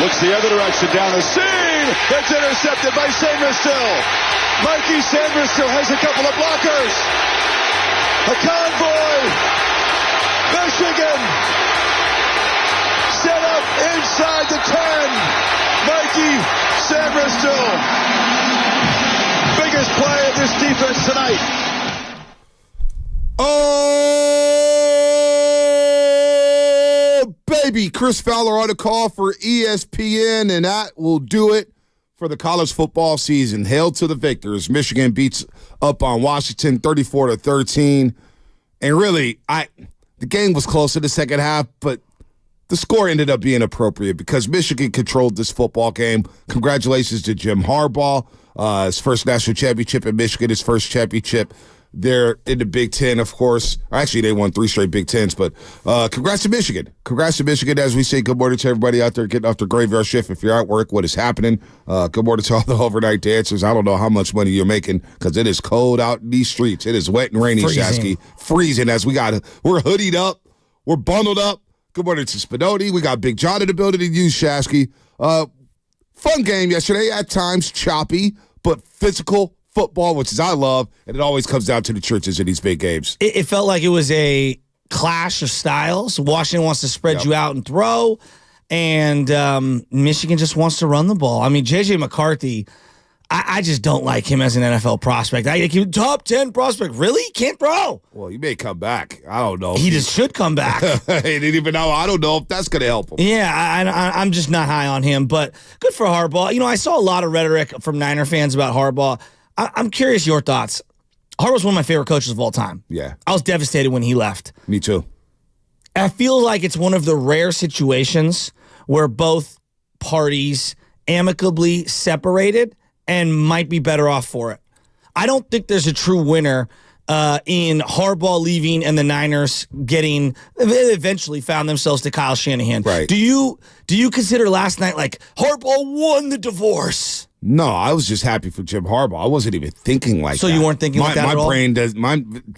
Looks the other direction down the seam. It's intercepted by Sainristil. Mikey Sainristil has a couple of blockers. A convoy. Michigan set up inside the 10. Mikey Sainristil. Biggest play of this defense tonight. Oh, baby. Chris Fowler on the call for ESPN, and that will do it for the college football season. Hail to the victors. Michigan beats up on Washington 34-13. And really, the game was close in the second half, but the score ended up being appropriate because Michigan controlled this football game. Congratulations to Jim Harbaugh. His first national championship in Michigan, his first championship there in the Big Ten, of course. Actually, they won 3 straight Big Tens, but congrats to Michigan. Congrats to Michigan as we say good morning to everybody out there getting off the graveyard shift. If you're at work, what is happening? Good morning to all the overnight dancers. I don't know how much money you're making because it is cold out in these streets. It is wet and rainy, Shasky. Freezing as we're hoodied up. We're bundled up. Good morning to Spinoti. We got Big John in the building to use, Shasky. Fun game yesterday. At times choppy, but physical football, which is I love, and it always comes down to the churches in these big games. It felt like it was a clash of styles. Washington wants to spread you out and throw, and Michigan just wants to run the ball. I mean, J.J. McCarthy, I just don't like him as an NFL prospect. Top 10 prospect. Really? Can't throw. Well, he may come back. I don't know. He just should come back. He didn't even know. I don't know if that's going to help him. Yeah, I'm just not high on him, but good for Harbaugh. You know, I saw a lot of rhetoric from Niner fans about Harbaugh. I'm curious your thoughts. Harbaugh's one of my favorite coaches of all time. Yeah. I was devastated when he left. Me too. I feel like it's one of the rare situations where both parties amicably separated and might be better off for it. I don't think there's a true winner in Harbaugh leaving and the Niners they eventually found themselves to Kyle Shanahan. Right. Do you consider last night like Harbaugh won the divorce? No, I was just happy for Jim Harbaugh. I wasn't even thinking like that. So you weren't thinking like that at all? My brain does.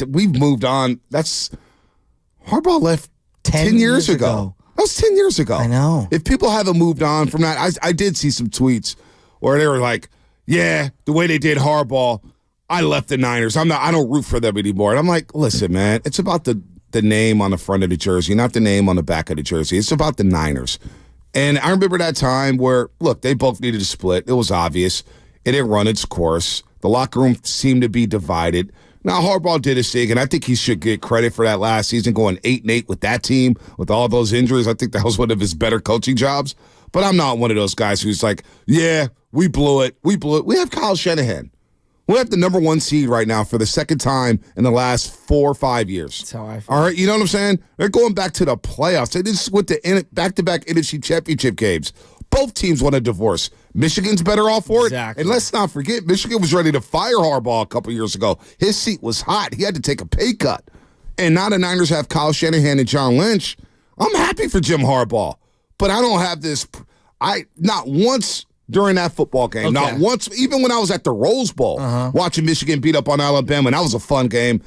We've moved on. Harbaugh left 10 years ago. That was 10 years ago. I know. If people haven't moved on from that, I did see some tweets where they were like, yeah, the way they did Harbaugh, I left the Niners. I don't root for them anymore. And I'm like, listen, man, it's about the name on the front of the jersey, not the name on the back of the jersey. It's about the Niners. And I remember that time where, look, they both needed to split. It was obvious. It didn't run its course. The locker room seemed to be divided. Now, Harbaugh did his thing, and I think he should get credit for that last season, going 8-8 with that team, with all those injuries. I think that was one of his better coaching jobs. But I'm not one of those guys who's like, yeah, we blew it. We blew it. We have Kyle Shanahan. We have the number 1 seed right now for the second time in the last 4 or 5 years. That's how I feel. All right, you know what I'm saying? They're going back to the playoffs. They just went to back-to-back NFC championship games. Both teams want a divorce. Michigan's better off for it. Exactly. And let's not forget, Michigan was ready to fire Harbaugh a couple years ago. His seat was hot. He had to take a pay cut. And now the Niners have Kyle Shanahan and John Lynch. I'm happy for Jim Harbaugh. But I don't have this not once during that football game. Okay. Not once, even when I was at the Rose Bowl, watching Michigan beat up on Alabama, and that was a fun game.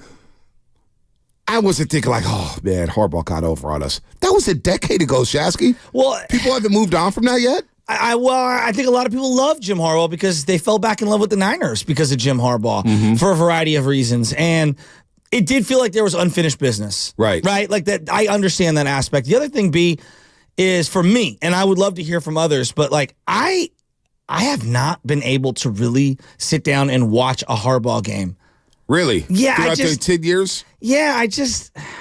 I wasn't thinking like, oh, man, Harbaugh got over on us. That was a decade ago, Shasky. Well, people haven't moved on from that yet? I think a lot of people love Jim Harbaugh because they fell back in love with the Niners because of Jim Harbaugh for a variety of reasons. And it did feel like there was unfinished business. Right. Right? Like that. I understand that aspect. The other thing, B, is for me, and I would love to hear from others, but like I have not been able to really sit down and watch a Harbaugh game. Really? Yeah. After 10 years? Yeah,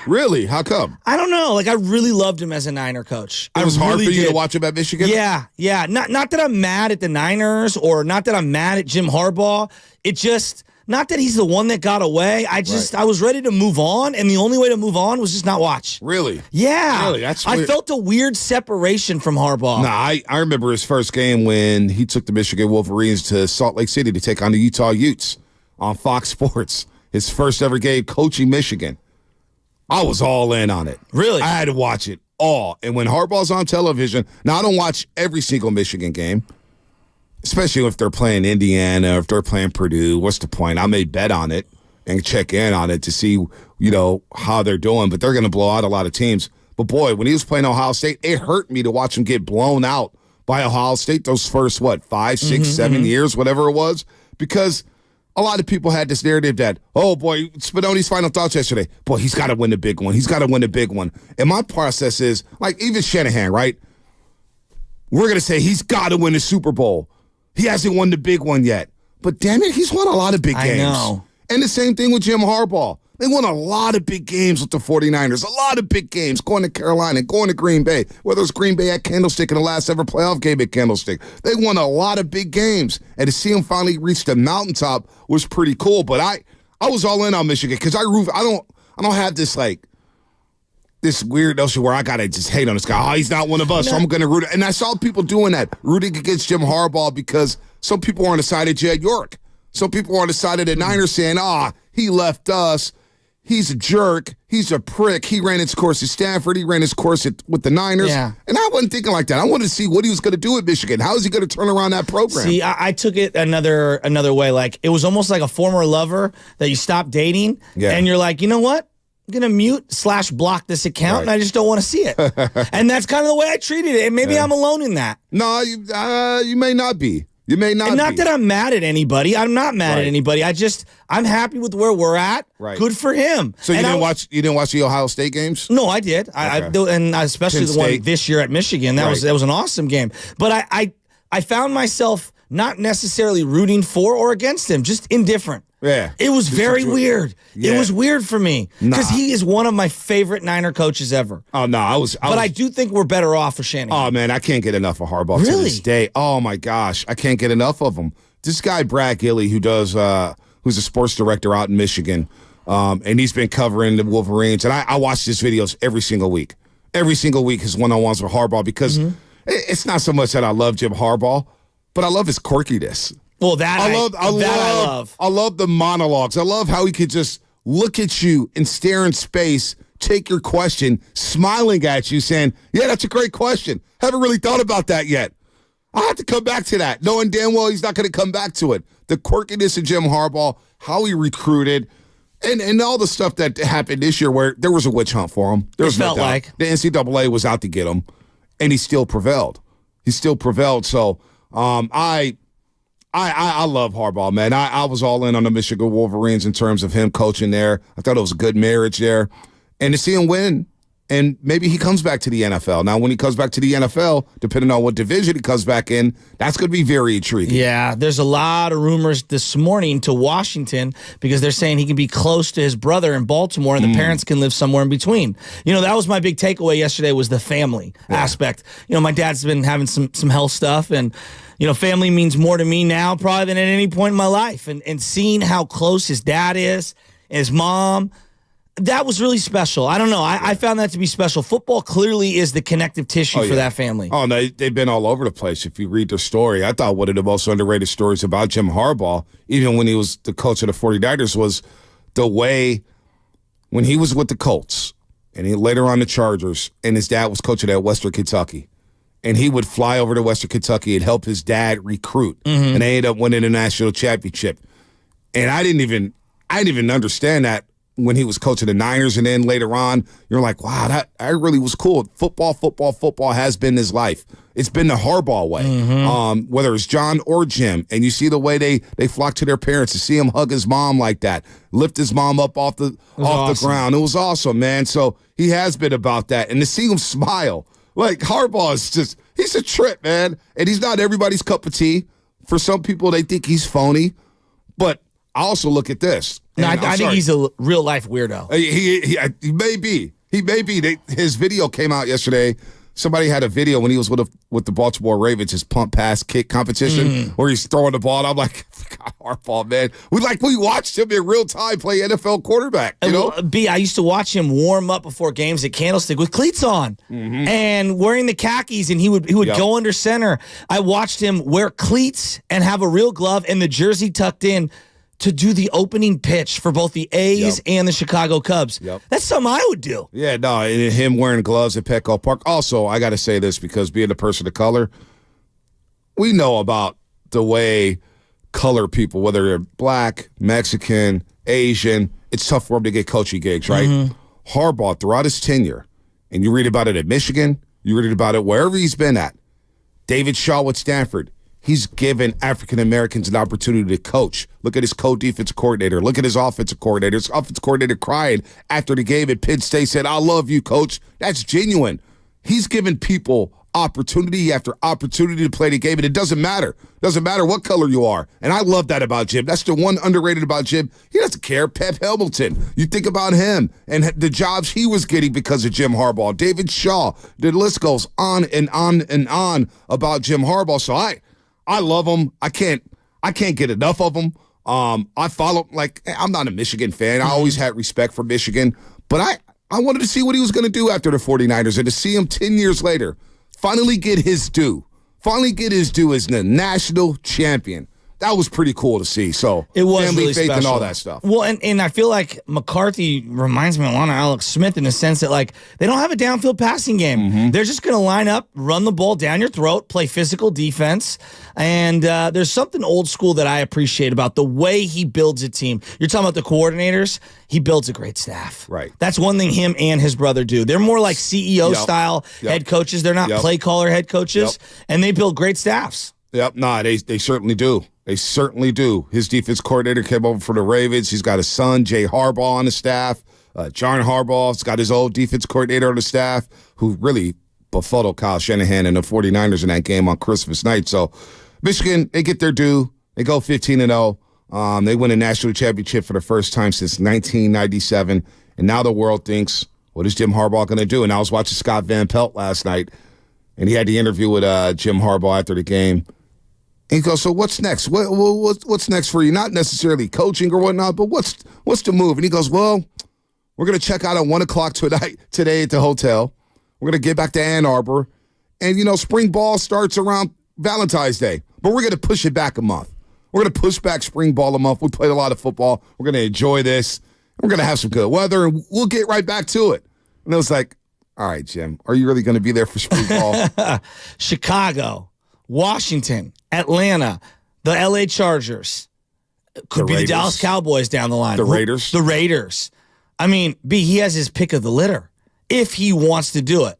Really? How come? I don't know. Like, I really loved him as a Niner coach. It was hard for you did. to watch him at Michigan? Yeah. Not that I'm mad at the Niners or not that I'm mad at Jim Harbaugh. It just, not that he's the one that got away. I was ready to move on, and the only way to move on was just not watch. Really? Yeah. Really? That's weird. I felt a weird separation from Harbaugh. I remember his first game when he took the Michigan Wolverines to Salt Lake City to take on the Utah Utes on Fox Sports. His first ever game coaching Michigan. I was all in on it. Really? I had to watch it all. And when Harbaugh's on television, now I don't watch every single Michigan game, especially if they're playing Indiana or if they're playing Purdue. What's the point? I may bet on it and check in on it to see, how they're doing. But they're going to blow out a lot of teams. But, boy, when he was playing Ohio State, it hurt me to watch him get blown out by Ohio State those first, 5, 6, 7 years, whatever it was, because a lot of people had this narrative that, oh, boy, Spinone's final thoughts yesterday, boy, he's got to win the big one. He's got to win the big one. And my process is, like, even Shanahan, right? We're going to say he's got to win the Super Bowl. He hasn't won the big one yet. But damn it, he's won a lot of big games. I know. And the same thing with Jim Harbaugh. They won a lot of big games with the 49ers, a lot of big games, going to Carolina, going to Green Bay, whether it's Green Bay at Candlestick in the last ever playoff game at Candlestick. They won a lot of big games, and to see them finally reach the mountaintop was pretty cool. But I was all in on Michigan because I don't have this, like, this weird notion where I got to just hate on this guy. Oh, he's not one of us, so I'm going to root. And I saw people doing that, rooting against Jim Harbaugh because some people were on the side of Jed York. Some people were on the side of the Niners saying, he left us. He's a jerk. He's a prick. He ran his course at Stanford. He ran his course with the Niners. Yeah. And I wasn't thinking like that. I wanted to see what he was going to do at Michigan. How is he going to turn around that program? See, I took it another way. Like, it was almost like a former lover that you stopped dating, and you're like, you know what? I'm going to mute/block this account, and I just don't want to see it. And that's kind of the way I treated it. And maybe I'm alone in that. No, you may not be. You may not. And not that I'm mad at anybody. I'm not mad at anybody. I'm happy with where we're at. Right. Good for him. So you didn't watch the Ohio State games? No, I did. Okay. And especially the one this year at Michigan. That was an awesome game. But I found myself not necessarily rooting for or against him, just indifferent. Yeah. It was very weird. Yeah. It was weird for me because he is one of my favorite Niner coaches ever. Oh, no. I do think we're better off for Shanahan. Oh, man, I can't get enough of Harbaugh to this day. Oh, my gosh. I can't get enough of him. This guy, Brad Gilley, who's a sports director out in Michigan, and he's been covering the Wolverines, and I watch his videos every single week. Every single week, his one-on-ones with Harbaugh, because it's not so much that I love Jim Harbaugh, but I love his quirkiness. Well, I love. I love the monologues. I love how he could just look at you and stare in space, take your question, smiling at you, saying, yeah, that's a great question. Haven't really thought about that yet. I have to come back to that, knowing damn well he's not going to come back to it. The quirkiness of Jim Harbaugh, how he recruited, and all the stuff that happened this year where there was a witch hunt for him. There was felt like the NCAA was out to get him, and he still prevailed. So I love Harbaugh, man. I was all in on the Michigan Wolverines in terms of him coaching there. I thought it was a good marriage there. And to see him win, and maybe he comes back to the NFL. Now, when he comes back to the NFL, depending on what division he comes back in, that's going to be very intriguing. Yeah, there's a lot of rumors this morning to Washington because they're saying he can be close to his brother in Baltimore and the parents can live somewhere in between. You know, that was my big takeaway yesterday was the family aspect. You know, my dad's been having some health stuff, and you know, family means more to me now probably than at any point in my life. And seeing how close his dad is, and his mom, that was really special. I don't know. I found that to be special. Football clearly is the connective tissue for that family. Oh, no, they've been all over the place. If you read their story, I thought one of the most underrated stories about Jim Harbaugh, even when he was the coach of the 49ers, was the way when he was with the Colts and he later on the Chargers, and his dad was coaching at Western Kentucky. And he would fly over to Western Kentucky and help his dad recruit. And they ended up winning a national championship. And I didn't even understand that when he was coaching the Niners, and then later on, you're like, wow, that really was cool. Football has been his life. It's been the Harbaugh way, whether it's John or Jim. And you see the way they flock to their parents, to see him hug his mom like that, lift his mom up off the ground. It was awesome, man. So he has been about that. And to see him smile, like Harbaugh is just, he's a trip, man. And he's not everybody's cup of tea. For some people, they think he's phony. But I also look at this. No, I think he's a real life weirdo. He may be. He may be. His video came out yesterday. Somebody had a video when he was with the Baltimore Ravens, his pump pass kick competition, where he's throwing the ball. And I'm like, God, Harbaugh, man. We watched him in real time play NFL quarterback. You know, I used to watch him warm up before games at Candlestick with cleats on and wearing the khakis, and he would go under center. I watched him wear cleats and have a real glove and the jersey tucked in to do the opening pitch for both the A's and the Chicago Cubs. That's something I would do. Yeah, no, and him wearing gloves at Petco Park. Also, I got to say this, because being a person of color, we know about the way color people, whether they're black, Mexican, Asian, it's tough for them to get coaching gigs, right? Harbaugh, throughout his tenure, and you read about it at Michigan, you read about it wherever he's been at, David Shaw with Stanford. He's given African Americans an opportunity to coach. Look at his co-defensive coordinator. Look at his offensive coordinator. His offensive coordinator crying after the game at Penn State, said, I love you, coach. That's genuine. He's given people opportunity after opportunity to play the game, and it doesn't matter. Doesn't matter what color you are. And I love that about Jim. That's the one underrated about Jim. He doesn't care. Pep Hamilton. You think about him and the jobs he was getting because of Jim Harbaugh. David Shaw. The list goes on and on and on about Jim Harbaugh. So I love him. I can't get enough of him. I follow, I'm not a Michigan fan. I always had respect for Michigan. But I wanted to see what he was going to do after the 49ers, and to see him 10 years later finally get his due. Finally get his due as the national champion. That was pretty cool to see. So it was family, really faith, special. and all that stuff. Well, and I feel like McCarthy reminds me a lot of Alex Smith in the sense that, they don't have a downfield passing game. Mm-hmm. They're just going to line up, run the ball down your throat, play physical defense. And there's something old school that I appreciate about the way he builds a team. You're talking about the coordinators. He builds a great staff. Right. That's one thing him and his brother do. They're more like CEO-style head coaches. They're not play-caller head coaches. And they build great staffs. Yep. Nah, they certainly do. They certainly do. His defense coordinator came over for the Ravens. He's got a son, Jay Harbaugh, on the staff. John Harbaugh's got his old defense coordinator on the staff who really befuddled Kyle Shanahan and the 49ers in that game on Christmas night. So Michigan, they get their due. They go 15-0. They win a national championship for the first time since 1997. And now the world thinks, what is Jim Harbaugh going to do? And I was watching Scott Van Pelt last night, and he had the interview with Jim Harbaugh after the game. And he goes, so what's next? What's next for you? Not necessarily coaching or whatnot, but what's the move? And he goes, well, we're going to check out at 1 o'clock today at the hotel. We're going to get back to Ann Arbor. And, spring ball starts around Valentine's Day. But we're going to push it back a month. We're going to push back spring ball a month. We played a lot of football. We're going to enjoy this. We're going to have some good weather, and we'll get right back to it. And it was like, all right, Jim, are you really going to be there for spring ball? Chicago, Washington, Atlanta, the L.A. Chargers. Could be the Dallas Cowboys down the line. The Raiders. The Raiders. I mean, he has his pick of the litter if he wants to do it.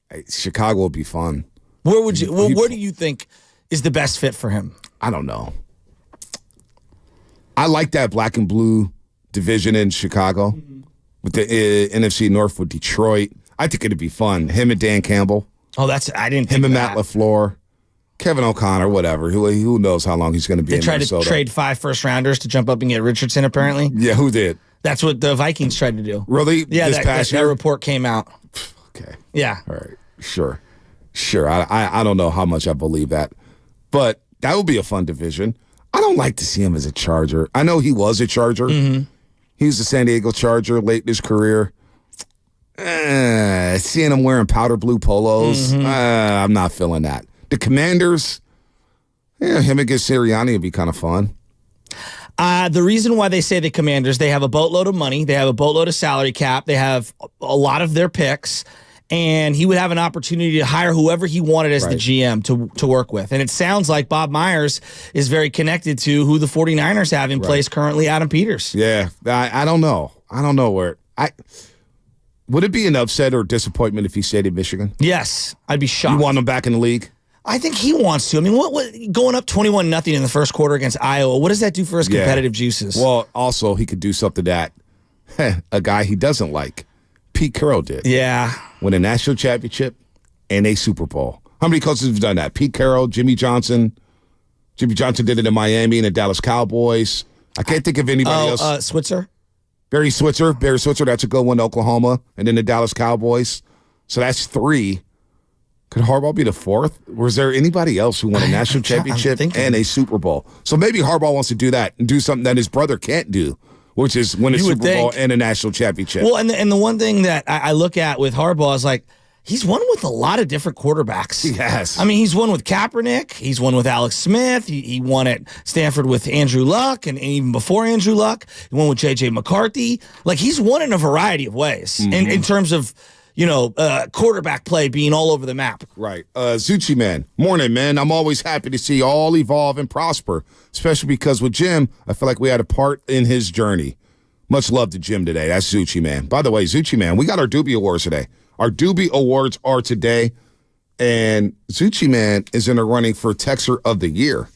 Hey, Chicago will be fun. Where do you think is the best fit for him? I don't know. I like that black and blue division in Chicago with the NFC North with Detroit. I think it'd be fun. Him and Dan Campbell. Oh, I didn't think him and that. Matt LaFleur, Kevin O'Connor, whatever. Who knows how long he's going to be in Minnesota. They tried to trade 5 first-rounders to jump up and get Richardson, apparently. Yeah, who did? That's what the Vikings tried to do. Really? Yeah, that report came out. Okay. Yeah. All right. Sure. I don't know how much I believe that. But that would be a fun division. I don't like to see him as a Charger. I know he was a Charger. Mm-hmm. He was a San Diego Charger late in his career. Seeing him wearing powder blue polos, I'm not feeling that. The Commanders, him against Sirianni would be kind of fun. The reason why they say the Commanders, they have a boatload of money. They have a boatload of salary cap. They have a lot of their picks. And he would have an opportunity to hire whoever he wanted as the GM to work with. And it sounds like Bob Myers is very connected to who the 49ers have in place currently, Adam Peters. Yeah, I don't know. I don't know where. Would it be an upset or disappointment if he stayed in Michigan? Yes, I'd be shocked. You want him back in the league? I think he wants to. I mean, what going up 21-0 in the first quarter against Iowa, what does that do for his competitive juices? Well, also, he could do something that a guy he doesn't like, Pete Carroll, did. Yeah. Win a national championship and a Super Bowl. How many coaches have done that? Pete Carroll, Jimmy Johnson. Jimmy Johnson did it in Miami and the Dallas Cowboys. I can't think of anybody else. Switzer? Barry Switzer, that's a good one, Oklahoma, and then the Dallas Cowboys. So that's 3. Could Harbaugh be the 4th? Was there anybody else who won a national championship and a Super Bowl? So maybe Harbaugh wants to do that and do something that his brother can't do, which is win a Super Bowl and a national championship. Well, and the one thing that I look at with Harbaugh is he's won with a lot of different quarterbacks. Yes. I mean, he's won with Kaepernick. He's won with Alex Smith. He won at Stanford with Andrew Luck, and even before Andrew Luck, he won with J.J. McCarthy. He's won in a variety of ways in terms of, quarterback play being all over the map. Right. Zucci Man. Morning, man. I'm always happy to see all evolve and prosper, especially because with Jim, I feel like we had a part in his journey. Much love to Jim today. That's Zucci Man. By the way, Zucci Man, we got our Dubie Awards today. Our Dubie Awards are today. And Zucci Man is in the running for Texter of the Year.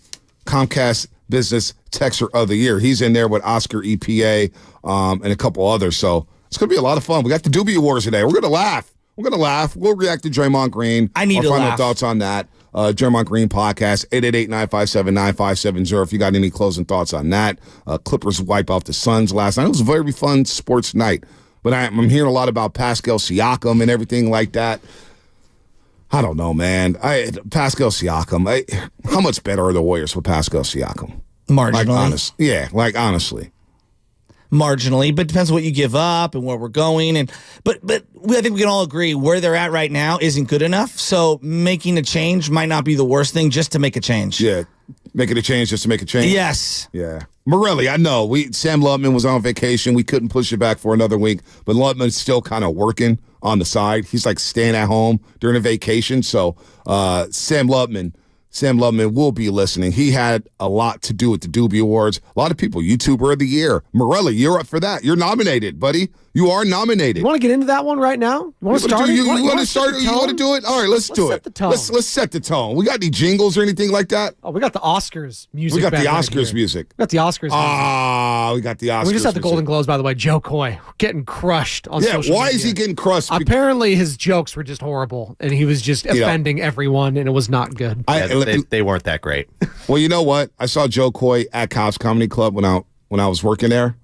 Comcast Business Texter of the Year. He's in there with Oscar EPA and a couple others. So it's going to be a lot of fun. We got the Dubie Awards today. We're going to laugh. We'll react to Draymond Green. I need to laugh. Our final thoughts on that. Draymond Green podcast, 888-957-9570 if you got any closing thoughts on that. Clippers wipe out the Suns last night. It was a very fun sports night. But I'm hearing a lot about Pascal Siakam and everything like that. I don't know, man. Pascal Siakam, how much better are the Warriors with Pascal Siakam? Marginally. Honestly. Marginally, but depends on what you give up and where we're going. But I think we can all agree where they're at right now isn't good enough. So making a change might not be the worst thing, just to make a change. Yeah, making a change just to make a change. Yes. Yeah. Morelli, I know. Sam Lubman was on vacation. We couldn't push it back for another week, but Lubman's still kind of working on the side. He's like staying at home during a vacation. So Sam Lubman will be listening. He had a lot to do with the Dubie Awards. A lot of people, YouTuber of the Year. Morelli, you're up for that. You're nominated, buddy. You are nominated. You want to get into that one right now? You want to start? You want to start? You want to do it? All right, let's do it. Set the tone. Let's set the tone. We got any jingles or anything like that? Oh, we got the Oscars music. We got the right Oscars here. music. We got the Oscars music. We got the Oscars. We just had the music. Golden Globes, by the way. Joe Coy getting crushed on social media. Why is he getting crushed? Apparently, his jokes were just horrible, and he was just offending everyone, and it was not good. They weren't that great. Well, you know what? I saw Joe Coy at Cobb's Comedy Club when I was working there,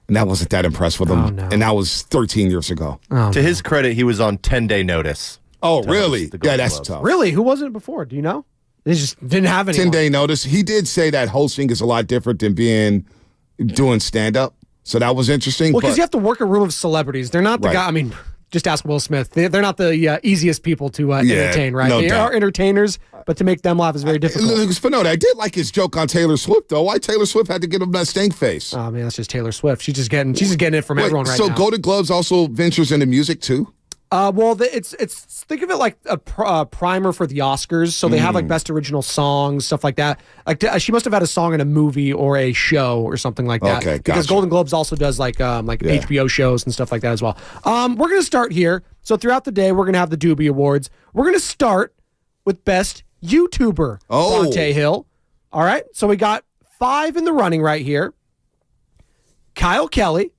and I wasn't that impressed with him. Oh, no. And that was 13 years ago. To his credit, he was on 10-day notice. Oh, really? Yeah, that's Globes. tough. Really? Who was it before? Do you know? They just didn't have any. 10-day notice. He did say that hosting is a lot different than doing stand-up. So that was interesting. Well, because you have to work a room of celebrities. They're not the guy. I mean, just ask Will Smith. They're not the easiest people to entertain, right? No they doubt. are entertainers, but to make them laugh is very difficult. Spinoza, I did like his joke on Taylor Swift, though. Why Taylor Swift had to give him that stank face? Oh man, that's just Taylor Swift. She's just getting it from everyone right now. So Golden Globes also ventures into music too? Well, it's think of it like a primer for the Oscars. So they have like best original songs, stuff like that. Like she must have had a song in a movie or a show or something like that. Okay, because gotcha. Golden Globes also does like HBO shows and stuff like that as well. We're gonna start here. So throughout the day, we're gonna have the Dubie Awards. We're gonna start with best YouTuber, Dante Hill. All right, so we got 5 in the running right here. Kyle Kelly,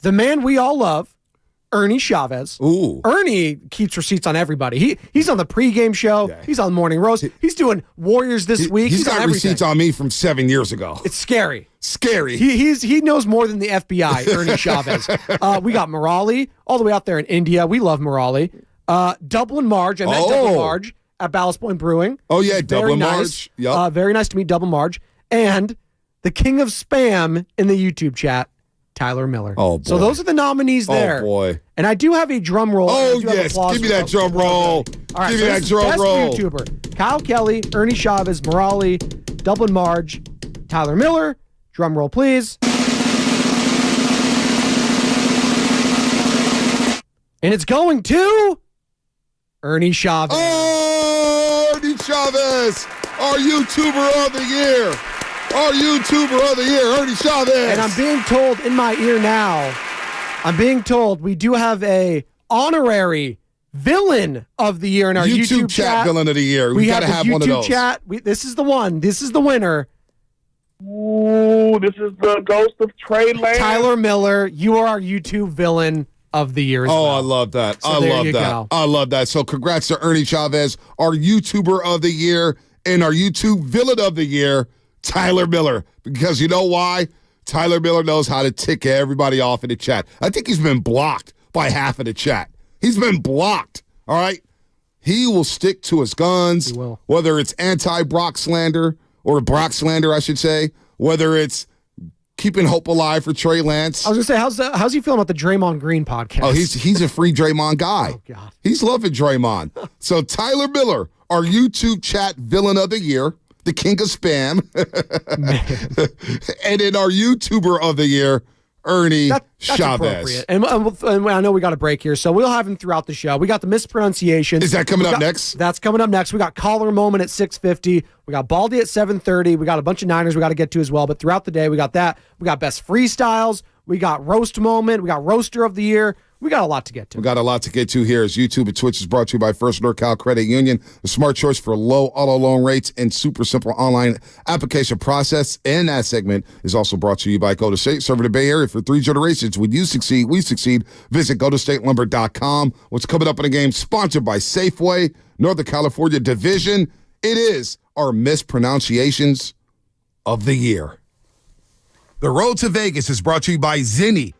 the man we all love, Ernie Chavez. Ooh. Ernie keeps receipts on everybody. He's on the pregame show. Yeah. He's on Morning Roast. He's doing Warriors this week. He's got receipts on me from 7 years ago. It's scary. Scary. He knows more than the FBI, Ernie Chavez. We got Morali all the way out there in India. We love Morali. Dublin Marge. I met Dublin Marge at Ballast Point Brewing. Oh, yeah, Very Dublin nice. Marge. Yep. Very nice to meet Dublin Marge. And the king of spam in the YouTube chat, Tyler Miller. Oh, boy. So those are the nominees there. Oh, boy. And I do have a drum roll. Oh, yes. Give me that drum roll. All right, Give so me that this is drum best roll. YouTuber. Kyle Kelly, Ernie Chavez, Morali, Dublin Marge, Tyler Miller. Drum roll, please. And it's going to Ernie Chavez. Oh, Ernie Chavez, our YouTuber of the year. Our YouTuber of the year, Ernie Chavez. And I'm being told in my ear now, we do have a honorary villain of the year in our YouTube chat. Villain of the year. We got to have one of those. Chat. This is the one. This is the winner. Ooh, this is the ghost of Trey Lance. Tyler Miller, you are our YouTube villain of the year as well. I love that. So I there love you that. go. I love that. So congrats to Ernie Chavez, our YouTuber of the year, and our YouTube villain of the year, Tyler Miller. Because you know why? Tyler Miller knows how to tick everybody off in the chat. I think he's been blocked by half of the chat. He's been blocked. All right? He will stick to his guns. He will. Whether it's anti-Brock slander, or Brock slander, I should say, whether it's keeping hope alive for Trey Lance. I was going to say, how's he feeling about the Draymond Green podcast? Oh, he's a free Draymond guy. Oh, God. He's loving Draymond. So Tyler Miller, our YouTube chat villain of the year, the king of spam. And then our YouTuber of the year, Ernie That's Chavez. appropriate. And I know we got a break here, so we'll have him throughout the show. We got the mispronunciations. Is that coming up next? That's coming up next. We got Caller Moment at 6:50. We got Baldy at 7:30. We got a bunch of Niners we got to get to as well. But throughout the day, we got that. We got best freestyles. We got Roast Moment. We got Roaster of the Year. We got a lot to get to. We got a lot to get to here as YouTube and Twitch is brought to you by First NorCal Credit Union, the smart choice for low auto loan rates and super simple online application process. And that segment is also brought to you by Golden State, serving the Bay Area for 3 generations. When you succeed, we succeed. Visit GoldenStateLumber.com. What's coming up in the game? Sponsored by Safeway, Northern California Division. It is our mispronunciations of the year. The Road to Vegas is brought to you by Zinni.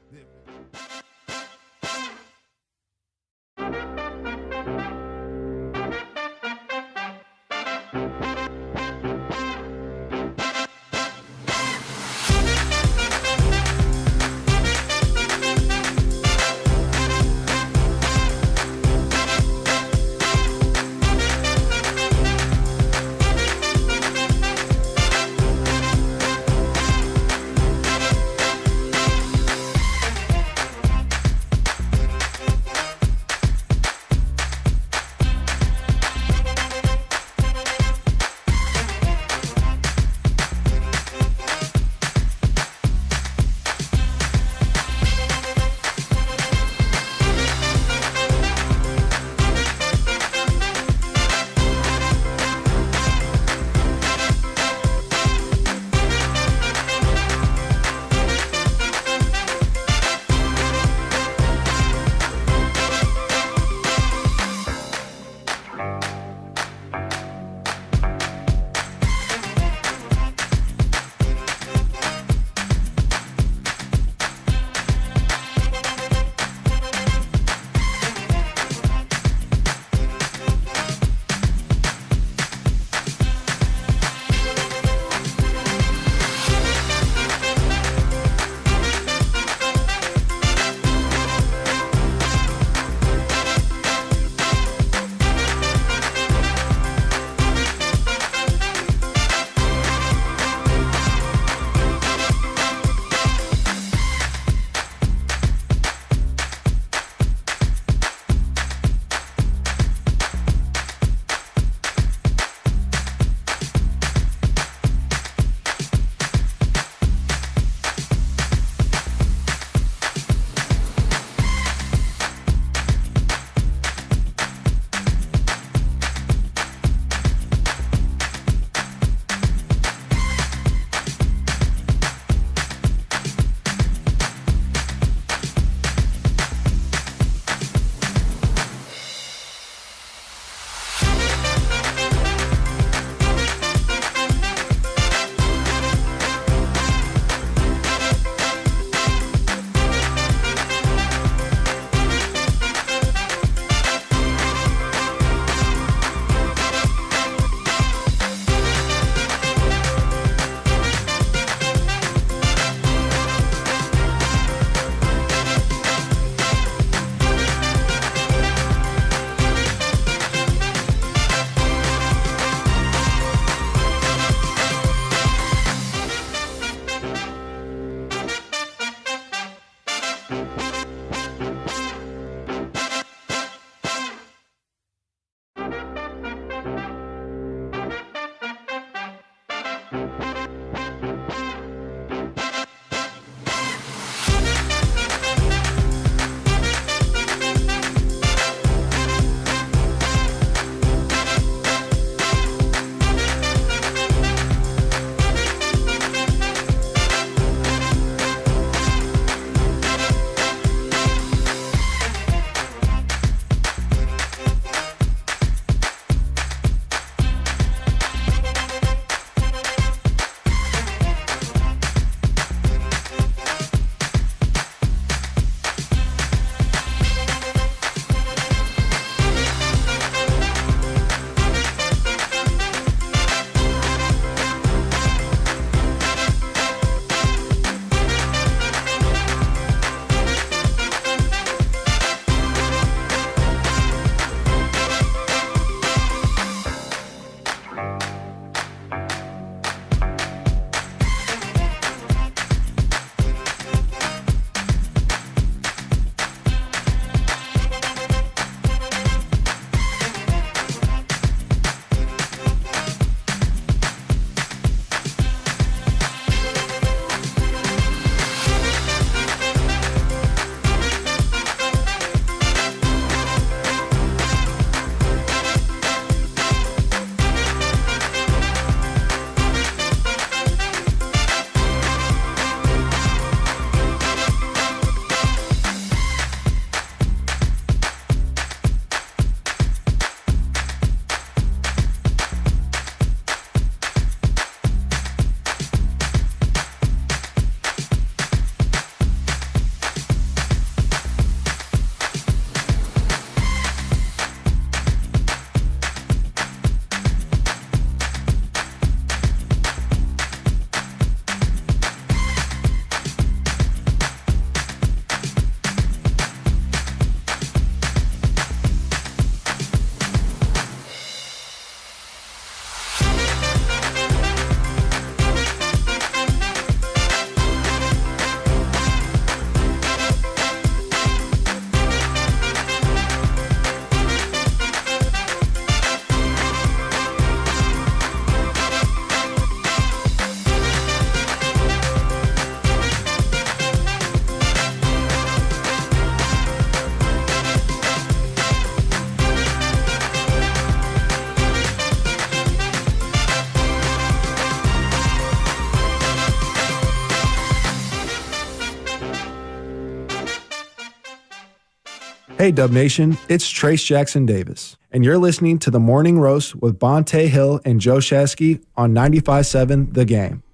Hey, Dub Nation, it's Trace Jackson Davis, and you're listening to The Morning Roast with Bonte Hill and Joe Shasky on 95.7 The Game.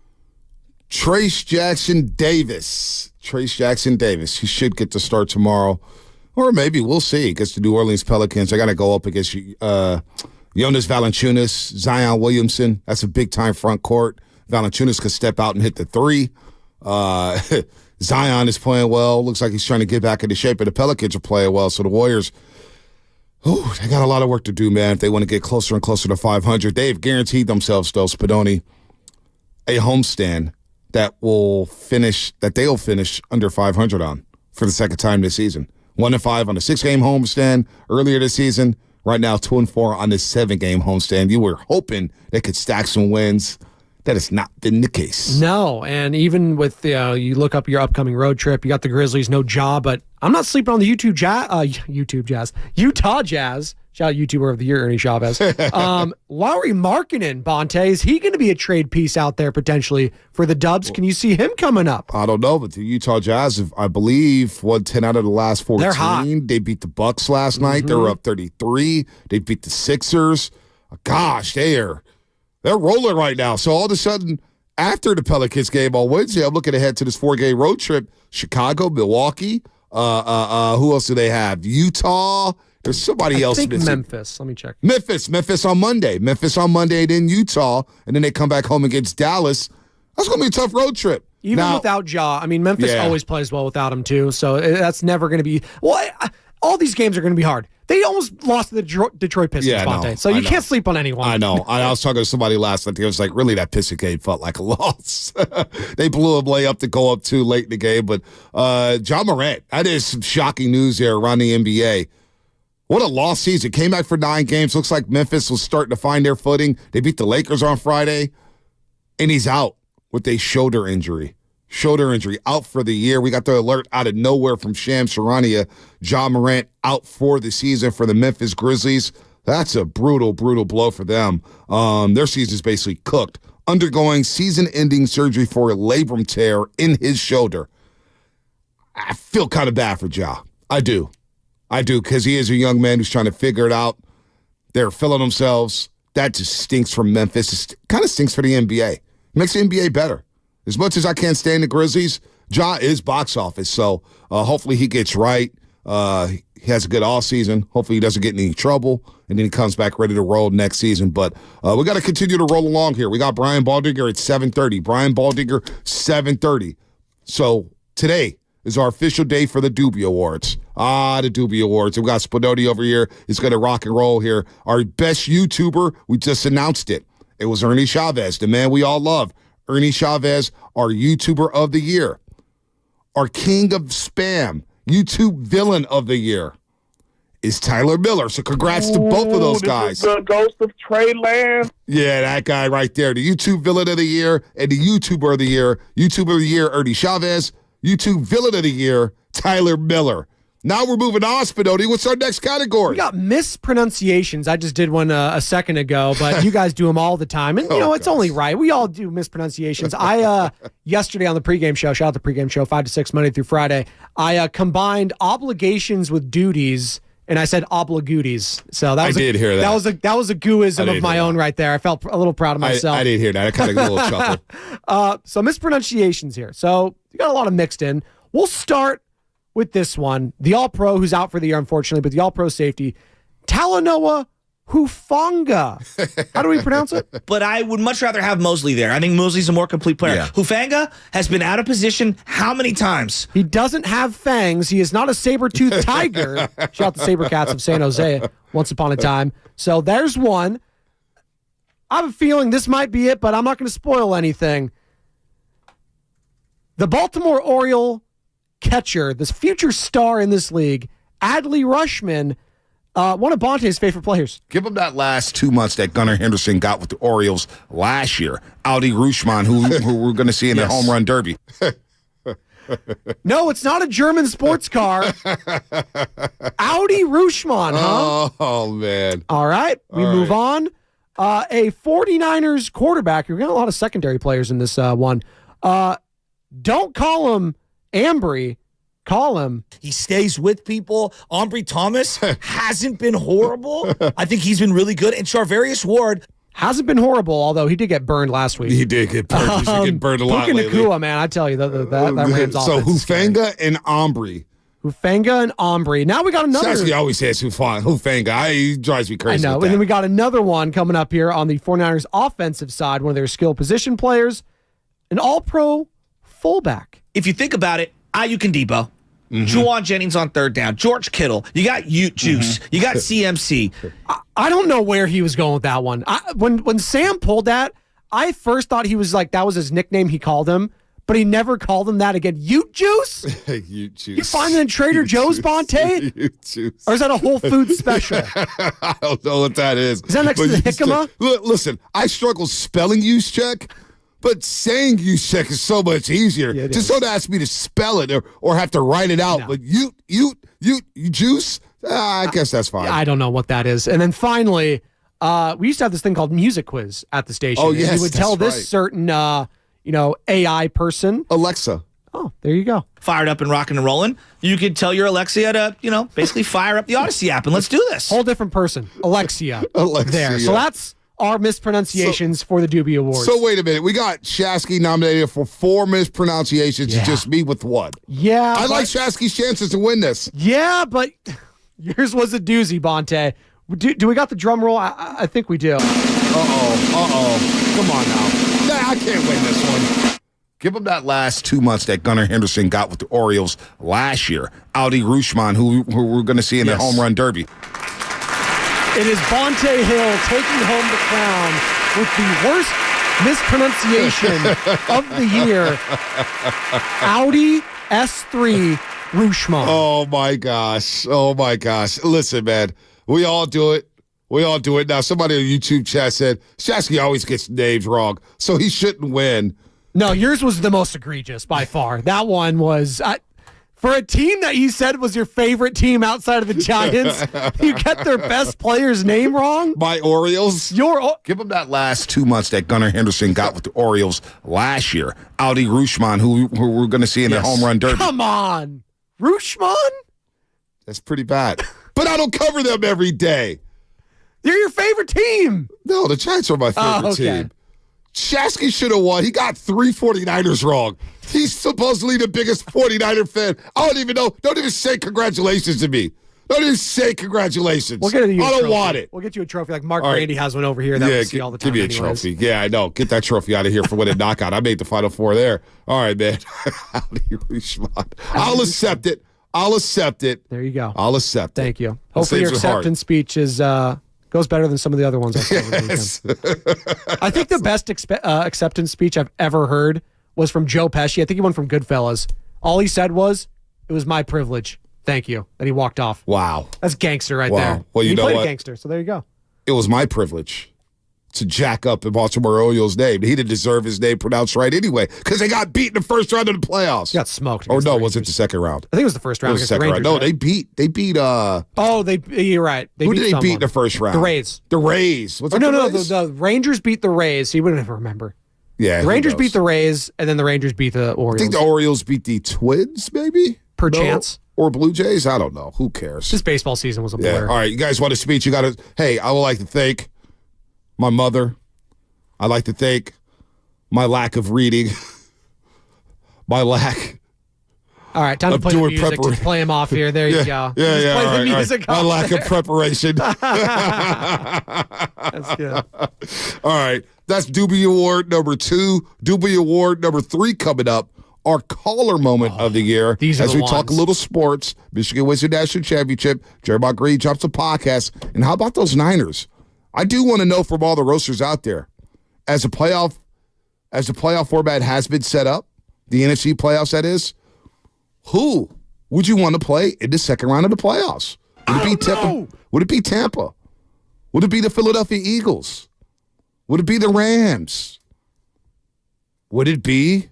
Trace Jackson Davis. He should get to start tomorrow. Or maybe, we'll see. Against the New Orleans Pelicans. I got to go up against Jonas Valanciunas, Zion Williamson. That's a big-time front court. Valanciunas could step out and hit the three. Zion is playing well. Looks like he's trying to get back into shape, and the Pelicans are playing well. So the Warriors, they got a lot of work to do, man, if they want to get closer and closer to 500. They've guaranteed themselves, though, Spadoni, a homestand that they'll finish under 500 on for the second time this season. 1-5 on the 6-game homestand earlier this season. Right now, 2-4 on the 7-game homestand. You were hoping they could stack some wins. That has not been the case. No, and even with you look up your upcoming road trip, you got the Grizzlies, no Ja, but I'm not sleeping on the Utah Jazz. Shout out YouTuber of the Year, Ernie Chavez. Lauri Markkanen, Bonte, is he going to be a trade piece out there potentially for the Dubs? Can you see him coming up? I don't know, but the Utah Jazz, I believe, won 10 out of the last 14. They're hot. They beat the Bucks last night. They were up 33. They beat the Sixers. Gosh, they're rolling right now. So all of a sudden, after the Pelicans game on Wednesday, I'm looking ahead to this 4-game road trip. Chicago, Milwaukee. Who else do they have? Utah. There's somebody else missing. Memphis. Let me check. Memphis on Monday. Then Utah, and then they come back home against Dallas. That's going to be a tough road trip. Even without Ja. I mean, Memphis always plays well without him, too. So that's never going to be... Well, all these games are going to be hard. They almost lost to the Detroit Pistons, Bonte. So you can't sleep on anyone. I know. I was talking to somebody last night. It was like, really, that Piston game felt like a loss. They blew a play up to go up too late in the game. But John Morant, that is some shocking news there around the NBA. What a lost season. Came back for 9 games. Looks like Memphis was starting to find their footing. They beat the Lakers on Friday. And he's out with a shoulder injury. Out for the year. We got the alert out of nowhere from Shams Charania. John Morant out for the season for the Memphis Grizzlies. That's a brutal, brutal blow for them. Their season's basically cooked. Undergoing season-ending surgery for a labrum tear in his shoulder. I feel kind of bad for Ja. I do, because he is a young man who's trying to figure it out. They're filling themselves. That just stinks for Memphis. It kind of stinks for the NBA. Makes the NBA better. As much as I can't stand the Grizzlies, Ja is box office, so hopefully he gets right. He has a good offseason. Hopefully he doesn't get in any trouble, and then he comes back ready to roll next season. But we got to continue to roll along here. We got Brian Baldinger at 7:30. Brian Baldinger, 7:30. So today is our official day for the Dubie Awards. The Dubie Awards. And we got Spadoni over here. He's going to rock and roll here. Our best YouTuber, we just announced it. It was Ernie Chavez, the man we all love. Ernie Chavez, our YouTuber of the year. Our king of spam, YouTube villain of the year, is Tyler Miller. So congrats to both of those guys. This is the ghost of Trey Lance. Yeah, that guy right there. The YouTube villain of the year and the YouTuber of the year. YouTuber of the year, Ernie Chavez. YouTube villain of the year, Tyler Miller. Now we're moving on, Spadoni. What's our next category? We got mispronunciations. I just did one a second ago, but you guys do them all the time. And, it's only right. We all do mispronunciations. I, yesterday on the pregame show, shout out the pregame show, 5 to 6, Monday through Friday, I combined obligations with duties, and I said obligoodies. So that was did hear that. That was a gooism of my own right there. I felt a little proud of myself. I did hear that. I kind of got a little chuckle. So mispronunciations here. So you got a lot of mixed in. We'll start with this one, the All-Pro, who's out for the year, unfortunately, but the All-Pro safety, Talanoa Hufanga. How do we pronounce it? But I would much rather have Mosley there. I think Mosley's a more complete player. Yeah. Hufanga has been out of position how many times? He doesn't have fangs. He is not a saber-toothed tiger. Shout out the Sabercats of San Jose once upon a time. So there's one. I have a feeling this might be it, but I'm not going to spoil anything. The Baltimore Oriole catcher, this future star in this league, Adley Rushman, one of Bonte's favorite players. Give him that last 2 months that Gunnar Henderson got with the Orioles last year. Adley Rushman, who we're going to see in the home run derby. No, it's not a German sports car. Audi Rushman, huh? Oh, man. All right, we move on. A 49ers quarterback. You're getting a lot of secondary players in this one. Don't call him Ambry, Call him. He stays with people. Aubrey Thomas hasn't been horrible. I think he's been really good. And Charvarius Ward hasn't been horrible, although he did get burned last week. He did get burned. He's been getting burned a lot lately. Nakua, man, I tell you, that Rams So offense is scary. Hufanga and Omri. Hufanga and Omri. Now we got another. Shasky always says Hufanga. He drives me I crazy. know. With And that. then we got another one coming up here on the 49ers offensive side, one of their skill position players, an all-pro fullback. if you think about it, Ayuk and Debo, Juwan Jennings on third down, George Kittle, you got Ute Juice, you got CMC. I don't know where he was going with that one. When Sam pulled that, I first thought he was like, that was his nickname he called him, but he never called him that again. Ute Juice? Ute Juice. You find it in Trader Joe's, Bonte? Ute Juice. Or is that a Whole Foods special? I don't know what that is. Is that next to the jicama? Listen, I struggle spelling use check, but saying use check is so much easier. Yeah, Just don't ask me to spell it or have to write it out. No. But Ute Juice? I guess that's fine. I don't know what that is. And then finally, we used to have this thing called Music Quiz at the station. Oh, And yes, you would tell that's this right. certain, AI person. Alexa. Oh, there you go. Fired up and rocking and rolling. You could tell your Alexia to, basically fire up the Odyssey app and let's do this. Whole different person. Alexia. Alexia. There. So that's our mispronunciations for the Dubie Awards. So wait a minute. We got Shasky nominated for 4 mispronunciations. Yeah. And just me with one. yeah. I like Shasky's chances to win this. Yeah, but yours was a doozy, Bonte. Do we got the drum roll? I think we do. Come on now. Nah, I can't win this one. Give him that last 2 months that Gunnar Henderson got with the Orioles last year. Audi Rutschmann, who we're going to see in the home run derby. It is Bonte Hill taking home the crown with the worst mispronunciation of the year. Audi S3 Rutschmann. Oh, my gosh. Oh, my gosh. Listen, man. We all do it. Now, somebody on YouTube chat said, Shasky always gets names wrong, so he shouldn't win. No, yours was the most egregious by far. That one was... for a team that you said was your favorite team outside of the Giants, you get their best player's name wrong? My Orioles. Give him that last 2 months that Gunnar Henderson got with the Orioles last year. Audi Rutschmann, who we're going to see in the home run derby. Come on. Rutschmann? That's pretty bad. But I don't cover them every day. They're your favorite team. No, the Giants are my favorite okay. team. Shasky should have won. He got 3 49ers wrong. He's supposedly the biggest 49er fan. I don't even know. Don't even say congratulations to me. Don't even say congratulations. We'll get you I a don't trophy. want it. We'll get you a trophy like Mark All right. Brady has one over here that we see all the time. Give me a anyways. trophy. Yeah, I know. Get that trophy out of here for winning knockout. I made the Final Four there. All right, man. I'll accept it. There you go. I'll accept it. Thank you. Hopefully your saves are hard. acceptance speech is goes better than some of the other ones I saw over the weekend. I think the best acceptance speech I've ever heard was from Joe Pesci. I think he won from Goodfellas. All he said was, "It was my privilege. Thank you." And he walked off. Wow. That's gangster right Wow. there. Well, you he know played what? gangster, so there you go. It was my privilege to jack up the Baltimore Orioles' name. He didn't deserve his name pronounced right anyway because they got beat in the first round of the playoffs. Got smoked. Or against no, the was it Rangers. the second round? I think it was the first It round was the against the second Rangers. round. No, right? they beat You're right. who did they someone. beat in the first round? The Rays. The Rays. What's Or it, no, the no, Rays? the Rangers beat the Rays. He wouldn't ever remember. Yeah, The Rangers beat the Rays, and then the Rangers beat the I Orioles. think the Orioles beat the Twins, maybe? Perchance. No, or Blue Jays? I don't know. Who cares? This baseball season was a Yeah. blur. All right, you guys want a speech? You got to. Hey, I would like to thank my mother. I'd like to thank my lack of reading, my lack. All right, time to I'm play the doing music. prepar- Just play him off here. There you go. Yeah, Just yeah. play All the right, all music right. My off lack there. of preparation. That's good. All right, that's Dubie Award number 2. Dubie Award number 3 coming up. Our caller moment of the year. These are as the we talk a ones. little sports. Michigan wins the national championship. Jeremiah Green drops a podcast. And how about those Niners? I do want to know from all the roasters out there, as the playoff format has been set up, the NFC playoffs that is, who would you want to play in the second round of the playoffs? Would it be Tampa? Would it be Tampa? Would it be the Philadelphia Eagles? Would it be the Rams? Would it be?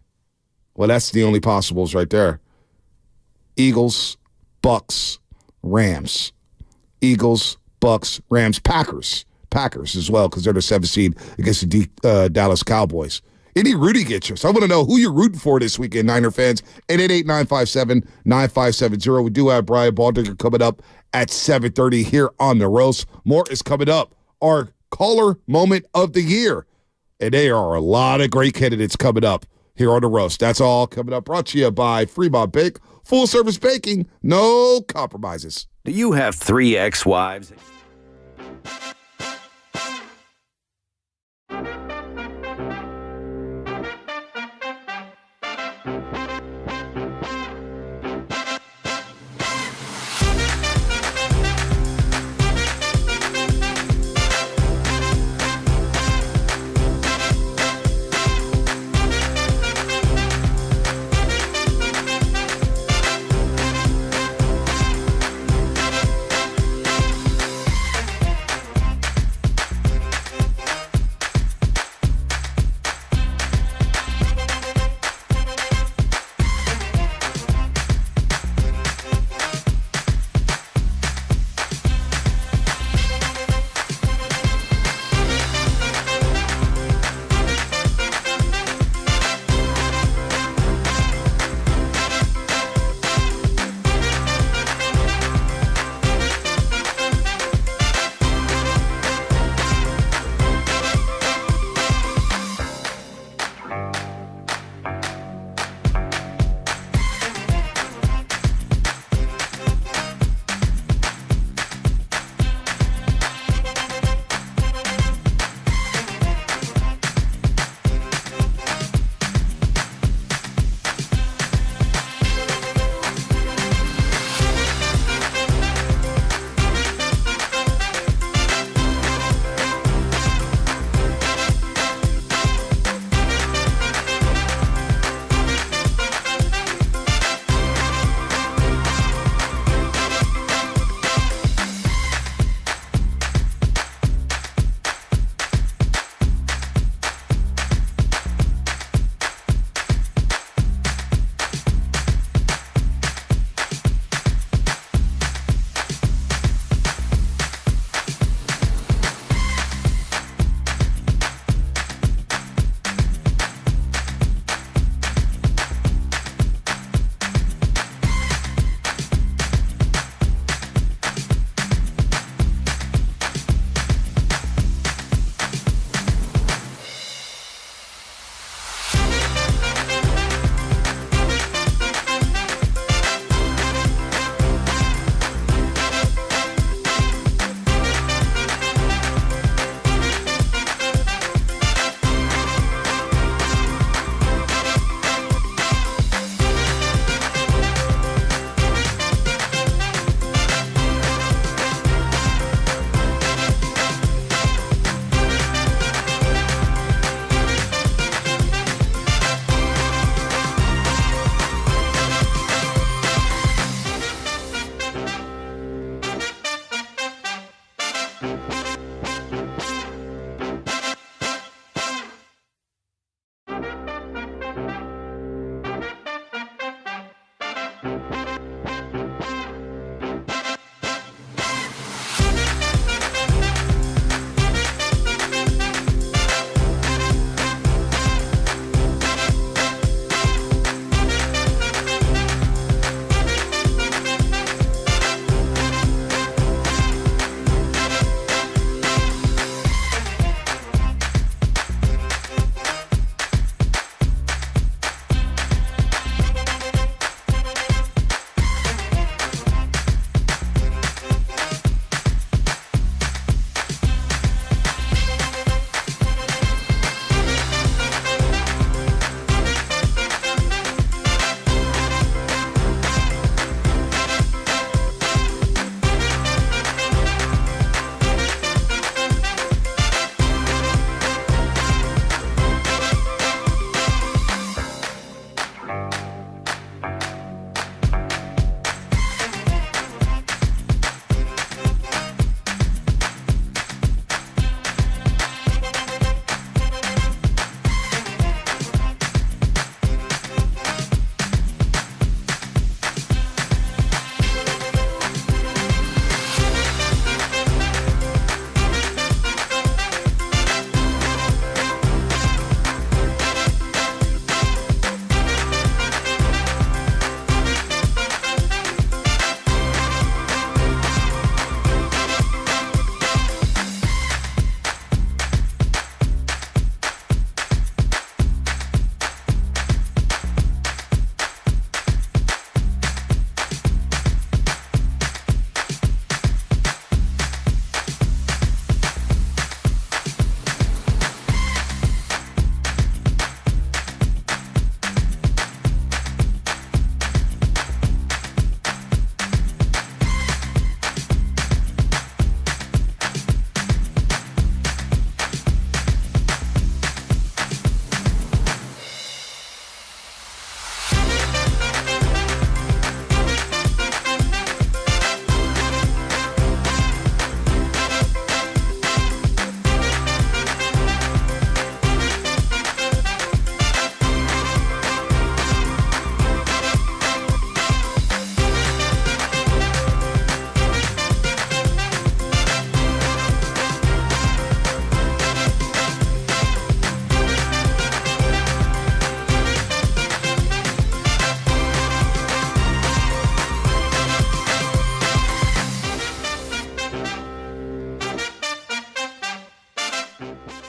Well, that's the only possibles right there. Eagles, Bucks, Rams. Eagles, Bucks, Rams, Packers as well because they're the 7th seed against the Dallas Cowboys. Any Rudy Getchers. I want to know who you're rooting for this weekend, Niner fans. 888-957-9570. We do have Brian Baldinger coming up at 7:30 here on The Roast. More is coming up. Our caller moment of the year. And there are a lot of great candidates coming up here on The Roast. That's all coming up. Brought to you by Fremont Bake. Full-service baking. No compromises. Do you have 3 ex-wives?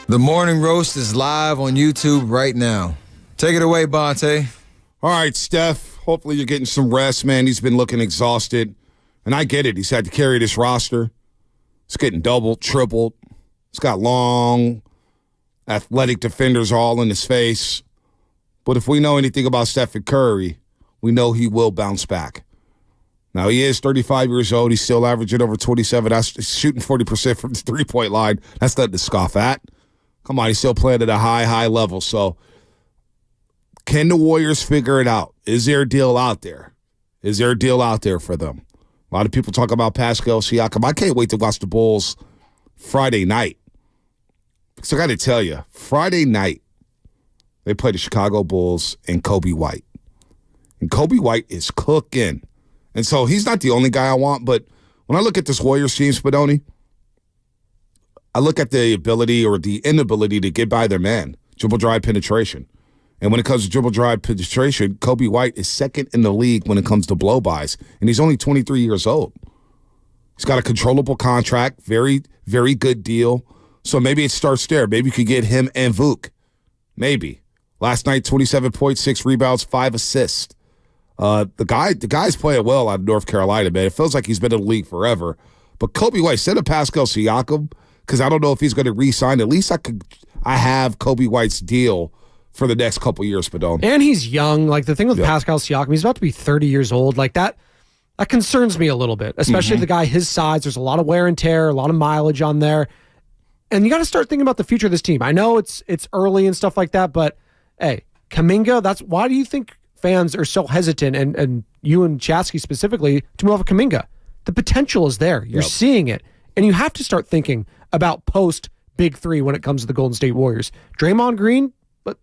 The Morning Roast is live on YouTube right now. Take it away, Bonte. All right, Steph. Hopefully you're getting some rest, man. He's been looking exhausted. And I get it. He's had to carry this roster. It's getting doubled, tripled. He's got long, athletic defenders all in his face. But if we know anything about Stephen Curry, we know he will bounce back. Now, he is 35 years old. He's still averaging over 27. That's shooting 40% from the three-point line. That's nothing to scoff at. Come on, he's still playing at a high, high level. So can the Warriors figure it out? Is there a deal out there? Is there a deal out there for them? A lot of people talk about Pascal Siakam. I can't wait to watch the Bulls Friday night. Because I got to tell you, Friday night, they play the Chicago Bulls and Kobe White. And Kobe White is cooking. And so he's not the only guy I want, but when I look at this Warriors team, Spadoni, I look at the ability or the inability to get by their man, dribble drive penetration. And when it comes to dribble drive penetration, Kobe White is second in the league when it comes to blow-bys, and he's only 23 years old. He's got a controllable contract, very, very good deal. So maybe it starts there. Maybe you could get him and Vuk. Maybe. Last night, 27 points, 6 rebounds, 5 assists. The guy's playing well out of North Carolina, man. It feels like he's been in the league forever. But Kobe White, instead of Pascal Siakam, because I don't know if he's going to re-sign, at least I have Kobe White's deal for the next couple years, Padone. And he's young. Like, the thing with Pascal Siakam, he's about to be 30 years old. Like, that concerns me a little bit, especially the guy his size. There's a lot of wear and tear, a lot of mileage on there. And you got to start thinking about the future of this team. I know it's early and stuff like that, but, hey, Kuminga, why do you think fans are so hesitant, and you and Chasky specifically, to move off of Kuminga? The potential is there. You're seeing it. And you have to start thinking about post-Big Three when it comes to the Golden State Warriors. Draymond Green, but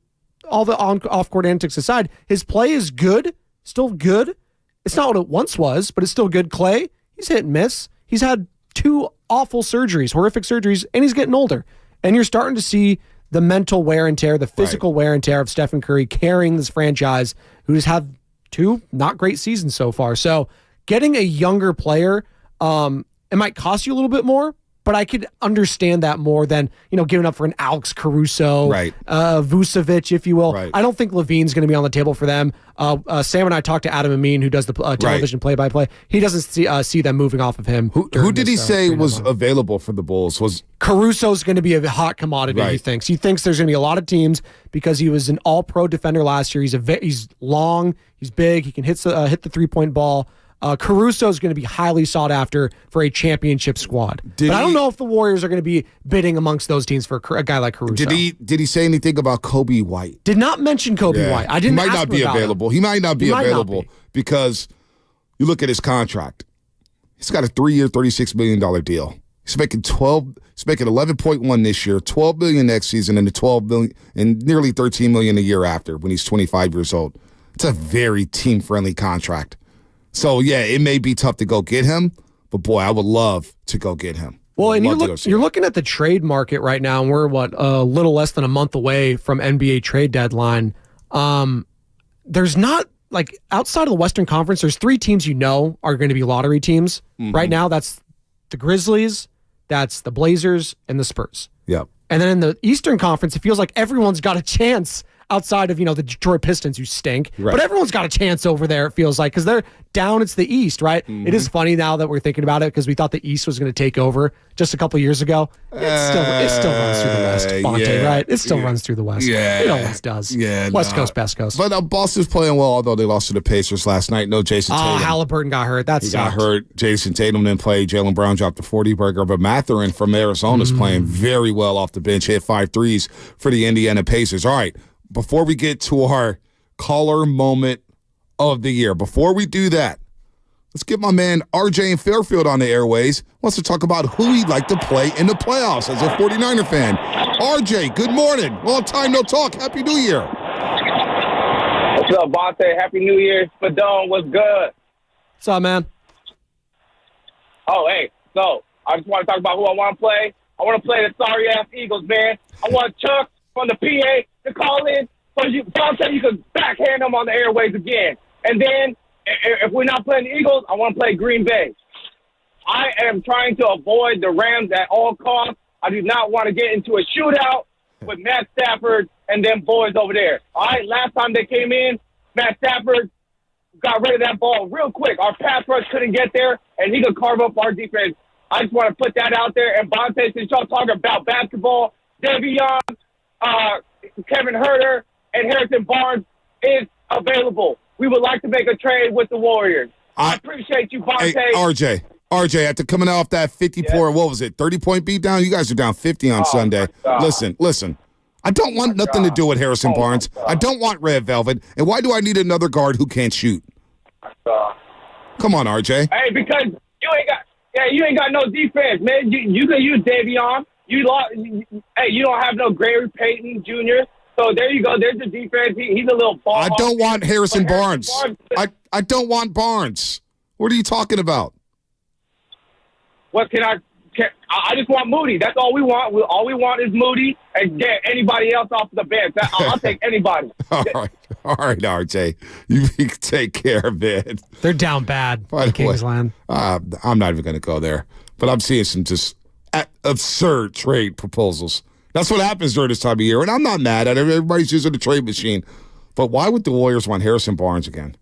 all the off-court antics aside, his play is good, still good. It's not what it once was, but it's still good. Clay, he's hit and miss. He's had 2 awful surgeries, horrific surgeries, and he's getting older. And you're starting to see the mental wear and tear, the physical wear and tear of Stephen Curry carrying this franchise, who has had 2 not great seasons so far. So getting a younger player, it might cost you a little bit more, but I could understand that more than, giving up for an Alex Caruso, Vucevic, if you will. Right. I don't think Levine's going to be on the table for them. Sam and I talked to Adam Amin, who does the television play-by-play. He doesn't see them moving off of him. Who did he say was available for the Bulls? Was Caruso's going to be a hot commodity, he thinks. He thinks there's going to be a lot of teams because he was an all-pro defender last year. He's long, he's big, he can hit the three-point ball. Caruso is going to be highly sought after for a championship squad. But I don't know if the Warriors are going to be bidding amongst those teams for a guy like Caruso. Did he say anything about Kobe White? Did not mention Kobe White. I didn't. He might not be available. He might not be available because you look at his contract. He's got a 3-year, $36 million deal. He's making 11.1 this year, $12 million next season, and $12 million and nearly $13 million a year after when he's 25 years old. It's a very team-friendly contract. So, yeah, it may be tough to go get him, but, boy, I would love to go get him. Well, and you're looking at the trade market right now, and we're, a little less than a month away from NBA trade deadline. There's not, outside of the Western Conference, there's 3 teams are going to be lottery teams. Right now, that's the Grizzlies, that's the Blazers, and the Spurs. Yep. And then in the Eastern Conference, it feels like everyone's got a chance outside of, the Detroit Pistons, who stink. Right. But everyone's got a chance over there, it feels like, because they're down. It's the East, right? It is funny now that we're thinking about it, because we thought the East was going to take over just a couple years ago. It still runs through the West, Bonte, right? It still runs through the West. Yeah. It always does. Yeah, West Coast, best coast. But Boston's playing well, although they lost to the Pacers last night. No Jason Tatum. Halliburton got hurt. He got hurt. Jason Tatum didn't play. Jaylen Brown dropped a 40-burger. But Mathurin from Arizona is playing very well off the bench. Hit 5 threes for the Indiana Pacers. All right. Before we get to our caller moment of the year, before we do that, let's get my man RJ in Fairfield on the airways. Wants to talk about who he'd like to play in the playoffs as a 49er fan. RJ, good morning. Long time no talk. Happy New Year. What's up, Bonte? Happy New Year. Spadone, what's good? What's up, man? Oh, hey. So, I just want to talk about who I want to play. I want to play the sorry-ass Eagles, man. I want Chuck from the PA to call in so you can backhand them on the airways again. And then, if we're not playing the Eagles, I want to play Green Bay. I am trying to avoid the Rams at all costs. I do not want to get into a shootout with Matt Stafford and them boys over there. All right, last time they came in, Matt Stafford got rid of that ball real quick. Our pass rush couldn't get there, and he could carve up our defense. I just want to put that out there. And Bonte, since y'all talking about basketball, Davion, Kevin Herter, and Harrison Barnes is available. We would like to make a trade with the Warriors. I appreciate you, Bonte. Hey, RJ, after coming off that 54, what was it, 30-point beatdown? You guys are down 50 on Sunday. Listen. I don't want nothing to do with Harrison Barnes. I don't want Red Velvet. And why do I need another guard who can't shoot? Come on, RJ. Hey, because you ain't got no defense, man. You can use Davion. You don't have no Gary Payton Jr., so there you go. There's the defense. He's a little ball. I don't want Harrison Barnes. I don't want Barnes. What are you talking about? What can I just want Moody. That's all we want. All we want is Moody and get anybody else off the bench. I'll take anybody. All right, RJ. You can take care of it. They're down bad in Kingsland. I'm not even going to go there. But I'm seeing some just absurd trade proposals. That's what happens during this time of year. And I'm not mad at it. Everybody's using the trade machine. But why would the Warriors want Harrison Barnes again?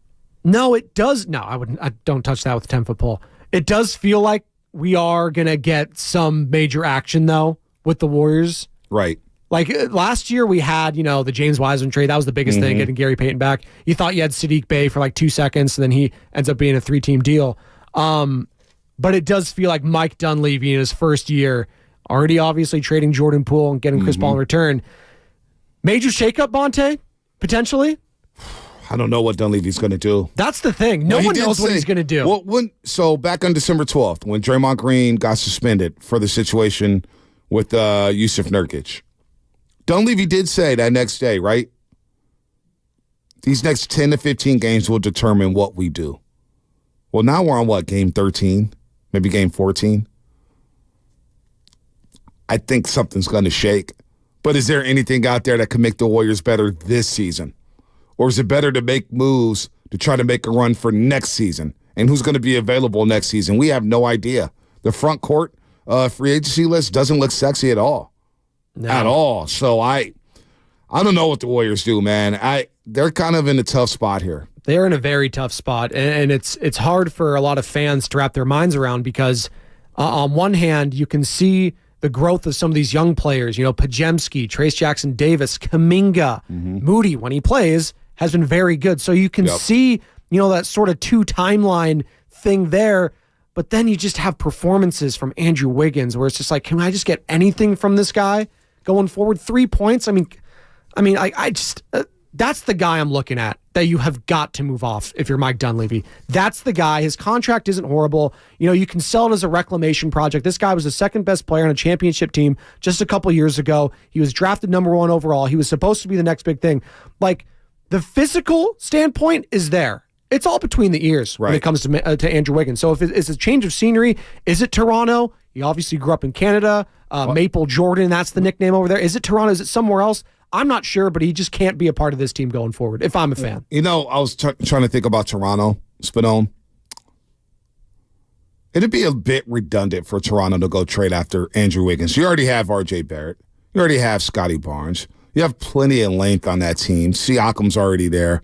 No, it does. No, I wouldn't. I don't touch that with a 10-foot pole. It does feel like we are going to get some major action, though, with the Warriors. Right. Like last year we had, the James Wiseman trade. That was the biggest thing, getting Gary Payton back. You thought you had Sadiq Bey for like 2 seconds, and then he ends up being a 3-team deal. But it does feel like Mike Dunleavy in his first year, already obviously trading Jordan Poole and getting Chris Paul in return. Major shakeup, Bonte, potentially? I don't know what Dunleavy's going to do. That's the thing. No one knows what he's going to do. So back on December 12th, when Draymond Green got suspended for the situation with Yusuf Nurkic, Dunleavy did say that next day, right? These next 10 to 15 games will determine what we do. Well, now we're on game 13? Maybe game 14? I think something's going to shake. But is there anything out there that can make the Warriors better this season? Or is it better to make moves to try to make a run for next season? And who's going to be available next season? We have no idea. The front court free agency list doesn't look sexy at all. No. At all. So I don't know what the Warriors do, man. They're kind of in a tough spot here. They're in a very tough spot, and it's hard for a lot of fans to wrap their minds around because on one hand, you can see the growth of some of these young players, Pajemski, Trace Jackson Davis, Kuminga, Moody, when he plays, has been very good. So you can see, that sort of 2 timeline thing there, but then you just have performances from Andrew Wiggins where it's just like, can I just get anything from this guy going forward? 3 points? I just that's the guy I'm looking at that you have got to move off if you're Mike Dunleavy. That's the guy. His contract isn't horrible. You can sell it as a reclamation project. This guy was the second best player on a championship team just a couple years ago. He was drafted number 1 overall. He was supposed to be the next big thing. Like, the physical standpoint is there. It's all between the ears when it comes to Andrew Wiggins. So if it's a change of scenery, is it Toronto? He obviously grew up in Canada. Maple Jordan, that's the nickname over there. Is it Toronto? Is it somewhere else? I'm not sure, but he just can't be a part of this team going forward, if I'm a fan. I was trying to think about Toronto, Spinone. It'd be a bit redundant for Toronto to go trade after Andrew Wiggins. You already have R.J. Barrett. You already have Scotty Barnes. You have plenty of length on that team. Siakam's already there.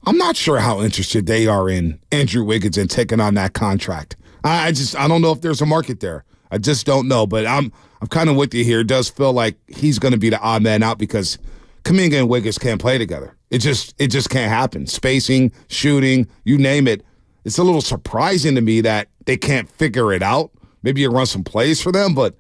I'm not sure how interested they are in Andrew Wiggins and taking on that contract. I don't know if there's a market there. I just don't know. But I'm kind of with you here. It does feel like he's going to be the odd man out because Kuminga and Wiggins can't play together. It just can't happen. Spacing, shooting, you name it. It's a little surprising to me that they can't figure it out. Maybe you run some plays for them, but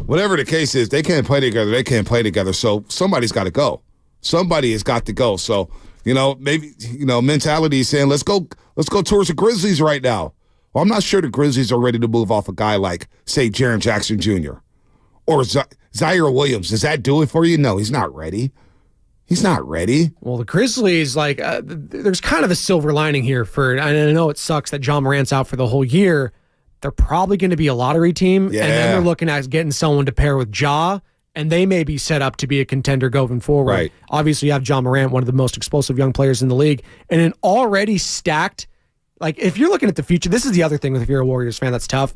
whatever the case is, they can't play together. They can't play together. So somebody's got to go. Somebody has got to go. So, maybe, mentality is saying, let's go towards the Grizzlies right now. Well, I'm not sure the Grizzlies are ready to move off a guy like, say, Jaren Jackson Jr. or Zaire Williams. Does that do it for you? No, he's not ready. He's not ready. Well, the Grizzlies, there's kind of a silver lining here I know it sucks that John Morant's out for the whole year. They're probably going to be a lottery team, and then they're looking at getting someone to pair with Ja, and they may be set up to be a contender going forward. Right. Obviously, you have John Morant, one of the most explosive young players in the league, and an already stacked, if you're looking at the future, this is the other thing if you're a Warriors fan that's tough.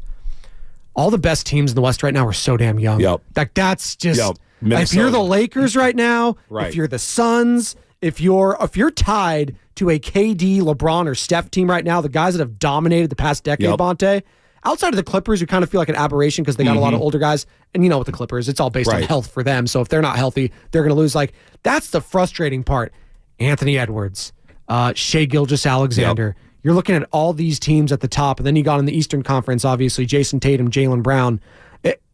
All the best teams in the West right now are so damn young. Yep. That's just... Yep. If you're the Lakers right now, Right. if you're the Suns, if you're tied to a KD, LeBron, or Steph team right now, the guys that have dominated the past decade, Bonte, outside of the Clippers, who kind of feel like an aberration because they got a lot of older guys, and you know with the Clippers, it's all based on health for them. So if they're not healthy, they're going to lose. Like, that's the frustrating part. Anthony Edwards, Shai Gilgeous-Alexander. You're looking at all these teams at the top, and then you got in the Eastern Conference, obviously, Jason Tatum, Jaylen Brown.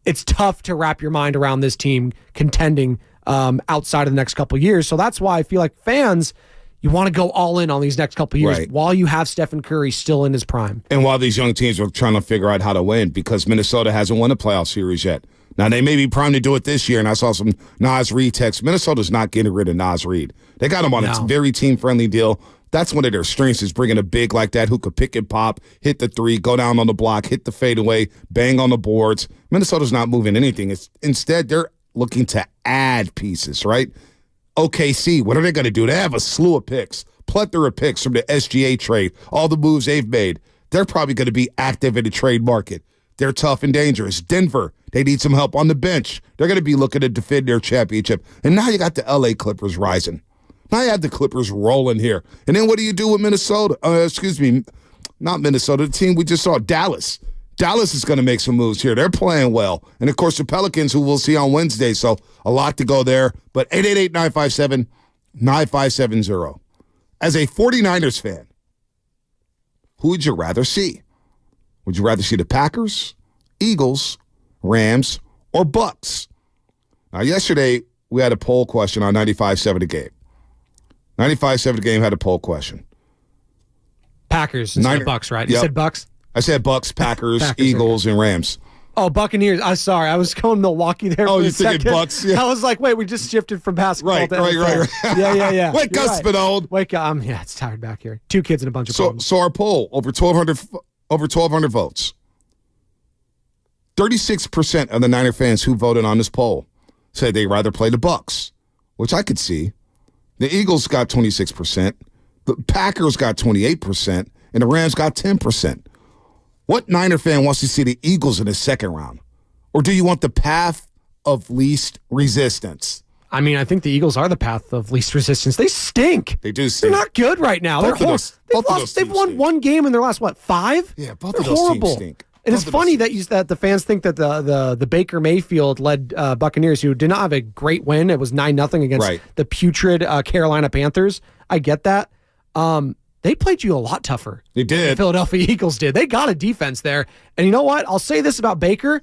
It's tough to wrap your mind around this team contending outside of the next couple of years. So that's why I feel like fans, you want to go all in on these next couple of years while you have Stephen Curry still in his prime. And while these young teams are trying to figure out how to win, because Minnesota hasn't won a playoff series yet. Now, they may be primed to do it this year, and I saw some Nas Reed texts. Minnesota's not getting rid of Nas Reed. They got him on a very team-friendly deal. That's one of their strengths, is bringing a big like that who could pick and pop, hit the three, go down on the block, hit the fadeaway, bang on the boards. Minnesota's not moving anything. Instead, they're looking to add pieces, right? OKC, what are they going to do? They have a slew of picks, plethora of picks from the SGA trade, all the moves they've made. They're probably going to be active in the trade market. They're tough and dangerous. Denver, they need some help on the bench. They're going to be looking to defend their championship. And now you got the LA Clippers rising. Now you have the Clippers rolling here. And then what do you do with Minnesota? Not Minnesota, the team we just saw, Dallas. Dallas is going to make some moves here. They're playing well. And, of course, the Pelicans, who we'll see on Wednesday. So a lot to go there. But 888-957-9570. As a 49ers fan, who would you rather see? Would you rather see the Packers, Eagles, Rams, or Bucks? Now, yesterday, we had a poll question on 95.7 The Game. 95.7 The Game had a poll question. Packers instead of Bucks, right? You said Bucks? I said Bucks, Packers, Eagles, and Rams. Oh, Buccaneers. I'm sorry. I was going Milwaukee there for a second. Thinking Bucks? Yeah. I was like, wait, we just shifted from basketball to NFL. Right. Yeah. Wake up, Spinold. Wake up. It's tired back here. 2 kids and a bunch of problems. So our poll, over 1,200 votes. 36% of the Niner fans who voted on this poll said they'd rather play the Bucks, which I could see. The Eagles got 26%, the Packers got 28%, and the Rams got 10%. What Niner fan wants to see the Eagles in the second round? Or do you want the path of least resistance? I mean, I think the Eagles are the path of least resistance. They stink. They do stink. They're not good right now. They've won one game in their last, 5? Yeah, both They're of those horrible. teams stink. And it's funny that the fans think that the Baker Mayfield-led Buccaneers, who did not have a great win, it was 9-0 against the putrid Carolina Panthers. I get that. They played you a lot tougher. They did. The Philadelphia Eagles did. They got a defense there. And you know what? I'll say this about Baker.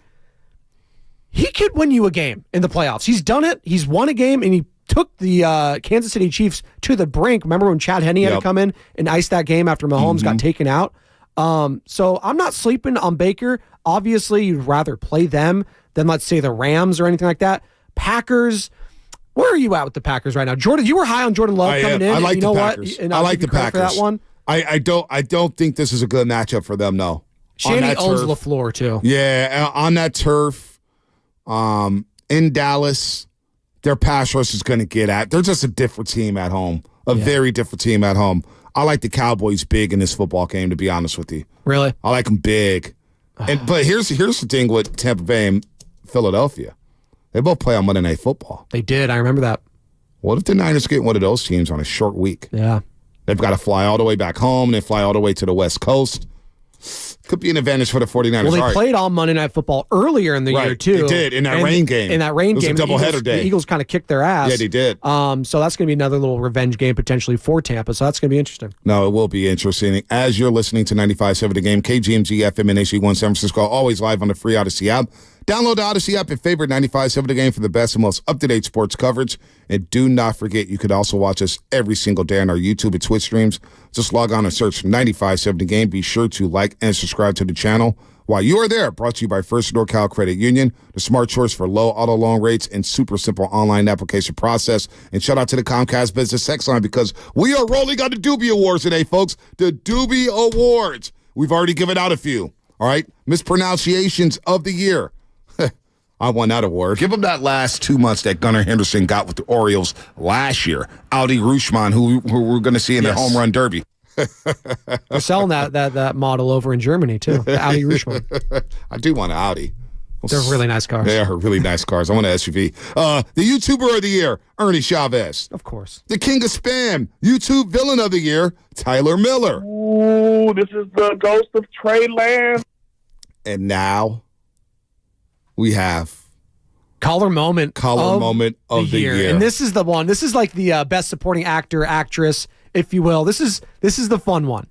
He could win you a game in the playoffs. He's done it. He's won a game, and he took the Kansas City Chiefs to the brink. Remember when Chad Henne had to come in and ice that game after Mahomes got taken out? So I'm not sleeping on Baker. Obviously, you'd rather play them than, let's say, the Rams or anything like that. Packers, where are you at with the Packers right now? Jordan, you were high on Jordan Love coming in. I like the Packers. What? And I like the Packers. For that one. I don't think this is a good matchup for them, no. Shanny owns LaFleur, too. Yeah, on that turf, in Dallas, their pass rush is going to get at. They're just a different team at home, very different team at home. I like the Cowboys big in this football game, to be honest with you. Really? I like them big. But here's the thing with Tampa Bay and Philadelphia. They both play on Monday Night Football. They did. I remember that. What if the Niners get one of those teams on a short week? Yeah. They've got to fly all the way back home. They fly all the way to the West Coast. Could be an advantage for the 49ers. Well, they played on Monday Night Football earlier in the year, too. They did, in that rain game. In that rain game. It was a doubleheader day. The Eagles kind of kicked their ass. Yeah, they did. So that's going to be another little revenge game potentially for Tampa. So that's going to be interesting. No, it will be interesting. As you're listening to 95.7 The Game, KGMG FM and HG1 San Francisco, always live on the free Odyssey app. Download the Odyssey app and favorite 95.7 The Game for the best and most up-to-date sports coverage. And do not forget, you could also watch us every single day on our YouTube and Twitch streams. Just log on and search 95.7 The Game. Be sure to like and subscribe to the channel. While you are there, brought to you by First NorCal Credit Union, the smart choice for low auto loan rates and super simple online application process. And shout out to the Comcast Business Sex Line, because we are rolling on the Dubie Awards today, folks. The Dubie Awards. We've already given out a few. All right? Mispronunciations of the year. I won that award. Give them that last 2 months that Gunnar Henderson got with the Orioles last year. Audi Rutschmann, who we're going to see in the home run derby. They're selling that model over in Germany, too. The Audi Rutschmann. I do want an Audi. They're really nice cars. They are really nice cars. I want an SUV. The YouTuber of the year, Ernie Chavez. Of course. The king of spam, YouTube villain of the year, Tyler Miller. Ooh, this is the ghost of Trey Lance. And now we have Caller moment of the year. And this is the one. This is like the best supporting actor, actress, if you will. This is the fun one.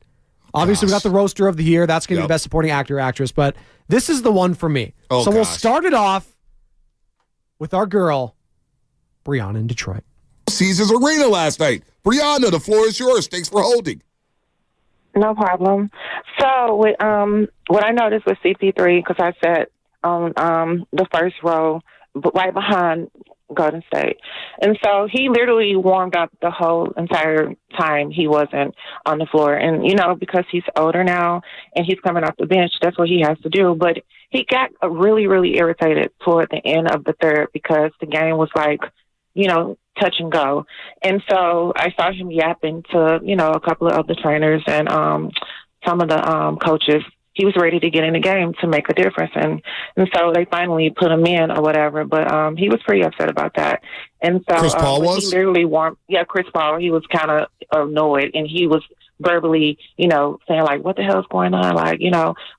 Obviously, we got the Rooster of the year. That's going to be the best supporting actor, actress. But this is the one for me. We'll start it off with our girl, Brianna in Detroit. Caesars Arena last night. Brianna, the floor is yours. Thanks for holding. No problem. So what I noticed with CP3, because I sat on the first row, right behind Golden State. And so he literally warmed up the whole entire time he wasn't on the floor. And, because he's older now and he's coming off the bench, that's what he has to do. But he got really, really irritated toward the end of the third because the game was like, touch and go. And so I saw him yapping to, a couple of other trainers and some of the coaches. He was ready to get in the game to make a difference. And so they finally put him in or whatever. But he was pretty upset about that. And so Chris Paul was? He literally Chris Paul, he was kind of annoyed. And he was verbally, saying like, what the hell's going on? Like,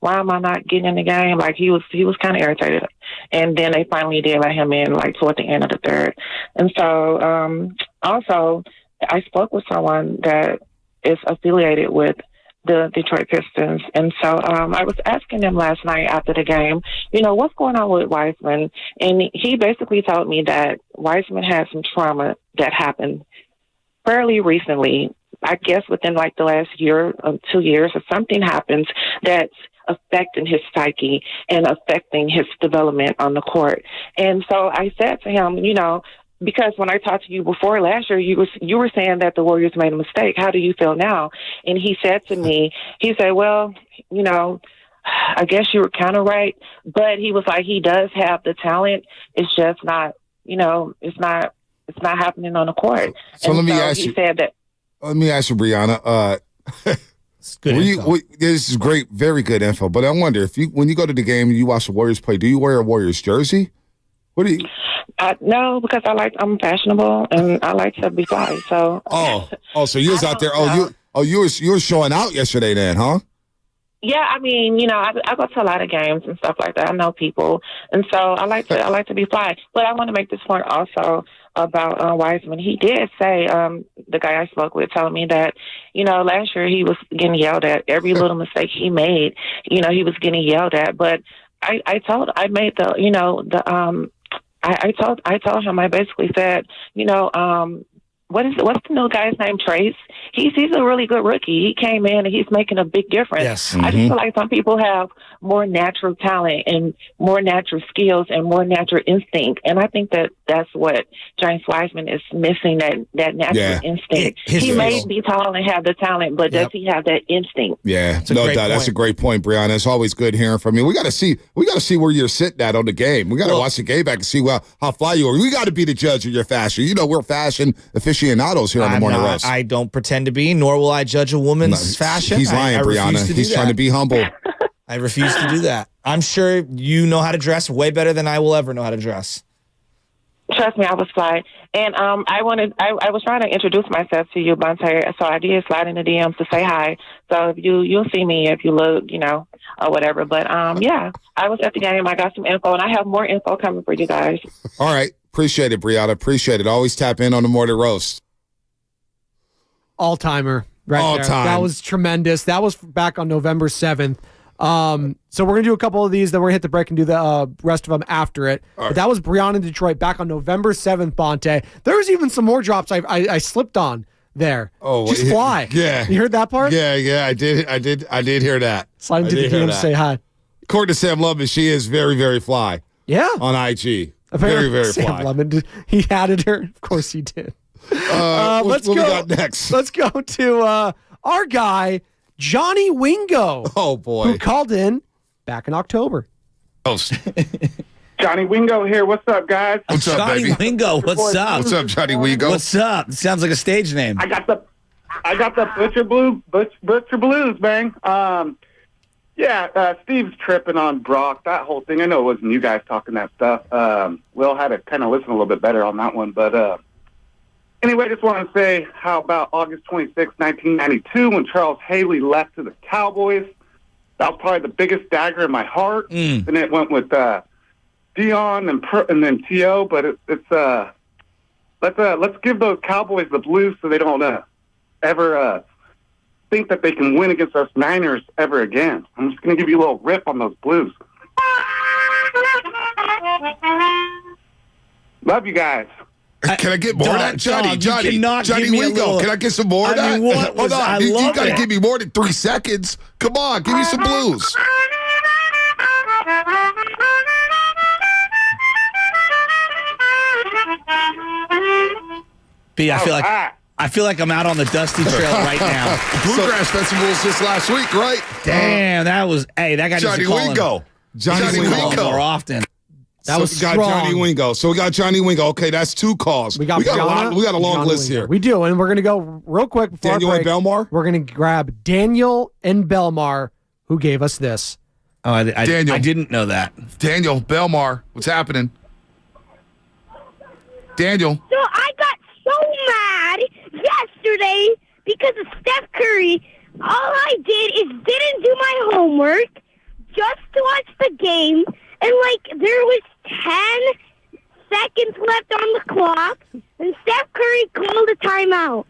why am I not getting in the game? Like he was kind of irritated. And then they finally did let him in like toward the end of the third. And so also I spoke with someone that is affiliated with the Detroit Pistons. And so I was asking them last night after the game, what's going on with Wiseman? And he basically told me that Wiseman had some trauma that happened fairly recently. I guess within like the last year or 2 years or something happens that's affecting his psyche and affecting his development on the court. And so I said to him, because when I talked to you before last year, you were saying that the Warriors made a mistake. How do you feel now? And he said to me, well, I guess you were kind of right. But he was like, he does have the talent. It's just not, it's not happening on the court. So let me ask you. He said that. Let me ask you, Brianna. This is great, very good info. But I wonder when you go to the game and you watch the Warriors play, do you wear a Warriors jersey? What do you? No, because I'm fashionable and I like to be fly. So. So you was out there. You were showing out yesterday, then, huh? Yeah, I mean, I go to a lot of games and stuff like that. I know people, and so I like to be fly. But I want to make this point also about Wiseman. He did say, the guy I spoke with told me that, last year he was getting yelled at. Every little mistake he made, he was getting yelled at. But I told him, I basically said, what's the new guy's name, Trace? He's a really good rookie. He came in and he's making a big difference. Yes. I just feel like some people have more natural talent and more natural skills and more natural instinct. And I think that that's what James Wiseman is missing, that natural instinct. He may be tall and have the talent, but does he have that instinct? Yeah, no doubt. That's a great point, Brianna. It's always good hearing from you. We got to see where you're sitting at on the game. We got to watch the game back and see how fly you are. We got to be the judge of your fashion. We're fashion aficionados here on the Morning Roast. I don't pretend to be, nor will I judge a woman's fashion. He's lying, Brianna. He's trying to be humble. I refuse to do that. I'm sure you know how to dress way better than I will ever know how to dress. Trust me, I was fly. And I was trying to introduce myself to you, Bonte, so I did slide in the DMs to say hi. So you'll see me if you look, or whatever. But yeah, I was at the game. I got some info, and I have more info coming for you guys. All right. Appreciate it, Brianna. Appreciate it. Always tap in on the Morning Roast. All-timer right All there. time. That was tremendous. That was back on November 7th. So we're going to do a couple of these, then we're going to hit the break and do the rest of them after it. All right. But that was Brianna in Detroit back on November 7th, Bonte. There was even some more drops I slipped on there. Oh, just fly. Yeah. You heard that part? Yeah, I did hear that. Slide into the DM to say hi. According to Sam Lubman, she is very, very fly. Yeah. On IG. Apparently, Very, very Sam fly. Lubman, he added her. Of course he did. What we got next? Let's go to our guy, Johnny Wingo. Oh, boy. Who called in back in October. Johnny Wingo here. What's up, guys? What's up, Johnny baby? Wingo, what's up? What's up, Johnny Wingo? What's up? It sounds like a stage name. I got the Butcher Blues, man. Yeah, Steve's tripping on Brock, that whole thing. I know it wasn't you guys talking that stuff. Will had to kind of listen a little bit better on that one. But anyway, I just want to say how about August 26, 1992, when Charles Haley left to the Cowboys. That was probably the biggest dagger in my heart. And it went with Dion and then T.O., but let's give those Cowboys the blues so they don't ever think that they can win against us Niners ever again. I'm just going to give you a little rip on those blues. Love you guys. Can I get more of that? Johnny Wingo. Can I get some more of that? Hold on. You got to give me more than 3 seconds. Come on. Give me some blues. B, I feel like I'm out on the dusty trail right now. Bluegrass Festival was just last week, right? Damn, that guy needs to call Wingo. Johnny Wingo more often. That was strong. Johnny Wingo. So we got Johnny Wingo. Okay, that's 2 calls. We got a long list here. We do, and we're going to go real quick before Daniel and Belmar? We're going to grab Daniel and Belmar, who gave us this. Oh, Daniel. I didn't know that. Daniel, Belmar, what's happening? Daniel. So I got so mad yesterday because of Steph Curry. All I did is didn't do my homework just to watch the game, and there was 10 seconds left on the clock, and Steph Curry called a timeout.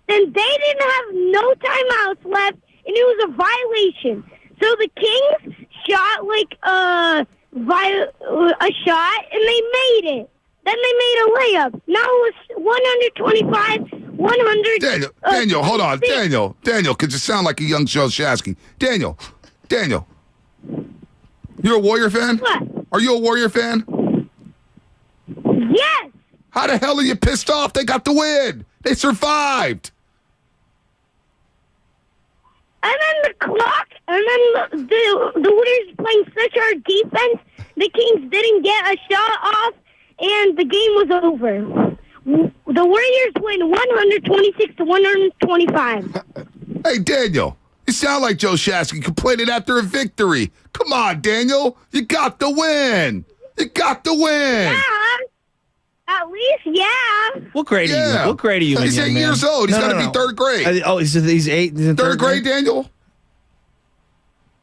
Then they didn't have no timeouts left, and it was a violation. So the Kings shot a shot, and they made it. Then they made a layup. Now it was 100. Daniel, hold on. Daniel, because you sound like a young Joe Shasky. Daniel, you're a Warrior fan? What? Are you a Warrior fan? Yes. How the hell are you pissed off? They got the win. They survived. And then the clock, and then the Warriors playing such hard defense, the Kings didn't get a shot off, and the game was over. The Warriors win 126-125. Hey, Daniel, you sound like Joe Shasky complaining after a victory. Come on, Daniel. You got the win. Yeah. At least, yeah. What grade are you? What grade are you in? He's 8 years old. He's got to be 3rd grade. He's 8. He's in third grade, Daniel?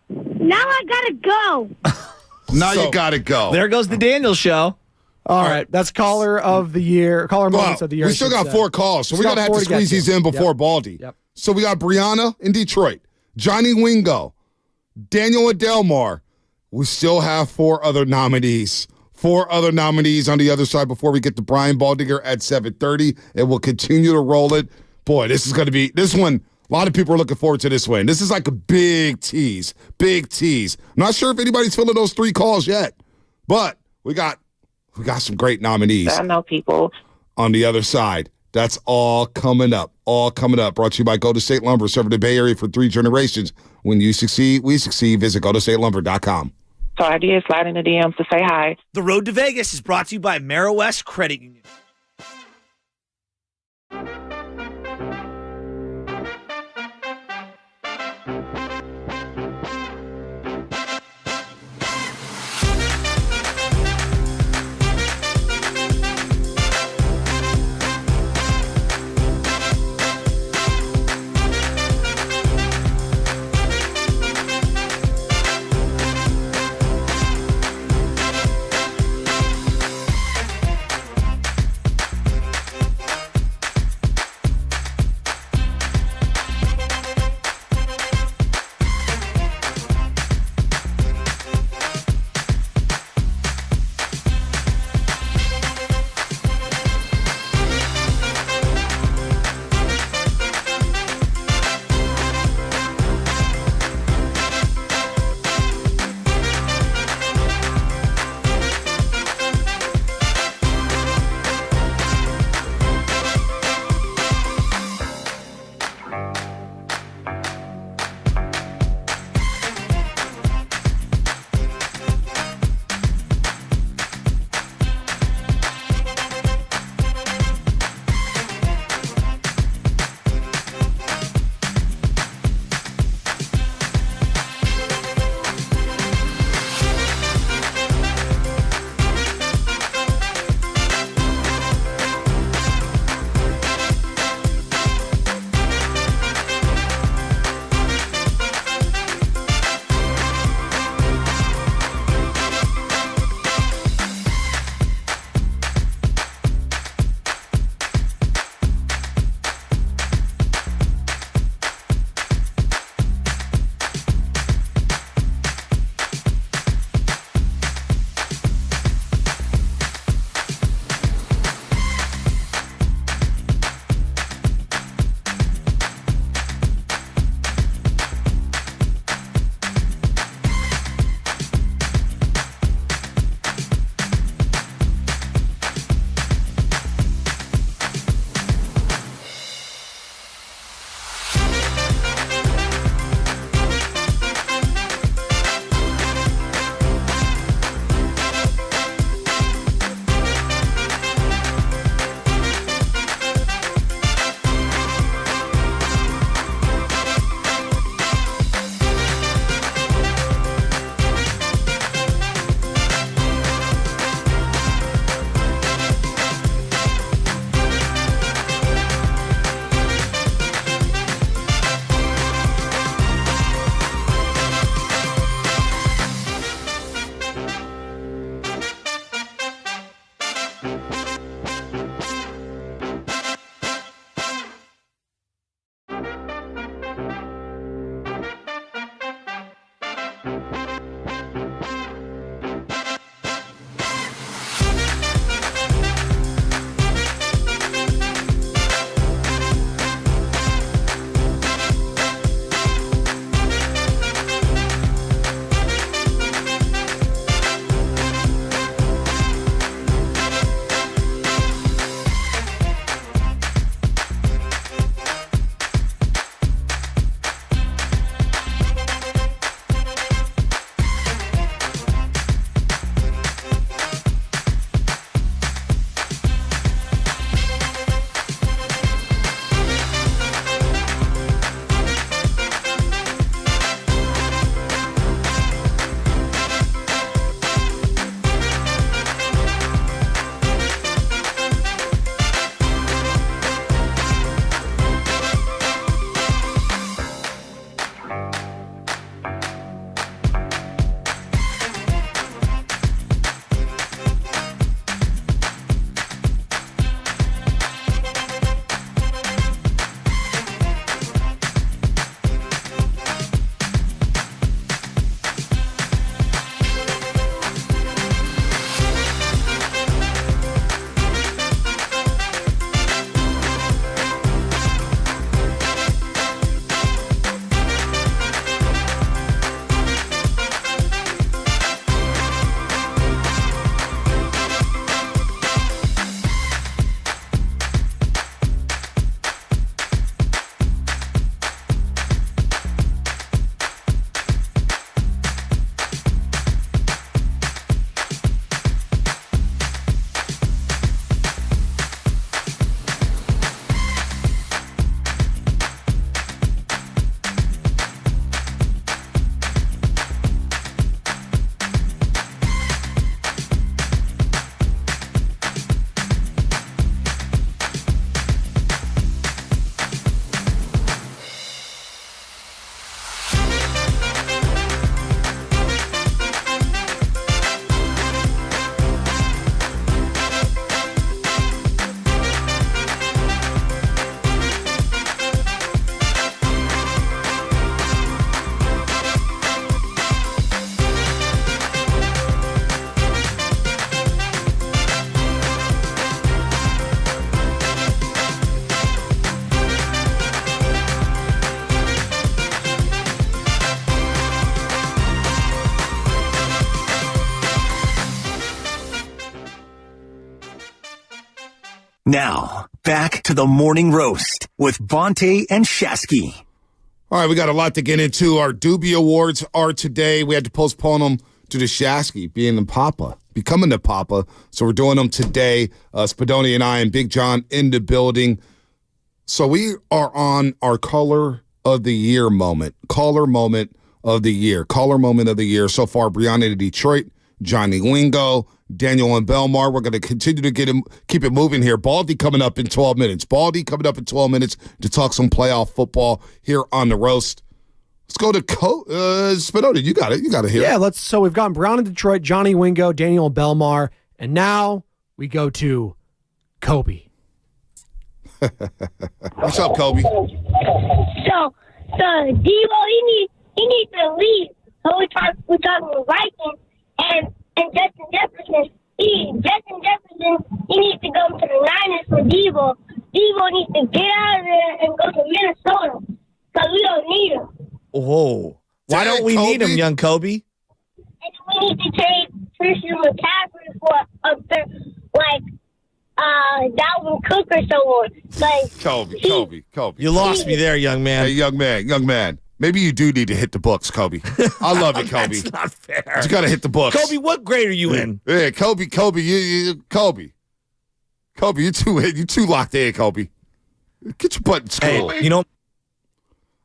Now I got to go. You got to go. There goes the Daniel show. All right. That's caller of the year. Caller moments of the year. We still got 4 calls, so we got to have to squeeze these in before Baldy. Yep. So we got Brianna in Detroit, Johnny Wingo, Daniel and Delmar. We still have 4 other nominees. 4 other nominees on the other side before we get to Brian Baldinger at 7:30, and we'll continue to roll it. Boy, this is going to be this one. A lot of people are looking forward to this one. This is like a big tease. I'm not sure if anybody's filling those 3 calls yet, but we got some great nominees. I know people on the other side. That's all coming up. Brought to you by Golden State Lumber, serving the Bay Area for 3 generations. When you succeed, we succeed. Visit goldenstatelumber.com. So I did slide in the DMs to say hi. The Road to Vegas is brought to you by Ameriwest Credit Union. Now, back to the morning roast with Bonte and Shasky. All right, we got a lot to get into. Our Dubie Awards are today. We had to postpone them to the Shasky becoming the Papa. So we're doing them today. Spadoni and I and Big John in the building. So we are on our Caller of the Year moment. Caller moment of the year. Caller moment of the year. So far, Brianna in Detroit, Johnny Wingo, Daniel and Belmar. We're going to continue to keep it moving here. Baldy coming up in 12 minutes. To talk some playoff football here on the roast. Let's go to Spadoni. You got it. You got it here. Yeah, so we've gotten Brown in Detroit, Johnny Wingo, Daniel and Belmar, and now we go to Kobe. What's up, Kobe? So Devo, he needs to leave. So we're talking with Vikings and Justin Jefferson. He needs to go to the Niners for Devo. Devo needs to get out of there and go to Minnesota because we don't need him. Oh, why don't we need him, young Kobe? And we need to trade Christian McCaffrey for Dalvin Cook or someone. Kobe. You lost me there, young man. Hey, young man. Maybe you do need to hit the books, Kobe. I love it, Kobe. That's not fair. You got to hit the books. Kobe, what grade are you in? Yeah, Kobe, Kobe, you too locked in, Kobe. Get your butt in school. Hey,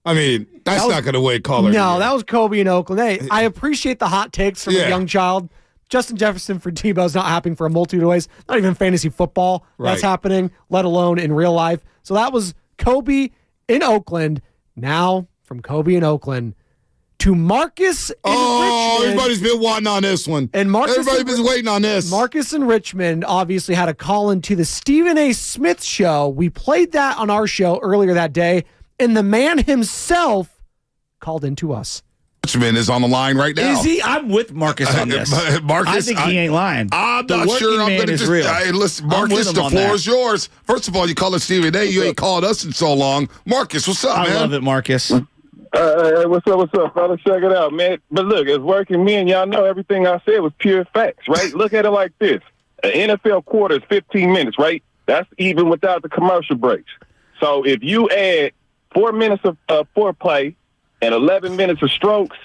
I mean, that's not going to win caller. No, that was Kobe in Oakland. Hey, I appreciate the hot takes from a young child. Justin Jefferson for Tebow is not happening for a multitude of ways. Not even fantasy football that's happening, let alone in real life. So that was Kobe in Oakland. Now, from Kobe in Oakland to Marcus in Richmond. Everybody's been wanting on this one. And Everybody's been waiting on this. Marcus in Richmond obviously had a call into the Stephen A. Smith show. We played that on our show earlier that day, and the man himself called into us. Richmond is on the line right now. Is he? I'm with Marcus on this. Marcus, I think he ain't lying. I'm not sure I'm going to just... listen, Marcus, the floor is yours. First of all, you call it Stephen A. You ain't called us in so long. Marcus, what's up, man? I love it, Marcus. Hey, what's up, fellas? Check it out, man. But look, as working men, y'all know everything I said was pure facts, right? Look at it like this. An NFL quarter is 15 minutes, right? That's even without the commercial breaks. So if you add 4 minutes of foreplay and 11 minutes of strokes,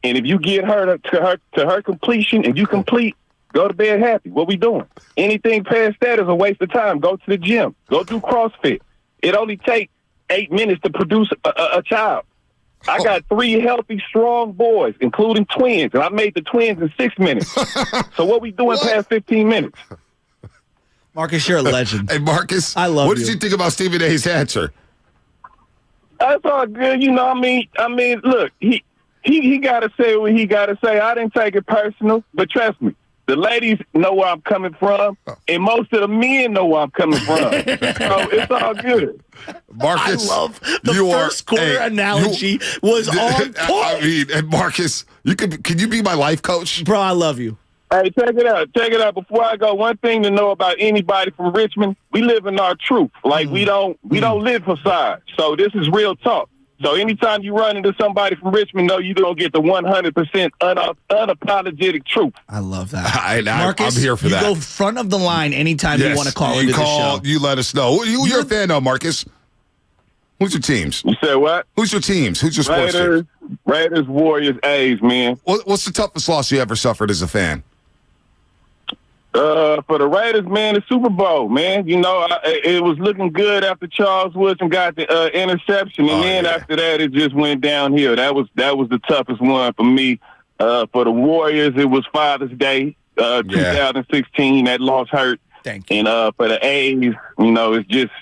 and if you get her to her completion and you complete, go to bed happy. What we doing? Anything past that is a waste of time. Go to the gym. Go do CrossFit. It only takes 8 minutes to produce a child. I got 3 healthy, strong boys, including twins, and I made the twins in 6 minutes. So what we doing past 15 minutes? Marcus, you're a legend. Hey, Marcus, I love you. What did you think about Stephen A's answer? That's all good. I mean, look, he got to say what he got to say. I didn't take it personal, but trust me, the ladies know where I'm coming from, and most of the men know where I'm coming from. So it's all good. Marcus, I love the first quarter analogy was on point. I mean, and Marcus, can you be my life coach? Bro, I love you. Hey, check it out. Before I go, one thing to know about anybody from Richmond, we live in our truth. Like we don't live for sides. So this is real talk. So anytime you run into somebody from Richmond, know you're going to get the 100% unapologetic truth. I love that. Marcus, I'm here for that. You go front of the line anytime you want to call into the show. You let us know. You're a fan of, Marcus. Who's your teams? You said what? Who's your teams? Who's your sports teams? Raiders, Warriors, A's, man. What's the toughest loss you ever suffered as a fan? For the Raiders, man, the Super Bowl, man. It was looking good after Charles Woodson got the interception, and after that, it just went downhill. That was the toughest one for me. For the Warriors, it was Father's Day, 2016. That loss hurt. Thank you. And for the A's, it's just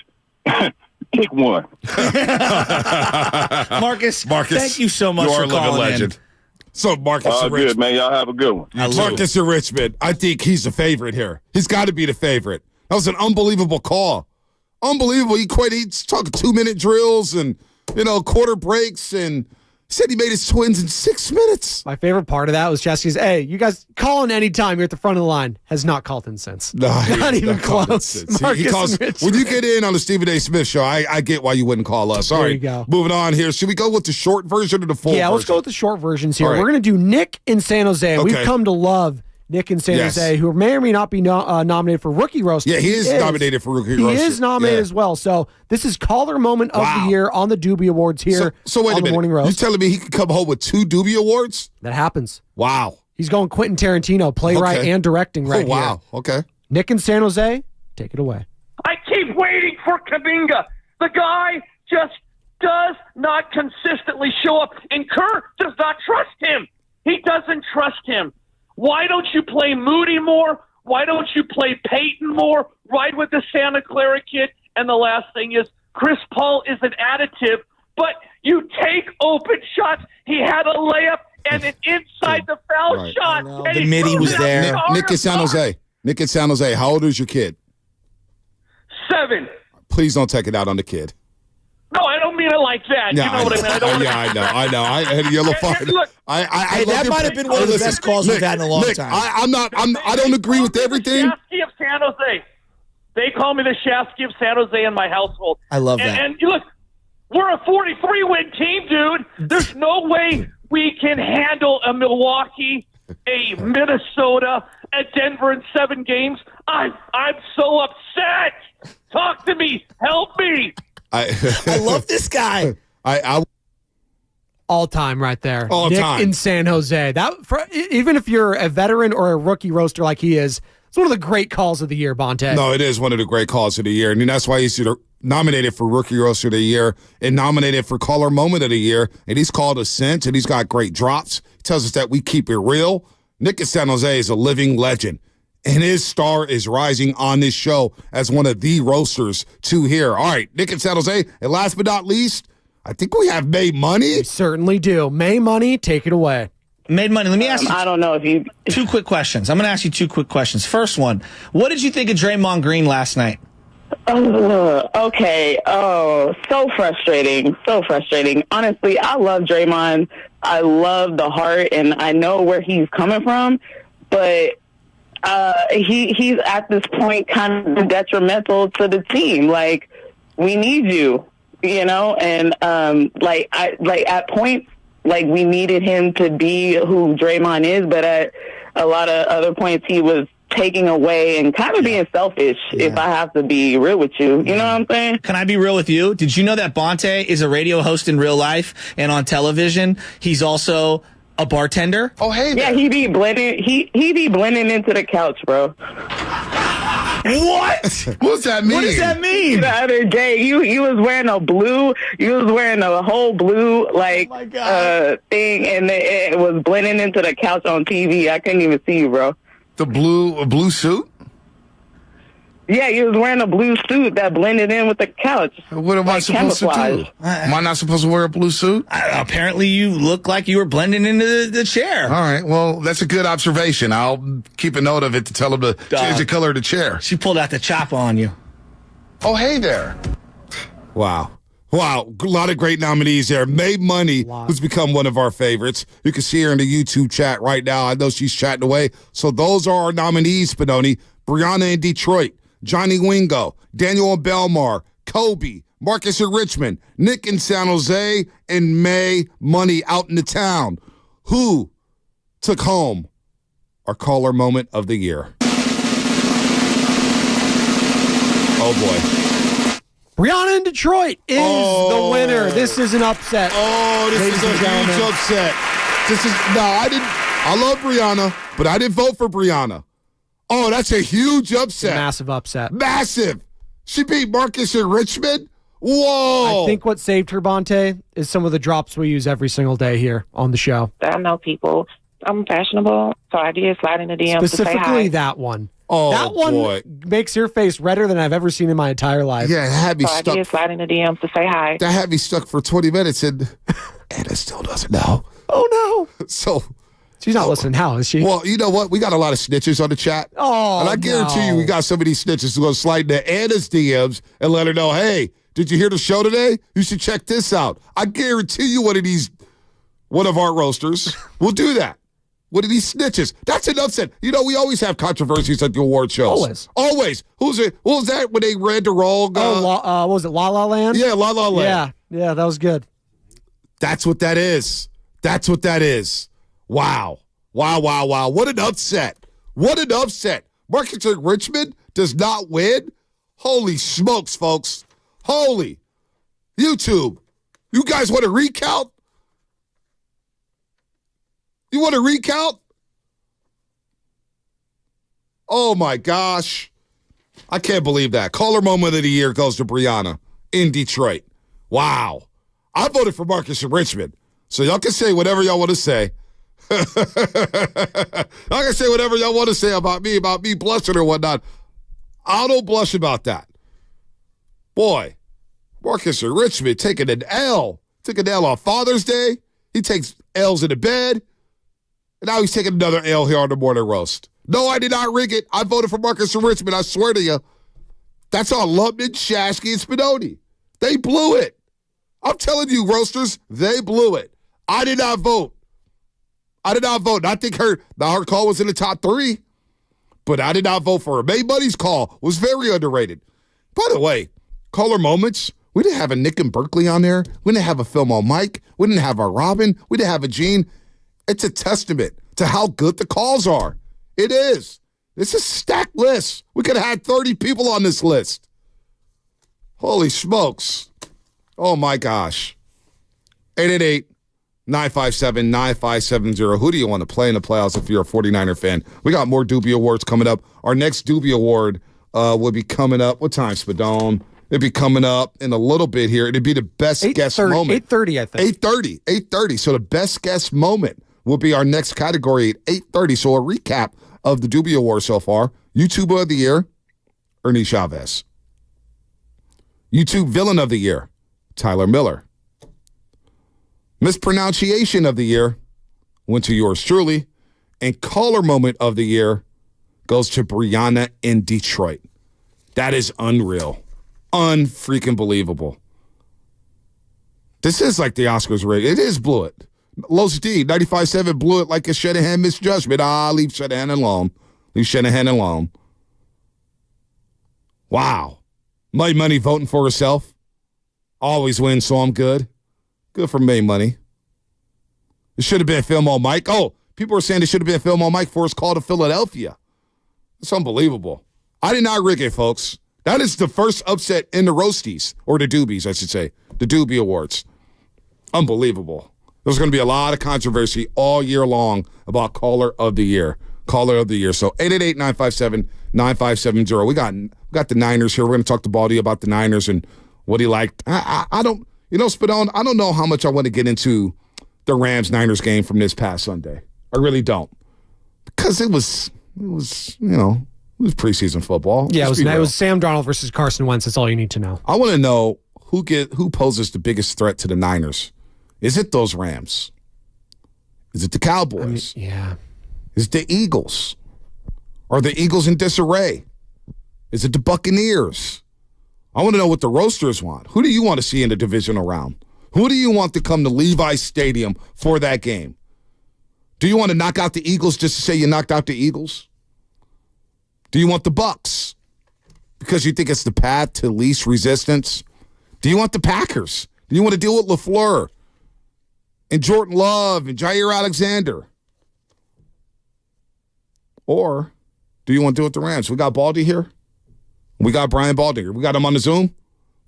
pick one. Marcus, thank you so much for calling legend. in. So, Marcus, all good, man. Y'all have a good one. Marcus in Richmond, I think he's the favorite here. He's got to be the favorite. That was an unbelievable call. Unbelievable. He's talking 2-minute drills and, quarter breaks, and said he made his twins in 6 minutes. My favorite part of that was Jesse's, hey, you guys call in anytime. You're at the front of the line. Has not called in since. No, not even close. He calls, when you get in on the Stephen A. Smith show, I get why you wouldn't call us. All there right, you go. Moving on here. Should we go with the short version or the full version? Yeah, let's go with the short versions here. Right. We're going to do Nick in San Jose. Okay. We've come to love Nick in San Yes. Jose, who may or may not be nominated for Rookie Roast. Yeah, he is nominated for Rookie Roast. He is nominated as well. So this is Caller Moment of the Year on the Dubie Awards here So wait on a the minute. Morning You Roast. telling me he could come home with 2 Dubie Awards? That happens. Wow. He's going Quentin Tarantino, playwright Okay. and directing right wow. here. Okay. Nick in San Jose, take it away. I keep waiting for Kuminga. The guy just does not consistently show up, and Kerr does not trust him. He doesn't trust him. Why don't you play Moody more? Why don't you play Peyton more? Ride with the Santa Clara kid. And the last thing is, Chris Paul is an additive, but you take open shots. He had a layup and an inside the foul shot. And The he midi threw was it there. out Nick in San Jose. Nick in San Jose. How old is your kid? 7. Please don't take it out on the kid. No, I don't mean it like that. Yeah, you know what I mean? I don't wanna- I know. I had a yellow fire. Look, I love that your- might have been one of the Listen, best calls we've had in a long Nick, time. I don't agree with everything. Shasky of San Jose. They call me the Shasky of San Jose in my household. I love that. And you look, we're a 43-win team, dude. There's no way we can handle a Milwaukee, a Minnesota, a Denver in 7 games. I'm so upset. Talk to me. Help me. I love this guy. All time right there. All Nick time. in San Jose. Even if you're a veteran or a rookie roaster like he is, it's one of the great calls of the year, Bonte. No, it is one of the great calls of the year. And that's why he's nominated for Rookie Roaster of the Year and nominated for Caller Moment of the Year. And he's called us sense, and he's got great drops. He tells us that we keep it real. Nick in San Jose is a living legend. And his star is rising on this show as one of the roasters to here. All right, Nick in San Jose. And last but not least, I think we have May Money. We certainly do. May Money, take it away. Made Money. Let me ask you. I don't know if you. 2 quick questions. I'm going to ask you 2 quick questions. First one, what did you think of Draymond Green last night? Okay. Oh, so frustrating. So frustrating. Honestly, I love Draymond. I love the heart, and I know where he's coming from, but he's at this point kind of detrimental to the team. Like, we need you, and at points, like, we needed him to be who Draymond is, but at a lot of other points he was taking away and kind of being selfish, if I have to be real with you. You know what I'm saying? Can I be real with you? Did you know that Bonte is a radio host in real life and on television? He's also a bartender. Oh, hey there. Yeah, he be blending. He be blending into the couch, bro. What? What's that mean? What does that mean? The other day, you was wearing a blue. You was wearing a whole blue thing, and it was blending into the couch on TV. I couldn't even see you, bro. The blue suit? Yeah, you was wearing a blue suit that blended in with the couch. What am I supposed to do? Am I not supposed to wear a blue suit? Apparently, you look like you were blending into the chair. All right. Well, that's a good observation. I'll keep a note of it to tell him to change the color of the chair. She pulled out the chopper on you. Oh, hey there. Wow. Wow. A lot of great nominees there. May Money, who's become one of our favorites. You can see her in the YouTube chat right now. I know she's chatting away. So those are our nominees, Spinoni. Brianna in Detroit, Johnny Wingo, Daniel in Belmar, Kobe, Marcus in Richmond, Nick in San Jose, and May Money out in the town. Who took home our Caller Moment of the Year? Oh, boy. Brianna in Detroit is the winner. This is an upset. Oh, this is a huge upset. I love Brianna, but I didn't vote for Brianna. Oh, that's a huge upset. Massive upset. Massive. She beat Marcus in Richmond? Whoa. I think what saved her, Bonte, is some of the drops we use every single day here on the show. I know people. I'm fashionable, so I did slide in the DMs to say hi. Specifically that one. Oh, that one boy. makes your face redder than I've ever seen in my entire life. Yeah, it had me stuck. I did slide in the DMs to say hi. That had me stuck for 20 minutes, and Anna still doesn't know. Oh, no. So... She's not listening. How is she? Well, you know what? We got a lot of snitches on the chat. Oh, and I guarantee you we got some of these snitches who are going to slide into Anna's DMs and let her know, hey, did you hear the show today? You should check this out. I guarantee you one of our roasters will do that. One of these snitches. That's an upset. You know, we always have controversies at the award shows. Always. Who's it? What was that when they read the wrong? What was it, La La Land? Yeah, La La Land. Yeah, that was good. That's what that is. Wow. Wow. What an upset. What an upset. Marcus and Richmond does not win? Holy smokes, folks. Holy. YouTube, you guys want to recount? You want to recount? Oh, my gosh. I can't believe that. Caller moment of the year goes to Brianna in Detroit. Wow. I voted for Marcus in Richmond, so y'all can say whatever y'all want to say. Y'all can say whatever y'all want to say about me blushing or whatnot. I don't blush about that. Boy, Marcus in Richmond taking an L. Took an L on Father's Day. He takes L's in the bed. And now he's taking another L here on the Morning Roast. No, I did not rig it. I voted for Marcus in Richmond. I swear to you. That's on Lubman, Shasky, and Spinoni. They blew it. I'm telling you, Roasters, they blew it. I did not vote. I think her call was in the top 3, but I did not vote for her. May Money's call was very underrated. By the way, caller moments, we didn't have a Nick and Berkeley on there. We didn't have a Film on Mike. We didn't have a Robin. We didn't have a Gene. It's a testament to how good the calls are. It is. It's a stacked list. We could have had 30 people on this list. Holy smokes. Oh, my gosh. 888-957-9570. Who do you want to play in the playoffs if you're a 49er fan? We got more Dubie Awards coming up. Our next Dubie Award will be coming up. What time, Spadone? It'll be coming up in a little bit here. It'll be the best guest moment. 8:30, I think. 8:30. So the best guest moment will be our next category at 8:30. So a recap of the Dubie Award so far. YouTuber of the Year, Ernie Chavez. YouTube Villain of the Year, Tyler Miller. Mispronunciation of the Year went to yours truly. And Caller Moment of the Year goes to Brianna in Detroit. That is unreal. Unfreaking believable. This is like the Oscars rig. It is blew it. Los D, 95.7 blew it like a Shanahan misjudgment. Leave Shanahan alone. Wow. May Money voting for herself. Always wins, so I'm good. Good for May Money. It should have been Film on Mike. Oh, people are saying it should have been Film on Mike for his call to Philadelphia. It's unbelievable. I did not rig it, folks. That is the first upset in the Roasties, or the Dubies, I should say. The Dubie Awards. Unbelievable. There's going to be a lot of controversy all year long about Caller of the Year. Caller of the Year. So 888-957-9570. We got the Niners here. We're going to talk to Baldy about the Niners and what he liked. I don't, Spadone, I don't know how much I want to get into the Rams-Niners game from this past Sunday. I really don't. Because it was preseason football. Yeah, it was Sam Darnold versus Carson Wentz. That's all you need to know. I want to know who poses the biggest threat to the Niners. Is it those Rams? Is it the Cowboys? Yeah. Is it the Eagles? Are the Eagles in disarray? Is it the Buccaneers? I want to know what the Roasters want. Who do you want to see in the divisional round? Who do you want to come to Levi's Stadium for that game? Do you want to knock out the Eagles just to say you knocked out the Eagles? Do you want the Bucs because you think it's the path to least resistance? Do you want the Packers? Do you want to deal with LaFleur and Jordan Love and Jair Alexander? Or do you want to do it with the Rams? We got Baldy here. We got Brian Baldinger. We got him on the Zoom.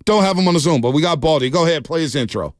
Don't have him on the Zoom, but we got Baldy. Go ahead, play his intro.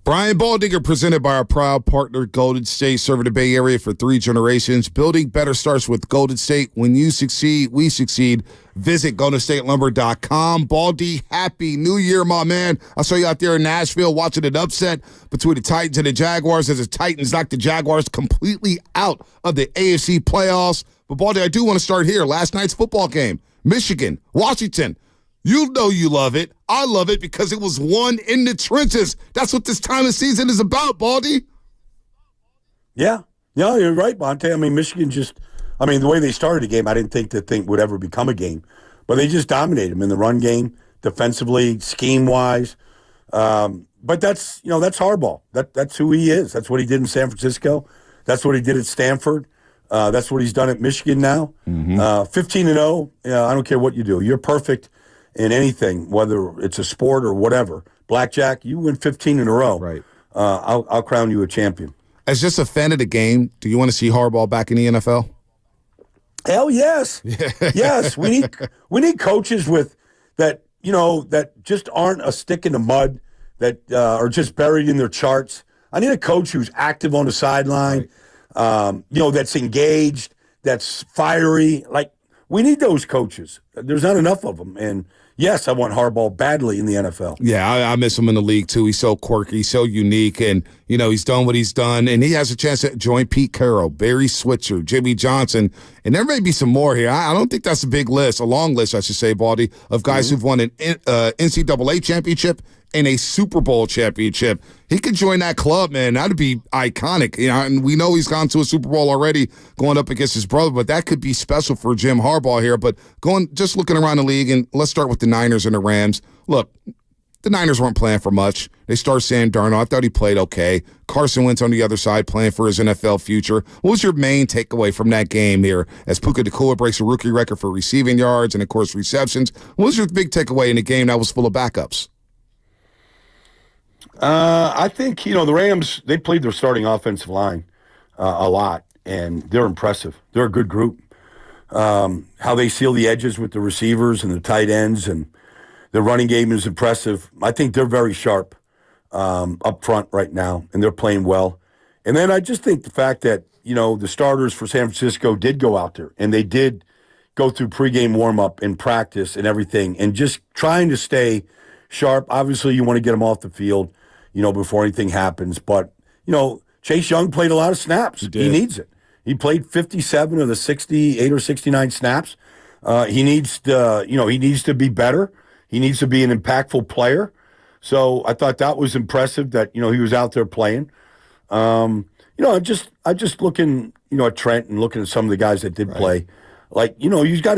Brian Baldinger, presented by our proud partner, Golden State, serving the Bay Area for 3 generations. Building better starts with Golden State. When you succeed, we succeed. Visit GoldenStateLumber.com. Baldy, happy New Year, my man. I saw you out there in Nashville watching an upset between the Titans and the Jaguars as the Titans knocked the Jaguars completely out of the AFC playoffs. But, Baldy, I do want to start here. Last night's football game, Michigan, Washington. You know you love it. I love it because it was won in the trenches. That's what this time of season is about, Baldy. Yeah, you're right, Bonte. I mean, Michigan the way they started the game, I didn't think the thing would ever become a game. But they just dominated him in the run game, defensively, scheme-wise. But that's Harbaugh. That's who he is. That's what he did in San Francisco. That's what he did at Stanford. That's what he's done at Michigan now. 15-0. I don't care what you do. You're perfect in anything, whether it's a sport or whatever. Blackjack, you win 15 in a row. Right. I'll crown you a champion. As just a fan of the game, do you want to see Harbaugh back in the NFL? Hell yes. Yes. We need coaches with that, that just aren't a stick in the mud, that are just buried in their charts. I need a coach who's active on the sideline, that's engaged, that's fiery. Like, we need those coaches. There's not enough of them. And yes, I want Harbaugh badly in the NFL. Yeah, I miss him in the league, too. He's so quirky, so unique, and, he's done what he's done, and he has a chance to join Pete Carroll, Barry Switzer, Jimmy Johnson, and there may be some more here. I don't think that's a big list, a long list, I should say, Baldy, of guys who've won an NCAA championship and a Super Bowl championship. He could join that club, man. That'd be iconic. And we know he's gone to a Super Bowl already going up against his brother, but that could be special for Jim Harbaugh here. But just looking around the league, and let's start with the Niners and the Rams. Look, the Niners weren't playing for much. They start Sam Darnold. I thought he played okay. Carson Wentz on the other side playing for his NFL future. What was your main takeaway from that game here as Puka Nacua breaks a rookie record for receiving yards and, of course, receptions? What was your big takeaway in a game that was full of backups? I think, the Rams, they played their starting offensive line a lot, and they're impressive. They're a good group. How they seal the edges with the receivers and the tight ends, and their running game is impressive. I think they're very sharp up front right now, and they're playing well. And then I just think the fact that, the starters for San Francisco did go out there, and they did go through pregame warm-up and practice and everything, and just trying to stay sharp. Obviously, you want to get them off the field, before anything happens. But, Chase Young played a lot of snaps. He needs it. He played 57 of the 68 or 69 snaps. He needs to be better. He needs to be an impactful player. So I thought that was impressive that, he was out there playing. I'm just looking, at Trent and looking at some of the guys that did play. Like, you got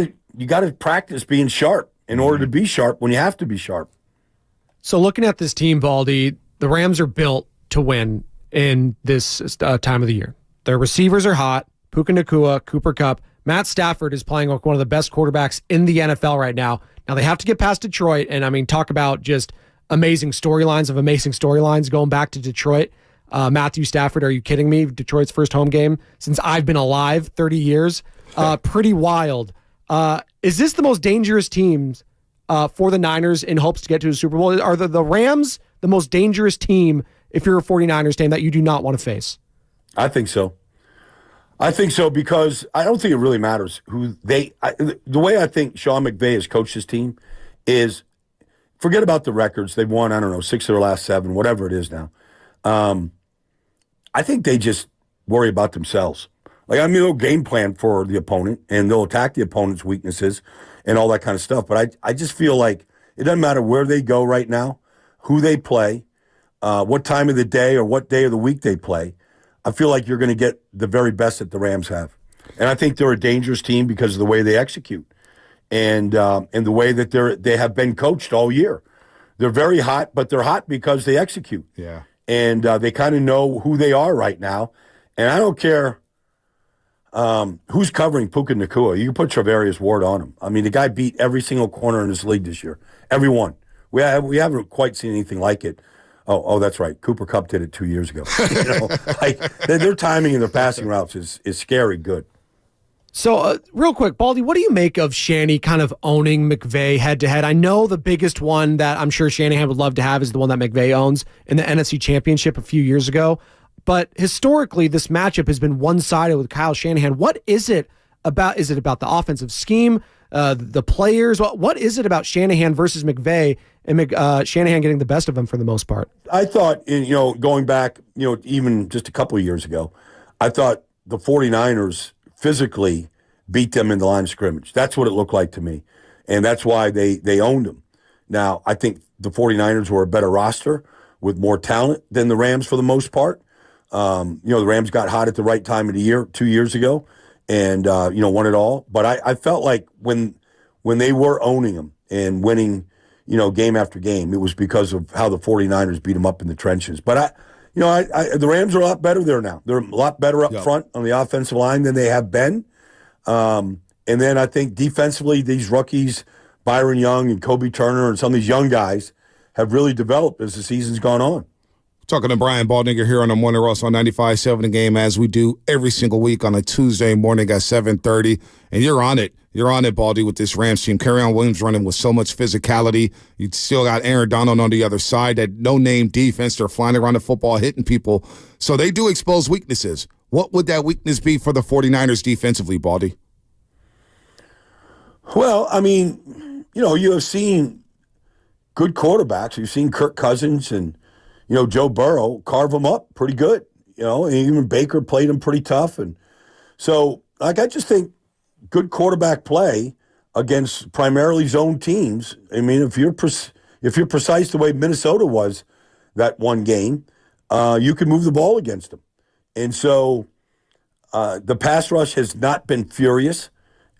to practice being sharp in order to be sharp when you have to be sharp. So looking at this team, Baldy, the Rams are built to win in this time of the year. Their receivers are hot. Puka Nacua, Cooper Kupp. Matt Stafford is playing like one of the best quarterbacks in the NFL right now. Now, they have to get past Detroit, and, talk about just amazing storylines going back to Detroit. Matthew Stafford, are you kidding me? Detroit's first home game since I've been alive, 30 years. Pretty wild. Is this the most dangerous teams for the Niners in hopes to get to a Super Bowl? Are the Rams the most dangerous team if you're a 49ers team that you do not want to face? I think so. Because I don't think it really matters who the way I think Sean McVay has coached his team is forget about the records. They've won, 6 of their last 7, whatever it is now. I think they just worry about themselves. Like, they'll game plan for the opponent, and they'll attack the opponent's weaknesses and all that kind of stuff. But I just feel like it doesn't matter where they go right now, who they play, what time of the day or what day of the week they play. I feel like you're going to get the very best that the Rams have. And I think they're a dangerous team because of the way they execute and the way that they have been coached all year. They're very hot, but they're hot because they execute. Yeah. And they kind of know who they are right now. And I don't care who's covering Puka Nacua. You can put Travarius Ward on him. The guy beat every single corner in this league this year. Every one. We haven't quite seen anything like it. Oh, that's right. Cooper Kupp did it 2 years ago. Their timing and their passing routes is scary good. So, real quick, Baldy, what do you make of Shanny kind of owning McVay head-to-head? I know the biggest one that I'm sure Shanahan would love to have is the one that McVay owns in the NFC Championship a few years ago. But historically, this matchup has been one-sided with Kyle Shanahan. What is it about? Is it about the offensive scheme, the players? What is it about Shanahan versus McVay and Shanahan getting the best of them for the most part? I thought, going back, even just a couple of years ago, I thought the 49ers physically beat them in the line of scrimmage. That's what it looked like to me. And that's why they owned them. Now, I think the 49ers were a better roster with more talent than the Rams for the most part. The Rams got hot at the right time of the year 2 years ago and, won it all. But I felt like when when they were owning them and winning, game after game, it was because of how the 49ers beat them up in the trenches. But the Rams are a lot better there now. They're a lot better up front on the offensive line than they have been. And then I think defensively, these rookies, Byron Young and Kobe Turner and some of these young guys have really developed as the season's gone on. Talking to Brian Baldinger here on the Morning Roast on 95.7 The Game, as we do every single week on a Tuesday morning at 7:30. And you're on it. You're on it, Baldy, with this Rams team. Kerryon Williams running with so much physicality. You still got Aaron Donald on the other side, that no-name defense. They're flying around the football, hitting people. So they do expose weaknesses. What would that weakness be for the 49ers defensively, Baldy? Well, I mean, you have seen good quarterbacks. You've seen Kirk Cousins and Joe Burrow carve them up pretty good, and even Baker played them pretty tough. And so, I just think good quarterback play against primarily zone teams. I mean, if you're precise the way Minnesota was that one game, you can move the ball against them. And so the pass rush has not been furious.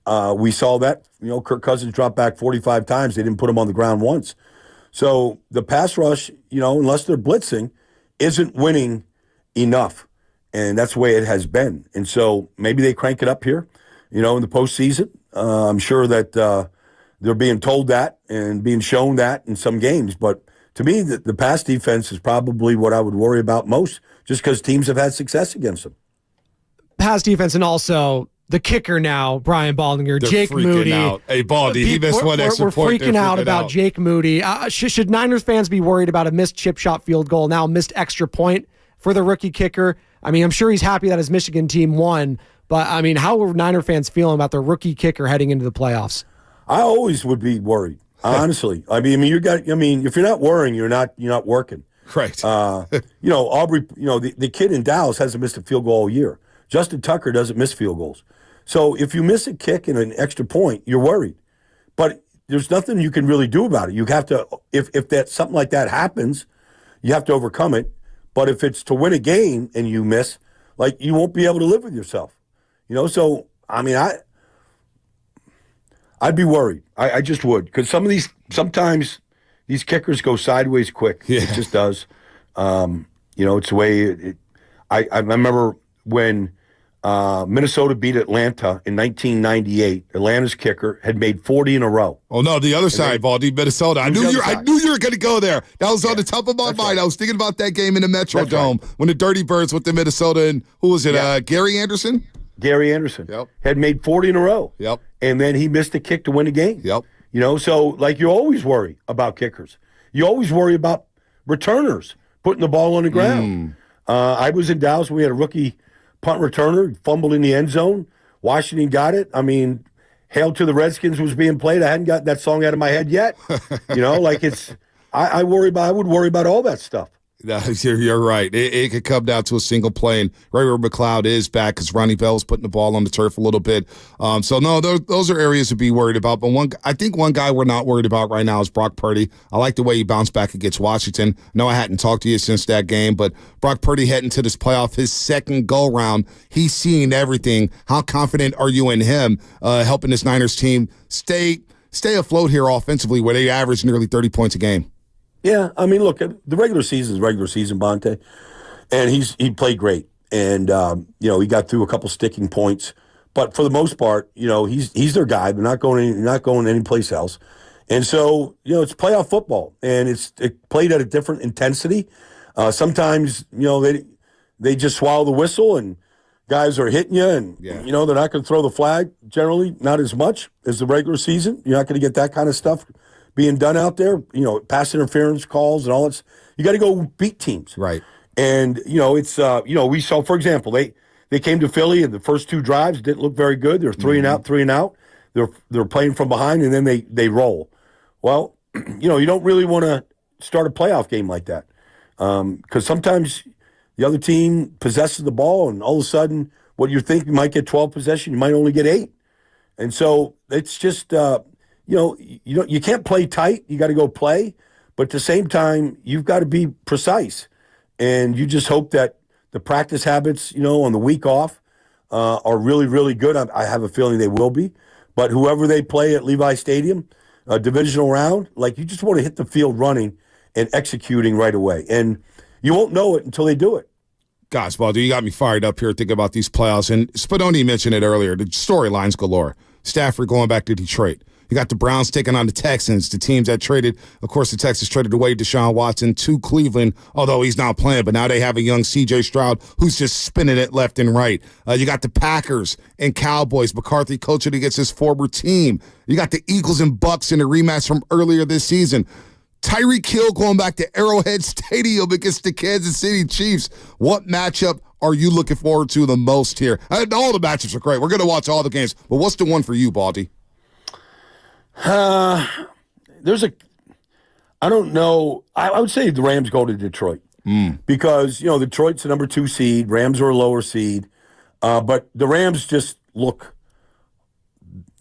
We saw that. Kirk Cousins dropped back 45 times. They didn't put him on the ground once. So the pass rush, unless they're blitzing, isn't winning enough. And that's the way it has been. And so maybe they crank it up here, in the postseason. I'm sure that they're being told that and being shown that in some games. But to me, the pass defense is probably what I would worry about most, just because teams have had success against them. Pass defense, and also the kicker now, Brian Baldinger, They're Jake Moody. Out. Hey, Baldy, he missed one extra We're point. freaking out about Jake Moody. Should Niners fans be worried about a missed chip shot field goal, now missed extra point for the rookie kicker? I mean, I'm sure he's happy that his Michigan team won, but I mean, how are Niner fans feeling about the rookie kicker heading into the playoffs? I always would be worried, honestly. I mean, if you're not worrying, you're not working. Right. Aubrey, the kid in Dallas hasn't missed a field goal all year. Justin Tucker doesn't miss field goals. So if you miss a kick and an extra point, you're worried. But there's nothing you can really do about it. You have to, if that something like that happens, you have to overcome it. But if it's to win a game and you miss, you won't be able to live with yourself. So I mean, I'd be worried. I just would, because sometimes these kickers go sideways quick. Yeah. It just does. It's the way I remember when Minnesota beat Atlanta in 1998. Atlanta's kicker had made 40 in a row. Oh no, the other side, Baldy, Minnesota. I knew you were going to go there. That was on the top of my mind. Right. I was thinking about that game in the Metrodome when the Dirty Birds with the Minnesota and who was it? Gary Anderson. Gary Anderson. Yep. Had made 40 in a row. Yep. And then he missed a kick to win the game. Yep. So you always worry about kickers. You always worry about returners putting the ball on the ground. I was in Dallas. We had a rookie punt returner, fumbled in the end zone. Washington got it. I mean, Hail to the Redskins was being played. I hadn't gotten that song out of my head yet. I would worry about all that stuff. No, you're right. It could come down to a single play, and Ray McLeod is back because Ronnie Bell's putting the ball on the turf a little bit. Those are areas to be worried about. But I think one guy we're not worried about right now is Brock Purdy. I like the way he bounced back against Washington. No, I hadn't talked to you since that game, but Brock Purdy heading to this playoff, his second go-round, he's seeing everything. How confident are you in him helping this Niners team stay afloat here offensively where they average nearly 30 points a game? Yeah, I mean, look, the regular season is regular season, Bonte, and he played great, and he got through a couple sticking points, but for the most part, he's their guy. They're not going anyplace else, and so it's playoff football, and it played at a different intensity. Sometimes they just swallow the whistle, and guys are hitting you, and they're not going to throw the flag. Generally, not as much as the regular season. You're not going to get that kind of stuff being done out there, pass interference calls and all that. You got to go beat teams. Right. And, it's, we saw, for example, they came to Philly and the first two drives didn't look very good. They're three and out. They're playing from behind and then they roll. Well, you don't really want to start a playoff game like that because sometimes the other team possesses the ball and all of a sudden what you think you might get 12 possession, you might only get 8. And so it's just, you can't play tight. You got to go play. But at the same time, you've got to be precise. And you just hope that the practice habits, on the week off are really, really good. I have a feeling they will be. But whoever they play at Levi Stadium, a divisional round, like you just want to hit the field running and executing right away. And you won't know it until they do it. Gosh, Baldy, you got me fired up here thinking about these playoffs. And Spadoni mentioned it earlier. The storylines galore. Stafford going back to Detroit. You got the Browns taking on the Texans, the teams that traded. Of course, the Texans traded away Deshaun Watson to Cleveland, although he's not playing. But now they have a young C.J. Stroud who's just spinning it left and right. You got the Packers and Cowboys. McCarthy coaching against his former team. You got the Eagles and Bucks in a rematch from earlier this season. Tyreek Hill going back to Arrowhead Stadium against the Kansas City Chiefs. What matchup are you looking forward to the most here? All the matchups are great. We're going to watch all the games. But what's the one for you, Baldy? I don't know. I would say the Rams go to Detroit because, Detroit's the number 2 seed. Rams are a lower seed. But the Rams just look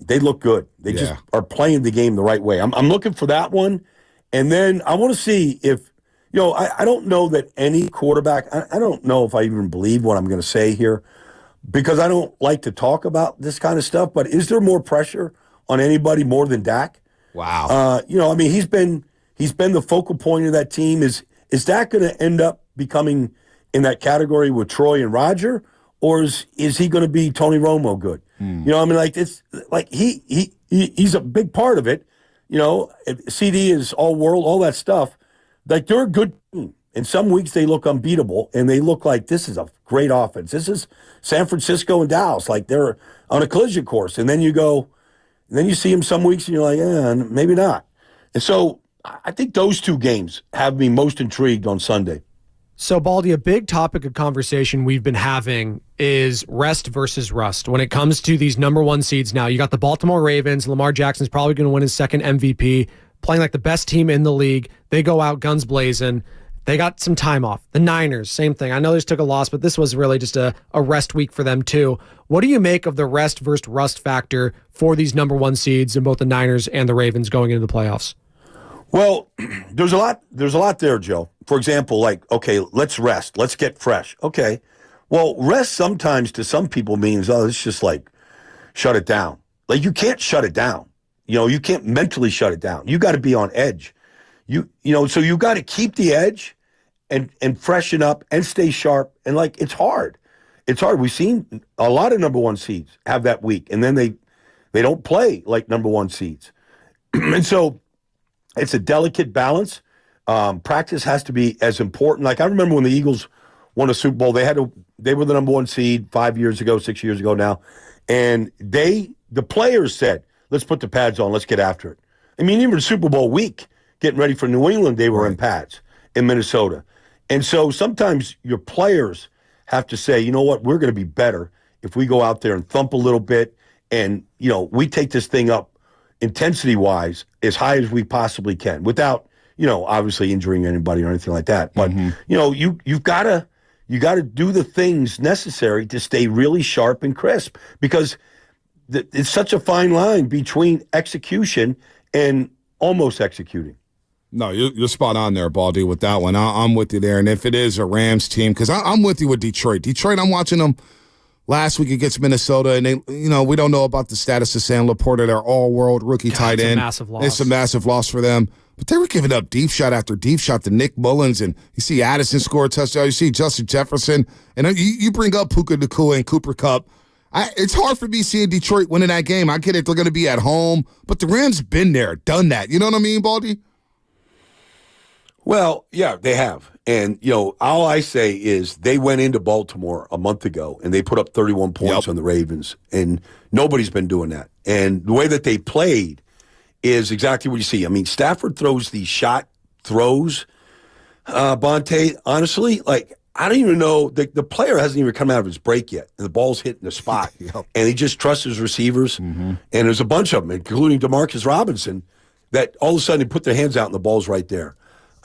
good. They just are playing the game the right way. I'm looking for that one. And then I want to see if, I don't know that any quarterback, I don't know if I even believe what I'm going to say here because I don't like to talk about this kind of stuff, but is there more pressure on anybody more than Dak? Wow. He's been the focal point of that team. Is Dak going to end up becoming in that category with Troy and Roger, or is he going to be Tony Romo good? It's like he's a big part of it. CD is all world, all that stuff. Like they're a good team. And some weeks they look unbeatable, and they look like this is a great offense. This is San Francisco and Dallas, like they're on a collision course. And then you go. And then you see him some weeks, and you're like, maybe not. And so I think those 2 games have me most intrigued on Sunday. So, Baldy, a big topic of conversation we've been having is rest versus rust. When it comes to these number 1 seeds now, you got the Baltimore Ravens. Lamar Jackson's probably going to win his second MVP, playing like the best team in the league. They go out guns blazing. They got some time off. The Niners, same thing. I know they just took a loss, but this was really just a rest week for them too. What do you make of the rest versus rust factor for these number 1 seeds in both the Niners and the Ravens going into the playoffs? Well, there's a lot there, Joe. For example, okay, let's rest. Let's get fresh. Okay. Well, rest sometimes to some people means, it's just like shut it down. Like you can't shut it down. You can't mentally shut it down. You got to be on edge. So you got to keep the edge and freshen up and stay sharp. And it's hard. It's hard. We've seen a lot of number 1 seeds have that week, and then they don't play like number 1 seeds. And so it's a delicate balance. Practice has to be as important. Like I remember when the Eagles won a Super Bowl, they were the number 1 seed 5 years ago, 6 years ago now. And the players said, let's put the pads on, let's get after it. Even Super Bowl week, getting ready for New England, they were in pads in Minnesota. And so sometimes your players have to say, you know what, we're going to be better if we go out there and thump a little bit and, we take this thing up intensity-wise as high as we possibly can without, obviously injuring anybody or anything like that. But, you've got to do the things necessary to stay really sharp and crisp because it's such a fine line between execution and almost executing. No, you're spot on there, Baldy, with that one. I'm with you there. And if it is a Rams team, because I'm with you with Detroit. Detroit, I'm watching them last week against Minnesota, and they, we don't know about the status of Sam Laporta, their all-world rookie tight end. It's a massive loss. It's a massive loss for them. But they were giving up deep shot after deep shot to Nick Mullins, and you see Addison score a touchdown. You see Justin Jefferson, and you bring up Puka Nacua and Cooper Kupp. It's hard for me seeing Detroit winning that game. I get it. They're going to be at home, but the Rams been there, done that. You know what I mean, Baldy? Well, yeah, they have. And, all I say is they went into Baltimore a month ago and they put up 31 points on the Ravens, and nobody's been doing that. And the way that they played is exactly what you see. Stafford throws these shot throws, Bonte, honestly, I don't even know. The player hasn't even come out of his break yet. And the ball's hitting the spot. And he just trusts his receivers. Mm-hmm. And there's a bunch of them, including Demarcus Robinson, that all of a sudden they put their hands out and the ball's right there.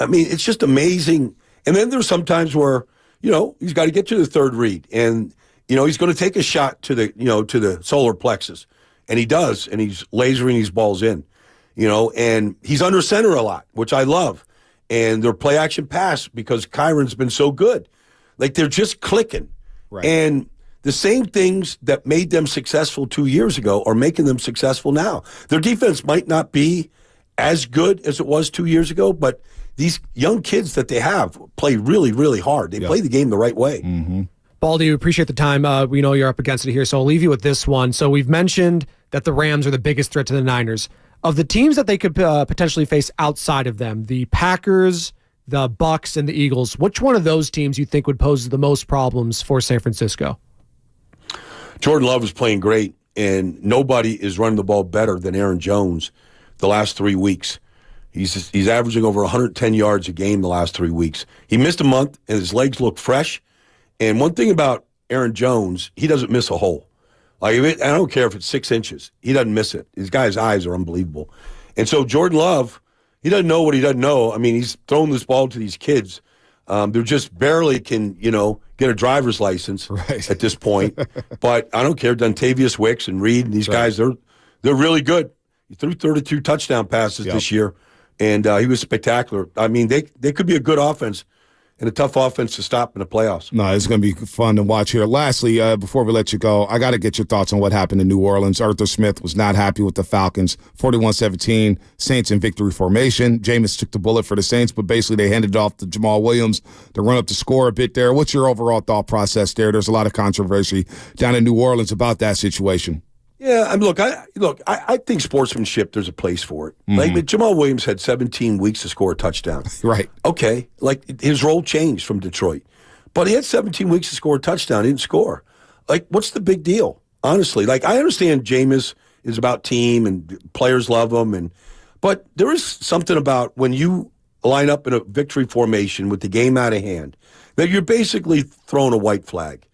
It's just amazing. And then there's sometimes where, he's got to get to the third read. And, he's going to take a shot to the solar plexus. And he does. And he's lasering these balls in, and he's under center a lot, which I love. And their play action pass because Kyron's been so good. They're just clicking. Right. And the same things that made them successful 2 years ago are making them successful now. Their defense might not be as good as it was 2 years ago, but these young kids that they have play really, really hard. They play the game the right way. Mm-hmm. Baldy, we appreciate the time. We know you're up against it here, so I'll leave you with this one. So we've mentioned that the Rams are the biggest threat to the Niners. Of the teams that they could potentially face outside of them, the Packers, the Bucks, and the Eagles, which one of those teams you think would pose the most problems for San Francisco? Jordan Love is playing great, and nobody is running the ball better than Aaron Jones the last 3 weeks. He's averaging over 110 yards a game the last 3 weeks. He missed a month, and his legs look fresh. And one thing about Aaron Jones, he doesn't miss a hole. Like, I don't care if it's 6 inches. He doesn't miss it. This guy's eyes are unbelievable. And so Jordan Love, he doesn't know what he doesn't know. I mean, he's throwing this ball to these kids. They're just barely can, get a driver's license at this point. But I don't care. Dontavius Wicks and Reed and these guys, they're really good. He threw 32 touchdown passes this year, and he was spectacular. I mean, they could be a good offense and a tough offense to stop in the playoffs. No, it's going to be fun to watch here. Lastly, before we let you go, I got to get your thoughts on what happened in New Orleans. Arthur Smith was not happy with the Falcons. 41-17, Saints in victory formation. Jameis took the bullet for the Saints, but basically they handed it off to Jamal Williams to run up the score a bit there. What's your overall thought process there? There's a lot of controversy down in New Orleans about that situation. Yeah, I mean, I think sportsmanship, there's a place for it. Mm-hmm. Like, Jamal Williams had 17 weeks to score a touchdown. Right. Okay, like, his role changed from Detroit. But he had 17 weeks to score a touchdown. He didn't score. Like, what's the big deal? Honestly, like, I understand Jameis is about team and players love him, but there is something about when you line up in a victory formation with the game out of hand that you're basically throwing a white flag.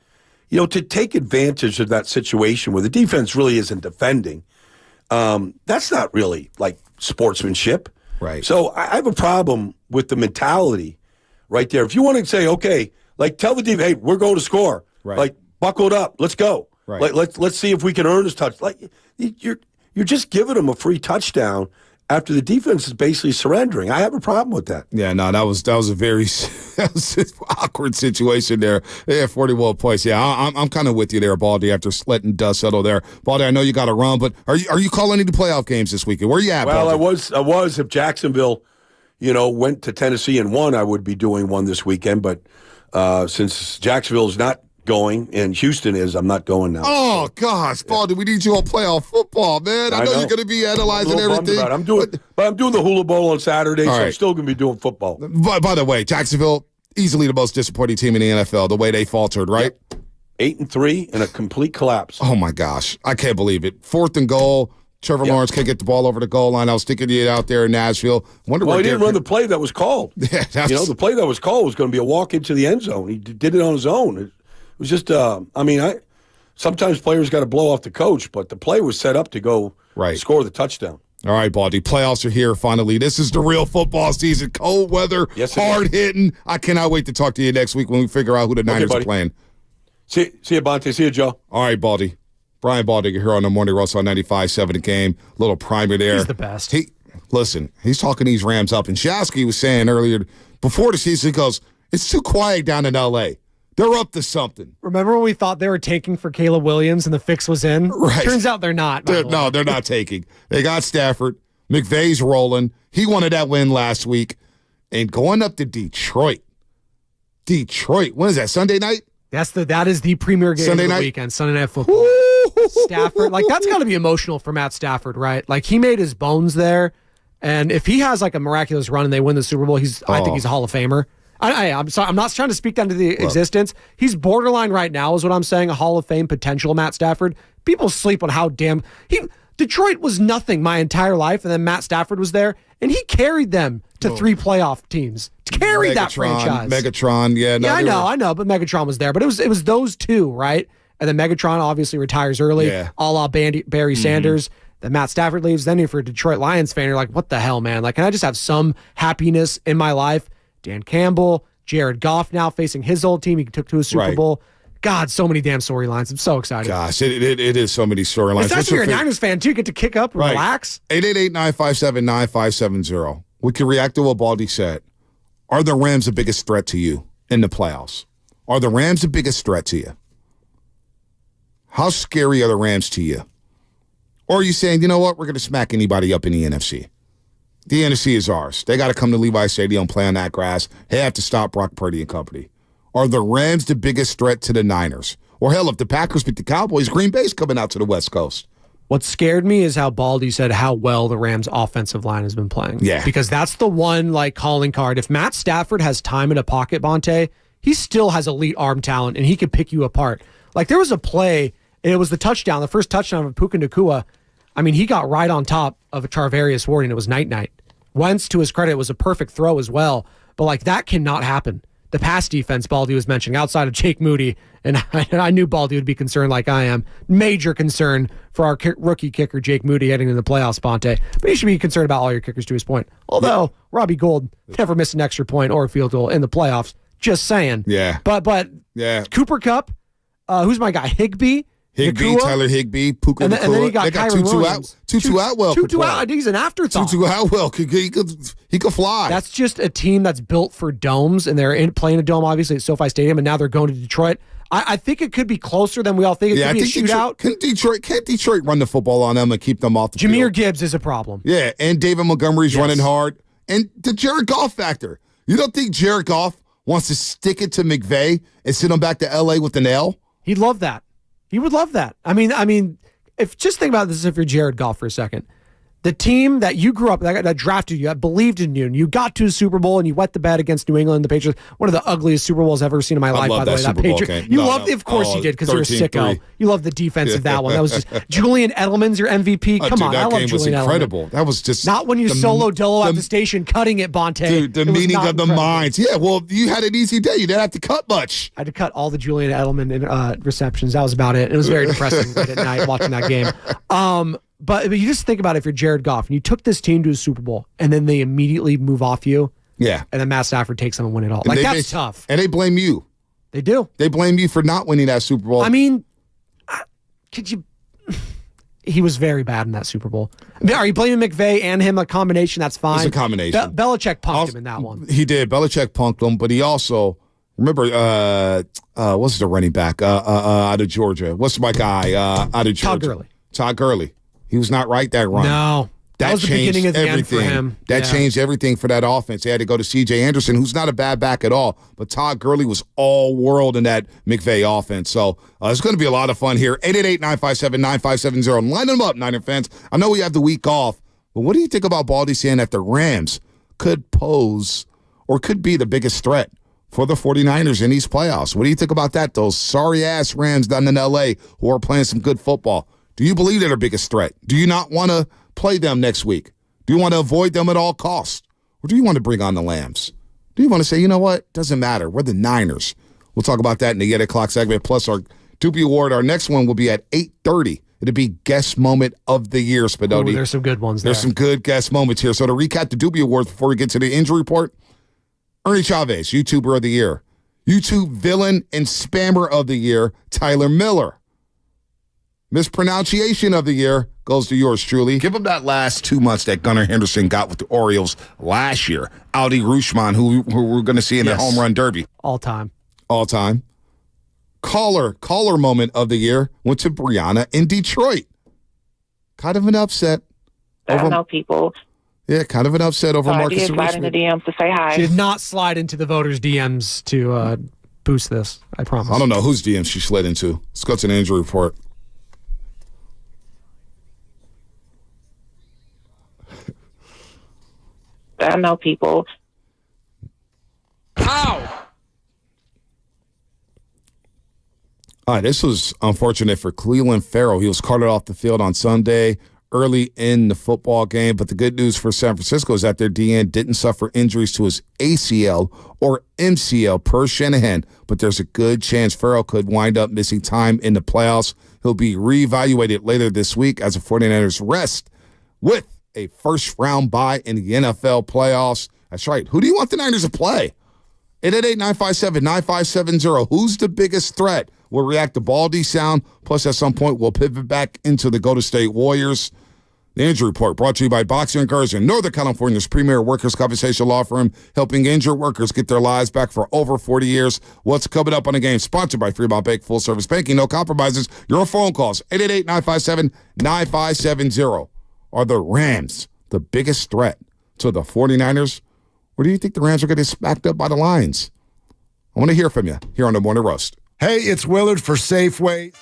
To take advantage of that situation where the defense really isn't defending, that's not really like sportsmanship. Right. So I have a problem with the mentality right there. If you want to say, okay, like tell the defense, hey, we're going to score. Right. Like buckle it up, let's go. Right. Like let's see if we can earn this touch. Like you're just giving them a free touchdown after the defense is basically surrendering. I have a problem with that. Yeah, no, that was a very awkward situation there. Yeah, 41 points. Yeah, I'm kind of with you there, Baldy, after letting dust settle there. Baldy, I know you got to run, but are you calling any playoff games this weekend? Where you at, Well, Baldy? I was. If Jacksonville, went to Tennessee and won, I would be doing one this weekend. But since Jacksonville's not going and Houston is, I'm not going now. Oh gosh, Baldy, we need you on playoff football, man. I know you're going to be analyzing everything. I'm doing the Hula Bowl on Saturday, so right. I'm still going to be doing football. By the way, Jacksonville, easily the most disappointing team in the NFL. The way they faltered, right? 8-3 and a complete collapse. Oh my gosh, I can't believe it. 4th and goal. Trevor Lawrence can't get the ball over the goal line. I was thinking it out there in Nashville. He didn't run the play that was called. Yeah, the play that was called was going to be a walk into the end zone. He did it on his own. It was just, sometimes players got to blow off the coach, but the play was set up to go score the touchdown. All right, Baldy. Playoffs are here finally. This is the real football season. Cold weather, hard hitting. I cannot wait to talk to you next week when we figure out who the Niners are playing. See you, Bonte. See you, Joe. All right, Baldy. Brian Baldinger here on the Morning Roast on 95.7 The Game. Little primer there. He's the best. Listen, he's talking these Rams up. And Shasky was saying earlier, before the season, he goes, it's too quiet down in L.A. They're up to something. Remember when we thought they were tanking for Caleb Williams and the fix was in? Right. Turns out they're not. They're not taking. They got Stafford. McVay's rolling. He wanted that win last week. And going up to Detroit. When is that, Sunday night? That is the premier game Sunday of the night? weekend, Sunday Night Football. Stafford, that's got to be emotional for Matt Stafford, right? Like, he made his bones there, and if he has, a miraculous run and they win the Super Bowl, I think he's a Hall of Famer. I'm sorry, I'm not trying to speak down to the existence. He's borderline right now is what I'm saying, a Hall of Fame potential Matt Stafford. People sleep on how Detroit was nothing my entire life, and then Matt Stafford was there, and he carried them to 3 playoff teams. Carried that franchise. Megatron, I know, but Megatron was there. But it was those two, right? And then Megatron obviously retires early, a la Barry Sanders. Then Matt Stafford leaves. Then if you're a Detroit Lions fan, you're like, what the hell, man? Can I just have some happiness in my life? Dan Campbell, Jared Goff now facing his old team he took to a Super Bowl. God, so many damn storylines. I'm so excited. Gosh, it is so many storylines. Especially you're a Niners fan, too. You get to kick up and relax. 888-957-9570. We can react to what Baldy said. Are the Rams the biggest threat to you in the playoffs? Are the Rams the biggest threat to you? how scary are the Rams to you? Or are you saying, you know what, we're going to smack anybody up in the NFC? The NFC is ours. They got to come to Levi Stadium, play on that grass. They have to stop Brock Purdy and company. Are the Rams the biggest threat to the Niners? Or hell, if the Packers beat the Cowboys, Green Bay's coming out to the West Coast. What scared me is how Baldy said how well the Rams' offensive line has been playing. Yeah. Because that's the one calling card. If Matt Stafford has time in a pocket, Bonte, he still has elite arm talent, and he could pick you apart. There was a play, and it was the touchdown, the first touchdown of Puka Nacua. I mean, he got right on top of a Charvarius Ward, and it was night-night. Wentz, to his credit, was a perfect throw as well. But, that cannot happen. The pass defense Baldy was mentioning, outside of Jake Moody, and I knew Baldy would be concerned like I am. Major concern for our rookie kicker, Jake Moody, heading into the playoffs, Bonte. But you should be concerned about all your kickers, to his point. Although, Robbie Gould never missed an extra point or a field goal in the playoffs. Just saying. Yeah. But yeah. Cooper Kupp, who's my guy? Higbee, Tyler Higbee, Puka Nacua. And then he got Kyron Williams. Tutu Atwell. Tutu Atwell. He's an afterthought. Tutu Atwell. He could fly. That's just a team that's built for domes, and they're playing a dome, obviously, at SoFi Stadium, and now they're going to Detroit. I think it could be closer than we all think. It could be a shootout. Can't Detroit run the football on them and keep them off the field? field? Jameer Gibbs is a problem. Yeah, and David Montgomery's running hard. And the Jared Goff factor. You don't think Jared Goff wants to stick it to McVay and send him back to L.A. with an L? He'd love that. He would love that. I mean, just think about this if you're Jared Goff for a second. The team that you grew up, that drafted you, that believed in you, and you got to a Super Bowl and you wet the bed against New England, the Patriots. One of the ugliest Super Bowls I've ever seen in my life, by the way. That Patriot. You loved, of course you did, because you're a sicko. You loved the defense of that one. That was just Julian Edelman's your MVP. Come on, I love Julian Edelman. That game was incredible. That was just not when you solo dolo at the station cutting it, Bonte. Dude, the meaning of the minds. Yeah, well, you had an easy day. You didn't have to cut much. I had to cut all the Julian Edelman receptions. That was about it. It was very depressing late at night watching that game. But you just think about it, if you're Jared Goff and you took this team to a Super Bowl and then they immediately move off you. Yeah. And then Matt Stafford takes them and win it all. That's tough. And they blame you. They do. They blame you for not winning that Super Bowl. I mean, could you... He was very bad in that Super Bowl. Are you blaming McVay and him? A combination, that's fine. It's a combination. Belichick punked him in that one. He did. Belichick punked him, but he also... Remember, what's the running back out of Georgia? What's my guy out of Georgia? Todd Gurley. He was not right that run. No. That was the beginning of the end for him. That changed everything for that offense. They had to go to C.J. Anderson, who's not a bad back at all. But Todd Gurley was all world in that McVay offense. So it's going to be a lot of fun here. 888-957-9570. Line them up, Niner fans. I know we have the week off, but what do you think about Baldy saying that the Rams could pose or could be the biggest threat for the 49ers in these playoffs? What do you think about that? Those sorry-ass Rams down in L.A. who are playing some good football. Do you believe they're the biggest threat? Do you not want to play them next week? Do you want to avoid them at all costs? Or do you want to bring on the Lambs? Do you want to say, you know what? Doesn't matter. We're the Niners. We'll talk about that in the 8 o'clock segment. Plus our Dubie Award. Our next one will be at 8:30. It'll be guest moment of the year, Spadoni. Ooh, there's some good ones there. There's some good guest moments here. So to recap the Dubie Awards before we get to the injury report, Ernie Chavez, YouTuber of the year. YouTube villain and spammer of the year, Tyler Miller. Mispronunciation of the year goes to yours truly. Give him that last 2 months that Gunnar Henderson got with the Orioles last year. Audi Rutschmann, who we're going to see in the home run derby. All time. Caller moment of the year went to Brianna in Detroit. Kind of an upset. I know people. Yeah, kind of an upset over Marcus Slide in the DMs to say hi. She did not slide into the voters' DMs to boost this. I promise. I don't know whose DMs she slid into. Let's go to the injury report. I know people. Ow! All right, this was unfortunate for Cleveland Farrell. He was carted off the field on Sunday early in the football game, but the good news for San Francisco is that their DN didn't suffer injuries to his ACL or MCL per Shanahan, but there's a good chance Farrell could wind up missing time in the playoffs. He'll be reevaluated later this week as the 49ers rest with a first-round bye in the NFL playoffs. That's right. Who do you want the Niners to play? 888-957-9570. Who's the biggest threat? We'll react to Baldy sound. Plus, at some point, we'll pivot back into the Golden State Warriors. The Injury Report brought to you by Boxer & Gerson, Northern California's premier workers' compensation law firm, helping injured workers get their lives back for over 40 years. What's coming up on the game? Sponsored by Fremont Bank, full-service banking, no compromises. Your phone calls, 888-957-9570. Are the Rams the biggest threat to the 49ers? Or do you think the Rams are going to get smacked up by the Lions? I want to hear from you here on the Morning Roast. Hey, it's Willard for Safeway.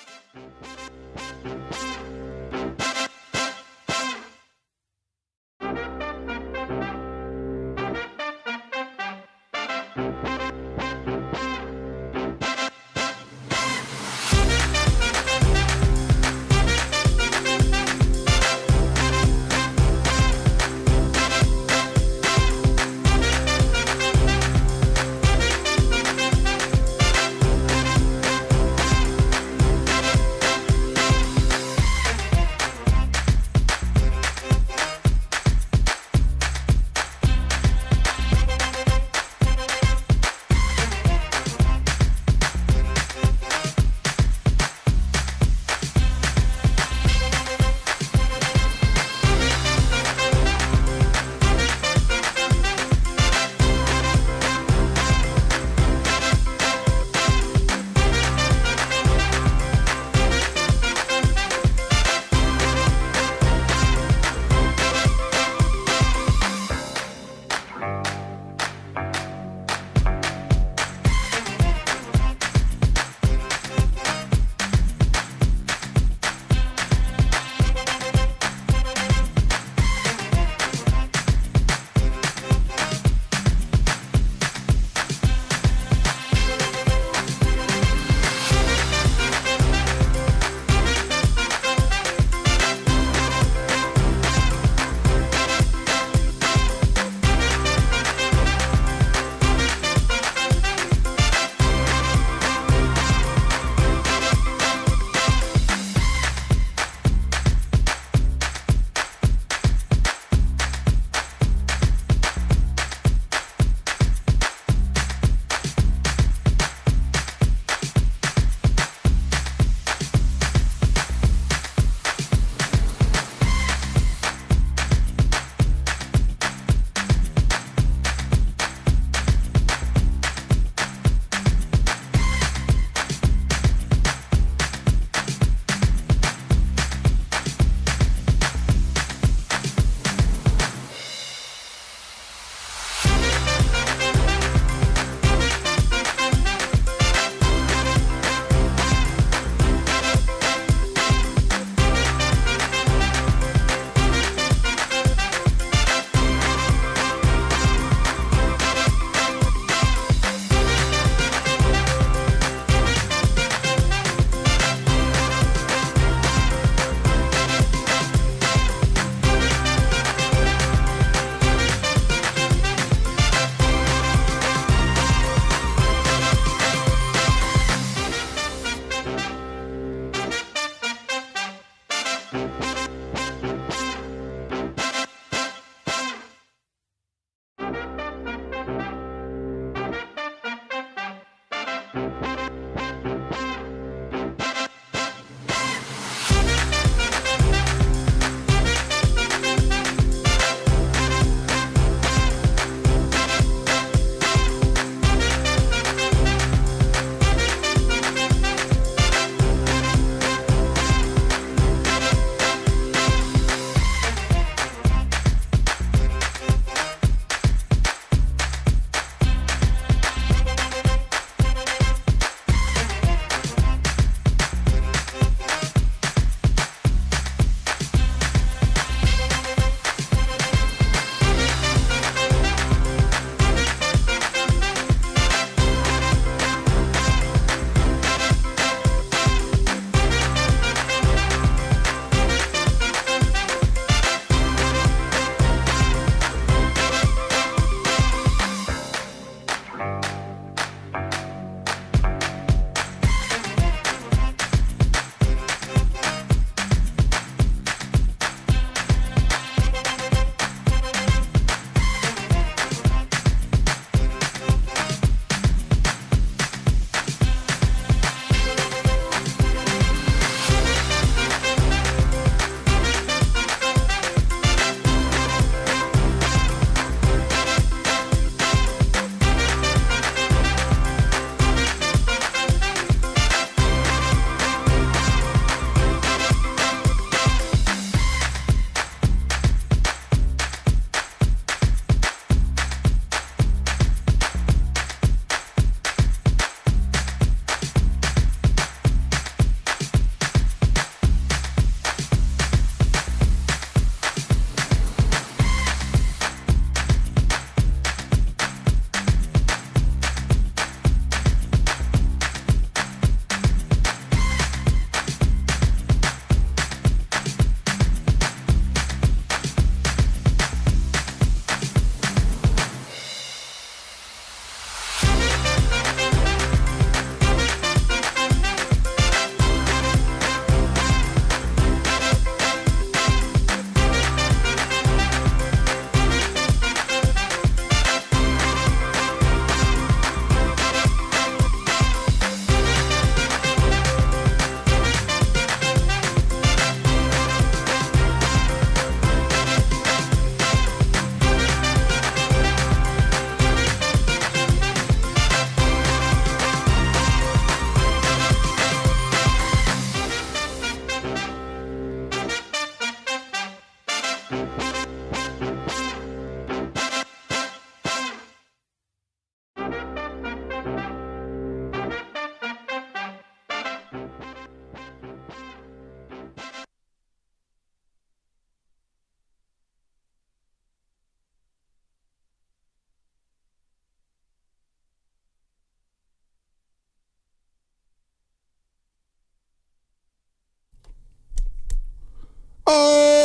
Oh,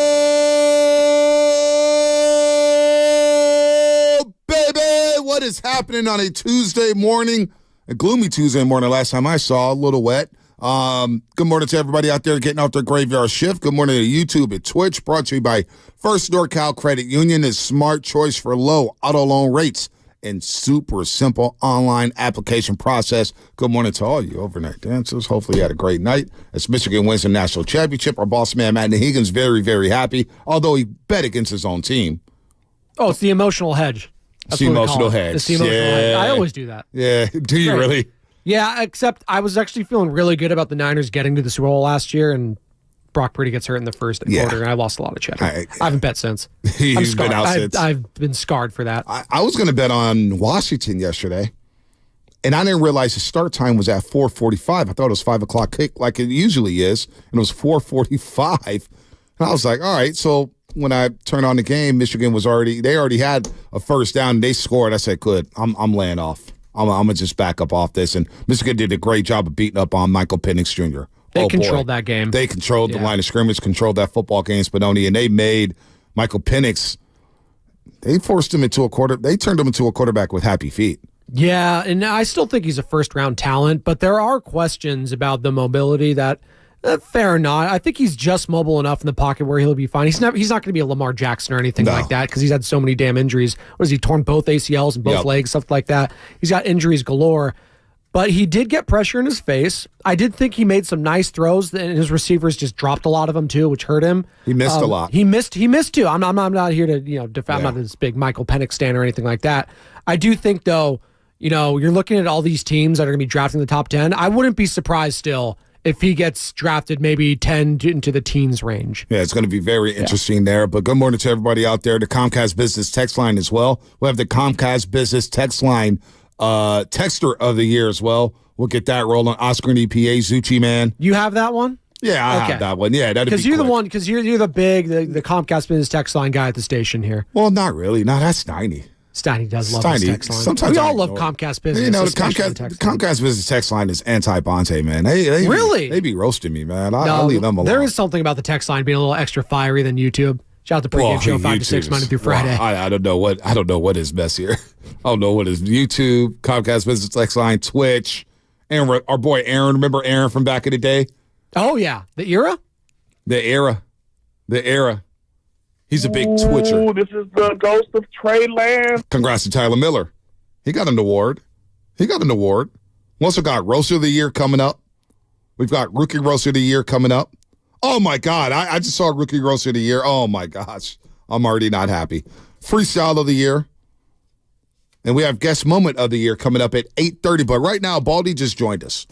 baby, what is happening on a Tuesday morning? A gloomy Tuesday morning last time I saw, a little wet. Good morning to everybody out there getting out their graveyard shift. Good morning to YouTube and Twitch, brought to you by First NorCal Credit Union, is smart choice for low auto loan rates and super simple online application process. Good morning to all you overnight dancers. Hopefully you had a great night as Michigan wins the national championship. Our boss man, Matt Nahigan's very, very happy, although he bet against his own team. Oh, it's the emotional hedge. It's the emotional hedge. It's the emotional hedge. I always do that. Yeah. Do you really? Yeah, except I was actually feeling really good about the Niners getting to the Super Bowl last year, and Brock Purdy gets hurt in the first quarter, and I lost a lot of cheddar. I haven't bet since. You've been out since. I've been scarred for that. I was going to bet on Washington yesterday, and I didn't realize the start time was at 4:45. I thought it was 5 o'clock kick like it usually is, and it was 4:45. And I was like, all right. So when I turned on the game, Michigan they already had a first down, and they scored. I said, good, I'm laying off. I'm going to just back up off this. And Michigan did a great job of beating up on Michael Penix Jr. They controlled that game. They controlled the line of scrimmage, controlled that football game, Spinoni, and they made Michael Penix, they forced him into they turned him into a quarterback with happy feet. Yeah, and I still think he's a first-round talent, but there are questions about the mobility that, fair or not, I think he's just mobile enough in the pocket where he'll be fine. He's not going to be a Lamar Jackson or anything like that because he's had so many damn injuries. What has he torn both ACLs and both legs, stuff like that. He's got injuries galore. But he did get pressure in his face. I did think he made some nice throws, and his receivers just dropped a lot of them too, which hurt him. He missed a lot. He missed too. I'm not here to defend. I'm not this big Michael Penix stan or anything like that. I do think though, you're looking at all these teams that are going to be drafting the top 10. I wouldn't be surprised still if he gets drafted maybe 10 into the teens range. Yeah, it's going to be very interesting there. But good morning to everybody out there. The Comcast Business text line as well. We have the Comcast Business text line texter of the year as well. We'll get that rolling. Oscar and EPA, Zucci, man. You have that one? Yeah, I have that one. Yeah, that'd be you're because you're the big the Comcast Business text line guy at the station here. Well, not really. No, that's Steiny. Steiny does love his text line. Sometimes we all love Comcast Business. The Comcast Business text line is anti-Bonte, man. They be roasting me, man. I leave them alone. There is something about the text line being a little extra fiery than YouTube. Shout out to Pregame Show 5 to 6 Monday through Friday. I don't know what is best here. I don't know what is YouTube, Comcast Business text line, Twitch, and our boy Aaron. Remember Aaron from back in the day? Oh yeah, the era. He's a big Twitcher. This is the ghost of Trey Lance. Congrats to Tyler Miller. He got an award. We also got Roaster of the Year coming up. We've got Rookie Roaster of the Year coming up. Oh, my God. I just saw Rookie Roaster of the Year. Oh, my gosh. I'm already not happy. Freestyle of the Year. And we have Guest Moment of the Year coming up at 8:30. But right now, Baldy just joined us.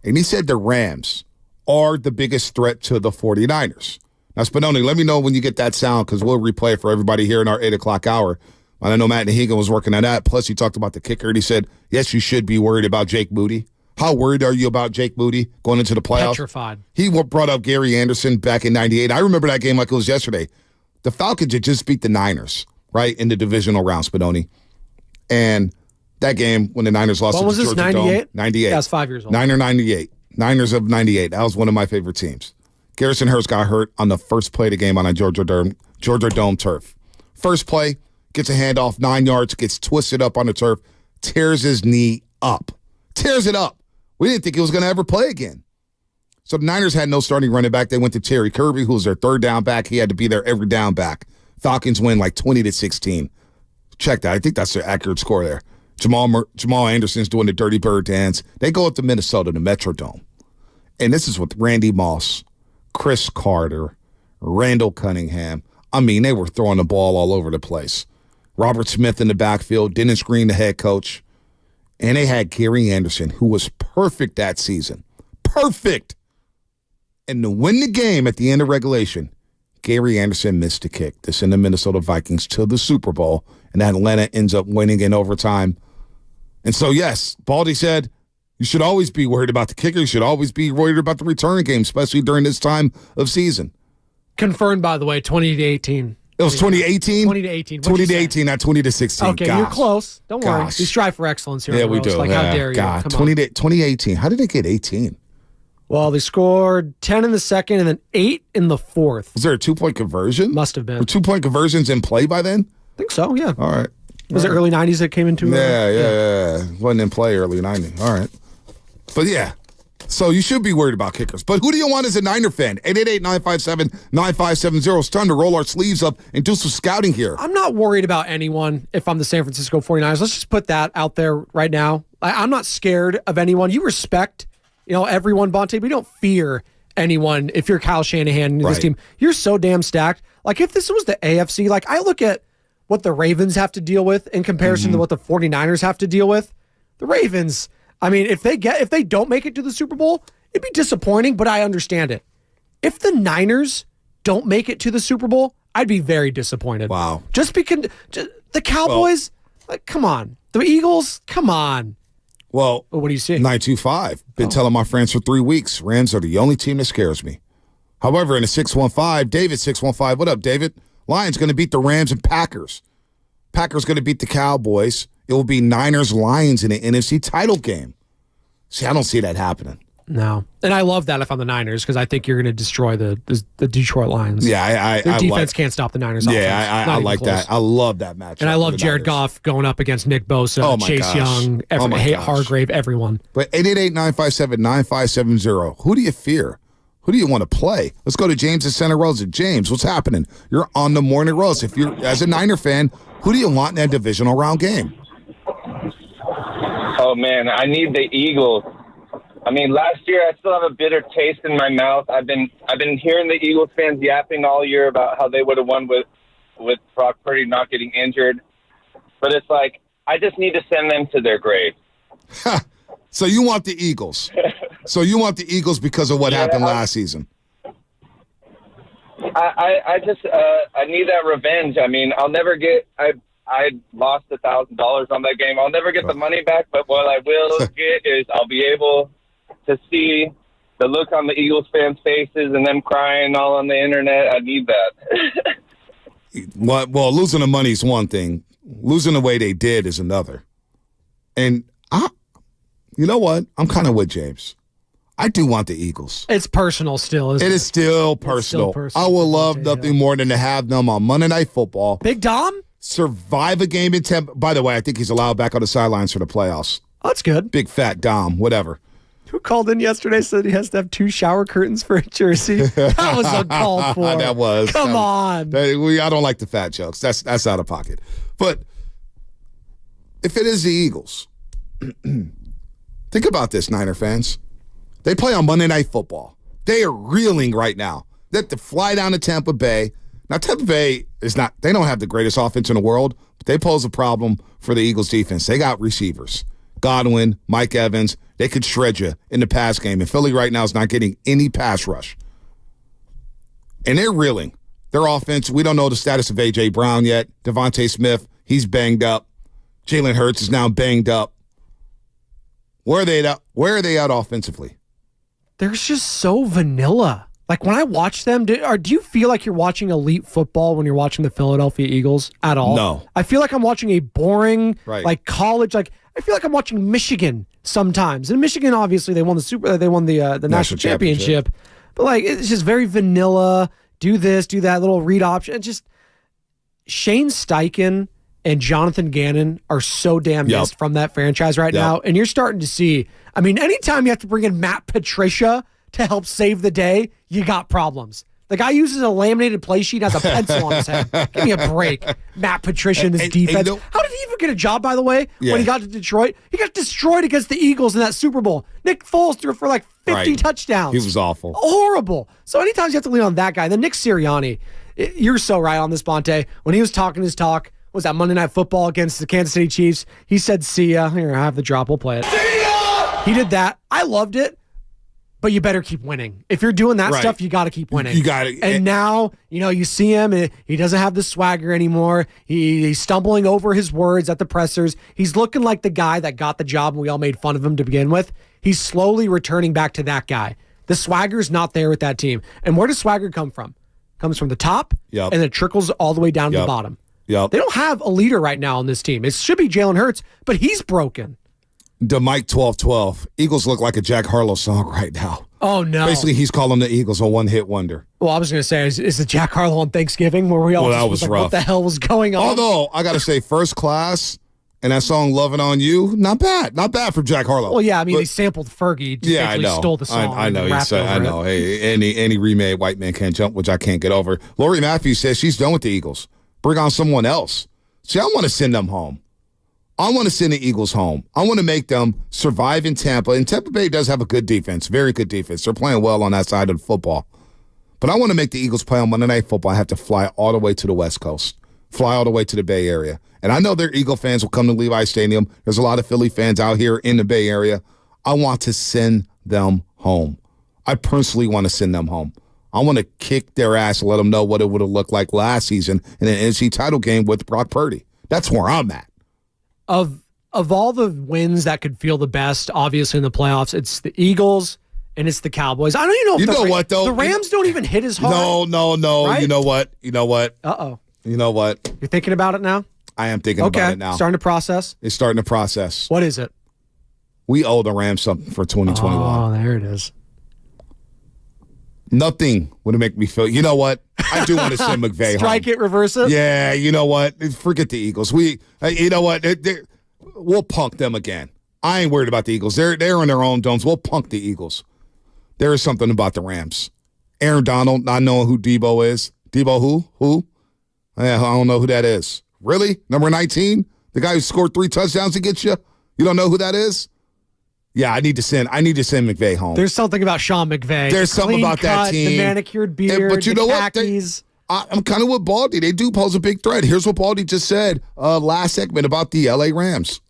And he said the Rams are the biggest threat to the 49ers. Now, Spinoni, let me know when you get that sound because we'll replay it for everybody here in our 8 o'clock hour. I know Matt Nahigan was working on that. Plus, he talked about the kicker, and he said, yes, you should be worried about Jake Moody. How worried are you about Jake Moody going into the playoffs? Petrified. He brought up Gary Anderson back in 98. I remember that game like it was yesterday. The Falcons had just beat the Niners, right, in the divisional round, Spinoni. And that game, when the Niners lost to the Georgia Dome. What was this, 98? 98. Yeah, I was 5 years old. Niners of 98. That was one of my favorite teams. Garrison Hurst got hurt on the first play of the game on a Georgia Dome turf. First play, gets a handoff 9 yards, gets twisted up on the turf, tears his knee up. Tears it up. We didn't think he was going to ever play again. So the Niners had no starting running back. They went to Terry Kirby, who was their third down back. He had to be there every down back. Falcons win like 20-16. Check that. I think that's the accurate score there. Jamal Anderson's doing the Dirty Bird dance. They go up to Minnesota, the Metrodome. And this is with Randy Moss, Chris Carter, Randall Cunningham. I mean, they were throwing the ball all over the place. Robert Smith in the backfield, Dennis Green, the head coach. And they had Gary Anderson, who was perfect that season. Perfect. And to win the game at the end of regulation, Gary Anderson missed a kick to send the Minnesota Vikings to the Super Bowl, and Atlanta ends up winning in overtime. And so, yes, Baldy said, you should always be worried about the kicker. You should always be worried about the return game, especially during this time of season. Confirmed, by the way, 20-18. It was 2018? 20-18. 20-18, not 20-16. Okay, you're close. Don't worry. We strive for excellence here. Yeah, we do. Like, how dare you? God, 2018. How did it get 18? Well, they scored 10 in the second and then 8 in the fourth. Was there a 2-point conversion? Must have been. Were 2-point conversions in play by then? I think so, yeah. All right. Was it early 90s that came into it? Yeah. Wasn't in play early 90s. All right. But yeah. So you should be worried about kickers. But who do you want as a Niner fan? 888-957-9570. It's time to roll our sleeves up and do some scouting here. I'm not worried about anyone if I'm the San Francisco 49ers. Let's just put that out there right now. I'm not scared of anyone. You respect, everyone, Bonte, but you don't fear anyone if you're Kyle Shanahan and this team. You're so damn stacked. Like, if this was the AFC, like, I look at what the Ravens have to deal with in comparison to what the 49ers have to deal with. The Ravens, I mean, if they don't make it to the Super Bowl, it'd be disappointing, but I understand it. If the Niners don't make it to the Super Bowl, I'd be very disappointed. Wow. Just because the Cowboys, come on. The Eagles, come on. Well, what do you see? 925. Been telling my friends for 3 weeks, Rams are the only team that scares me. However, in a 615, David 615, what up, David? Lions going to beat the Rams and Packers. Packers going to beat the Cowboys. It will be Niners-Lions in the NFC title game. See, I don't see that happening. No. And I love that if I'm the Niners because I think you're going to destroy the Detroit Lions. Yeah, Their defense can't stop the Niners offense. Yeah, I like that. I love that matchup. And I love Jared Goff going up against Nick Bosa, Chase Young, Hargrave, everyone. But 888-957-9570. Who do you fear? Who do you want to play? Let's go to James at Santa Rosa. James, what's happening? You're on the Morning Roast. If you're, as a Niner fan, who do you want in that divisional round game? Oh, man, I need the Eagles. I mean, last year I still have a bitter taste in my mouth. I've been hearing the Eagles fans yapping all year about how they would have won with Brock Purdy not getting injured. But it's like, I just need to send them to their grave. So you want the Eagles. So you want the Eagles because of what happened last season. I just need that revenge. I mean, I'll never get I lost $1,000 on that game. I'll never get the money back, but what I will get is I'll be able to see the look on the Eagles fans' faces and them crying all on the internet. I need that. Well, losing the money is one thing. Losing the way they did is another. And you know what? I'm kind of with James. I do want the Eagles. It's personal still, isn't it? It is still personal. I would love nothing more than to have them on Monday Night Football. Big Dom? Survive a game in Tampa. By the way, I think he's allowed back on the sidelines for the playoffs. Oh, that's good. Big fat Dom, whatever. Who called in yesterday said he has to have 2 shower curtains for a jersey? That was uncalled for. That was. Come on. I don't like the fat jokes. That's out of pocket. But if it is the Eagles, think about this, Niner fans. They play on Monday Night Football. They are reeling right now. They have to fly down to Tampa Bay. Now, Tampa Bay they don't have the greatest offense in the world, but they pose a problem for the Eagles defense. They got receivers. Godwin, Mike Evans, they could shred you in the pass game. And Philly right now is not getting any pass rush. And they're reeling. Their offense, we don't know the status of A.J. Brown yet. Devontae Smith, he's banged up. Jalen Hurts is now banged up. Where are they at offensively? They're just so vanilla. Like, when I watch them, do you feel like you're watching elite football when you're watching the Philadelphia Eagles at all? No. I feel like I'm watching a boring, college, I feel like I'm watching Michigan sometimes. And Michigan, obviously, they won the national championship. But, like, it's just very vanilla. Do this, do that, little read option. It's just Shane Steichen and Jonathan Gannon are so damn missed from that franchise right now. And you're starting to see, I mean, anytime you have to bring in Matt Patricia to help save the day, you got problems. The guy uses a laminated play sheet and has a pencil on his head. Give me a break. Matt Patricia and his defense. How did he even get a job, by the way, when he got to Detroit? He got destroyed against the Eagles in that Super Bowl. Nick Foles threw for like 50 touchdowns. He was awful. Horrible. So anytime you have to lean on that guy, then Nick Sirianni, you're so right on this, Bonte. When he was talking his talk, was that Monday Night Football against the Kansas City Chiefs? He said, see ya. Here, I have the drop. We'll play it. See ya! He did that. I loved it. But you better keep winning. If you're doing that stuff, you got to keep winning. You got it. And now, you see him. He doesn't have the swagger anymore. He's stumbling over his words at the pressers. He's looking like the guy that got the job, and we all made fun of him to begin with. He's slowly returning back to that guy. The swagger's not there with that team. And where does swagger come from? Comes from the top, and it trickles all the way down to the bottom. Yep. They don't have a leader right now on this team. It should be Jalen Hurts, but he's broken. The Mike 12-12. Eagles look like a Jack Harlow song right now. Oh, no. Basically, he's calling the Eagles a one-hit wonder. Well, I was going to say, is the Jack Harlow on Thanksgiving where we all that just was like, rough. what the hell was going on? Although, I got to say, First Class and that song Lovin' on You, not bad. Not bad for Jack Harlow. Well, yeah, I mean, they sampled Fergie. Just I know. Stole the song. I know. And rapped over I know. it. Hey, any remade White Man Can't Jump, which I can't get over. Lori Matthews says she's done with the Eagles. Bring on someone else. See, I want to send them home. I want to send the Eagles home. I want to make them survive in Tampa. And Tampa Bay does have a good defense, very good defense. They're playing well on that side of the football. But I want to make the Eagles play on Monday Night Football. I have to fly all the way to the West Coast, fly all the way to the Bay Area. And I know their Eagle fans will come to Levi Stadium. There's a lot of Philly fans out here in the Bay Area. I want to send them home. I personally want to send them home. I want to kick their ass and let them know what it would have looked like last season in an NC title game with Brock Purdy. That's where I'm at. Of all the wins that could feel the best, obviously in the playoffs, it's the Eagles and it's the Cowboys. I don't even know if what, though? The Rams don't even hit as hard. No. Right? You know what? Uh-oh. You know what? You're thinking about it now? I am thinking about it now. Starting to process? It's starting to process. What is it? We owe the Rams something for 2021. Oh, there it is. Nothing would make me feel, you know what? I do want to send McVay Strike home. it, reverse it? Yeah, you know what? Forget the Eagles. You know what? We'll punk them again. I ain't worried about the Eagles. They're in their own domes. We'll punk the Eagles. There is something about the Rams. Aaron Donald not knowing who Debo is. Debo who? Who? I don't know who that is. Really? Number 19? The guy who scored 3 touchdowns against you? You don't know who that is? Yeah, I need to send McVay home. There's something about Sean McVay. There's something about that team. The manicured beard, but you know khakis. I'm kind of with Baldy. They do pose a big threat. Here's what Baldy just said last segment about the LA Rams.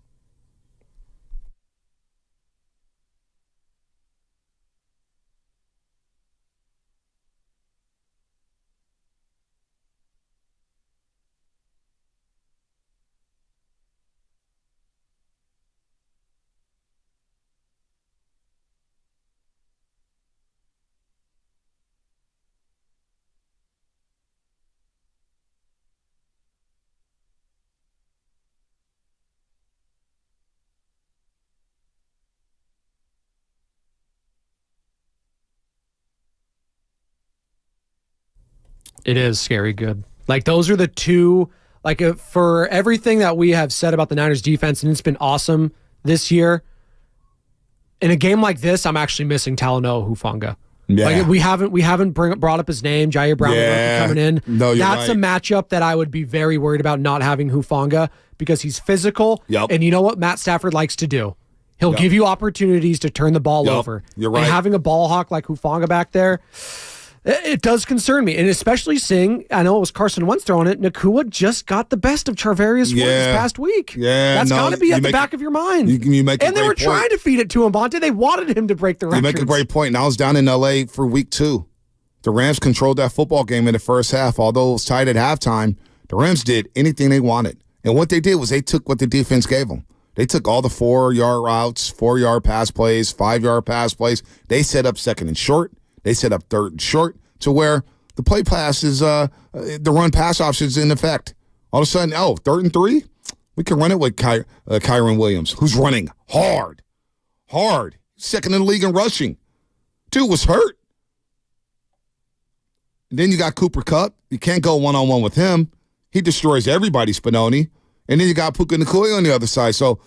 It is scary good. Like, those are the two, like, for everything that we have said about the Niners defense, and it's been awesome this year, in a game like this, I'm actually missing Talanoa Hufanga. Yeah. Like, we haven't brought up his name, Jair Brown coming in. No, you're That's right. a matchup that I would be very worried about not having Hufanga, because he's physical. Yep. And you know what Matt Stafford likes to do? He'll give you opportunities to turn the ball over. You're right. And having a ball hawk like Hufanga back there, it does concern me. And especially seeing, I know it was Carson Wentz throwing it, Nakua just got the best of Charvarius Ward this past week. Yeah, That's got to be at the back of your mind. You make and they were trying to feed it to him, Bonte. They wanted him to break the record. You make a great point. And I was down in L.A. for week 2. The Rams controlled that football game in the first half. Although it was tied at halftime, the Rams did anything they wanted. And what they did was they took what the defense gave them. They took all the 4-yard routes, 4-yard pass plays, 5-yard pass plays. They set up second and short. They set up third and short to where the play pass is, the run pass option is in effect. All of a sudden, 3rd and 3? We can run it with Kyron Williams, who's running hard. Second in the league in rushing. Dude was hurt. And then you got Cooper Kupp. You can't go one-on-one with him. He destroys everybody, Spinoni. And then you got Puka Nacua on the other side. So,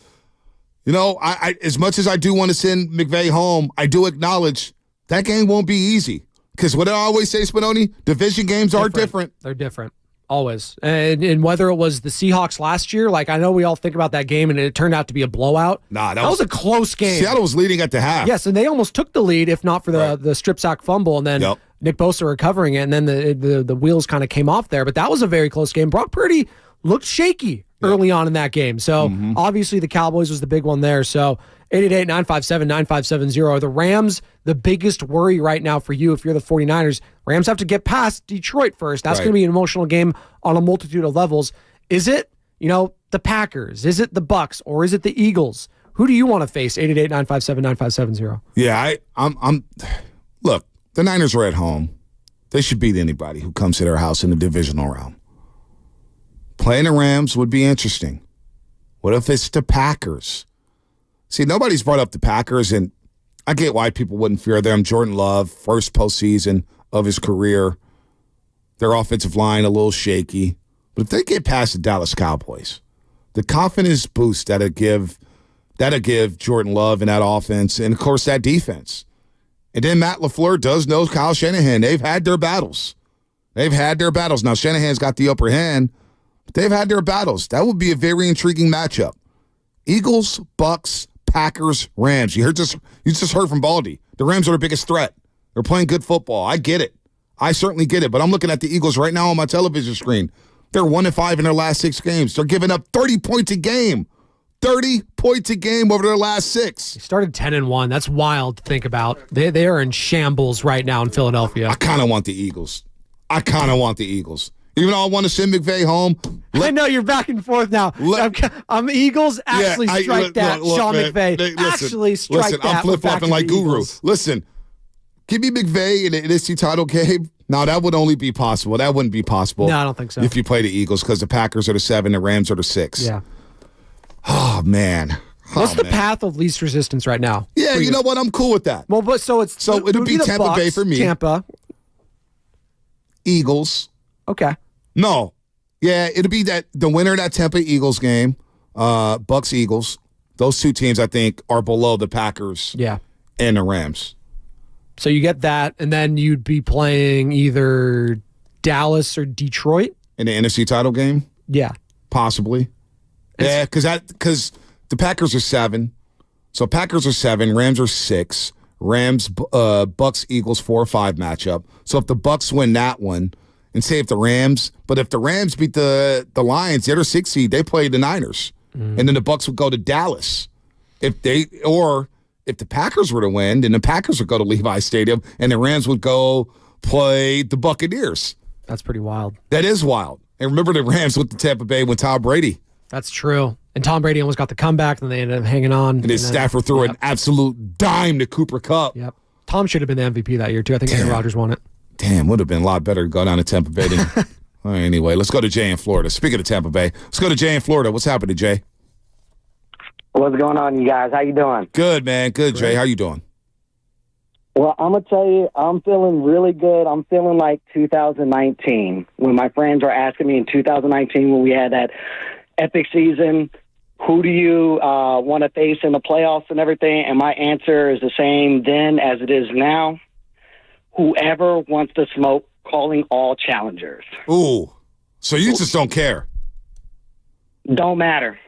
you know, I as much as I do want to send McVay home, I do acknowledge that game won't be easy. Because what I always say, Spinoni, division games are different. They're different. Always. And whether it was the Seahawks last year, like, I know we all think about that game and it turned out to be a blowout. Nah, that was a close game. Seattle was leading at the half. Yes, and they almost took the lead, if not for the strip sack fumble, and then Nick Bosa recovering it, and then the wheels kind of came off there. But that was a very close game. Brock Purdy looked shaky early on in that game. So obviously the Cowboys was the big one there. So 888-957-9570. Are the Rams the biggest worry right now for you if you're the 49ers? Rams have to get past Detroit first. That's going to be an emotional game on a multitude of levels. Is it, the Packers? Is it the Bucks? Or is it the Eagles? Who do you want to face? 888-957-9570. Yeah, I'm look, the Niners are at home. They should beat anybody who comes to their house in the divisional round. Playing the Rams would be interesting. What if it's the Packers? See, nobody's brought up the Packers, and I get why people wouldn't fear them. Jordan Love, first postseason of his career. Their offensive line a little shaky. But if they get past the Dallas Cowboys, the confidence boost that'll give Jordan Love and that offense, and, of course, that defense. And then Matt LaFleur does know Kyle Shanahan. They've had their battles. Now, Shanahan's got the upper hand, but they've had their battles. That would be a very intriguing matchup. Eagles, Bucks, Packers, Rams. You just heard from Baldy. The Rams are the biggest threat. They're playing good football. I get it. I certainly get it. But I'm looking at the Eagles right now on my television screen. They're 1-5 in their last 6 games. They're giving up 30 points a game. 30 points a game over their last 6. They started 10-1. That's wild to think about. They are in shambles right now in Philadelphia. I kind of want the Eagles. Even though I want to send McVay home. I know you're back and forth now. I'm Eagles. Actually, strike that. Sean McVay. Listen, I'm flip-flopping like Guru. Listen, give me McVay in the NFC title game. No, that would only be possible. That wouldn't be possible. No, I don't think so. If you play the Eagles, because the Packers are the 7, the Rams are the 6. Yeah. Oh, man. What's the path of least resistance right now? Yeah, you know what? I'm cool with that. Well, but so it'll be Tampa Bucks, Bay for me. Tampa. Eagles. Okay. No. Yeah, it'll be the winner of that Tampa Eagles game, Bucks Eagles. Those 2 teams, I think, are below the Packers and the Rams. So you get that, and then you'd be playing either Dallas or Detroit in the NFC title game. Yeah, possibly. Yeah, because the Packers are 7, so Packers are 7, Rams are 6, Rams, Bucks, Eagles 4 or 5 matchup. So if the Bucks win that one, and say if the Rams beat the Lions, they're the 6th seed. They play the Niners, and then the Bucks would go to Dallas. If the Packers were to win, then the Packers would go to Levi Stadium, and the Rams would go play the Buccaneers. That's pretty wild. That is wild. And remember the Rams went to Tampa Bay with Tom Brady. That's true. And Tom Brady almost got the comeback, and they ended up hanging on. And his Stafford threw an absolute dime to Cooper Kupp. Yep. Tom should have been the MVP that year, too. I think Aaron Rodgers won it. Damn, would have been a lot better to go down to Tampa Bay. All right, anyway, let's go to Jay in Florida. Speaking of Tampa Bay, let's go to Jay in Florida. What's happening, Jay? What's going on, you guys? How you doing? Good, man. Good, Jay. How you doing? Well, I'm going to tell you, I'm feeling really good. I'm feeling like 2019, when my friends were asking me in 2019 when we had that epic season, who do you want to face in the playoffs and everything? And my answer is the same then as it is now. Whoever wants to smoke, calling all challengers. Ooh, so you just don't care? Don't matter.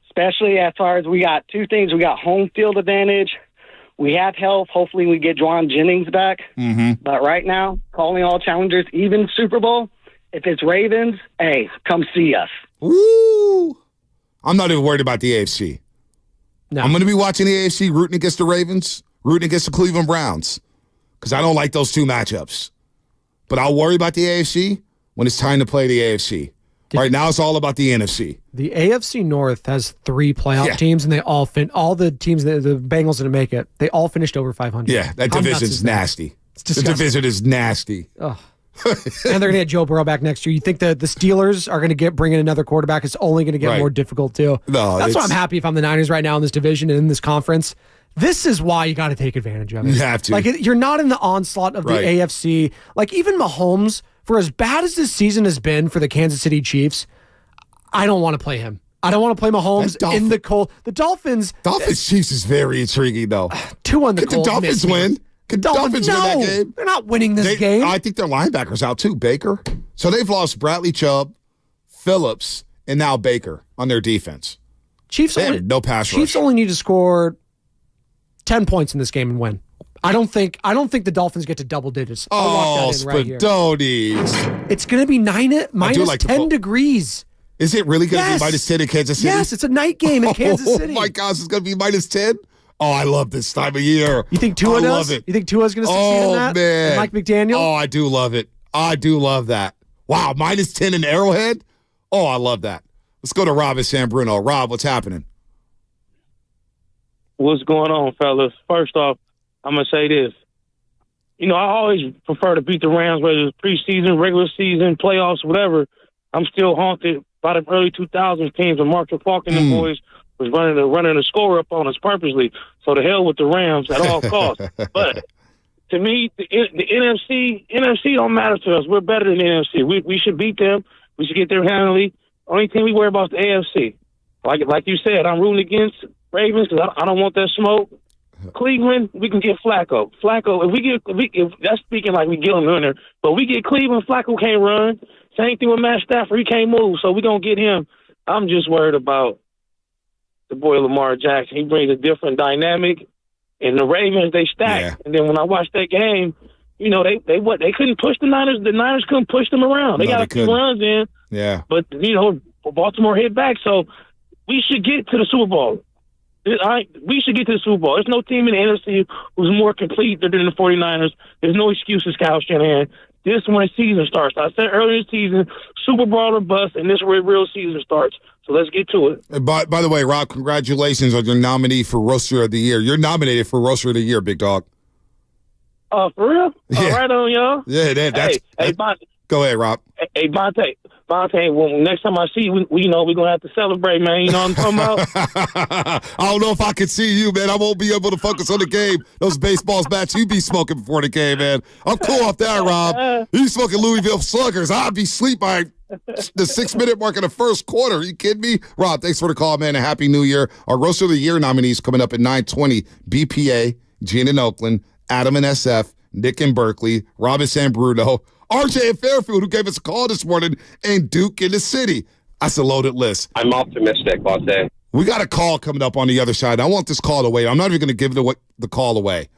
Especially as far as we got 2 things. We got home field advantage. We have health. Hopefully we get Juwan Jennings back. Mm-hmm. But right now, calling all challengers, even Super Bowl, if it's Ravens, hey, come see us. Woo! I'm not even worried about the AFC. No. I'm going to be watching the AFC, rooting against the Ravens, rooting against the Cleveland Browns, because I don't like those 2 matchups. But I'll worry about the AFC when it's time to play the AFC. Right now, it's all about the NFC. The AFC North has 3 playoff teams, and they all all the teams, the Bengals didn't make it. They all finished over 500. Yeah, that division's nasty. The division is nasty. Ugh. And they're going to get Joe Burrow back next year. You think the Steelers are going to bring in another quarterback? It's only going to get more difficult, too. No, that's why I'm happy if I'm the Niners right now in this division and in this conference. This is why you got to take advantage of it. You have to. Like, you're not in the onslaught of the AFC. Like, even Mahomes, for as bad as this season has been for the Kansas City Chiefs, I don't want to play him. I don't want to play Mahomes in the cold. The Dolphins. Dolphins Chiefs is very intriguing, though. 2 on the cold. Could the Dolphins win? Could Dolphins win that game? They're not winning this game. I think their linebackers out too, Baker. So they've lost Bradley Chubb, Phillips, and now Baker on their defense. Chiefs no pass rush. Chiefs only need to score 10 points in this game and win. I don't think the Dolphins get to double digits. I'll lock that in right here. Spadodes. It's going to be minus 10 degrees. Is it really going to be minus 10 in Kansas City? Yes, it's a night game in Kansas City. Oh my gosh, it's going to be minus 10? Oh, I love this time of year. You think Tua does? I love it. You think Tua's going to succeed in that? Oh, man. And Mike McDaniel? Oh, I do love it. I do love that. Wow, minus 10 in Arrowhead? Oh, I love that. Let's go to Rob at San Bruno. Rob, what's happening? What's going on, fellas? First off, I'm going to say this. You know, I always prefer to beat the Rams, whether it's preseason, regular season, playoffs, whatever. I'm still haunted by the early 2000s teams of Marshall Faulk and the boys was running the score up on us purposely. So the hell with the Rams at all costs. But to me, the NFC don't matter to us. We're better than the NFC. We should beat them. We should get there handily. Only thing we worry about is the AFC. Like you said, I'm rooting against Ravens because I don't want that smoke. Cleveland, we can get Flacco. If that's speaking like we get him in there, but we get Cleveland, Flacco can't run. Same thing with Matt Stafford, he can't move, so we're going to get him. I'm just worried about the boy Lamar Jackson. He brings a different dynamic, and the Ravens, they stack. Yeah. And then when I watched that game, they couldn't push the Niners. The Niners couldn't push them around. They got a few runs in. Yeah. But, Baltimore hit back, so we should get to the Super Bowl. We should get to the Super Bowl. There's no team in the NFC who's more complete than the 49ers. There's no excuses, Kyle Shanahan. This is when the season starts. I said earlier in the season, Super Bowl or bust, and this is where the real season starts. So let's get to it. By the way, Rob, congratulations on your nominee for Roaster of the Year. You're nominated for Roaster of the Year, big dog. For real? Yeah. Right on, y'all. Yeah, that's Bonte. Go ahead, Rob. Hey, Bonte, well, next time I see you, we're going to have to celebrate, man. You know what I'm talking about? I don't know if I can see you, man. I won't be able to focus on the game. Those baseballs bats you be smoking before the game, man. I'm cool off that, Rob. You smoking Louisville Sluggers. I'd be asleep by the 6-minute mark in the first quarter. Are you kidding me? Rob, thanks for the call, man. A happy New Year. Our Roaster of the Year nominees coming up at 9:20. BPA, Gene in Oakland, Adam in SF, Nick in Berkeley, Rob in San Bruno, RJ in Fairfield, who gave us a call this morning, and Duke in the city. That's a loaded list. I'm optimistic, Bonte. We got a call coming up on the other side. I want this call to wait. I'm not even going to give the call away.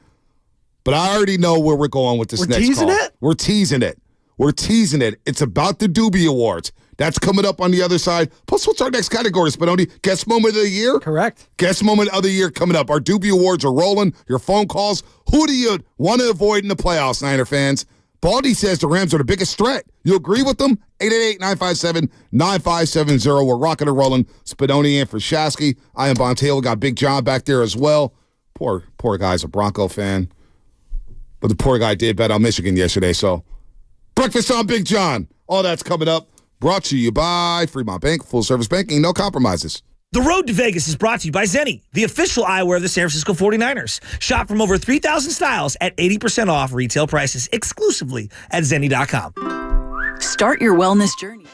But I already know where we're going with this next call. We're teasing it. We're teasing it. It's about the Dubie Awards. That's coming up on the other side. Plus, what's our next category, Spinoni? Guest Moment of the Year? Correct. Guest Moment of the Year coming up. Our Dubie Awards are rolling. Your phone calls. Who do you want to avoid in the playoffs, Niner fans? Baldy says the Rams are the biggest threat. You agree with them? 888-957-9570. We're rocking and rolling. Spinoni in for Shasky. I am Bonte. We got Big John back there as well. Poor guy's a Bronco fan. But the poor guy did bet on Michigan yesterday, so breakfast on Big John. All that's coming up. Brought to you by Fremont Bank. Full service banking, no compromises. The Road to Vegas is brought to you by Zenni, the official eyewear of the San Francisco 49ers. Shop from over 3,000 styles at 80% off retail prices exclusively at Zenni.com. Start your wellness journey.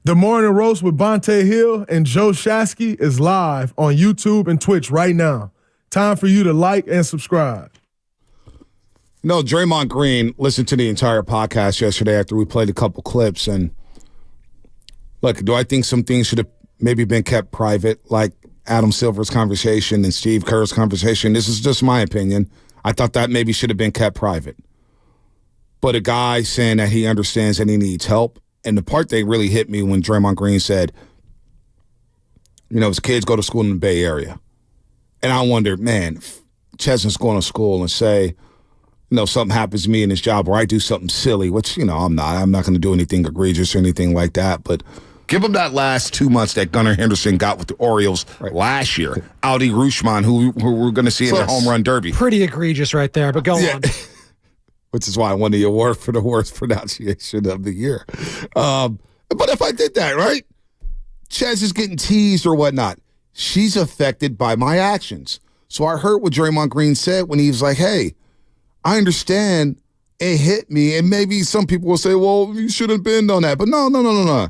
The Morning Roast with Bonte Hill and Joe Shasky is live on YouTube and Twitch right now. Time for you to like and subscribe. No, Draymond Green listened to the entire podcast yesterday after we played a couple clips. And look, do I think some things should have maybe been kept private, like Adam Silver's conversation and Steve Kerr's conversation? This is just my opinion. I thought that maybe should have been kept private. But a guy saying that he understands that he needs help, and the part that really hit me when Draymond Green said, you know, his kids go to school in the Bay Area. And I wondered, man, Chesney's going to school and say, you know, something happens to me in this job or I do something silly, which, you know, I'm not going to do anything egregious or anything like that. But give him that last 2 months that Gunnar Henderson got with the Orioles last year. Audi Rutschman, who we're going to see in the home run derby. Pretty egregious right there, but go on. Which is why I won the award for the worst pronunciation of the year. But if I did that, right? Ches is getting teased or whatnot. She's affected by my actions. So I heard what Draymond Green said when he was like, hey, I understand it hit me. And maybe some people will say, well, you shouldn't have been on that. But no.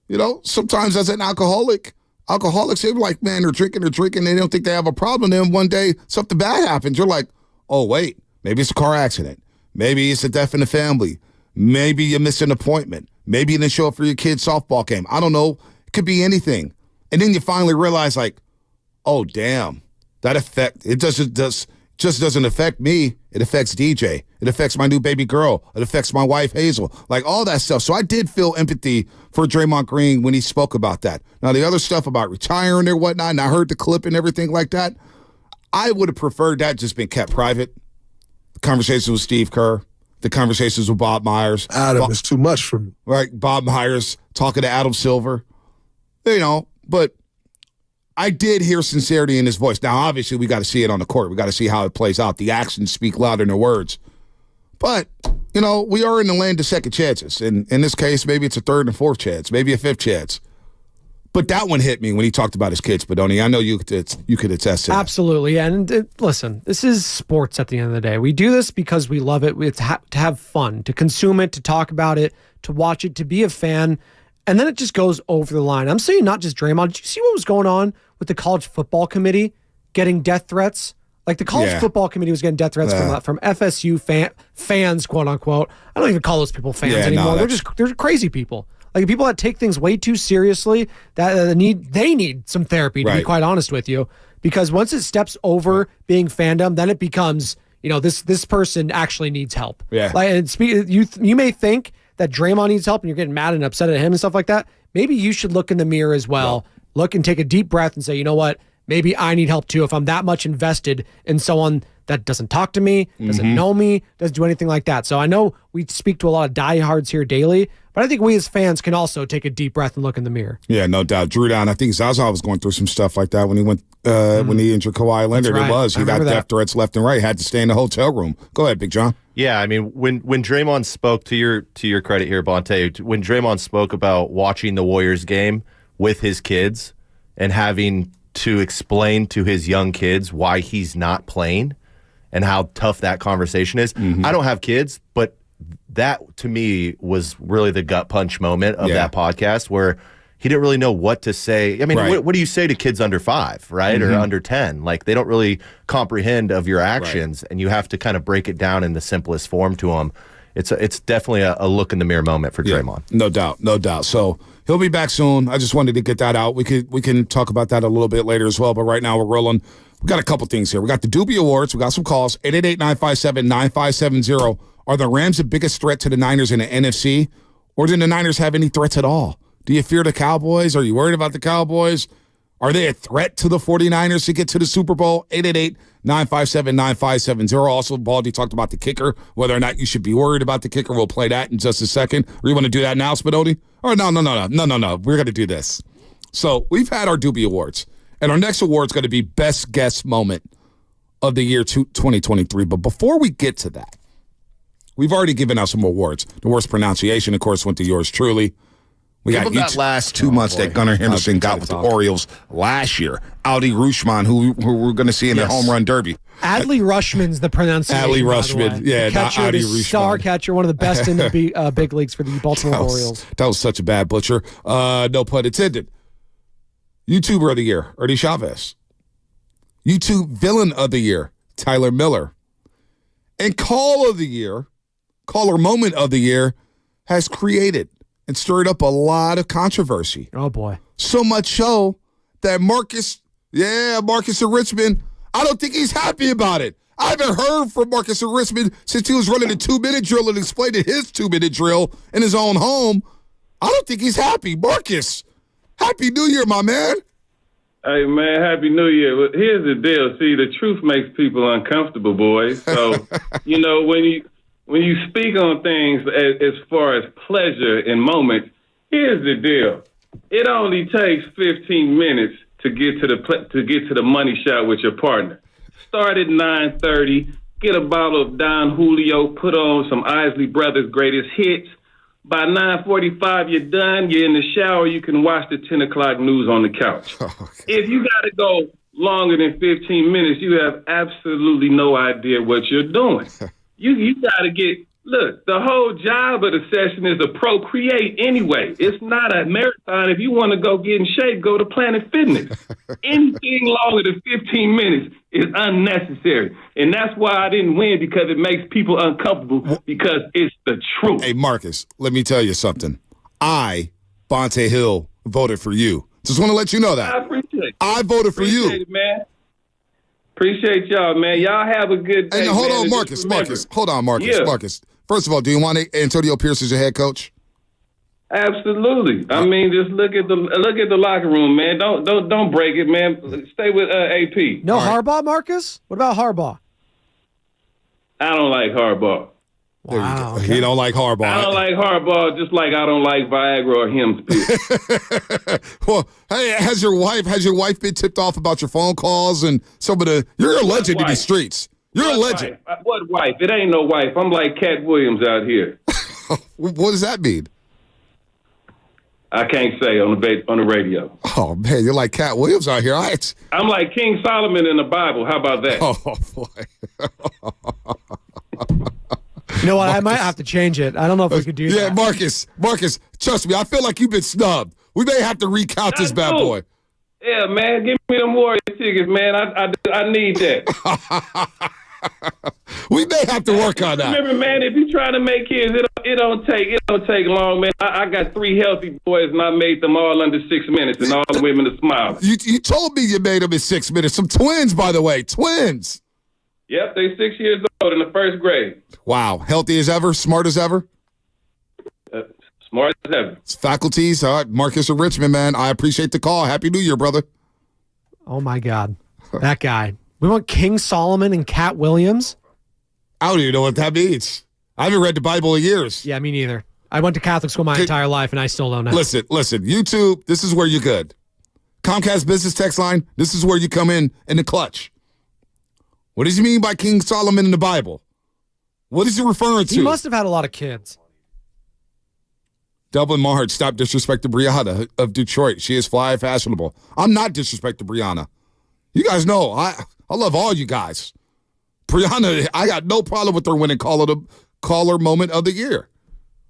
You know, sometimes as an alcoholics, they're like, man, they're drinking. They don't think they have a problem. Then one day something bad happens. You're like, oh, wait, maybe it's a car accident. Maybe it's a death in the family. Maybe you missed an appointment. Maybe you didn't show up for your kid's softball game. I don't know. It could be anything. And then you finally realize, like, oh, damn, that just doesn't affect me. It affects DJ. It affects my new baby girl. It affects my wife, Hazel. Like, all that stuff. So I did feel empathy for Draymond Green when he spoke about that. Now, the other stuff about retiring or whatnot, and I heard the clip and everything like that, I would have preferred that just been kept private. The conversations with Steve Kerr, the conversations with Bob Myers. Adam is too much for me. Right, Bob Myers talking to Adam Silver. You know, but I did hear sincerity in his voice. Now, obviously, we got to see it on the court. We got to see how it plays out. The actions speak louder than the words. But, you know, we are in the land of second chances. And in this case, maybe it's a third and fourth chance, maybe a fifth chance. But that one hit me when he talked about his kids, Badoni. I know you could attest to that. Absolutely. And listen, this is sports at the end of the day. We do this because we love it. It's to have fun, to consume it, to talk about it, to watch it, to be a fan. And then it just goes over the line. I'm saying not just Draymond. Did you see what was going on with the college football committee getting death threats? Like the college football committee was getting death threats from FSU fans, quote unquote. I don't even call those people fans anymore. No, they're crazy people. Like people that take things way too seriously, that need some therapy, to be quite honest with you. Because once it steps over being fandom, then it becomes, you know, this person actually needs help. Yeah. Like you may think that Draymond needs help and you're getting mad and upset at him and stuff like that. Maybe you should look in the mirror as well. Yeah. Look and take a deep breath and say, you know what? Maybe I need help too if I'm that much invested in someone that doesn't talk to me, doesn't know me, doesn't do anything like that. So I know we speak to a lot of diehards here daily, but I think we as fans can also take a deep breath and look in the mirror. Yeah, no doubt. Drew down. I think Zaza was going through some stuff like that when he went when he injured Kawhi Leonard. Right. He got death threats left and right. Had to stay in the hotel room. Go ahead, Big John. Yeah, I mean, when Draymond spoke, to your credit here, Bonte, when Draymond spoke about watching the Warriors game with his kids and having to explain to his young kids why he's not playing and how tough that conversation is. I don't have kids, but that to me was really the gut punch moment of that podcast where he didn't really know what to say. I mean, what do you say to kids under 5, right? Or under 10? Like, they don't really comprehend of your actions, and you have to kind of break it down in the simplest form to them. It's definitely a look in the mirror moment for Draymond. No doubt. So he'll be back soon. I just wanted to get that out. We can talk about that a little bit later as well, but right now we're rolling. We got a couple things here. We got the Dubie Awards. We got some calls. 888-957-9570. Are the Rams the biggest threat to the Niners in the NFC, or do the Niners have any threats at all? Do you fear the Cowboys? Are you worried about the Cowboys? Are they a threat to the 49ers to get to the Super Bowl? 888-957-9570. Also, Baldy talked about the kicker, whether or not you should be worried about the kicker. We'll play that in just a second. Or you want to do that now, Spadoni? Or no. We're going to do this. So we've had our Dubie Awards, and our next award is going to be Best Guest Moment of the year 2023. But before we get to that, we've already given out some awards. The worst pronunciation, of course, went to yours truly. We got that last 2 months that Gunnar Henderson got with the Orioles last year. Aldi Rushman, who we're going to see in the home run derby. Adley Rushman's the pronunciation. Adley Rushman, yeah, catcher, not Adley Rushman. Star catcher, one of the best in the big leagues for the Baltimore Orioles. That was such a bad butcher. No pun intended. YouTuber of the year, Ernie Chavez. YouTube Villain of the Year, Tyler Miller. And Call of the Year, Caller Moment of the Year, has created and stirred up a lot of controversy. Oh, boy. So much so that Marcus of Richmond, I don't think he's happy about it. I haven't heard from Marcus of Richmond since he was running a 2-minute drill and explaining his 2-minute drill in his own home. I don't think he's happy. Marcus, Happy New Year, my man. Hey, man, Happy New Year. Well, here's the deal. See, the truth makes people uncomfortable, boys. So, you know, when you speak on things as far as pleasure and moments, here's the deal. It only takes 15 minutes to get to the money shot with your partner. Start at 9:30, get a bottle of Don Julio, put on some Isley Brothers' greatest hits. By 9:45, you're done. You're in the shower. You can watch the 10 o'clock news on the couch. If you got to go longer than 15 minutes, you have absolutely no idea what you're doing. You got to get Look, the whole job of the session is to procreate anyway. It's not a marathon. If you want to go get in shape, go to Planet Fitness. Anything longer than 15 minutes is unnecessary. And that's why I didn't win, because it makes people uncomfortable, because it's the truth. Hey, Marcus, let me tell you something. I, Bonte Hill, voted for you. Just want to let you know that. I appreciate it. I voted for you. Appreciate it, man. Appreciate y'all, man. Y'all have a good day. Hey, hold man. on, Marcus. Hold on, Marcus. Yeah. Marcus. First of all, do you want Antonio Pierce as your head coach? Absolutely. I mean, just look at the locker room, man. Don't break it, man. Stay with AP. No Harbaugh, Marcus? What about Harbaugh? I don't like Harbaugh. Wow. Okay. You don't like Harbaugh. I don't like Harbaugh, just like I don't like Viagra or Hemspear. Well, hey, has your wife been tipped off about your phone calls and some of the? You're a legend in the streets. You're a legend. Wife? What wife? It ain't no wife. I'm like Cat Williams out here. What does that mean? I can't say on the radio. Oh man, you're like Cat Williams out here. I'm like King Solomon in the Bible. How about that? Oh boy. You know what? Marcus. I might have to change it. I don't know if we could do that. Yeah, Marcus, trust me. I feel like you've been snubbed. We may have to recount this bad boy. Yeah, man. Give me them Warriors tickets, man. I need that. We may have to work on that. Remember, man, if you're trying to make kids, it don't take long, man. I got 3 healthy boys, and I made them all under 6 minutes, and all the women to smile. You told me you made them in 6 minutes. Some twins, by the way. Twins. Yep, they 6 years old in the 1st grade. Wow. Healthy as ever? Smart as ever? Smart as ever. Faculties, Marcus of Richmond, man. I appreciate the call. Happy New Year, brother. Oh, my God. That guy. We want King Solomon and Cat Williams? I don't even know what that means. I haven't read the Bible in years. Yeah, me neither. I went to Catholic school my entire life, and I still don't know. Listen. YouTube, this is where you're good. Comcast business text line, this is where you come in the clutch. What does he mean by King Solomon in the Bible? What is he referring to? He must have had a lot of kids. Dublin Mahart, stop disrespecting Brianna of Detroit. She is fly fashionable. I'm not disrespecting Brianna. You guys know, I love all you guys. Brianna, I got no problem with her winning caller moment of the year.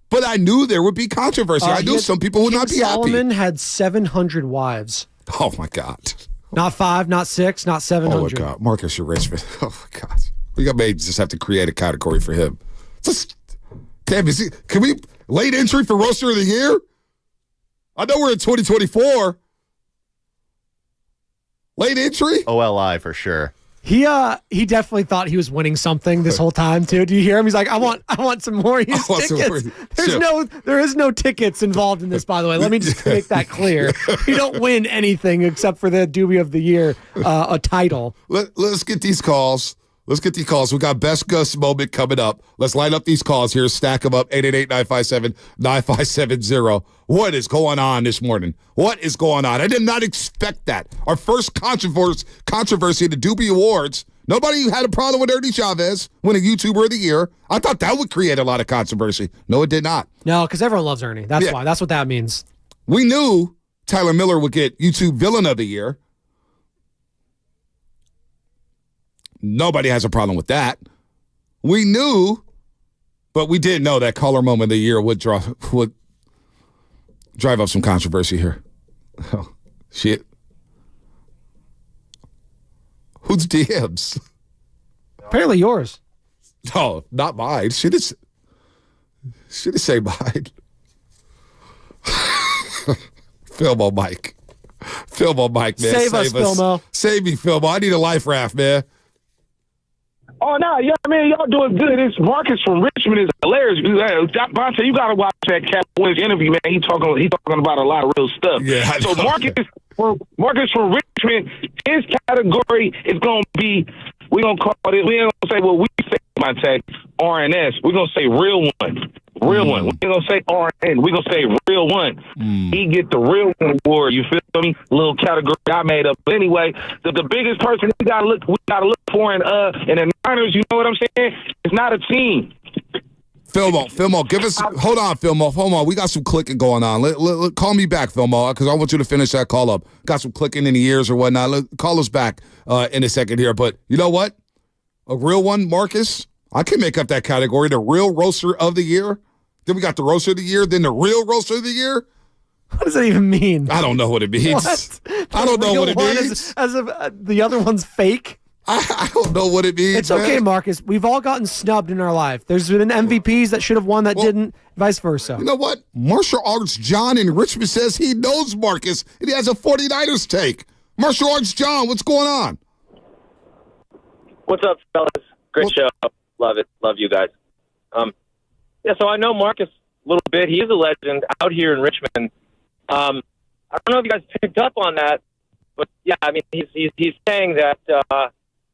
But I knew there would be controversy. I knew some people would not be happy. Solomon had 700 wives. Oh, my God. Not 5, not 6, not 700. Oh, my God. Marcus Richmond. Oh, my God. We may just have to create a category for him. Can we late entry for Roaster of the Year? I know we're in 2024. Late entry? OLI for sure. He definitely thought he was winning something this whole time too. Do you hear him? He's like, I want some more tickets. There is no tickets involved in this, by the way. Let me just make that clear. You don't win anything except for the Dubie of the Year, a title. Let's get these calls. We got Best Gus moment coming up. Let's line up these calls here. Stack them up. 888-957-9570. What is going on this morning? What is going on? I did not expect that. Our first controversy in the Dubie Awards. Nobody had a problem with Ernie Chavez winning YouTuber of the Year. I thought that would create a lot of controversy. No, it did not. No, because everyone loves Ernie. That's why. That's what that means. We knew Tyler Miller would get YouTube Villain of the Year. Nobody has a problem with that. We knew, but we did know that caller moment of the year would drive up some controversy here. Oh, shit. Who's DMs? Apparently yours. No, not mine. She didn't say mine. Filmo Mike. Filmo Mike, man. Save us, Filmo. Save me, Filmo. I need a life raft, man. Oh, no, yeah, man, y'all doing good. It's Marcus from Richmond is hilarious. Bonte, you got to watch that Cat Williams interview, man. He talking about a lot of real stuff. Yeah, so Marcus from Richmond, his category is going to be, we're going to call it, we ain't going to say what we say, Bonte, RNS. We're going to say real one. Real one. We ain't going to say RN. We're going to say real one. He get the real one award. You feel me? Little category I made up. But anyway, the biggest person we gotta look for in the Niners, you know what I'm saying? It's not a team. Filmo, give us. Hold on, Filmo. We got some clicking going on. Call me back, Filmo, because I want you to finish that call up. Got some clicking in the ears or whatnot. Call us back in a second here. But you know what? A real one, Marcus. I can make up that category. The real roaster of the year. Then we got the roaster of the year. Then the real roaster of the year. What does that even mean? I don't know what it means. What? I don't know what it means. As if the other one's fake? I don't know what it means. It's okay, Marcus. We've all gotten snubbed in our life. There's been MVPs that should have won that didn't, vice versa. You know what? Martial Arts John in Richmond says he knows Marcus, and he has a 49ers take. Martial Arts John, what's going on? What's up, fellas? Great show. Love it. Love you guys. So I know Marcus a little bit. He is a legend out here in Richmond. I don't know if you guys picked up on that, but yeah, I mean, he's saying that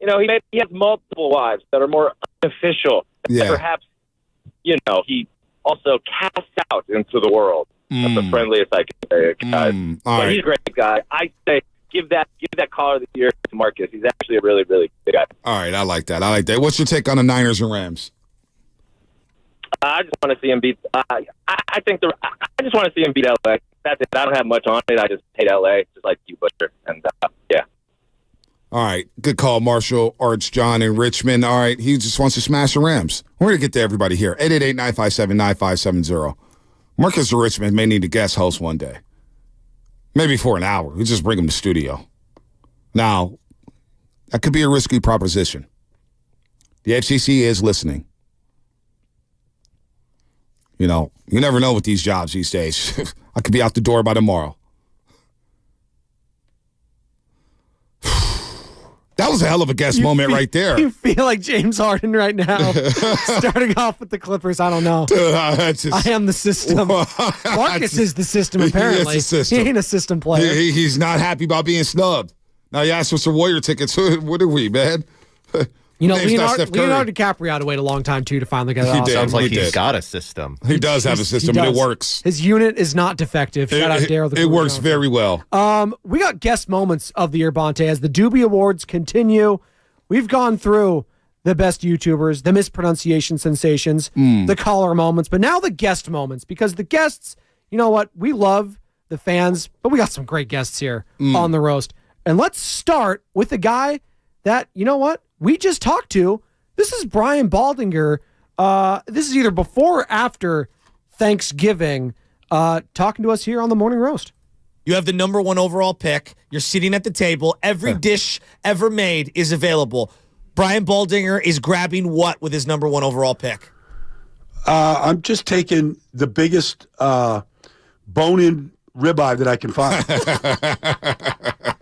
he has multiple wives that are more unofficial. Yeah. Perhaps he also casts out into the world. That's the friendliest I can say, guys. But he's a great guy. I say give that caller of the year to Marcus. He's actually a really, really good guy. All right, I like that. What's your take on the Niners and Rams? I just want to see him beat. I just want to see him beat LA. That's it. I don't have much on it. I just hate LA, just like you, Butcher. And yeah. All right, good call, Martial Arts John in Richmond. All right, he just wants to smash the Rams. We're going to get to everybody here. 888-957-9570. Marcus of Richmond may need a guest host one day. Maybe for an hour. We just bring him to the studio. Now, that could be a risky proposition. The FCC is listening. You never know with these jobs these days. I could be out the door by tomorrow. That was a hell of a guest moment right there. You feel like James Harden right now, starting off with the Clippers. I don't know. I am the system. Marcus is the system, apparently. He is the system. He ain't a system player. He's not happy about being snubbed. Now you asked for some Warrior tickets. What are we, man? Leonardo DiCaprio had to wait a long time, too, to finally get it off. Sounds like he's got a system. He does have a system, and it works. His unit is not defective. Shout out Daryl. It works very well. We got guest moments of the year, Bonte, as the Dubie Awards continue. We've gone through the best YouTubers, the mispronunciation sensations, the caller moments, but now the guest moments, because the guests, you know what? We love the fans, but we got some great guests here on the roast. And let's start with a guy that, you know what? We just talked to. This is Brian Baldinger. This is either before or after Thanksgiving, talking to us here on the Morning Roast. You have the number 1 overall pick. You're sitting at the table. Every dish ever made is available. Brian Baldinger is grabbing what with his number 1 overall pick? I'm just taking the biggest bone-in ribeye that I can find.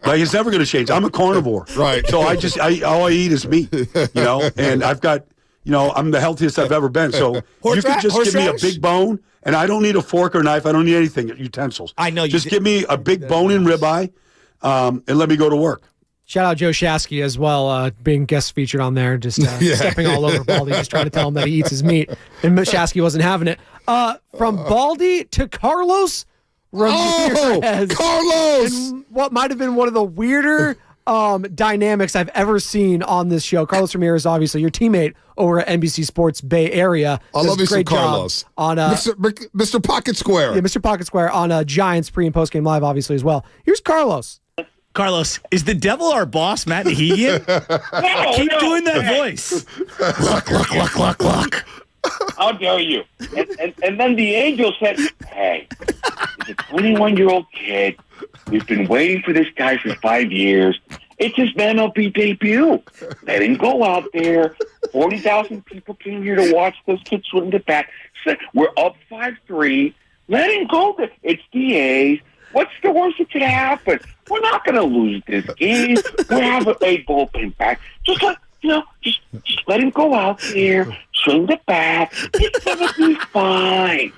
Like, it's never going to change. I'm a carnivore. Right. So all I eat is meat, and I've got, I'm the healthiest I've ever been. So you can just give me a big bone, and I don't need a fork or knife. I don't need anything, utensils. I know. Just give me a big bone-in ribeye, and let me go to work. Shout out Joe Shasky as well, being guest featured on there, just stepping all over Baldy, just trying to tell him that he eats his meat. And Shasky wasn't having it. From Baldy to Carlos Ramirez. Carlos! In what might have been one of the weirder dynamics I've ever seen on this show. Carlos Ramirez, obviously, your teammate over at NBC Sports Bay Area. I love you some Carlos. On, Mr. Pocket Square. Yeah, Mr. Pocket Square on Giants pre- and post-game live, obviously, as well. Here's Carlos. Carlos, is the devil our boss, Matt Nahigian? Keep doing that voice. Look. How dare you? And then the angel said, hey, he's a 21-year-old kid. We've been waiting for this guy for 5 years. It's his MLB debut. Let him go out there. 40,000 people came here to watch this kid swing the bat. We're up 5-3. Let him go there. It's the A's. What's the worst that could happen? We're not going to lose this game. We have a bullpen back. Just let him go out there, swing the bat. It's going to be fine.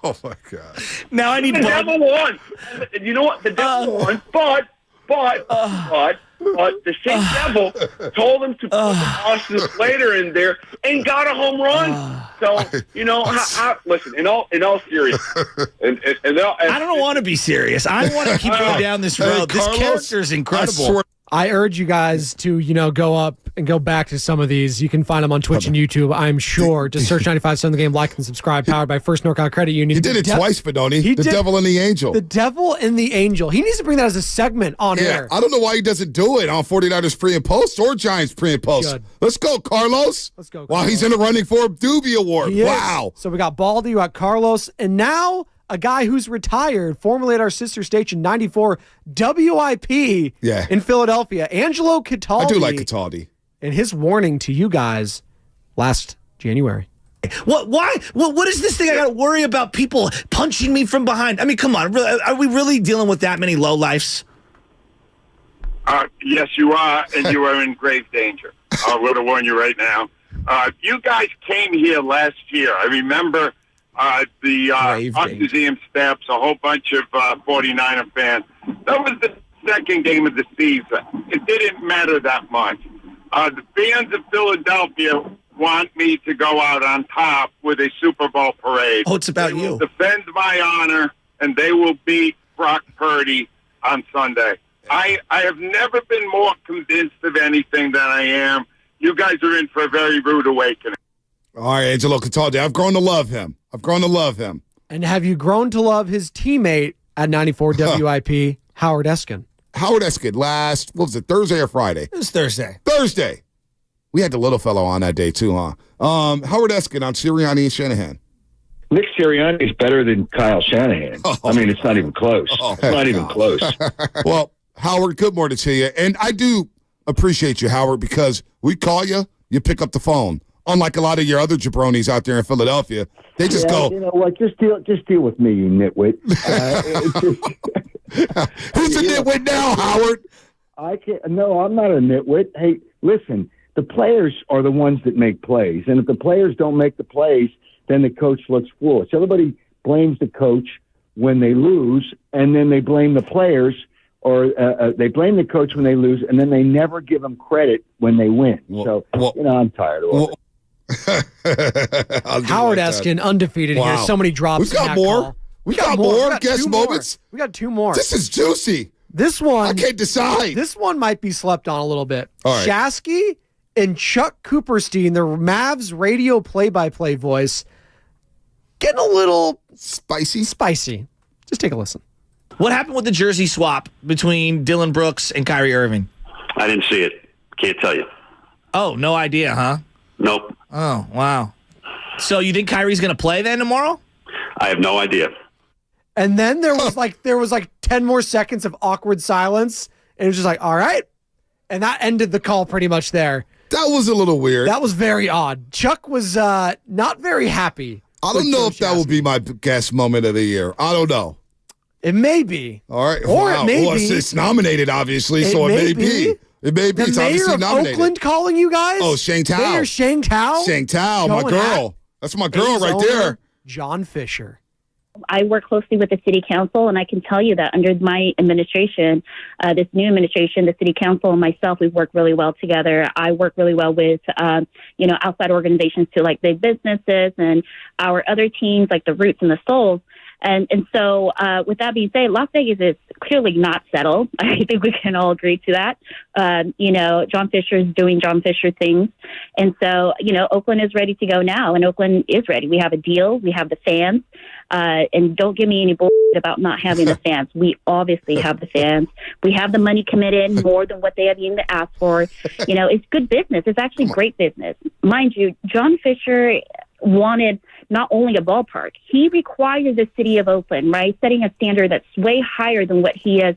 Oh, my God. Now I need the devil won. You know what? The devil won, but the same devil told him to put the Austin Slater in there and got a home run. So, listen, in all seriousness. I don't want to be serious. I want to keep going down this road. This character is incredible. I urge you guys to, go up and go back to some of these. You can find them on Twitch and YouTube, I'm sure. Just search 95.7 The Game, like and subscribe, powered by First NorCal Credit Union. He did it twice, Fedoni. The Devil and the Angel. The Devil and the Angel. He needs to bring that as a segment on air. I don't know why he doesn't do it on 49ers pre and post or Giants pre and post. Good. Let's go, Carlos. Let's go, While he's in the running for a Dubie Award. He is. Wow. So we got Baldy, we got Carlos, and now a guy who's retired, formerly at our sister station, 94 WIP in Philadelphia, Angelo Cataldi. I do like Cataldi. And his warning to you guys last January. What? Why? What is this thing I got to worry about people punching me from behind? I mean, come on. Are we really dealing with that many lowlifes? Yes, you are, and you are in grave danger. I will warn you right now. You guys came here last year. I remember the Art Museum steps, a whole bunch of 49er fans. That was the second game of the season. It didn't matter that much. The fans of Philadelphia want me to go out on top with a Super Bowl parade. Oh, it's about They you. will defend my honor, and they will beat Brock Purdy on Sunday. I have never been more convinced of anything than I am. You guys are in for a very rude awakening. All right, Angelo Cataldi. I've grown to love him. And have you grown to love his teammate at 94 WIP, Howard Eskin? Howard Eskin Thursday or Friday? It was Thursday. Thursday. We had the little fellow on that day too, huh? Howard Eskin on Sirianni and Shanahan. Nick Sirianni is better than Kyle Shanahan. I mean, it's not even close. It's not even close. Well, Howard, good morning to you. And I do appreciate you, Howard, because we call you, you pick up the phone. Unlike a lot of your other jabronis out there in Philadelphia, they just go. You know what? Just deal with me, you nitwit. Who's a nitwit now, Howard? No, I'm not a nitwit. Hey, listen, the players are the ones that make plays, and if the players don't make the plays, then the coach looks foolish. Everybody blames the coach when they lose, and then they blame the players, or they blame the coach when they lose, and then they never give them credit when they win. I'm tired of it. Howard Eskin, undefeated here. So many drops. We've got more. We got more guest moments. We got two more. This is juicy. This one, I can't decide. This one might be slept on a little bit. All right. Shasky and Chuck Cooperstein, the Mavs radio play-by-play voice, getting a little spicy. Just take a listen. What happened with the jersey swap between Dylan Brooks and Kyrie Irving? I didn't see it. Can't tell you. Oh, no idea, huh? Nope. Oh, wow. So you think Kyrie's going to play then tomorrow? I have no idea. And then there was like 10 more seconds of awkward silence, and it was just like, all right. And that ended the call pretty much there. That was a little weird. That was very odd. Chuck was not very happy. I don't know if that will be my guest moment of the year. I don't know. It may be. All right. Or it may be. It's nominated, obviously, so it may be. It may be. The It's mayor obviously of nominated. Oakland calling you guys? Oh, Shane Tao. Mayor Shane Tao? Shane Tao, my Showing girl. That's my girl right there. John Fisher. I work closely with the city council, and I can tell you that under my administration, this new administration, the city council and myself, we've worked really well together. I work really well with, outside organizations too, like big businesses and our other teams like the Roots and the Souls. And so with that being said, Las Vegas is clearly not settled. I think we can all agree to that. John Fisher is doing John Fisher things. And so, Oakland is ready to go now, and Oakland is ready. We have a deal. We have the fans. And don't give me any bullshit about not having the fans. We obviously have the fans. We have the money committed, more than what they have even asked for. It's good business. It's actually great business. Mind you, John Fisher wanted not only a ballpark, he required the city of Oakland, right, setting a standard that's way higher than what he has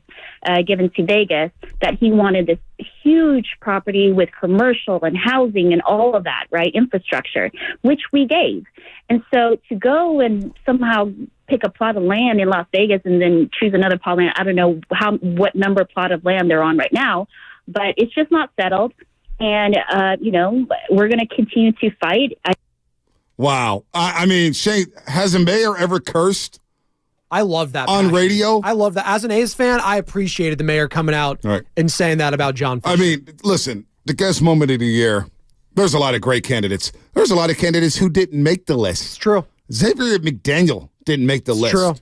given to Vegas, that he wanted this huge property with commercial and housing and all of that, right, infrastructure, which we gave. And so to go and somehow pick a plot of land in Las Vegas and then choose another plot of land, I don't know what number plot of land they're on right now, but it's just not settled. And, we're going to continue to fight. Wow. I mean, Shane, has a mayor ever cursed? I love that. On radio? I love that. As an A's fan, I appreciated the mayor coming out and saying that about John Fisher. I mean, listen, the guest moment of the year, there's a lot of great candidates. There's a lot of candidates who didn't make the list. It's true. Xavier McDaniel didn't make the list. True.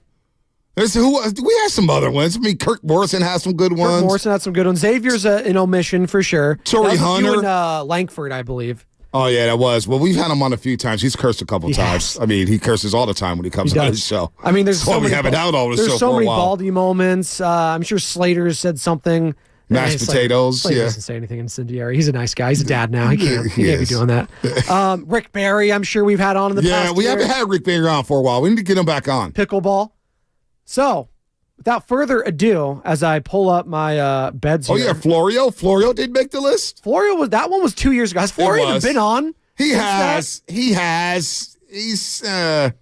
We had some other ones. I mean, Kirk Morrison has some good ones. Kirk Morrison had some good ones. Xavier's an omission for sure. Torrey Hunter. You and Langford, I believe. Oh, yeah, that was. Well, we've had him on a few times. He's cursed a couple times. I mean, he curses all the time when he comes on his show. I mean, there's so many have it out all the show There's so for a many while. Baldy moments. I'm sure Slater said something. Mashed potatoes. Slater doesn't say anything incendiary. He's a nice guy. He's a dad now. He can't be doing that. Rick Barry, I'm sure we've had on in the past. Yeah, we haven't had Rick Barry on for a while. We need to get him back on. Pickleball. So, without further ado, as I pull up my beds here. Oh, yeah, Florio. Florio did make the list? That one was 2 years ago. Has Florio even been on? He has. He's, I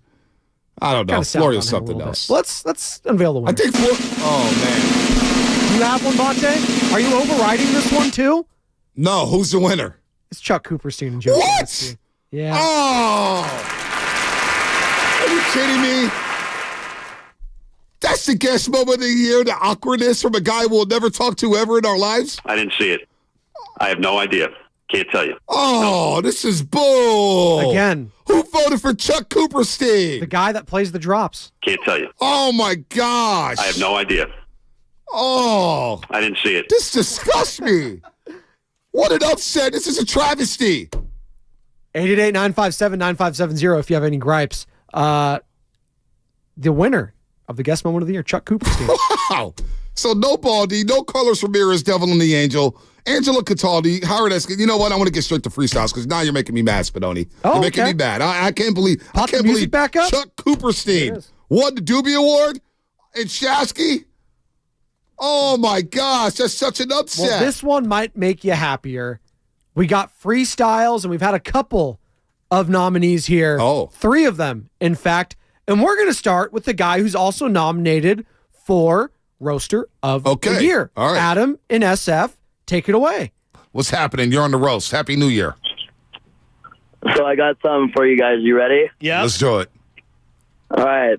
don't know. Florio's something else. Let's unveil the winner. I think oh, man. You have one, Bonte? Are you overriding this one, too? No. Who's the winner? It's Chuck Cooperstein and Joe. What? Yeah. Oh. Are you kidding me? That's the guest moment of the year, the awkwardness from a guy we'll never talk to ever in our lives? I didn't see it. I have no idea. Can't tell you. Oh, this is bull. Again. Who voted for Chuck Cooperstein? The guy that plays the drops. Can't tell you. Oh, my gosh. I have no idea. Oh. I didn't see it. This disgusts me. What an upset. This is a travesty. 888-957-9570 if you have any gripes. The winner of the guest moment of the year, Chuck Cooperstein. Wow. So no Baldy, no Carlos Ramirez, Devil and the Angel, Angela Cataldi, Howard Eskin. You know what? I want to get straight to freestyles because now you're making me mad, Spadoni. You're making me mad. I can't believe back up? Chuck Cooperstein won the Dubie Award and Shasky. Oh, my gosh. That's such an upset. Well, this one might make you happier. We got freestyles, and we've had a couple of nominees here. Oh. 3 of them, in fact. And we're going to start with the guy who's also nominated for Roaster of the Year. All right. Adam in SF, take it away. What's happening? You're on the roast. Happy New Year. So I got something for you guys. You ready? Yeah. Let's do it. All right.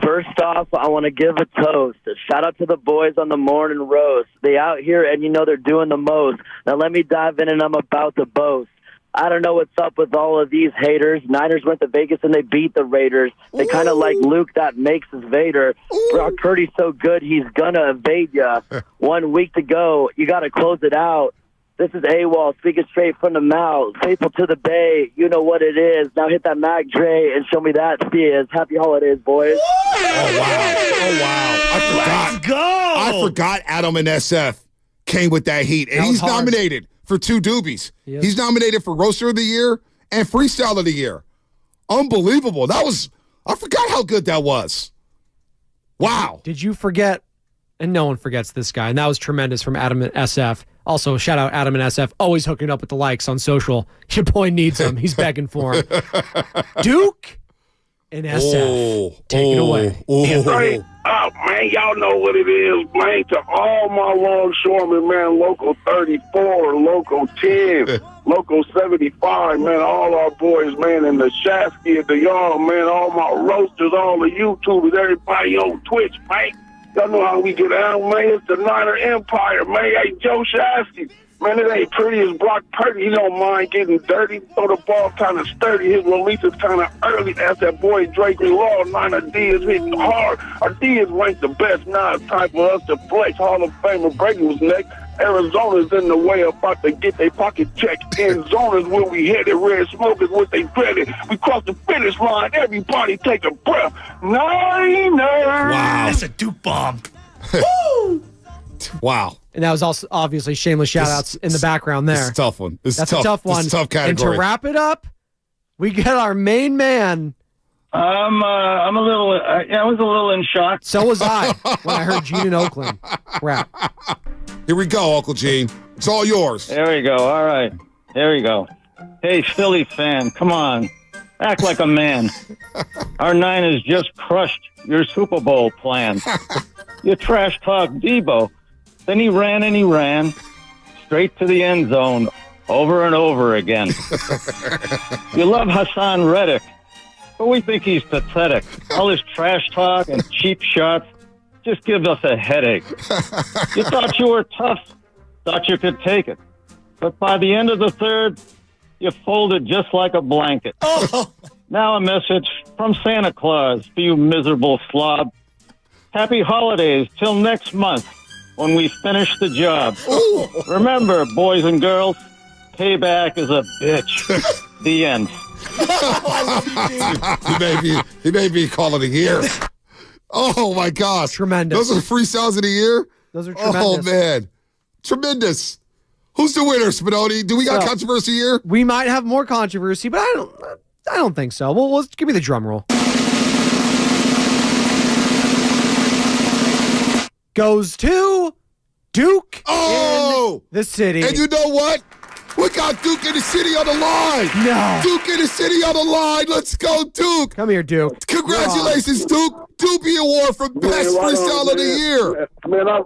First off, I want to give a toast. A shout out to the boys on the morning roast. They out here and you know they're doing the most. Now let me dive in and I'm about to boast. I don't know what's up with all of these haters. Niners went to Vegas and they beat the Raiders. They kind of like Luke that makes his Vader. Brock Purdy's so good, he's going to evade ya. 1 week to go. You got to close it out. This is AWOL, speaking straight from the mouth. Faithful to the Bay, you know what it is. Now hit that Mac Dre and show me that Spears. Happy holidays, boys. Oh, wow. I forgot. Let's go. I forgot Adam and SF came with that heat. And he's nominated for 2 Dubies. He's nominated for Roaster of the Year and Freestyle of the Year. Unbelievable. I forgot how good that was. Wow. Did you forget, and no one forgets this guy, and that was tremendous from Adam and SF. Also, shout out Adam and SF, always hooking up with the likes on social. Your boy needs him. He's begging for him. Duke and SF. Take it away. Straight up, man. Y'all know what it is, man. To all my longshoremen, man, Local 34, Local 10, Local 75, man, all our boys, man, and the Shasky and the y'all, man, all my roasters, all the YouTubers, everybody on Twitch, man. Y'all know how we get down, man. It's the Niner Empire, man. Hey, Joe Shasky. Man, it ain't pretty as Brock Purdy. He don't mind getting dirty. Throw the ball kind of sturdy. His release is kind of early. That's that boy Drake Law. Niner D is hitting hard. Our D is ranked the best. Now it's time for us to flex. Hall of Famer Brady was next. Arizona's in the way about to get their pocket checked. Arizona's where we headed. Red smoke is what they dreaded. We crossed the finish line. Everybody take a breath. Niners. Wow. That's a Duke bomb. Woo! Wow. And that was also obviously shameless shout-outs in the background there. This is a tough one. That's a tough one. This is a tough category. And to wrap it up, we get our main man. I'm a little. I was a little in shock. So was I when I heard Gene in Oakland rap. Here we go, Uncle Gene. It's all yours. There we go. All right. There we go. Hey, Philly fan, come on. Act like a man. Our Niners just crushed your Super Bowl plan. You trash talk Debo. Then he ran straight to the end zone over and over again. You love Hassan Reddick, but we think he's pathetic. All his trash talk and cheap shots just gives us a headache. You thought you were tough, thought you could take it. But by the end of the third, you folded just like a blanket. Now a message from Santa Claus for you miserable slob. Happy holidays till next month when we finish the job. Remember, boys and girls, payback is a bitch. The end. he may be calling a year. Oh, my gosh. Tremendous. Those are freestyles of the year? Those are tremendous. Oh, man. Tremendous. Who's the winner, Spinoni? Do we got controversy here? We might have more controversy, but I don't think so. Well, let's give me the drum roll. Goes to Duke in the city. And you know what? We got Duke in the city on the line. No. Duke in the city on the line. Let's go, Duke. Come here, Duke. Congratulations, Duke. Dubie Award for Best Freestyle of the Year. Man, I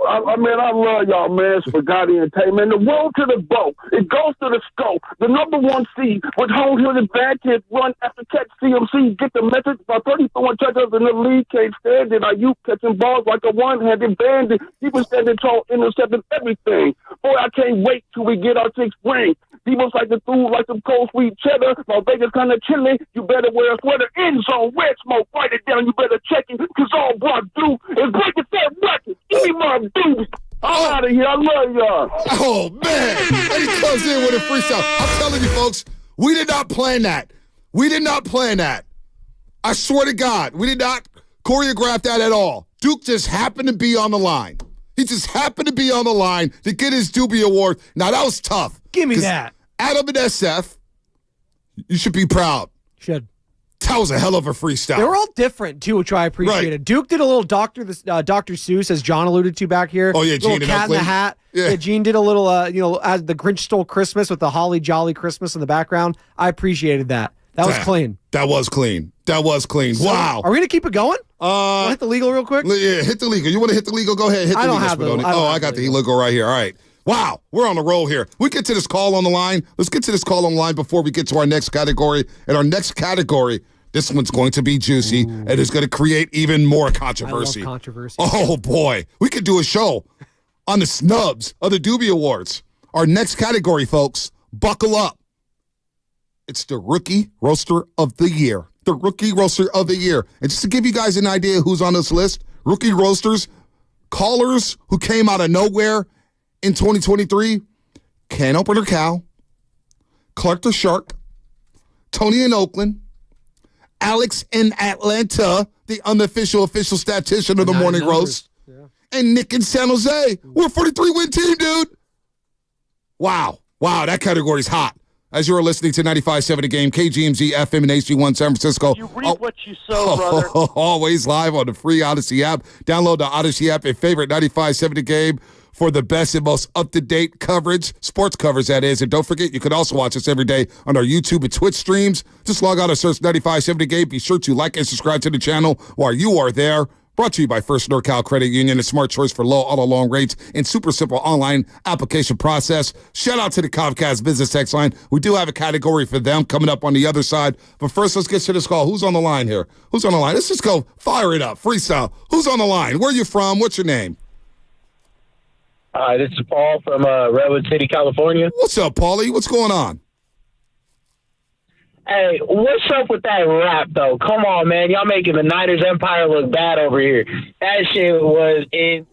love y'all, man. Spaghetti and Tay, man. The road to the boat. It goes to the scope. The number one seed with home hill and bad kids run after catch CMC. Get the message by 34 touchdowns in the league. Can't stand it. Are you catching balls like a one-handed bandit? People standing tall, intercepting everything. Boy, I can't wait till we get our sixth ring. People like the food, like some cold sweet cheddar. My Vegas kind of chilly. You better wear a sweater. End zone, red smoke. Write it down. You better check it. Because all Brock do is break it that record. Give me my dudes. I'm out of here. I love y'all. Oh, man. And he comes in with a freestyle. I'm telling you, folks, we did not plan that. We did not plan that. I swear to God, we did not choreograph that at all. Duke just happened to be on the line. He just happened to be on the line to get his Dubie Award. Now, that was tough. Give me that. Adam and SF, you should be proud. Should. That was a hell of a freestyle. They were all different, too, which I appreciated. Right. Duke did a little Dr. Seuss, as John alluded to back here. Oh, yeah, Gene little cat in the hat. Yeah, Gene did a little, as the Grinch Stole Christmas with the Holly Jolly Christmas in the background. I appreciated that. That was clean. That was clean. So, wow. Are we going to keep it going? Hit the legal real quick? Yeah, hit the legal. You want to hit the legal? Go ahead. Hit the legal. I got the legal right here. All right. Wow, we're on a roll here. We get to this call on the line. Let's get to this call on the line before we get to our next category. And our next category, this one's going to be juicy and it's going to create even more controversy. I love controversy. Oh, boy. We could do a show on the snubs of the Dubie Awards. Our next category, folks, buckle up. It's the Rookie Roaster of the Year. The Rookie Roaster of the Year. And just to give you guys an idea who's on this list, Rookie Roasters, callers who came out of nowhere in 2023, Can Opener Cal, Clark the Shark, Tony in Oakland, Alex in Atlanta, the unofficial official statistician of the Morning Roast, and Nick in San Jose. We're a 43-win team, dude. Wow, that category's hot. As you are listening to 95.7 The Game, KGMZ FM and HD1 San Francisco. You reap what you sow, brother. Always live on the free Odyssey app. Download the Odyssey app and favorite 95.7 The Game for the best and most up-to-date coverage, sports coverage, that is. And don't forget, you can also watch us every day on our YouTube and Twitch streams. Just log on and search 95.7 The Game. Be sure to like and subscribe to the channel while you are there. Brought to you by First NorCal Credit Union, a smart choice for low auto loan rates and super simple online application process. Shout out to the Comcast Business Text line. We do have a category for them coming up on the other side. But first, let's get to this call. Who's on the line here? Who's on the line? Let's just go fire it up. Freestyle. Who's on the line? Where are you from? What's your name? Hi, this is Paul from Redwood City, California. What's up, Paulie? What's going on? Hey, what's up with that rap, though? Come on, man. Y'all making the Niners Empire look bad over here. That shit was in.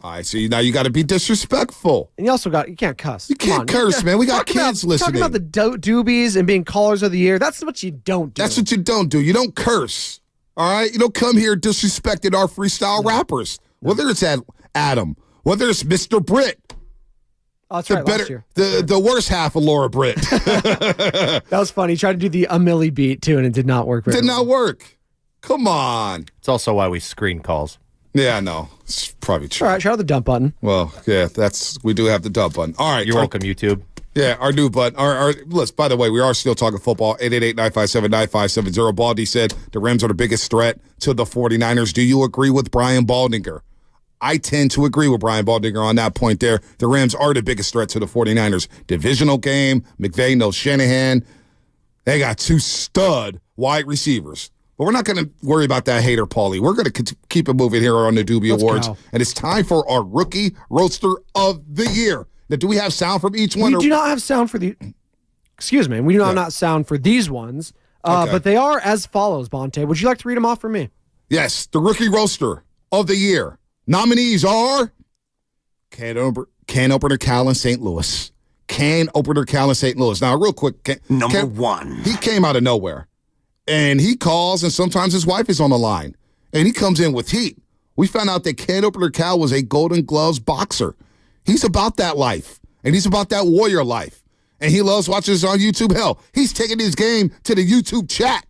All right, see, now you got to be disrespectful. And you can't cuss. You can't curse, man. We got kids listening. Talking about the Dubies and being callers of the year, that's what you don't do. That's what you don't do. You don't curse, all right? You don't come here disrespecting our freestyle rappers. Whether it's Adam, whether it's Mr. Britt. Oh, that's right, last year. The worst half of Laura Britt. That was funny. He tried to do the Millie beat, too, and it did not work very well. Did not work. Come on. It's also why we screen calls. Yeah, I know. It's probably true. All right, shout out the dump button. Well, yeah, we do have the dump button. All right. You're welcome, YouTube. Yeah, our new button. Our list, by the way, we are still talking football. 888-957-9570. Baldy said the Rams are the biggest threat to the 49ers. Do you agree with Brian Baldinger? I tend to agree with Brian Baldinger on that point there. The Rams are the biggest threat to the 49ers. Divisional game, McVay knows Shanahan. They got two stud wide receivers. But we're not going to worry about that hater, Paulie. We're going to keep it moving here on the Dubie Awards. And it's time for our Rookie Roaster of the Year. Now, do we have sound from each one? We do not have sound for the... Excuse me. We do not have sound for these ones. Okay. But they are as follows, Bonte. Would you like to read them off for me? Yes, the Rookie Roaster of the Year. Nominees are Can Opener Cal in St. Louis. Can Opener Cal in St. Louis. Now, real quick. Number one. He came out of nowhere. And he calls, and sometimes his wife is on the line. And he comes in with heat. We found out that Can Opener Cal was a Golden Gloves boxer. He's about that life. And he's about that warrior life. And he loves watching us on YouTube. Hell, he's taking his game to the YouTube chat.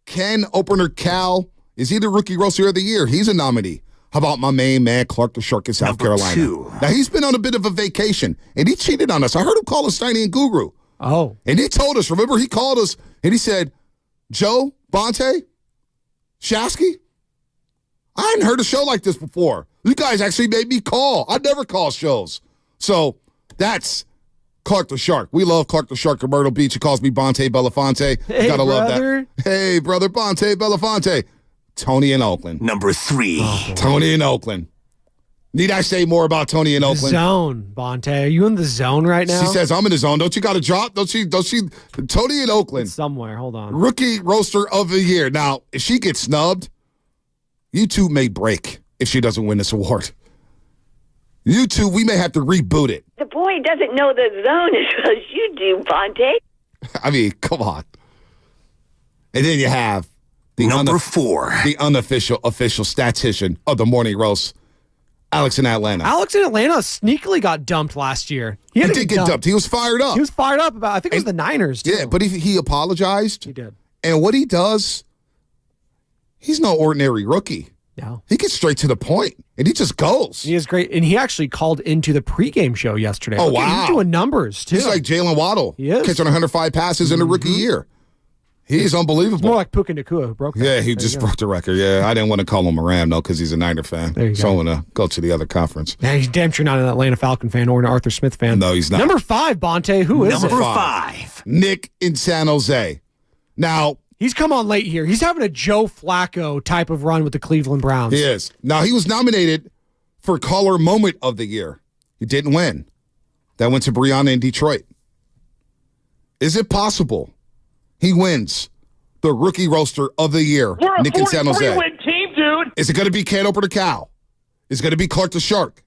Can Opener Cal, is he the Rookie Roaster of the Year? He's a nominee. How about my main man, Clark the Shark in South Carolina? 2. Now, he's been on a bit of a vacation, and he cheated on us. I heard him call us Steiny and Guru. Oh. And he told us, remember, he called us, and he said, Joe, Bonte, Shasky, I hadn't heard a show like this before. You guys actually made me call. I never call shows. So that's Clark the Shark. We love Clark the Shark in Myrtle Beach. He calls me Bonte Belafonte. Hey, gotta love brother. that. Hey, brother, Bonte Belafonte. Tony in Oakland. Number 3. Tony in Oakland. Need I say more about Tony in Oakland? Zone, Bonte. Are you in the zone right now? She says, I'm in the zone. Don't you got to drop? Don't she? Tony in Oakland. It's somewhere. Hold on. Rookie Roaster of the Year. Now, if she gets snubbed, YouTube may break if she doesn't win this award. YouTube, we may have to reboot it. The boy doesn't know the zone as well as you do, Bonte. I mean, come on. And then you have the Number 4. The unofficial statistician of the Morning Roast, Alex in Atlanta. Alex in Atlanta sneakily got dumped last year. He did get dumped. He was fired up. He was fired up about, I think it was the Niners, too. Yeah, but he apologized. He did. And what he does, he's no ordinary rookie. No. He gets straight to the point, and he just goes. He is great. And he actually called into the pregame show yesterday. Oh, wow. He's doing numbers, too. He's like Jalen Waddle. He is. Catching 105 passes in a rookie year. He's unbelievable. It's more like Puka Nacua who broke that. Yeah, he just broke the record. Yeah, I didn't want to call him a Ram, though, because he's a Niner fan. There you so go. I'm going to go to the other conference. Yeah, he's damn sure not an Atlanta Falcon fan or an Arthur Smith fan. No, he's not. Number 5, Bonte. Who is it? Number 5. Nick in San Jose. Now, he's come on late here. He's having a Joe Flacco type of run with the Cleveland Browns. He is. Now, he was nominated for Caller Moment of the Year. He didn't win. That went to Brianna in Detroit. Is it possible he wins the Rookie Roaster of the Year, We're Nick a in San Jose? 43-win team, dude. Is it going to be Can Opener Cal? Is it going to be Clark the Shark?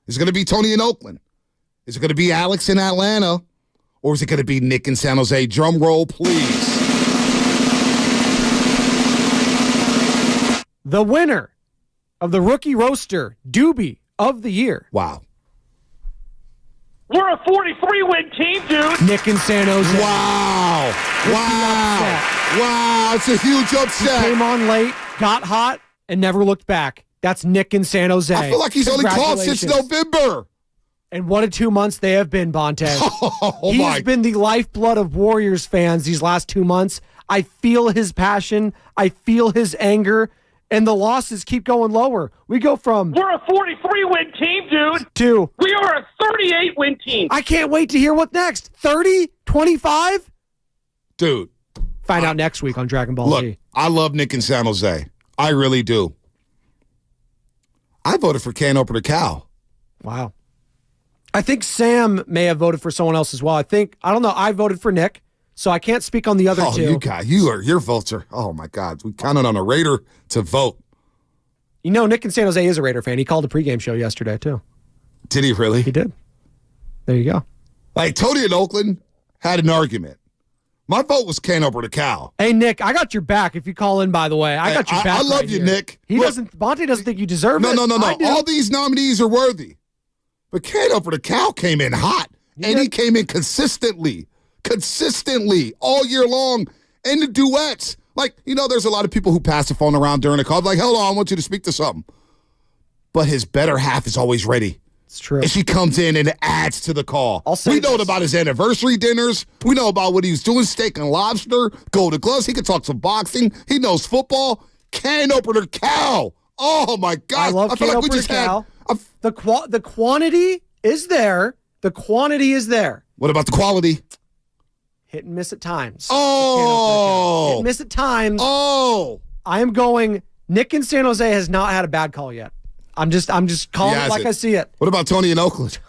Is it going to be Tony in Oakland? Is it going to be Alex in Atlanta? Or is it going to be Nick in San Jose? Drum roll, please. The winner of the Rookie Roaster, Dubie of the Year. Wow. We're a 43-win team, dude. Nick in San Jose. Wow. Wow. It's a huge upset. He came on late, got hot, and never looked back. That's Nick in San Jose. I feel like he's only called since November. And what a 2 months they have been, Bonte. He's been the lifeblood of Warriors fans these last 2 months. I feel his passion. I feel his anger. And the losses keep going lower. We go from... We're a 43-win team, dude. ...to... We are a 38-win team. I can't wait to hear what next. 30? 25? Dude. Find out next week on Dragon Ball Look, Z. I love Nick in San Jose. I really do. I voted for Can Opener Cal. Wow. I think Sam may have voted for someone else as well. I don't know. I voted for Nick, so I can't speak on the other two. Your votes are, oh my God. We counted on a Raider to vote. You know, Nick in San Jose is a Raider fan. He called a pregame show yesterday, too. Did he really? He did. There you go. Like, Tony in Oakland had an argument. My vote was Can Opener Cal. Hey, Nick, I got your back if you call in, by the way. I got your back. I love right you, here. Nick. Bonte doesn't think you deserve it. No. I do. All these nominees are worthy. But Can Opener Cal came in hot. And he came in consistently all year long. And the duets. Like, there's a lot of people who pass the phone around during the call. Like, hello, I want you to speak to something. But his better half is always ready. It's true. And she comes in and adds to the call. We know about his anniversary dinners. We know about what he was doing, steak and lobster, Golden Gloves. He can talk some boxing. He knows football. Can Opener Cal. Oh, my God. I love Can Opener Cal. The quantity is there. The quantity is there. What about the quality? Hit and miss at times. Oh. Hit and miss at times. Oh. I am going, Nick in San Jose has not had a bad call yet. I'm just calling it like I see it. What about Tony in Oakland?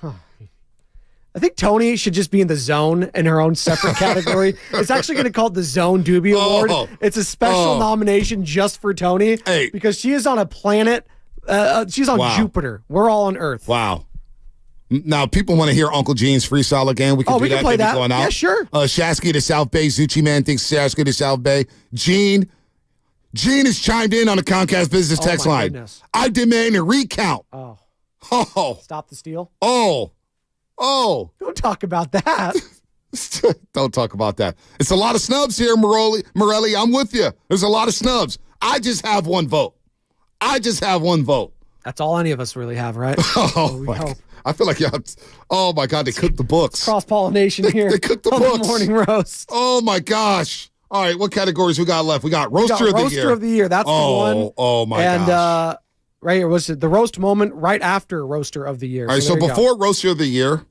I think Tony should just be in the zone in her own separate category. It's actually going to call it the Zone Dubie Award. It's a special nomination just for Tony because she is on a planet. She's on Jupiter. We're all on Earth. Wow. Now, people want to hear Uncle Gene's freestyle again. We can do that. Play that. Going out. Yeah, sure. Shasky to South Bay. Zucci Man thinks Shasky to South Bay. Gene has chimed in on the Comcast Business text line. Goodness. I demand a recount. Oh. Stop the steal. Oh. Don't talk about that. Don't talk about that. It's a lot of snubs here, Morelli. I'm with you. There's a lot of snubs. I just have one vote. That's all any of us really have, right? We hope. I feel like y'all. Oh my God, they cooked the books. Cross-pollination here. They cooked the books. The morning roast. Oh my gosh. All right, what categories we got left? We got Roaster of the Year. Roaster of the Year. That's the one. Oh my gosh. And right here was the roast moment right after Roaster of the Year. All right, so before Roaster of the Year,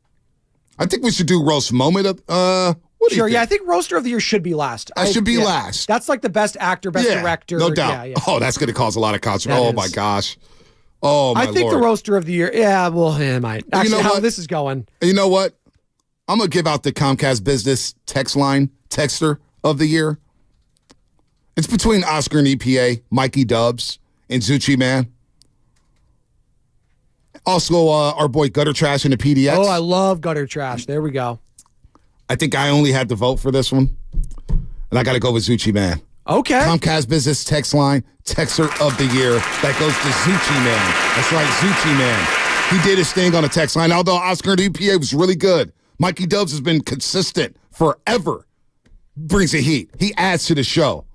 I think we should do roast moment of. What do you think? Yeah, I think Roaster of the Year should be last. Should be last. That's like the best actor, best director. No doubt. Yeah. Oh, that's going to cause a lot of controversy. Oh my gosh. Oh, my I think Lord. the Roaster of the Year. Yeah, well, it might. Actually, how this is going. You know what? I'm going to give out the Comcast Business text line texter of the year. It's between Oscar and EPA, Mikey Dubs, and Zucci Man. Also, our boy Gutter Trash in the PDX. Oh, I love Gutter Trash. There we go. I think I only had to vote for this one. And I got to go with Zucci Man. Okay. Comcast Business text line, texter of the year. That goes to Zucci Man. That's right, Zucci Man. He did his thing on the text line, although Oscar and EPA was really good. Mikey Dubs has been consistent forever. Brings the heat. He adds to the show.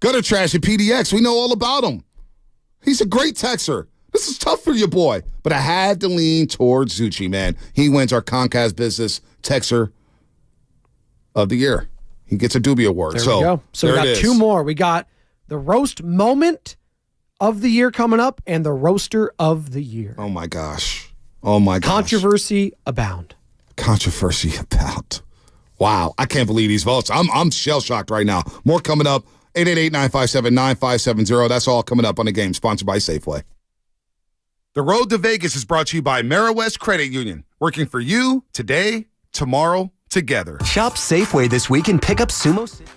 Gutter Trash at PDX, we know all about him. He's a great texter. This is tough for your boy. But I had to lean towards Zucci, man. He wins our Comcast Business texter of the year. He gets a Dubie Award. There we go. So we got two more. We got the roast moment of the year coming up and the roaster of the year. Oh, my gosh. Controversy abound. Wow. I can't believe these votes. I'm shell-shocked right now. More coming up. 888-957-9570. That's all coming up on the game. Sponsored by Safeway. The Road to Vegas is brought to you by Ameriwest Credit Union. Working for you today, tomorrow, together. Shop Safeway this week and pick up Sumo City.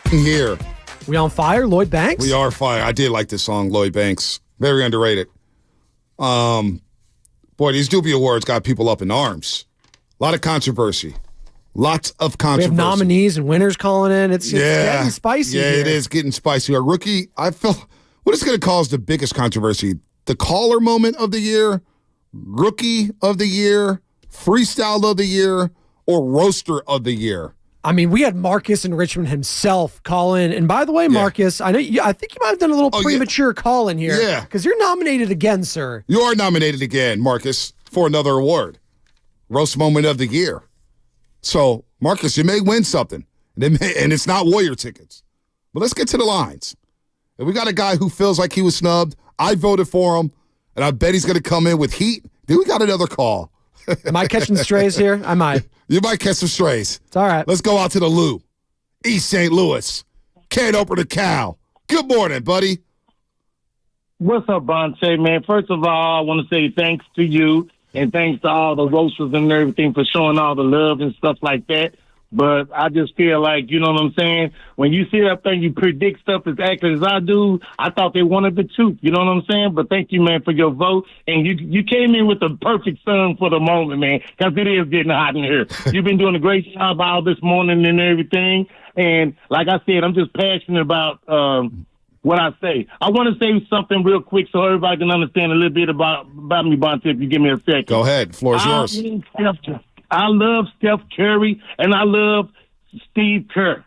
Here. We on fire, Lloyd Banks? We are fire. I did like this song, Lloyd Banks. Very underrated. Boy, these Dubie Awards got people up in arms. A lot of controversy. Lots of controversy. We have nominees and winners calling in. It's getting spicy. Yeah, here. it is getting spicy. A rookie, I feel, what is going to cause the biggest controversy? The caller moment of the year, rookie of the year, freestyle of the year, or roaster of the year? I mean, we had Marcus in Richmond himself call in. And by the way, Marcus, I think you might have done a little premature call in here. Yeah. Because you're nominated again, sir. You are nominated again, Marcus, for another award. Roast moment of the year. So, Marcus, you may win something. And it's not Warrior tickets. But let's get to the lines. And we got a guy who feels like he was snubbed. I voted for him. And I bet he's going to come in with heat. Then we got another call. Am I catching strays here? I might. You might catch some strays. It's all right. Let's go out to the Lou. East St. Louis. Can't open the cow. Good morning, buddy. What's up, Bonte, man? First of all, I want to say thanks to you and thanks to all the roasters and everything for showing all the love and stuff like that. But I just feel like, you know what I'm saying? When you see that thing, you predict stuff as accurate as I do. I thought they wanted the truth. You know what I'm saying? But thank you, man, for your vote. And you came in with the perfect sun for the moment, man, because it is getting hot in here. You've been doing a great job all this morning and everything. And like I said, I'm just passionate about what I say. I want to say something real quick so everybody can understand a little bit about me, Bonte, if you give me a second. Go ahead. Floor is yours. I love Steph Curry, and I love Steve Kerr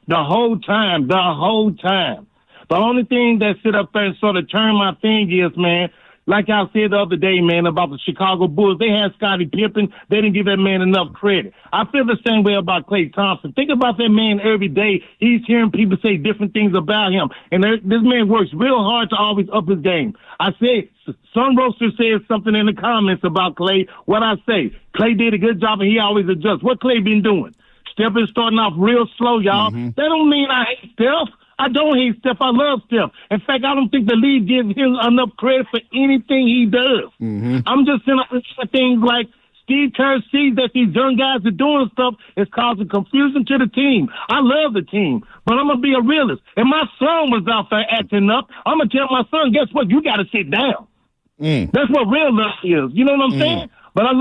the whole time. The only thing that sit up there and sort of turn my thing is, man, like I said the other day, man, about the Chicago Bulls. They had Scottie Pippen. They didn't give that man enough credit. I feel the same way about Klay Thompson. Think about that man every day. He's hearing people say different things about him. And this man works real hard to always up his game. I say, some Rooster says something in the comments about Klay. What I say, Klay did a good job and he always adjusts. What Klay been doing? Steph is starting off real slow, y'all. That don't mean I hate Steph. I don't hate Steph. I love Steph. In fact, I don't think the league gives him enough credit for anything he does. I'm just saying things like Steve Kerr sees that these young guys are doing stuff is causing confusion to the team. I love the team, but I'm going to be a realist. If my son was out there acting up, I'm going to tell my son, guess what? You got to sit down. That's what real love is. You know what I'm saying? But I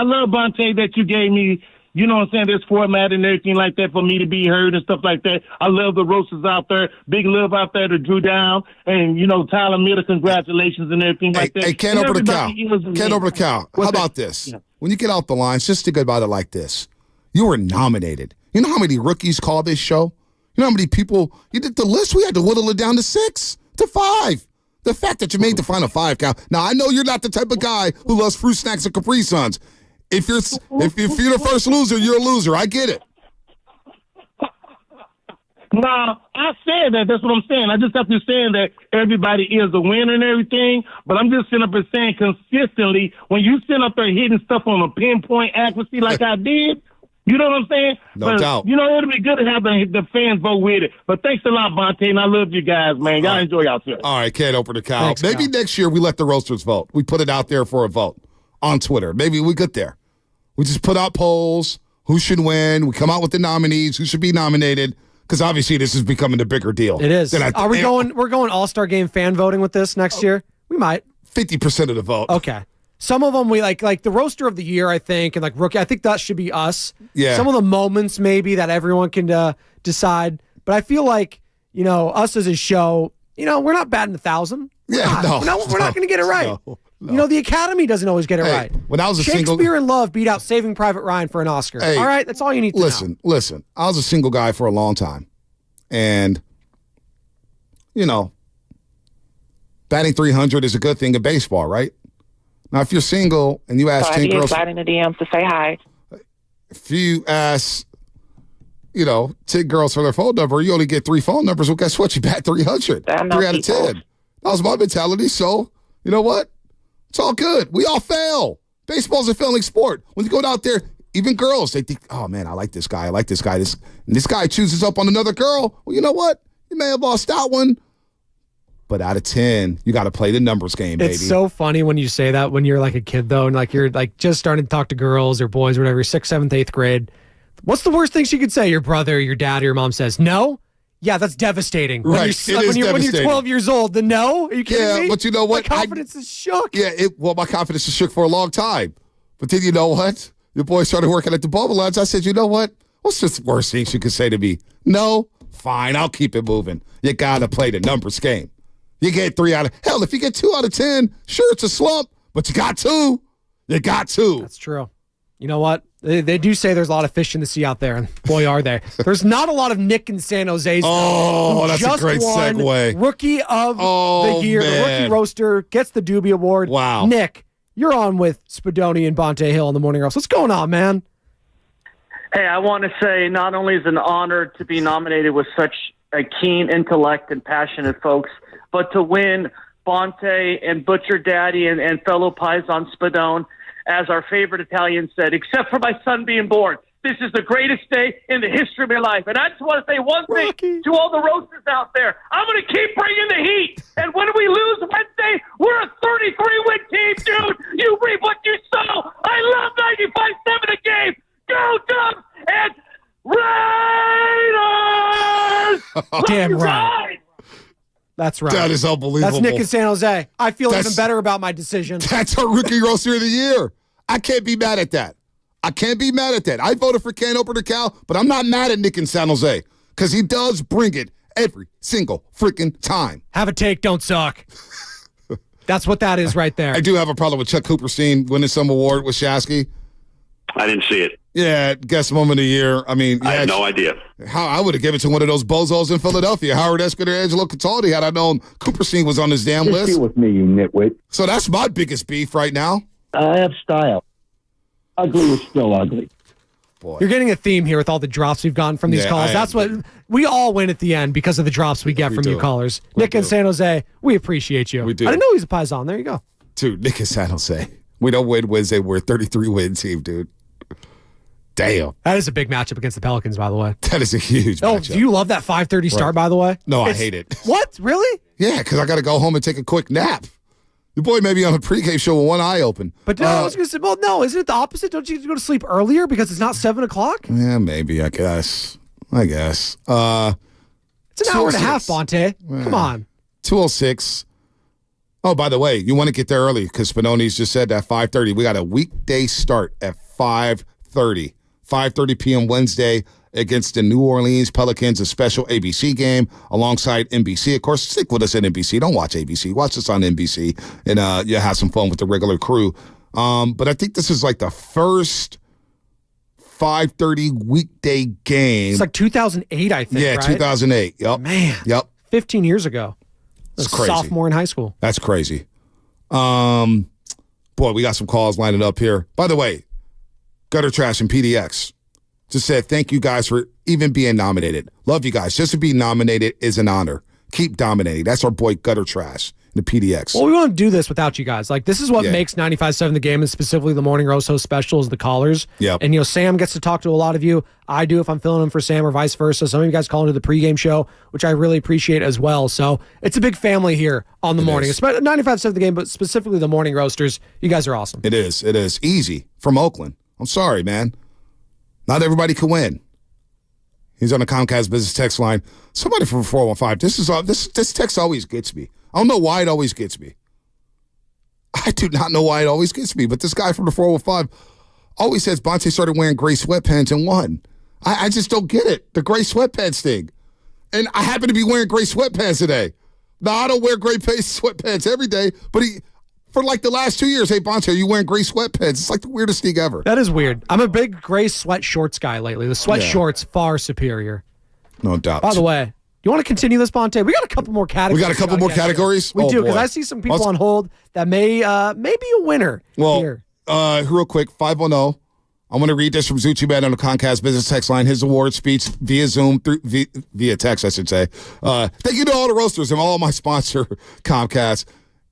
love, Bonte, that you gave me, you know what I'm saying, this format and everything like that for me to be heard and stuff like that. I love the roasters out there. Big love out there to Drew Down and, you know, Tyler Miller, congratulations and everything like that. Hey, can't over the cow. How about this? Yeah. When you get out the lines, just think about it like this. You were nominated. You know how many rookies call this show? You know how many people, you did the list, we had to whittle it down to 6 to 5. The fact that you made the final 5 count. Now, I know you're not the type of guy who loves fruit snacks and Capri Suns. If you're the first loser, you're a loser. I get it. No, I said that. That's what I'm saying. I just have to say that everybody is a winner and everything. But I'm just sitting up and saying consistently, when you sit up there hitting stuff on a pinpoint accuracy like I did, you know what I'm saying? No doubt. You know, it'll be good to have the fans vote with it. But thanks a lot, Bonte, and I love you guys, man. Y'all enjoy yourselves. All right, can't open the cow. Thanks, Maybe next year we let the roasters vote. We put it out there for a vote on Twitter. Maybe we get there. We just put out polls, who should win. We come out with the nominees, who should be nominated, because obviously this is becoming a bigger deal. It is. Are we going? We're going All-Star Game fan voting with this next year? We might. 50% of the vote. Okay. Some of them we like the roaster of the year, I think, and like rookie. I think that should be us. Yeah. Some of the moments maybe that everyone can decide, but I feel like us as a show, we're not batting 1,000. We're not going to get it right. No. The Academy doesn't always get it right. When I was a Shakespeare in Love beat out Saving Private Ryan for an Oscar. Hey, all right, that's all you need to know. Listen. I was a single guy for a long time, and batting 300 is a good thing in baseball, right? Now, if you're single and you ask 10 girls, slide in the DMs to say hi. If you ask, 10 girls for their phone number, you only get 3 phone numbers. Well, guess what? You bat 300, 3 out of 10. That was my mentality. So, you know what? It's all good. We all fail. Baseball's a failing sport. When you go out there, even girls, they think, oh, man, I like this guy. This guy chooses up on another girl. Well, you know what? You may have lost that one. But out of 10, you got to play the numbers game, baby. It's so funny when you say that when you're like a kid, though, and like you're like just starting to talk to girls or boys or whatever, 6th, 7th, 8th grade. What's the worst thing she could say? Your brother, your dad, or your mom says no? Yeah, that's devastating. Right. When you're 12 years old, the no? Are you kidding me? But you know what? My confidence is shook. Yeah, my confidence is shook for a long time. But then you know what? Your boy started working at the Bubble Lounge. I said, you know what? What's the worst thing she could say to me? No? Fine, I'll keep it moving. You got to play the numbers game. You get 3 out of... Hell, if you get 2 out of 10, sure, it's a slump, but you got 2. You got 2. That's true. You know what? They do say there's a lot of fish in the sea out there, and boy, are they. There's not a lot of Nick in San Jose. Oh, that's a great segue. Rookie of the year, man. the rookie roaster, gets the Dubie Award. Wow. Nick, you're on with Spadoni and Bonte Hill in the Morning Roast. What's going on, man? Hey, I want to say not only is it an honor to be nominated with such a keen intellect and passionate folks, but to win Bonte and Butcher Daddy and fellow Paisan Spadone, as our favorite Italian said, except for my son being born. This is the greatest day in the history of my life. And I just want to say one thing to all the roasters out there. I'm going to keep bringing the heat. And when we lose Wednesday, we're a 33-win team, dude. You reap what you sow. I love 95.7 a game. Go Dubs! And Damn right. That's right. That is unbelievable. That's Nick in San Jose. I feel even better about my decision. That's our rookie roaster of the year. I can't be mad at that. I voted for Ken Oper to Cal, but I'm not mad at Nick in San Jose because he does bring it every single freaking time. Have a take, don't suck. That's what that is right there. I do have a problem with Chuck Cooperstein winning some award with Shasky. I didn't see it. Yeah, guest moment of the year. I mean, I had no idea. How I would have given it to one of those bozos in Philadelphia, Howard Eskin or Angelo Cataldi, had I known Cooperstein was on his damn Just list. deal with me, you nitwit. So that's my biggest beef right now. I have style. Ugly is still ugly. Boy. You're getting a theme here with all the drops we've gotten from these calls. That's what we all win at the end because of the drops we get from you callers. Nick in San Jose, we appreciate you. We do. I didn't know he's a Paisan. There you go. Dude, Nick in San Jose. We don't win Wednesday. We're a 33-win team, dude. Damn. That is a big matchup against the Pelicans, by the way. That is a huge matchup. Do you love that 5:30 start, by the way? No, I hate it. What? Really? Yeah, because I got to go home and take a quick nap. The boy may be on a pregame show with one eye open. But I was going to say, well, no, isn't it the opposite? Don't you go to sleep earlier because it's not 7 o'clock? Yeah, maybe, I guess. It's an hour and a half, Bonte. Come on. 2:06. Oh, by the way, you want to get there early because Spinoni's just said that 5:30. We got a weekday start at 5:30. 5:30 p.m. Wednesday against the New Orleans Pelicans, a special ABC game alongside NBC. Of course, stick with us at NBC. Don't watch ABC. Watch us on NBC, and you'll have some fun with the regular crew. But I think this is like the first 5:30 weekday game. It's like 2008, I think, Yeah, right? 2008. Yep. Man. Yep. 15 years ago. It's crazy. Sophomore in high school. That's crazy. Boy, we got some calls lining up here. By the way, Gutter Trash and PDX just said, thank you guys for even being nominated. Love you guys. Just to be nominated is an honor. Keep dominating. That's our boy Gutter Trash, the PDX. Well, we won't do this without you guys. Like, this is what makes 95.7 the game, and specifically the Morning Roast Host Specials, the callers. Yep. And, Sam gets to talk to a lot of you. I do if I'm filling in for Sam or vice versa. Some of you guys call into the pregame show, which I really appreciate as well. So it's a big family here on the morning. 95.7 the game, but specifically the Morning Roasters. You guys are awesome. It is. It is. Easy from Oakland. I'm sorry, man. Not everybody can win. He's on the Comcast business text line. Somebody from 415. This text always gets me. I don't know why it always gets me. I do not know why it always gets me, but this guy from the 415 always says Bonte started wearing gray sweatpants and won. I just don't get it. The gray sweatpants thing. And I happen to be wearing gray sweatpants today. Now, I don't wear gray sweatpants every day, but for like the last 2 years, hey, Bonte, are you wearing gray sweatpants? It's like the weirdest thing ever. That is weird. I'm a big gray sweat shorts guy lately. The sweat shorts far superior. No doubt. By the way, you want to continue this, Bonte? We got a couple more categories. We got a couple more categories? We do, because boy. I see some people on hold that may be a winner here. Real quick, 510. I'm going to read this from Zucci Man on the Comcast business text line. His award speech via Zoom, via text, I should say. Thank you to all the roasters and all my sponsor, Comcast.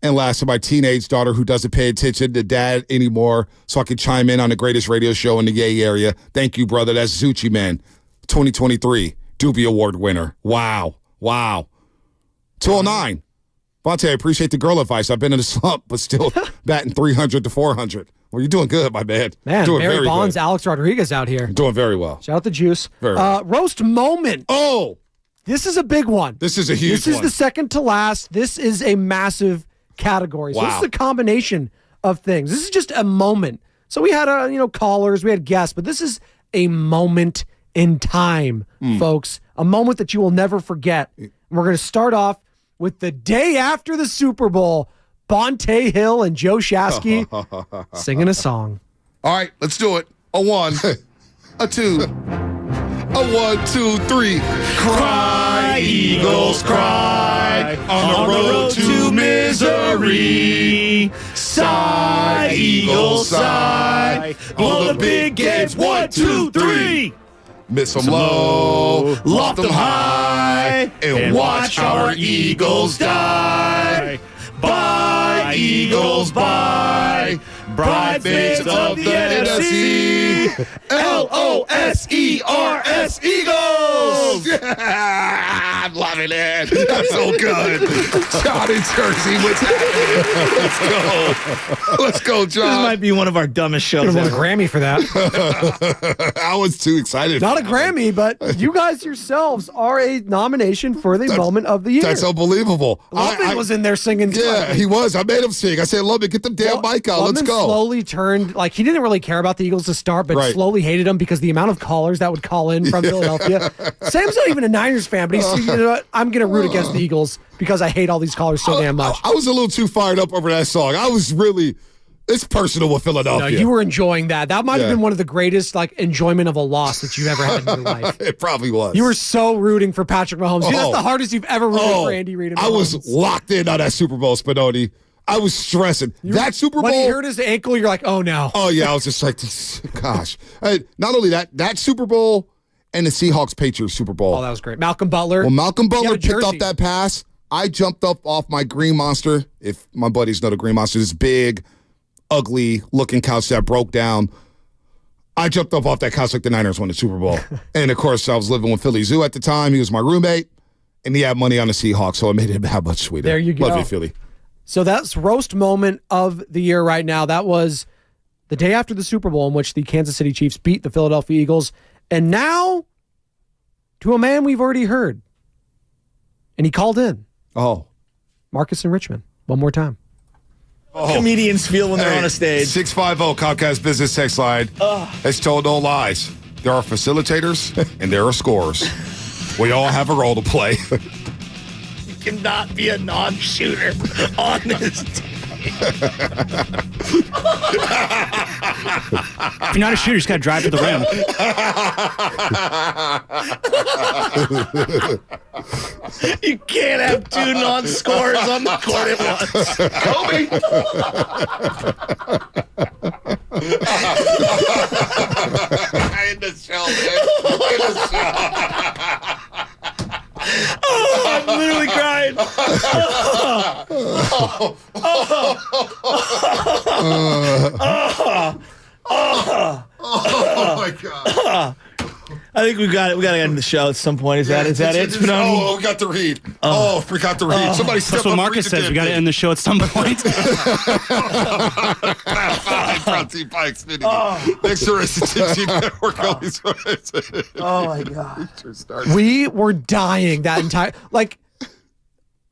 And last, to my teenage daughter who doesn't pay attention to dad anymore, so I can chime in on the greatest radio show in the Yay area. Thank you, brother. That's Zucci Man, 2023 Dubie Award winner. Wow. 209. Bonte, I appreciate the girl advice. I've been in a slump, but still batting 300 to 400. Well, you're doing good, my man. Man, doing Barry very Bonds, good. Alex Rodriguez out here. Doing very well. Shout out to Juice. Very well. Roast moment. Oh. This is a big one. This is a huge one. This is the second to last. This is a massive category. So this is a combination of things. This is just a moment. So we had callers, we had guests, but this is a moment in time, folks. A moment that you will never forget. And we're going to start off with the day after the Super Bowl, Bonte Hill and Joe Shasky singing a song. All right, let's do it. A 1, a 2, a 1, 2, 3. Cry, Eagles, cry on the road to misery. Sigh, Eagles, sigh. Blow the big games, 1, 2, 3. Miss them low, loft them high, and watch our Eagles die. Bye, Eagles, bye. Bridesmaids of the NFC. LOSERS Eagles. Yeah, I'm loving it. That's so good. Johnny Jersey, what's happening? Let's go, John. This might be one of our dumbest shows. Could have won a Grammy for that. I was too excited. Not a Grammy, but you guys yourselves are a nomination for the moment of the year. That's unbelievable. Lubman was in there singing. Yeah, he was. I made him sing. I said, Lubman, get the damn mic out. Let's go. Slowly turned, like he didn't really care about the Eagles to start, but slowly hated them because the amount of callers that would call in from Philadelphia. Sam's not even a Niners fan, but he's, you know what, I'm going to root against the Eagles because I hate all these callers so damn much. I was a little too fired up over that song. I was really... It's personal with Philadelphia. No, you were enjoying that. That might have been one of the greatest enjoyment of a loss that you've ever had in your life. It probably was. You were so rooting for Patrick Mahomes. Dude, that's the hardest you've ever rooted for Andy Reid. I was locked in on that Super Bowl, Spinoni. I was stressing. That Super Bowl. When he hurt his ankle, you're like, oh no. Oh yeah, I was just like, gosh. Not only that Super Bowl and the Seahawks-Patriots Super Bowl. Oh, that was great. Malcolm Butler. Well, Malcolm Butler picked up that pass. I jumped up off my Green Monster. If my buddies know the Green Monster, this big, ugly-looking couch that broke down. I jumped up off that couch like the Niners won the Super Bowl. And, of course, I was living with Philly Zoo at the time. He was my roommate, and he had money on the Seahawks, so it made it that much sweeter. There you go. Love you, Philly. So that's roast moment of the year right now. That was the day after the Super Bowl in which the Kansas City Chiefs beat the Philadelphia Eagles. And now to a man we've already heard. And he called in. Oh. Marcus in Richmond. One more time. Comedians feel when they're on a stage. 650 Comcast Business Text Line. It's told no lies. There are facilitators and there are scorers. We all have a role to play. You cannot be a non-shooter on this team. If you're not a shooter, you just got to drive to the rim. You can't have two non-scorers on the court at once. Kobe! In the shell, man. In the shell. Oh, I'm literally crying. Oh my God. I think we got it. We got to end the show at some point. Is that it? Oh, we got to read. Forgot to read. Somebody step That's what up, Marcus says. We got to end the show at some point. Brought to you by Xfinity. Next to Institution Network. Oh my God. We were dying that entire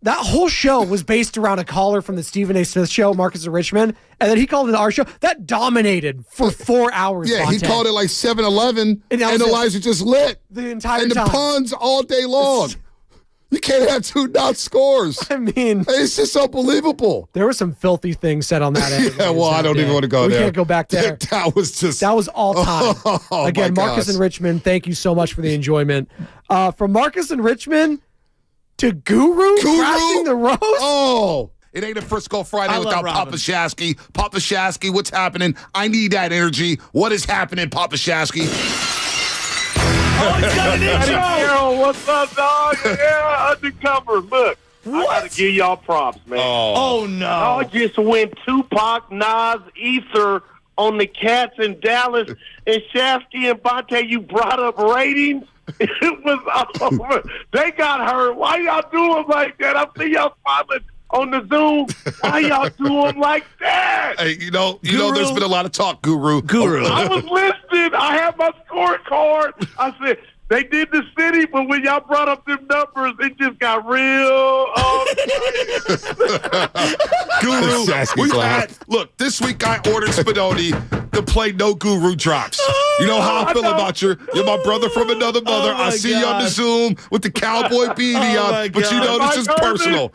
that whole show was based around a caller from the Stephen A. Smith show, Marcus of Richmond, and then he called it our show. That dominated for 4 hours. Yeah, he called it like 7-Eleven, and Elijah just lit. The entire time. And the puns all day long. You can't have two non-scores. I mean, it's just unbelievable. There were some filthy things said on that end. Yeah, well, I don't even want to go there. We can't go back there. That was all time. Again, Marcus in Richmond, thank you so much for the enjoyment. From Marcus in Richmond to Guru crashing the roast. Oh, it ain't a Frisco Friday without Papa Shasky. Papa Shasky, what's happening? I need that energy. What is happening, Papa Shasky? Oh, he's got an intro. What's up, dog? Yeah, undercover. Look, I got to give y'all props, man. Oh, no. I just went Tupac, Nas, Ether on the Cats in Dallas. And Shasky and Bonte, you brought up ratings. It was over. They got hurt. Why y'all doing like that? I see y'all smiling on the Zoom. Why y'all doing like that? Hey, you know, there's been a lot of talk, Guru. I was listening. I have my scorecard. I said, they did the city, but when y'all brought up them numbers, it just got real. Guru, look, this week I ordered Spinoni to play no Guru drops. You know how I feel about you. You're my brother from another mother. I see you on the Zoom with the cowboy beanie on, but you know this is personal.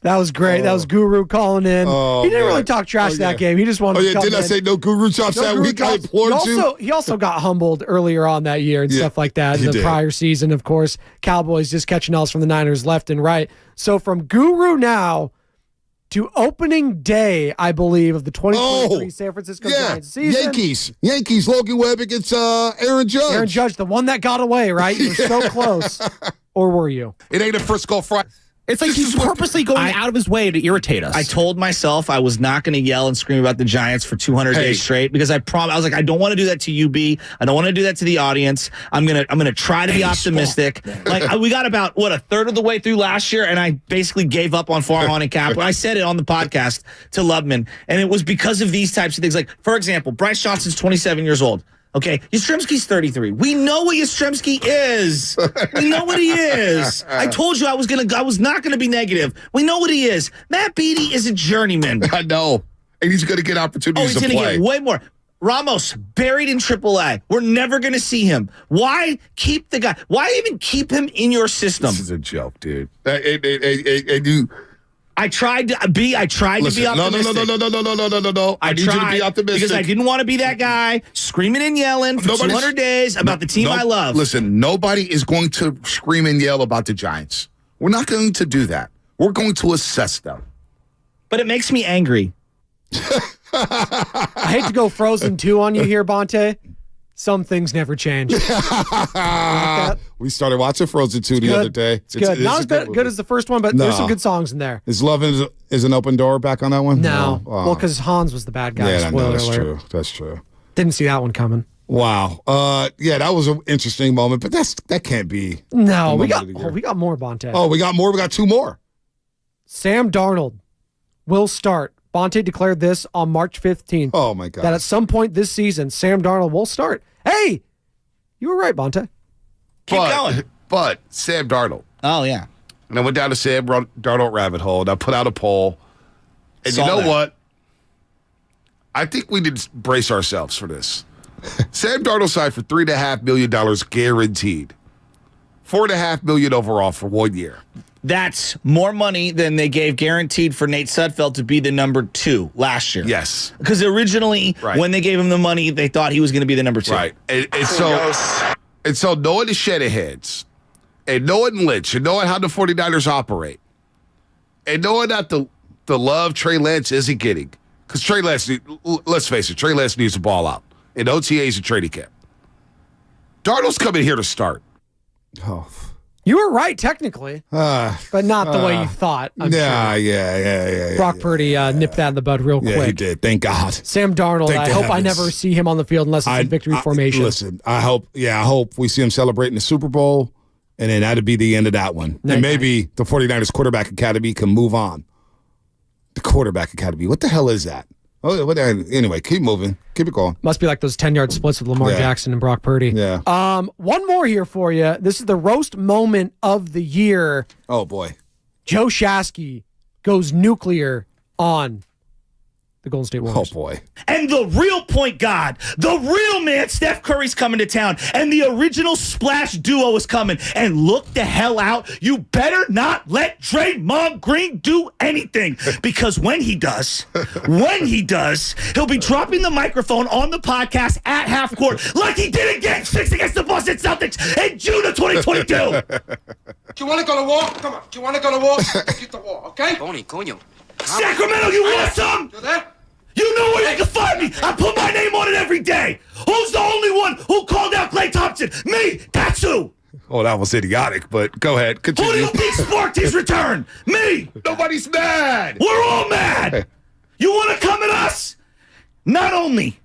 That was great. That was Guru calling in. He didn't really talk trash that game. He just wanted to come in. Didn't I say no Guru drops that week? I implored you. He also got humbled earlier on that year and stuff like that. In the prior season, of course, Cowboys just catching L's from the Niners left and right. So from Guru now to opening day, I believe, of the 2023 San Francisco Giants season. Yankees, Logan Webb against Aaron Judge. Aaron Judge, the one that got away, right? You were so close. Or were you? It ain't a Frisco Friday. It's like he's purposely going out of his way to irritate us. I told myself I was not going to yell and scream about the Giants for 200 days straight because I was like, I don't want to do that to you, B. I don't want to do that to the audience. I'm gonna try to be optimistic. We got about a third of the way through last year, and I basically gave up on Farhan and Cap. I said it on the podcast to Lubman, and it was because of these types of things. Like, for example, Bryce Johnson's 27 years old. Okay, Yastrzemski's 33. We know what Yastrzemski is. We know what he is. I told you I was not gonna be negative. We know what he is. Matt Beattie is a journeyman. I know, and he's gonna get opportunities to play. He's gonna get way more. Ramos buried in AAA. We're never gonna see him. Why keep the guy? Why even keep him in your system? This is a joke, dude. I tried to be optimistic. No. I need you to be optimistic. Because I didn't want to be that guy screaming and yelling for 200 days about the team I love. Listen, nobody is going to scream and yell about the Giants. We're not going to do that. We're going to assess them. But it makes me angry. I hate to go Frozen 2 on you here, Bonte. Some things never change. We started watching Frozen 2 the other day. It's good. Not as good as the first one, but there's some good songs in there. Is Love is an Open Door back on that one? No. Well, because Hans was the bad guy. Yeah, that's true. That's true. Didn't see that one coming. Wow. That was an interesting moment, but that can't be. No, we got more, Bonte. Oh, we got more. We got two more. Sam Darnold will start. Bonte declared this on March 15th. Oh, my God. That at some point this season, Sam Darnold will start. Hey, you were right, Bonte. Keep going. But Sam Darnold. Oh, yeah. And I went down to Sam Darnold rabbit hole, and I put out a poll. And you know what? I think we need to brace ourselves for this. Sam Darnold signed for $3.5 million guaranteed. $4.5 million overall for 1 year. That's more money than they gave guaranteed for Nate Sudfeld to be the number 2 last year. Yes. Because originally, when they gave him the money, they thought he was going to be the number 2. Right. And so knowing the Shanahan's, and knowing Lynch, and knowing how the 49ers operate, and knowing that the love Trey Lance isn't getting, because Trey Lance, let's face it, Trey Lance needs the ball out. And OTA's a training camp. Darnold's coming here to start. Oh, you were right, technically, but not the way you thought. I'm sure. Yeah. Brock Purdy nipped that in the bud real quick. Yeah, he did. Thank God. Sam Darnold, I hope I never see him on the field unless it's in victory formation. Listen, I hope we see him celebrating the Super Bowl, and then that'd be the end of that one. And maybe the 49ers quarterback academy can move on. The quarterback academy. What the hell is that? Oh, anyway, keep moving. Keep it going. Must be like those 10-yard splits with Lamar Jackson and Brock Purdy. Yeah. One more here for you. This is the roast moment of the year. Oh, boy. Joe Shasky goes nuclear on the Golden State Warriors. Oh, boy. And the real point guard, the real man, Steph Curry's coming to town, and the original Splash duo is coming. And look the hell out. You better not let Draymond Green do anything, because when he does, he'll be dropping the microphone on the podcast at half court like he did in Game 6 against the Boston Celtics in June of 2022. Do you want to go to war? Come on. Do you want to go to war? Get to war, okay? Coño. Sacramento, you want some? You there? You know where you can find me. I put my name on it every day. Who's the only one who called out Klay Thompson? Me. That's who. Oh, that was idiotic, but go ahead. Continue. Who do you think sparked his return? Me. Nobody's mad. We're all mad. You want to come at us? Not only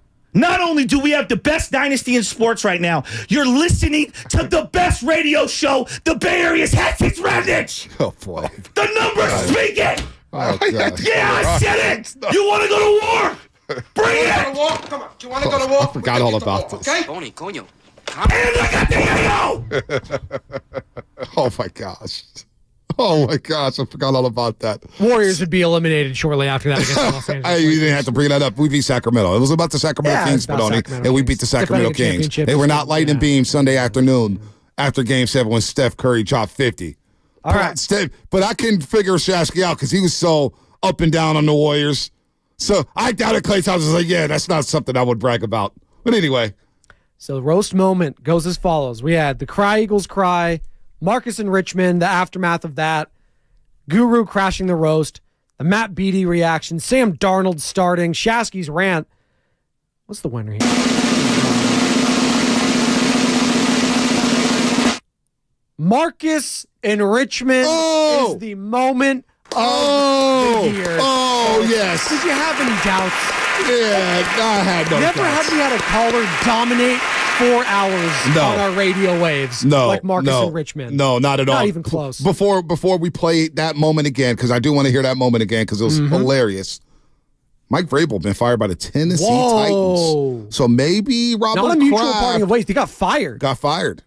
do we have the best dynasty in sports right now, you're listening to the best radio show the Bay Area's had since Radnich. Oh, boy. The numbers speak it. Oh, yeah, I said it. You want to go to war? Bring it. Go to war? Come on. Do you want to go to war? I forgot all about this. Okay? And I got the AO. Oh, my gosh. Oh, my gosh. I forgot all about that. Warriors would be eliminated shortly after that against the Los Angeles. You didn't have to bring that up. We beat Sacramento. It was about the Sacramento Kings, Benoni, and we beat the Sacramento Kings. They were not lighting beams Sunday afternoon after Game 7 when Steph Curry dropped 50. All right. But I couldn't figure Shasky out because he was so up and down on the Warriors. So I doubted Klay Thompson. Was like, yeah, that's not something I would brag about. But anyway. So the roast moment goes as follows. We had the Cry Eagles cry, Marcus and Richmond, the aftermath of that, Guru crashing the roast, the Matt Beattie reaction, Sam Darnold starting, Shasky's rant. What's the winner here? Marcus in Richmond is the moment of the year. Oh, yes. Did you have any doubts? Yeah, I had no Never doubts. have we had a caller dominate 4 hours on our radio waves like Marcus in Richmond. No, not at all. Not even close. Before we play that moment again, because I do want to hear that moment again because it was hilarious. Mike Vrabel been fired by the Tennessee Titans. So maybe Robert Not a mutual Kraft parting of ways. He got fired. got fired.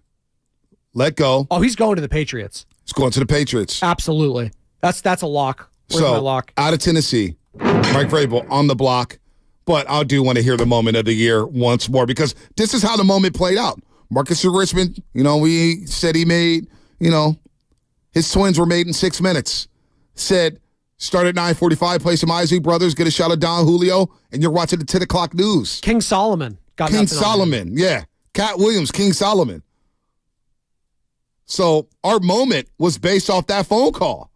Let go. Oh, he's going to the Patriots. He's going to the Patriots. Absolutely. That's a lock. Where's my lock? Out of Tennessee, Mike Vrabel on the block. But I do want to hear the moment of the year once more because this is how the moment played out. Marcus in Richmond, we said he made, his twins were made in 6 minutes. Said, start at 9:45, play some Isley Brothers, get a shot of Don Julio, and you're watching the 10 o'clock news. King Solomon. King Solomon, yeah. Cat Williams, King Solomon. So our moment was based off that phone call.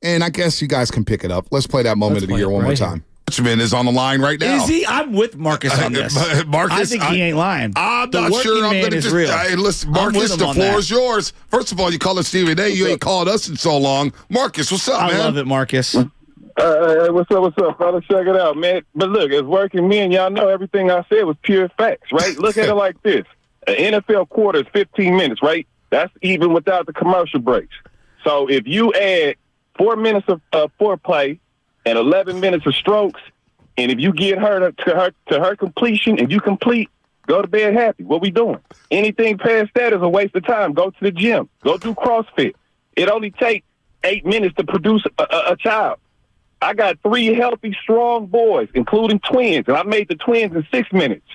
And I guess you guys can pick it up. Let's play that moment of the year one more time. Richmond is on the line right now. Is he? I'm with Marcus on this. Marcus, I think he ain't lying. I'm The not sure. working I'm man going to is just. real. Hey, listen, I'm Marcus, with him the on floor that. is yours. First of all, you call us Stephen A. You ain't called us in so long. Marcus, what's up, man? I love it, Marcus. What's up, fellas? Check it out, man. But look, it's working men. Y'all know everything I said was pure facts, right? Look at it like this. An NFL quarter is 15 minutes, right? That's even without the commercial breaks. So if you add 4 minutes of foreplay and 11 minutes of strokes, and if you get her to her completion and you complete, go to bed happy. What we doing? Anything past that is a waste of time. Go to the gym. Go do CrossFit. It only takes 8 minutes to produce a child. I got 3 healthy, strong boys, including twins, and I made the twins in 6 minutes.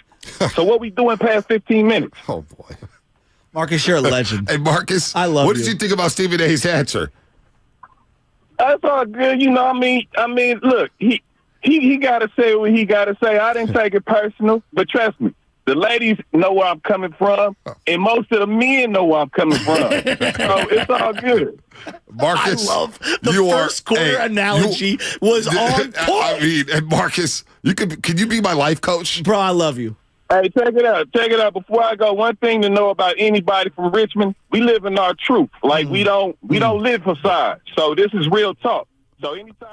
So what we doing past 15 minutes? Oh, boy. Marcus, you're a legend. Hey, Marcus, I love what you. did you think about Stephen A's answer? That's all good. I mean, look, he got to say what he got to say. I didn't take it personal, but trust me, the ladies know where I'm coming from, and most of the men know where I'm coming from. So it's all good. Marcus, I love the first quarter analogy was on point. I mean, and Marcus, can you be my life coach? Bro, I love you. Hey, check it out. Before I go, one thing to know about anybody from Richmond, we live in our truth. Like we don't live for sides. So this is real talk.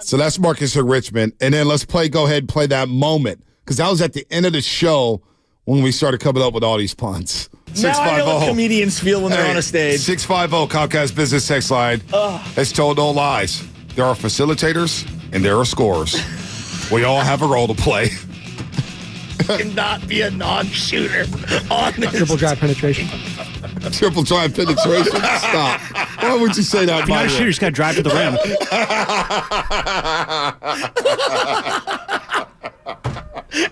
So that's Marcus in Richmond. And then let's go ahead and play that moment. Because that was at the end of the show when we started coming up with all these puns. Now I know what comedians feel when they're on a stage. 650 Comcast Business Text Line. It's told no lies. There are facilitators and there are scorers. We all have a role to play. Cannot be a non-shooter on this. Triple drive penetration. Triple drive penetration? Stop. Why would you say that? If you're not a shooter, you just got to drive to the rim.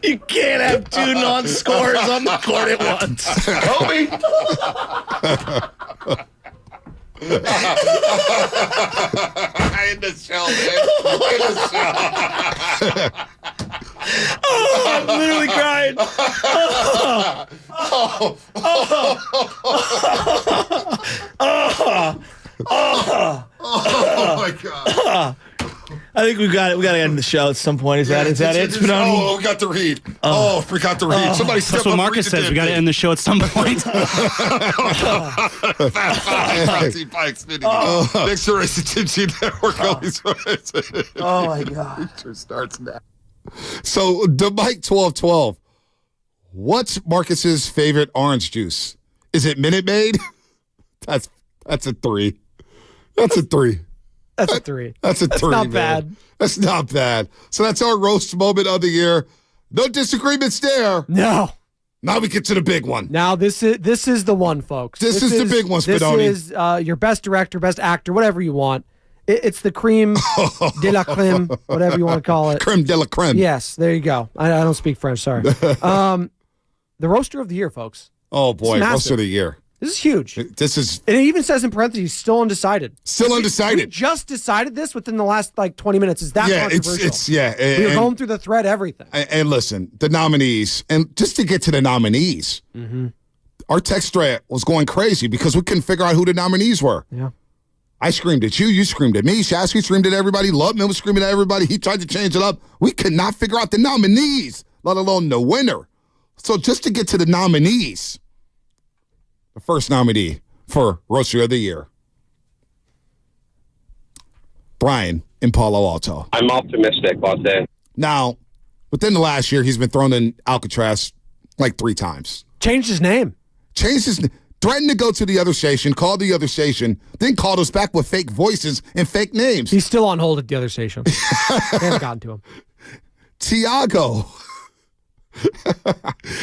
You can't have 2 non-scorers on the court at once. Kobe! In the shell, man. In the shell. I'm literally crying. Oh my God. I think we got to end the show at some point. Is that it? Oh, we got to read. Forgot to read. Somebody step That's what up, Marcus read the says. damn We got to thing. end the show at some point. Next generation TG Network. Oh my God. Starts now. So the Mike 1212. What's Marcus's favorite orange juice? Is it Minute Maid? That's a 3. That's a 3. That's a 3. That's a 3. That's not man. bad. That's not bad. So that's our roast moment of the year. No disagreements there. No. Now we get to the big one. Now this is the one, folks. This is the big one, Spadoni. This is your best director, best actor, whatever you want. It's the creme de la creme, whatever you want to call it. Creme de la creme. Yes, there you go. I don't speak French, sorry. The roaster of the year, folks. Oh, boy. It's Roast of the year. This is huge. This is... And it even says in parentheses, still undecided. Still undecided. We just decided this within the last 20 minutes. Is that controversial? We were going through the thread, everything. And listen, the nominees, and just to get to the nominees, our text thread was going crazy because we couldn't figure out who the nominees were. Yeah. I screamed at you. You screamed at me. Shasky screamed at everybody. Lubman was screaming at everybody. He tried to change it up. We could not figure out the nominees, let alone the winner. So just to get to the nominees, the first nominee for Roaster of the Year Brian in Palo Alto. I'm optimistic, Bonte. Now, within the last year, he's been thrown in Alcatraz like 3 times. Changed his name. Threatened to go to the other station, called the other station, then called us back with fake voices and fake names. He's still on hold at the other station. They haven't gotten to him.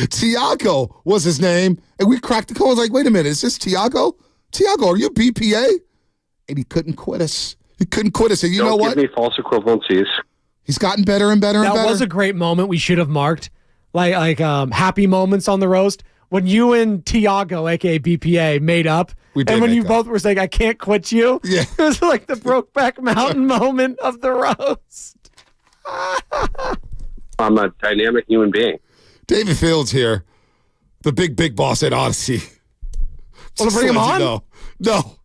Tiago was his name, and we cracked the code. I was like, wait a minute, is this Tiago? Tiago, are you BPA? And he couldn't quit us. And you know what? Don't give me false equivalencies. He's gotten better and better and better. That was a great moment we should have marked, like happy moments on the roast. When you and Tiago, a.k.a. BPA, made up, and when you both were saying, I can't quit you, it was like the Brokeback Mountain moment of the roast. I'm a dynamic human being. David Fields here, the big boss at Odyssey. Want to bring him on? No.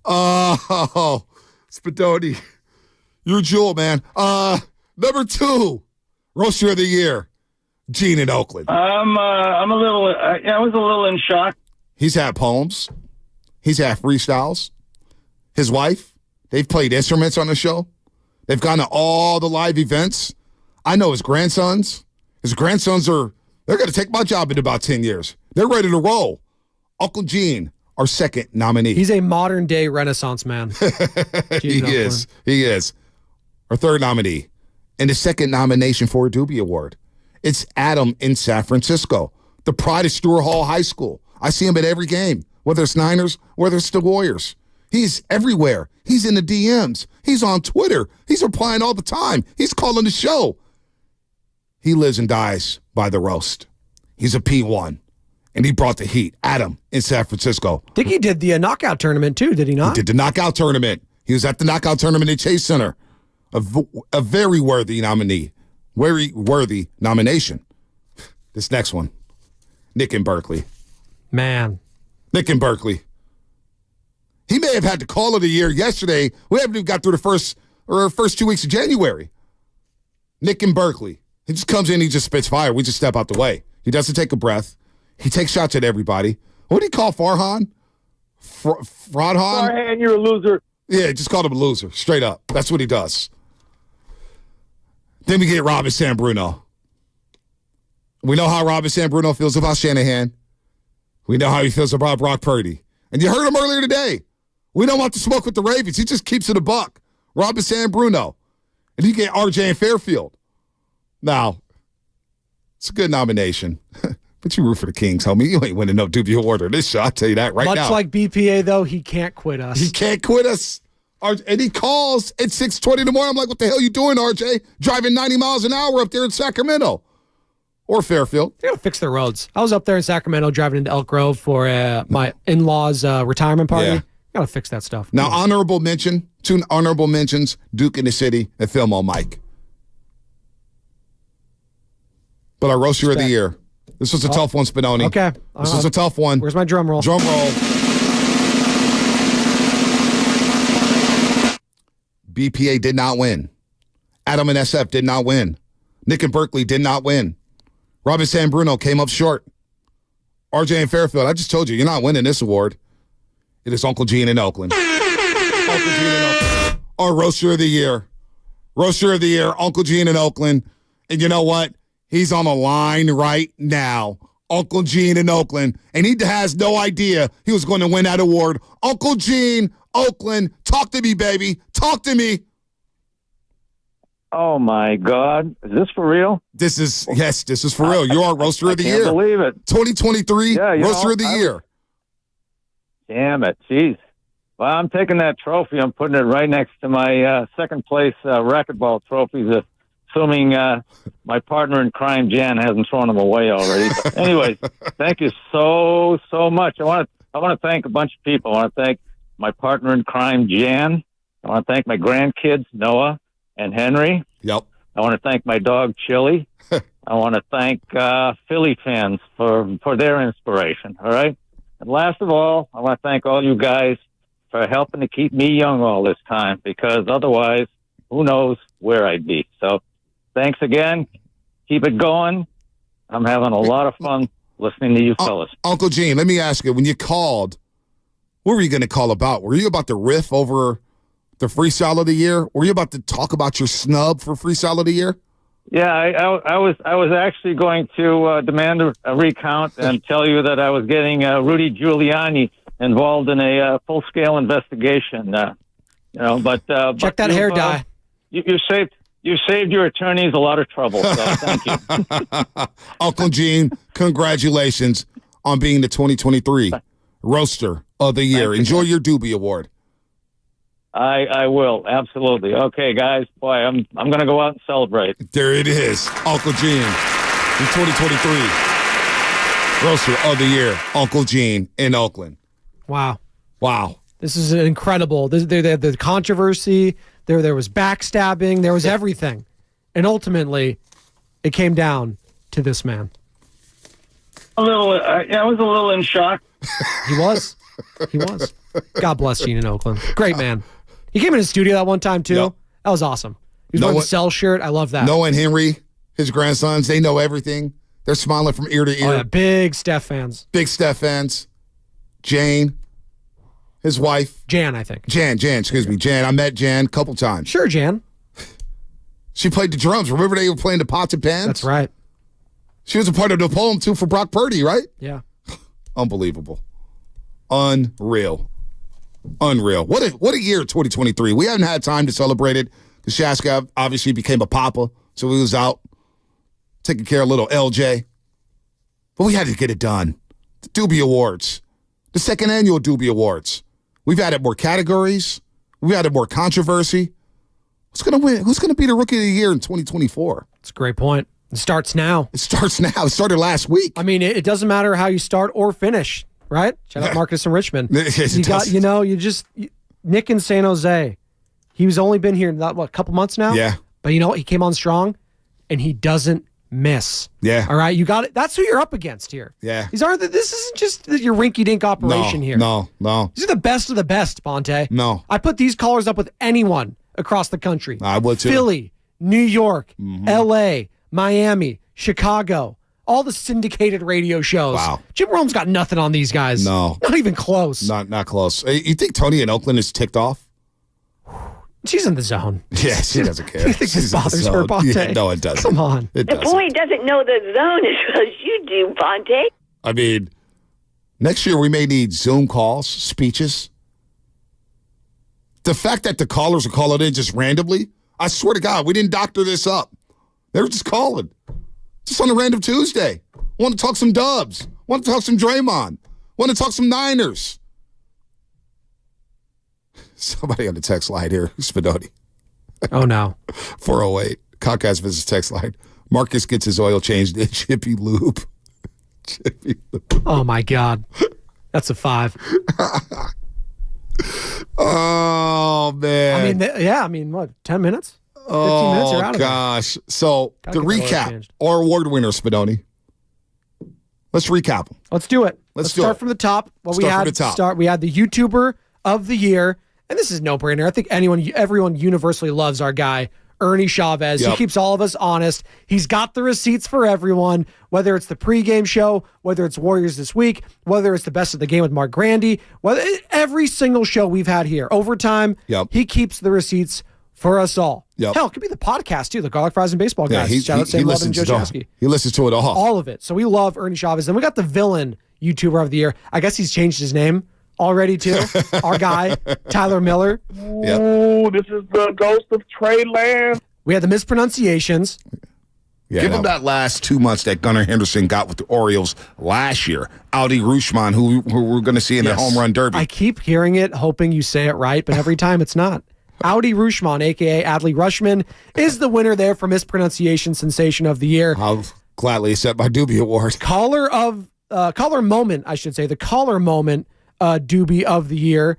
Oh, Spadoni, you're a jewel, man. Number 2, Roaster of the Year. Gene in Oakland. I'm a little. I was a little in shock. He's had poems. He's had freestyles. His wife. They've played instruments on the show. They've gone to all the live events. I know his grandsons. His grandsons they're going to take my job in about 10 years. They're ready to roll. Uncle Gene, our second nominee. He's a modern day Renaissance man. He is. Our third nominee. And the second nomination for a Dubie Award. It's Adam in San Francisco, the pride of Stewart Hall High School. I see him at every game, whether it's Niners, whether it's the Warriors. He's everywhere. He's in the DMs. He's on Twitter. He's replying all the time. He's calling the show. He lives and dies by the roast. He's a P1, and he brought the heat. Adam in San Francisco. I think he did the knockout tournament, too, did he not? He did the knockout tournament. He was at the knockout tournament at Chase Center. A very worthy nominee. Very worthy nomination. This next one, Nick in Berkeley. Man. Nick in Berkeley. He may have had the call of the year yesterday. We haven't even got through the first 2 weeks of January. Nick in Berkeley. He just comes in, he just spits fire. We just step out the way. He doesn't take a breath. He takes shots at everybody. What do you call Farhan? Farhan? Farhan, you're a loser. Yeah, just called him a loser. Straight up. That's what he does. Then we get Robin San Bruno. We know how Robin San Bruno feels about Shanahan. We know how he feels about Brock Purdy. And you heard him earlier today. We don't want to smoke with the Ravens. He just keeps it a buck. Robin San Bruno. And you get RJ and Fairfield. Now, it's a good nomination. But you root for the Kings, homie. You ain't winning no Dubie Award or this show. I'll tell you that right now. Much like BPA, though, he can't quit us. He can't quit us. And he calls at 6:20 in the morning. I'm like, what the hell you doing, RJ? Driving 90 miles an hour up there in Sacramento. Or Fairfield. They gotta fix their roads. I was up there in Sacramento driving into Elk Grove for my in-laws' retirement party. Yeah. Gotta fix that stuff. Now, honorable mention, 2 honorable mentions, Duke in the City and Fillmore Mike. But our Roaster of the Year. This was a tough one, Spinoni. Okay. This was a tough one. Where's my drum roll? Drum roll. BPA did not win. Adam and SF did not win. Nick and Berkeley did not win. Robin San Bruno came up short. RJ and Fairfield, I just told you, you're not winning this award. It is Uncle Gene in Oakland. Uncle Gene in Oakland. Our Roaster of the Year. Roaster of the Year, Uncle Gene in Oakland. And you know what? He's on the line right now. Uncle Gene in Oakland. And he has no idea he was going to win that award. Uncle Gene, Oakland, talk to me, baby. Talk to me. Oh, my God. Is this for real? This is for real. You're our Roaster of the Year. I can't believe it. 2023 Roaster of the Year. Damn it. Jeez. Well, I'm taking that trophy. I'm putting it right next to my second place racquetball trophies, assuming my partner in crime, Jan, hasn't thrown them away already. But anyways, thank you so much. I want to thank a bunch of people. I want to thank my partner in crime, Jan. I want to thank my grandkids, Noah and Henry. Yep. I want to thank my dog, Chili. I want to thank Philly fans for their inspiration. All right. And last of all, I want to thank all you guys for helping to keep me young all this time, because otherwise, who knows where I'd be. So thanks again. Keep it going. I'm having a lot of fun listening to you fellas. Uncle Gene, let me ask you, when you called, what were you going to call about? Were you about to riff over the Freestyle of the Year? Were you about to talk about your snub for Freestyle of the Year? Yeah, I was actually going to demand a recount and tell you that I was getting Rudy Giuliani involved in a full-scale investigation. But check that hair dye. You saved your attorneys a lot of trouble. So thank you, Uncle Gene. Congratulations on being the 2023 Rooster of the Year. Enjoy your Dubie Award. I will, absolutely. Okay, guys, boy, I'm going to go out and celebrate. There it is, Uncle Gene, the 2023 Rooster of the Year, Uncle Gene in Oakland. Wow. This is incredible. The controversy, there was backstabbing, there was everything. And ultimately, it came down to this man. I was a little in shock. He was. God bless Gene in Oakland. Great man. He came in his studio that one time, too. Yep. That was awesome. He was wearing the Cell shirt. I love that. Noah and Henry, his grandsons, they know everything. They're smiling from ear to ear. Oh, yeah. Big Steph fans. Jane, his wife. Jan, I think. Jan, excuse me. Jan, I met Jan a couple times. Sure, Jan. She played the drums. Remember they were playing the pots and pans? That's right. She was a part of the poem, too, for Brock Purdy, right? Yeah. Unbelievable. Unreal. What a year, 2023. We haven't had time to celebrate it because Shaska obviously became a papa, so he was out taking care of little LJ. But we had to get it done. The Dubie Awards. The second annual Dubie Awards. We've added more categories. We've added more controversy. Who's going to win? Who's going to be the Rookie of the Year in 2024? That's a great point. It starts now. It started last week. I mean, it doesn't matter how you start or finish. Right? Shout out Marcus and Richmond. Nick in San Jose. He's only been here, a couple months now? Yeah. But you know what? He came on strong, and he doesn't miss. Yeah. All right? You got it. That's who you're up against here. Yeah. This isn't just your rinky-dink operation here. No. These are the best of the best, Bonte. No. I put these callers up with anyone across the country. I would too. Philly, New York, L.A., Miami, Chicago. All the syndicated radio shows. Wow. Jim Rome's got nothing on these guys. No. Not even close. Not close. You think Tony in Oakland is ticked off? She's in the zone. Yeah, she doesn't care. You think this bothers her, Bonte? Yeah, no, it doesn't. Come on. The boy doesn't know the zone as well as you do, Bonte. I mean, next year we may need Zoom calls, speeches. The fact that the callers are calling in just randomly, I swear to God, we didn't doctor this up. They were just calling. Just on a random Tuesday. Want to talk some Dubs. Want to talk some Draymond. Want to talk some Niners. Somebody on the text line here, Spadoni. Oh, no. 408. Comcast visits text line. Marcus gets his oil changed in Chippy Lube. Oh, my God. That's a 5. Oh, man. I mean, what, 10 minutes? 15 minutes, you're out of gosh. There. So, to recap, our award winners, Spadoni. Let's recap them. Let's do it. Let's start from the top. We had the YouTuber of the year, and this is no-brainer. I think everyone universally loves our guy, Ernie Chavez. Yep. He keeps all of us honest. He's got the receipts for everyone, whether it's the pregame show, whether it's Warriors This Week, whether it's the best of the game with Mark Grandy, every single show we've had here. Overtime, he keeps the receipts for us all. Yep. Hell, it could be the podcast, too, the Garlic Fries and Baseball guys. Shout out Sam Love and Joe Chasky. He listens to it all. All of it. So we love Ernie Chavez. Then we got the villain YouTuber of the year. I guess he's changed his name already, too. Our guy, Tyler Miller. Yep. Ooh, this is the ghost of Trey Lance. We had the mispronunciations. Yeah, give him that last 2 months that Gunnar Henderson got with the Orioles last year. Audi Rushman, who we're going to see in the home run derby. I keep hearing it, hoping you say it right, but every time it's not. Audi Rushman, a.k.a. Adley Rushman, is the winner there for mispronunciation sensation of the year. I'll gladly accept my Dubie Award. Caller moment, I should say. The caller moment Dubie of the year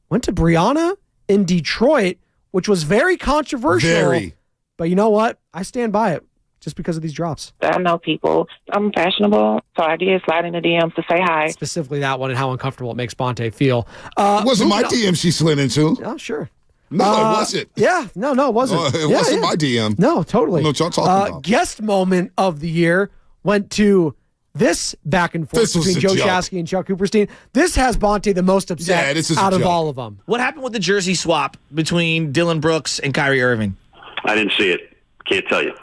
went to Brianna in Detroit, which was very controversial. Very. But you know what? I stand by it just because of these drops. I know people. I'm fashionable, so I did slide in the DMs to say hi. Specifically that one and how uncomfortable it makes Bonte feel. It wasn't my DM she slid into. Oh, sure. No, it wasn't. Yeah, no, it wasn't. It wasn't my DM. No, totally. No, what y'all talking about. Guest moment of the year went to This back and forth between Joe Shasky and Chuck Cooperstein, this has Bonte the most upset out of all of them. What happened with the jersey swap between Dylan Brooks and Kyrie Irving? I didn't see it. Can't tell you.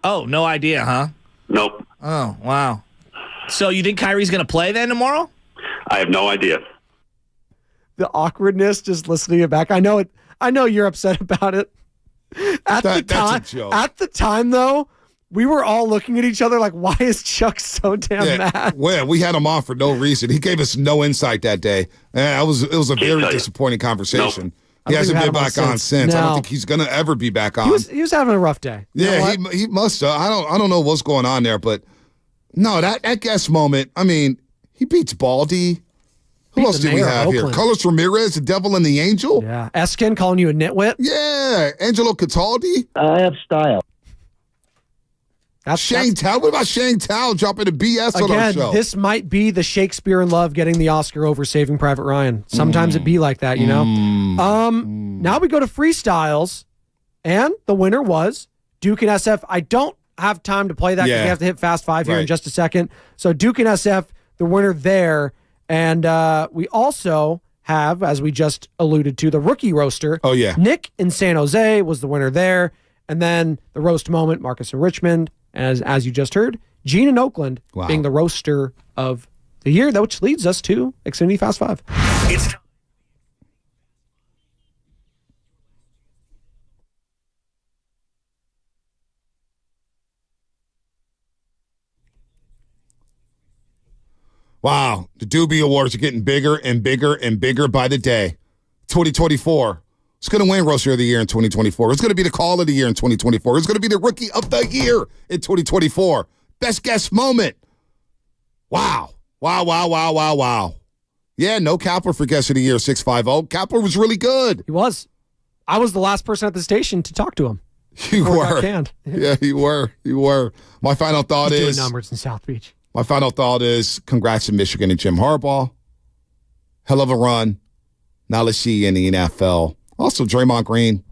Oh, no idea, huh? Nope. Oh, wow. So you think Kyrie's going to play then tomorrow? I have no idea. The awkwardness just listening it back. I know you're upset about it. At the time, though, we were all looking at each other like, why is Chuck so damn mad? Well, we had him on for no reason. He gave us no insight that day. It was a very disappointing conversation. Nope. He hasn't been back on since. No. I don't think he's going to ever be back on. He was having a rough day. Yeah, he must have. I don't know what's going on there, but no, that guest moment, I mean, he beats Baldy. Who else do we have here? Carlos Ramirez, the Devil and the Angel? Yeah. Eskin calling you a nitwit? Yeah. Angelo Cataldi? I have style. Shane Tao? What about Shane Tao dropping the BS on our show? Again, this might be the Shakespeare in Love getting the Oscar over Saving Private Ryan. Sometimes it be like that, you know? Now we go to freestyles, and the winner was Duke and SF. I don't have time to play that because we have to hit Fast 5 here in just a second. So Duke and SF, the winner there. And we also have, as we just alluded to, the rookie roaster. Oh, yeah. Nick in San Jose was the winner there. And then the roast moment, Marcus in Richmond. As you just heard, Gene in Oakland being the roaster of the year, which leads us to Xfinity Fast 5. It's Wow, the Dubie Awards are getting bigger and bigger and bigger by the day. 2024. It's going to win Roaster of the Year in 2024. It's going to be the Call of the Year in 2024. It's going to be the Rookie of the Year in 2024. Best guest moment. Wow. Wow. Yeah, no Kapler for Guest of the Year, 650. Kapler was really good. He was. I was the last person at the station to talk to him. You were. Yeah, you were. My final thought is... doing numbers in South Beach. My final thought is congrats to Michigan and Jim Harbaugh. Hell of a run. Now let's see you in the NFL. Also, Draymond Green.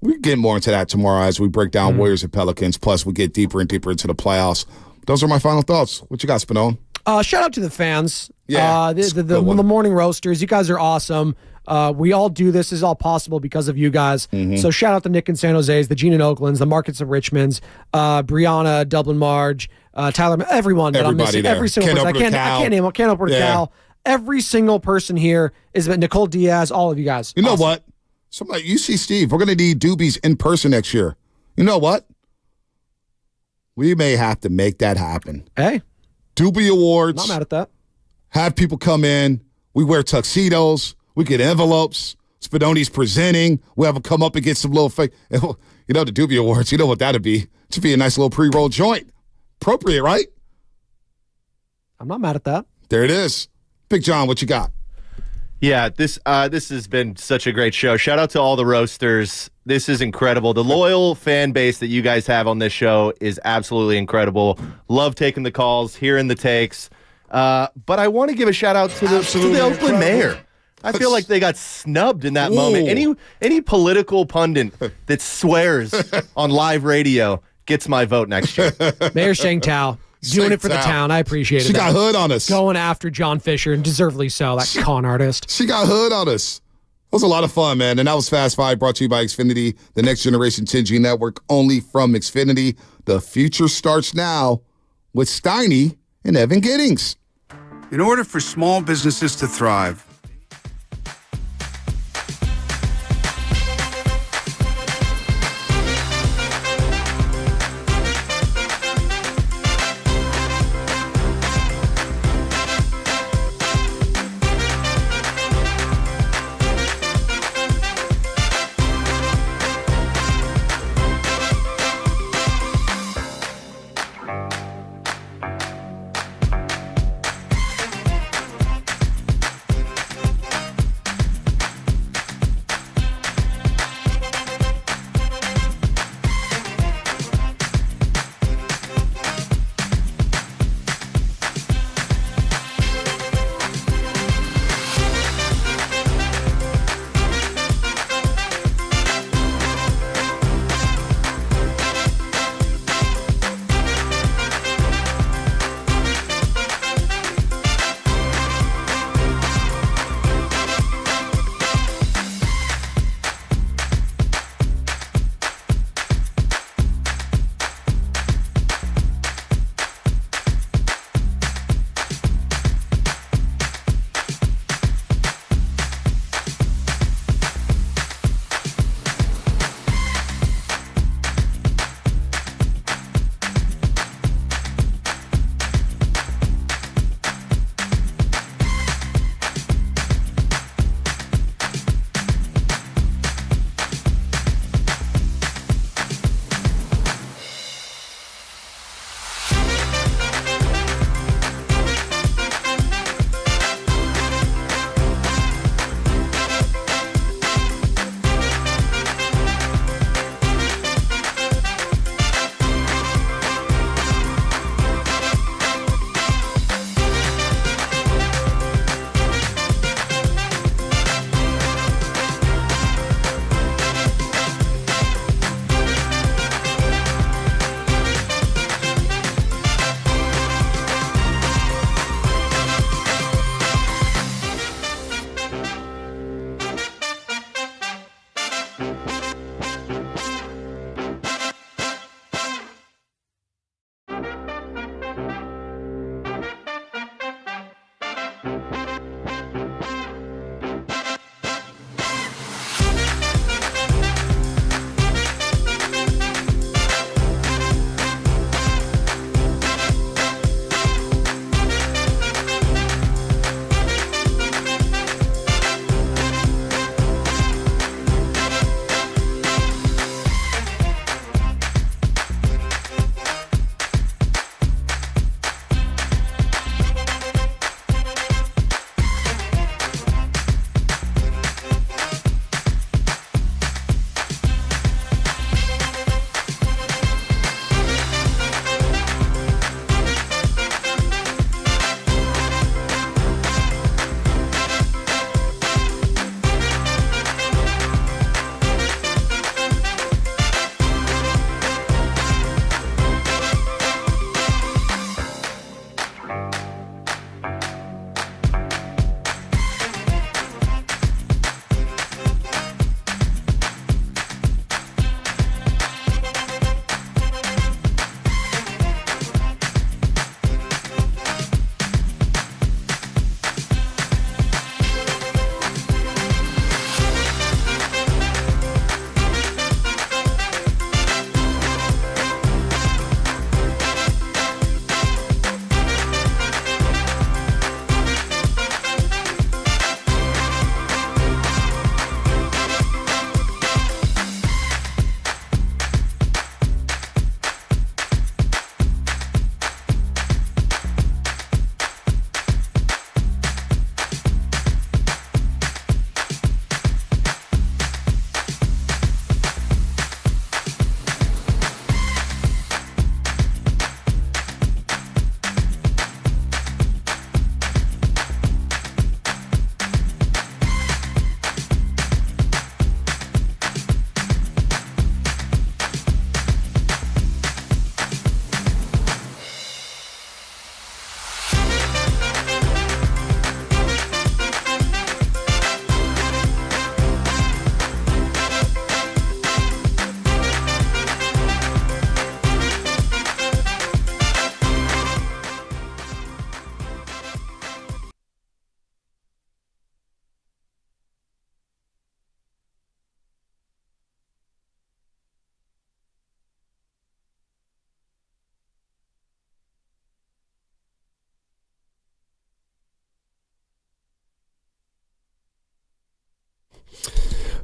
We get more into that tomorrow as we break down Warriors and Pelicans. Plus, we get deeper and deeper into the playoffs. Those are my final thoughts. What you got, Spinone? Shout out to the fans. Yeah, the morning roasters. You guys are awesome. We all do this. This is all possible because of you guys. So shout out to Nick in San Jose's, the Gene in Oakland's, the Markets of Richmond's, Brianna, Dublin Marge, Tyler, everyone that I'm missing. There. Every single person. I can't name them. Can't open a cow. Every single person here is Nicole Diaz, all of you guys. You know what? Somebody, you see Steve, we're going to need Dubies in person next year. You know what? We may have to make that happen. Hey. Dubie Awards. Not mad at that. Have people come in. We wear tuxedos. We get envelopes. Spidone's presenting. We have them come up and get some little fake. You know, the Dubie Awards, you know what that'd be. It should be a nice little pre-roll joint. Appropriate, right? I'm not mad at that. There it is. Big John, what you got? Yeah, this has been such a great show. Shout out to all the roasters. This is incredible. The loyal fan base that you guys have on this show is absolutely incredible. Love taking the calls, hearing the takes. But I want to give a shout out to the Oakland mayor. I feel like they got snubbed in that moment. Any political pundit that swears on live radio gets my vote next year. Mayor Sheng Tao. Doing it for the town. I appreciate it. She got hood on us. Going after John Fisher, and deservedly so, that con artist. She got hood on us. It was a lot of fun, man. And that was Fast Five, brought to you by Xfinity, the next generation 10G network, only from Xfinity. The future starts now with Steiny and Evan Giddings. In order for small businesses to thrive,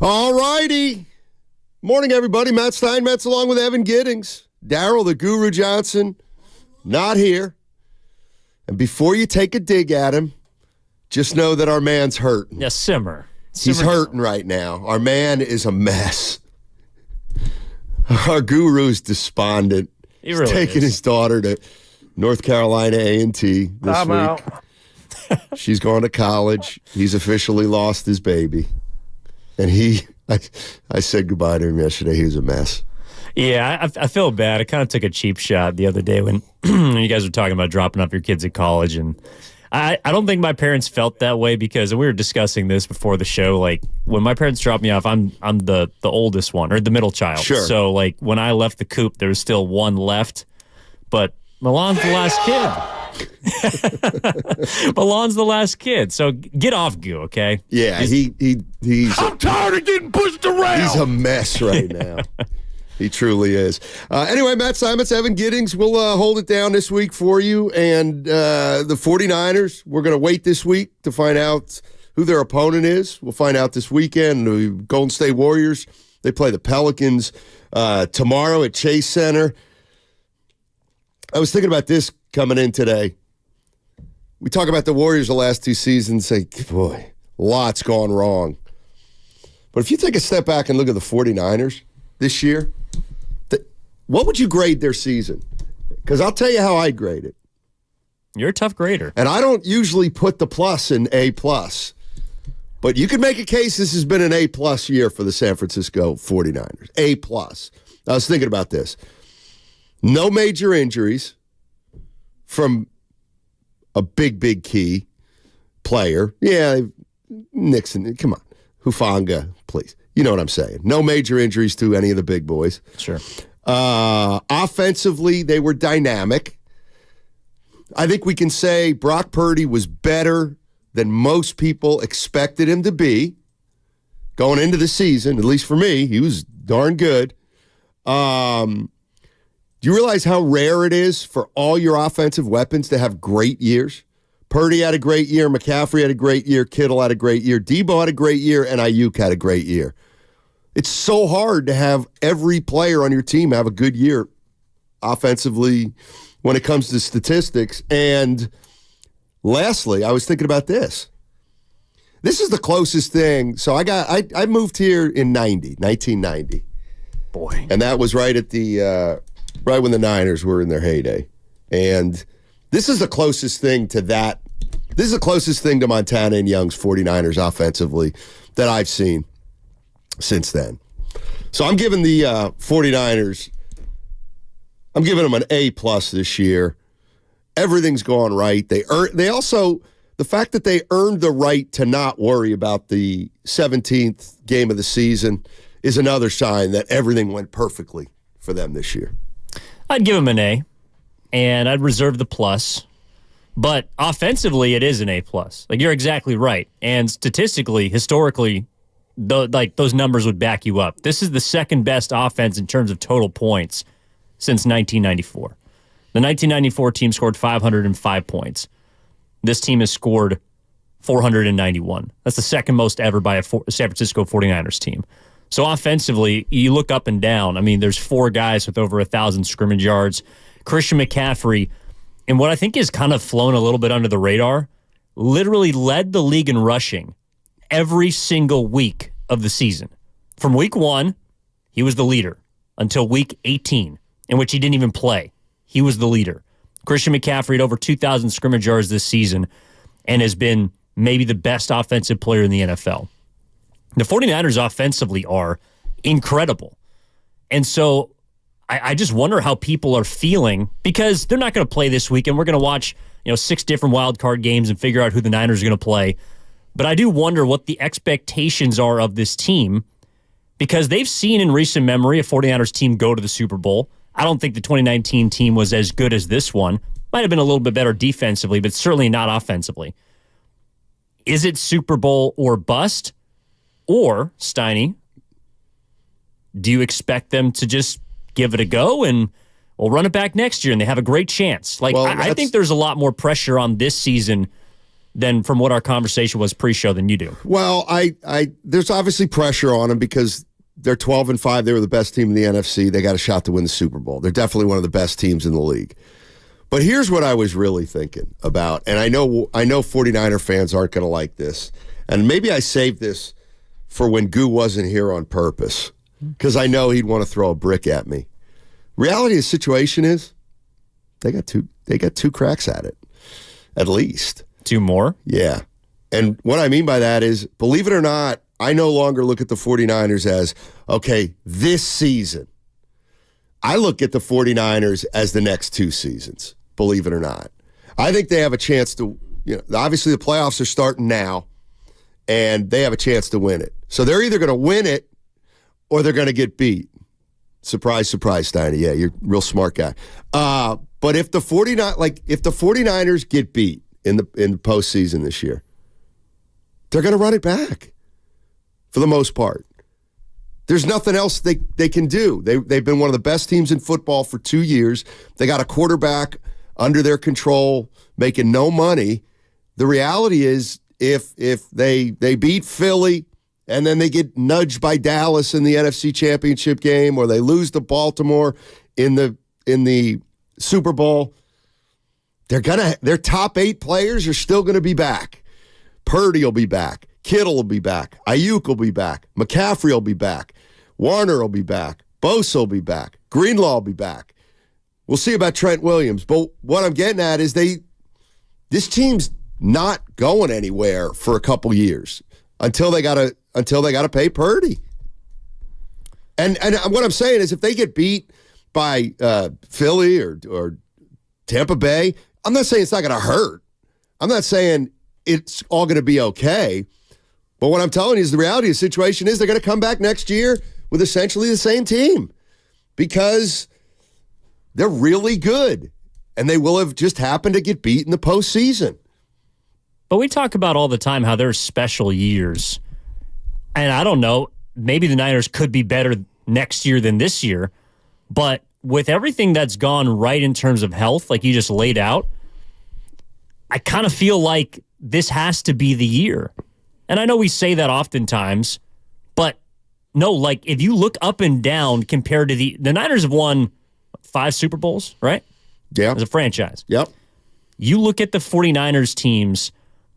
All righty. Morning, everybody. Matt Steinmetz along with Evan Giddings. Daryl, the Guru Johnson, not here. And before you take a dig at him, just know that our man's hurting. Yeah, simmer. He's hurting right now. Our man is a mess. Our guru's despondent. He really taking his daughter to North Carolina A&T this week. She's going to college. He's officially lost his baby. And I said goodbye to him yesterday. He was a mess. Yeah, I feel bad. I kind of took a cheap shot the other day when you guys were talking about dropping off your kids at college. And I don't think my parents felt that way because we were discussing this before the show. Like, when my parents dropped me off, I'm the oldest one, or the middle child. Sure. So, like, when I left the coop, there was still one left. But Milan's the last kid. Milan's the last kid. So get off, Goo, okay? Yeah, he's I'm tired of getting pushed around. He's a mess right now. He truly is. Anyway, Matt Simons, Evan Giddings, we'll hold it down this week for you. And the 49ers, we're going to wait this week to find out who their opponent is. We'll find out this weekend. The Golden State Warriors, they play the Pelicans tomorrow at Chase Center. I was thinking about this coming in today. We talk about the Warriors the last two seasons, say, boy, lots gone wrong. But if you take a step back and look at the 49ers this year, what would you grade their season? Because I'll tell you how I grade it. You're a tough grader. And I don't usually put the plus in A+. But you can make a case this has been an A+ year for the San Francisco 49ers. A+. I was thinking about this. No major injuries from a big key player. Yeah, Nixon, come on. Hufanga, please. You know what I'm saying. No major injuries to any of the big boys. Sure. Offensively, they were dynamic. I think we can say Brock Purdy was better than most people expected him to be going into the season. At least for me, he was darn good. Do you realize how rare it is for all your offensive weapons to have great years? Purdy had a great year. McCaffrey had a great year. Kittle had a great year. Debo had a great year. And Ayuk had a great year. It's so hard to have every player on your team have a good year offensively when it comes to statistics. And lastly, I was thinking about this. This is the closest thing. So I moved here in 1990. Boy. And that was right at the right when the Niners were in their heyday. And this is the closest thing to that. This is the closest thing to Montana and Young's 49ers offensively that I've seen since then. So I'm giving the 49ers, I'm giving them an A+ this year. Everything's gone right. They also, the fact that they earned the right to not worry about the 17th game of the season is another sign that everything went perfectly for them this year. I'd give them an A, and I'd reserve the plus. But offensively, it is an A+. Like, you're exactly right. And statistically, historically, those numbers would back you up. This is the second best offense in terms of total points since 1994. The 1994 team scored 505 points. This team has scored 491. That's the second most ever by a San Francisco 49ers team. So offensively, you look up and down. I mean, there's 4 guys with over 1,000 scrimmage yards. Christian McCaffrey, and what I think is kind of flown a little bit under the radar, literally led the league in rushing every single week of the season. From week 1, he was the leader until week 18, in which he didn't even play. He was the leader. Christian McCaffrey had over 2,000 scrimmage yards this season and has been maybe the best offensive player in the NFL. The 49ers offensively are incredible. And so I just wonder how people are feeling, because they're not going to play this weekend. We're going to watch 6 different wild card games and figure out who the Niners are going to play. But I do wonder what the expectations are of this team, because they've seen in recent memory a 49ers team go to the Super Bowl. I don't think the 2019 team was as good as this one. Might have been a little bit better defensively, but certainly not offensively. Is it Super Bowl or bust? Or, Steiny, do you expect them to just give it a go and we'll run it back next year and they have a great chance? Like, well, I think there's a lot more pressure on this season than from what our conversation was pre-show than you do. Well, there's obviously pressure on them because they're 12-5. They were the best team in the NFC. They got a shot to win the Super Bowl. They're definitely one of the best teams in the league. But here's what I was really thinking about, and I know 49er fans aren't going to like this, and maybe I saved this for when Goo wasn't here on purpose, because I know he'd want to throw a brick at me. Reality of the situation is they got two cracks at it, at least. 2 more? Yeah. And what I mean by that is, believe it or not, I no longer look at the 49ers as, okay, this season. I look at the 49ers as the next 2 seasons, believe it or not. I think they have a chance to, obviously the playoffs are starting now, and they have a chance to win it. So they're either going to win it or they're going to get beat. Surprise, surprise, Steiny. Yeah, you're a real smart guy. But if the 49ers get beat in the postseason this year, they're going to run it back for the most part. There's nothing else they can do. They've been one of the best teams in football for 2 years. They got a quarterback under their control, making no money. The reality is, if they beat Philly and then they get nudged by Dallas in the NFC Championship game, or they lose to Baltimore in the Super Bowl, their top 8 players are still gonna be back. Purdy will be back. Kittle will be back. Ayuk will be back. McCaffrey will be back. Warner will be back. Bosa will be back. Greenlaw will be back. We'll see about Trent Williams. But what I'm getting at is this team's not going anywhere for a couple years until they gotta pay Purdy. And what I'm saying is, if they get beat by Philly or Tampa Bay, I'm not saying it's not going to hurt. I'm not saying it's all going to be okay. But what I'm telling you is the reality of the situation is they're going to come back next year with essentially the same team because they're really good, and they will have just happened to get beat in the postseason. But we talk about all the time how there's special years. And I don't know, maybe the Niners could be better next year than this year. But with everything that's gone right in terms of health, like you just laid out, I kind of feel like this has to be the year. And I know we say that oftentimes, but no, like if you look up and down compared to the Niners have won 5 Super Bowls, right? Yeah. As a franchise. Yep. You look at the 49ers teams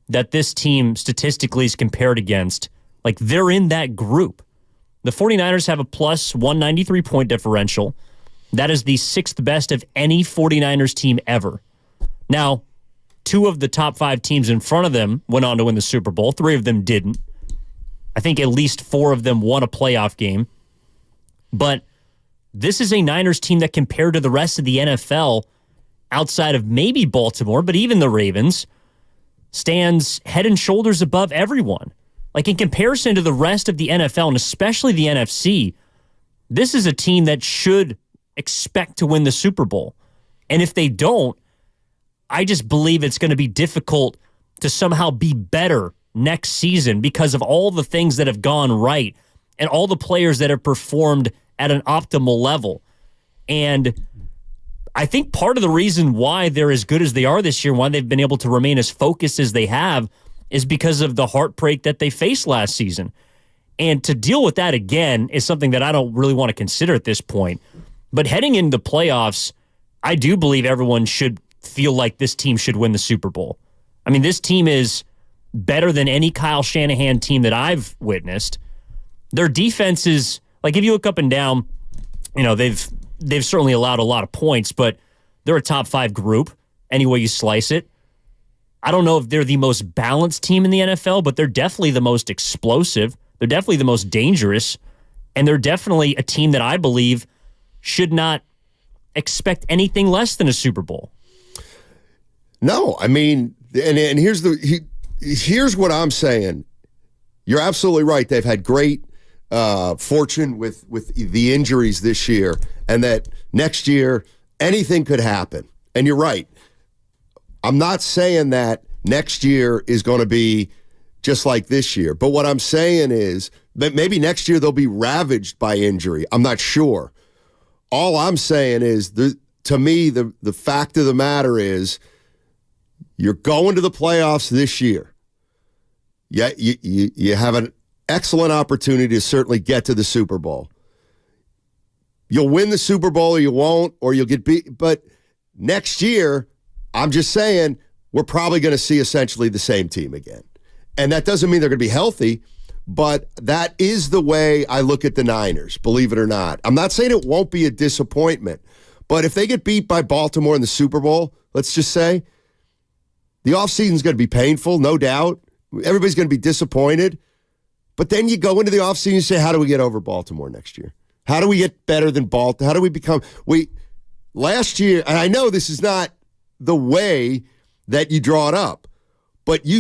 that this team statistically is compared against, like they're in that group. The 49ers have a plus 193 point differential. That is the 6th best of any 49ers team ever. Now, 2 of the top 5 teams in front of them went on to win the Super Bowl. 3 of them didn't. I think at least 4 of them won a playoff game. But this is a Niners team that compared to the rest of the NFL, outside of maybe Baltimore, but even the Ravens, stands head and shoulders above everyone. Like in comparison to the rest of the NFL, and especially the NFC, this is a team that should expect to win the Super Bowl. And if they don't, I just believe it's going to be difficult to somehow be better next season because of all the things that have gone right and all the players that have performed at an optimal level. And I think part of the reason why they're as good as they are this year, why they've been able to remain as focused as they have, is because of the heartbreak that they faced last season. And to deal with that again is something that I don't really want to consider at this point. But heading into the playoffs, I do believe everyone should feel like this team should win the Super Bowl. I mean, this team is better than any Kyle Shanahan team that I've witnessed. Their defense is, like if you look up and down, you know, they've certainly allowed a lot of points, but they're a top 5 group, any way you slice it. I don't know if they're the most balanced team in the NFL, but they're definitely the most explosive. They're definitely the most dangerous, and they're definitely a team that I believe should not expect anything less than a Super Bowl. No, I mean, and here's what I'm saying. You're absolutely right. They've had great fortune with the injuries this year, and that next year anything could happen. And you're right. I'm not saying that next year is going to be just like this year, but what I'm saying is that maybe next year they'll be ravaged by injury. I'm not sure. All I'm saying is, to me, the fact of the matter is, you're going to the playoffs this year. Yeah, you have an excellent opportunity to certainly get to the Super Bowl. You'll win the Super Bowl or you won't, or you'll get beat. But next year, I'm just saying, we're probably going to see essentially the same team again. And that doesn't mean they're going to be healthy, but that is the way I look at the Niners, believe it or not. I'm not saying it won't be a disappointment, but if they get beat by Baltimore in the Super Bowl, let's just say, the offseason is going to be painful, no doubt. Everybody's going to be disappointed. But then you go into the offseason and say, how do we get over Baltimore next year? How do we get better than Baltimore? How do we become... Last year, and I know this is not the way that you draw it up, but you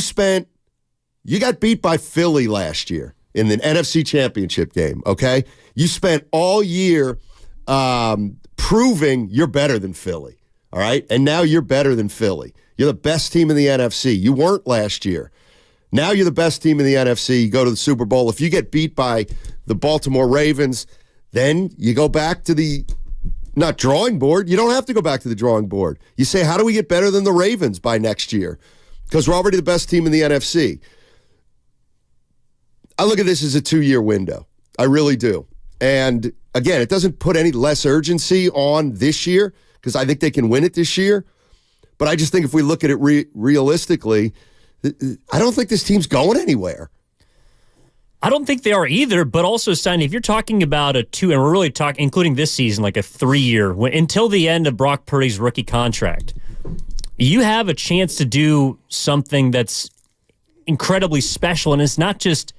got beat by Philly last year in the NFC Championship game, okay? You spent all year proving you're better than Philly, all right? And now you're better than Philly. You're the best team in the NFC. You weren't last year. Now you're the best team in the NFC. You go to the Super Bowl. If you get beat by the Baltimore Ravens, then you go back to the, not drawing board. You don't have to go back to the drawing board. You say, how do we get better than the Ravens by next year? Because we're already the best team in the NFC. I look at this as a 2-year window. I really do. And again, it doesn't put any less urgency on this year because I think they can win it this year. But I just think if we look at it realistically, I don't think this team's going anywhere. I don't think they are either, but also, Stein, if you're talking about a 2, and we're really talking, including this season, like a 3-year, until the end of Brock Purdy's rookie contract, you have a chance to do something that's incredibly special, and it's not just,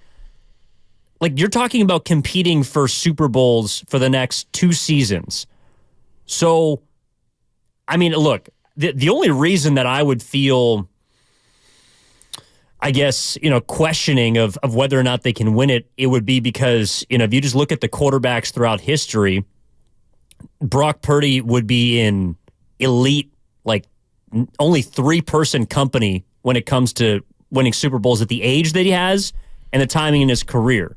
like, you're talking about competing for Super Bowls for the next 2 seasons. So, I mean, look, the only reason that I would feel I guess, questioning of whether or not they can win it, it would be because, if you just look at the quarterbacks throughout history, Brock Purdy would be in elite, only 3-person company when it comes to winning Super Bowls at the age that he has and the timing in his career.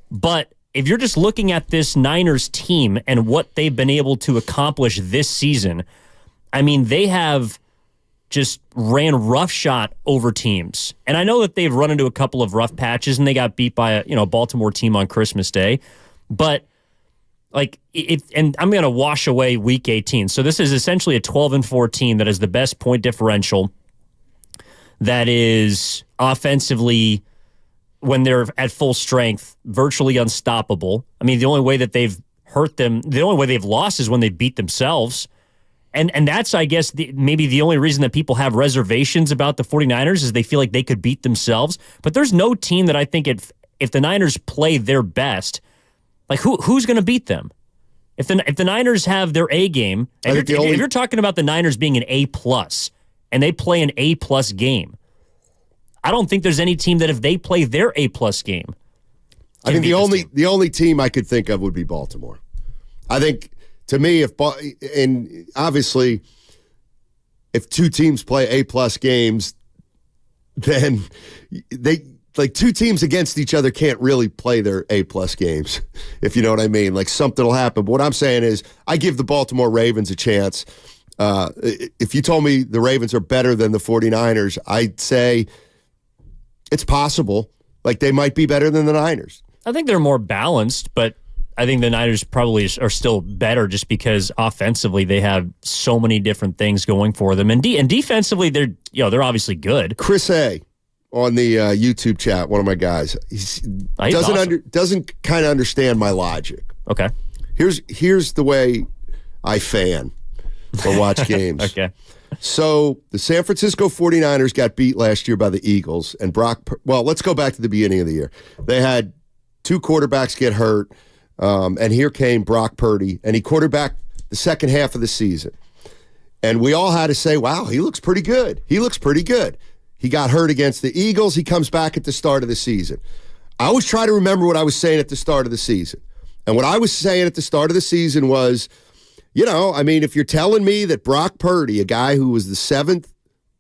But if you're just looking at this Niners team and what they've been able to accomplish this season, they have just ran roughshod over teams. And I know that they've run into a couple of rough patches and they got beat by a Baltimore team on Christmas Day. But and I'm going to wash away Week 18. So this is essentially a 12-4 team that has the best point differential, that is offensively, when they're at full strength, virtually unstoppable. The only way that they've hurt them, the only way they've lost is when they beat themselves. And that's, I guess, maybe the only reason that people have reservations about the 49ers is they feel like they could beat themselves. But there's no team that I think if the Niners play their best, who's going to beat them? If the Niners have their A game, if you're talking about the Niners being an A+, and they play an A+ game, I don't think there's any team that if they play their A+ game. I think the only team I could think of would be Baltimore. I think, to me, and obviously, if two teams play A+ games, then two teams against each other can't really play their A+ games, if you know what I mean. Something will happen. But what I'm saying is, I give the Baltimore Ravens a chance. If you told me the Ravens are better than the 49ers, I'd say it's possible. They might be better than the Niners. I think they're more balanced, but I think the Niners probably are still better just because offensively they have so many different things going for them, and defensively they're obviously good. Chris A. on the YouTube chat, one of my guys, doesn't kind of understand my logic. Okay, here's the way I fan or watch games. Okay. So the San Francisco 49ers got beat last year by the Eagles, and let's go back to the beginning of the year. They had 2 quarterbacks get hurt, and here came Brock Purdy, and he quarterbacked the second half of the season. And we all had to say, wow, he looks pretty good. He got hurt against the Eagles. He comes back at the start of the season. I always try to remember what I was saying at the start of the season. And what I was saying at the start of the season was, if you're telling me that Brock Purdy, a guy who was the 7th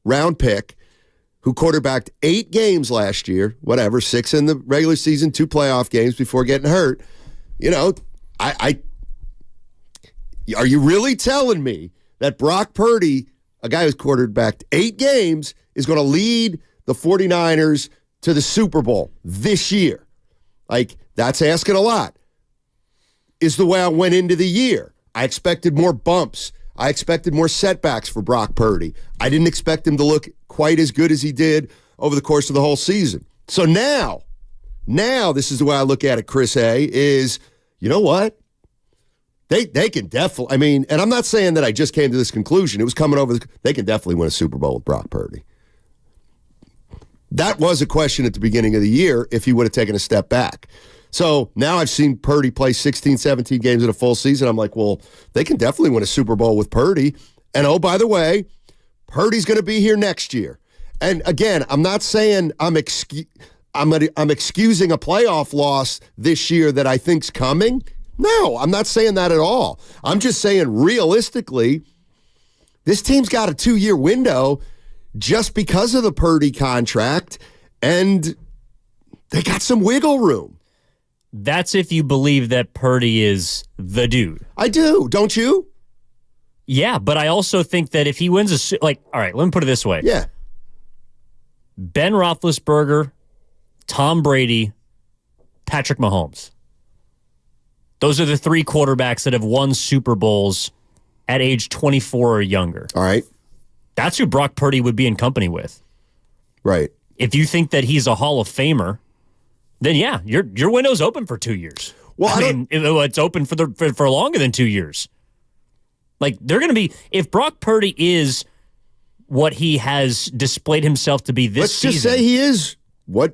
round pick, who quarterbacked 8 games last year, 6 in the regular season, 2 playoff games before getting hurt, are you really telling me that Brock Purdy, a guy who's quarterbacked 8 games, is going to lead the 49ers to the Super Bowl this year? That's asking a lot. Is the way I went into the year. I expected more bumps. I expected more setbacks for Brock Purdy. I didn't expect him to look quite as good as he did over the course of the whole season. So now this is the way I look at it, Chris A., is, you know what? They can definitely, and I'm not saying that I just came to this conclusion. It was coming over. They can definitely win a Super Bowl with Brock Purdy. That was a question at the beginning of the year if he would have taken a step back. So now I've seen Purdy play 16, 17 games in a full season. I'm like, well, they can definitely win a Super Bowl with Purdy. And oh, by the way, Purdy's going to be here next year. And again, I'm not saying I'm excusing a playoff loss this year that I think's coming. No, I'm not saying that at all. I'm just saying realistically, this team's got a 2-year window just because of the Purdy contract, and they got some wiggle room. That's if you believe that Purdy is the dude. I do, don't you? Yeah, but I also think that if he wins all right, let me put it this way. Yeah. Ben Roethlisberger, Tom Brady, Patrick Mahomes. Those are the 3 quarterbacks that have won Super Bowls at age 24 or younger. All right. That's who Brock Purdy would be in company with. Right. If you think that he's a Hall of Famer, then yeah, your window's open for 2 years. Well, it's open for longer than 2 years. They're going to be, if Brock Purdy is what he has displayed himself to be this season. Let's just say he is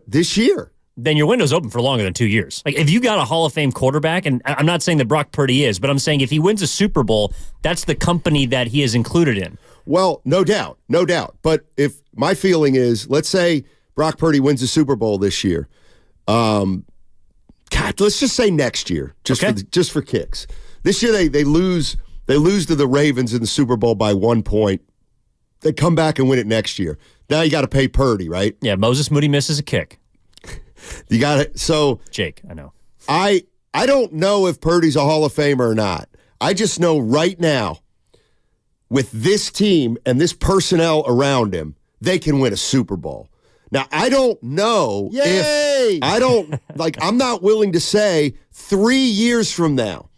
this year. Then your window's open for longer than 2 years. If you got a Hall of Fame quarterback, and I'm not saying that Brock Purdy is, but I'm saying if he wins a Super Bowl, that's the company that he is included in. Well, no doubt. But if my feeling is, let's say Brock Purdy wins the Super Bowl this year. God, let's just say next year, just for kicks. This year they lose to the Ravens in the Super Bowl by 1 point. They come back and win it next year. Now you got to pay Purdy, right? Yeah, Moses Moody misses a kick. You got it. So Jake, I know. I don't know if Purdy's a Hall of Famer or not. I just know right now, with this team and this personnel around him, they can win a Super Bowl. Now, I don't know if I'm not willing to say 3 years from now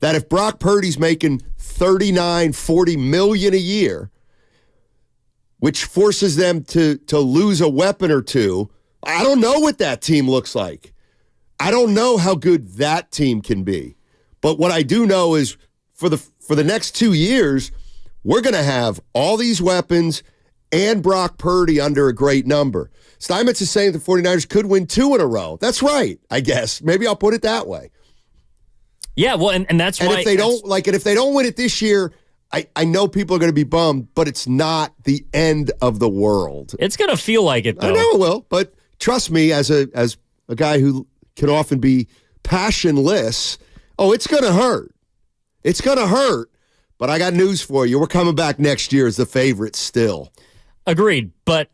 that if Brock Purdy's making $39-40 million a year, which forces them to lose a weapon or two, I don't know what that team looks like. I don't know how good that team can be. But what I do know is for the next 2 years, we're going to have all these weapons and Brock Purdy under a great number. Steinmetz is saying the 49ers could win 2 in a row. That's right, I guess. Maybe I'll put it that way. Yeah, well, and that's why. And if they don't win it this year, I know people are going to be bummed, but it's not the end of the world. It's going to feel like it, though. I know it will, but trust me, as a guy who can often be passionless, it's going to hurt. It's going to hurt, but I got news for you. We're coming back next year as the favorites still. Agreed, but,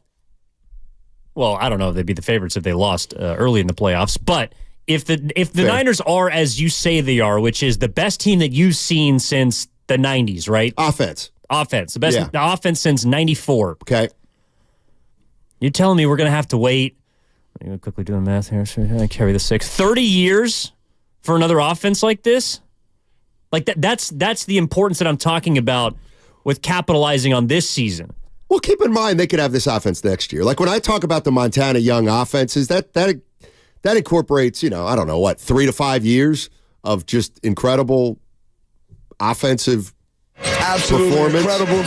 well, I don't know if they'd be the favorites if they lost early in the playoffs, but if the Niners are as you say they are, which is the best team that you've seen since the 90s, right? Offense. The best offense since 94. Okay. You're telling me we're going to have to wait, I'm going to quickly do the math here, so I carry the 6, 30 years for another offense like this? Like that's the importance that I'm talking about with capitalizing on this season. Well, keep in mind they could have this offense next year. Like when I talk about the Montana young offenses, that incorporates, 3 to 5 years of just incredible offensive performance. Incredible.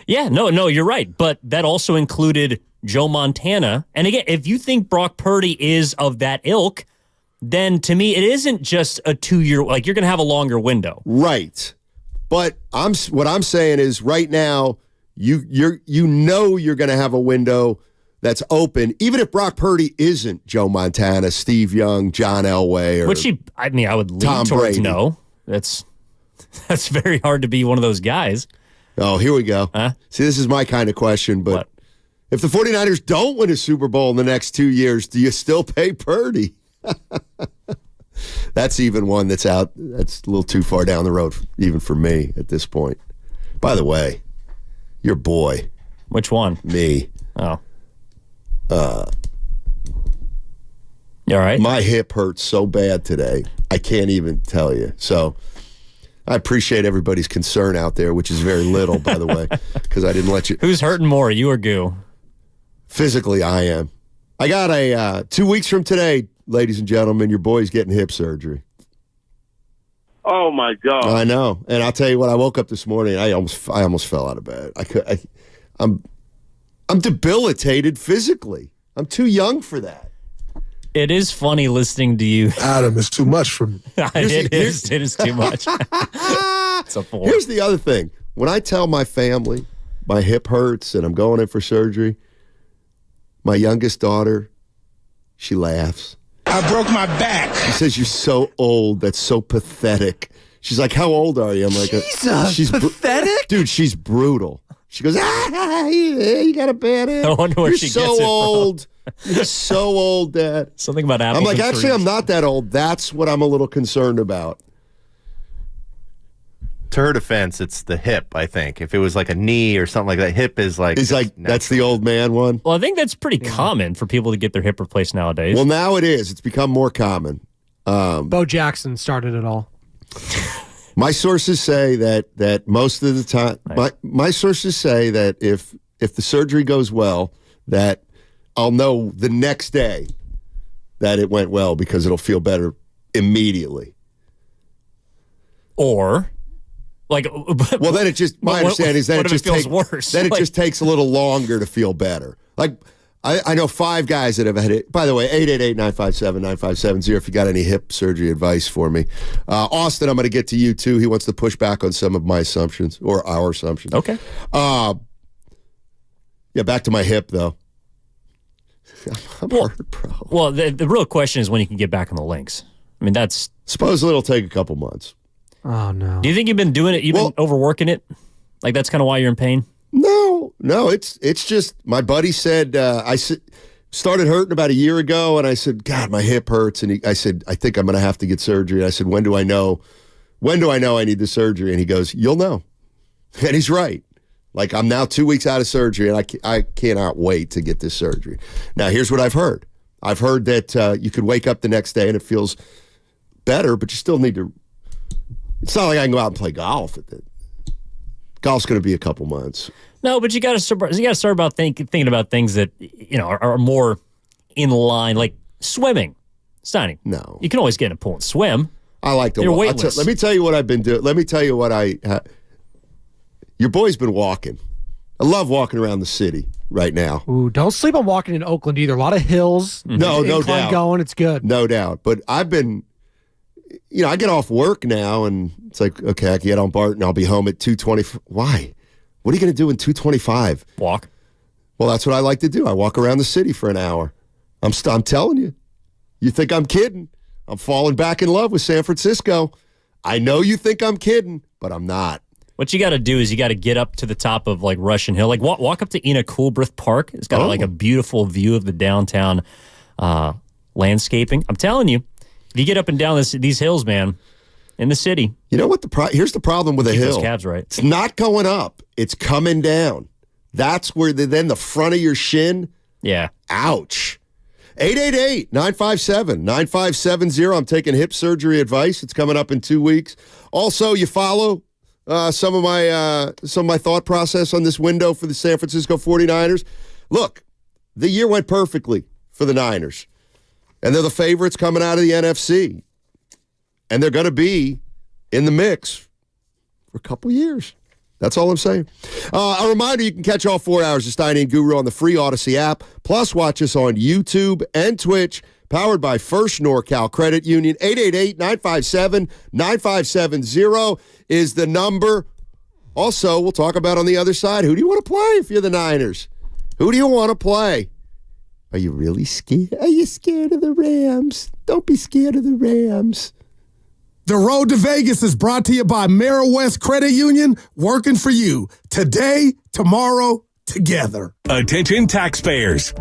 Yeah, no, you're right. But that also included Joe Montana. And again, if you think Brock Purdy is of that ilk, then to me, it isn't just a 2-year, like you're going to have a longer window. Right. But what I'm saying is right now, you're going to have a window that's open, even if Brock Purdy isn't Joe Montana, Steve Young, John Elway, or I would lean Tom towards Brady. no. That's very hard to be one of those guys. Oh, here we go. Huh? See, this is my kind of question, but What? if the 49ers don't win a Super Bowl in the next 2 years, do you still pay Purdy? That's even one that's out. That's a little too far down the road, even for me at this point. By the way, your boy. Which one? Me. Oh. You all right? My hip hurts so bad today, I can't even tell you. So I appreciate everybody's concern out there, which is very little, by the way, because I didn't let you. Who's hurting more, you or Goo? Physically, I am. I got 2 weeks from today, ladies and gentlemen, your boy's getting hip surgery. Oh my God! I know, and I'll tell you what. I woke up this morning. I almost fell out of bed. I'm debilitated physically. I'm too young for that. It is funny listening to you. Adam, it's too much for me. It is too much. It's a 4. Here's the other thing. When I tell my family my hip hurts and I'm going in for surgery, my youngest daughter, she laughs. I broke my back. She says, "You're so old. That's so pathetic." She's like, "How old are you?" I'm like, Jesus, she's pathetic? Dude, she's brutal. She goes, you got a bad hip. I wonder where You're she so gets it from. old. You're so old, Dad. Something about apples. I'm like, and actually, threes. I'm not that old. That's what I'm a little concerned about. To her defense, it's the hip, I think. If it was like a knee or something like that, hip is like... He's like, that's the old man one? Well, I think that's pretty common for people to get their hip replaced nowadays. Well, now it is. It's become more common. Bo Jackson started it all. My sources say that most of the time... Nice. My sources say that if the surgery goes well, that I'll know the next day that it went well because it'll feel better immediately. Or... well, then it just, my understanding is that it just feels worse. Then it just takes a little longer to feel better. Like, I know 5 guys that have had it. By the way, 888-957-9570 if you got any hip surgery advice for me. Austin, I'm going to get to you too. He wants to push back on some of my assumptions or our assumptions. Okay. Yeah, back to my hip though. I'm hurt, bro. Well, the real question is when you can get back on the links. I mean, that's... Supposedly it'll take a couple months. Oh, no. Do you think you've been doing it? You've been overworking it? Like, that's kind of why you're in pain? No. It's just my buddy said, started hurting about a year ago, and I said, God, my hip hurts. And I said, I think I'm going to have to get surgery. And I said, when do I know I need the surgery? And he goes, you'll know. And he's right. Like, I'm now 2 weeks out of surgery, and I cannot wait to get this surgery. Now, here's what I've heard. I've heard that you could wake up the next day and it feels better, but you still need to. It's not like I can go out and play golf. Golf's going to be a couple months. No, but you got to start about thinking about things that are more in line, like swimming. Steiny. No, you can always get in a pool and swim. I like to. You're weightless. Let me tell you what I've been doing. Let me tell you what your boy's been walking. I love walking around the city right now. Ooh, don't sleep on walking in Oakland either. A lot of hills. No doubt. Going, it's good. No doubt. But I've been, I get off work now, and it's like, okay, I can get on BART, and I'll be home at 2:20. Why? What are you going to do in 2:25? Walk. Well, that's what I like to do. I walk around the city for an hour. I'm telling you. You think I'm kidding? I'm falling back in love with San Francisco. I know you think I'm kidding, but I'm not. What you got to do is you got to get up to the top of like Russian Hill, like walk up to Ina Coolbrith Park. It's got like a beautiful view of the downtown landscaping. I'm telling you, if you get up and down these hills, man, in the city. You know what? Here's the problem with a hill. Those calves right. It's not going up. It's coming down. That's where then the front of your shin. Yeah. Ouch. 888-957-9570. I'm taking hip surgery advice. It's coming up in 2 weeks. Also, you follow some of my thought process on this window for the San Francisco 49ers. Look, the year went perfectly for the Niners, and they're the favorites coming out of the NFC, and they're going to be in the mix for a couple years. That's all I'm saying. A reminder, you can catch all 4 hours of Steiny and Guru on the free Odyssey app. Plus, watch us on YouTube and Twitch, powered by First NorCal Credit Union. 888-957-9570 is the number. Also, we'll talk about on the other side, who do you want to play if you're the Niners? Who do you want to play? Are you really scared? Are you scared of the Rams? Don't be scared of the Rams. The Road to Vegas is brought to you by West Credit Union, working for you today, tomorrow, together. Attention taxpayers.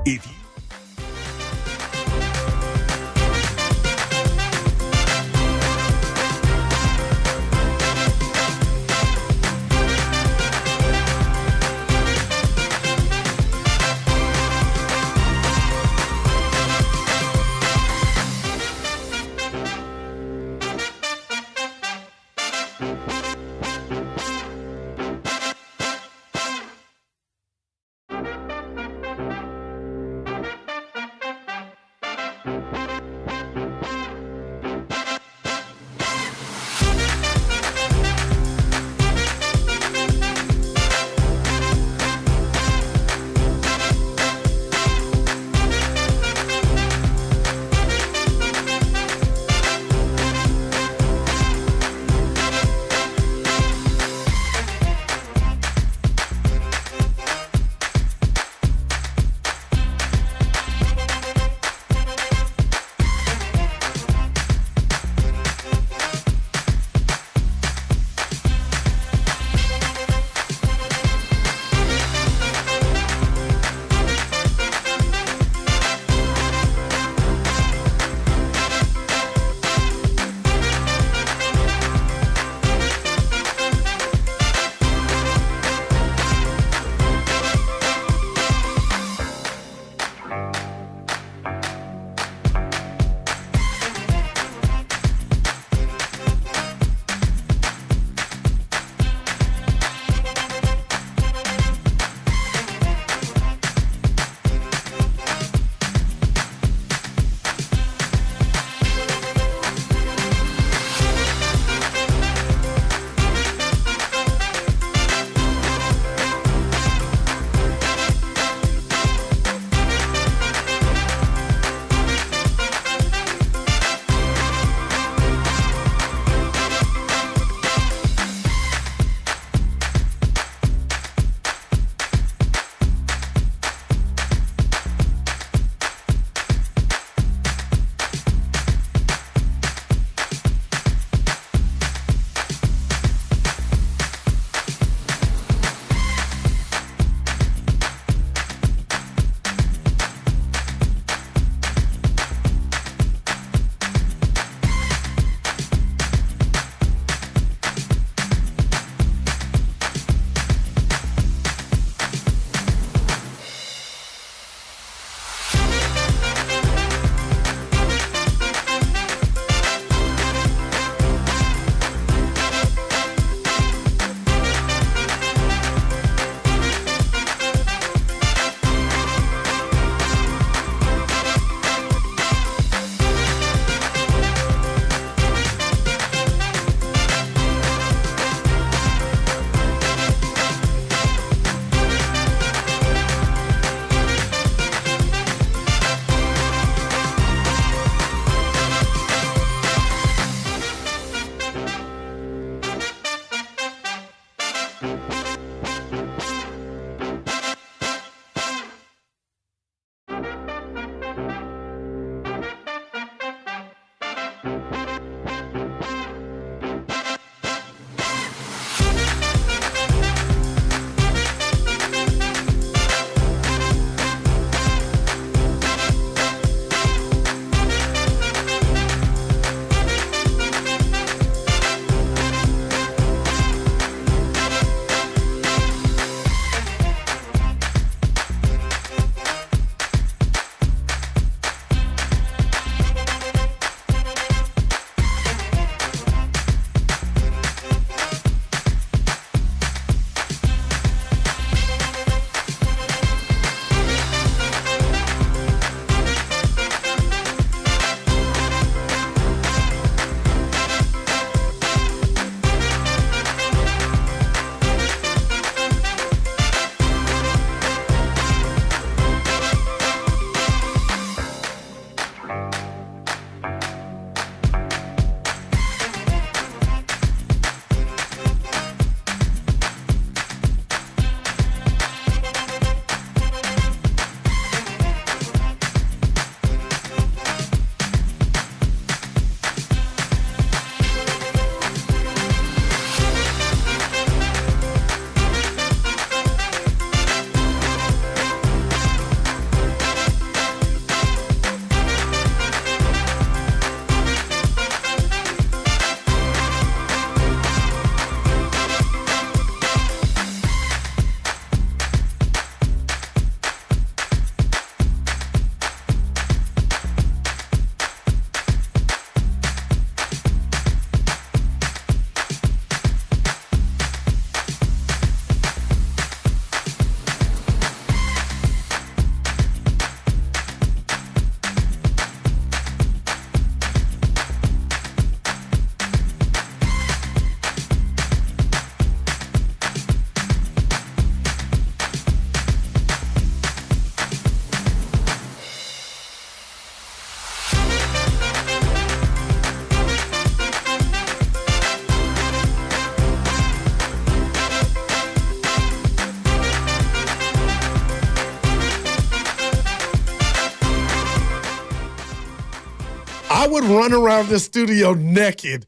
I would run around the studio naked.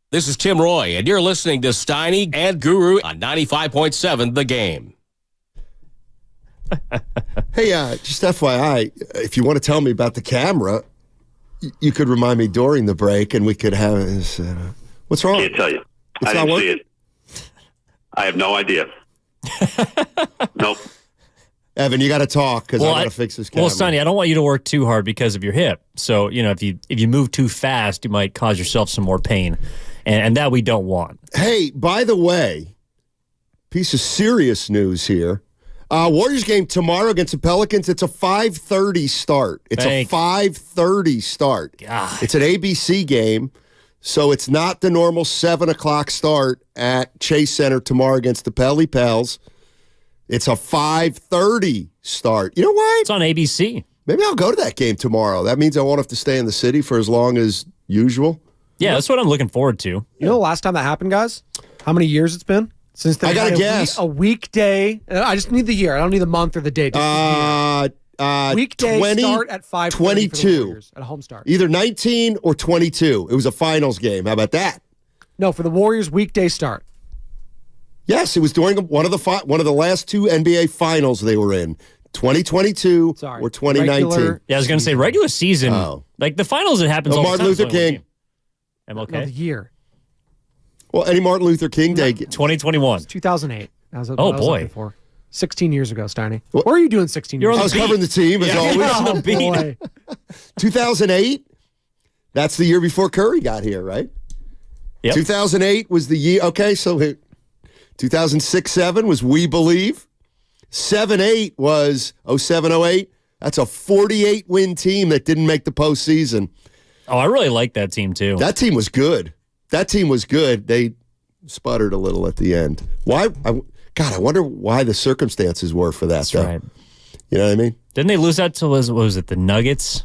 This is Tim Roy, and you're listening to Steiny and Guru on 95.7 The Game. Hey, just FYI, if you want to tell me about the camera, you could remind me during the break, and we could have this. What's wrong? Can't tell you. It's I not didn't see working? it. I have no idea. Nope. Evan, you got to talk because I got to fix this camera. Well, Sonny, I don't want you to work too hard because of your hip. So, if you move too fast, you might cause yourself some more pain, and that we don't want. Hey, by the way, piece of serious news here. Warriors game tomorrow against the Pelicans. It's a 5:30 start. It's a 5:30 start. God. It's an ABC game, so it's not the normal 7 o'clock start at Chase Center tomorrow against the Pelly Pels. It's a 5:30 start. You know why? It's on ABC. Maybe I'll go to that game tomorrow. That means I won't have to stay in the city for as long as usual. Yeah, that's what I'm looking forward to. You know the last time that happened, guys? How many years it's been? Since I got to guess. A weekday. I just need the year. I don't need the month or the date. Just weekday start at 5:30 22 at a home start. Either 19 or 22. It was a finals game. How about that? No, for the Warriors, weekday start. Yes, it was during one of the last two NBA finals they were in, 2022 or 2019. Yeah, I was going to say regular season. Like the finals, it happens all the time. Martin Luther King. MLK? No, the year. Well, any Martin Luther King Day. 2021. 2008. That was Oh, what I was boy. looking for. 16 years ago, Steiny. What were you doing 16 years ago? I was covering the team, as always. Oh, boy. 2008, that's the year before Curry got here, right? Yep. 2008 was the year. Okay, so 2006-07 was We Believe. 7-8 was 07-08. That's a 48-win team that didn't make the postseason. Oh, I really like that team, too. That team was good. They sputtered a little at the end. Why? I wonder why the circumstances were for that. That's right. You know what I mean? Didn't they lose that to, what was it, the Nuggets?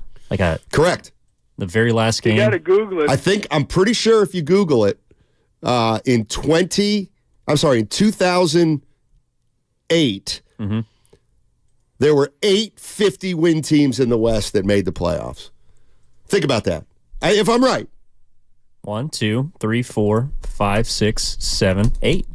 Correct. The very last game? You got to Google it. I'm pretty sure if you Google it, in 2008, there were 8 50-win teams in the West that made the playoffs. Think about that. If I'm right. 1, 2, 3, 4, 5, 6, 7, 8.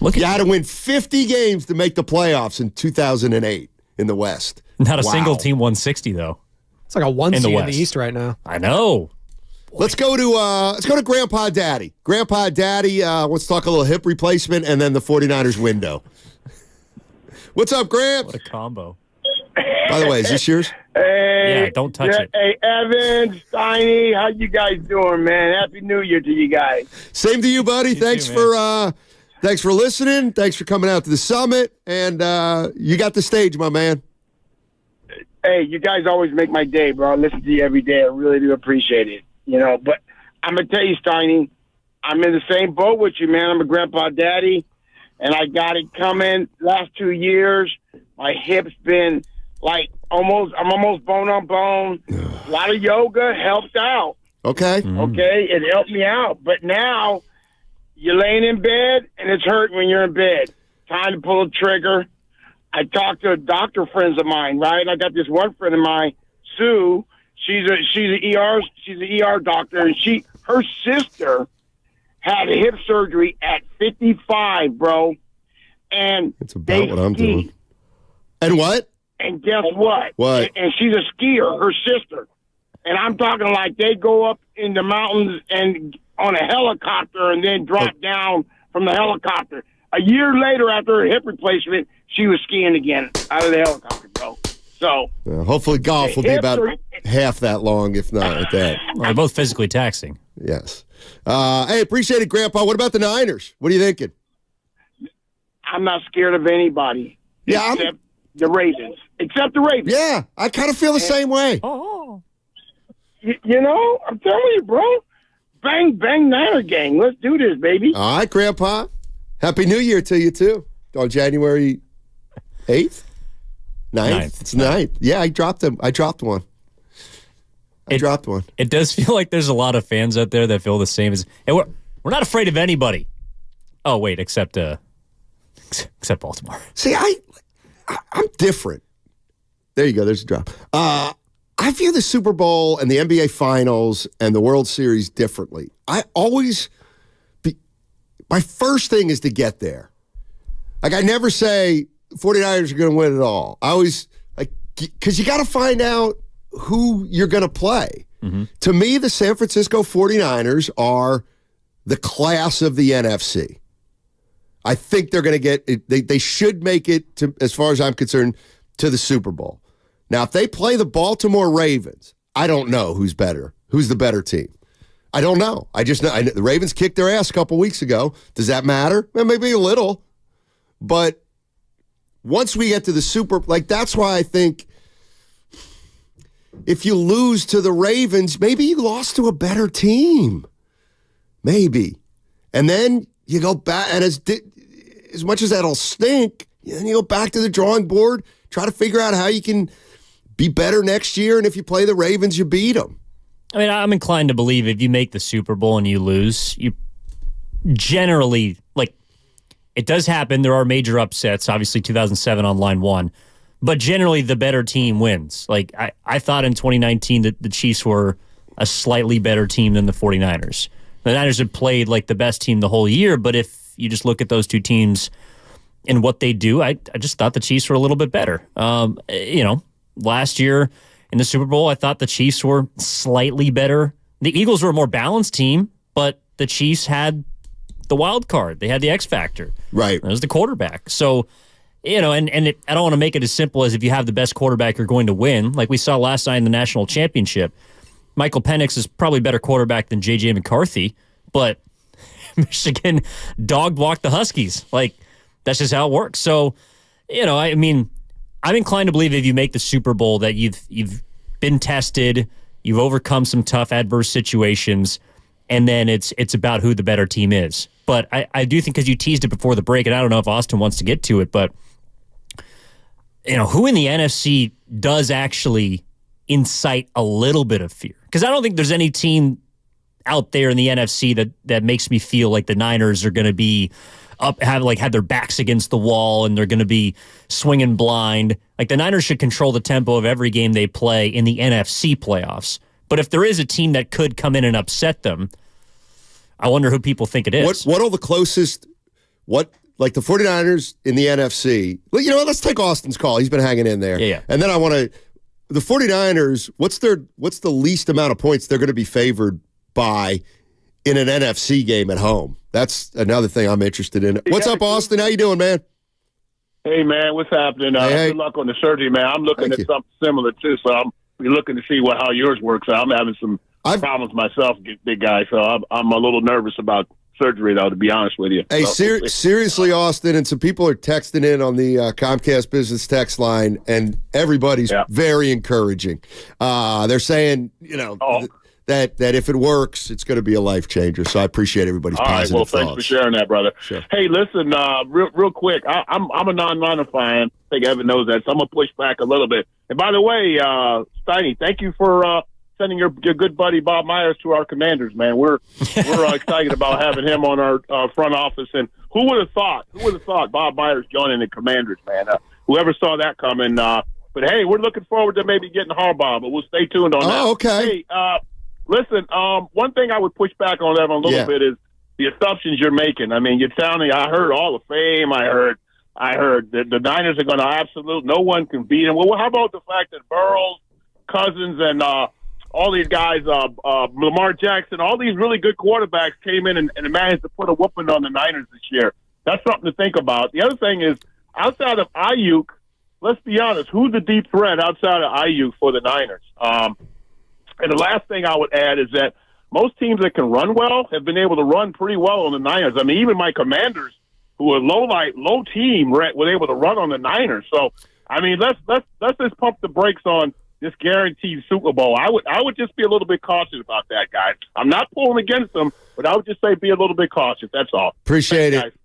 You had to win 50 games to make the playoffs in 2008 in the West. Not a single team won 60, though. It's like a 1 seed in the West. East right now. I know. Let's go to Grandpa Daddy. Grandpa Daddy wants to talk a little hip replacement and then the 49ers window. What's up, Gramps? What a combo. By the way, is this yours? Hey, Yeah, don't touch it. Hey, Evan, Steiny, how you guys doing, man? Happy New Year to you guys. Same to you, buddy. Thanks for listening. Thanks for coming out to the summit. And you got the stage, my man. Hey, you guys always make my day, bro. I listen to you every day. I really do appreciate it. But I'm going to tell you, Steiny, I'm in the same boat with you, man. I'm a Grandpa Daddy, and I got it coming last 2 years. My hip's been I'm almost bone on bone. A lot of yoga helped out. Okay. Okay, it helped me out. But now you're laying in bed, and it's hurting when you're in bed. Time to pull the trigger. I talked to doctor friends of mine, right? I got this one friend of mine, Sue. She's an ER doctor, and her sister had a hip surgery at 55, bro. And that's about what I'm doing. And what? And guess what? What? And she's a skier, her sister. And I'm talking like they go up in the mountains and on a helicopter and then drop down from the helicopter. A year later, after her hip replacement, she was skiing again out of the helicopter, bro. So hopefully golf will be about half that long, if not at that. Well, they're both physically taxing. Yes. Hey, appreciate it, Grandpa. What about the Niners? What are you thinking? I'm not scared of anybody. Yeah, except the Ravens. Except the Ravens. Yeah, I kind of feel the same way. Oh. I'm telling you, bro. Bang, bang, Niner gang. Let's do this, baby. All right, Grandpa. Happy New Year to you, too. On January 8th? 9th? It's 9th. Yeah, I dropped one. I dropped one. It does feel like there's a lot of fans out there that feel the same as, and we're not afraid of anybody. Oh, wait, except Baltimore. See, I'm different. There you go. There's a drop. I view the Super Bowl and the NBA Finals and the World Series differently. My first thing is to get there. Like, I never say 49ers are going to win it all. I always, because you got to find out who you're going to play. Mm-hmm. To me, the San Francisco 49ers are the class of the NFC. I think they're going to get it. They should make it, to, as far as I'm concerned, to the Super Bowl. Now, if they play the Baltimore Ravens, I don't know who's better. Who's the better team? I don't know. I just know the Ravens kicked their ass a couple weeks ago. Does that matter? Well, maybe a little. But once we get to the Super, that's why I think if you lose to the Ravens, maybe you lost to a better team. Maybe. And then you go back, and as much as that'll stink, then you go back to the drawing board, try to figure out how you can be better next year, and if you play the Ravens, you beat them. I mean, I'm inclined to believe if you make the Super Bowl and you lose, you generally, it does happen. There are major upsets, obviously 2007 on line one, but generally the better team wins. I thought in 2019 that the Chiefs were a slightly better team than the 49ers. The Niners had played like the best team the whole year, but if you just look at those two teams and what they do, I just thought the Chiefs were a little bit better. Last year in the Super Bowl, I thought the Chiefs were slightly better. The Eagles were a more balanced team, but the Chiefs had the wild card. They had the X factor. Right. It was the quarterback. So, I don't want to make it as simple as if you have the best quarterback, you're going to win. Like we saw last night in the national championship. Michael Penix is probably a better quarterback than J.J. McCarthy, but Michigan dog-walked the Huskies. That's just how it works. So, I'm inclined to believe if you make the Super Bowl that you've been tested, you've overcome some tough adverse situations, and then it's about who the better team is. But I do think, because you teased it before the break, and I don't know if Austin wants to get to it, but who in the NFC does actually incite a little bit of fear? Because I don't think there's any team out there in the NFC that makes me feel like the Niners are going to be have their backs against the wall and they're going to be swinging blind. The Niners should control the tempo of every game they play in the NFC playoffs. But if there is a team that could come in and upset them, I wonder who people think it is. What are the closest, the 49ers in the NFC? Let's take Austin's call. He's been hanging in there. Yeah. And then I want to, the 49ers, what's the least amount of points they're going to be favored by in an NFC game at home? That's another thing I'm interested in. What's up, Austin? How you doing, man? Hey, man, what's happening? Hey. Good luck on the surgery, man. I'm looking at something similar, too, so I'm looking to see how yours works out. I'm having some problems myself, big guy, so I'm a little nervous about surgery, though, to be honest with you. Hey, seriously, Austin, and some people are texting in on the Comcast Business text line, and everybody's very encouraging. They're saying, that if it works, it's going to be a life changer. So I appreciate everybody's positive thoughts. Thanks for sharing that, brother. Sure. Hey, listen, real quick, I'm a non-Niner fan. I think Evan knows that, so I'm going to push back a little bit. And by the way, Steiny, thank you for sending your good buddy Bob Myers to our Commanders, man. We're excited about having him on our front office. And who would have thought Bob Myers joining the Commanders, man? Whoever saw that coming. But, hey, we're looking forward to maybe getting Harbaugh, but we'll stay tuned on that. Oh, okay. Hey, listen, one thing I would push back on Evan a little bit is the assumptions you're making. I mean, I heard Hall of Fame. I heard that the Niners are going to no one can beat them. Well, how about the fact that Burrows, Cousins, and all these guys, Lamar Jackson, all these really good quarterbacks came in and managed to put a whooping on the Niners this year. That's something to think about. The other thing is, outside of Ayuk, let's be honest, who's the deep threat outside of Ayuk for the Niners? And the last thing I would add is that most teams that can run well have been able to run pretty well on the Niners. I mean, even my Commanders, who are low team, were able to run on the Niners. So, I mean, let's just pump the brakes on this guaranteed Super Bowl. I would just be a little bit cautious about that, guys. I'm not pulling against them, but I would just say be a little bit cautious. That's all. Appreciate Thanks, it,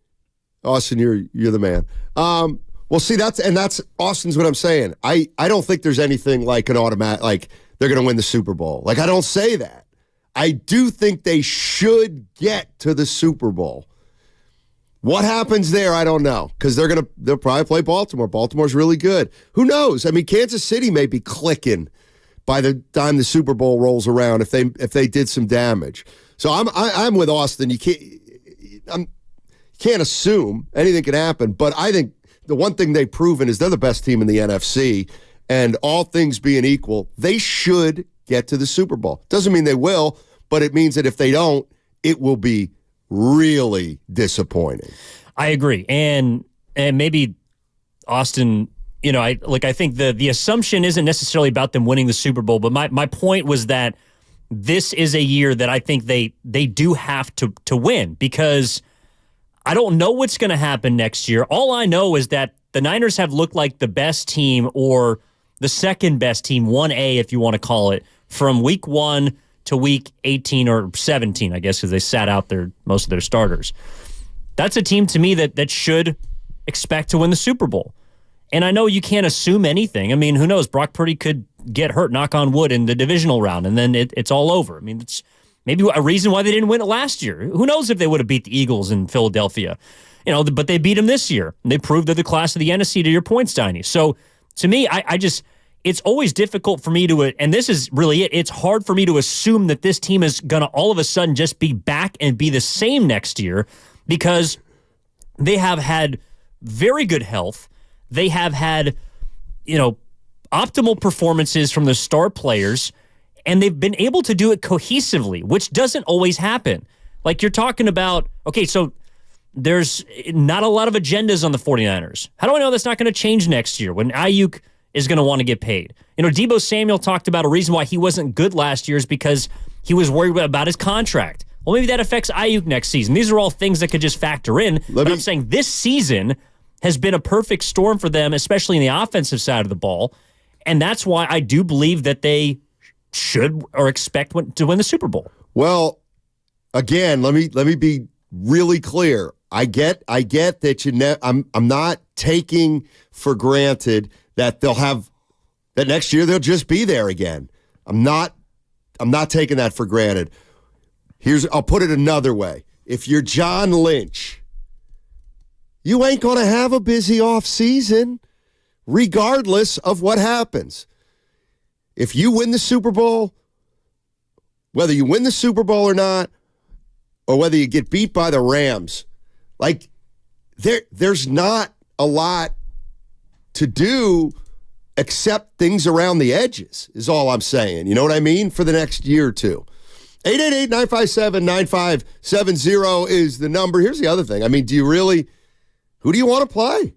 guys. Austin. You're the man. Well, see, that's Austin's what I'm saying. I don't think there's anything like an automatic they're going to win the Super Bowl. I don't say that. I do think they should get to the Super Bowl. What happens there, I don't know, because they'll probably play Baltimore. Baltimore's really good. Who knows? I mean, Kansas City may be clicking by the time the Super Bowl rolls around if they did some damage. So I'm with Austin. You can't assume anything can happen, but I think the one thing they've proven is they're the best team in the NFC, and all things being equal, they should get to the Super Bowl. Doesn't mean they will, but it means that if they don't, it will be really disappointing. I agree. And maybe Austin, I think the assumption isn't necessarily about them winning the Super Bowl, but my point was that this is a year that I think they do have to win, because I don't know what's going to happen next year. All I know is that the Niners have looked like the best team, or the second best team, 1A if you want to call it, from week 1 to week 18 or 17, I guess, because they sat out most of their starters. That's a team to me that should expect to win the Super Bowl. And I know you can't assume anything. I mean, who knows? Brock Purdy could get hurt, knock on wood, in the divisional round, and then it's all over. I mean, it's maybe a reason why they didn't win it last year. Who knows if they would have beat the Eagles in Philadelphia? But they beat them this year. They proved they're the class of the NFC, to your point, Steiny. So to me, I just, it's always difficult for me to, and this is really it, it's hard for me to assume that this team is going to all of a sudden just be back and be the same next year, because they have had very good health. They have had, optimal performances from the star players, and they've been able to do it cohesively, which doesn't always happen. Like, you're talking about, okay, so there's not a lot of agendas on the 49ers. How do I know that's not going to change next year when Ayuk is going to want to get paid? Deebo Samuel talked about a reason why he wasn't good last year is because he was worried about his contract. Well, maybe that affects Ayuk next season. These are all things that could just factor in. But I'm saying this season has been a perfect storm for them, especially in the offensive side of the ball. And that's why I do believe that they should or expect to win the Super Bowl. Well, again, let me be really clear. I get that I'm not taking for granted that that next year they'll just be there again. I'm not taking that for granted. I'll put it another way. If you're John Lynch, you ain't going to have a busy off season regardless of what happens. If you win the Super Bowl, whether you win the Super Bowl or not, or whether you get beat by the Rams, there's not a lot to do except things around the edges, is all I'm saying. You know what I mean? For the next year or two. 888-957-9570 is the number. Here's the other thing. I mean, who do you want to play?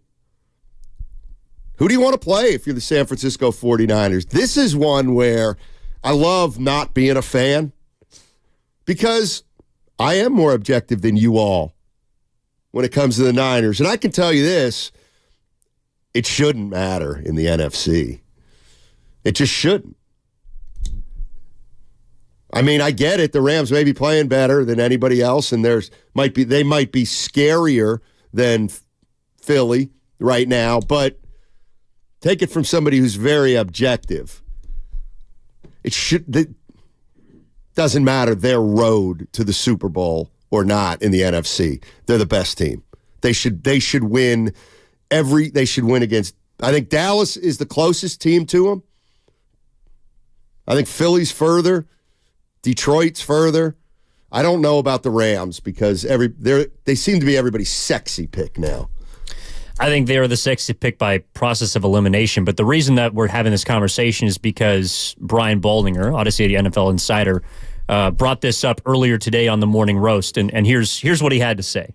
Who do you want to play if you're the San Francisco 49ers? This is one where I love not being a fan, because I am more objective than you all when it comes to the Niners. And I can tell you this, it shouldn't matter in the NFC. It just shouldn't. I mean, I get it. The Rams may be playing better than anybody else, and they might be scarier than Philly right now, but take it from somebody who's very objective. It doesn't matter their road to the Super Bowl or not in the NFC. They're the best team. They should win against, I think Dallas is the closest team to them. I think Philly's further. Detroit's further. I don't know about the Rams because they seem to be everybody's sexy pick now. I think they're the sexy pick by process of elimination. But the reason that we're having this conversation is because Brian Baldinger, Odyssey the NFL Insider, brought this up earlier today on the Morning Roast. And here's what he had to say.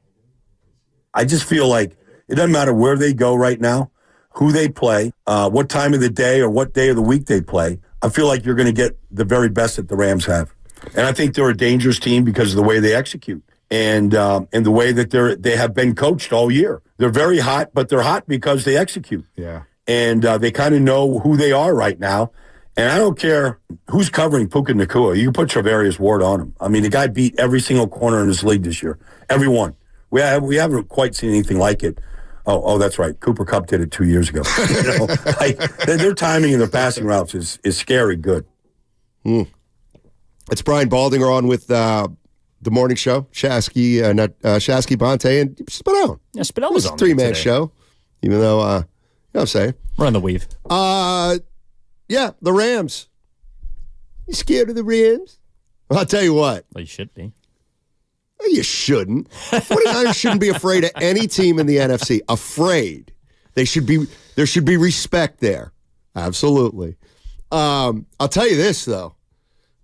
I just feel like it doesn't matter where they go right now, who they play, what time of the day or what day of the week they play. I feel like you're going to get the very best that the Rams have. And I think they're a dangerous team because of the way they execute and the way that they have been coached all year. They're very hot, but they're hot because they execute. Yeah. And they kind of know who they are right now. And I don't care who's covering Puka Nacua. You can put Travarius Ward on him. I mean, the guy beat every single corner in this league this year. Every one. We haven't quite seen anything like it. Oh, that's right. Cooper Kupp did it 2 years ago. Their timing and their passing routes is scary good. It's Brian Baldinger on with the morning show. Shasky, Bonte, and Spinell. Yeah, Spinell was on. It's a 3-man show, even though, you know what I'm saying. We're on the weave. Yeah, the Rams. You scared of the Rams? Well, I'll tell you what. Well, you should be. You shouldn't. 49ers shouldn't be afraid of any team in the NFC. Afraid. There should be respect there. Absolutely. I'll tell you this, though.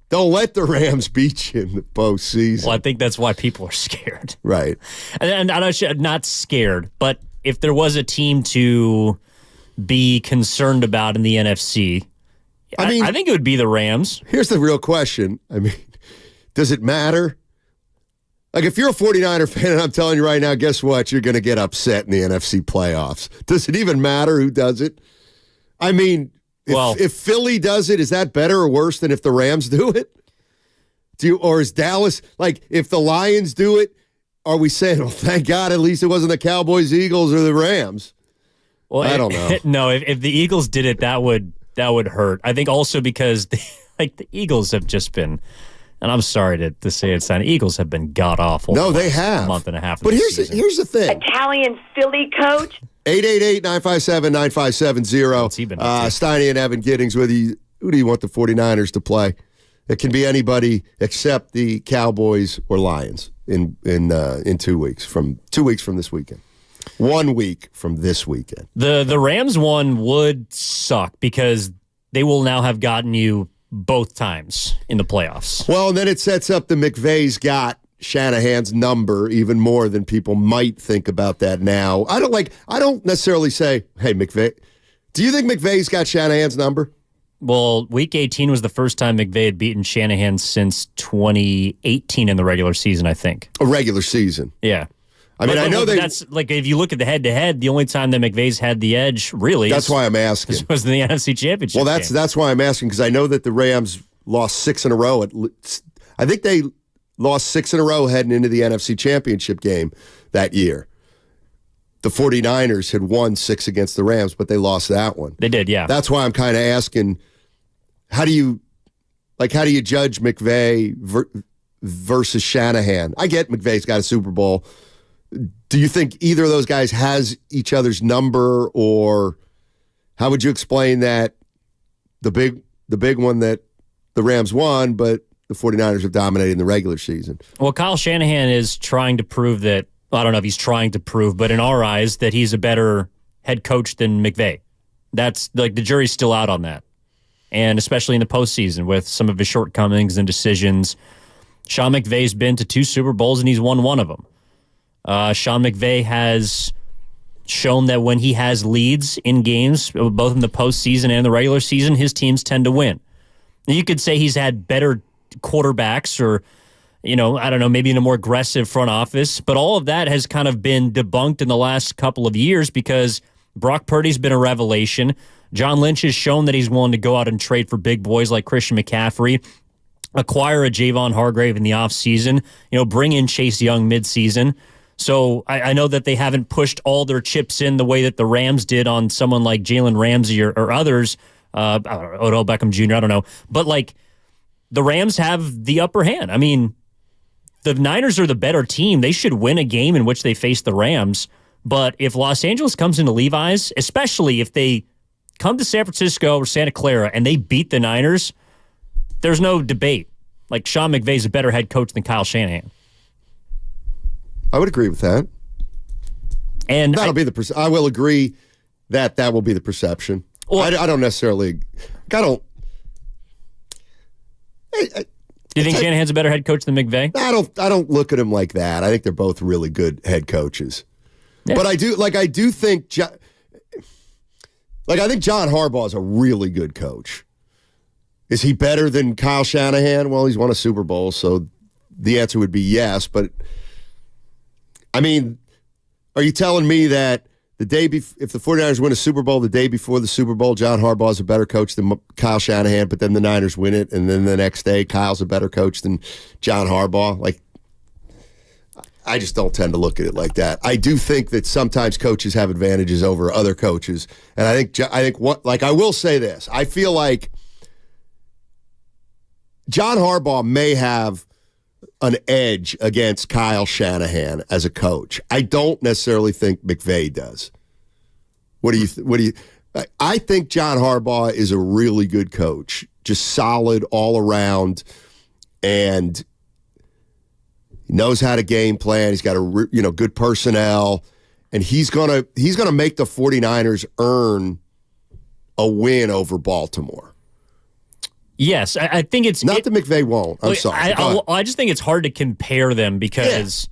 Don't let the Rams beat you in the postseason. Well, I think that's why people are scared. Right. And I'm not scared, but if there was a team to be concerned about in the NFC, I think it would be the Rams. Here's the real question. I mean, does it matter? Like, if you're a 49er fan, and I'm telling you right now, guess what? You're going to get upset in the NFC playoffs. Does it even matter who does it? I mean, if Philly does it, is that better or worse than if the Rams do it? Or is Dallas, like, if the Lions do it, are we saying, well, thank God at least it wasn't the Cowboys, Eagles, or the Rams? Well, I don't know. No, if the Eagles did it, that would hurt. I think also because the Eagles have just been, and I'm sorry to say it, the Eagles have been god-awful. No, they have. Month and a half of But here's season. the thing. Italian Philly coach. 888-957-9570. Steiny and Evan Giddings with you. Who do you want the 49ers to play? It can be anybody except the Cowboys or Lions in 2 weeks from this weekend. 1 week from this weekend. The Rams one would suck because they will now have gotten you both times in the playoffs. Well, and then it sets up the McVay's got Shanahan's number even more than people might think about that now. I don't necessarily say, hey, McVay. Do you think McVay's got Shanahan's number? Well, Week 18 was the first time McVay had beaten Shanahan since 2018 in the regular season, I think. A regular season. Yeah. I mean, I know that's like if you look at the head-to-head, the only time that McVay's had the edge, really, that's why I'm asking. Was in the NFC Championship. Well, that's why I'm asking because I know that the Rams lost 6 in a row. I think they lost 6 in a row heading into the NFC Championship game that year. The 49ers had won 6 against the Rams, but they lost that one. They did, yeah. That's why I'm kind of asking, how do you judge McVay versus Shanahan? I get McVay's got a Super Bowl. Do you think either of those guys has each other's number, or how would you explain that the big one that the Rams won, but the 49ers have dominated in the regular season? Well, Kyle Shanahan is trying to prove that, I don't know if he's trying to prove, but in our eyes, that he's a better head coach than McVay. That's like the jury's still out on that. And especially in the postseason with some of his shortcomings and decisions. Sean McVay's been to 2 Super Bowls and he's won 1 of them. Sean McVay has shown that when he has leads in games, both in the postseason and the regular season, his teams tend to win. You could say he's had better quarterbacks or, I don't know, maybe in a more aggressive front office, but all of that has kind of been debunked in the last couple of years because Brock Purdy's been a revelation. John Lynch has shown that he's willing to go out and trade for big boys like Christian McCaffrey, acquire a Javon Hargrave in the offseason, bring in Chase Young midseason. So I know that they haven't pushed all their chips in the way that the Rams did on someone like Jalen Ramsey or others, I don't know, Odell Beckham Jr., I don't know. But, the Rams have the upper hand. I mean, the Niners are the better team. They should win a game in which they face the Rams. But if Los Angeles comes into Levi's, especially if they come to San Francisco or Santa Clara and they beat the Niners, there's no debate. Sean McVay's a better head coach than Kyle Shanahan. I would agree with that. And that'll be I will agree that will be the perception. Well, I don't necessarily. I don't. Do you think Shanahan's a better head coach than McVay? I don't look at him like that. I think they're both really good head coaches. Yeah. But I do think I think John Harbaugh is a really good coach. Is he better than Kyle Shanahan? Well, he's won a Super Bowl, so the answer would be yes. But I mean, are you telling me that if the 49ers win a Super Bowl the day before the Super Bowl, John Harbaugh is a better coach than Kyle Shanahan, but then the Niners win it, and then the next day Kyle's a better coach than John Harbaugh? I just don't tend to look at it like that. I do think that sometimes coaches have advantages over other coaches, and I think I will say this. I feel like John Harbaugh may have an edge against Kyle Shanahan as a coach. I don't necessarily think McVay does. What do you? I think John Harbaugh is a really good coach, just solid all around, and he knows how to game plan. He's got a good personnel, and he's gonna make the 49ers earn a win over Baltimore. Yes, I think it's not that McVay won't. I'm sorry. I just think it's hard to compare them because,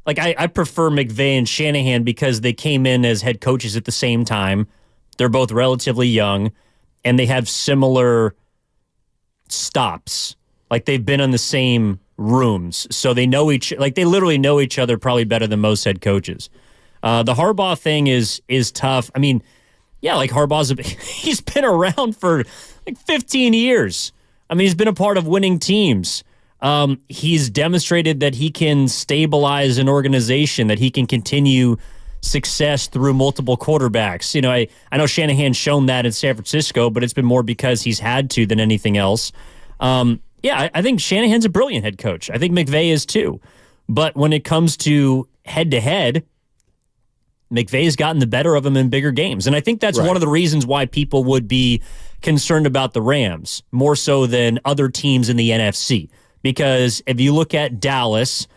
I prefer McVay and Shanahan because they came in as head coaches at the same time. They're both relatively young, and they have similar stops. Like they've been in the same rooms, so they know they literally know each other probably better than most head coaches. The Harbaugh thing is tough. I mean, Harbaugh's he's been around for 15 years. I mean, he's been a part of winning teams. He's demonstrated that he can stabilize an organization, that he can continue success through multiple quarterbacks. I know Shanahan's shown that in San Francisco, but it's been more because he's had to than anything else. I think Shanahan's a brilliant head coach. I think McVay is too. But when it comes to head-to-head, McVay's gotten the better of him in bigger games. And I think that's one of the reasons why people would be concerned about the Rams, more so than other teams in the NFC. Because if you look at Dallas,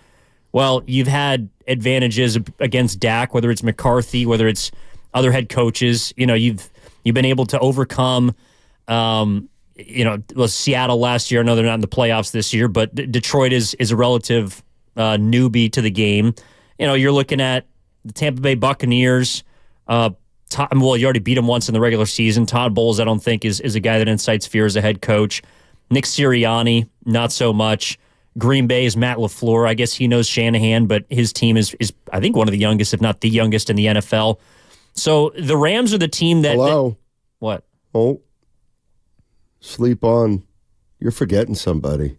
well, you've had advantages against Dak, whether it's McCarthy, whether it's other head coaches. You've been able to overcome Seattle last year. I know they're not in the playoffs this year, but Detroit is a relative newbie to the game. You're looking at the Tampa Bay Buccaneers. You already beat them once in the regular season. Todd Bowles, I don't think, is a guy that incites fear as a head coach. Nick Sirianni, not so much. Green Bay's Matt LaFleur. I guess he knows Shanahan, but his team is I think, one of the youngest, if not the youngest in the NFL. So the Rams are the team that... Hello? What? Oh. Sleep on. You're forgetting somebody.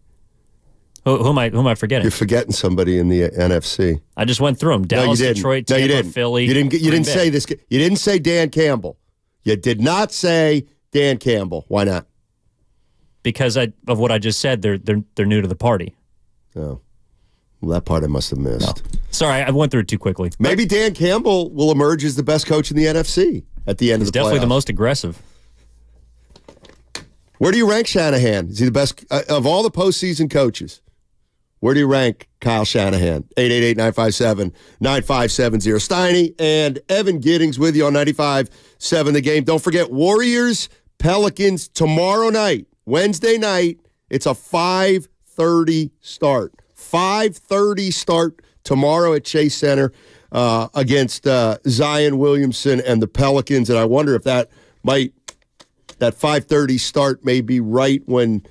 Who am I forgetting? You're forgetting somebody in the NFC. I just went through them. Dallas, Detroit, Tampa, Philly. You didn't say this. You didn't say Dan Campbell. You did not say Dan Campbell. Why not? Because of what I just said. They're new to the party. Oh. Well, that part I must have missed. No. Sorry, I went through it too quickly. Maybe Dan Campbell will emerge as the best coach in the NFC at the end of the playoffs. He's definitely the most aggressive. Where do you rank Shanahan? Is he the best of all the postseason coaches? Where do you rank Kyle Shanahan? 888-957-9570. Steiny and Evan Giddings with you on 95.7 The Game. Don't forget, Warriors, Pelicans tomorrow night, Wednesday night. It's a 5:30 start. 5:30 start tomorrow at Chase Center against Zion Williamson and the Pelicans. And I wonder if that 5:30 start may be right when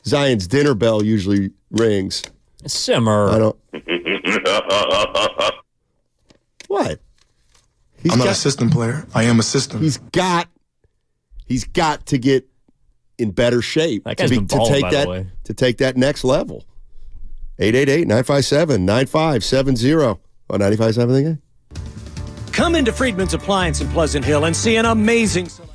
Zion's dinner bell usually rings. Simmer. I don't. What? I'm not a system player. I am a system. He's got to get in better shape that guy's been balling, to take that next level. 888-957-9570 on 95.7 The Game. Come into Friedman's Appliance in Pleasant Hill and see an amazing selection.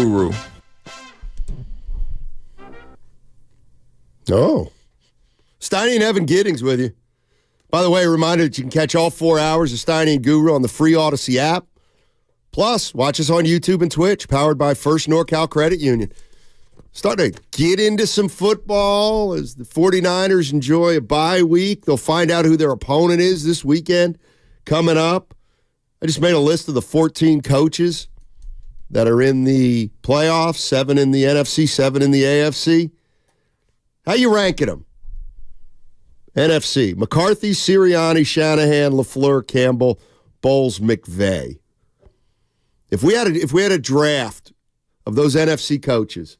Guru. Oh. Steiny and Evan Giddings with you. By the way, a reminder that you can catch all 4 hours of Steiny and Guru on the free Odyssey app. Plus, watch us on YouTube and Twitch, powered by First NorCal Credit Union. Starting to get into some football as the 49ers enjoy a bye week. They'll find out who their opponent is this weekend coming up. I just made a list of the 14 coaches that are in the playoffs, 7 in the NFC, 7 in the AFC. How you ranking them? NFC, McCarthy, Sirianni, Shanahan, LaFleur, Campbell, Bowles, McVay. If we had a draft of those NFC coaches,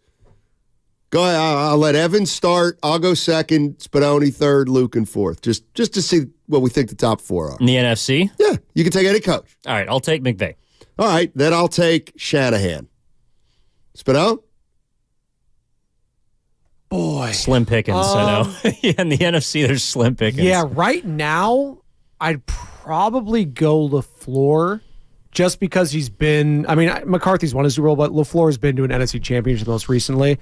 go ahead, I'll let Evan start. I'll go second, Spadoni third, Luke in fourth. Just to see what we think the top 4 are. In the NFC? Yeah, you can take any coach. All right, I'll take McVay. All right, then I'll take Shanahan. Spadoni? Boy. Slim pickings, I know. Yeah, in the NFC, there's slim pickings. Yeah, right now, I'd probably go LaFleur just because he's been, McCarthy's won a Super Bowl, but LaFleur's been to an NFC championship most recently.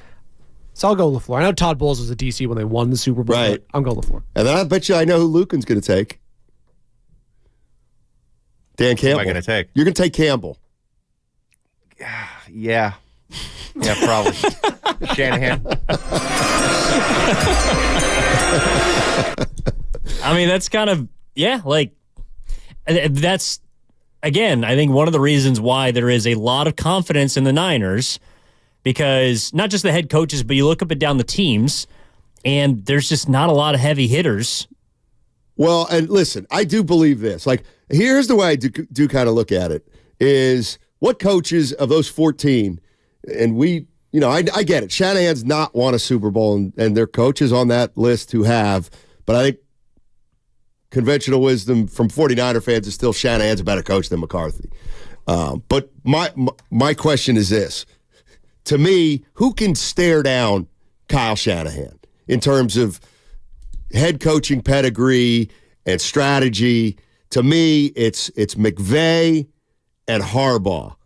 So I'll go LaFleur. I know Todd Bowles was a DC when they won the Super Bowl. Right. I'm going LaFleur. And then I bet you I know who Lucan's going to take. Dan Campbell. Who am I going to take? You're going to take Campbell. Yeah. Yeah, probably. Shanahan. That's kind of, that's, again, I think one of the reasons why there is a lot of confidence in the Niners, because not just the head coaches, but you look up and down the teams, and there's just not a lot of heavy hitters. Well, and listen, I do believe this. Here's the way I do kind of look at it, is what coaches of those 14, and I get it. Shanahan's not won a Super Bowl, and there are coaches on that list who have, but I think conventional wisdom from 49er fans is still Shanahan's a better coach than McCarthy. But my question is this. To me, who can stare down Kyle Shanahan in terms of head coaching pedigree and strategy? To me, it's McVay and Harbaugh.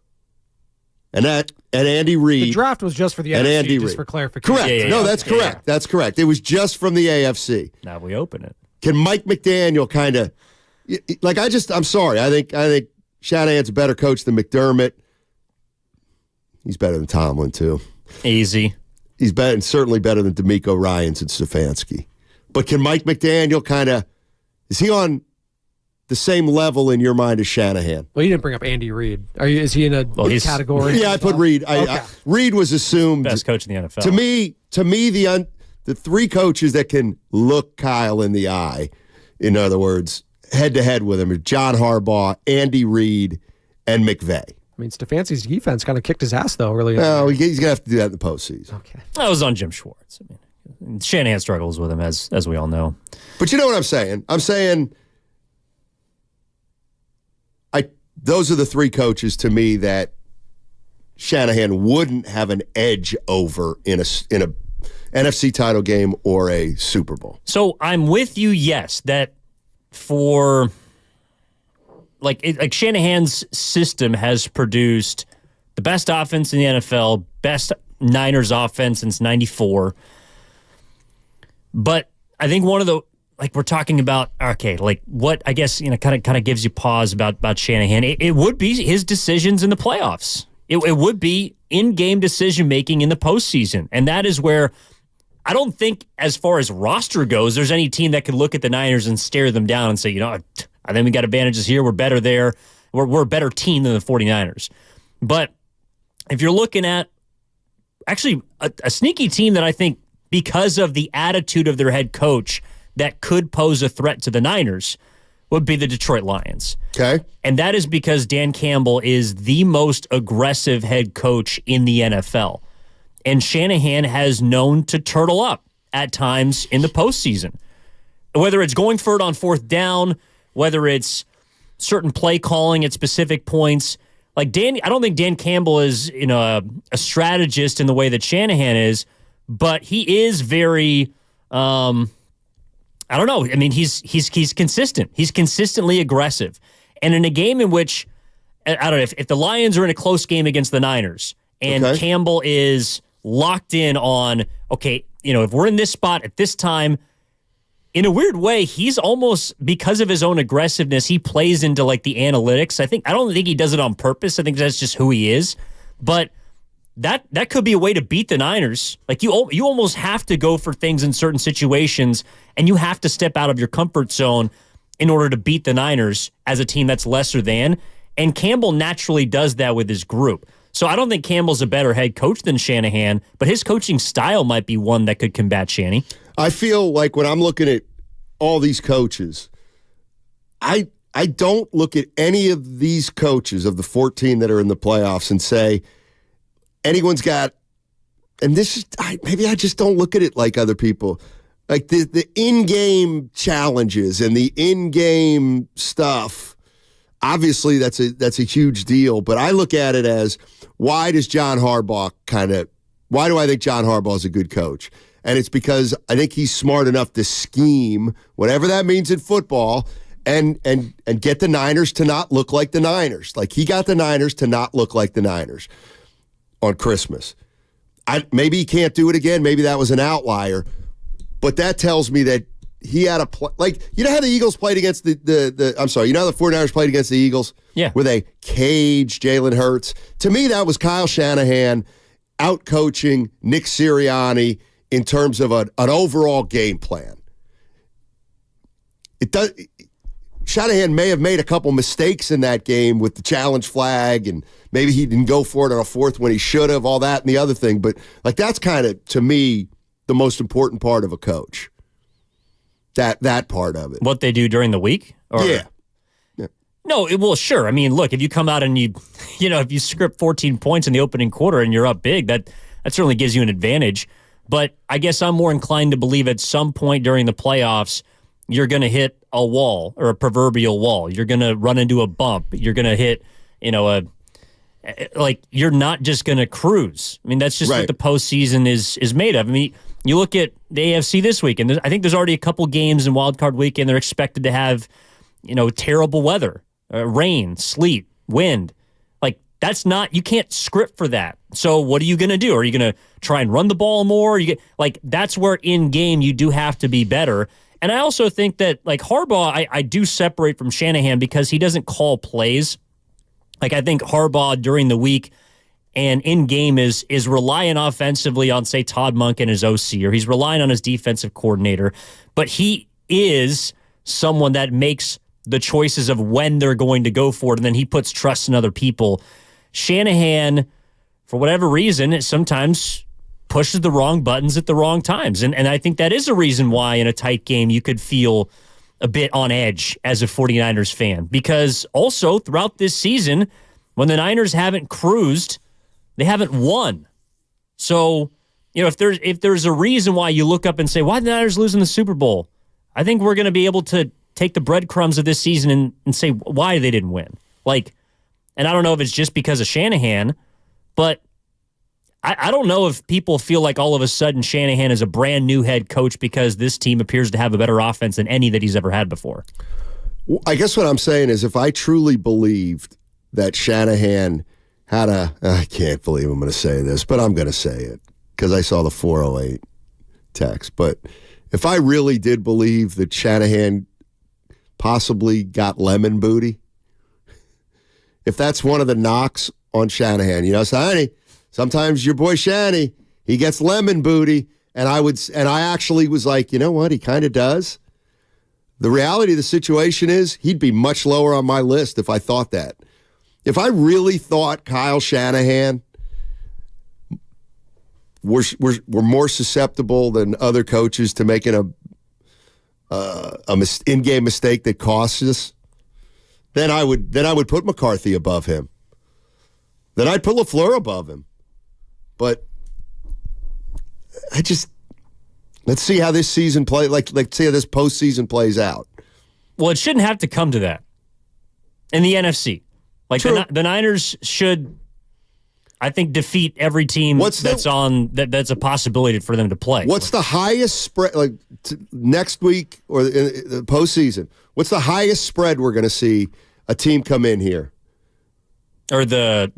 And Andy Reid. The draft was just for the NFC, just for clarification. Correct. That's correct. Yeah. That's correct. It was just from the AFC. Now we open it. Can Mike McDaniel kind of I'm sorry. I think Shanahan's a better coach than McDermott. He's better than Tomlin, too. Easy. He's certainly better than DeMeco Ryans and Stefanski. But can Mike McDaniel is he on the same level in your mind as Shanahan? Well, you didn't bring up Andy Reid. Is he in a category? Yeah, I put Reid. Reid was assumed best coach in the NFL. To me, the 3 coaches that can look Kyle in the eye, in other words, head to head with him, are John Harbaugh, Andy Reid, and McVay. Stefanski's defense kind of kicked his ass, though, early. No, he's going to have to do that in the postseason. Okay. That was on Jim Schwartz. Shanahan struggles with him, as we all know. But you know what I'm saying? I'm saying those are the 3 coaches to me that Shanahan wouldn't have an edge over in a NFC title game or a Super Bowl. So I'm with you, yes, that for Shanahan's system has produced the best offense in the NFL, best Niners offense since '94. But I think one of the we're talking about, what I guess kind of gives you pause about Shanahan. It would be his decisions in the playoffs. It would be in-game decision-making in the postseason. And that is where I don't think, as far as roster goes, there's any team that could look at the Niners and stare them down and say, I think we got advantages here. We're better there. We're a better team than the 49ers. But if you're looking at actually a sneaky team that I think, because of the attitude of their head coach, that could pose a threat to the Niners, would be the Detroit Lions. Okay. And that is because Dan Campbell is the most aggressive head coach in the NFL. And Shanahan has known to turtle up at times in the postseason. Whether it's going for it on 4th down, whether it's certain play calling at specific points. I don't think Dan Campbell is a strategist in the way that Shanahan is, but he is very I don't know. He's consistent. He's consistently aggressive. And in a game in which, I don't know, if the Lions are in a close game against the Niners And Campbell is locked in on, okay, if we're in this spot at this time, in a weird way, he's almost, because of his own aggressiveness, he plays into like the analytics. I don't think he does it on purpose. I think that's just who he is. But that could be a way to beat the Niners. Like you almost have to go for things in certain situations, and you have to step out of your comfort zone in order to beat the Niners as a team that's lesser than. And Campbell naturally does that with his group. So I don't think Campbell's a better head coach than Shanahan, but his coaching style might be one that could combat Shanny. I feel like when I'm looking at all these coaches, I don't look at any of these coaches of the 14 that are in the playoffs and say anyone's got, and this is, maybe I just don't look at it like other people. Like the in-game challenges and the in-game stuff, obviously that's a huge deal, but I look at it as, why do I think John Harbaugh is a good coach? And it's because I think he's smart enough to scheme, whatever that means in football, and get the Niners to not look like the Niners. Like he got the Niners to not look like the Niners on Christmas. Maybe he can't do it again. Maybe that was an outlier. But that tells me that he had a like, you know how the Eagles played against you know how the 49ers played against the Eagles? Yeah. Where they caged Jalen Hurts? To me, that was Kyle Shanahan out-coaching Nick Sirianni in terms of an overall game plan. Shanahan may have made a couple mistakes in that game with the challenge flag, and maybe he didn't go for it on a fourth when he should have, all that and the other thing. But like that's kind of, to me, the most important part of a coach. That part of it. What they do during the week? Or? Yeah. No, well, sure. I mean, look, if you come out and if you script 14 points in the opening quarter and you're up big, that certainly gives you an advantage. But I guess I'm more inclined to believe at some point during the playoffs, you're going to hit a wall or a proverbial wall. You're going to run into a bump. You're going to hit, you're not just going to cruise. I mean, that's just what the postseason is made of. I mean, you look at the AFC this week, and I think there's already a couple games in Wild Card Weekend. They're expected to have, terrible weather, rain, sleet, wind. Like that's not, you can't script for that. So what are you going to do? Are you going to try and run the ball more? That's where in game you do have to be better. And I also think that like Harbaugh, I do separate from Shanahan because he doesn't call plays. Like I think Harbaugh during the week and in game is relying offensively on, say, Todd Monk and his OC, or he's relying on his defensive coordinator. But he is someone that makes the choices of when they're going to go for it, and then he puts trust in other people. Shanahan, for whatever reason, sometimes pushes the wrong buttons at the wrong times. And I think that is a reason why in a tight game you could feel a bit on edge as a 49ers fan. Because also throughout this season, when the Niners haven't cruised, they haven't won. So, if there's a reason why you look up and say, why did the Niners lose in the Super Bowl? I think we're going to be able to take the breadcrumbs of this season and say why they didn't win. And I don't know if it's just because of Shanahan, but I don't know if people feel like all of a sudden Shanahan is a brand new head coach because this team appears to have a better offense than any that he's ever had before. I guess what I'm saying is if I truly believed that Shanahan had I can't believe I'm going to say this, but I'm going to say it because I saw the 408 text. But if I really did believe that Shanahan possibly got lemon booty, if that's one of the knocks on Shanahan, Sonny, sometimes your boy Shanny, he gets lemon booty, and I actually was like, you know what, he kind of does. The reality of the situation is he'd be much lower on my list if I thought that. If I really thought Kyle Shanahan were more susceptible than other coaches to making a in-game mistake that costs us, then I would put McCarthy above him. Then I'd put LaFleur above him. But let's see how this season plays. Let's see how this postseason plays out. Well, it shouldn't have to come to that in the NFC. The Niners should, I think, defeat every team that's a possibility for them to play. What's the highest spread next week or the postseason? What's the highest spread we're going to see a team come in here? Or the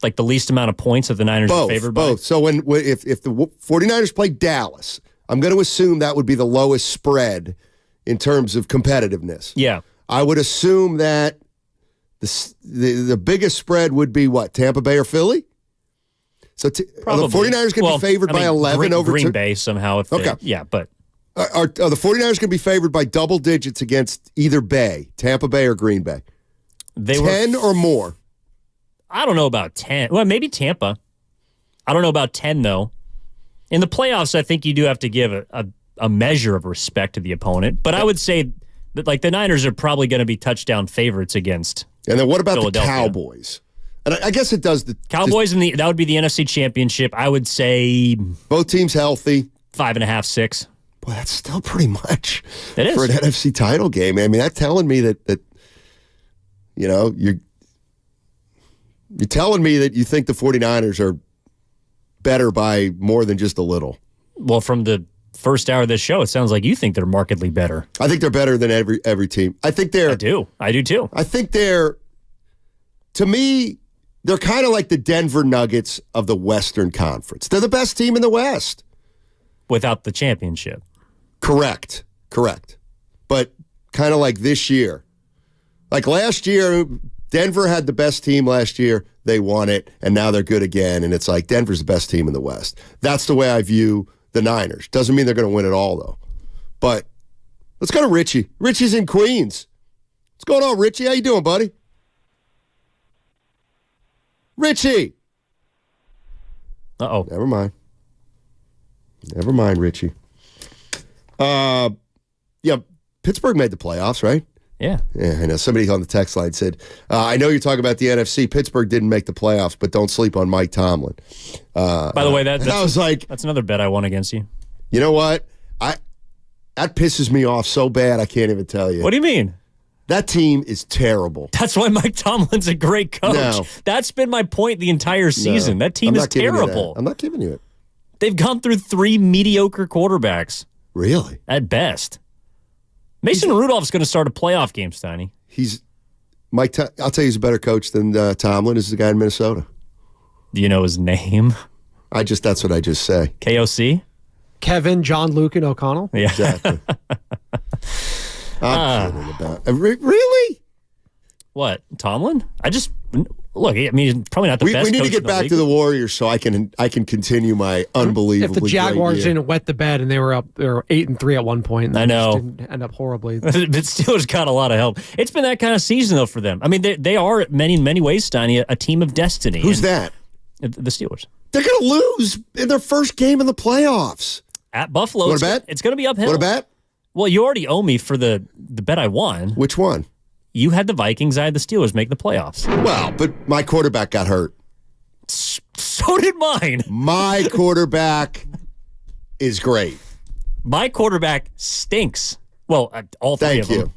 like the least amount of points that the Niners are favored by? Both. So if the 49ers play Dallas, I'm going to assume that would be the lowest spread in terms of competitiveness. Yeah. I would assume that the biggest spread would be what, Tampa Bay or Philly? So the 49ers going to be favored by 11 over Green Bay somehow. Okay. Yeah, but. Are the 49ers going to be favored by double digits against either Bay, Tampa Bay or Green Bay? 10 or more? I don't know about 10. Well, maybe Tampa. I don't know about 10, though. In the playoffs, I think you do have to give a measure of respect to the opponent. But I would say that the Niners are probably going to be touchdown favorites against And then what about the Philadelphia. Cowboys? And I guess it does. The Cowboys, that would be the NFC Championship. I would say both teams healthy. 5.5, 6. Boy, that's still pretty much it is. For an NFC title game. I mean, that's telling me that you're telling me that you think the 49ers are better by more than just a little. Well, from the first hour of this show, it sounds like you think they're markedly better. I think they're better than every team. I do too. I think to me, they're kind of like the Denver Nuggets of the Western Conference. They're the best team in the West. Without the championship. Correct. But kind of like this year. Like last year, Denver had the best team last year. They won it, and now they're good again. And it's like Denver's the best team in the West. That's the way I view the Niners. Doesn't mean they're going to win it all, though. But let's go to Richie. Richie's in Queens. What's going on, Richie? How you doing, buddy? Richie! Uh-oh. Never mind, Richie. Yeah, Pittsburgh made the playoffs, right? Yeah. Yeah, I know. Somebody on the text line said, I know you're talking about the NFC. Pittsburgh didn't make the playoffs, but don't sleep on Mike Tomlin. By the way, that's another bet I won against you. You know what? That pisses me off so bad I can't even tell you. What do you mean? That team is terrible. That's why Mike Tomlin's a great coach. No. That's been my point the entire season. That team is terrible. I'm not giving you it. They've gone through 3 mediocre quarterbacks. Really? At best. Mason Rudolph's going to start a playoff game, Steiny. I'll tell you he's a better coach than Tomlin is the guy in Minnesota. Do you know his name? That's what I just say. KOC? Kevin, John, Luke, and O'Connell? Yeah. Exactly. I'm kidding about it. Really? What? Tomlin? Look, I mean, he's probably not the best. We need coach to get back to the Warriors so I can continue my unbelievably. If the Jaguars didn't wet the bed and they were 8-3 at one point, I know, didn't end up horribly. But Steelers got a lot of help. It's been that kind of season though for them. I mean, they are in many ways, Steiny, a team of destiny. Who's that? The Steelers. They're going to lose in their first game in the playoffs at Buffalo. Want to bet? It's going to be uphill. Want to bet? Well, you already owe me for the bet I won. Which one? You had the Vikings. I had the Steelers make the playoffs. Well, but my quarterback got hurt. So did mine. My quarterback is great. My quarterback stinks. Well, all three of them. Thank you.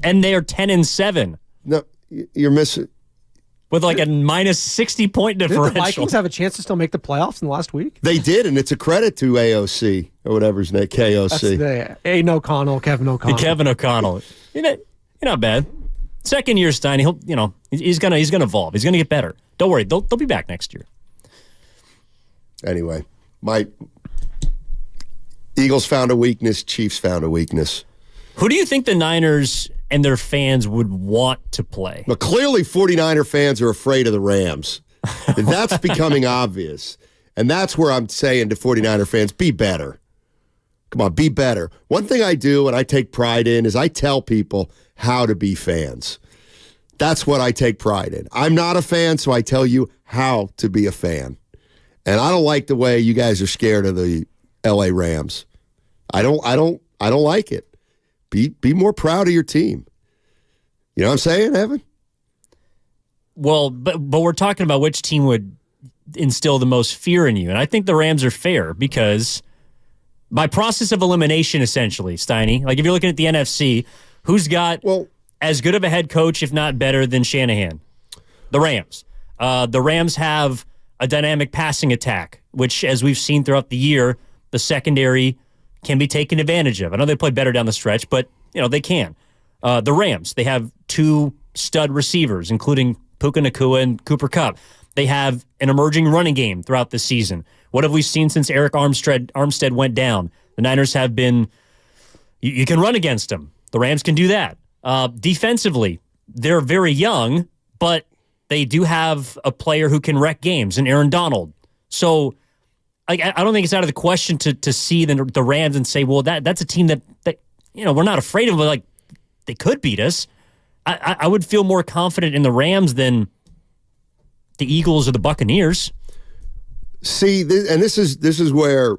And they are 10-7. No, you're missing. With like a minus 60-point differential. Did the Vikings have a chance to still make the playoffs in the last week? They did, and it's a credit to AOC or whatever his name, KOC. That's Aiden O'Connell, Kevin O'Connell. Kevin O'Connell. You're not bad. Second year, Steiny. He's gonna evolve. He's gonna get better. Don't worry. They'll be back next year. Anyway, my Eagles found a weakness. Chiefs found a weakness. Who do you think the Niners and their fans would want to play? Well, clearly 49er fans are afraid of the Rams. That's becoming obvious. And that's where I'm saying to 49er fans, be better. Come on, be better. One thing I do and I take pride in is I tell people how to be fans. That's what I take pride in. I'm not a fan, so I tell you how to be a fan. And I don't like the way you guys are scared of the LA Rams. I don't like it. Be more proud of your team. You know what I'm saying, Evan? Well, but we're talking about which team would instill the most fear in you. And I think the Rams are fair because by process of elimination, essentially, Steiny, like if you're looking at the NFC, who's got as good of a head coach, if not better, than Shanahan? The Rams. The Rams have a dynamic passing attack, which, as we've seen throughout the year, the secondary can be taken advantage of. I know they play better down the stretch, but they can. The Rams, they have 2 stud receivers, including Puka Nacua and Cooper Kupp. They have an emerging running game throughout the season. What have we seen since Eric Armstead went down? The Niners have been, you can run against them. The Rams can do that. Defensively, they're very young, but they do have a player who can wreck games, and Aaron Donald. So I don't think it's out of the question to see the Rams and say, well, that's a team that we're not afraid of, but like they could beat us. I would feel more confident in the Rams than the Eagles or the Buccaneers. See, this is where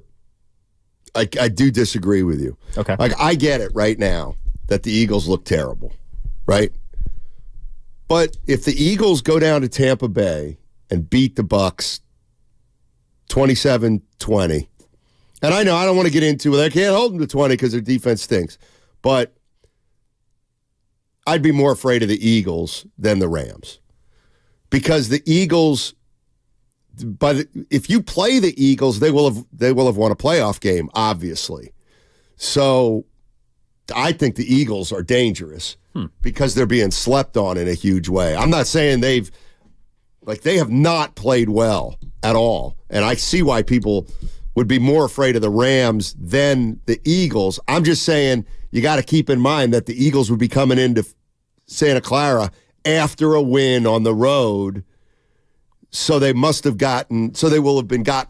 I do disagree with you. Okay. Like, I get it right now that the Eagles look terrible, right? But if the Eagles go down to Tampa Bay and beat the Bucs 27-20, and I know I don't want to get into it. I can't hold them to 20 because their defense stinks. But I'd be more afraid of the Eagles than the Rams. Because the Eagles, if you play the Eagles, they will have won a playoff game, obviously. So I think the Eagles are dangerous because they're being slept on in a huge way. I'm not saying they have not played well at all. And I see why people would be more afraid of the Rams than the Eagles. I'm just saying you got to keep in mind that the Eagles would be coming into Santa Clara after a win on the road. So they will have gotten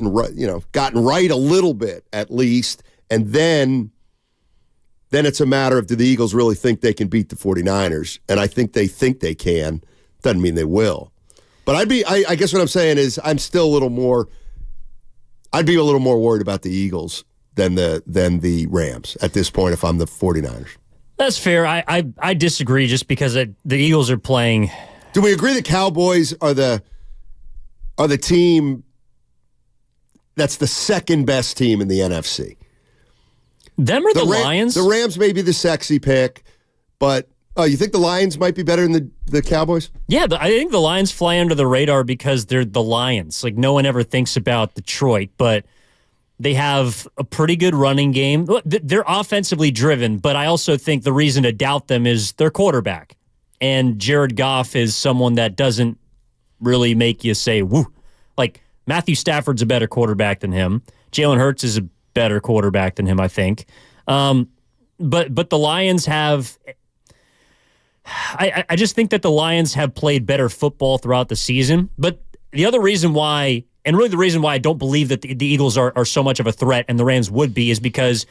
right a little bit at least. And then it's a matter of, do the Eagles really think they can beat the 49ers? And I think they can. Doesn't mean they will. But I guess what I'm saying is I'd be a little more worried about the Eagles than the Rams at this point if I'm the 49ers. That's fair. I disagree just because the Eagles are playing. Do we agree the Cowboys are the team that's the second best team in the NFC? Them or the Lions? The Rams may be the sexy pick, but you think the Lions might be better than the Cowboys? Yeah, I think the Lions fly under the radar because they're the Lions. Like, no one ever thinks about Detroit, but they have a pretty good running game. They're offensively driven, but I also think the reason to doubt them is their quarterback. And Jared Goff is someone that doesn't really make you say, woo. Like, Matthew Stafford's a better quarterback than him. Jalen Hurts is a better quarterback than him, I think. But the Lions have... I just think that the Lions have played better football throughout the season. But the other reason why, and really the reason why I don't believe that the Eagles are so much of a threat and the Rams would be, is because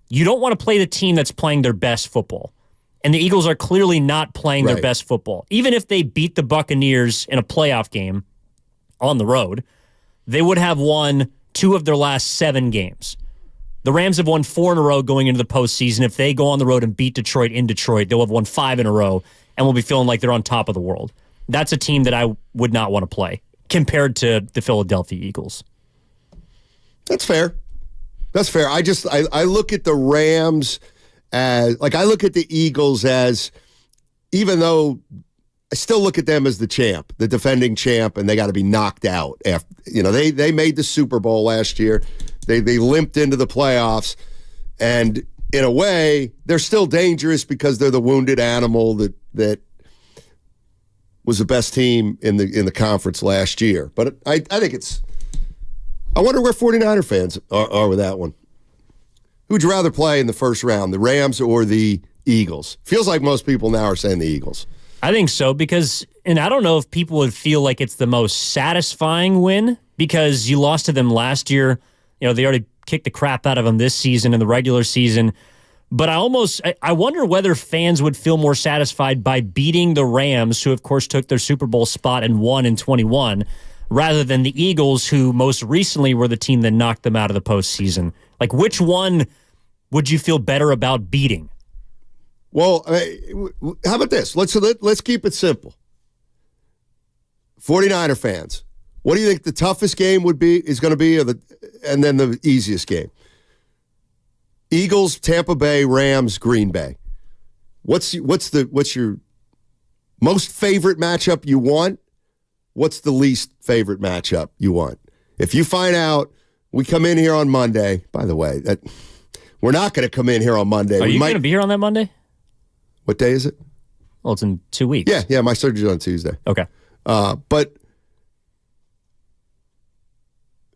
you don't want to play the team that's playing their best football. And the Eagles are clearly not playing their best football. Even if they beat the Buccaneers in a playoff game on the road, they would have won 2 of their last 7 games. The Rams have won 4 in a row going into the postseason. If they go on the road and beat Detroit in Detroit, they'll have won 5 in a row and will be feeling like they're on top of the world. That's a team that I would not want to play compared to the Philadelphia Eagles. That's fair. That's fair. I look at the Rams as, I look at the Eagles as, even though I still look at them as the champ, the defending champ, and they got to be knocked out. After, they made the Super Bowl last year. They limped into the playoffs, and in a way, they're still dangerous because they're the wounded animal that was the best team in the conference last year. But I think I wonder where 49er fans are with that one. Who'd you rather play in the first round, the Rams or the Eagles? Feels like most people now are saying the Eagles. I think so, because, and I don't know if people would feel like it's the most satisfying win because you lost to them last year. They already kicked the crap out of them this season in the regular season. But I wonder whether fans would feel more satisfied by beating the Rams, who of course took their Super Bowl spot and won in 21, rather than the Eagles, who most recently were the team that knocked them out of the postseason. Like, which one would you feel better about beating? Well, how about this? Let's keep it simple. 49er fans, what do you think the toughest game is going to be, and then the easiest game? Eagles, Tampa Bay, Rams, Green Bay. What's your most favorite matchup you want? What's the least favorite matchup you want? If you find out, we come in here on Monday. By the way, we're not going to come in here on Monday. Are you going to be here on that Monday? What day is it? Well, it's in 2 weeks. Yeah, my surgery's on Tuesday. Okay. But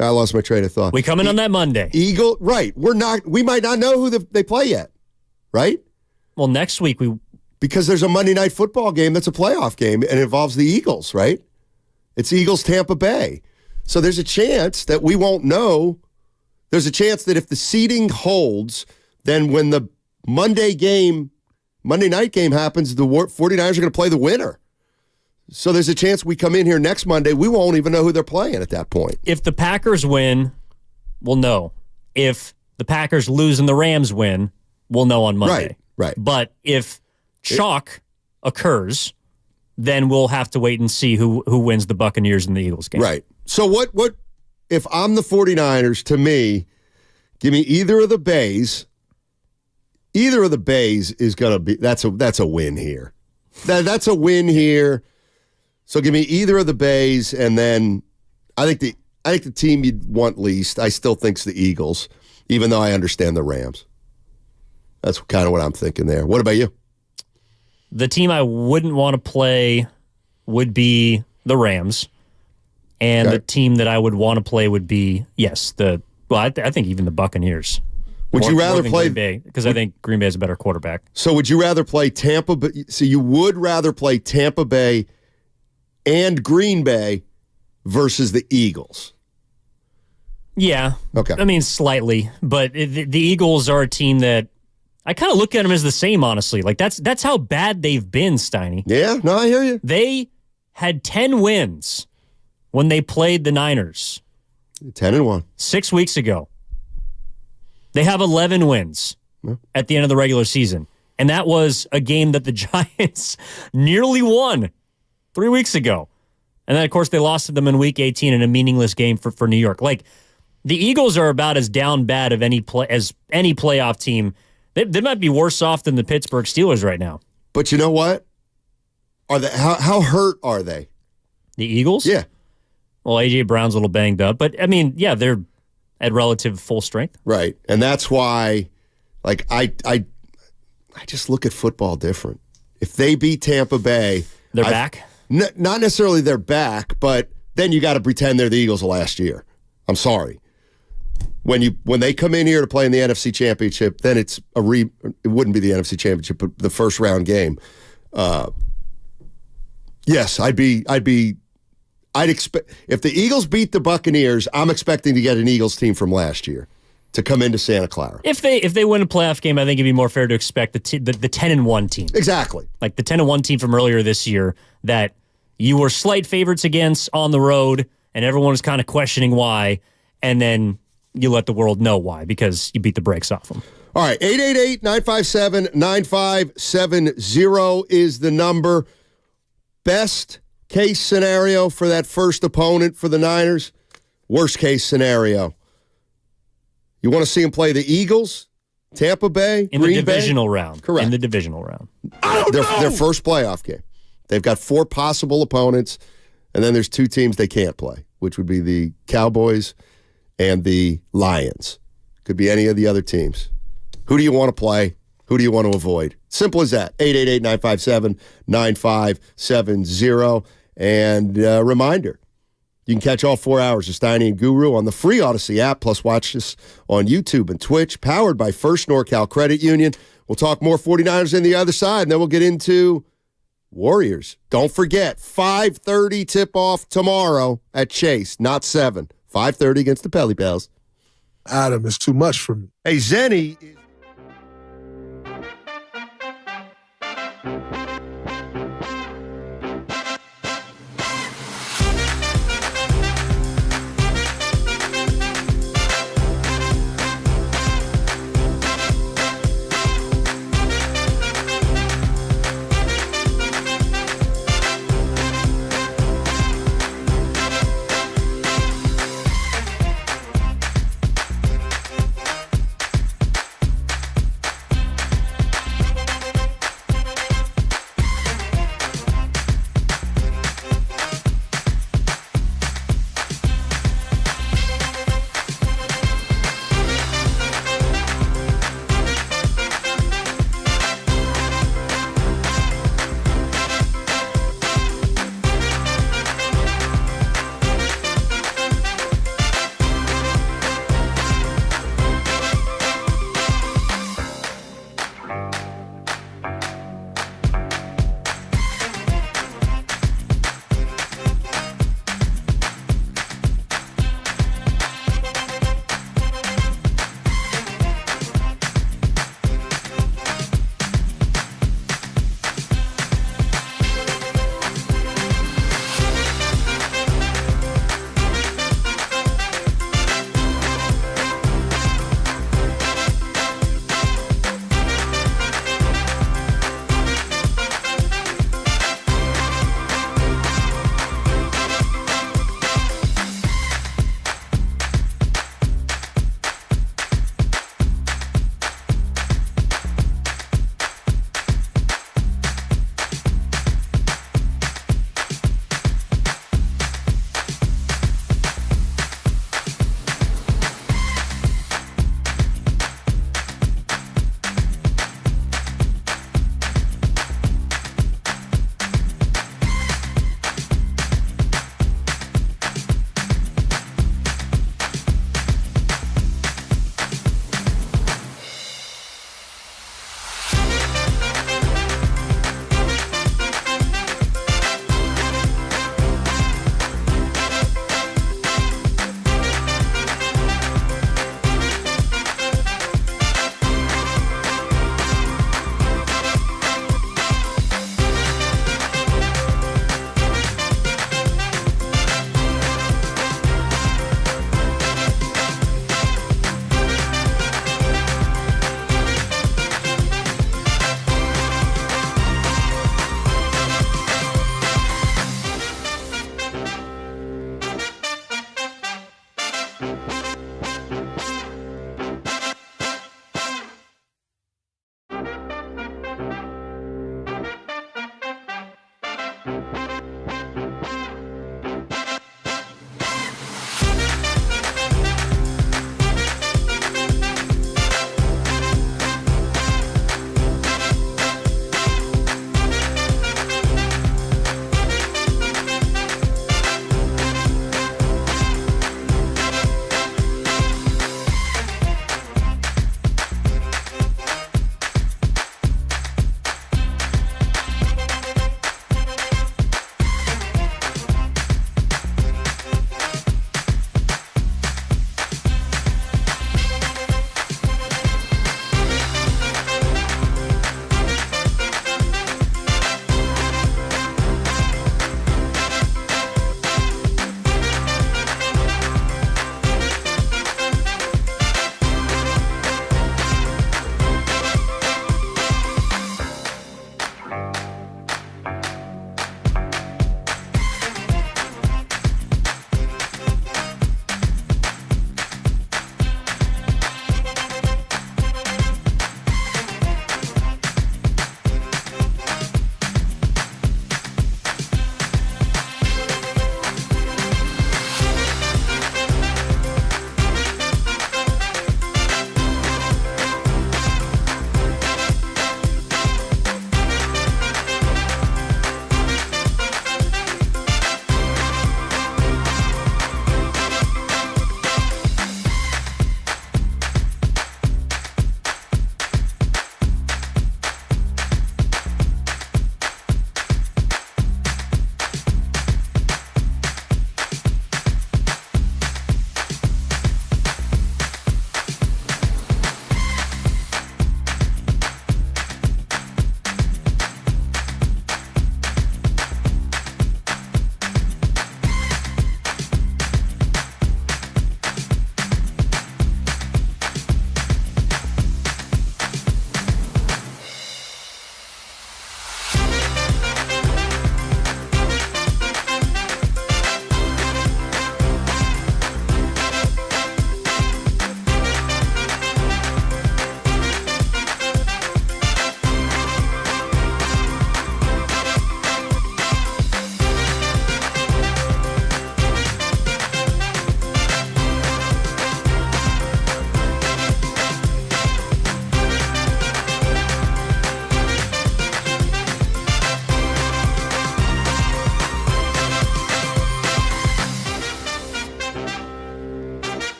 I lost my train of thought. We come in on that Monday. Right. We might not know who they play yet, right? Well, next week because there's a Monday Night Football game that's a playoff game and it involves the Eagles, right? It's Eagles-Tampa Bay. So there's a chance that we won't know. There's a chance that if the seeding holds, then when the Monday night game happens, the 49ers are going to play the winner. So there's a chance we come in here next Monday, we won't even know who they're playing at that point. If the Packers win, we'll know. If the Packers lose and the Rams win, we'll know on Monday. Right. But if chalk occurs, then we'll have to wait and see who wins the Buccaneers and the Eagles game. Right. So what if I'm the 49ers, to me, give me either of the Bays. Either of the Bays is going to be, that's a win here. That's a win here. So give me either of the Bays, and then I think the team you'd want least, I still think is the Eagles, even though I understand the Rams. That's kind of what I'm thinking there. What about you? The team I wouldn't want to play would be the Rams, and the team that I would want to play would be, I think even the Buccaneers. Would you rather play Green Bay? Because I think Green Bay is a better quarterback. So would you rather play Tampa Bay? So you would rather play Tampa Bay and Green Bay versus the Eagles? Yeah. Okay. I mean, slightly, but the Eagles are a team that I kind of look at them as the same, honestly. Like that's how bad they've been, Steiny. Yeah, no, I hear you. They had 10 wins when they played the Niners. 10-1. 6 weeks ago. They have 11 wins at the end of the regular season. And that was a game that the Giants nearly won 3 weeks ago. And then, of course, they lost to them in Week 18 in a meaningless game for New York. Like, the Eagles are about as down bad of as any playoff team. They might be worse off than the Pittsburgh Steelers right now. But you know what? How hurt are they? The Eagles? Yeah. Well, A.J. Brown's a little banged up. But, I mean, yeah, they're at relative full strength. Right. And that's why, like, I just look at football different. If they beat Tampa Bay... They're back? Not necessarily they're back, but then you got to pretend they're the Eagles of last year. I'm sorry. When they come in here to play in the NFC Championship, then it wouldn't be the NFC Championship, but the first round game. Yes, I'd expect if the Eagles beat the Buccaneers, I'm expecting to get an Eagles team from last year to come into Santa Clara. If they win a playoff game, I think it'd be more fair to expect the 10-1 team. Exactly. Like the 10-1 team from earlier this year that you were slight favorites against on the road, and everyone was kind of questioning why, and then you let the world know why, because you beat the brakes off them. All right, 888-957-9570 is the number. Best case scenario for that first opponent for the Niners. Worst case scenario. You want to see them play the Eagles, Tampa Bay, in Green the divisional Bay? round. Correct. In the divisional round. Their first playoff game. They've got 4 possible opponents, and then there's 2 teams they can't play, which would be the Cowboys and the Lions. Could be any of the other teams. Who do you want to play? Who do you want to avoid? Simple as that. 888-957-9570. And reminder, you can catch all 4 hours of Steiny and Guru on the free Odyssey app, plus watch us on YouTube and Twitch, powered by First NorCal Credit Union. We'll talk more 49ers on the other side, and then we'll get into Warriors. Don't forget, 5:30 tip-off tomorrow at Chase, not 7. 5:30 against the Pelly Pals. Adam, is too much for me. Hey, Zenny...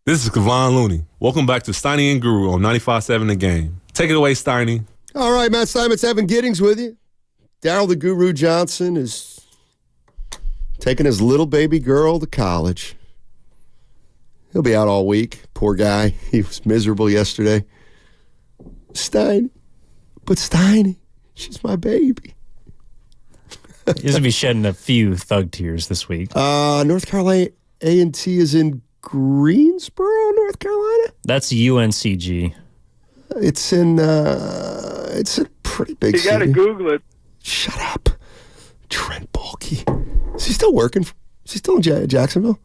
This is Kevon Looney. Welcome back to Steiny and Guru on 95.7 The Game. Take it away, Steiny. All right, Matt Simons, Evan Giddings with you. Daryl the Guru Johnson is taking his little baby girl to college. He'll be out all week. Poor guy. He was miserable yesterday. Steiny. But Steiny, she's my baby. He's going to be shedding a few thug tears this week. North Carolina A&T is in Greensboro, North Carolina? That's UNCG. It's a pretty big city. You got to Google it. Shut up. Trent Baalke. Is he still working? Is he still in Jacksonville,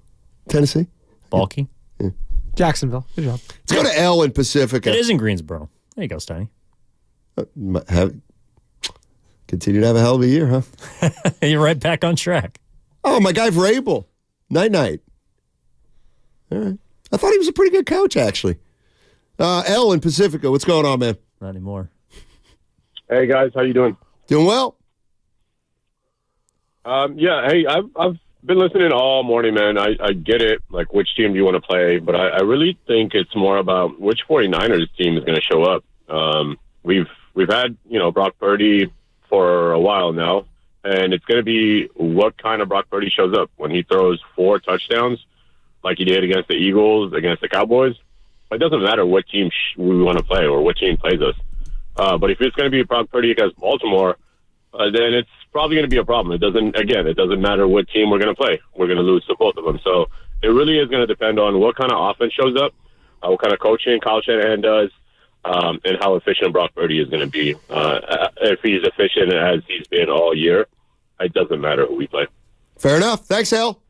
Tennessee? Baalke? Yeah. Jacksonville. Good job. Let's go to L in Pacifica. It is in Greensboro. There you go, Steiny. Continue to have a hell of a year, huh? You're right back on track. Oh, my guy Vrabel. Night. All right. I thought he was a pretty good coach, actually. L in Pacifica. What's going on, man? Not anymore. Hey, guys. How you doing? Doing well. Yeah, hey, I've been listening all morning, man. I get it, like, which team do you want to play? But I really think it's more about which 49ers team is going to show up. We've had, Brock Purdy for a while now, and it's going to be what kind of Brock Purdy shows up when he throws 4 touchdowns like he did against the Eagles, against the Cowboys. It doesn't matter what team we want to play or what team plays us. But if it's going to be Brock Purdy against Baltimore, then it's probably going to be a problem. It doesn't matter what team we're going to play. We're going to lose to both of them. So it really is going to depend on what kind of offense shows up, what kind of coaching Kyle Shanahan does, and how efficient Brock Purdy is going to be. If he's efficient as he's been all year, it doesn't matter who we play. Fair enough. Thanks, Al.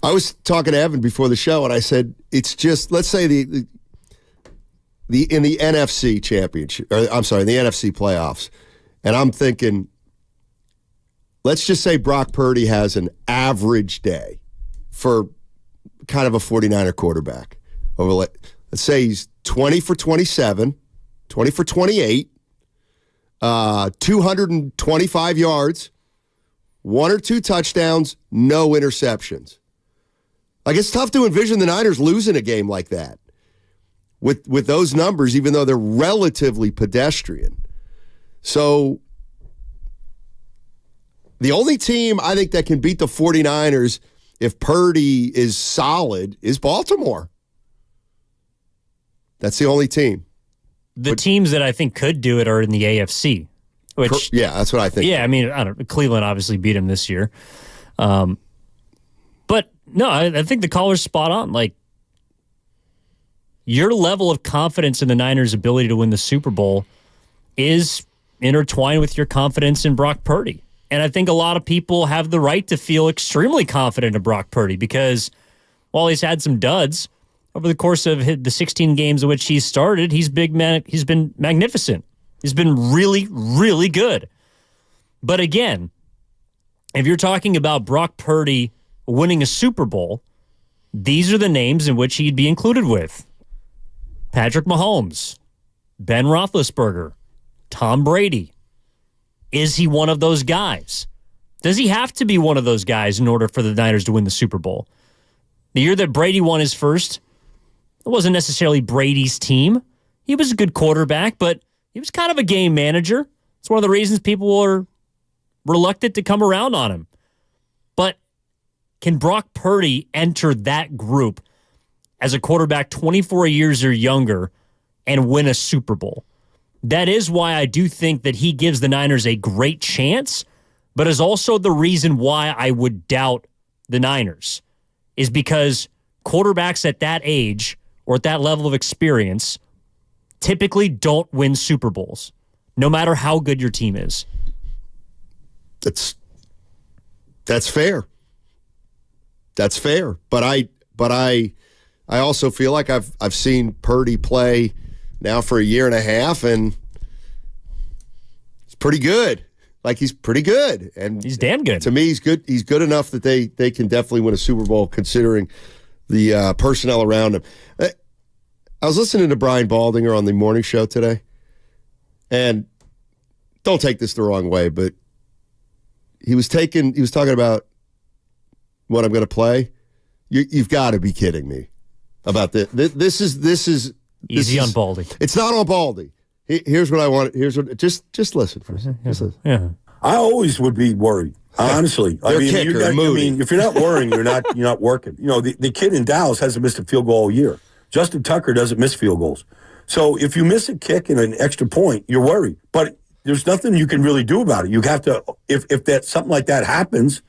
I was talking to Evan before the show, and I said, it's just, let's say the in the NFC championship, or I'm sorry, in the NFC playoffs, and I'm thinking, let's just say Brock Purdy has an average day for kind of a 49er quarterback. Let's say he's 20 for 27, 20 for 28, 225 yards, 1 or 2 touchdowns, no interceptions. Like, it's tough to envision the Niners losing a game like that with those numbers, even though they're relatively pedestrian. So the only team I think that can beat the 49ers if Purdy is solid is Baltimore. That's the only team. The teams that I think could do it are in the AFC. Which, yeah, that's what I think. Yeah, I mean, I don't know. Cleveland obviously beat him this year. But no, I think the caller's spot on. Like, your level of confidence in the Niners' ability to win the Super Bowl is intertwined with your confidence in Brock Purdy. And I think a lot of people have the right to feel extremely confident in Brock Purdy because while he's had some duds over the course of the 16 games in which he's started, he's been magnificent. He's been really, really good. But again, if you're talking about Brock Purdy winning a Super Bowl, these are the names in which he'd be included with. Patrick Mahomes, Ben Roethlisberger, Tom Brady. Is he one of those guys? Does he have to be one of those guys in order for the Niners to win the Super Bowl? The year that Brady won his first, it wasn't necessarily Brady's team. He was a good quarterback, but he was kind of a game manager. It's one of the reasons people were reluctant to come around on him. But can Brock Purdy enter that group as a quarterback 24 years or younger and win a Super Bowl? That is why I do think that he gives the Niners a great chance, but is also the reason why I would doubt the Niners, is because quarterbacks at that age or at that level of experience typically don't win Super Bowls, no matter how good your team is. That's fair. That's fair. But I also feel like I've seen Purdy play now for a year and a half, and he's pretty good. Like, he's pretty good. And he's damn good. To me, he's good. He's good enough that they can definitely win a Super Bowl considering the personnel around him. I was listening to Brian Baldinger on the morning show today, and don't take this the wrong way, but he was talking about what I'm going to play. You've got to be kidding me about this. This is easy on Baldy. It's not on Baldy. Here's what I want. Just listen for a second. Just listen. Yeah. I always would be worried. Honestly, I mean, if you're not worrying, you're not working. You know, the kid in Dallas hasn't missed a field goal all year. Justin Tucker doesn't miss field goals. So if you miss a kick and an extra point, you're worried. But there's nothing you can really do about it. You have to, if that something like that happens,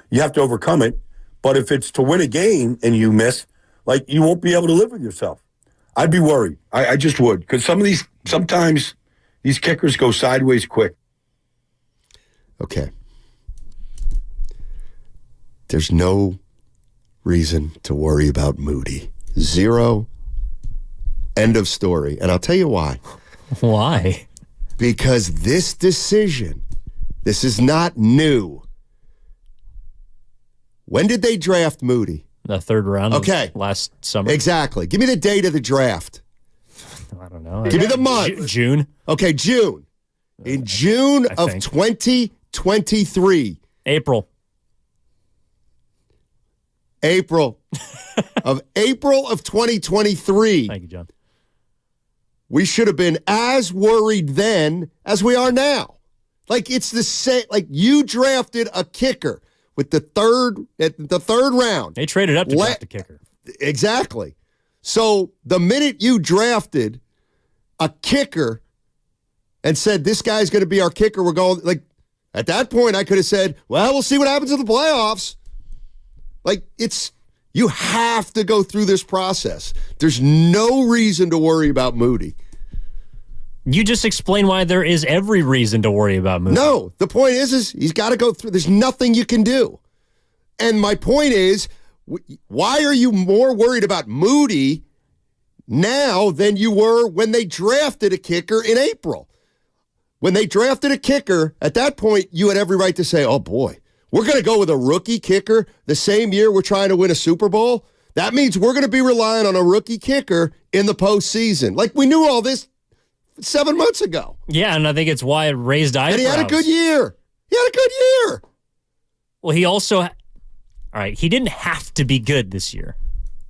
you have to overcome it. But if it's to win a game and you miss, like, you won't be able to live with yourself. I'd be worried. I just would, because sometimes these kickers go sideways quick. Okay. There's no reason to worry about Moody. Zero. End of story. And I'll tell you why. Why? Because this decision, this is not new. When did they draft Moody? The third round. Okay. Last summer. Exactly. Give me the date of the draft. I don't know. Give me the month. June. Okay, June. In June of 2023. April of 2023. Thank you, John. We should have been as worried then as we are now. Like, it's the same. Like, you drafted a kicker with the third round. They traded up to draft a kicker. Exactly. So the minute you drafted a kicker and said, this guy's going to be our kicker, we're going, like, at that point, I could have said, well, we'll see what happens in the playoffs. Like, you have to go through this process. There's no reason to worry about Moody. You just explained why there is every reason to worry about Moody. No, the point is he's got to go through. There's nothing you can do. And my point is, why are you more worried about Moody now than you were when they drafted a kicker in April? When they drafted a kicker, at that point, you had every right to say, oh, boy, we're going to go with a rookie kicker the same year we're trying to win a Super Bowl? That means we're going to be relying on a rookie kicker in the postseason. Like, we knew all this 7 months ago. Yeah, and I think it's why it raised eyebrows. And he had a good year. Well, he also, all right, he didn't have to be good this year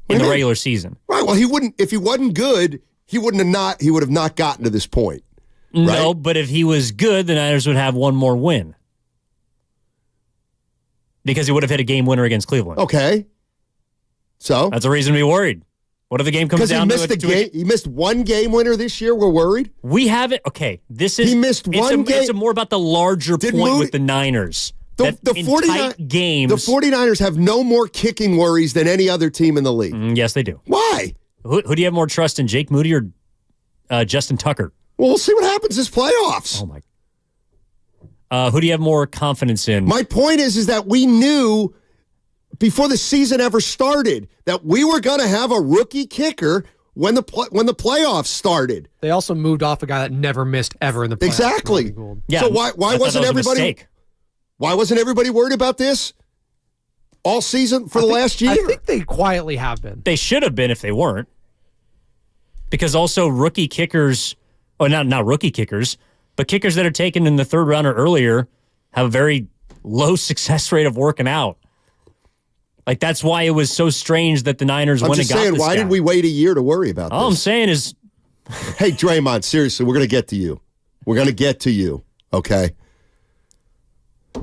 in the regular season. Right, well, he wouldn't, if he wasn't good, he would have not gotten to this point. Right? No, but if he was good, the Niners would have one more win. Because he would have hit a game winner against Cleveland. Okay. So? That's a reason to be worried. What if the game comes down he missed one game winner this year, we're worried? We have it. Okay, this is... He missed one game. It's more about the larger point with the Niners. The 49ers have no more kicking worries than any other team in the league. Yes, they do. Why? Who do you have more trust in, Jake Moody or Justin Tucker? Well, we'll see what happens this playoffs. Oh, my... who do you have more confidence in? My point is that we knew before the season ever started that we were going to have a rookie kicker when the playoffs started. They also moved off a guy that never missed ever in the playoffs. Exactly. Yeah, so why wasn't everybody worried about this all season for the last year? I think they quietly have been. They should have been if they weren't. Because also rookie kickers, or not rookie kickers, but kickers that are taken in the third round or earlier have a very low success rate of working out. Like, that's why it was so strange that the Niners went and got this guy. I'm just saying, why did we wait a year to worry about this? All I'm saying is... Hey, Draymond, seriously, we're going to get to you. We're going to get to you, okay?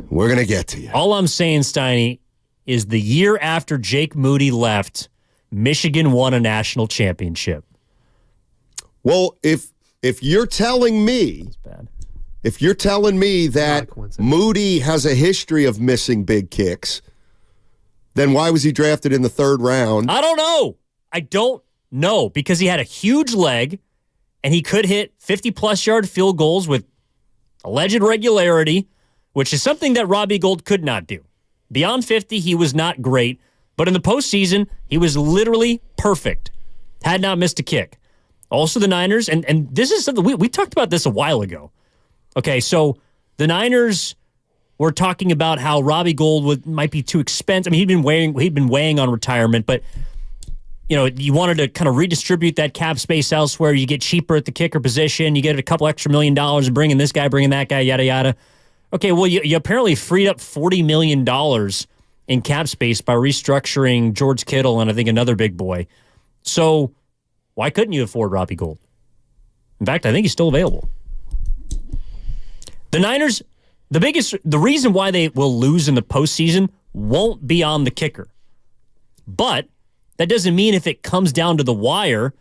We're going to get to you. All I'm saying, Steiny, is the year after Jake Moody left, Michigan won a national championship. Well, if you're telling me... If you're telling me that Moody has a history of missing big kicks, then why was he drafted in the third round? I don't know. Because he had a huge leg, and he could hit 50-plus yard field goals with alleged regularity, which is something that Robbie Gould could not do. Beyond 50, he was not great, but in the postseason, he was literally perfect. Had not missed a kick. Also, the Niners, and this is something, we talked about this a while ago. Okay, so the Niners were talking about how Robbie Gould might be too expensive. I mean, he'd been weighing on retirement, but you wanted to kind of redistribute that cap space elsewhere. You get cheaper at the kicker position. You get a couple extra $1 million and bringing this guy, bringing that guy, yada, yada. Okay, well, you apparently freed up $40 million in cap space by restructuring George Kittle and I think another big boy. So why couldn't you afford Robbie Gould? In fact, I think he's still available. The Niners, the reason why they will lose in the postseason won't be on the kicker. But that doesn't mean if it comes down to the wire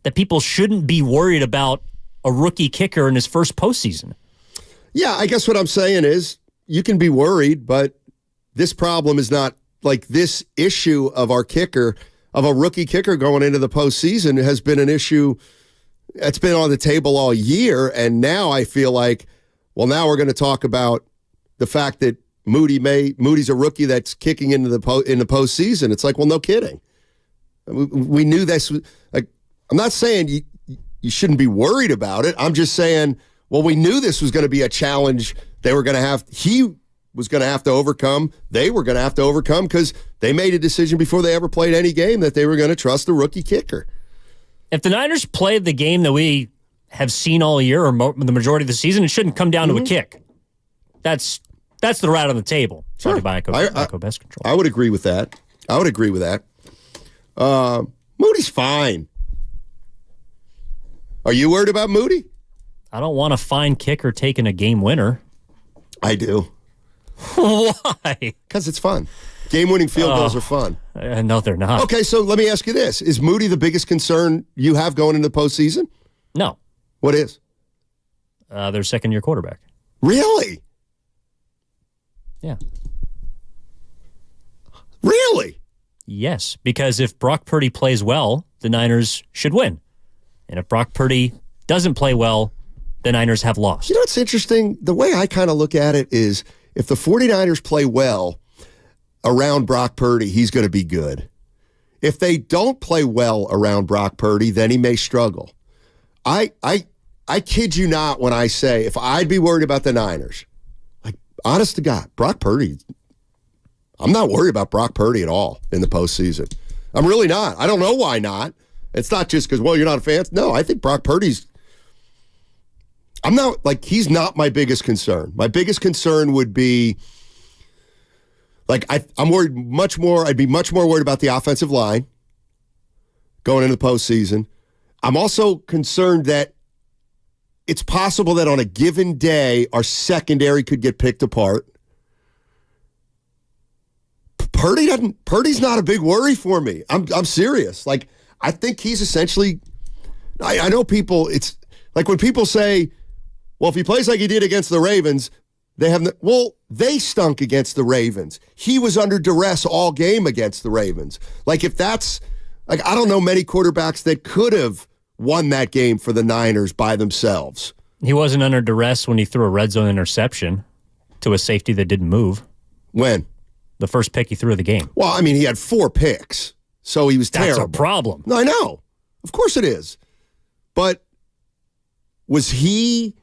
that people shouldn't be worried about a rookie kicker in his first postseason. Yeah, I guess what I'm saying is you can be worried, but this problem is not like this issue of our kicker, of a rookie kicker going into the postseason has been an issue that's been on the table all year. And now I feel like, well, now we're going to talk about the fact that Moody's a rookie that's kicking into the postseason. It's like, well, no kidding. We knew this. Like, I'm not saying you shouldn't be worried about it. I'm just saying, well, we knew this was going to be a challenge they were going to have. He was going to have to overcome. They were going to have to overcome because they made a decision before they ever played any game that they were going to trust the rookie kicker. If the Niners played the game that we have seen all year or the majority of the season, it shouldn't come down to a kick. That's the rat on the table. Sure. By Echo Best Control. I would agree with that. Moody's fine. Are you worried about Moody? I don't want a fine kicker taking a game winner. I do. Why? Because it's fun. Game-winning field goals are fun. No, they're not. Okay, so let me ask you this. Is Moody the biggest concern you have going into the postseason? No. What is? Their second-year quarterback. Really? Yeah. Really? Yes, because if Brock Purdy plays well, the Niners should win. And if Brock Purdy doesn't play well, the Niners have lost. You know what's interesting? The way I kind of look at it is if the 49ers play well around Brock Purdy, he's going to be good. If they don't play well around Brock Purdy, then he may struggle. I kid you not when I say if I'd be worried about the Niners, like honest to God, Brock Purdy, I'm not worried about Brock Purdy at all in the postseason. I'm really not. I don't know why not. It's not just because, well, you're not a fan. No, I think Brock Purdy's he's not my biggest concern. My biggest concern would be, I'm worried much more. I'd be much more worried about the offensive line going into the postseason. I'm also concerned that it's possible that on a given day, our secondary could get picked apart. Purdy's not a big worry for me. I'm serious. Like, I think he's essentially, I know people, it's like when people say, well, if he plays like he did against the Ravens, they stunk against the Ravens. He was under duress all game against the Ravens. Like, if that's, like, I don't know many quarterbacks that could have won that game for the Niners by themselves. He wasn't under duress when he threw a red zone interception to a safety that didn't move. When? The first pick he threw of the game. Well, I mean, he had 4 picks, so he was terrible. That's a problem. No, I know. Of course it is. But was he,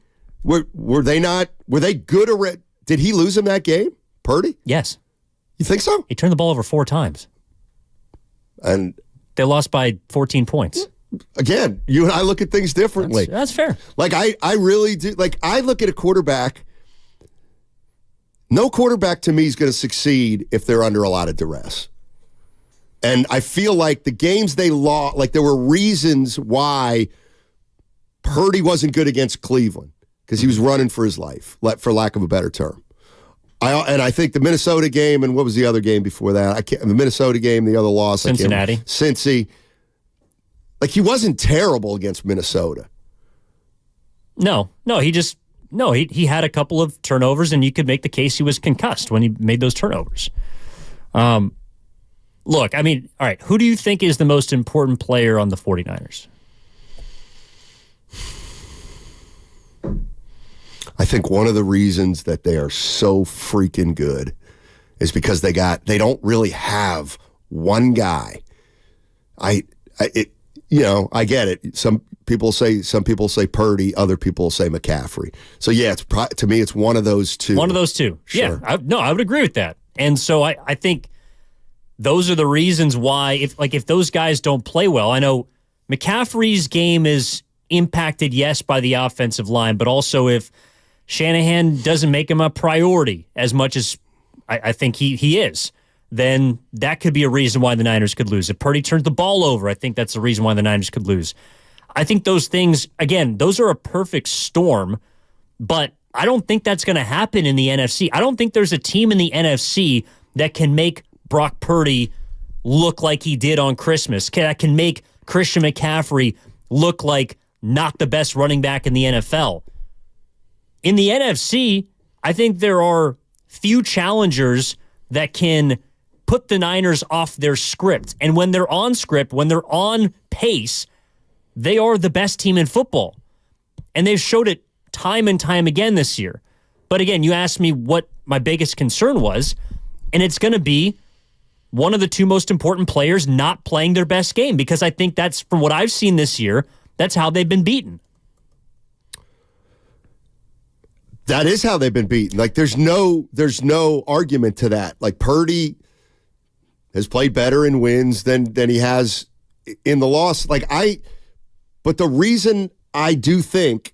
were they good? Did he lose him that game, Purdy? Yes. You think so? He turned the ball over 4 times. And they lost by 14 points. Again, you and I look at things differently. That's fair. Like, I really do. Like, I look at a quarterback. No quarterback to me is going to succeed if they're under a lot of duress. And I feel like the games they lost, like there were reasons why Purdy wasn't good against Cleveland because he was running for his life, for lack of a better term. I think the Minnesota game, and what was the other game before that? The Minnesota game, the other loss. Cincinnati. Cincy. Like, he wasn't terrible against Minnesota. No, he had a couple of turnovers, and you could make the case he was concussed when he made those turnovers. Look, I mean, all right, who do you think is the most important player on the 49ers? I think one of the reasons that they are so freaking good is because they don't really have one guy. I get it. Some people say Purdy, other people say McCaffrey. So yeah, to me, it's one of those two. One of those two. Sure. Yeah, I would agree with that. And so I think those are the reasons why, if those guys don't play well, I know McCaffrey's game is impacted, yes, by the offensive line, but also if Shanahan doesn't make him a priority as much as I think he is, then that could be a reason why the Niners could lose. If Purdy turns the ball over, I think that's the reason why the Niners could lose. I think those things, again, those are a perfect storm, but I don't think that's going to happen in the NFC. I don't think there's a team in the NFC that can make Brock Purdy look like he did on Christmas, that can make Christian McCaffrey look like not the best running back in the NFL. In the NFC, I think there are few challengers that can put the Niners off their script. And when they're on script, when they're on pace, they are the best team in football. And they've showed it time and time again this year. But again, you asked me what my biggest concern was, and it's going to be one of the two most important players not playing their best game, because I think that's, from what I've seen this year, that's how they've been beaten. That is how they've been beaten. Like, there's no argument to that. Like, Purdy has played better in wins than he has in the loss. But the reason I do think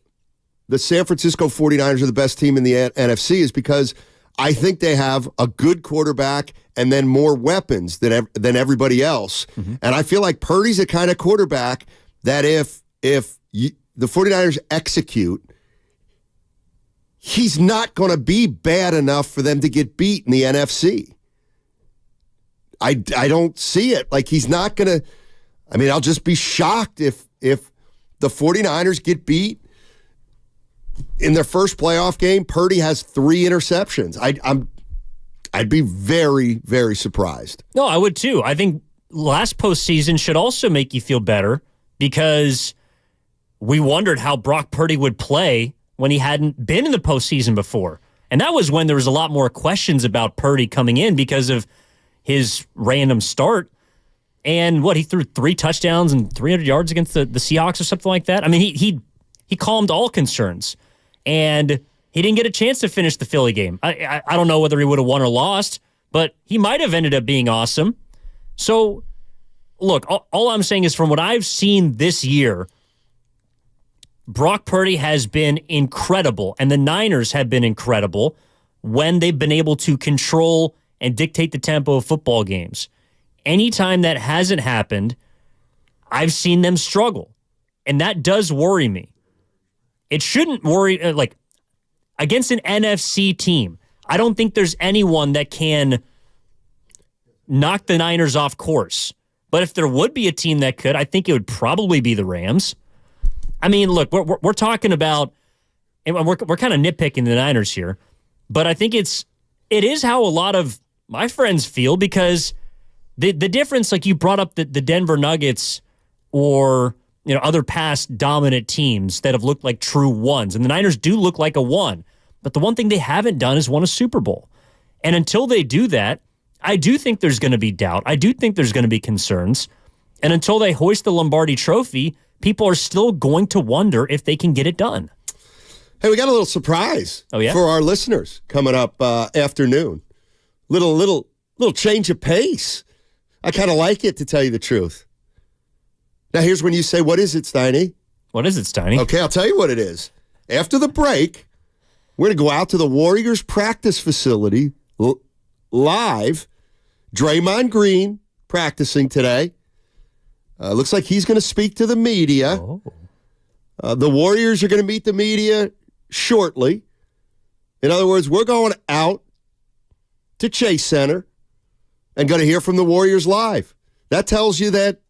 the San Francisco 49ers are the best team in the NFC is because I think they have a good quarterback and then more weapons than everybody else. Mm-hmm. And I feel like Purdy's the kind of quarterback that if the 49ers execute, he's not going to be bad enough for them to get beat in the NFC. I don't see it. Like, he's not going to. I mean, I'll just be shocked if the 49ers get beat in their first playoff game. Purdy has 3 interceptions. I'd be very, very surprised. No, I would too. I think last postseason should also make you feel better, because we wondered how Brock Purdy would play when he hadn't been in the postseason before. And that was when there was a lot more questions about Purdy coming in because of his random start. And he threw 3 touchdowns and 300 yards against the Seahawks or something like that. I mean, he calmed all concerns. And he didn't get a chance to finish the Philly game. I don't know whether he would have won or lost, but he might have ended up being awesome. So, look, all I'm saying is, from what I've seen this year, Brock Purdy has been incredible, and the Niners have been incredible when they've been able to control and dictate the tempo of football games. Anytime that hasn't happened, I've seen them struggle, and that does worry me. It shouldn't worry, against an NFC team, I don't think there's anyone that can knock the Niners off course. But if there would be a team that could, I think it would probably be the Rams. I mean, look, we're talking about, and we're kind of nitpicking the Niners here, but I think it is how a lot of my friends feel, because the difference, like you brought up the Denver Nuggets or other past dominant teams that have looked like true ones, and the Niners do look like a one, but the one thing they haven't done is won a Super Bowl. And until they do that, I do think there's going to be doubt. I do think there's going to be concerns. And until they hoist the Lombardi Trophy, people are still going to wonder if they can get it done. Hey, we got a little surprise for our listeners coming up afternoon. Little change of pace. I kind of like it, to tell you the truth. Now, here's when you say, what is it, Steiny? What is it, Steiny? Okay, I'll tell you what it is. After the break, we're going to go out to the Warriors practice facility live. Draymond Green practicing today. Looks like he's going to speak to the media. Oh. The Warriors are going to meet the media shortly. In other words, we're going out to Chase Center and going to hear from the Warriors live. That tells you that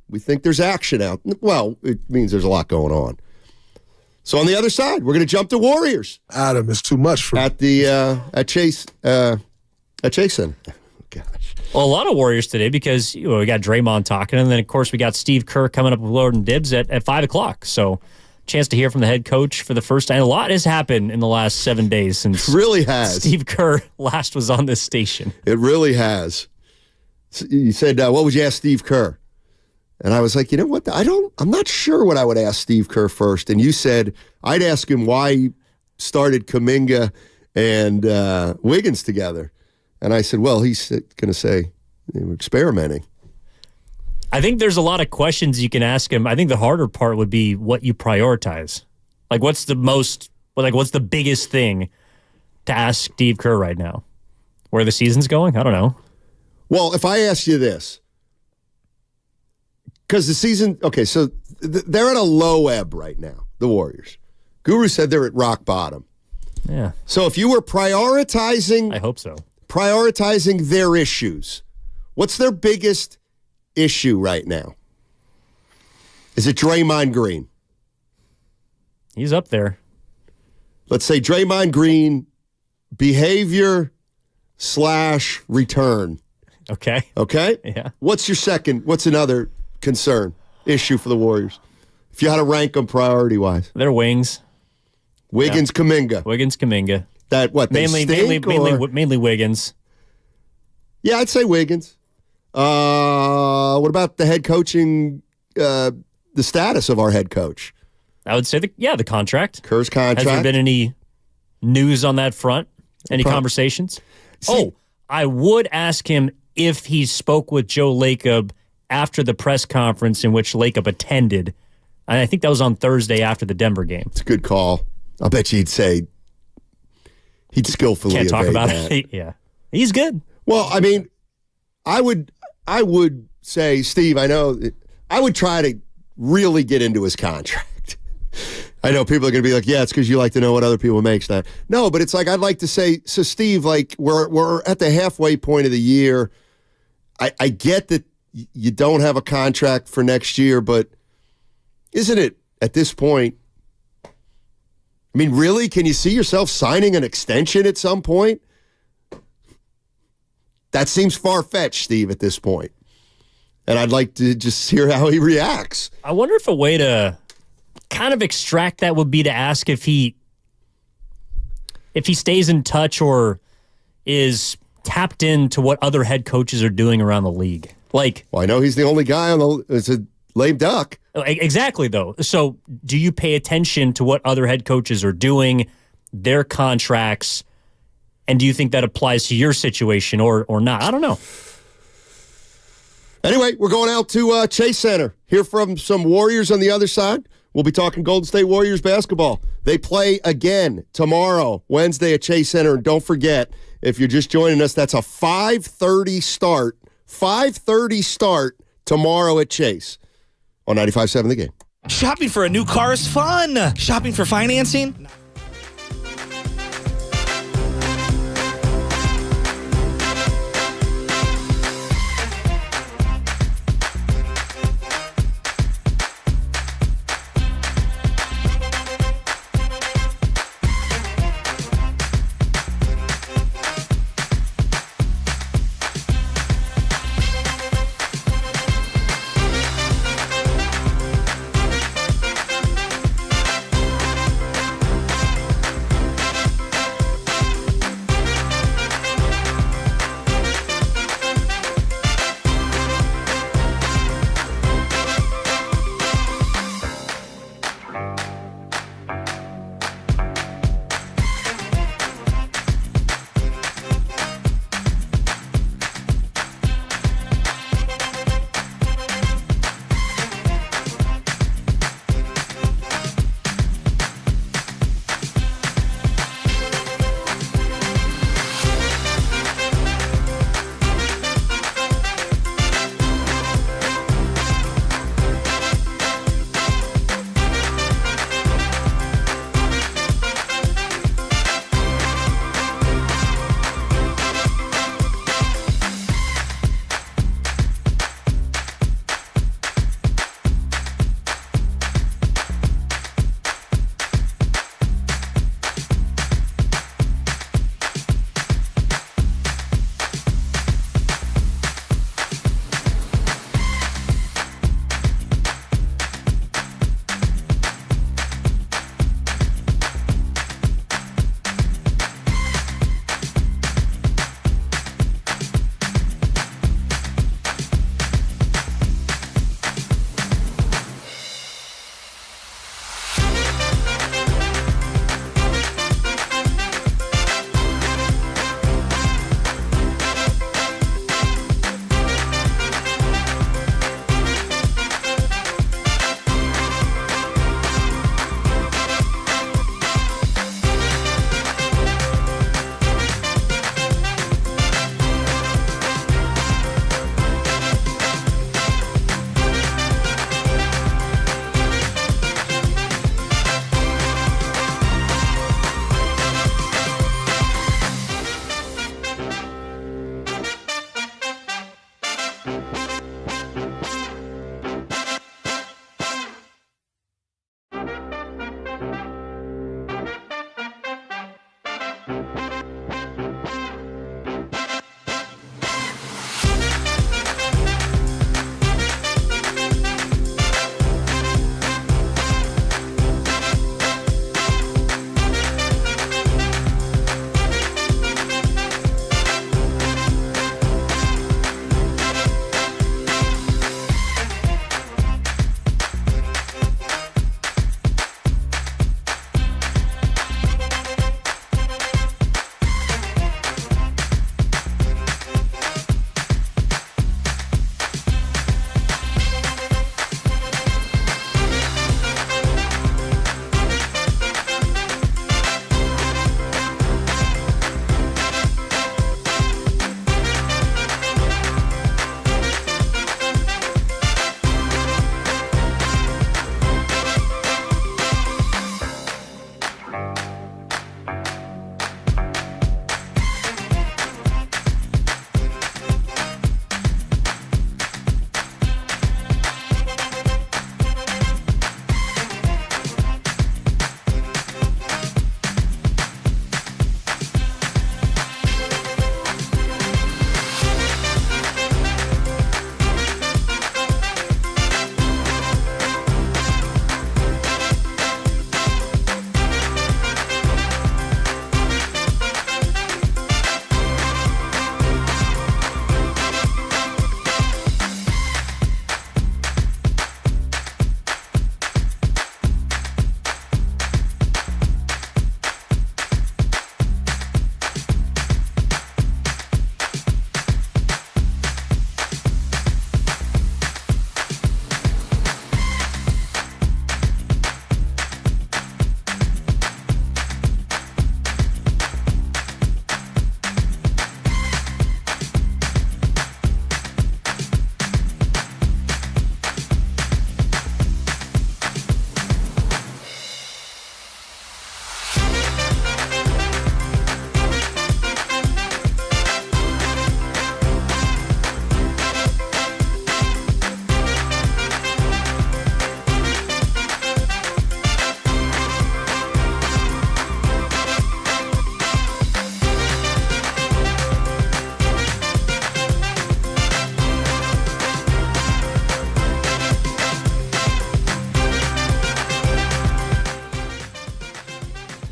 we think there's action out. Well, it means there's a lot going on. So on the other side, we're going to jump to Warriors. Adam, it's too much for me. At Chase Center. Gosh. Well, a lot of Warriors today, because we got Draymond talking, and then, of course, we got Steve Kerr coming up with Lord and Dibs at 5 o'clock. So, chance to hear from the head coach for the first time. A lot has happened in the last 7 days since it really has. Steve Kerr last was on this station. It really has. You said, what would you ask Steve Kerr? And I was like, you know what? I'm not sure what I would ask Steve Kerr first. And you said, I'd ask him why he started Kuminga and Wiggins together. And I said, well, he's going to say they were experimenting. I think there's a lot of questions you can ask him. I think the harder part would be what you prioritize. Like, what's the biggest thing to ask Steve Kerr right now? Where the season's going? I don't know. Well, if I asked you this, because the season, okay, so they're at a low ebb right now, the Warriors. Guru said they're at rock bottom. Yeah. So if you were prioritizing, I hope so, prioritizing their issues, what's their biggest issue right now? Is it Draymond Green? He's up there. Let's say Draymond Green behavior / return. Okay. Okay? Yeah. What's your second? What's another concern, issue for the Warriors? If you had to rank them priority-wise. Their wings. Wiggins, yeah. Kuminga. Wiggins, Kuminga. That what? Mainly Wiggins. Yeah, I'd say Wiggins. What about the head coaching? The status of our head coach? I would say the contract. Kerr's contract. Has there been any news on that front? Any conversations? I would ask him if he spoke with Joe Lacob after the press conference in which Lacob attended. And I think that was on Thursday after the Denver game. It's a good call. I'll bet you he'd say he'd skillfully can't talk about that. it. Yeah, he's good. Well, I mean, I would say, Steve, I know I would try to really get into his contract. I know people are going to be like, yeah, it's because you like to know what other people make. No, but it's like I'd like to say, so Steve, like we're at the halfway point of the year. I get that you don't have a contract for next year, but isn't it at this point? I mean, really, can you see yourself signing an extension at some point? That seems far-fetched, Steve, at this point. And I'd like to just hear how he reacts. I wonder if a way to kind of extract that would be to ask if he stays in touch or is tapped into what other head coaches are doing around the league. Like, well, I know he's the only guy it's a lame duck. Exactly, though. So do you pay attention to what other head coaches are doing, their contracts, and do you think that applies to your situation or not? I don't know. Anyway, we're going out to Chase Center. Hear from some Warriors on the other side. We'll be talking Golden State Warriors basketball. They play again tomorrow, Wednesday at Chase Center. And don't forget, if you're just joining us, that's a 5:30 start. 5:30 start tomorrow at Chase on 95.7 The Game. Shopping for a new car is fun. Shopping for financing?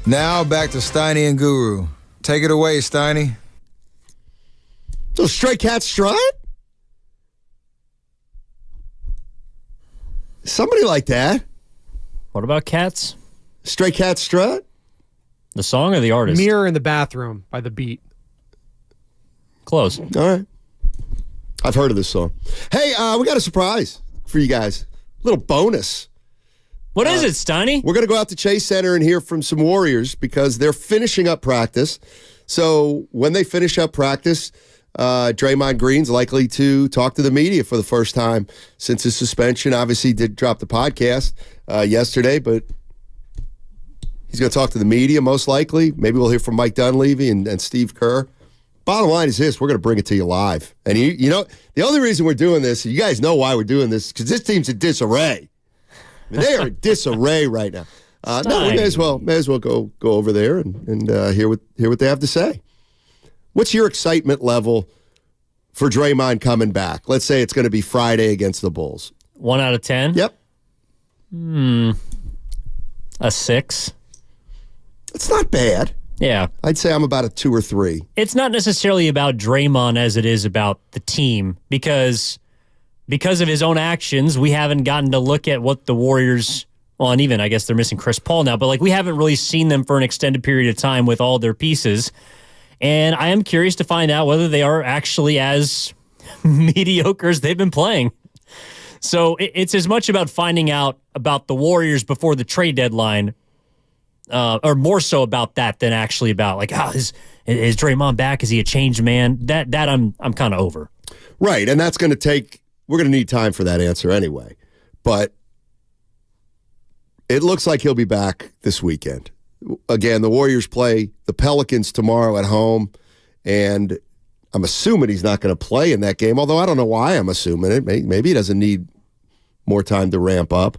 Now back to Steiny and Guru. Take it away, Steiny. So Stray Cat Strut? Somebody like that. What about Cats? Stray Cat Strut? The song or the artist? Mirror in the Bathroom by The Beat. Close. All right. I've heard of this song. Hey, we got a surprise for you guys. Little bonus. What is it, Steiny? We're going to go out to Chase Center and hear from some Warriors because they're finishing up practice. So when they finish up practice, Draymond Green's likely to talk to the media for the first time since his suspension. Obviously, he did drop the podcast yesterday, but he's going to talk to the media most likely. Maybe we'll hear from Mike Dunleavy and Steve Kerr. Bottom line is this, we're going to bring it to you live. And you know, the only reason we're doing this, you guys know why we're doing this, because this team's in disarray. I mean, they are in disarray right now. No, we may as well go over there and hear what they have to say. What's your excitement level for Draymond coming back? Let's say it's going to be Friday against the Bulls. 1 out of 10? Yep. A 6. It's not bad. Yeah. I'd say I'm about a 2 or 3. It's not necessarily about Draymond as it is about the team because of his own actions, we haven't gotten to look at what the Warriors, well, and even I guess they're missing Chris Paul now, but like we haven't really seen them for an extended period of time with all their pieces. And I am curious to find out whether they are actually as mediocre as they've been playing. So it's as much about finding out about the Warriors before the trade deadline, or more so about that than actually about like, is Draymond back? Is he a changed man? That I'm kind of over. Right, and that's going to take. We're going to need time for that answer anyway. But it looks like he'll be back this weekend. Again, the Warriors play the Pelicans tomorrow at home, and I'm assuming he's not going to play in that game, although I don't know why I'm assuming it. Maybe he doesn't need more time to ramp up.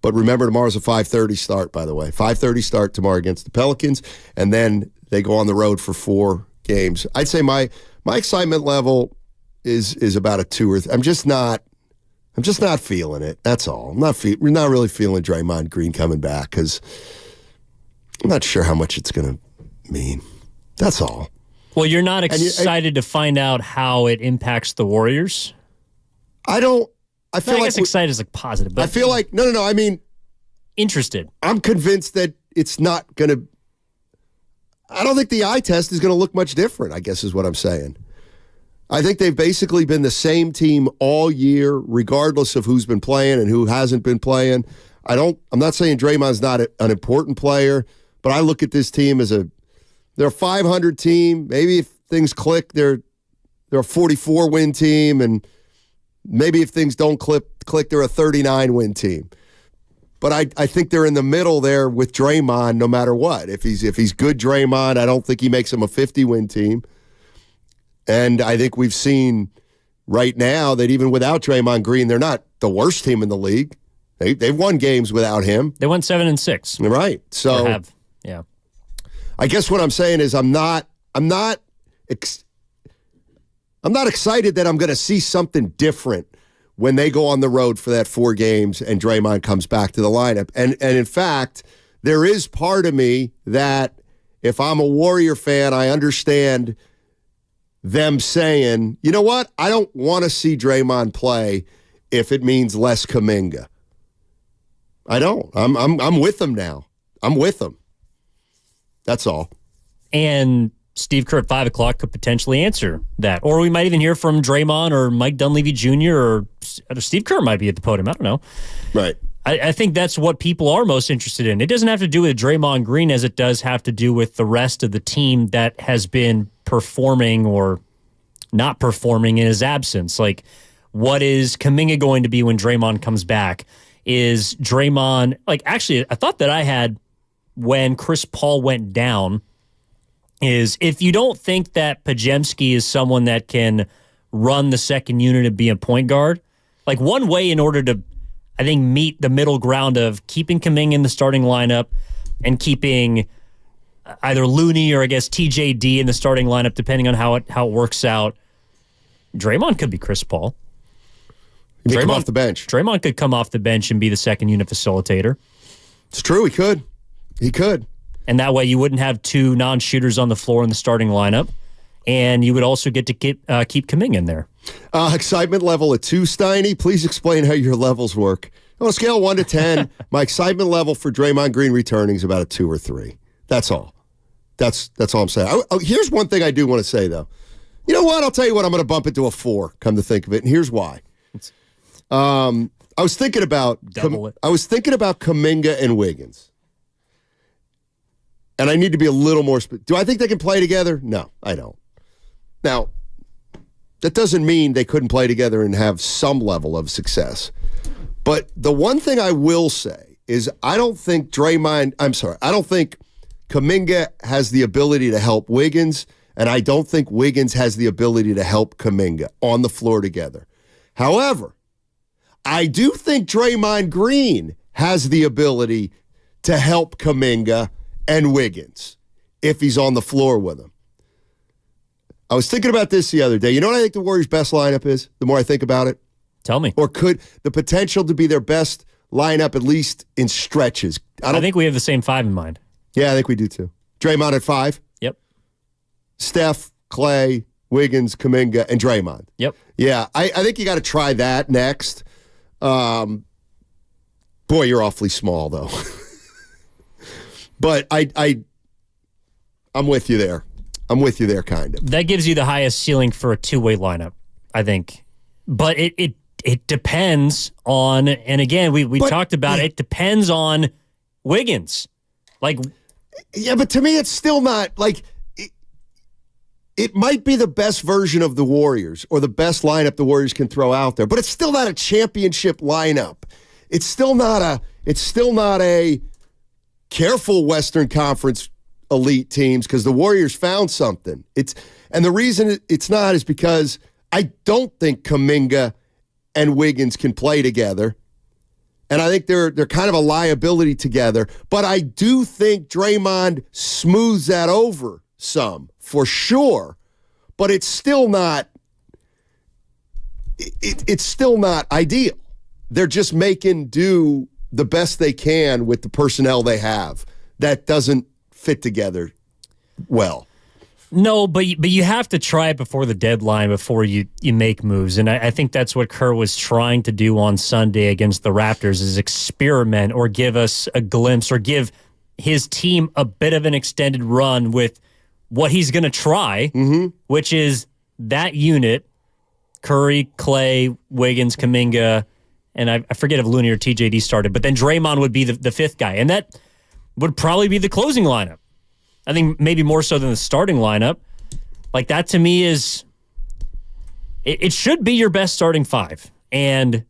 But remember, tomorrow's a 5:30 start, by the way. 5:30 start tomorrow against the Pelicans, and then they go on the road for 4 games. I'd say my excitement level is about a 2 or 3. I'm just not feeling it. That's all. We're not really feeling Draymond Green coming back because I'm not sure how much it's going to mean. That's all. Well, you're not excited to find out how it impacts the Warriors? I don't. I feel I like guess excited is like positive. But I feel like no. I mean, interested. I'm convinced that it's not going to. I don't think the eye test is going to look much different. I guess is what I'm saying. I think they've basically been the same team all year, regardless of who's been playing and who hasn't been playing. I'm not saying Draymond's not an important player, but I look at this team as they're a 500 team. Maybe if things click, they're a 44-win team, and maybe if things don't click, they're a 39-win team. But I think they're in the middle there with Draymond no matter what. If he's good Draymond, I don't think he makes them a 50-win team. And I think we've seen right now that even without Draymond Green, they're not the worst team in the league. They've won games without him. They went 7-6. Right. So yeah. I guess what I'm saying is I'm not excited that I'm going to see something different when they go on the road for that 4 games and Draymond comes back to the lineup. And in fact, there is part of me that if I'm a Warrior fan, I understand them saying, you know what? I don't want to see Draymond play if it means less Kuminga. I don't. I'm with them now. I'm with them. That's all. And Steve Kerr at 5 o'clock could potentially answer that. Or we might even hear from Draymond or Mike Dunleavy Jr. or Steve Kerr might be at the podium. I don't know. Right. I think that's what people are most interested in. It doesn't have to do with Draymond Green as it does have to do with the rest of the team that has been performing or not performing in his absence. Like, what is Kuminga going to be when Draymond comes back? Is Draymond, like, actually, a thought that I had when Chris Paul went down is if you don't think that Podziemski is someone that can run the second unit and be a point guard, like one way in order to, I think, meet the middle ground of keeping Kuminga in the starting lineup and keeping either Looney or I guess TJD in the starting lineup, depending on how it works out. Draymond could be Chris Paul. He could come off the bench. Draymond could come off the bench and be the second unit facilitator. It's true. He could. He could. And that way you wouldn't have two non-shooters on the floor in the starting lineup. And you would also get to keep Kuminga in there. Excitement level at 2, Steiny. Please explain how your levels work. On a scale of 1 to 10, my excitement level for Draymond Green returning is about a 2 or 3. That's all. That's all I'm saying. Here's one thing I do want to say, though. You know what? I'll tell you what. I'm going to bump it to a 4, come to think of it. And here's why. I was thinking about Kuminga and Wiggins. And I need to be a little more do I think they can play together? No, I don't. Now, that doesn't mean they couldn't play together and have some level of success. But the one thing I will say is I don't think Kuminga has the ability to help Wiggins, and I don't think Wiggins has the ability to help Kuminga on the floor together. However, I do think Draymond Green has the ability to help Kuminga and Wiggins if he's on the floor with him. I was thinking about this the other day. You know what I think the Warriors' best lineup is, the more I think about it? Tell me. Or could the potential to be their best lineup, at least in stretches? I think we have the same 5 in mind. Yeah, I think we do too. Draymond at 5? Yep. Steph, Clay, Wiggins, Kuminga, and Draymond. Yep. Yeah, I think you got to try that next. Boy, you're awfully small, though. But I'm with you there. I'm with you there, kind of. That gives you the highest ceiling for a two-way lineup, I think. But it depends on, and again, we talked about it depends on Wiggins. Yeah, but to me, it's still not, it might be the best version of the Warriors or the best lineup the Warriors can throw out there, but it's still not a championship lineup. It's still not a careful Western Conference elite teams because the Warriors found something. And the reason it's not is because I don't think Kuminga and Wiggins can play together. And I think they're kind of a liability together. But I do think Draymond smooths that over some, for sure. But it's still not it's still not ideal. They're just making do the best they can with the personnel they have. That doesn't fit together well. No, but you have to try it before the deadline, before you make moves. And I think that's what Kerr was trying to do on Sunday against the Raptors, is experiment or give us a glimpse or give his team a bit of an extended run with what he's going to try, which is that unit, Curry, Clay, Wiggins, Kuminga, and I forget if Looney or TJD started, but then Draymond would be the fifth guy. And that would probably be the closing lineup. I think maybe more so than the starting lineup. That to me is, it should be your best starting 5. And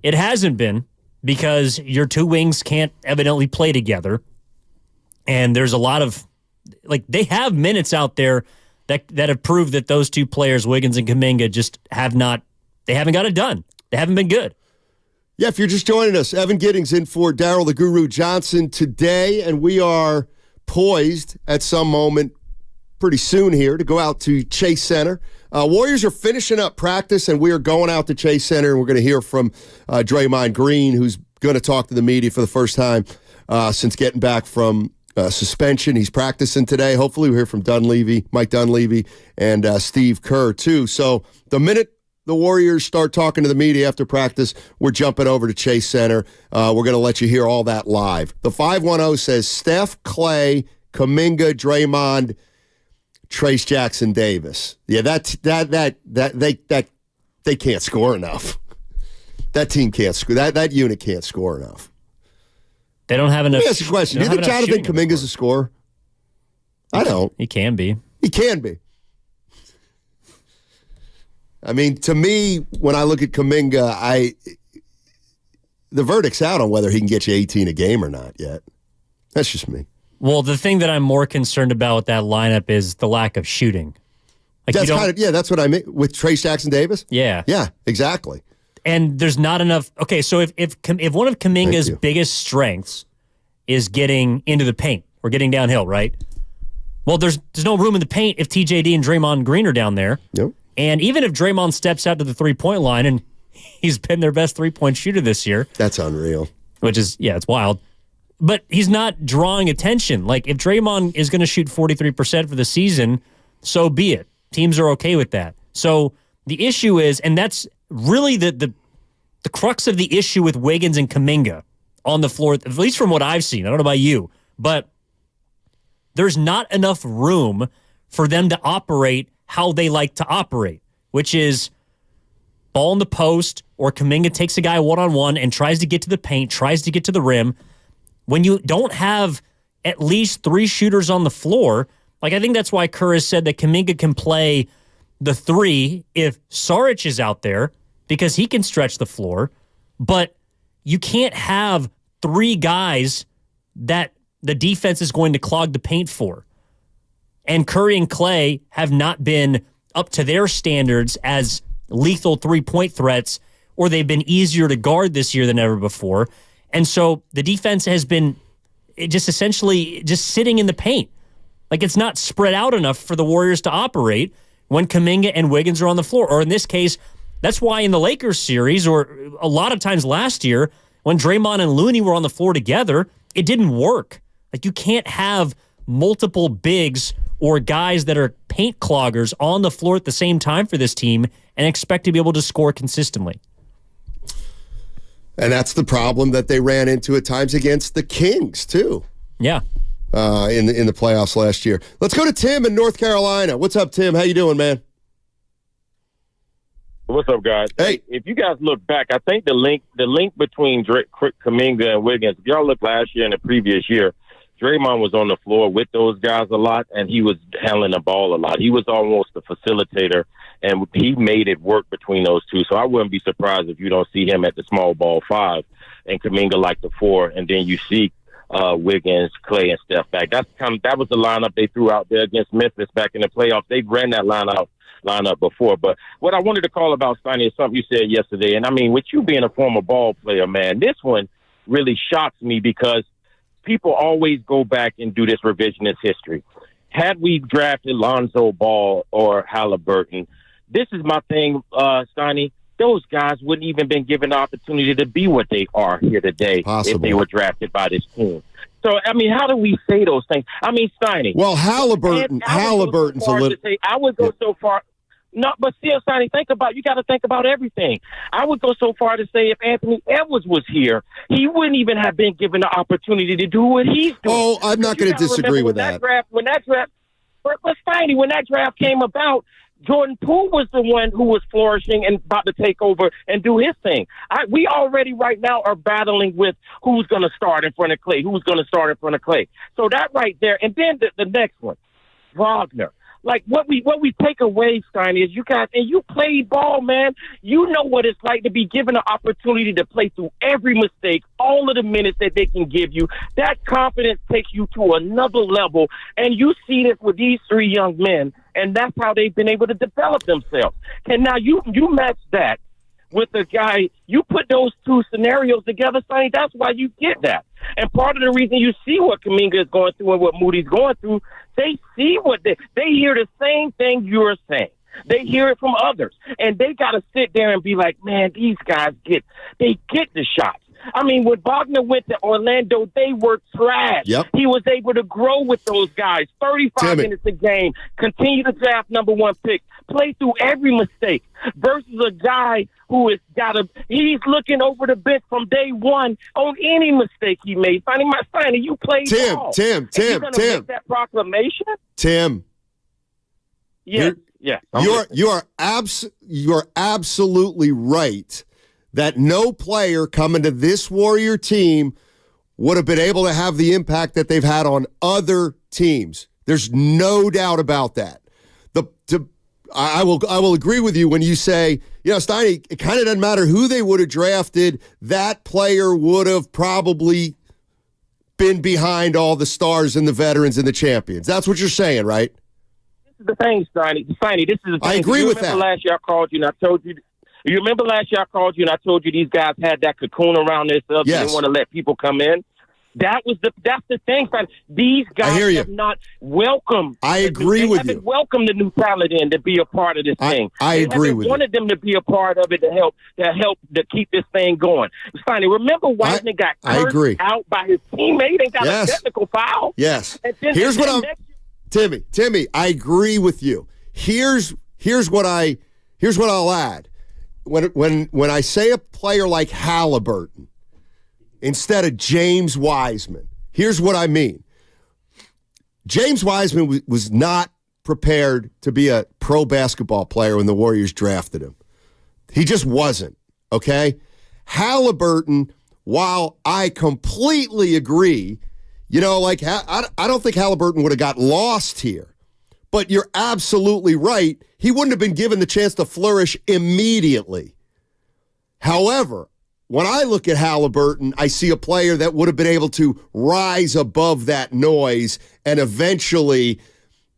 it hasn't been because your two wings can't evidently play together. And there's a lot of, they have minutes out there that have proved that those two players, Wiggins and Kuminga, just haven't got it done. They haven't been good. Yeah, if you're just joining us, Evan Giddings in for Daryl the Guru Johnson today, and we are poised at some moment pretty soon here to go out to Chase Center. Warriors are finishing up practice, and we are going out to Chase Center, and we're going to hear from Draymond Green, who's going to talk to the media for the first time since getting back from suspension. He's practicing today. Hopefully we'll hear from Mike Dunleavy, and Steve Kerr, too. So the minute the Warriors start talking to the media after practice, we're jumping over to Chase Center. We're going to let you hear all that live. The 510 says Steph, Clay, Kuminga, Draymond, Trace Jackson Davis. Yeah, they can't score enough. That team can't score. That unit can't score enough. They don't have enough. Let me ask you a question. Do you think Jonathan Kuminga's a scorer? I don't. He can be. He can be. I mean, to me, when I look at Kuminga, the verdict's out on whether he can get you 18 a game or not yet. That's just me. Well, the thing that I'm more concerned about with that lineup is the lack of shooting. That's that's what I mean with Trace Jackson Davis. Yeah, exactly. And there's not enough. Okay, so if one of Kuminga's biggest strengths is getting into the paint or getting downhill, right? Well, there's no room in the paint if TJD and Draymond Green are down there. Yep. And even if Draymond steps out to the three-point line, and he's been their best three-point shooter this year. That's unreal. Which is, it's wild. but he's not drawing attention. Like, if Draymond is going to shoot 43% for the season, so be it. Teams are okay with that. So the issue is, and that's really the crux of the issue with Wiggins and Kuminga on the floor, at least from what I've seen. I don't know about you, but there's not enough room for them to operate how they like to operate, which is ball in the post, or Kuminga takes a guy one-on-one and tries to get to the paint, tries to get to the rim. When you don't have at least 3 shooters on the floor, like, I think that's why Kerr has said that Kuminga can play the 3 if Saric is out there, because he can stretch the floor. But you can't have 3 guys that the defense is going to clog the paint for. And Curry and Clay have not been up to their standards as lethal 3-point threats, or they've been easier to guard this year than ever before. And so the defense has been just essentially just sitting in the paint. Like, it's not spread out enough for the Warriors to operate when Kuminga and Wiggins are on the floor. Or in this case, that's why in the Lakers series, or a lot of times last year, when Draymond and Looney were on the floor together, it didn't work. Like, you can't have multiple bigs or guys that are paint cloggers on the floor at the same time for this team and expect to be able to score consistently. And that's the problem that they ran into at times against the Kings, too. Yeah. In the playoffs last year. Let's go to Tim in North Carolina. What's up, Tim? How you doing, man? What's up, guys? Hey, if you guys look back, I think the link between Kuminga and Wiggins, if y'all look last year and the previous year, Draymond was on the floor with those guys a lot, and he was handling the ball a lot. He was almost a facilitator, and he made it work between those two. So I wouldn't be surprised if you don't see him at the small ball 5 and Kuminga like the 4, and then you see Wiggins, Clay, and Steph back. That was the lineup they threw out there against Memphis back in the playoffs. They ran that lineup before. But what I wanted to call about, Steiny, is something you said yesterday. And I mean, with you being a former ball player, man, this one really shocks me because people always go back and do this revisionist history. Had we drafted Lonzo Ball or Halliburton, this is my thing, Steiny, those guys wouldn't even been given the opportunity to be what they are here today if they were drafted by this team. So, I mean, how do we say those things? I mean, Steiny. Well, Halliburton's a little. I would go so far. No, but still, Steiny, you got to think about everything. I would go so far to say if Anthony Edwards was here, he wouldn't even have been given the opportunity to do what he's doing. Oh, I'm not going to disagree with that. But Steiny, when that draft came about, Jordan Poole was the one who was flourishing and about to take over and do his thing. We already right now are battling with who's going to start in front of Clay, So that right there. And then the next one, Wagner. Like, what we take away, Steiny, is you guys, and you played ball, man. You know what it's like to be given an opportunity to play through every mistake, all of the minutes that they can give you. That confidence takes you to another level, and you see this with these 3 young men, and that's how they've been able to develop themselves. And now you match that with a guy, you put those 2 scenarios together, Sonny, that's why you get that. And part of the reason you see what Kuminga is going through and what Moody's going through, they see what they hear the same thing you're saying. They hear it from others. And they got to sit there and be like, man, these guys get the shots. I mean, when Wagner went to Orlando, they were trash. Yep. He was able to grow with those guys. 35 minutes a game, continue to draft number 1 pick, play through every mistake versus a guy who he's looking over the bench from day one on any mistake he made. Steiny, you played ball. Tim. Make that proclamation? Tim. Yeah. You are absolutely right that no player coming to this Warrior team would have been able to have the impact that they've had on other teams. There's no doubt about that. I will agree with you when you say, Steiny, it kind of doesn't matter who they would have drafted. That player would have probably been behind all the stars and the veterans and the champions. That's what you're saying, right? This is the thing, Steiny. This is the thing. I agree with that. Last year I called you and I told you. You remember last year I called you and I told you these guys had that cocoon around themselves. Yes. They didn't want to let people come in. That's the thing, son. These guys have not welcomed. I agree with you. They haven't welcomed the new talent in to be a part of this thing. I agree with you. They wanted them to be a part of it to help to keep this thing going. Sonny, remember Wiseman got cursed out by his teammate and got a technical foul? Yes. Here's what I'm Timmy, I agree with you. Here's what I'll add. When I say a player like Halliburton instead of James Wiseman, here's what I mean. James Wiseman was not prepared to be a pro basketball player when the Warriors drafted him. He just wasn't, okay? Halliburton, while I completely agree, I don't think Halliburton would have got lost here. But you're absolutely right. He wouldn't have been given the chance to flourish immediately. However, when I look at Halliburton, I see a player that would have been able to rise above that noise and eventually,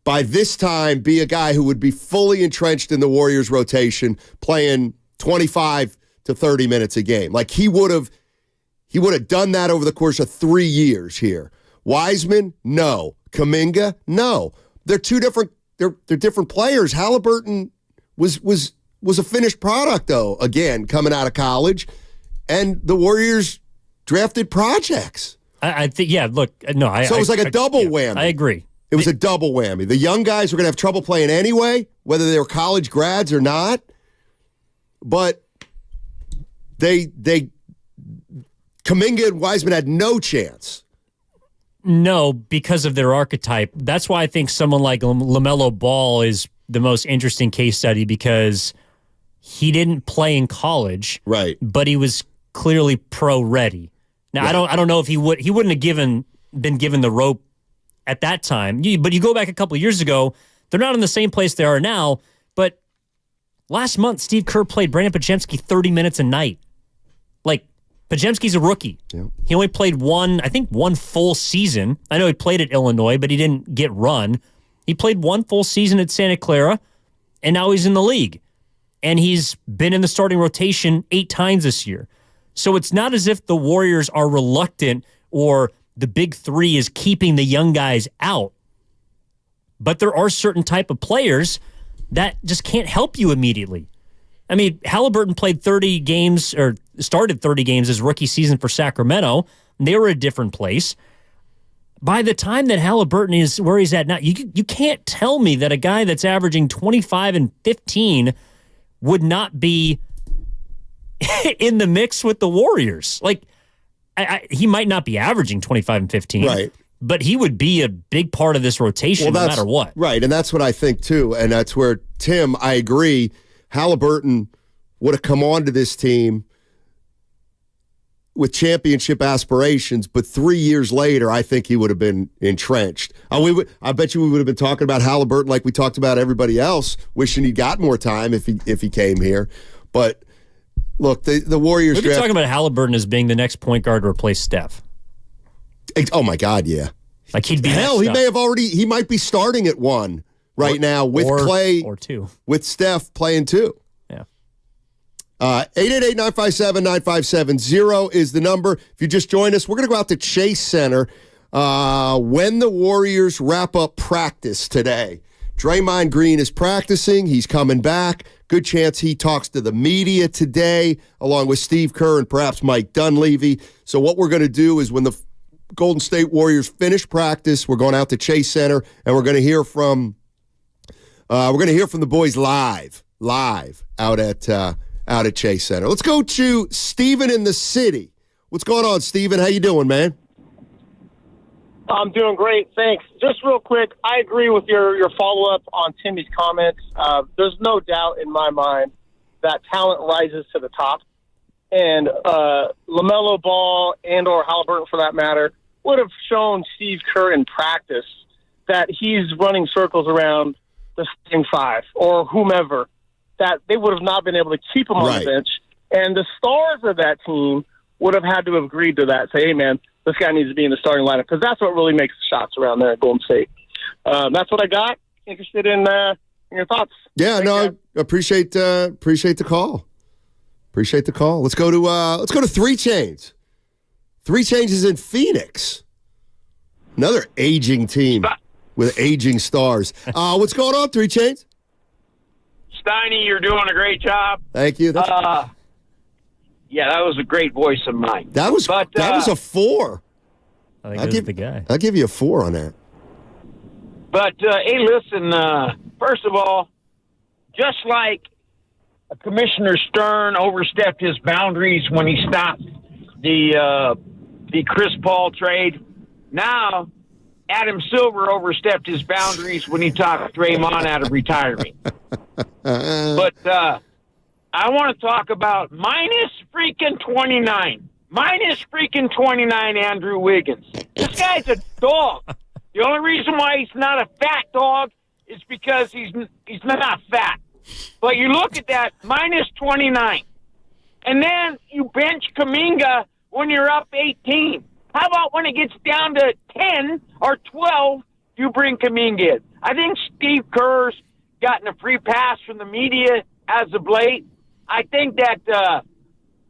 by this time, be a guy who would be fully entrenched in the Warriors rotation, playing 25 to 30 minutes a game. Like he would have done that over the course of 3 years here. Wiseman, no. Kuminga, no. They're two different. They're different players. Halliburton was a finished product, though. Again, coming out of college, and the Warriors drafted projects. I think, yeah. Look, no, so it was like a double whammy. I agree. It was a double whammy. The young guys were going to have trouble playing anyway, whether they were college grads or not. But Kuminga and Wiseman had no chance. No, because of their archetype. That's why I think someone like LaMelo Ball is the most interesting case study, because he didn't play in college, right? But he was clearly pro ready. Now, I don't know if he wouldn't have been given the rope at that time. But you go back a couple of years ago, they're not in the same place they are now. But last month, Steve Kerr played Brandon Podziemski 30 minutes a night. Like, Podziemski's a rookie. Yeah. He only played one full season. I know he played at Illinois, but he didn't get run. He played one full season at Santa Clara, and now he's in the league. And he's been in the starting rotation 8 times this year. So it's not as if the Warriors are reluctant or the big three is keeping the young guys out. But there are certain type of players that just can't help you immediately. I mean, Halliburton played 30 games or started 30 games his rookie season for Sacramento. They were a different place. By the time that Halliburton is where he's at now, you can't tell me that a guy that's averaging 25 and 15 would not be in the mix with the Warriors. Like, he might not be averaging 25 and 15, right? But he would be a big part of this rotation no matter what. Right, and that's what I think too. And that's where, Tim, I agree, Halliburton would have come onto this team with championship aspirations, but 3 years later, I think he would have been entrenched. I bet you we would have been talking about Halliburton like we talked about everybody else, wishing he got more time if he came here. But look, the Warriors. We've been talking about Halliburton as being the next point guard to replace Steph. Oh my God, yeah. Like he'd be he might be starting at 1 right now with Clay or 2. With Steph playing 2. Yeah. 888-957-9570 is the number. If you just joined us, we're going to go out to Chase Center when the Warriors wrap up practice today. Draymond Green is practicing. He's coming back. Good chance he talks to the media today, along with Steve Kerr and perhaps Mike Dunleavy. So what we're going to do is when the Golden State Warriors finish practice, we're going out to Chase Center, and we're going to hear from the boys live out at Chase Center. Let's go to Steven in the city. What's going on, Steven? How you doing, man? I'm doing great, thanks. Just real quick, I agree with your follow-up on Timmy's comments. There's no doubt in my mind that talent rises to the top. And LaMelo Ball and or Halliburton, for that matter, would have shown Steve Kerr in practice that he's running circles around the starting 5 or whomever, that they would have not been able to keep him on the bench. And the stars of that team would have had to have agreed to that. Say, hey, man, this guy needs to be in the starting lineup, because that's what really makes the shots around there at Golden State. That's what I got. Interested in your thoughts. Yeah, I appreciate the call. Appreciate the call. Let's go to 3 Chains. 3 Changes in Phoenix. Another aging team with aging stars. What's going on, 3 Chains? Steiny, you're doing a great job. Thank you. Yeah, that was a great voice of mine. That was a 4. I think that's the guy. I'll give you a 4 on that. But, hey, listen, first of all, just like Commissioner Stern overstepped his boundaries when he stopped the Chris Paul trade, now Adam Silver overstepped his boundaries when he talked Draymond out of retiring. But I want to talk about minus freaking 29. Minus freaking 29, Andrew Wiggins. This guy's a dog. The only reason why he's not a fat dog is because he's not fat. But you look at that, minus 29. And then you bench Kuminga when you're up 18. How about when it gets down to 10 or 12, you bring Kuminga in? I think Steve Kerr's gotten a free pass from the media as of late. I think that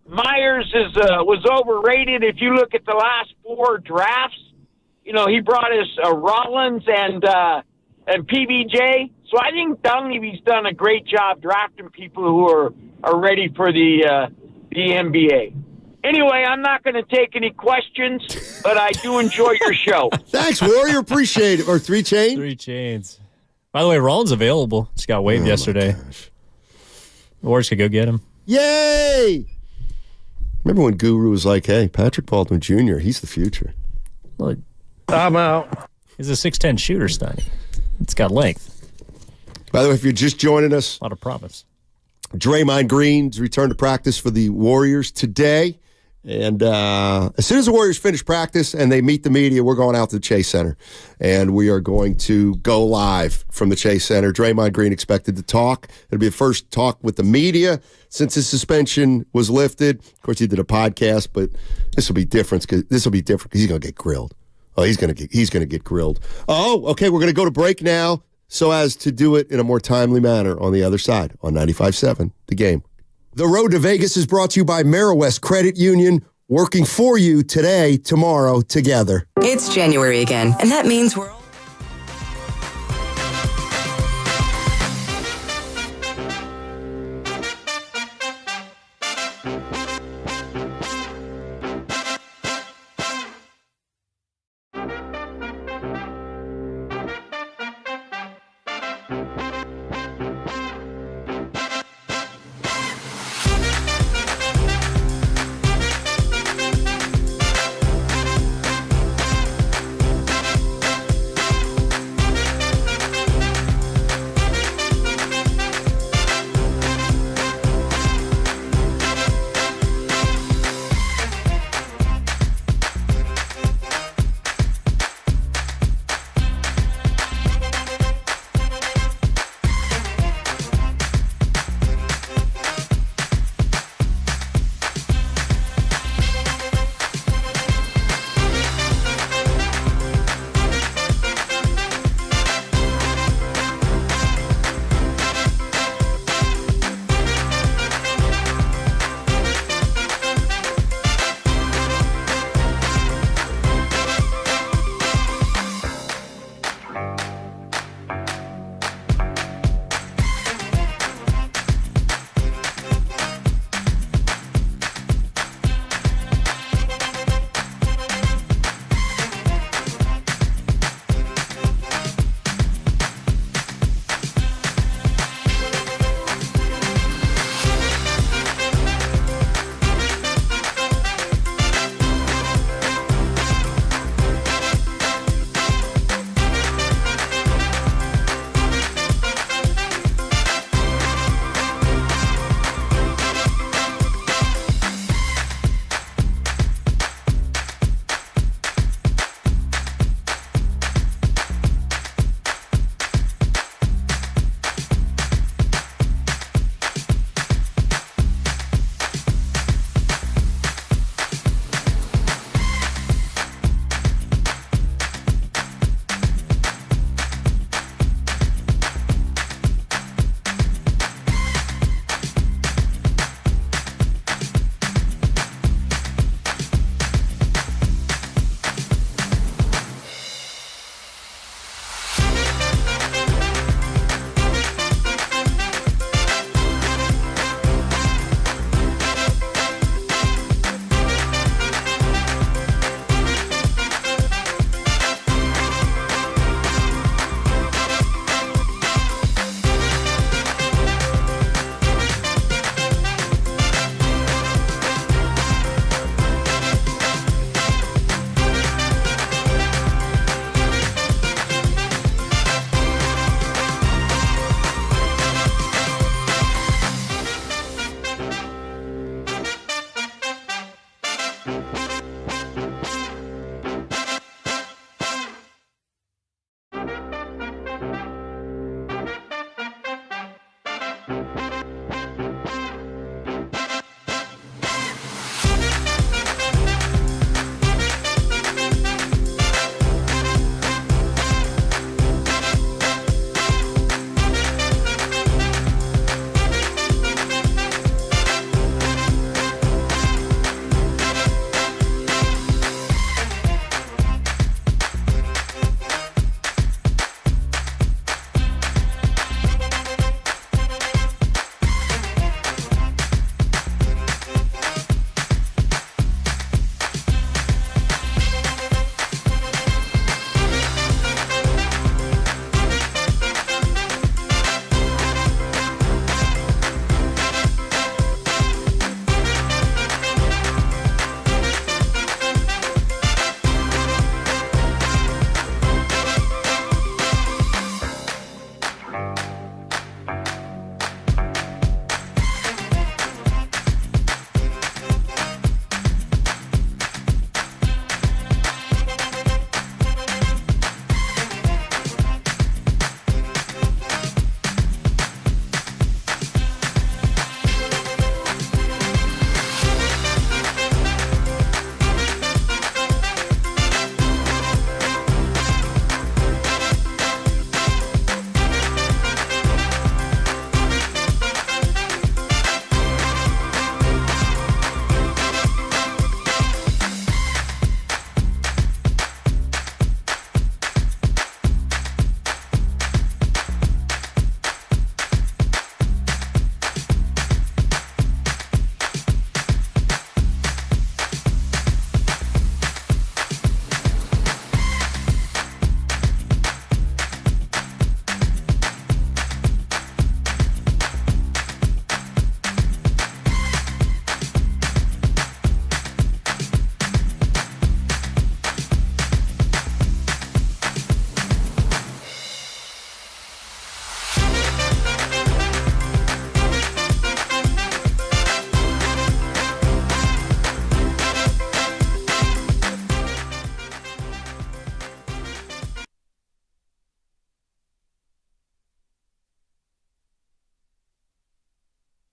Myers was overrated. If you look at the last 4 drafts, you know, he brought us Rollins and PBJ. So I think Dunleavy's done a great job drafting people who are ready for the NBA. Anyway, I'm not going to take any questions, but I do enjoy your show. Thanks, Warrior. Appreciate it. Or 3 Chains? 3 Chains. By the way, Rollins available. Just got waived yesterday. The Warriors could go get him. Yay! Remember when Guru was like, hey, Patrick Baldwin Jr., he's the future. Look, I'm out. He's a 6'10 shooter, Steiny. It's got length. By the way, if you're just joining us, a lot of promise. Draymond Green's returned to practice for the Warriors today. And as soon as the Warriors finish practice and they meet the media, we're going out to the Chase Center. And we are going to go live from the Chase Center. Draymond Green expected to talk. It'll be the first talk with the media since his suspension was lifted. Of course, he did a podcast, but this will be different because he's going to get grilled. Oh, he's going to get grilled. Oh, okay, we're going to go to break now so as to do it in a more timely manner on the other side on 95.7, The Game. The Road to Vegas is brought to you by West Credit Union, working for you today, tomorrow, together. It's January again, and that means we're all...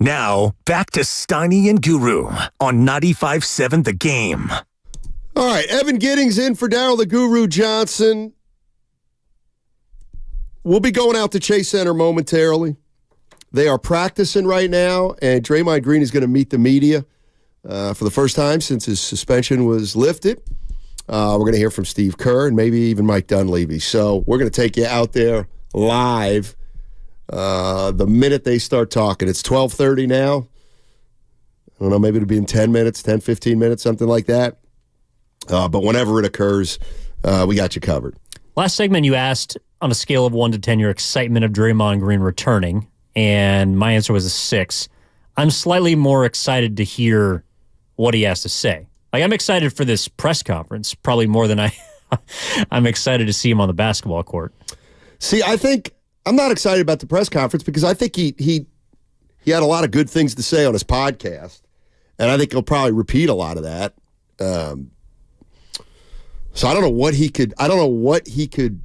Now, back to Steiny and Guru on 95.7 The Game. All right, Evan Giddings in for Daryl the Guru Johnson. We'll be going out to Chase Center momentarily. They are practicing right now, and Draymond Green is going to meet the media for the first time since his suspension was lifted. We're going to hear from Steve Kerr and maybe even Mike Dunleavy. So we're going to take you out there live the minute they start talking. It's 12:30 now. I don't know, maybe it'll be in 10 minutes, 10, 15 minutes, something like that. But whenever it occurs, we got you covered. Last segment, you asked on a scale of 1 to 10 your excitement of Draymond Green returning, and my answer was a 6. I'm slightly more excited to hear what he has to say. Like, I'm excited for this press conference, probably more than I'm excited to see him on the basketball court. See, I think I'm not excited about the press conference because I think he had a lot of good things to say on his podcast, and I think he'll probably repeat a lot of that. So I don't know what he could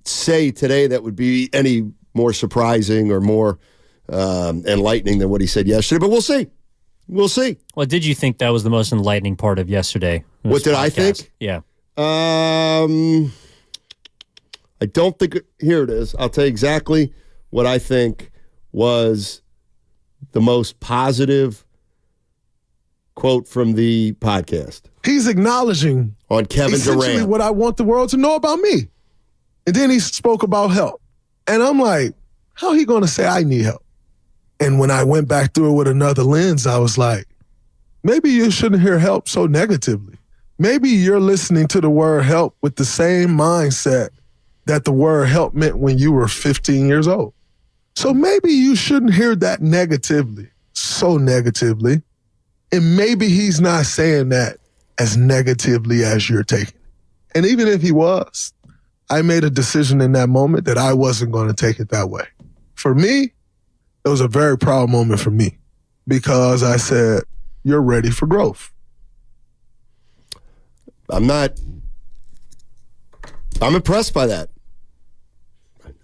say today that would be any more surprising or more enlightening than what he said yesterday. But we'll see. We'll see. Well, did you think that was the most enlightening part of yesterday? What did I think? Yeah. I don't think. Here it is. I'll tell you exactly what I think was the most positive quote from the podcast. He's acknowledging on Kevin essentially Durant what I want the world to know about me. And then he spoke about help. And I'm like, how he going to say I need help? And when I went back through it with another lens, I was like, maybe you shouldn't hear help so negatively. Maybe you're listening to the word help with the same mindset that the word help meant when you were 15 years old. So maybe you shouldn't hear that negatively, so negatively. And maybe he's not saying that as negatively as you're taking it. And even if he was, I made a decision in that moment that I wasn't going to take it that way. For me, it was a very proud moment for me because I said, you're ready for growth. I'm impressed by that.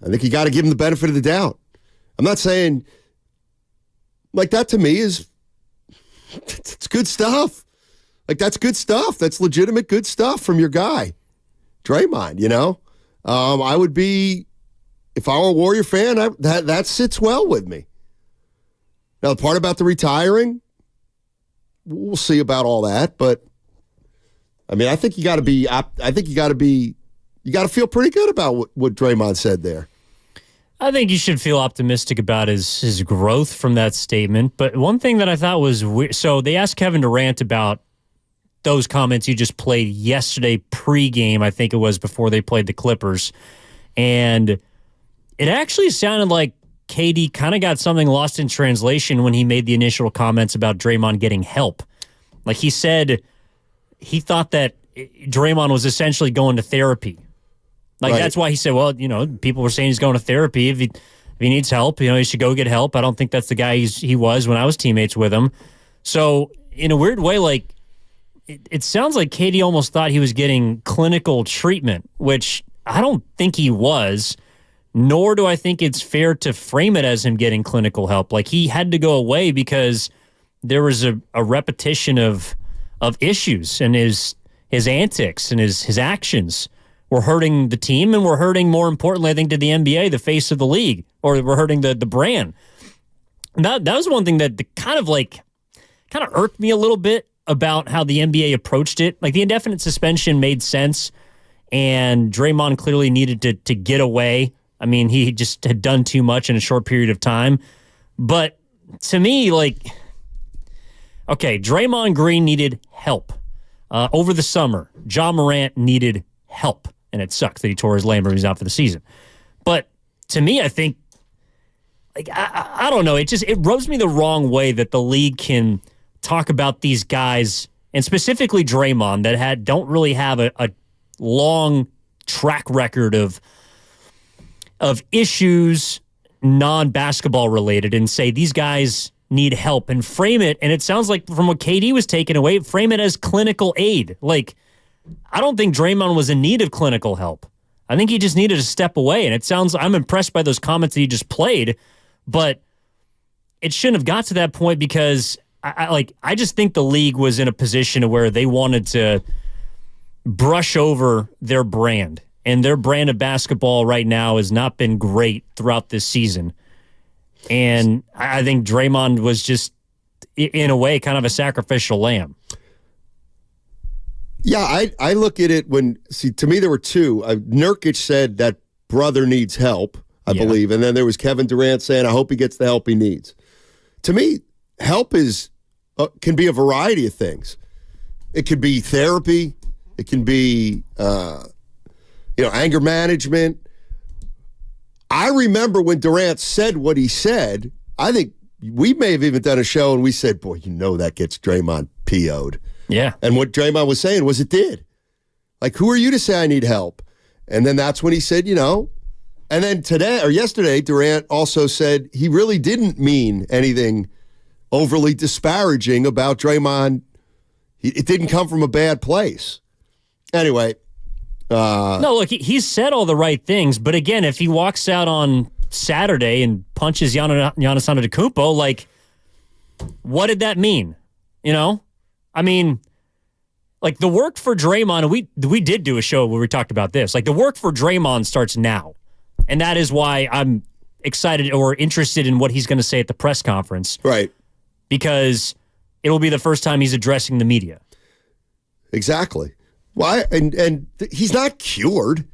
I think you got to give him the benefit of the doubt. I'm not saying, like, that to me is, it's good stuff. Like, that's good stuff. That's legitimate good stuff from your guy, Draymond, you know? I would be, if I were a Warrior fan, that sits well with me. Now, the part about the retiring, we'll see about all that, but I mean, I think you got to feel pretty good about what Draymond said there. I think you should feel optimistic about his growth from that statement. But one thing that I thought was weird, so they asked Kevin Durant about those comments you just played yesterday pregame, I think it was, before they played the Clippers. And it actually sounded like KD kind of got something lost in translation when he made the initial comments about Draymond getting help. Like, he said he thought that Draymond was essentially going to therapy. Like, right. That's why he said, well, you know, people were saying he's going to therapy. If he needs help, you know, he should go get help. I don't think that's the guy he was when I was teammates with him. So, in a weird way, like, it sounds like KD almost thought he was getting clinical treatment, which I don't think he was, nor do I think it's fair to frame it as him getting clinical help. Like, he had to go away because there was a repetition of issues, and his antics and his actions were hurting the team, and were hurting, more importantly, I think, to the NBA, the face of the league, or were hurting the brand. That was one thing that kind of irked me a little bit about how the NBA approached it. Like, the indefinite suspension made sense, and Draymond clearly needed to get away. I mean, he just had done too much in a short period of time. But to me, like, okay, Draymond Green needed help. Over the summer, Ja Morant needed help, and it sucks that he tore his labrum. He's out for the season. But to me, I think, like, I don't know. It rubs me the wrong way that the league can talk about these guys, and specifically Draymond, that don't really have a long track record of issues non-basketball related, and say these guys need help, and frame it, and it sounds like from what KD was taking away, frame it as clinical aid. Like, I don't think Draymond was in need of clinical help. I think he just needed to step away, and I'm impressed by those comments that he just played, but it shouldn't have got to that point, because I just think the league was in a position where they wanted to brush over their brand, and their brand of basketball right now has not been great throughout this season. And I think Draymond was just, in a way, kind of a sacrificial lamb. Yeah, I look at it to me there were two. Nurkic said that brother needs help, I believe. And then there was Kevin Durant saying, I hope he gets the help he needs. To me, help can be a variety of things. It could be therapy. It can be, anger management. I remember when Durant said what he said, I think we may have even done a show and we said, boy, that gets Draymond PO'd. Yeah. And what Draymond was saying was it did. Like, who are you to say I need help? And then that's when he said, and then yesterday, Durant also said he really didn't mean anything overly disparaging about Draymond. It didn't come from a bad place. Anyway. No, look, he said all the right things, but again, if he walks out on Saturday and punches Giannis Antetokounmpo, like, what did that mean? I mean, like, the work for Draymond, we did do a show where we talked about this. Like, the work for Draymond starts now, and that is why I'm excited or interested in what he's going to say at the press conference. Right. Because it will be the first time he's addressing the media. Exactly. Why? And he's not cured.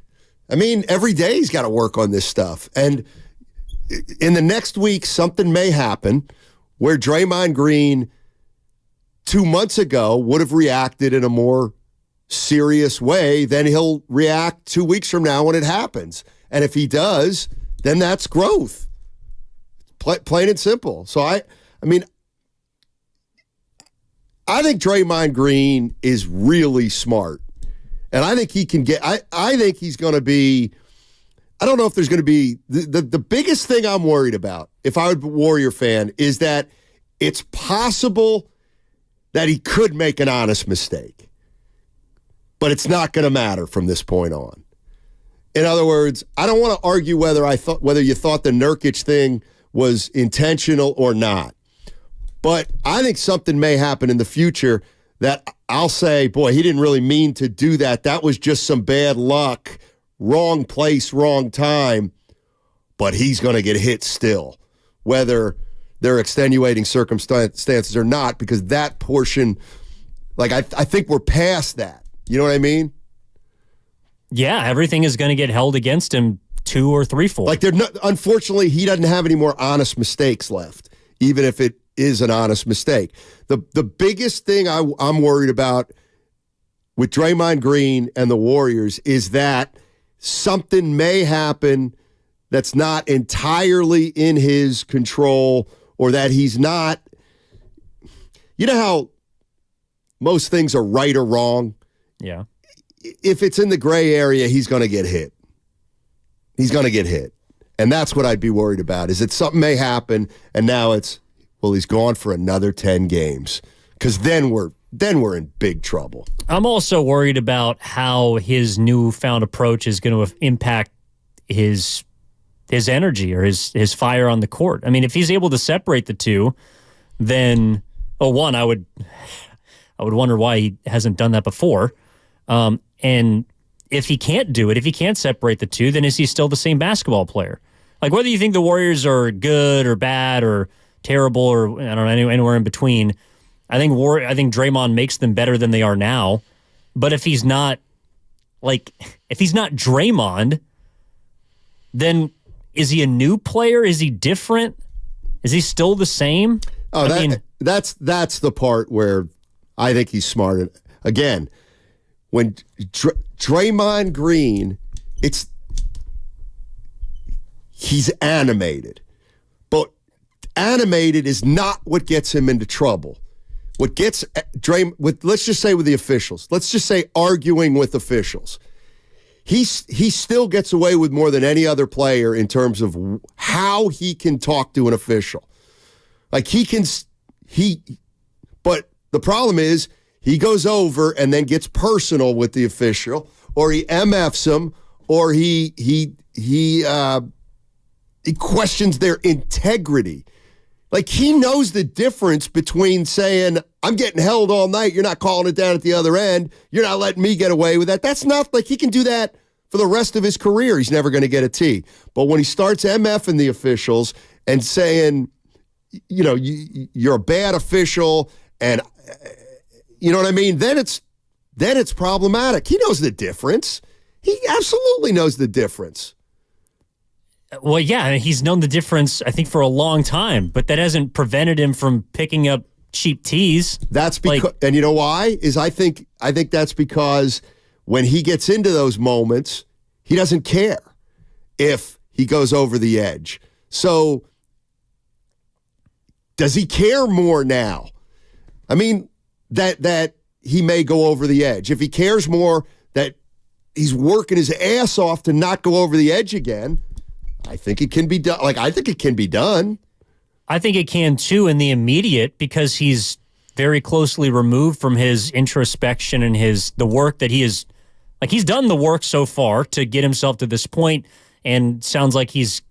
I mean, every day he's got to work on this stuff. And in the next week, something may happen where Draymond Green 2 months ago would have reacted in a more serious way than he'll react 2 weeks from now when it happens. And if he does, then that's growth. Plain and simple. So I think Draymond Green is really smart. And I think he can get, I think he's going to be, I don't know if there's going to be, the biggest thing I'm worried about, if I were a Warrior fan, is that it's possible that he could make an honest mistake. But it's not going to matter from this point on. In other words, I don't want to argue whether you thought the Nurkic thing was intentional or not. But I think something may happen in the future that I'll say, boy, he didn't really mean to do that. That was just some bad luck, wrong place, wrong time. But he's going to get hit still, whether they're extenuating circumstances or not, because that portion, like I think we're past that. You know what I mean? Yeah, everything is going to get held against him 2 or 3-4. Like unfortunately, he doesn't have any more honest mistakes left, even if it is an honest mistake. The biggest thing I'm worried about with Draymond Green and the Warriors is that something may happen that's not entirely in his control, or that he's not. You know how most things are right or wrong? Yeah. If it's in the gray area, he's going to get hit. He's going to get hit. And that's what I'd be worried about, is that something may happen, and now it's, well, he's gone for another 10 games. Because then we're in big trouble. I'm also worried about how his newfound approach is going to impact his energy or his fire on the court. I mean, if he's able to separate the two, then, one, I would wonder why he hasn't done that before. And if he can't do it, if he can't separate the two, then is he still the same basketball player? Like, whether you think the Warriors are good or bad or terrible or, I don't know, anywhere in between, I think Draymond makes them better than they are now. But if he's not Draymond, then is he a new player? Is he different? Is he still the same? Oh, that's the part where I think he's smart. Again, when Draymond Green, he's animated. But animated is not what gets him into trouble. What gets let's just say with the officials, let's just say arguing with officials, he still gets away with more than any other player in terms of how he can talk to an official. Like but the problem is he goes over and then gets personal with the official, or he MFs him, or he questions their integrity. Like, he knows the difference between saying, I'm getting held all night, you're not calling it down at the other end, you're not letting me get away with that. That's not, like, he can do that for the rest of his career. He's never going to get a T. But when he starts MFing the officials and saying, you know, you're a bad official, and you know what I mean, then it's problematic. He knows the difference. He absolutely knows the difference. Well, yeah, he's known the difference, I think, for a long time, but that hasn't prevented him from picking up cheap tees. That's because, and you know why? I think that's because when he gets into those moments, he doesn't care if he goes over the edge. So, does he care more now? I mean, that he may go over the edge. If he cares more that he's working his ass off to not go over the edge again, I think it can be done. Like, I think it can be done. I think it can, too, in the immediate, because he's very closely removed from his introspection and the work that he is. Like, he's done the work so far to get himself to this point, and sounds like he's,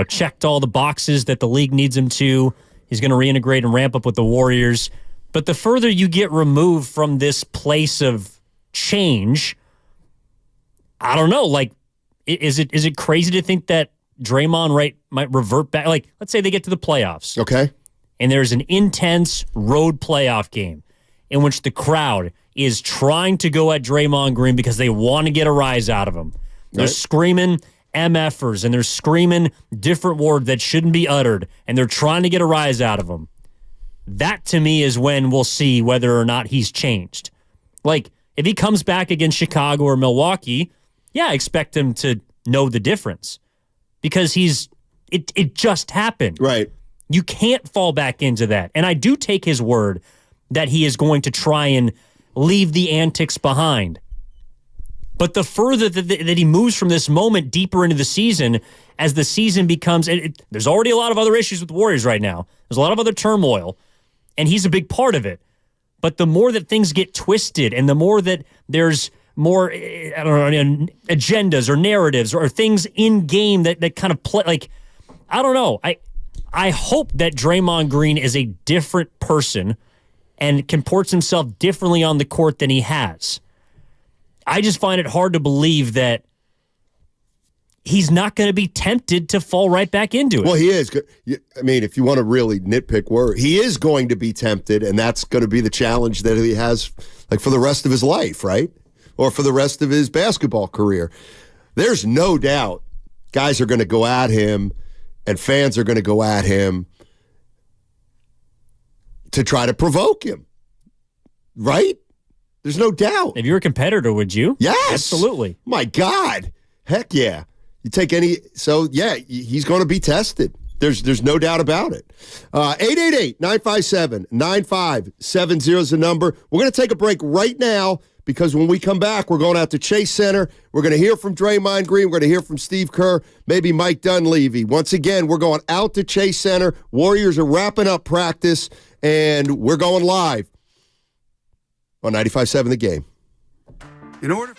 checked all the boxes that the league needs him to. He's going to reintegrate and ramp up with the Warriors. But the further you get removed from this place of change, I don't know, like, is it crazy to think that Draymond might revert back? Like, let's say they get to the playoffs. Okay. And there's an intense road playoff game in which the crowd is trying to go at Draymond Green because they want to get a rise out of him. They're screaming MFers, and they're screaming different words that shouldn't be uttered, and they're trying to get a rise out of him. That, to me, is when we'll see whether or not he's changed. Like, if he comes back against Chicago or Milwaukee, yeah, I expect him to know the difference, because it just happened. Right. You can't fall back into that. And I do take his word that he is going to try and leave the antics behind. But the further that he moves from this moment deeper into the season, as the season becomes, there's already a lot of other issues with the Warriors right now. There's a lot of other turmoil, and he's a big part of it. But the more that things get twisted, and the more that there's more, I don't know, agendas or narratives or things in game that kind of play, like, I don't know. I hope that Draymond Green is a different person and comports himself differently on the court than he has. I just find it hard to believe that he's not going to be tempted to fall right back into it. Well, he is. I mean, if you want to really nitpick word, he is going to be tempted, and that's going to be the challenge that he has like for the rest of his life, right? Or for the rest of his basketball career. There's no doubt guys are going to go at him and fans are going to go at him to try to provoke him, right? There's no doubt. If you're a competitor, would you? Yes. Absolutely. My God. Heck yeah. You take any, so yeah, he's going to be tested. There's no doubt about it. 888-957-9570 is the number. We're going to take a break right now because when we come back, we're going out to Chase Center. We're going to hear from Draymond Green. We're going to hear from Steve Kerr, maybe Mike Dunleavy. Once again, we're going out to Chase Center. Warriors are wrapping up practice, and we're going live on 95.7 The Game. In order...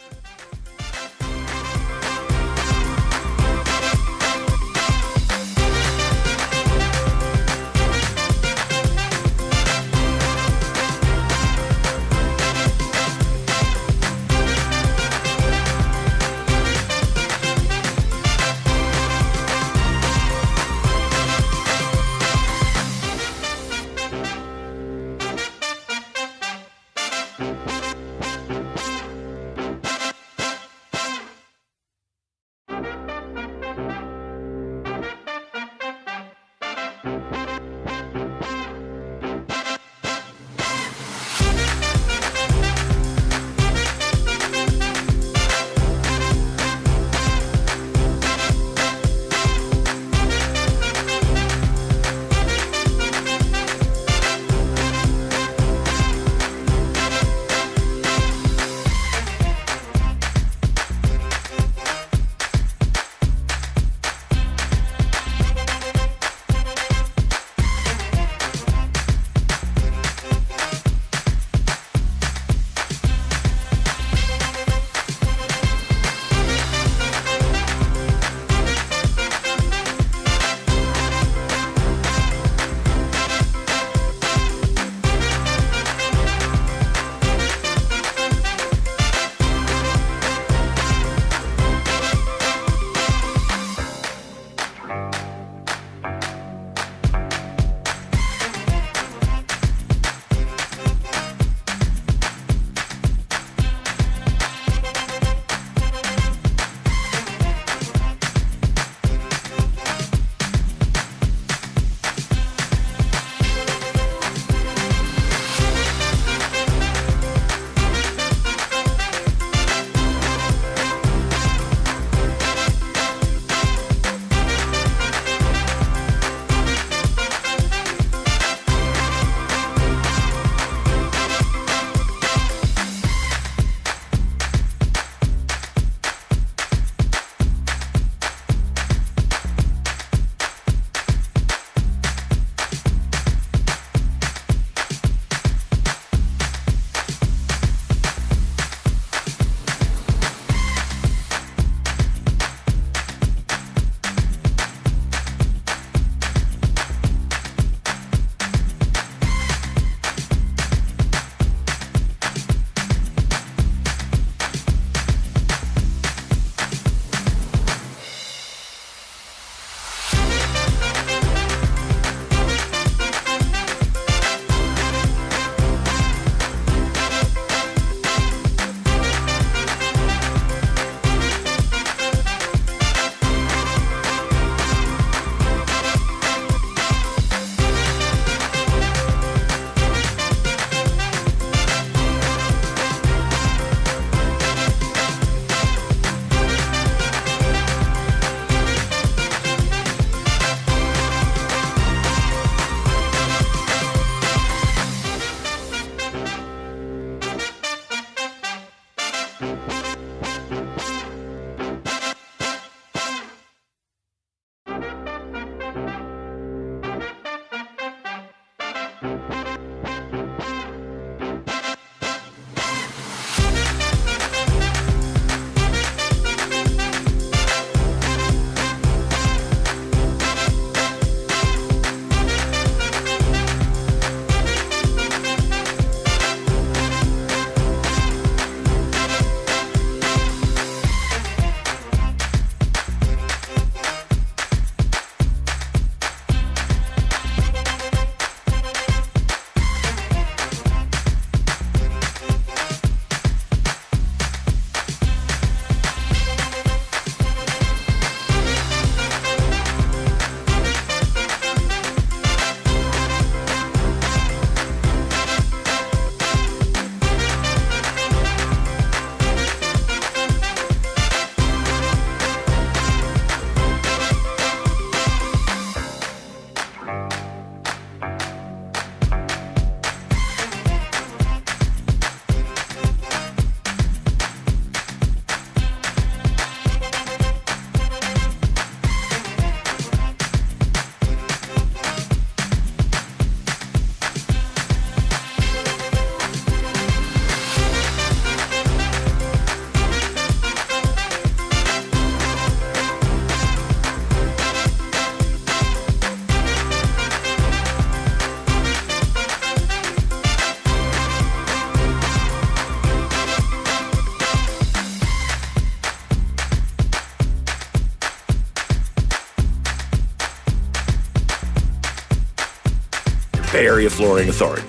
Bay Area Flooring Authority.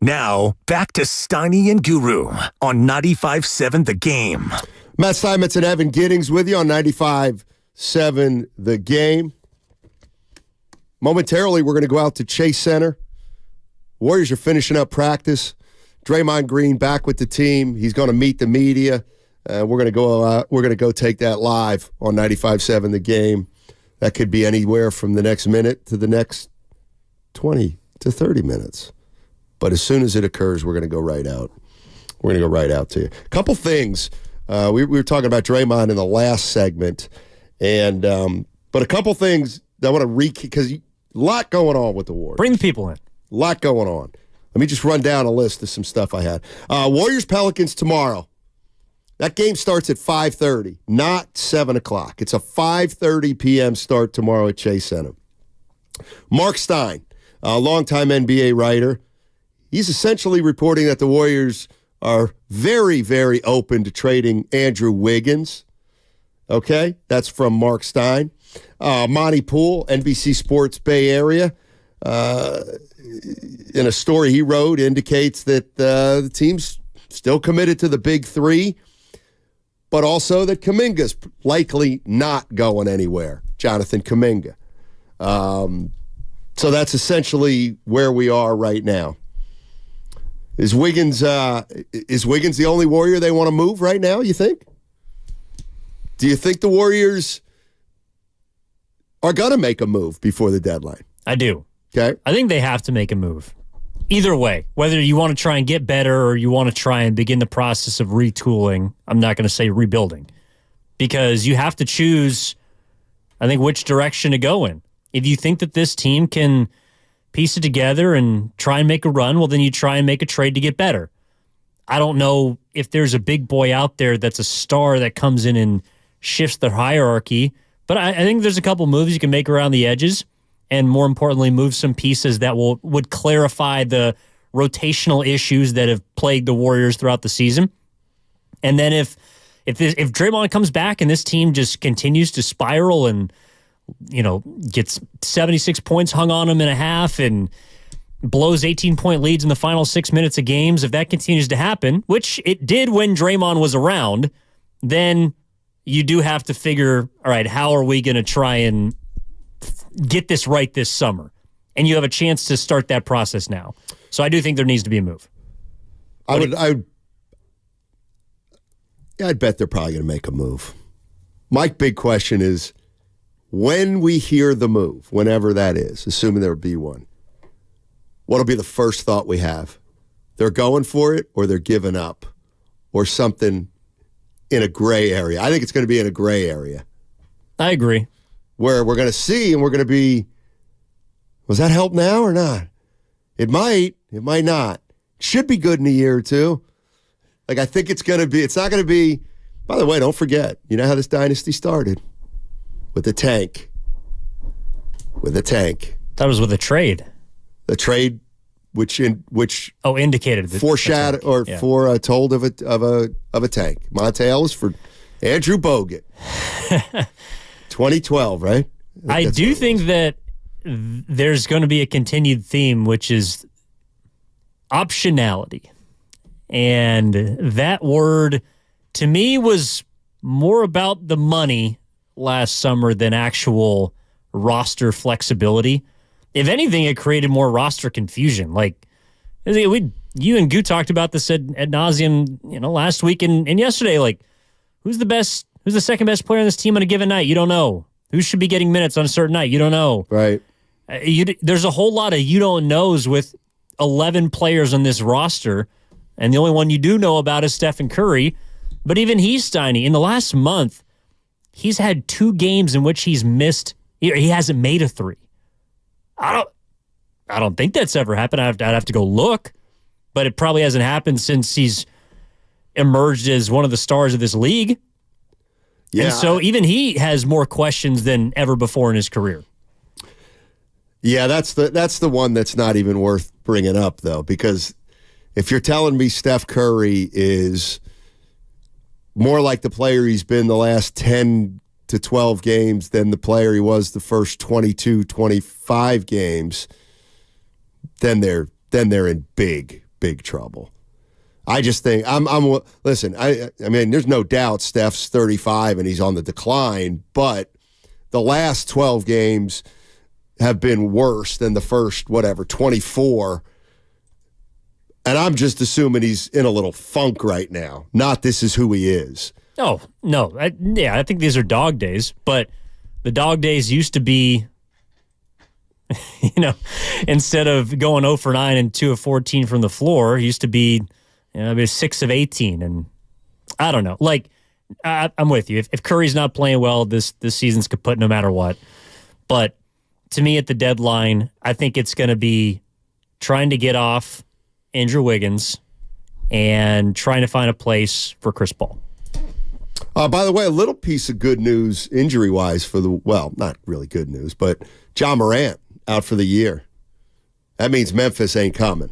Now, back to Steiny and Guru on 95.7 The Game. Matt Steinmetz and Evan Giddings with you on 95.7 The Game. Momentarily, we're going to go out to Chase Center. Warriors are finishing up practice. Draymond Green back with the team. He's going to meet the media. We're going to go. We're going to go take that live on 95.7 The Game. That could be anywhere from the next minute to the next 20 to 30 minutes. But as soon as it occurs, we're going to go right out. We're going to go right out to you. A couple things. We were talking about Draymond in the last segment, and but a couple things that I want to because a lot going on with the Warriors. Bring the people in. A lot going on. Let me just run down a list of some stuff I had. Warriors-Pelicans tomorrow. That game starts at 5:30, not 7 o'clock. It's a 5:30 p.m. start tomorrow at Chase Center. Mark Stein, a longtime NBA writer, he's essentially reporting that the Warriors are very, very open to trading Andrew Wiggins. Okay? That's from Mark Stein. Monty Poole, NBC Sports Bay Area, in a story he wrote, indicates that the team's still committed to the big three, but also that Kuminga's likely not going anywhere, Jonathan Kuminga. So that's essentially where we are right now. Is Wiggins the only Warrior they want to move right now, you think? Do you think the Warriors are going to make a move before the deadline? I do. Okay. I think they have to make a move. Either way, whether you want to try and get better or you want to try and begin the process of retooling, I'm not going to say rebuilding, because you have to choose, I think, which direction to go in. If you think that this team can piece it together and try and make a run, well, then you try and make a trade to get better. I don't know if there's a big boy out there that's a star that comes in and shifts the hierarchy, but I think there's a couple moves you can make around the edges, and more importantly, move some pieces that would clarify the rotational issues that have plagued the Warriors throughout the season. And then if Draymond comes back and this team just continues to spiral and gets 76 points hung on him in a half and blows 18-point leads in the final 6 minutes of games, if that continues to happen, which it did when Draymond was around, then you do have to figure, all right, how are we going to try and get this right this summer? And you have a chance to start that process now. So I do think there needs to be a move. I'd bet they're probably going to make a move. My big question is, when we hear the move, whenever that is, assuming there will be one, what'll be the first thought we have? They're going for it, or they're giving up, or something in a gray area. I think it's going to be in a gray area. I agree. Where we're going to see, and we're going to be, was that help now or not? It might not. It should be good in a year or two. Like, I think it's not going to be, by the way, don't forget, you know how this dynasty started? With a tank. That was with a trade. The trade, which indicated foreshadowed or foretold of a tank. Monte Ellis for Andrew Bogut. 2012, right? I do think that there's going to be a continued theme, which is optionality. And that word, to me, was more about the money last summer than actual roster flexibility. If anything, it created more roster confusion. Like, you and Goo talked about this ad nauseum, last week and yesterday. Like, who's the second best player on this team on a given night? You don't know. Who should be getting minutes on a certain night? You don't know. Right. There's a whole lot of you don't knows with 11 players on this roster, and the only one you do know about is Stephen Curry. But even he's Steiny. In the last month, he's had 2 games in which he's missed. He hasn't made a 3. I don't think that's ever happened. I'd have to go look, but it probably hasn't happened since he's emerged as one of the stars of this league. Yeah. And so even he has more questions than ever before in his career. Yeah, that's the one that's not even worth bringing up, though, because If you're telling me Steph Curry is more like the player he's been the last 10 to 12 games than the player he was the first 22, 25 games, then they're in big trouble. I just think listen, I mean, there's no doubt Steph's 35 and he's on the decline, but the last 12 games have been worse than the first 24. And I'm just assuming he's in a little funk right now. Not this is who he is. Oh, no. I think these are dog days, but the dog days used to be, instead of going 0 for 9 and 2 of 14 from the floor, used to be 6 of 18. And I don't know. Like, I'm with you. If Curry's not playing well, this season's kaput no matter what. But to me at the deadline, I think it's going to be trying to get off Andrew Wiggins and trying to find a place for Chris Paul. By the way, a little piece of good news injury-wise not really good news, but Ja Morant out for the year. That means Memphis ain't coming.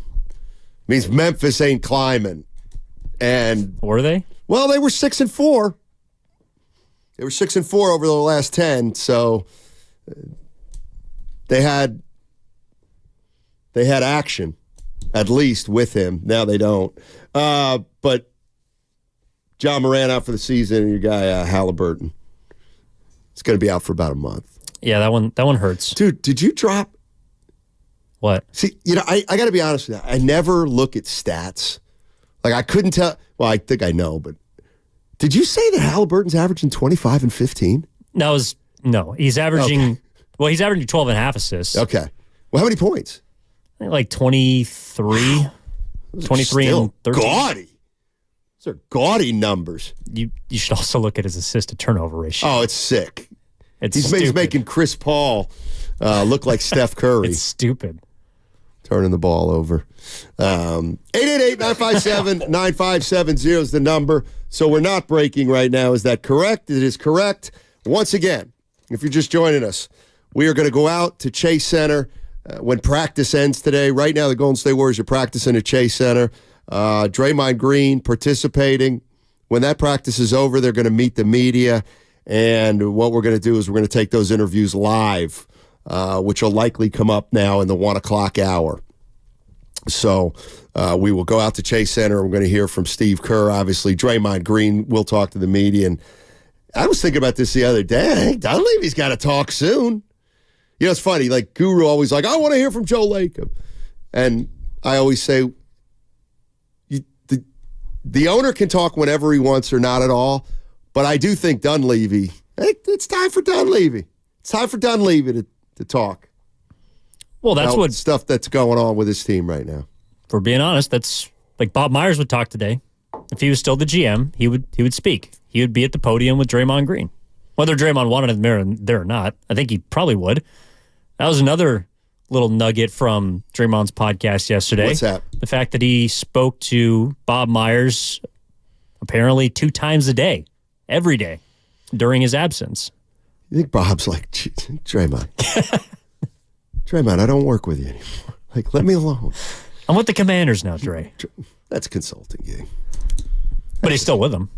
Means Memphis ain't climbing. And were they? Well, they were 6-4. They were 6-4 over the last 10, so they had action. At least with him. Now they don't. But Ja Morant out for the season, and your guy Halliburton. It's going to be out for about a month. Yeah, that one hurts. Dude, did you drop? What? See, I got to be honest with you. I never look at stats. Like, I couldn't tell. Well, I think I know, but did you say that Halliburton's averaging 25 and 15? No, he's averaging, okay. Well, he's averaging 12 and a half assists. Okay. Well, how many points? I think like 23. 23 and 13. Gaudy. Those are gaudy numbers. You should also look at his assist to turnover ratio. Oh, it's sick. He's making Chris Paul look like Steph Curry. It's stupid. Turning the ball over. 888-957-9570 is the number. So we're not breaking right now. Is that correct? It is correct. Once again, if you're just joining us, we are going to go out to Chase Center when practice ends today. Right now, the Golden State Warriors are practicing at Chase Center. Draymond Green participating. When that practice is over, they're going to meet the media. And what we're going to do is we're going to take those interviews live, which will likely come up now in the 1 o'clock hour. So we will go out to Chase Center. We're going to hear from Steve Kerr, obviously. Draymond Green will talk to the media. And I was thinking about this the other day. Dunleavy's got to talk soon. You know, it's funny. Like, Guru always like, I want to hear from Joe Lacob. And I always say, the owner can talk whenever he wants or not at all. But I do think Dunleavy, it's time for Dunleavy. It's time for Dunleavy to talk. Well, that's what stuff that's going on with his team right now. For being honest, that's like Bob Myers would talk today. If he was still the GM, he would speak. He would be at the podium with Draymond Green. Whether Draymond wanted him there or not, I think he probably would. That was another little nugget from Draymond's podcast yesterday. What's that? The fact that he spoke to Bob Myers apparently 2 times a day, every day, during his absence. You think Bob's like, Draymond, Draymond, I don't work with you anymore. Like, let me alone. I'm with the Commanders now, Dre. That's consulting gig. But he's still with them.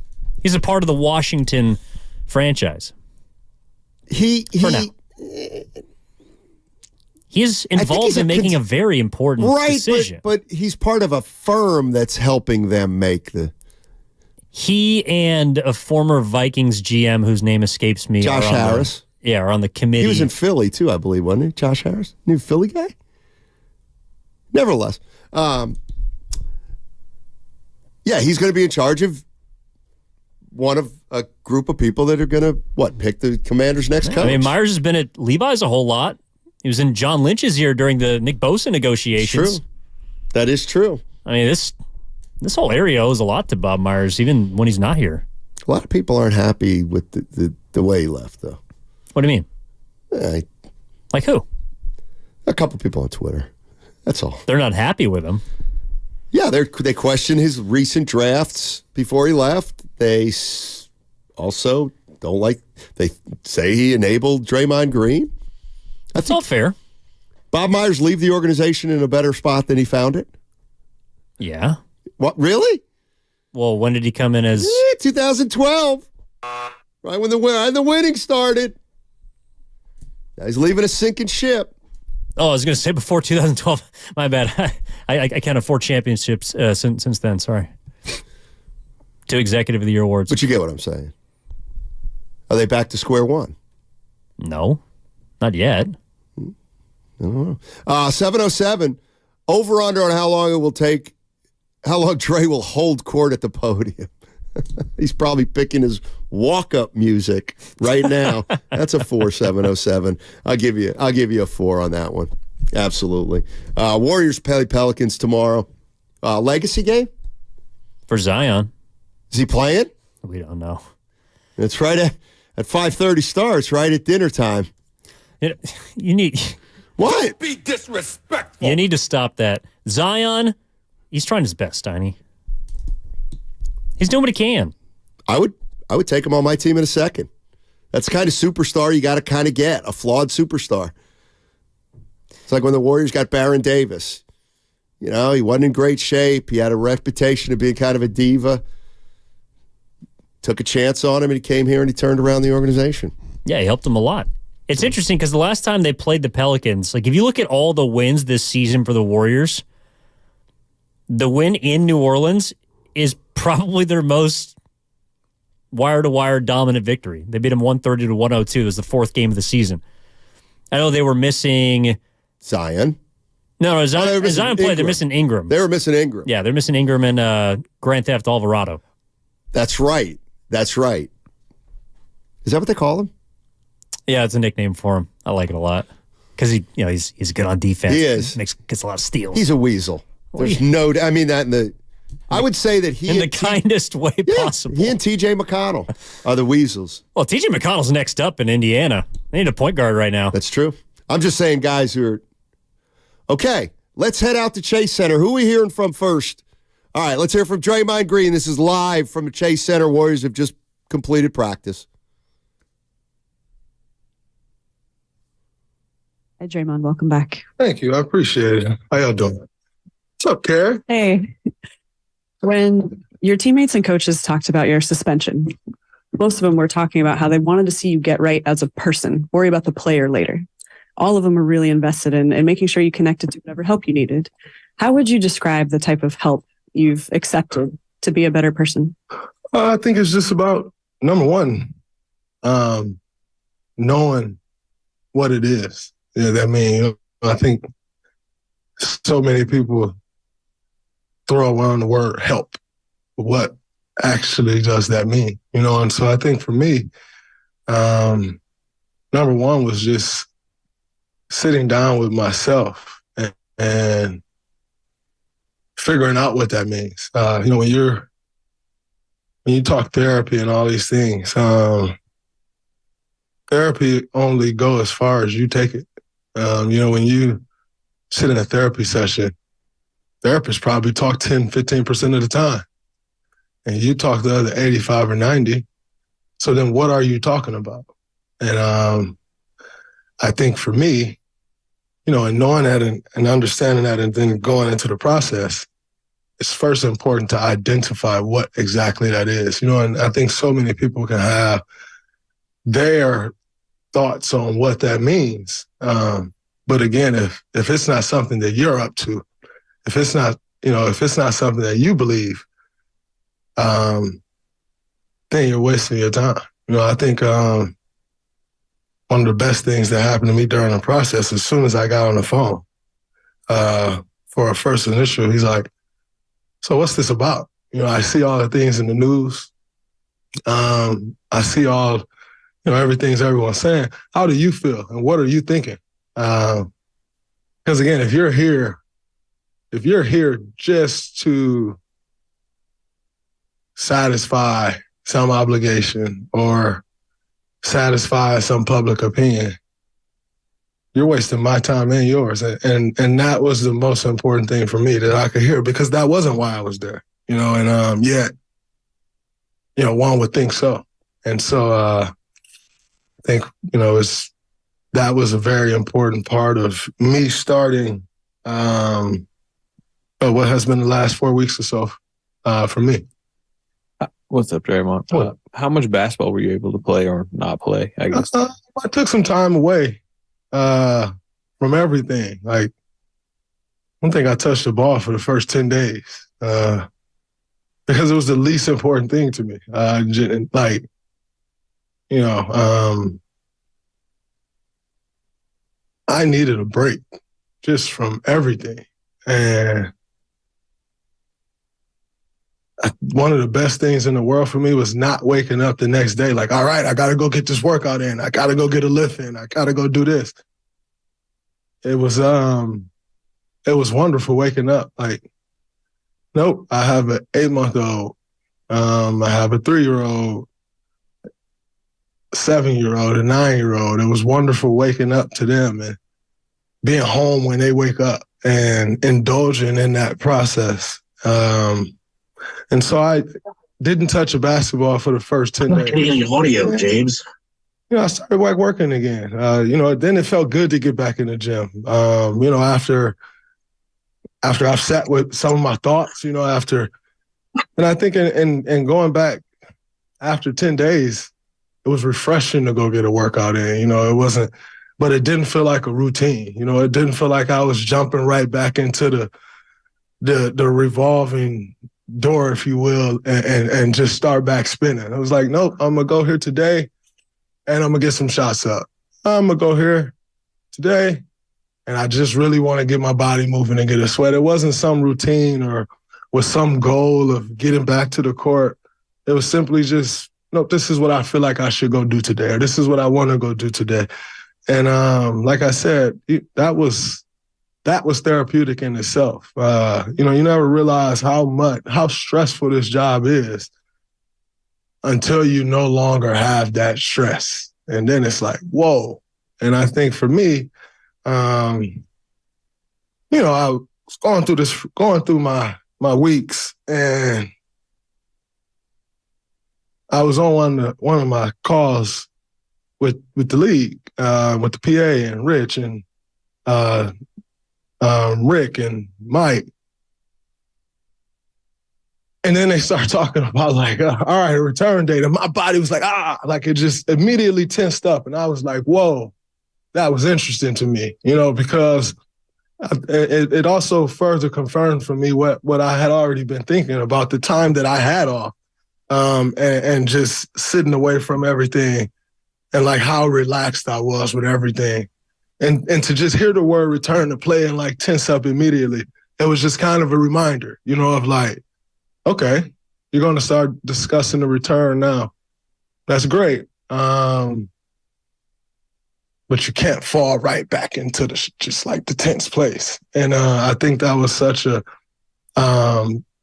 He's a part of the Washington franchise. For now. He's involved in making a very important decision. But he's part of a firm that's helping them make the... He and a former Vikings GM whose name escapes me. Josh Harris. Are on the committee. He was in Philly, too, I believe, wasn't he? Josh Harris? New Philly guy? Nevertheless. He's going to be in charge of one of a group of people that are going to, pick the Commanders' next coach? I mean, Myers has been at Levi's a whole lot. He was in John Lynch's ear during the Nick Bosa negotiations. True. That is true. I mean, this whole area owes a lot to Bob Myers, even when he's not here. A lot of people aren't happy with the way he left, though. What do you mean? Like who? A couple people on Twitter. That's all. They're not happy with him. Yeah, they question his recent drafts before he left. They also don't like. They say he enabled Draymond Green. That's all fair. Bob Myers leave the organization in a better spot than he found it? Yeah. What, really? Well, when did he come in as? 2012. Right when the winning started. Now he's leaving a sinking ship. Oh, I was going to say before 2012. My bad. I counted 4 championships since then. Sorry. 2 Executive of the Year awards. But you get what I'm saying. Are they back to square one? No, not yet. I don't know. 707. Over under on how long it will take. How long Dre will hold court at the podium. He's probably picking his walk-up music right now. That's a 4, 707. I'll give you a 4 on that one. Absolutely. Warriors play Pelicans tomorrow. Legacy game? For Zion. Is he playing? We don't know. It's right at 5:30 starts, right at dinner time. You need... What? Be disrespectful. You need to stop that. Zion, he's trying his best, Steiny. He's doing what he can. I would take him on my team in a second. That's the kind of superstar you got to kind of get, a flawed superstar. It's like when the Warriors got Baron Davis. You know, he wasn't in great shape. He had a reputation of being kind of a diva. Took a chance on him, and he came here and he turned around the organization. Yeah, he helped them a lot. It's interesting because the last time they played the Pelicans, like if you look at all the wins this season for the Warriors, the win in New Orleans is probably their most wire-to-wire dominant victory. They beat them 130-102. It was the 4th game of the season. I know they were missing... Zion. No, Zion played. They're missing Ingram. They were missing Ingram. Yeah, they're missing Ingram and Grand Theft Alvarado. That's right. Is that what they call him? Yeah, it's a nickname for him. I like it a lot because he's good on defense. He is. Gets a lot of steals. He's a weasel. There's I mean that in the... I would say that he... In the kindest way possible. He and T.J. McConnell are the weasels. Well, T.J. McConnell's next up in Indiana. They need a point guard right now. That's true. I'm just saying guys who are... Okay, let's head out to Chase Center. Who are we hearing from first? All right, let's hear from Draymond Green. This is live from the Chase Center. Warriors have just completed practice. Hi, Draymond. Welcome back. Thank you. I appreciate it. How y'all doing? What's up, Karen? Hey. When your teammates and coaches talked about your suspension, most of them were talking about how they wanted to see you get right as a person, worry about the player later. All of them were really invested in making sure you connected to whatever help you needed. How would you describe the type of help you've accepted to be a better person? I think it's just about, number one, knowing what it is. Yeah, I mean, I think so many people throw around the word help. What actually does that mean? And so I think for me, number one was just sitting down with myself and figuring out what that means. When you talk therapy and all these things, therapy only go as far as you take it. When you sit in a therapy session, therapists probably talk 10, 15% of the time. And you talk the other 85 or 90. So then what are you talking about? And I think for me, and knowing that and understanding that and then going into the process, it's first important to identify what exactly that is. And I think so many people can have their thoughts on what that means. But again, if it's not something that you're up to, if it's not something that you believe, then you're wasting your time. I think one of the best things that happened to me during the process, as soon as I got on the phone, for a first initial, he's like, so what's this about? I see all the things in the news. I see all, everything's everyone's saying. How do you feel? And what are you thinking? Because again, if you're here just to satisfy some obligation or satisfy some public opinion, you're wasting my time and yours. And that was the most important thing for me that I could hear, because that wasn't why I was there, and yet, one would think so. And so I think, that was a very important part of me starting a what has been the last 4 weeks or so for me. What's up, Draymond? How much basketball were you able to play or not play, I guess? I took some time away from everything. Like, I don't think I touched the ball for the first 10 days because it was the least important thing to me. I needed a break just from everything. And one of the best things in the world for me was not waking up the next day like, all right, I got to go get this workout in. I got to go get a lift in. I got to go do this. It was wonderful waking up. Like, nope, I have an 8-month-old. I have a 3-year-old, 7-year-old, a 9-year-old. It was wonderful waking up to them and being home when they wake up and indulging in that process. And so I didn't touch a basketball for the first 10 days. I'm not getting any audio, James. I started working again. Then it felt good to get back in the gym. After I've sat with some of my thoughts, and I think in going back after 10 days, it was refreshing to go get a workout in. It wasn't, but it didn't feel like a routine. It didn't feel like I was jumping right back into the revolving door, if you will, and just start back spinning. I was like, nope, I'm going to go here today and I'm going to get some shots up. I'm going to go here today and I just really want to get my body moving and get a sweat. It wasn't some routine or with some goal of getting back to the court. It was simply just, nope, this is what I feel like I should go do today, or this is what I want to go do today. And like I said, that was therapeutic in itself. You never realize how stressful this job is until you no longer have that stress. And then it's like, whoa. And I think for me, I was going through my weeks, and I was on one of my calls with the league, with the PA and Rich and Rick and Mike. And then they start talking about all right, a return date. And my body was like it just immediately tensed up. And I was like, whoa, that was interesting to me, because it also further confirmed for me what I had already been thinking about the time that I had off, and just sitting away from everything and how relaxed I was with everything. And to just hear the word return to play and tense up immediately, it was just kind of a reminder, of okay, you're going to start discussing the return now. That's great. But you can't fall right back into the tense place. And I think that was such a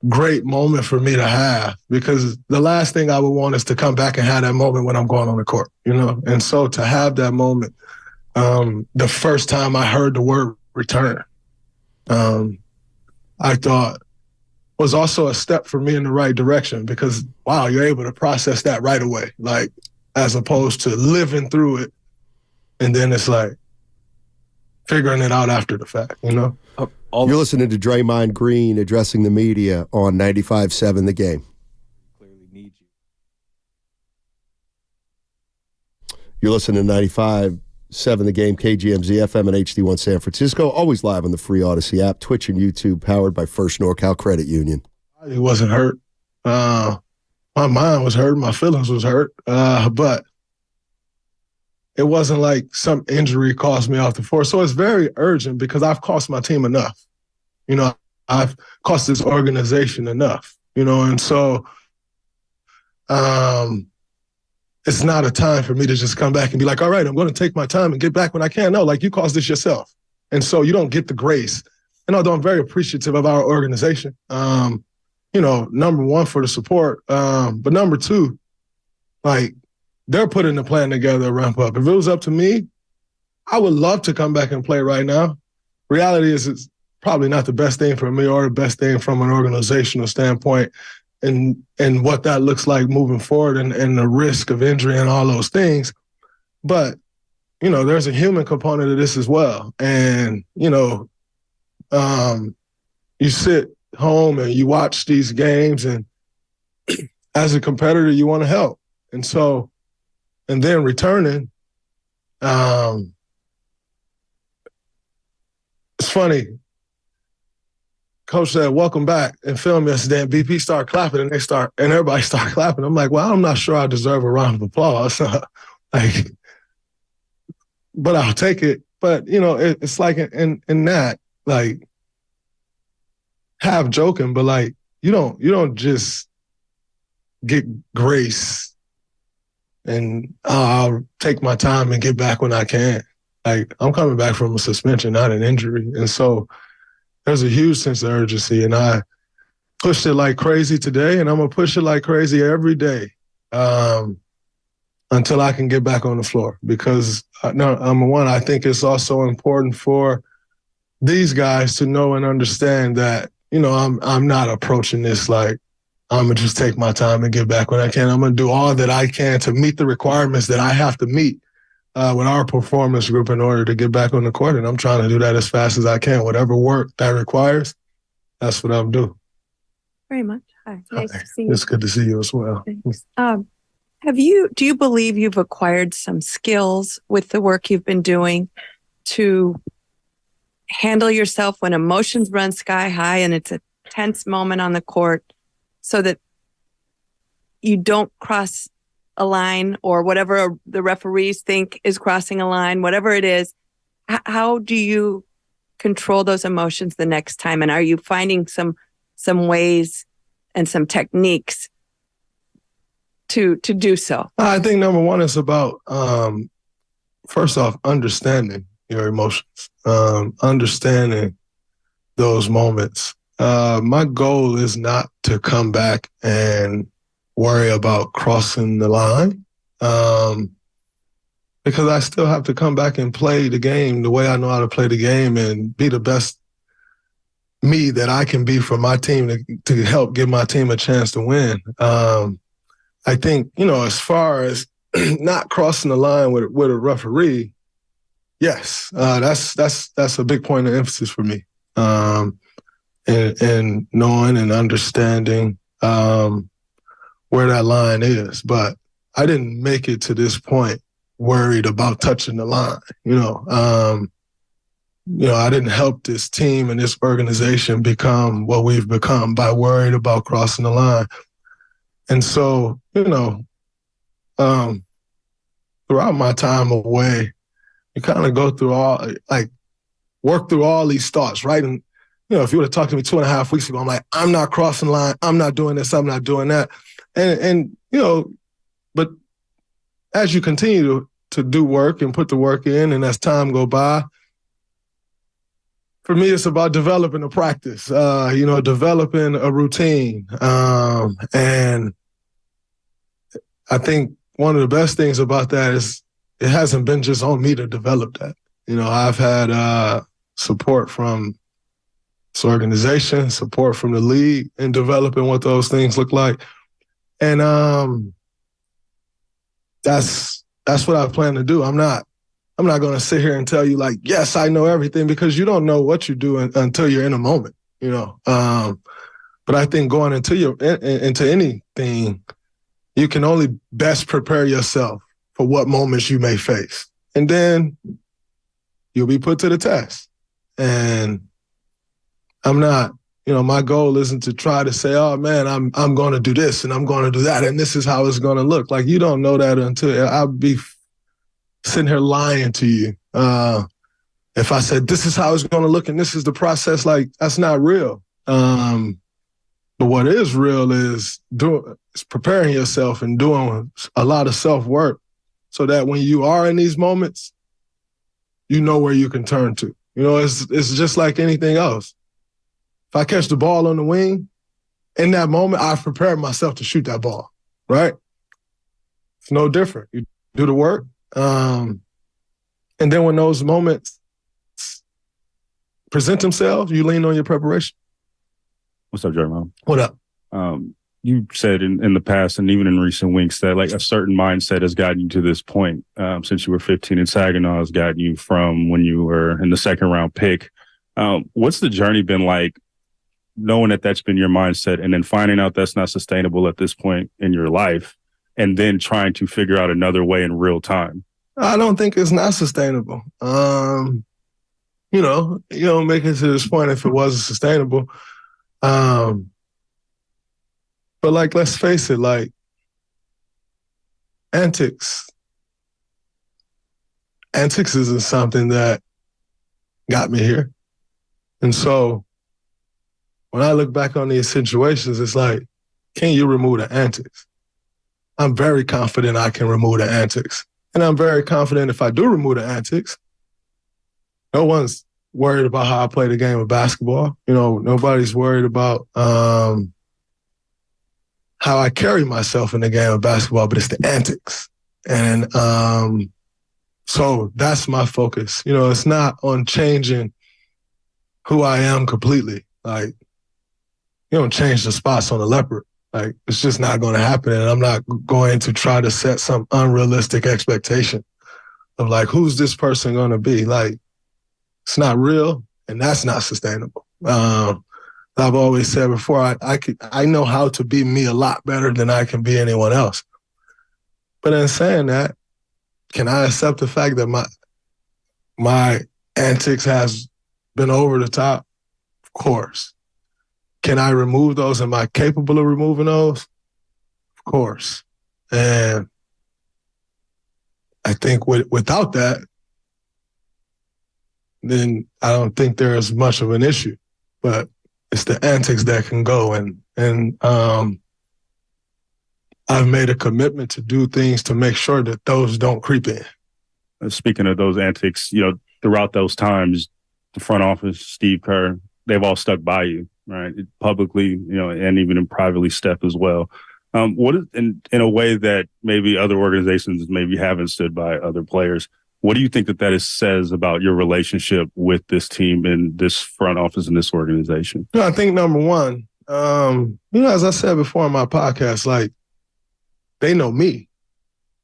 great moment for me to have, because the last thing I would want is to come back and have that moment when I'm going on the court, And so to have that moment, the first time I heard the word return, I thought was also a step for me in the right direction, because, wow, you're able to process that right away, as opposed to living through it. And then it's figuring it out after the fact, You're listening to Draymond Green addressing the media on 95.7 The Game. You're listening to 95.7 The Game, KGMZ FM and HD1 San Francisco. Always live on the free Odyssey app, Twitch and YouTube, powered by First NorCal Credit Union. It wasn't hurt. My mind was hurt. My feelings was hurt. But it wasn't like some injury cost me off the floor. So it's very urgent, because I've cost my team enough. I've cost this organization enough, and so it's not a time for me to just come back and be like, all right, I'm going to take my time and get back when I can. No, you caused this yourself. And so you don't get the grace. And although I'm very appreciative of our organization, number one, for the support, but number two, they're putting the plan together to ramp up. If it was up to me, I would love to come back and play right now. Reality is it's probably not the best thing for me or the best thing from an organizational standpoint, and what that looks like moving forward, and the risk of injury and all those things. But, there's a human component of this as well. And, you sit home and you watch these games, and as a competitor, you want to help. And so, and then returning, it's funny. Coach said, "Welcome back," and film yesterday, and BP started clapping, and everybody started clapping. I'm like, well, I'm not sure I deserve a round of applause. But I'll take it. But, it's like in that, like, half joking, but like, you don't just get grace and I'll take my time and get back when I can. Like, I'm coming back from a suspension, not an injury. And so there's a huge sense of urgency, and I pushed it like crazy today, and I'm going to push it like crazy every day until I can get back on the floor. Because, number one, I think it's also important for these guys to know and understand that, I'm not approaching this like I'm going to just take my time and get back when I can. I'm going to do all that I can to meet the requirements that I have to meet with our performance group in order to get back on the court. And I'm trying to do that as fast as I can. Whatever work that requires, that's what I'm doing. Very much. Hi. Nice to see you. It's good to see you as well. Thanks. Do you believe you've acquired some skills with the work you've been doing to handle yourself when emotions run sky high and it's a tense moment on the court, so that you don't cross a line or whatever the referees think is crossing a line, whatever it is? How do you control those emotions the next time? And are you finding some ways and some techniques to do so? I think number one is about, first off, understanding your emotions, understanding those moments. My goal is not to come back and worry about crossing the line, because I still have to come back and play the game the way I know how to play the game and be the best me that I can be for my team to help give my team a chance to win. I think, as far as not crossing the line with a referee, yes, that's a big point of emphasis for me. And knowing and understanding where that line is. But I didn't make it to this point worried about touching the line. I didn't help this team and this organization become what we've become by worried about crossing the line. And so, throughout my time away, you kind of go through work through all these thoughts, right? And, if you would have talked to me 2.5 weeks ago, I'm like, I'm not crossing the line. I'm not doing this. I'm not doing that. And but as you continue to do work and put the work in, and as time go by, for me, it's about developing a practice, developing a routine. And I think one of the best things about that is it hasn't been just on me to develop that. I've had support from this organization, support from the league in developing what those things look like. And that's what I plan to do. I'm not going to sit here and tell you like, yes, I know everything, because you don't know what you do until you're in a moment, But I think going into anything, you can only best prepare yourself for what moments you may face. And then you'll be put to the test. And I'm not, my goal isn't to try to say, oh man, I'm going to do this and I'm going to do that, and this is how it's going to look. Like, you don't know that until I'll be sitting here lying to you. If I said, this is how it's going to look and this is the process, like, that's not real. But what is real is preparing yourself and doing a lot of self-work so that when you are in these moments, you know where you can turn to. It's just like anything else. If I catch the ball on the wing, in that moment, I've prepared myself to shoot that ball, right? It's no different. You do the work. And then when those moments present themselves, you lean on your preparation. What's up, Draymond? What up? You said in the past and even in recent weeks that like a certain mindset has gotten you to this point. Since you were 15 in Saginaw has gotten you from when you were in the second round pick. What's the journey been like knowing that that's been your mindset and then finding out that's not sustainable at this point in your life and then trying to figure out another way in real time? I don't think it's not sustainable. You don't make it to this point if it wasn't sustainable. But like, let's face it, like antics isn't something that got me here. And so when I look back on these situations, it's like, can you remove the antics? I'm very confident I can remove the antics. And I'm very confident if I do remove the antics, no one's worried about how I play the game of basketball. Nobody's worried about how I carry myself in the game of basketball, but it's the antics. And so that's my focus. It's not on changing who I am completely. Like, you don't change the spots on the leopard. Like, it's just not going to happen. And I'm not going to try to set some unrealistic expectation of like, who's this person going to be? Like, it's not real, and that's not sustainable. I've always said before, I know how to be me a lot better than I can be anyone else. But in saying that, can I accept the fact that my antics has been over the top? Of course. Can I remove those? Am I capable of removing those? Of course. And I think without that, then I don't think there is much of an issue. But it's the antics that can go. And I've made a commitment to do things to make sure that those don't creep in. Speaking of those antics, throughout those times, the front office, Steve Kerr, they've all stuck by you, right? Publicly, and even privately, Steph as well. What is in a way that maybe other organizations maybe haven't stood by other players? What do you think that says about your relationship with this team and this front office and this organization? I think number one, as I said before in my podcast, like, they know me.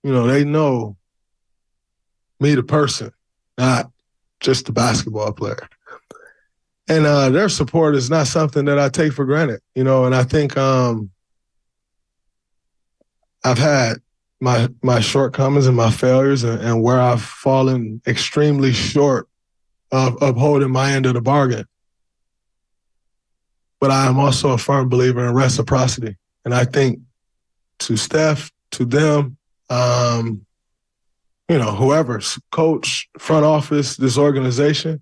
They know me, the person, not just the basketball player. And their support is not something that I take for granted, and I think I've had my shortcomings and my failures and where I've fallen extremely short of upholding my end of the bargain. But I am also a firm believer in reciprocity. And I think to Steph, to them, whoever's coach, front office, this organization,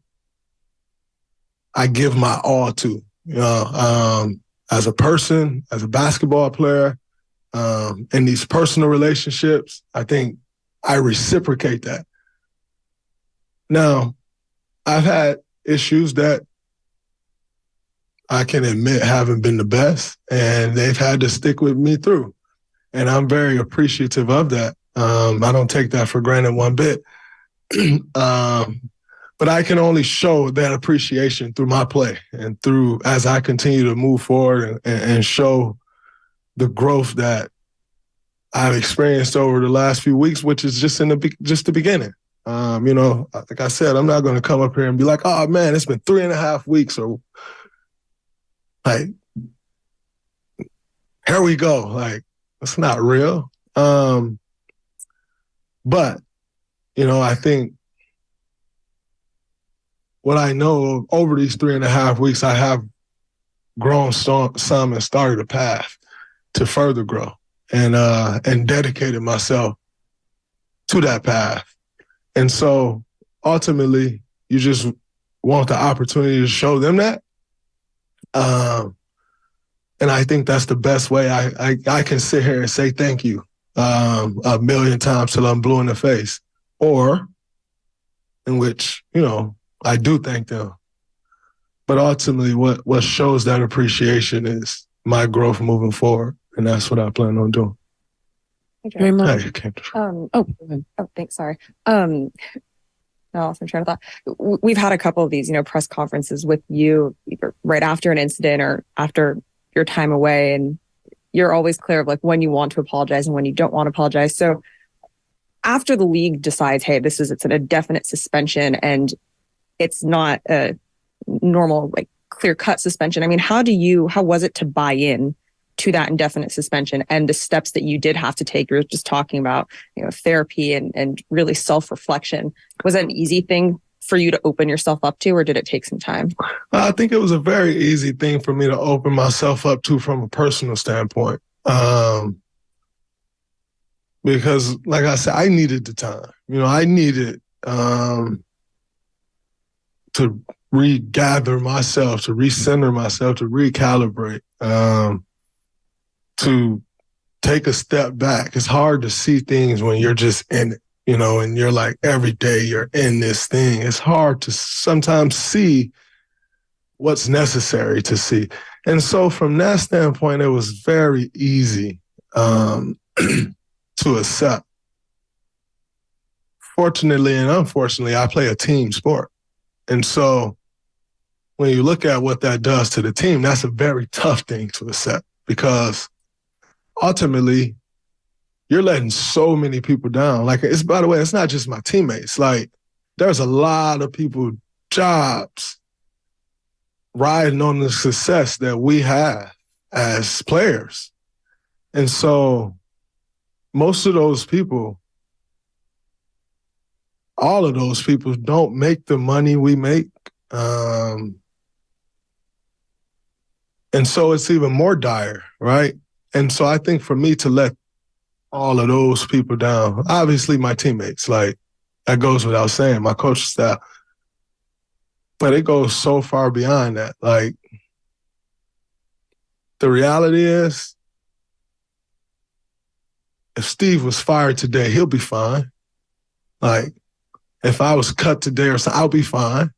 I give my all to, as a person, as a basketball player, in these personal relationships. I think I reciprocate that. Now, I've had issues that I can admit haven't been the best, and they've had to stick with me through. And I'm very appreciative of that. I don't take that for granted one bit. But I can only show that appreciation through my play and through as I continue to move forward and show the growth that I've experienced over the last few weeks, which is just the beginning. Like I said, I'm not going to come up here and be like, oh man, it's been 3.5 weeks, or like, here we go. Like, it's not real. But, I think what I know over these 3.5 weeks, I have grown some and started a path to further grow and dedicated myself to that path. And so ultimately, you just want the opportunity to show them that. And I think that's the best way I can sit here and say thank you 1,000,000 times till I'm blue in the face, or in which, I do thank them. But ultimately, what shows that appreciation is my growth moving forward. And that's what I plan on doing. Thank you very much. Thanks. Sorry. I lost my train of thought. We've had a couple of these, press conferences with you either right after an incident or after your time away. And you're always clear of like when you want to apologize and when you don't want to apologize. So after the league decides, hey, it's an indefinite suspension and it's not a normal like clear-cut suspension. I mean, how was it to buy in to that indefinite suspension and the steps that you did have to take? You were just talking about, therapy and really self-reflection. Was that an easy thing for you to open yourself up to, or did it take some time? I think it was a very easy thing for me to open myself up to from a personal standpoint. Because, like I said, I needed the time. I needed to regather myself, to recenter myself, to recalibrate, to take a step back. It's hard to see things when you're just in it, and you're like, every day you're in this thing. It's hard to sometimes see what's necessary to see. And so from that standpoint, it was very easy to accept. Fortunately and unfortunately, I play a team sport. And so when you look at what that does to the team, that's a very tough thing to accept, because ultimately you're letting so many people down. Like, by the way, it's not just my teammates. Like, there's a lot of people, jobs, riding on the success that we have as players. And so most of those people, all of those people don't make the money we make. And so it's even more dire, right? And so I think for me to let all of those people down, obviously my teammates, like, that goes without saying, my coaching staff, but it goes so far beyond that. Like, the reality is, if Steve was fired today, he'll be fine. Like, if I was cut today or something, I'll be fine.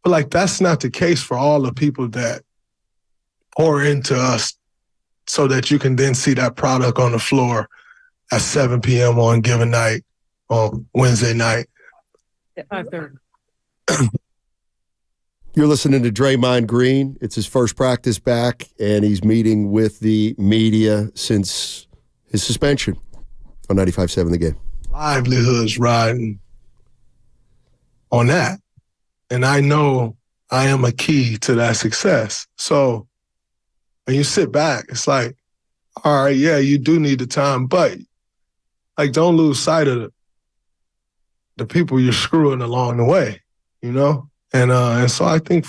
But, like, that's not the case for all the people that pour into us so that you can then see that product on the floor at 7 p.m. on a given night, on Wednesday night. At 5:30. You're listening to Draymond Green. It's his first practice back, and he's meeting with the media since his suspension on 95.7 The Game. Livelihoods riding on that. And I know I am a key to that success. So when you sit back, it's like, all right, yeah, you do need the time, but, like, don't lose sight of the people you're screwing along the way, And so I think,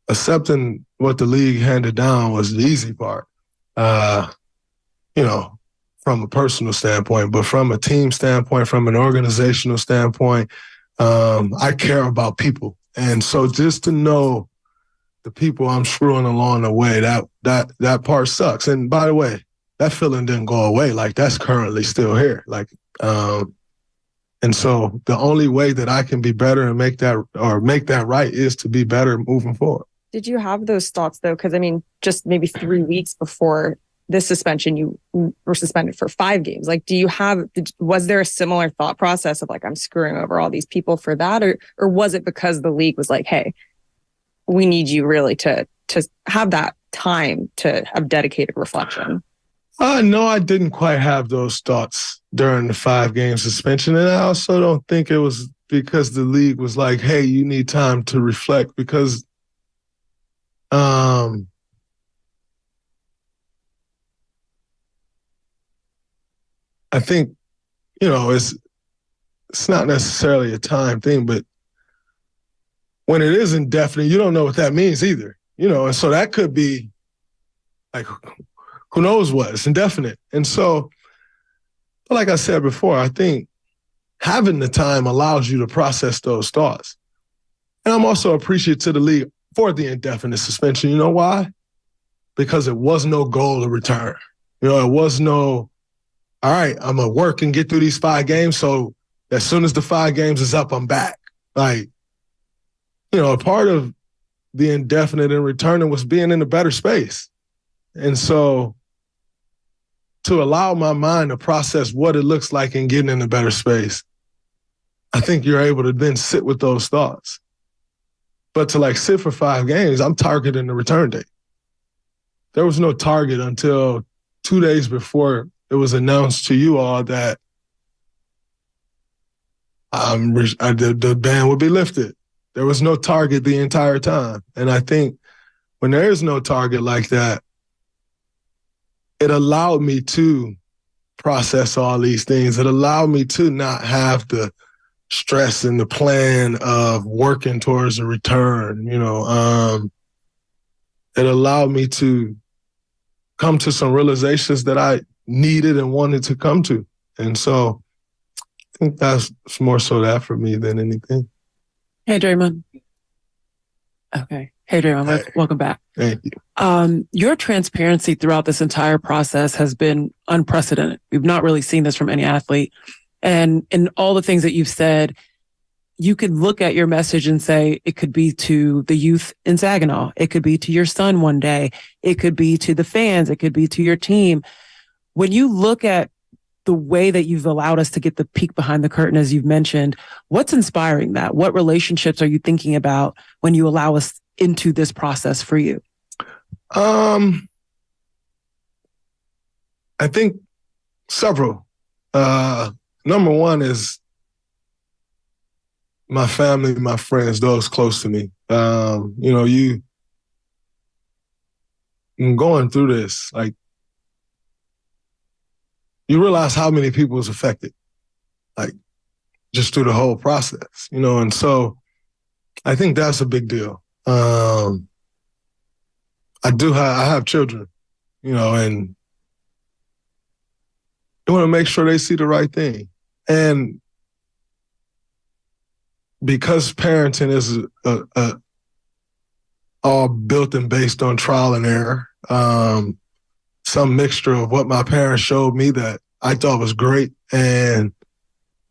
accepting what the league handed down was the easy part, from a personal standpoint, but from a team standpoint, from an organizational standpoint, I care about people. And so just to know the people I'm screwing along the way, that part sucks. And by the way, that feeling didn't go away. Like, that's currently still here. Like, and so the only way that I can be better and make that right is to be better moving forward. Did you have those thoughts, though? Because, I mean, just maybe 3 weeks before this suspension, you were suspended for 5 games. Like, was there a similar thought process of, like, I'm screwing over all these people for that? Or was it because the league was like, hey, we need you really to have that time to have dedicated reflection? No, I didn't quite have those thoughts during the 5-game suspension. And I also don't think it was because the league was like, hey, you need time to reflect, because I think, it's not necessarily a time thing, but when it is indefinite, you don't know what that means either, and so that could be like, who knows what? It's indefinite. And so, like I said before, I think having the time allows you to process those thoughts. And I'm also appreciative to the league for the indefinite suspension. You know why? Because it was no goal to return. It was no, all right, I'm going to work and get through these 5 games, so as soon as the 5 games is up, I'm back. Like, a part of the indefinite and returning was being in a better space. And so to allow my mind to process what it looks like in getting in a better space, I think you're able to then sit with those thoughts. But to, like, sit for 5 games, I'm targeting the return date. There was no target until 2 days before it was announced to you all that the ban would be lifted. There was no target the entire time. And I think when there is no target like that, it allowed me to process all these things. It allowed me to not have the stress and the plan of working towards a return. It allowed me to come to some realizations that I needed and wanted to come to. And so I think that's more so that for me than anything. Hey, Draymond. Okay. Hey, Draymond, welcome back. Thank you. Your transparency throughout this entire process has been unprecedented. We've not really seen this from any athlete. And in all the things that you've said, you could look at your message and say it could be to the youth in Saginaw. It could be to your son one day. It could be to the fans. It could be to your team. When you look at the way that you've allowed us to get the peek behind the curtain, as you've mentioned, what's inspiring that? What relationships are you thinking about when you allow us into this process for you? I think several. Number one is my family, my friends, those close to me. You going through this, like, you realize how many people is affected, like, just through the whole process, and so I think that's a big deal. I have children, and I want to make sure they see the right thing. And because parenting is all built and based on trial and error, some mixture of what my parents showed me that I thought was great and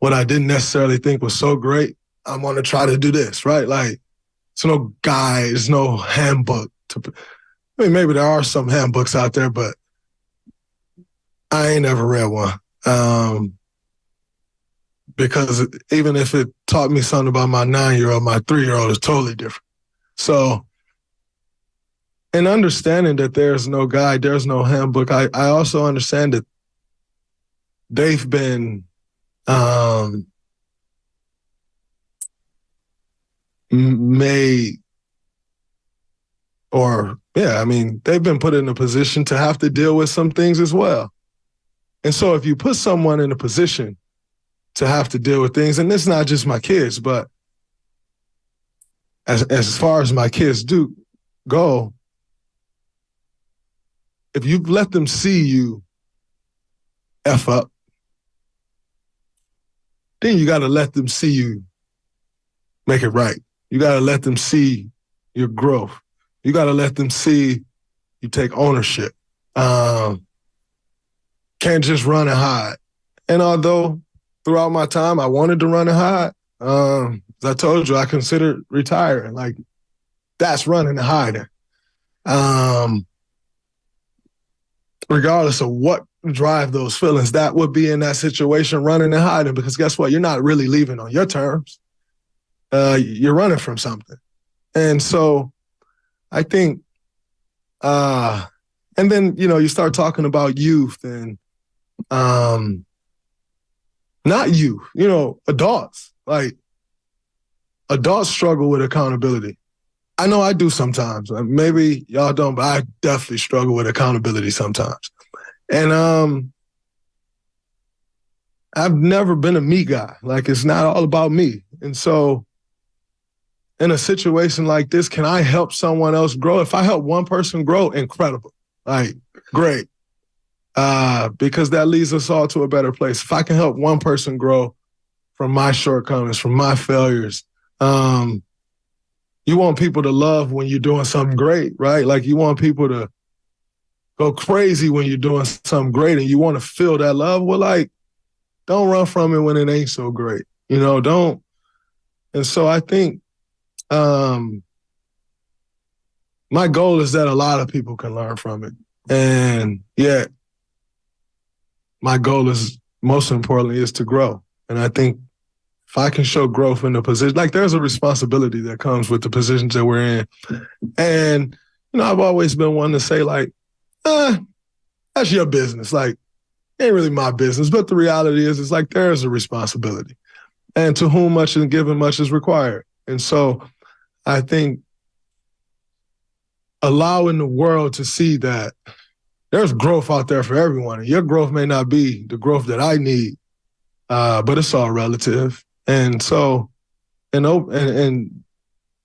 what I didn't necessarily think was so great, I'm going to try to do this, right? Like, it's no guide, there's no handbook. Maybe there are some handbooks out there, but I ain't never read one. Because even if it taught me something about my 9-year-old, my 3-year-old is totally different. So, in understanding that there's no guide, there's no handbook, I also understand that they've been they've been put in a position to have to deal with some things as well. And so if you put someone in a position to have to deal with things, and it's not just my kids, but as far as my kids do go, if you let them see you F up, then you got to let them see you make it right. You got to let them see your growth. You got to let them see you take ownership. Can't just run and hide. And although throughout my time I wanted to run and hide, as I told you, I considered retiring. Like, that's running and hiding. Regardless of what drive those feelings, that would be in that situation running and hiding, because guess what? You're not really leaving on your terms. You're running from something. And so I think, and then, you start talking about youth and not youth, adults. Like, adults struggle with accountability. I know I do sometimes. Maybe y'all don't, but I definitely struggle with accountability sometimes. And I've never been a me guy. Like, it's not all about me. And so in a situation like this, can I help someone else grow? If I help one person grow, incredible. Like, great. Because that leads us all to a better place. If I can help one person grow from my shortcomings, from my failures, you want people to love when you're doing something great, right? Like, you want people to go crazy when you're doing something great and you want to feel that love. Well, like, don't run from it when it ain't so great. Don't. And so I think my goal is that a lot of people can learn from it. And yet my goal is, most importantly, is to grow. And I think if I can show growth in the position, like, there's a responsibility that comes with the positions that we're in. And, I've always been one to say, like, that's your business. Like, it ain't really my business. But the reality is, it's like, there is a responsibility. And to whom much is given, much is required. And so I think allowing the world to see that there's growth out there for everyone. And your growth may not be the growth that I need, but it's all relative. And so, and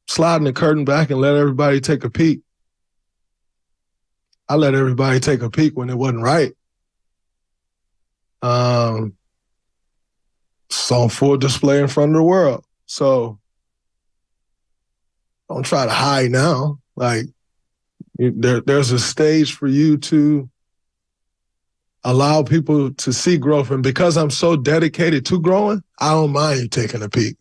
sliding the curtain back and let everybody take a peek. I let everybody take a peek when it wasn't right. It's on full display in front of the world. So don't try to hide now. Like, there's a stage for you to allow people to see growth. And because I'm so dedicated to growing, I don't mind you taking a peek.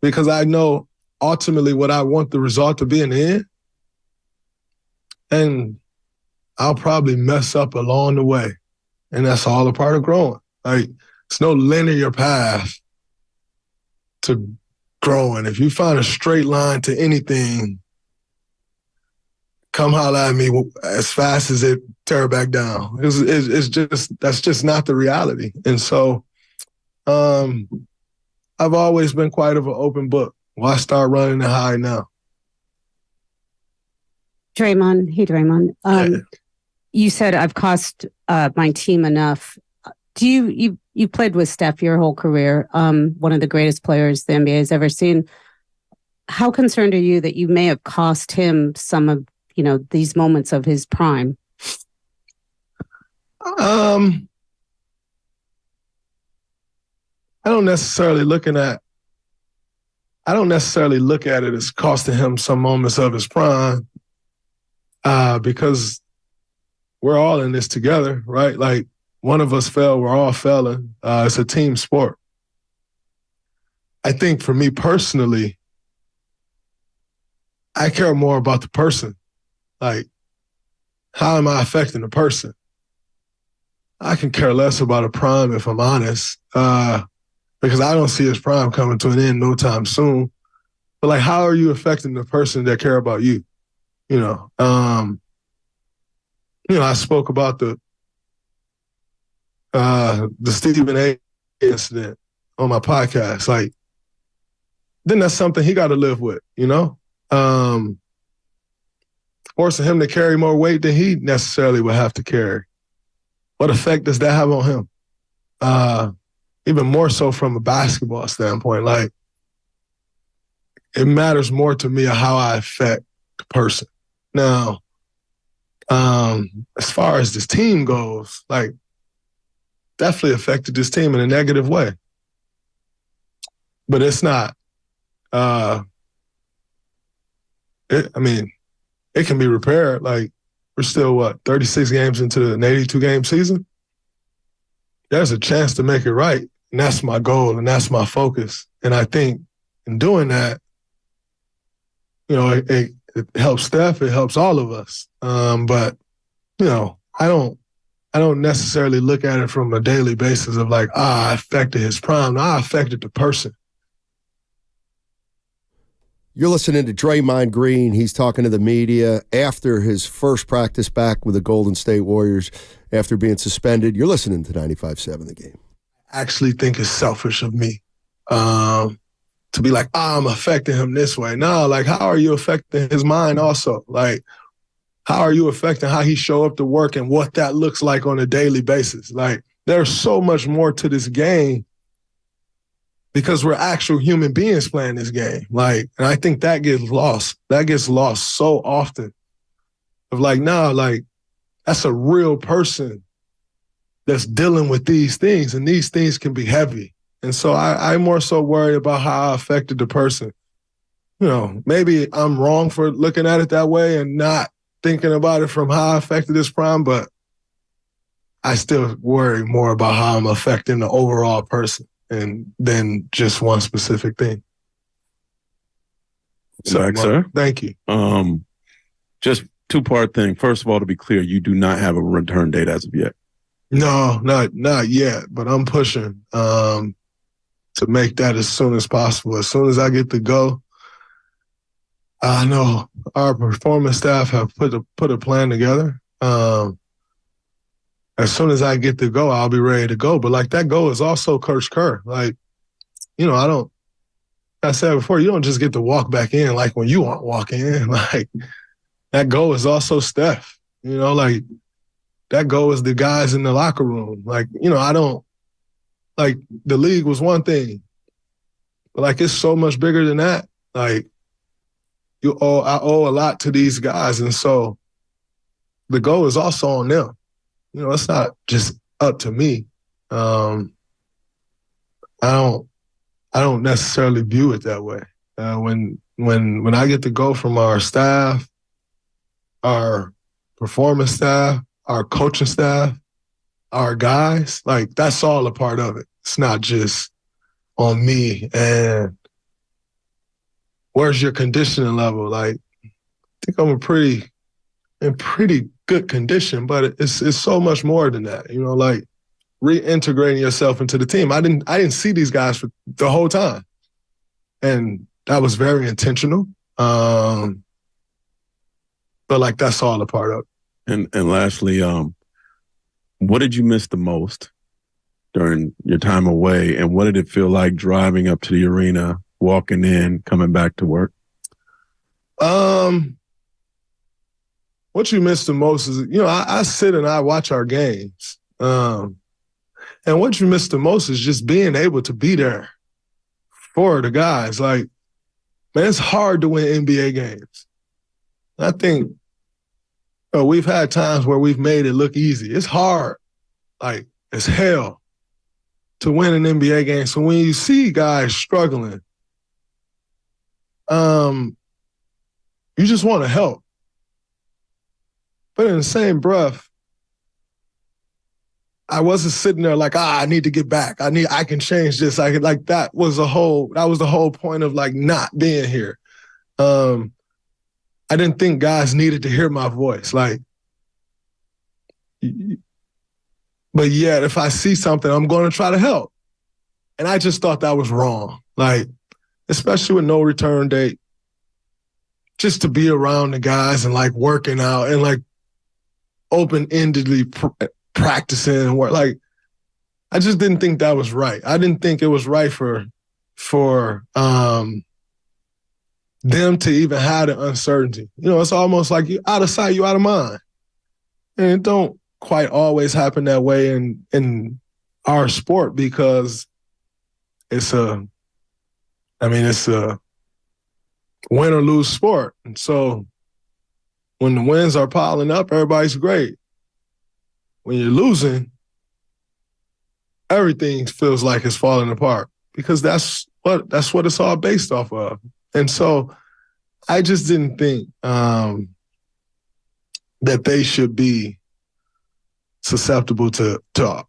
Because I know ultimately what I want the result to be in the end. And I'll probably mess up along the way. And that's all a part of growing. Like, it's no linear path to growing. If you find a straight line to anything, come holler at me as fast as it tear back down. It's just, that's just not the reality. And so I've always been quite of an open book. Why start running and hide now? Draymond, hey Draymond. You said I've cost my team enough. You played with Steph your whole career, one of the greatest players the NBA has ever seen. How concerned are you that you may have cost him some of, these moments of his prime? I don't necessarily look at it as costing him some moments of his prime, because we're all in this together, right? Like, one of us fell, we're all failing. It's a team sport. I think for me personally, I care more about the person. Like, how am I affecting the person? I can care less about a prime, if I'm honest, because I don't see his prime coming to an end no time soon. But, like, how are you affecting the person that care about you? I spoke about the Stephen A. incident on my podcast. Like, then that's something he got to live with, forcing him to carry more weight than he necessarily would have to carry. What effect does that have on him? Even more so from a basketball standpoint. Like, it matters more to me how I affect the person. Now, as far as this team goes, like, definitely affected this team in a negative way. But it's not. It can be repaired. Like, we're still, 36 games into an 82-game season? There's a chance to make it right. And that's my goal, and that's my focus. And I think in doing that, it helps Steph, it helps all of us. But I don't necessarily look at it from a daily basis of like, I affected his prime. No, I affected the person. You're listening to Draymond Green. He's talking to the media after his first practice back with the Golden State Warriors after being suspended. You're listening to 95.7 The Game. I actually think it's selfish of me to be like, I'm affecting him this way. No, like, how are you affecting his mind also? Like, how are you affecting how he show up to work and what that looks like on a daily basis? Like, there's so much more to this game because we're actual human beings playing this game. Like, and I think that gets lost. That gets lost so often. Of like, no, like, that's a real person that's dealing with these things, and these things can be heavy. And so I'm more so worried about how I affected the person. Maybe I'm wrong for looking at it that way and not thinking about it from how I affected this prime, but I still worry more about how I'm affecting the overall person and than just one specific thing. Zach, sir. Thank you. Just two-part thing. First of all, to be clear, you do not have a return date as of yet. No, not yet, but I'm pushing to make that as soon as possible. As soon as I get to go, I know our performance staff have put a plan together. As soon as I get to go, I'll be ready to go. But like, that goal is also Coach Kerr. Like, I don't I said before, you don't just get to walk back in like when you want to walk in. Like, that goal is also Steph. You know, like, that goal is the guys in the locker room. Like, you know, I don't, like, the league was one thing. But, like, it's so much bigger than that. Like, I owe a lot to these guys. And so the goal is also on them. You know, it's not just up to me. I don't necessarily view it that way. When I get to go from our staff, our performance staff, our coaching staff, our guys, like, that's all a part of it. It's not just on me. And where's your conditioning level? Like, I think I'm in pretty good condition, but it's so much more than that. You know, like, reintegrating yourself into the team. I didn't see these guys for the whole time, and that was very intentional. But, like, that's all a part of it. And lastly, what did you miss the most during your time away, and what did it feel like driving up to the arena, walking in, coming back to work? What you miss the most is, you know, I sit and I watch our games. And what you miss the most is just being able to be there for the guys. Like, man, it's hard to win NBA games. I think we've had times where we've made it look easy. It's hard, like, as hell, to win an NBA game. So when you see guys struggling, you just want to help. But in the same breath, I wasn't sitting there like, I need to get back. I can change this. That was the whole point of, like, not being here. I didn't think guys needed to hear my voice. Like, but yet, if I see something, I'm going to try to help. And I just thought that was wrong. Like, especially with no return date, just to be around the guys and, like, working out and, like, open-endedly practicing and work. Like, I just didn't think that was right. I didn't think it was right for them to even have the uncertainty. You know, it's almost like you out of sight, you out of mind. And it don't quite always happen that way in our sport, because it's a win or lose sport. And so when the wins are piling up, everybody's great. When you're losing, everything feels like it's falling apart, because that's what it's all based off of. And so I just didn't think that they should be susceptible to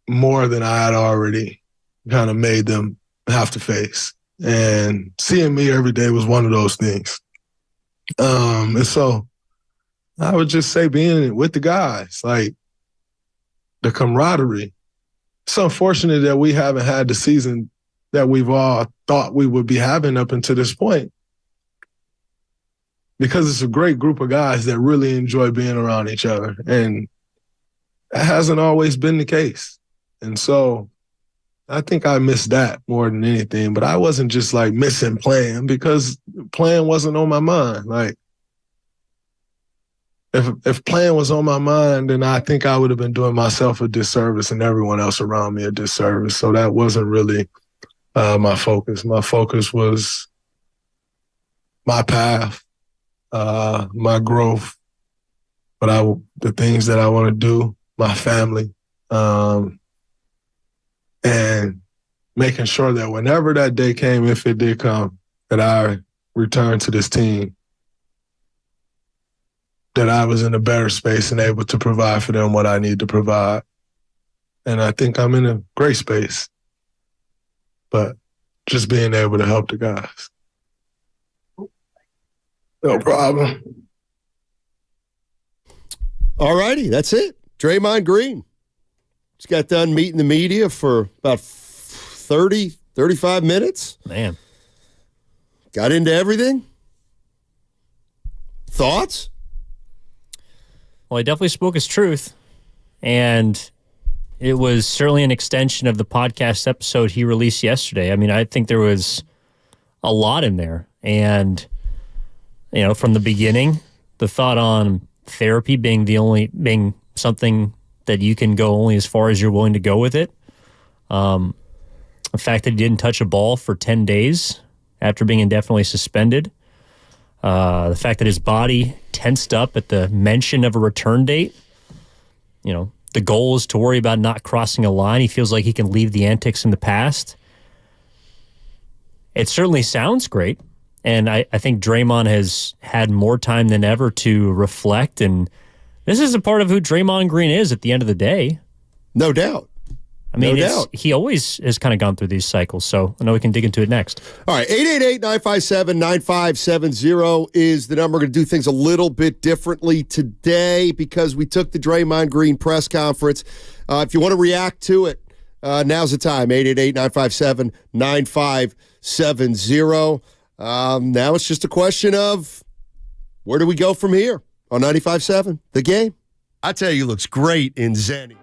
more than I had already kind of made them have to face. And seeing me every day was one of those things. And so I would just say, being with the guys, like, the camaraderie. It's unfortunate that we haven't had the season that we've all thought we would be having up until this point, because it's a great group of guys that really enjoy being around each other. And that hasn't always been the case. And so I think I missed that more than anything. But I wasn't just, like, missing playing, because playing wasn't on my mind. Like, if playing was on my mind, then I think I would have been doing myself a disservice and everyone else around me a disservice. So that wasn't really my focus. My focus was my path, my growth, the things that I want to do, my family, and making sure that whenever that day came, if it did come, that I returned to this team, that I was in a better space and able to provide for them what I need to provide. And I think I'm in a great space, but just being able to help the guys. No problem. All righty, that's it. Draymond Green. Just got done meeting the media for about 30, 35 minutes. Man. Got into everything. Thoughts? Well, he definitely spoke his truth, and it was certainly an extension of the podcast episode he released yesterday. I mean, I think there was a lot in there. And, from the beginning, the thought on therapy being something that you can go only as far as you're willing to go with it. The fact that he didn't touch a ball for 10 days after being indefinitely suspended. The fact that his body tensed up at the mention of a return date. The goal is to worry about not crossing a line. He feels like he can leave the antics in the past. It certainly sounds great. And I think Draymond has had more time than ever to reflect. And this is a part of who Draymond Green is at the end of the day. No doubt. He always has kind of gone through these cycles, so I know we can dig into it next. All right, 888-957-9570 is the number. We're going to do things a little bit differently today because we took the Draymond Green press conference. If you want to react to it, now's the time, 888-957-9570. Now it's just a question of where do we go from here on 95.7, The Game? I tell you, looks great in Zenny.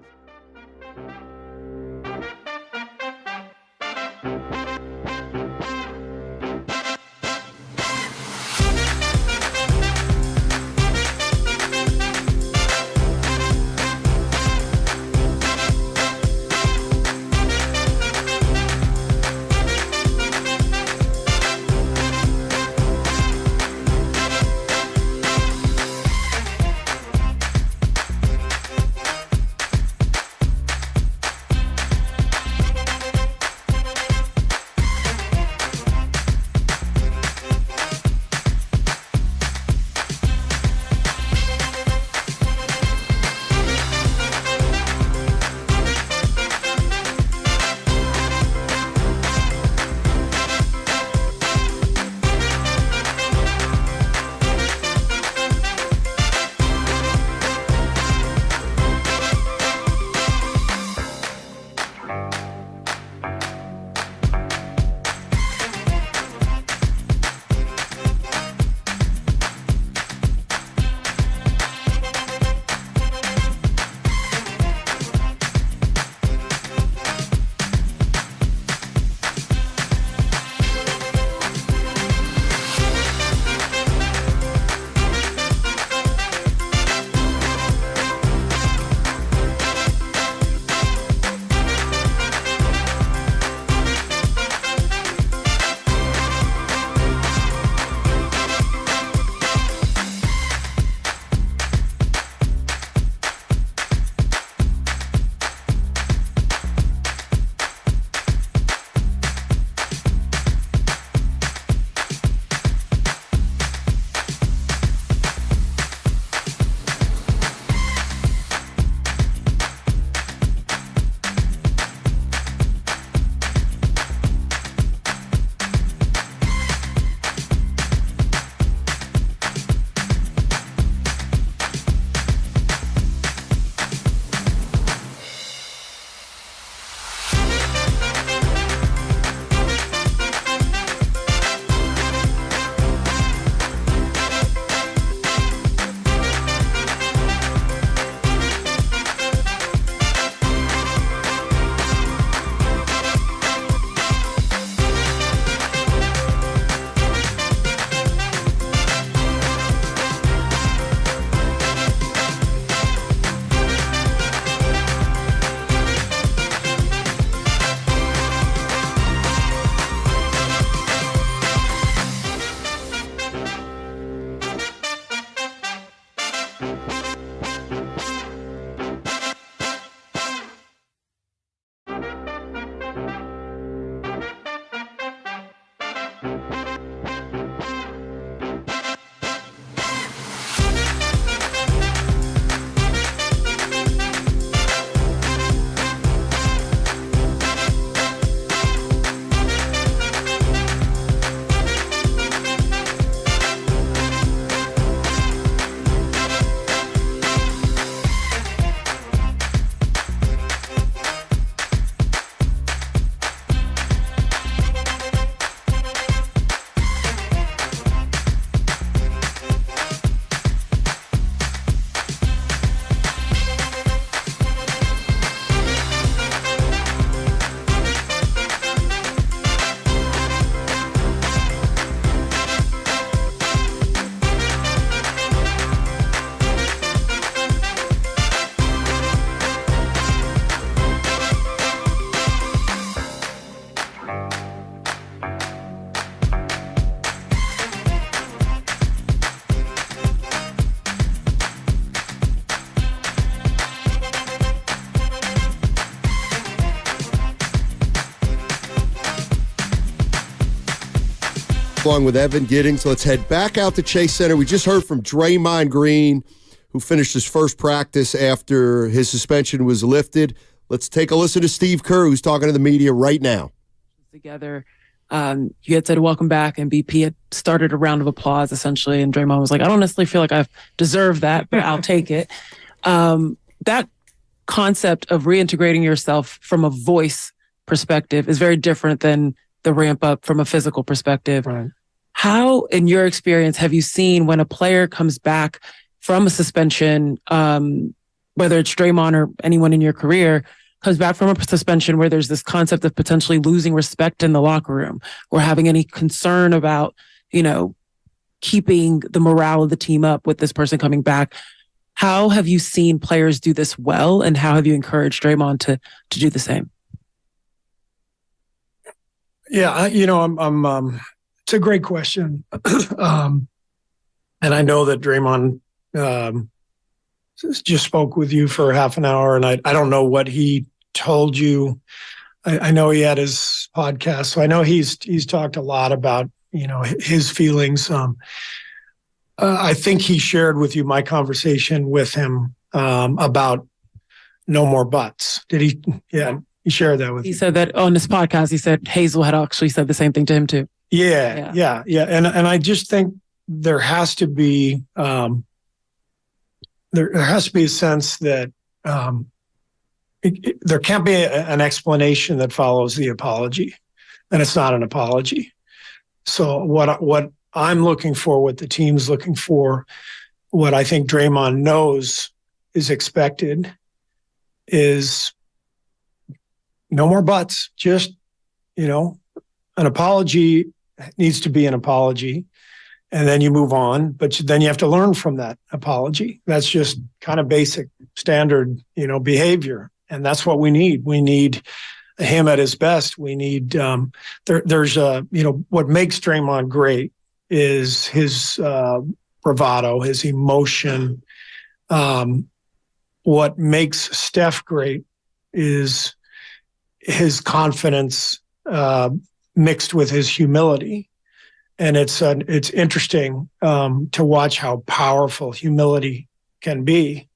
along with Evan Giddings. Let's head back out to Chase Center. We just heard from Draymond Green, who finished his first practice after his suspension was lifted. Let's take a listen to Steve Kerr, who's talking to the media right now. Together, you had said welcome back, and BP had started a round of applause essentially, and Draymond was like, I don't necessarily feel like I've deserved that, but I'll take it. That concept of reintegrating yourself from a voice perspective is very different than the ramp up from a physical perspective. Right. How, in your experience, have you seen when a player comes back from a suspension, whether it's Draymond or anyone in your career, comes back from a suspension where there's this concept of potentially losing respect in the locker room or having any concern about, keeping the morale of the team up with this person coming back? How have you seen players do this well, and how have you encouraged Draymond to do the same? Yeah, it's a great question. And I know that Draymond just spoke with you for half an hour, and I don't know what he told you. I know he had his podcast, so I know he's talked a lot about, his feelings. I think he shared with you my conversation with him about no more buts. Did he? Yeah. He shared that with you. He said that on his podcast. He said Hazel had actually said the same thing to him too. Yeah. And I just think there has to be a sense that there can't be an explanation that follows the apology, and it's not an apology. So what I'm looking for, what the team's looking for, what I think Draymond knows is expected is no more buts. Just, an apology needs to be an apology, and then you move on. But then you have to learn from that apology. That's just kind of basic standard, behavior. And that's what we need. We need him at his best. We need, there's what makes Draymond great is his bravado, his emotion. What makes Steph great is his confidence mixed with his humility. And it's interesting to watch how powerful humility can be.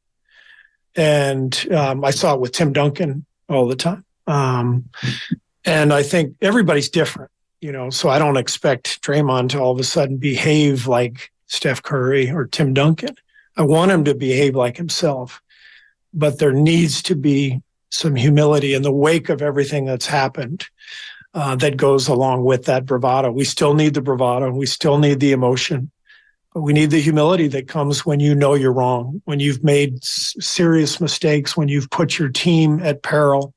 And I saw it with Tim Duncan all the time. And I think everybody's different, so I don't expect Draymond to all of a sudden behave like Steph Curry or Tim Duncan. I want him to behave like himself, but there needs to be some humility in the wake of everything that's happened that goes along with that bravado. We still need the bravado. We still need the emotion. But we need the humility that comes when you know you're wrong, when you've made serious mistakes, when you've put your team at peril,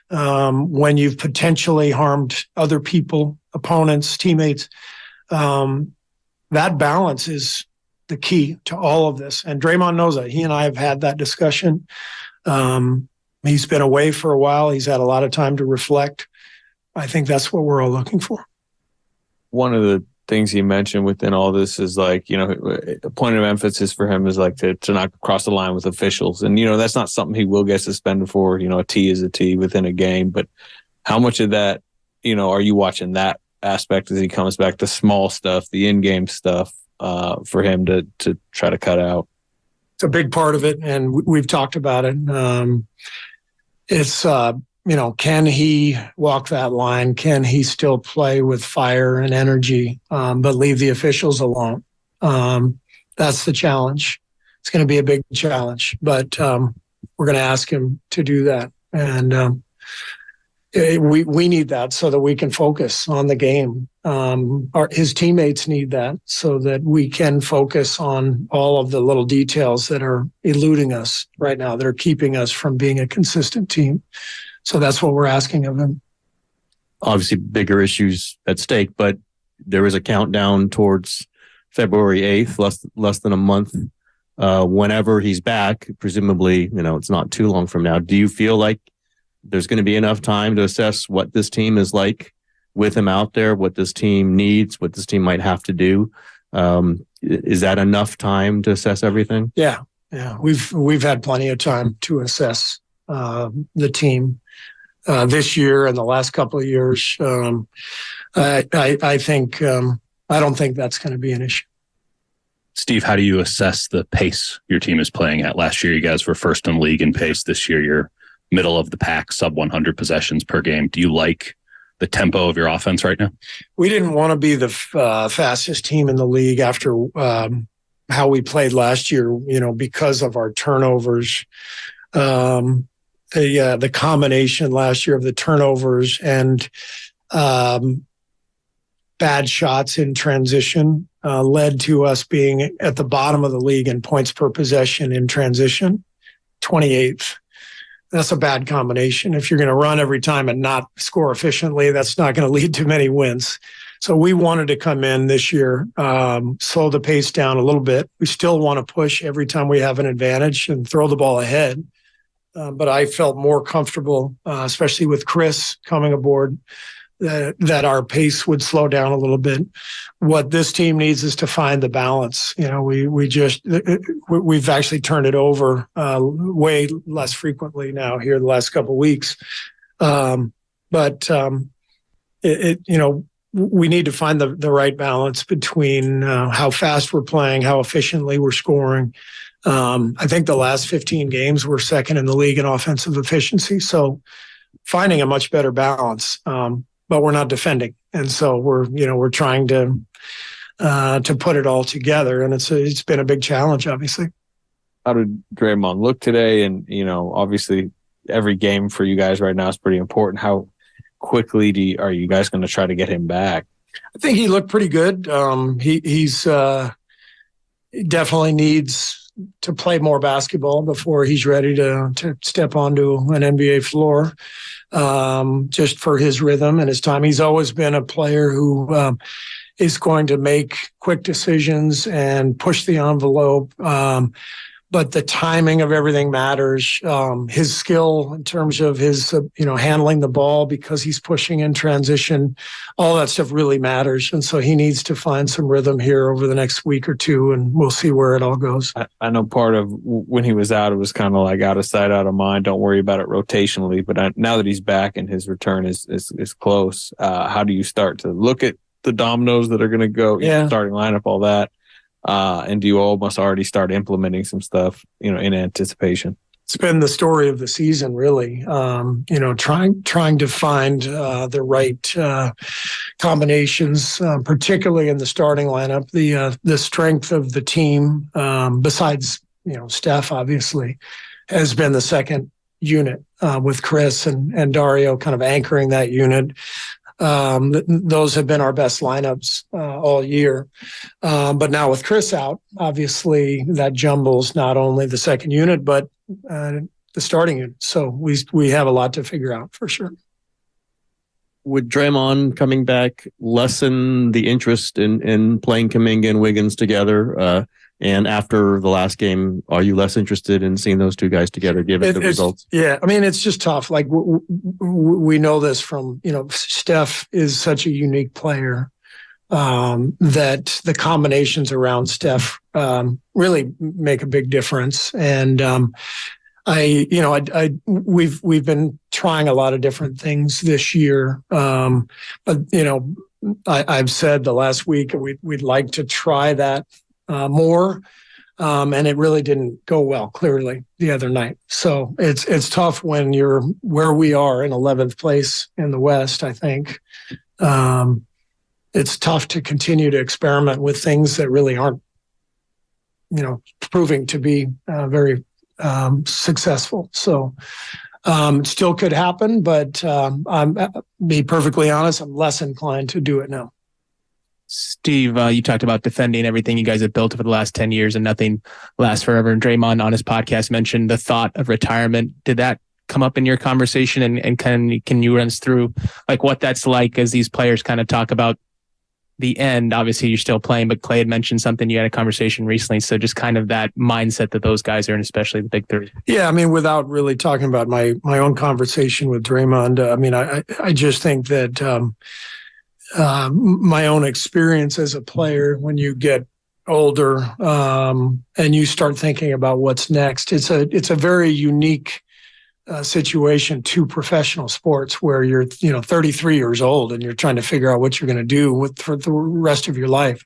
when you've potentially harmed other people, opponents, teammates. That balance is the key to all of this. And Draymond knows that. He and I have had that discussion. He's been away for a while. He's had a lot of time to reflect. I think that's what we're all looking for. One of the things he mentioned within all this is a point of emphasis for him is to not cross the line with officials. And, that's not something he will get suspended for. A T is a T within a game. But how much of that, are you watching that aspect as he comes back, the small stuff, the in-game stuff for him to try to cut out? It's a big part of it. And we've talked about it. It's, can he walk that line? Can he still play with fire and energy, but leave the officials alone? That's the challenge. It's going to be a big challenge, but we're going to ask him to do that. And we need that so that we can focus on the game. His teammates need that so that we can focus on all of the little details that are eluding us right now, that are keeping us from being a consistent team. So that's what we're asking of him. Obviously, bigger issues at stake, but there is a countdown towards February 8th, less than a month. Whenever he's back, presumably, it's not too long from now. Do you feel like there's going to be enough time to assess what this team is like with him out there, what this team needs, what this team might have to do? Is that enough time to assess everything? Yeah. We've had plenty of time to assess the team this year and the last couple of years. I think I don't think that's going to be an issue. Steve, how do you assess the pace your team is playing at? Last year, you guys were first in league in pace. This year, you're middle of the pack, sub 100 possessions per game. Do you like the tempo of your offense right now? We didn't want to be the fastest team in the league after how we played last year, because of our turnovers. The combination last year of the turnovers and bad shots in transition led to us being at the bottom of the league in points per possession in transition, 28th. That's a bad combination. If you're going to run every time and not score efficiently, that's not going to lead to many wins. So we wanted to come in this year, slow the pace down a little bit. We still want to push every time we have an advantage and throw the ball ahead. But I felt more comfortable, especially with Chris coming aboard, that our pace would slow down a little bit. What this team needs is to find the balance. We've actually turned it over way less frequently now here the last couple of weeks. We need to find the right balance between how fast we're playing, how efficiently we're scoring. I think the last 15 games we're second in the league in offensive efficiency. So finding a much better balance. But we're not defending, and so we're trying to put it all together, and it's been a big challenge, obviously. How did Draymond look today? And obviously, every game for you guys right now is pretty important. How quickly are you guys going to try to get him back? I think he looked pretty good. He definitely needs to play more basketball before he's ready to step onto an NBA floor. Just for his rhythm and his time. He's always been a player who is going to make quick decisions and push the envelope. But the timing of everything matters. His skill in terms of his, handling the ball because he's pushing in transition, all that stuff really matters. And so he needs to find some rhythm here over the next week or two, and we'll see where it all goes. I know part of when he was out, it was kind of like out of sight, out of mind. Don't worry about it rotationally. But now that he's back and his return is close, how do you start to look at the dominoes that are going to go, starting lineup, all that? And do you almost already start implementing some stuff, in anticipation? It's been the story of the season, really. Trying to find the right combinations, particularly in the starting lineup. The strength of the team, besides Steph, obviously, has been the second unit with Chris and Dario kind of anchoring that unit. Those have been our best lineups all year. But now with Chris out, obviously that jumbles not only the second unit, but the starting unit. So we have a lot to figure out for sure. Would Draymond coming back lessen the interest in playing Kuminga and Wiggins together? And after the last game, are you less interested in seeing those two guys together, given the results? Yeah, I mean, it's just tough. Like we know this from, Steph is such a unique player that the combinations around Steph really make a big difference. And we've been trying a lot of different things this year, but I've said the last week we'd like to try that more, and it really didn't go well, clearly, the other night. So it's tough when you're where we are in 11th place in the West, I think. It's tough to continue to experiment with things that really aren't, proving to be very successful. So it still could happen, but be perfectly honest, I'm less inclined to do it now. Steve, you talked about defending everything you guys have built over the last 10 years and nothing lasts forever. And Draymond on his podcast mentioned the thought of retirement. Did that come up in your conversation? And can you run us through like what that's like as these players kind of talk about the end? Obviously, you're still playing, but Clay had mentioned something. You had a conversation recently. So just kind of that mindset that those guys are in, especially the big three. Yeah, I mean, without really talking about my own conversation with Draymond, I just think that my own experience as a player, when you get older and you start thinking about what's next, it's a very unique situation to professional sports where you're 33 years old and you're trying to figure out what you're going to do for the rest of your life.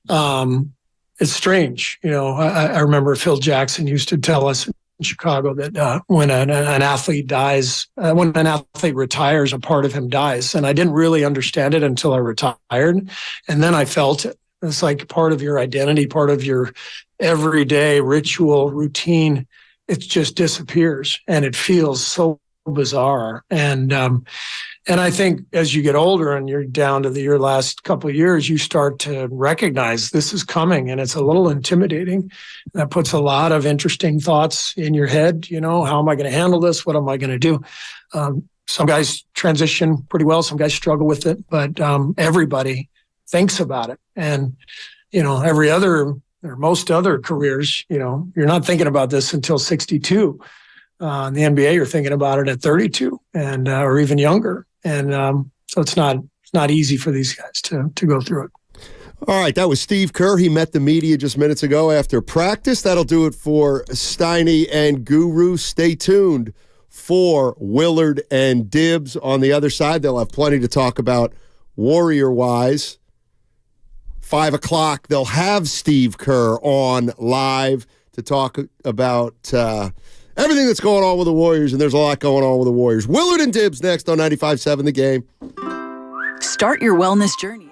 It's strange. I remember Phil Jackson used to tell us in Chicago that when an athlete dies, when an athlete retires, a part of him dies. And I didn't really understand it until I retired. And then I felt it. It's like part of your identity, part of your everyday ritual, routine. It just disappears and it feels so bizarre. And I think as you get older and you're down to your last couple of years, you start to recognize this is coming, and it's a little intimidating. That puts a lot of interesting thoughts in your head. How am I going to handle this? What am I going to do? Some guys transition pretty well. Some guys struggle with it, but everybody thinks about it. And, every other or most other careers, you're not thinking about this until 62. In the NBA, you're thinking about it at 32 and or even younger. And so it's not easy for these guys to go through it. All right, that was Steve Kerr. He met the media just minutes ago after practice. That'll do it for Steiny and Guru. Stay tuned for Willard and Dibbs. On the other side, they'll have plenty to talk about Warrior-wise. 5 o'clock, they'll have Steve Kerr on live to talk about everything that's going on with the Warriors, and there's a lot going on with the Warriors. Willard and Dibbs next on 95.7 The Game. Start your wellness journey.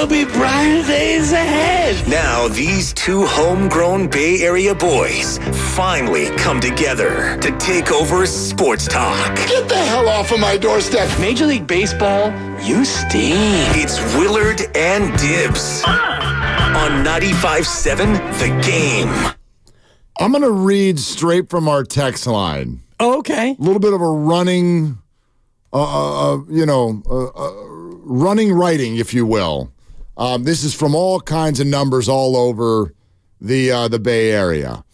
There'll be brighter days ahead. Now, these two homegrown Bay Area boys finally come together to take over sports talk. Get the hell off of my doorstep. Major League Baseball, you stink. It's Willard and Dibs on 95.7 The Game. I'm going to read straight from our text line. Oh, okay. A little bit of a running, running writing, if you will. This is from all kinds of numbers all over the Bay Area.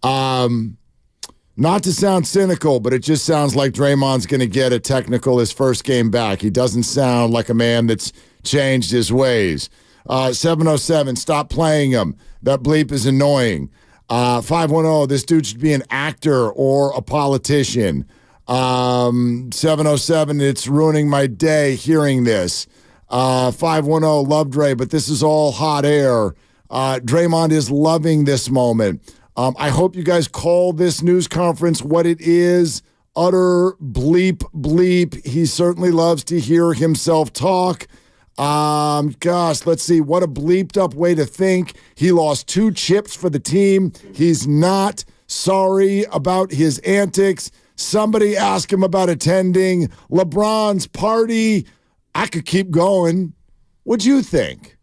Not to sound cynical, but it just sounds like Draymond's going to get a technical his first game back. He doesn't sound like a man that's changed his ways. 707, stop playing him. That bleep is annoying. 510, this dude should be an actor or a politician. 707, it's ruining my day hearing this. 510, love Dre, but this is all hot air. Draymond is loving this moment. I hope you guys call this news conference what it is. Utter bleep. He certainly loves to hear himself talk. Gosh, let's see. What a bleeped up way to think. He lost 2 chips for the team. He's not sorry about his antics. Somebody ask him about attending LeBron's party. I could keep going. What'd you think?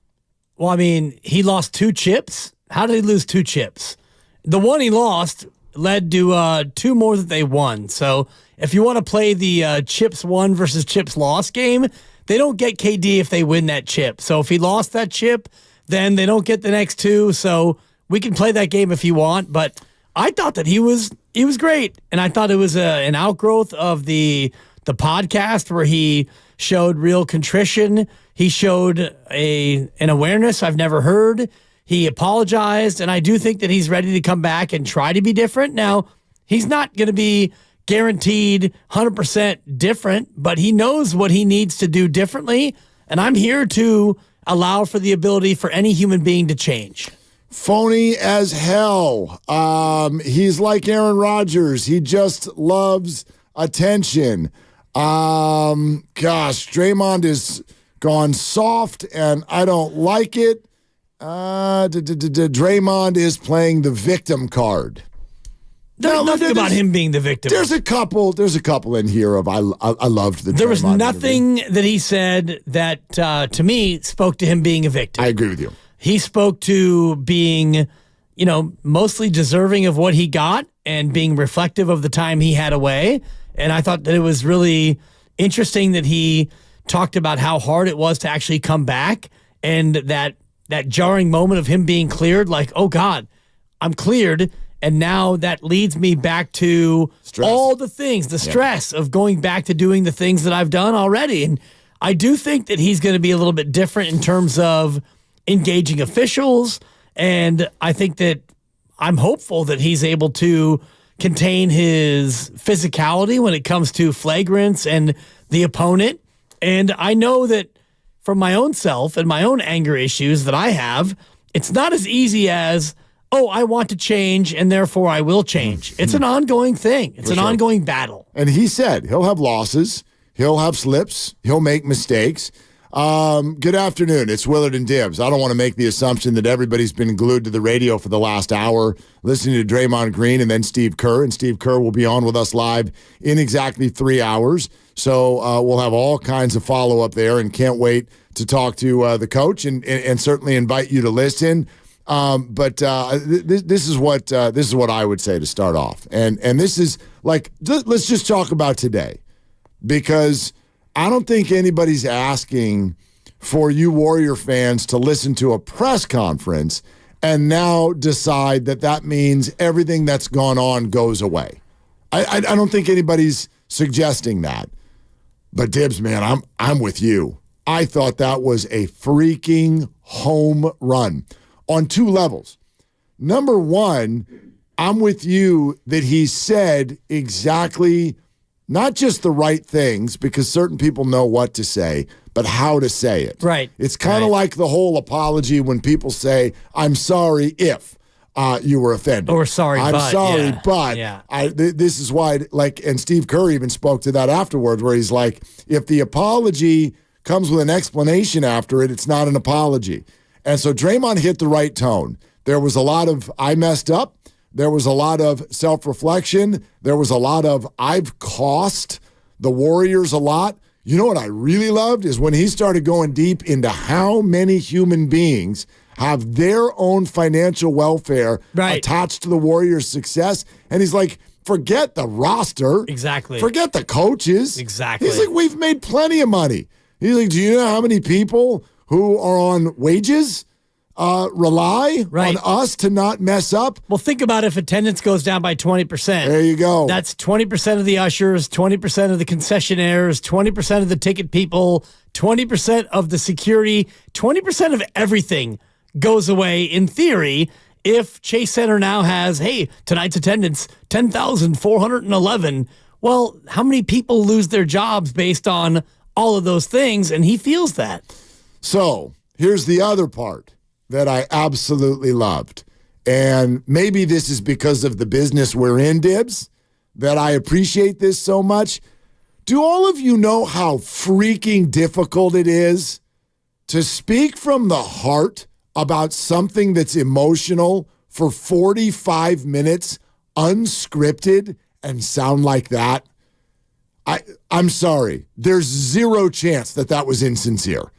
Well, I mean, he lost 2 chips. How did he lose 2 chips? The one he lost led to 2 more that they won. So if you want to play the chips won versus chips lost game, they don't get KD if they win that chip. So if he lost that chip, then they don't get the next 2. So we can play that game if you want. But I thought that he was great, and I thought it was an outgrowth of the podcast where he showed real contrition. He showed an awareness I've never heard. He apologized, and I do think that he's ready to come back and try to be different. Now, he's not going to be guaranteed 100% different, but he knows what he needs to do differently, and I'm here to allow for the ability for any human being to change. Phony as hell. He's like Aaron Rodgers. He just loves attention. Draymond is gone soft, and I don't like it. Draymond is playing the victim card. There's nothing about him being the victim. There's a couple in here of I loved the. There was Draymond nothing that he said that to me spoke to him being a victim. I agree with you. He spoke to being, mostly deserving of what he got and being reflective of the time he had away. And I thought that it was really interesting that he talked about how hard it was to actually come back, and that jarring moment of him being cleared, like, oh God, I'm cleared. And now that leads me back to stress. All the things, the stress of going back to doing the things that I've done already. And I do think that he's going to be a little bit different in terms of engaging officials. And I think that I'm hopeful that he's able to contain his physicality when it comes to flagrants and the opponent. And I know that from my own self and my own anger issues that I have, it's not as easy as, oh, I want to change and therefore I will change. It's an ongoing thing. It's an ongoing battle. And he said he'll have losses. He'll have slips. He'll make mistakes. Good afternoon. It's Willard and Dibs. I don't want to make the assumption that everybody's been glued to the radio for the last hour listening to Draymond Green and then Steve Kerr. And Steve Kerr will be on with us live in exactly 3 hours. So we'll have all kinds of follow-up there, and can't wait to talk to the coach and certainly invite you to listen. This is what I would say to start off. And this is like, let's just talk about today, because I don't think anybody's asking for you Warrior fans to listen to a press conference and now decide that means everything that's gone on goes away. I don't think anybody's suggesting that. But Dibs, man, I'm with you. I thought that was a freaking home run on 2 levels. Number one, I'm with you that he said exactly not just the right things, because certain people know what to say, but how to say it. Right. It's kind of like the whole apology when people say, I'm sorry if you were offended. Or sorry, I'm but. sorry, but. Yeah. This is why, and Steve Kerr even spoke to that afterwards, where he's like, if the apology comes with an explanation after it, it's not an apology. And so Draymond hit the right tone. There was a lot of, I messed up. There was a lot of self-reflection. There was a lot of, I've cost the Warriors a lot. You know what I really loved is when he started going deep into how many human beings have their own financial welfare attached to the Warriors' success. And he's like, forget the roster. Exactly. Forget the coaches. Exactly. He's like, we've made plenty of money. He's like, do you know how many people who are on wages rely on us to not mess up? Well, think about if attendance goes down by 20%. There you go. That's 20% of the ushers, 20% of the concessionaires, 20% of the ticket people, 20% of the security, 20% of everything goes away in theory if Chase Center now has, hey, tonight's attendance, 10,411. Well, how many people lose their jobs based on all of those things? And he feels that. So here's the other part that I absolutely loved. And maybe this is because of the business we're in, Dibs, that I appreciate this so much. Do all of you know how freaking difficult it is to speak from the heart about something that's emotional for 45 minutes, unscripted, and sound like that? I'm sorry. There's zero chance that was insincere.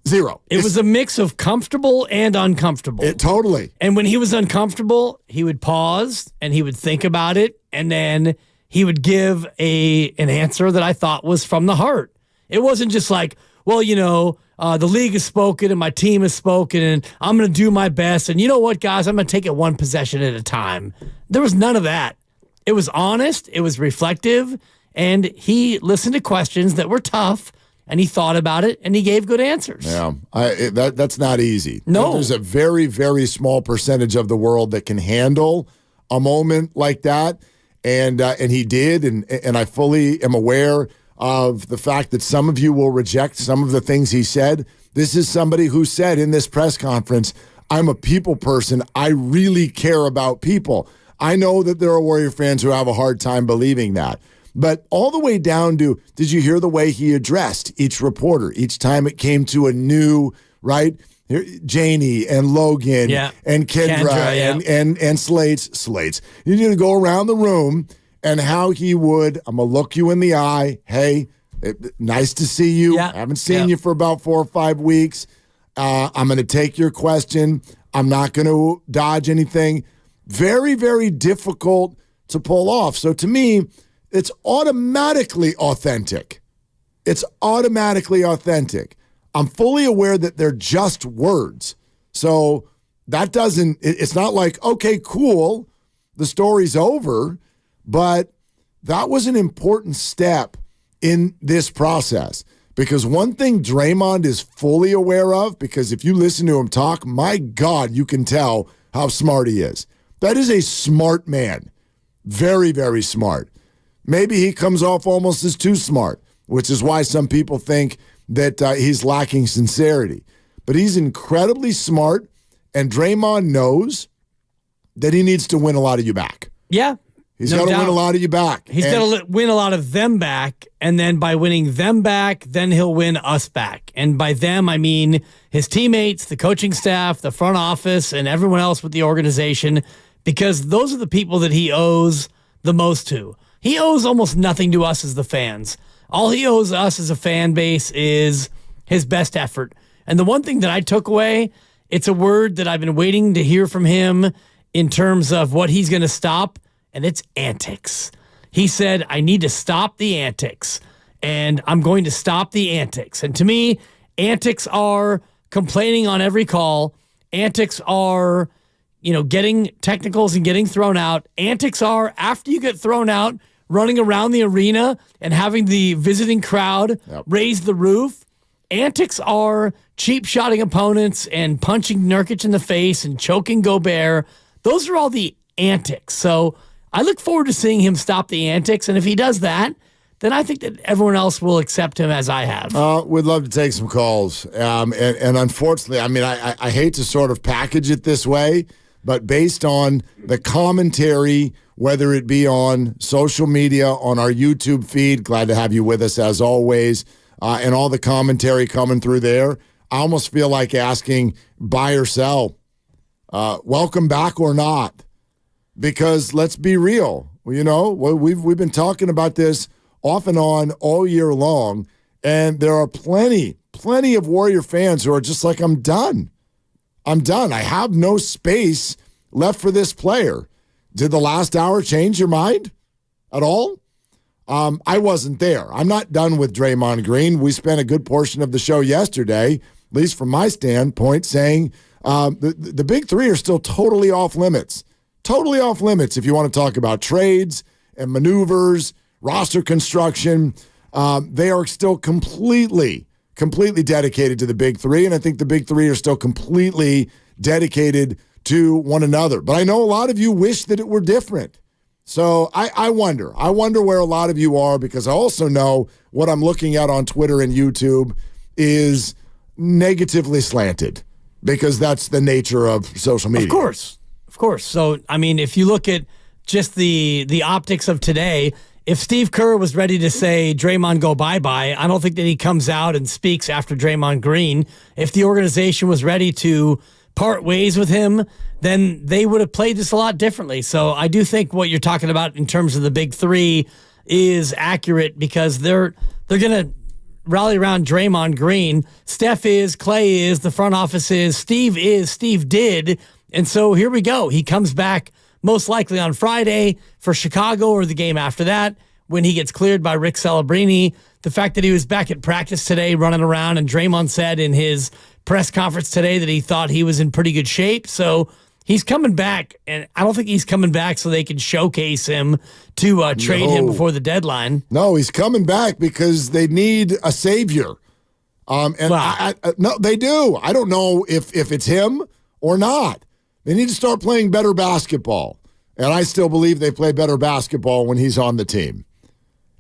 Zero. It was a mix of comfortable and uncomfortable. Totally. And when he was uncomfortable, he would pause and he would think about it, and then he would give an answer that I thought was from the heart. It wasn't just like, well, the league has spoken and my team has spoken and I'm going to do my best. And you know what, guys? I'm going to take it one possession at a time. There was none of that. It was honest. It was reflective. And he listened to questions that were tough and he thought about it and he gave good answers. Yeah, that's not easy. No. There's a very, very small percentage of the world that can handle a moment like that. And he did. And I fully am aware of the fact that some of you will reject some of the things he said. This is somebody who said in this press conference, I'm a people person. I really care about people. I know that there are Warrior fans who have a hard time believing that. But all the way down to, did you hear the way he addressed each reporter each time it came to a new, right? Janie and Logan and Kendra and Slates. You need to go around the room and how he would, I'm going to look you in the eye. Hey, nice to see you. I haven't seen you for about 4 or 5 weeks. I'm going to take your question. I'm not going to dodge anything. Very, very difficult to pull off. So to me, it's automatically authentic. It's automatically authentic. I'm fully aware that they're just words. So that it's not like, okay, cool, the story's over, but that was an important step in this process. Because one thing Draymond is fully aware of, because if you listen to him talk, my God, you can tell how smart he is. That is a smart man. Very, very smart. Maybe he comes off almost as too smart, which is why some people think that he's lacking sincerity. But he's incredibly smart, and Draymond knows that he needs to win a lot of you back. Yeah. He's got to win a lot of you back. He's got to win a lot of them back, and then by winning them back, then he'll win us back. And by them, I mean his teammates, the coaching staff, the front office, and everyone else with the organization, because those are the people that he owes the most to. He owes almost nothing to us as the fans. All he owes us as a fan base is his best effort. And the one thing that I took away, it's a word that I've been waiting to hear from him in terms of what he's going to stop, and it's antics. He said, I need to stop the antics, and I'm going to stop the antics. And to me, antics are complaining on every call. Antics are, getting technicals and getting thrown out. Antics are, after you get thrown out, running around the arena and having the visiting crowd raise the roof. Antics are cheap-shotting opponents and punching Nurkic in the face and choking Gobert. Those are all the antics. So I look forward to seeing him stop the antics, and if he does that, then I think that everyone else will accept him as I have. We'd love to take some calls. And unfortunately, I mean, I hate to sort of package it this way, but based on the commentary, whether it be on social media, on our YouTube feed, glad to have you with us as always, and all the commentary coming through there, I almost feel like asking buy or sell, welcome back or not. Because let's be real, we've been talking about this off and on all year long, and there are plenty of Warrior fans who are just like, I'm done. I have no space left for this player. Did the last hour change your mind at all? I wasn't there. I'm not done with Draymond Green. We spent a good portion of the show yesterday, at least from my standpoint, saying the big three are still totally off limits. Totally off limits if you want to talk about trades and maneuvers, roster construction. They are still completely dedicated to the big three, and I think the big three are still completely dedicated to one another. But I know a lot of you wish that it were different. So I wonder where a lot of you are, because I also know what I'm looking at on Twitter and YouTube is negatively slanted, because that's the nature of social media. Of course. So, I mean, if you look at just the optics of today, if Steve Kerr was ready to say, Draymond, go bye-bye, I don't think that he comes out and speaks after Draymond Green. If the organization was ready to part ways with him, then they would have played this a lot differently. So I do think what you're talking about in terms of the big three is accurate, because they're going to rally around Draymond Green. Steph is, Clay is, the front office is, Steve did. And so here we go. He comes back most likely on Friday for Chicago, or the game after that when he gets cleared by Rick Celebrini. The fact that he was back at practice today running around, and Draymond said in his press conference today that he thought he was in pretty good shape. So he's coming back, and I don't think he's coming back so they can showcase him to trade him before the deadline. No, he's coming back because they need a savior. No, they do. I don't know if it's him or not. They need to start playing better basketball. And I still believe they play better basketball when he's on the team.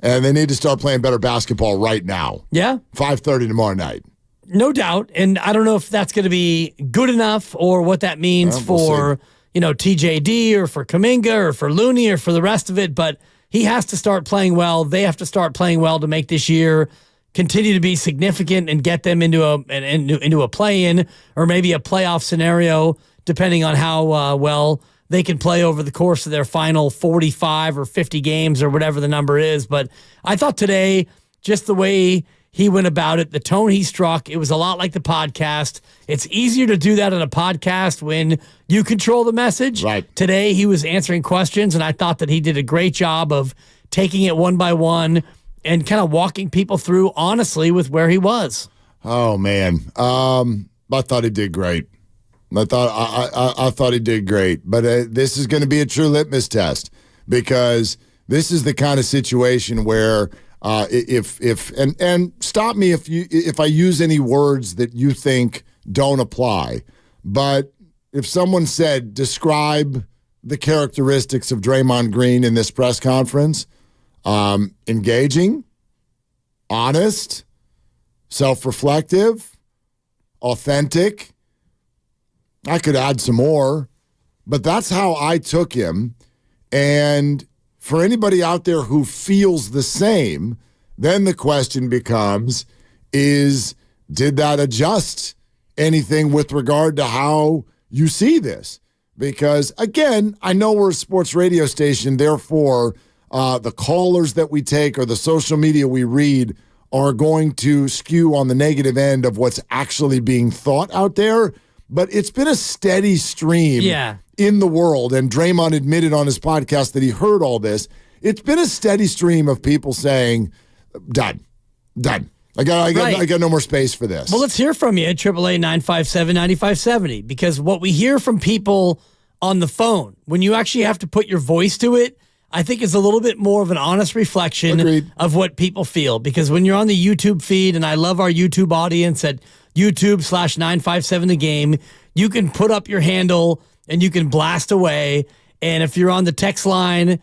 And they need to start playing better basketball right now. Yeah. 5:30 tomorrow night. No doubt. And I don't know if that's going to be good enough, or what that means for TJD or for Kuminga or for Looney or for the rest of it. But he has to start playing well. They have to start playing well to make this year continue to be significant and get them into a play-in or maybe a playoff scenario, depending on how well they can play over the course of their final 45 or 50 games or whatever the number is. But I thought today, just the way he went about it, the tone he struck, it was a lot like the podcast. It's easier to do that on a podcast when you control the message. Right. Today, he was answering questions, and I thought that he did a great job of taking it one by one and kind of walking people through honestly with where he was. Oh, man. I thought he did great. I thought he did great. But this is going to be a true litmus test, because this is the kind of situation where if stop me if I use any words that you think don't apply, but if someone said describe the characteristics of Draymond Green in this press conference, engaging, honest, self-reflective, authentic. I could add some more, but that's how I took him. And for anybody out there who feels the same, then the question becomes, did that adjust anything with regard to how you see this? Because, again, I know we're a sports radio station, therefore the callers that we take or the social media we read are going to skew on the negative end of what's actually being thought out there. But it's been a steady stream in the world, and Draymond admitted on his podcast that he heard all this. It's been a steady stream of people saying, done. I got no more space for this. Well, let's hear from you at 888-957-9570, because what we hear from people on the phone, when you actually have to put your voice to it, I think is a little bit more of an honest reflection of what people feel. Because when you're on the YouTube feed, and I love our YouTube audience at YouTube/957thegame, you can put up your handle and you can blast away. And if you're on the text line,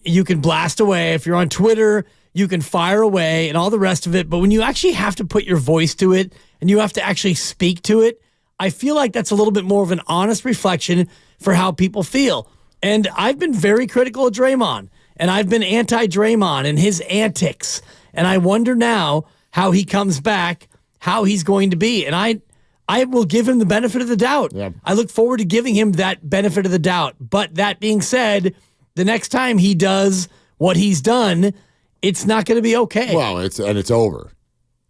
you can blast away. If you're on Twitter, you can fire away and all the rest of it. But when you actually have to put your voice to it and you have to actually speak to it, I feel like that's a little bit more of an honest reflection for how people feel. And I've been very critical of Draymond, and I've been anti-Draymond and his antics. And I wonder now, how he comes back, how he's going to be. And I will give him the benefit of the doubt. Yeah. I look forward to giving him that benefit of the doubt. But that being said, the next time he does what he's done, it's not going to be okay. Well, it's over.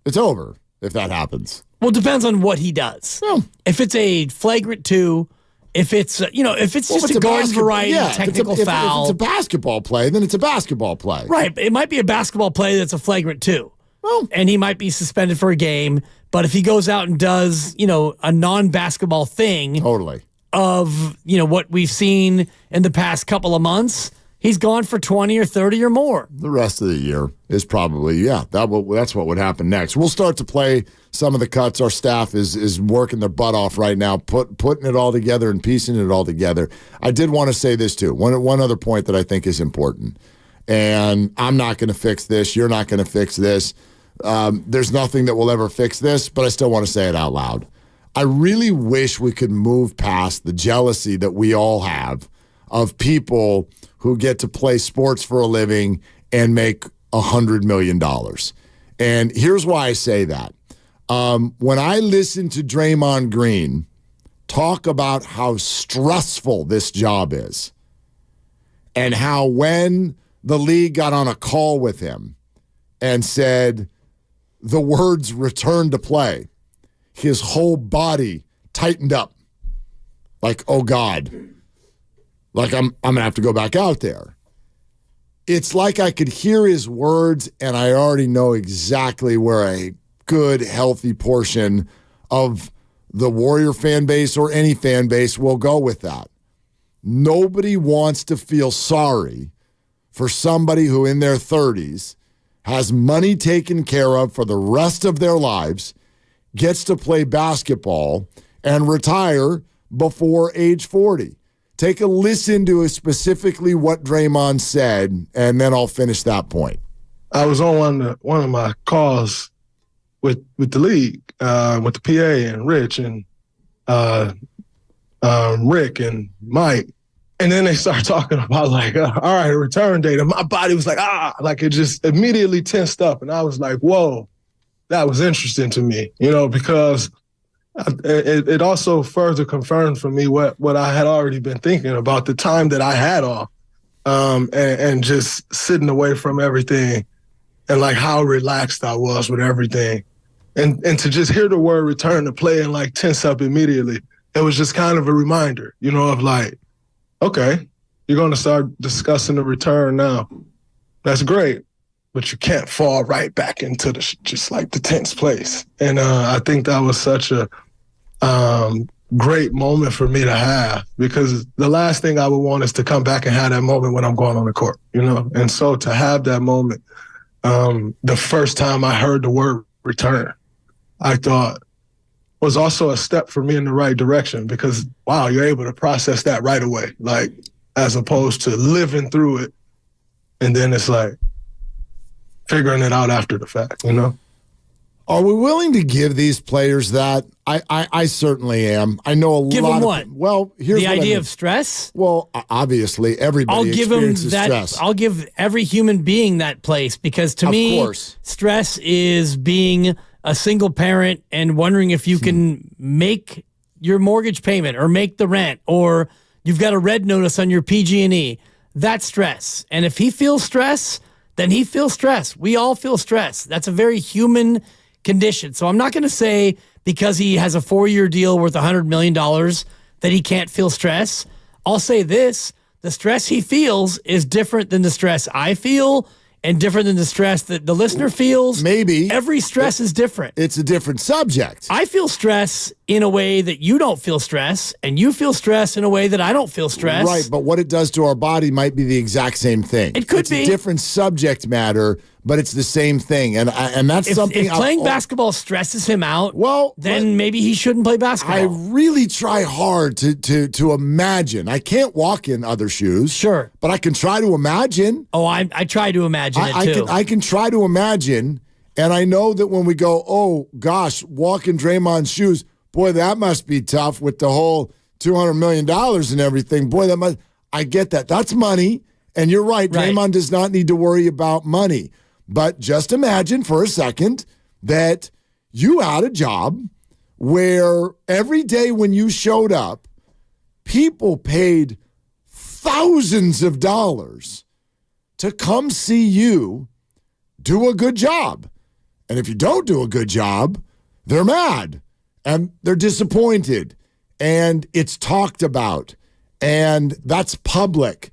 It's over if that happens. Well, it depends on what he does. Well, if it's a flagrant 2, if it's if it's just a garden variety technical foul. If it's a basketball play, then it's a basketball play. Right. It might be a basketball play that's a flagrant 2. Well, and he might be suspended for a game. But if he goes out and does, a non-basketball thing, totally, of what we've seen in the past couple of months, he's gone for 20 or 30 or more. The rest of the year is probably, that's what would happen next. We'll start to play some of the cuts. Our staff is working their butt off right now, putting it all together and piecing it all together. I did want to say this too. One other point that I think is important, and I'm not going to fix this. You're not going to fix this. There's nothing that will ever fix this, but I still want to say it out loud. I really wish we could move past the jealousy that we all have of people who get to play sports for a living and make $100 million. And here's why I say that. When I listen to Draymond Green talk about how stressful this job is and how when the league got on a call with him and said the words return to play, his whole body tightened up like, oh God, like I'm going to have to go back out there. It's like I could hear his words and I already know exactly where a good, healthy portion of the Warrior fan base or any fan base will go with that. Nobody wants to feel sorry for somebody who in their 30s has money taken care of for the rest of their lives, gets to play basketball and retire before age 40. Take a listen to specifically what Draymond said, and then I'll finish that point. I was on one of my calls with the league, with the PA and Rich and Rick and Mike. And then they start talking about all right, a return date. And my body was like it just immediately tensed up. And I was like, whoa, that was interesting to me, because it also further confirmed for me what I had already been thinking about the time that I had off and just sitting away from everything and how relaxed I was with everything. And to just hear the word return to play and tense up immediately, it was just kind of a reminder, of okay, you're going to start discussing the return now. That's great, but you can't fall right back into the tense place. And I think that was such a great moment for me to have, because the last thing I would want is to come back and have that moment when I'm going on the court, And so to have that moment, the first time I heard the word return, I thought was also a step for me in the right direction, because, wow, you're able to process that right away, as opposed to living through it. And then it's figuring it out after the fact, Are we willing to give these players that? I certainly am. I know a lot. Give them what? Well, here's the idea I mean. of stress. Well, obviously, everybody experiences stress. I'll give every human being that place, because to me, stress is being a single parent and wondering if you can make your mortgage payment or make the rent, or you've got a red notice on your PG&E. That's stress. And if he feels stress, then he feels stress. We all feel stress. That's a very human condition. So I'm not going to say because he has a 4-year deal worth $100 million that he can't feel stress. I'll say this: the stress he feels is different than the stress I feel, and different than the stress that the listener feels. Maybe. Every stress is different. It's a different subject. I feel stress in a way that you don't feel stress, and you feel stress in a way that I don't feel stress. Right, but what it does to our body might be the exact same thing. It could be. It's a different subject matter, but it's the same thing. And that's something... If playing basketball stresses him out, then maybe he shouldn't play basketball. I really try hard to imagine. I can't walk in other shoes. Sure. But I can try to imagine. Oh, I try to imagine it too. I can try to imagine, and I know that when we go, oh, gosh, walk in Draymond's shoes, boy, that must be tough with the whole $200 million and everything. Boy, that must... I get that. That's money, and you're right. Draymond does not need to worry about money. But just imagine for a second that you had a job where every day when you showed up, people paid thousands of dollars to come see you do a good job. And if you don't do a good job, they're mad and they're disappointed and it's talked about and that's public.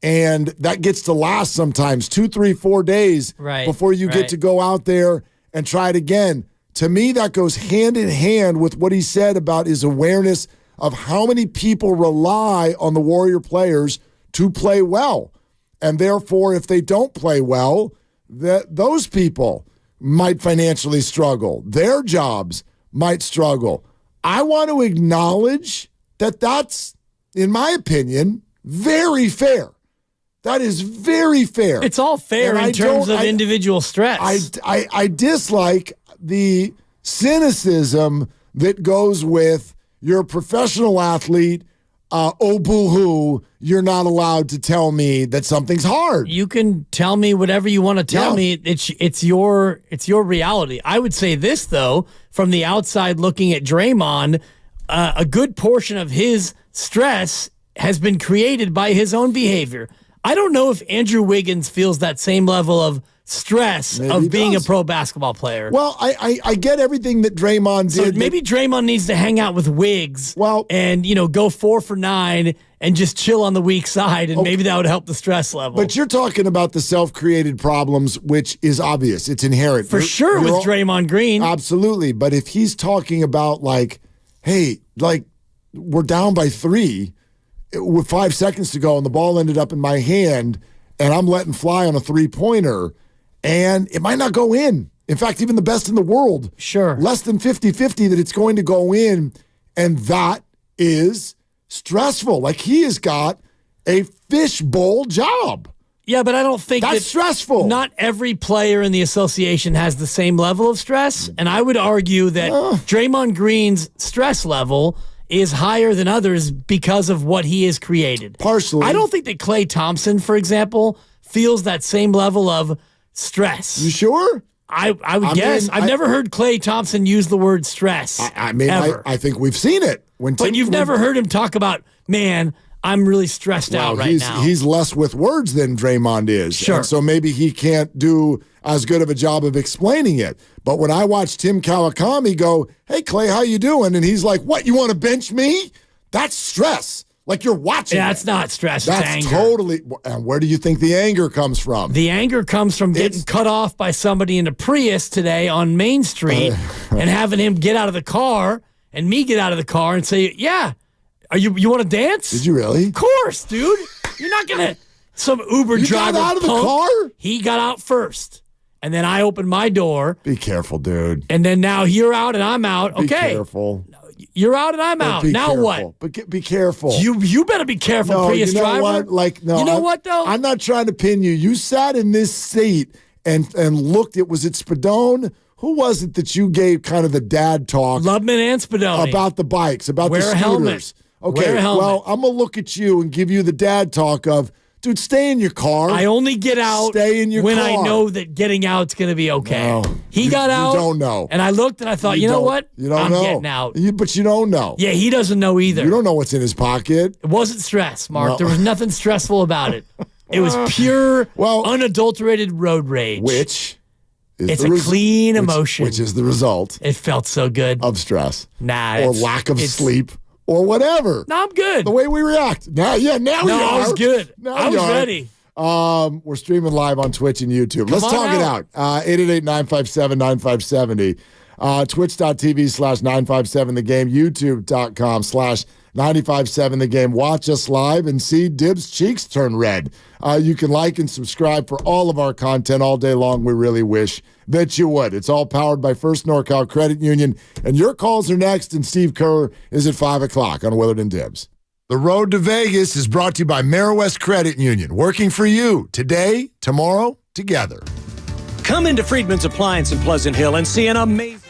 And that gets to last sometimes 2, 3, 4 days before you get to go out there and try it again. To me, that goes hand in hand with what he said about his awareness of how many people rely on the Warrior players to play well. And therefore, if they don't play well, those people might financially struggle. Their jobs might struggle. I want to acknowledge that that's, in my opinion, very fair. That is very fair. It's all fair in terms of individual stress. I dislike the cynicism that goes with you're a professional athlete. Oh, boo-hoo, you're not allowed to tell me that something's hard. You can tell me whatever you want to tell me. It's your reality. I would say this, though, from the outside looking at Draymond, a good portion of his stress has been created by his own behavior. I don't know if Andrew Wiggins feels that same level of stress of being a pro basketball player. Well, I get everything that Draymond did. So maybe Draymond needs to hang out with Wiggs and, go 4 for 9 and just chill on the weak side, and maybe that would help the stress level. But you're talking about the self-created problems, which is obvious. It's inherent. For sure with Draymond Green. Absolutely. But if he's talking about hey, we're down by 3 with 5 seconds to go and the ball ended up in my hand and I'm letting fly on a 3-pointer and it might not go in. In fact, even the best in the world, less than 50-50 that it's going to go in, and that is stressful. He has got a fishbowl job. Yeah, but I don't think that's stressful. Not every player in the association has the same level of stress, and I would argue that Draymond Green's stress level is higher than others because of what he has created. Partially. I don't think that Klay Thompson, for example, feels that same level of stress. You sure? I would guess. I've never heard Klay Thompson use the word stress. I think we've seen it. But you've never heard him talk about, man, I'm really stressed out right now. He's less with words than Draymond is. Sure. And so maybe he can't do as good of a job of explaining it. But when I watch Tim Kawakami go, hey, Klay, how you doing? And he's like, what, you want to bench me? That's stress. You're watching. Yeah, it's not stress. It's anger. Totally. And where do you think the anger comes from? The anger comes from getting cut off by somebody in a Prius today on Main Street and having him get out of the car and me get out of the car and say, yeah, you want to dance? Did you really? Of course, dude. You're not going to, some Uber driver. Got out of the car? He got out first. And then I opened my door. Be careful, dude. And then now you're out and I'm out. Okay. Be careful. You're out and I'm out. Now careful. what? But be careful. You better be careful, Prius driver. What? No. You know what though? I'm not trying to pin you. You sat in this seat and looked. Was it Spadone? Who was it that you gave kind of the dad talk? Lubman and Spadone. About the bikes, about Wear the scooters. A helmet. Okay. Wear a helmet. Well, I'm gonna look at you and give you the dad talk of, dude, stay in your car. I only get out stay in your when car. I know that getting out's going to be okay. No, he got out. You don't know. And I looked and I thought, you know what? You don't I'm know. getting out. But you don't know. Yeah, he doesn't know either. You don't know what's in his pocket. It wasn't stress, Mark. No. There was nothing stressful about it. It was pure, unadulterated road rage. Which is it's a clean emotion. Which is the result. It felt so good. Of stress. Nah. Or lack of sleep. Or whatever. No, I'm good. The way we react. Now you are. I was good. I was ready. We're streaming live on Twitch and YouTube. Let's talk it out. 888-957-9570. Twitch.tv/957thegame. YouTube.com/957thegame. Watch us live and see Dib's cheeks turn red. You can like and subscribe for all of our content all day long. We really wish that you would. It's all powered by First NorCal Credit Union. And your calls are next, and Steve Kerr is at 5 o'clock on Willard and Dibs. The road to Vegas is brought to you by MaryWest Credit Union. Working for you today, tomorrow, together. Come into Friedman's Appliance in Pleasant Hill and see an amazing...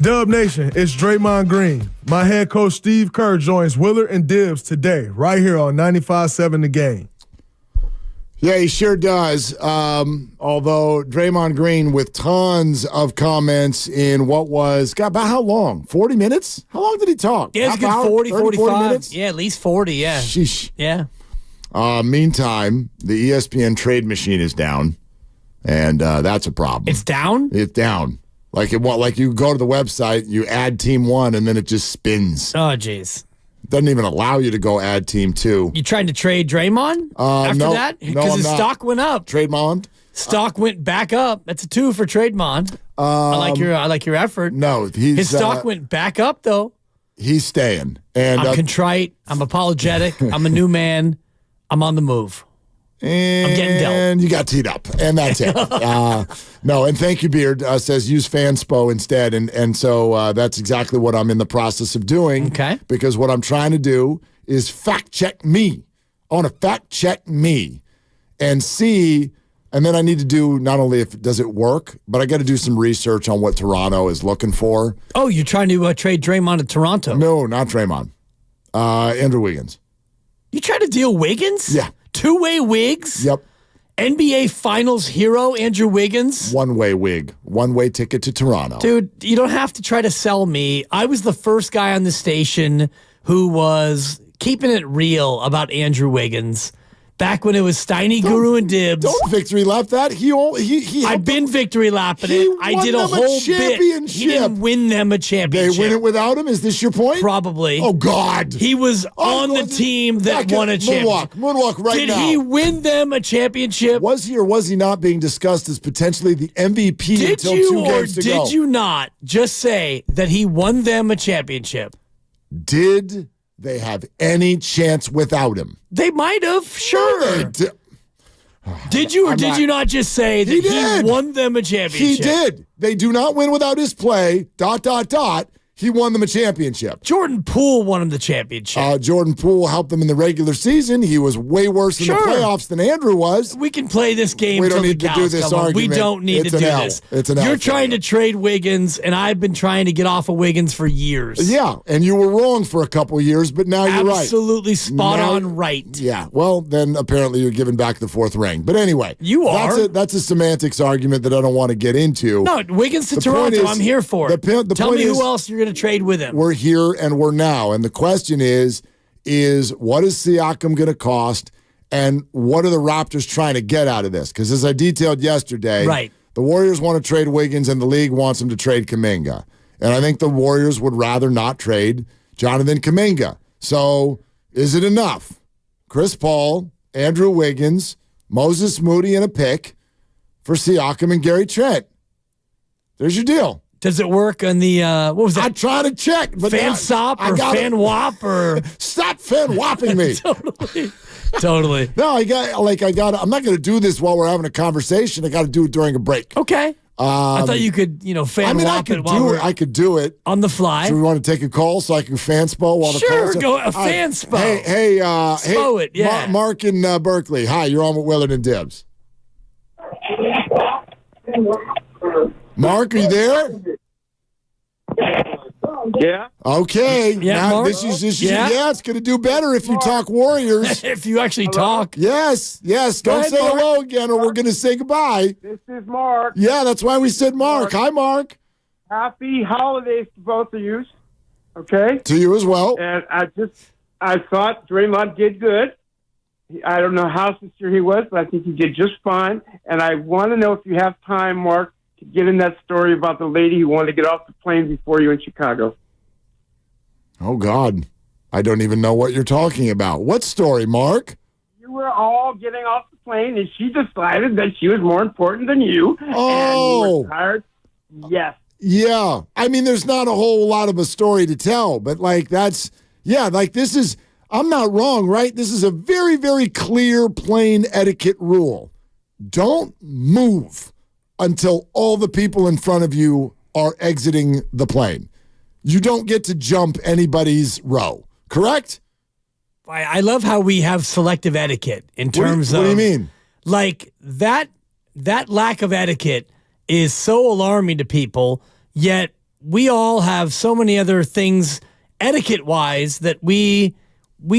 Dub Nation, it's Draymond Green. My head coach Steve Kerr joins Willard and Dibbs today, right here on 95.7 The Game. Yeah, he sure does. Although Draymond Green with tons of comments in what was, God, about how long? 40 minutes? How long did he talk? Yeah, it's a good 40, 45 minutes. Yeah, at least 40, yeah. Sheesh. Yeah. Meantime, the ESPN trade machine is down, and that's a problem. It's down? It's down. Like you go to the website, you add team 1, and then it just spins. Oh, jeez. Doesn't even allow you to go add team 2. You tried to trade Draymond after that? Because his stock went up. Draymond? Stock went back up. That's a 2 for Draymond. I like your effort. No, his stock went back up though. He's staying. And I'm contrite. I'm apologetic. I'm a new man. I'm on the move. And I'm getting dealt. And you got teed up. And that's it. No, and thank you, Beard, says use Fanspo instead. And so that's exactly what I'm in the process of doing. Okay. Because what I'm trying to do is fact check me. I want to fact check me and see. And then I need to do not only does it work, but I got to do some research on what Toronto is looking for. Oh, you're trying to trade Draymond to Toronto? No, not Draymond. Andrew Wiggins. You trying to deal Wiggins? Yeah. Two-way Wigs? Yep. NBA Finals hero Andrew Wiggins? One-way wig. One-way ticket to Toronto. Dude, you don't have to try to sell me. I was the first guy on the station who was keeping it real about Andrew Wiggins. Back when it was Steiny, Guru, and Dibbs. Don't victory lap that. I've been victory lapping it. I did a whole bit. He didn't win them a championship. They win it without him? Is this your point? Probably. Oh, God. He was on the team that won a championship. Moonwalk right now. Did he win them a championship? Was he or was he not being discussed as potentially the MVP until 2 games to go? Did you not just say that he won them a championship? Did they have any chance without him? They might have, sure. Did you or did you not just say that he won them a championship? He did. They do not win without his play, ... He won them a championship. Jordan Poole won him the championship. Jordan Poole helped them in the regular season. He was way worse in the playoffs than Andrew was. We can play this game. We don't need to do this argument. We don't need to do this. It's an L. You're trying to trade Wiggins, and I've been trying to get off of Wiggins for years. Yeah, and you were wrong for a couple of years, but now you're right. Absolutely spot on right. Yeah, well, then apparently you're giving back the 4th ring. But anyway. You are. That's a semantics argument that I don't want to get into. No, Wiggins to Toronto, I'm here for it. Tell me who else you're going to trade with him. We're here and we're now. And the question is what is Siakam going to cost and what are the Raptors trying to get out of this? Because as I detailed yesterday, the Warriors want to trade Wiggins and the league wants them to trade Kuminga. And I think the Warriors would rather not trade Jonathan Kuminga. So is it enough? Chris Paul, Andrew Wiggins, Moses Moody, and a pick for Siakam and Gary Trent. There's your deal. Does it work on the, what was that? I'm trying to check. But Fan-sop or Fan-wop or? Stop Fan-wopping me. Totally. No, I'm not going to do this while we're having a conversation. I got to do it during a break. Okay. I thought you could, Fan-wop it while we're I could do it. On the fly. So we want to take a call so I can Fanspo while the call. Sure, go a Fanspo. Hey, Spo it, yeah. Mark in Berkeley. Hi, you're on with Willard and Dibbs. Mark, are you there? Yeah. Okay. Yeah, now Mark? this is Yeah. it's going to do better if you talk Warriors. If you actually talk. Yes. Don't ahead, say Mark. hello again, or we're going to say goodbye. This is Mark. Yeah, that's why we said Mark. Hi, Mark. Happy holidays to both of you. Okay. To you as well. And I thought Draymond did good. I don't know how sincere he was, but I think he did just fine. And I want to know if you have time, Mark, to get in that story about the lady who wanted to get off the plane before you in Chicago. Oh, God. I don't even know what you're talking about. What story, Mark? You were all getting off the plane, and she decided that she was more important than you. Oh. And you were tired. Yes. Yeah. I mean, there's not a whole lot of a story to tell, but this is, I'm not wrong, right? This is a very, very clear plane etiquette rule. Don't move until all the people in front of you are exiting the plane. You don't get to jump anybody's row, correct? I love how we have selective etiquette in terms of. What do you mean? Like that lack of etiquette is so alarming to people, yet we all have so many other things etiquette-wise that we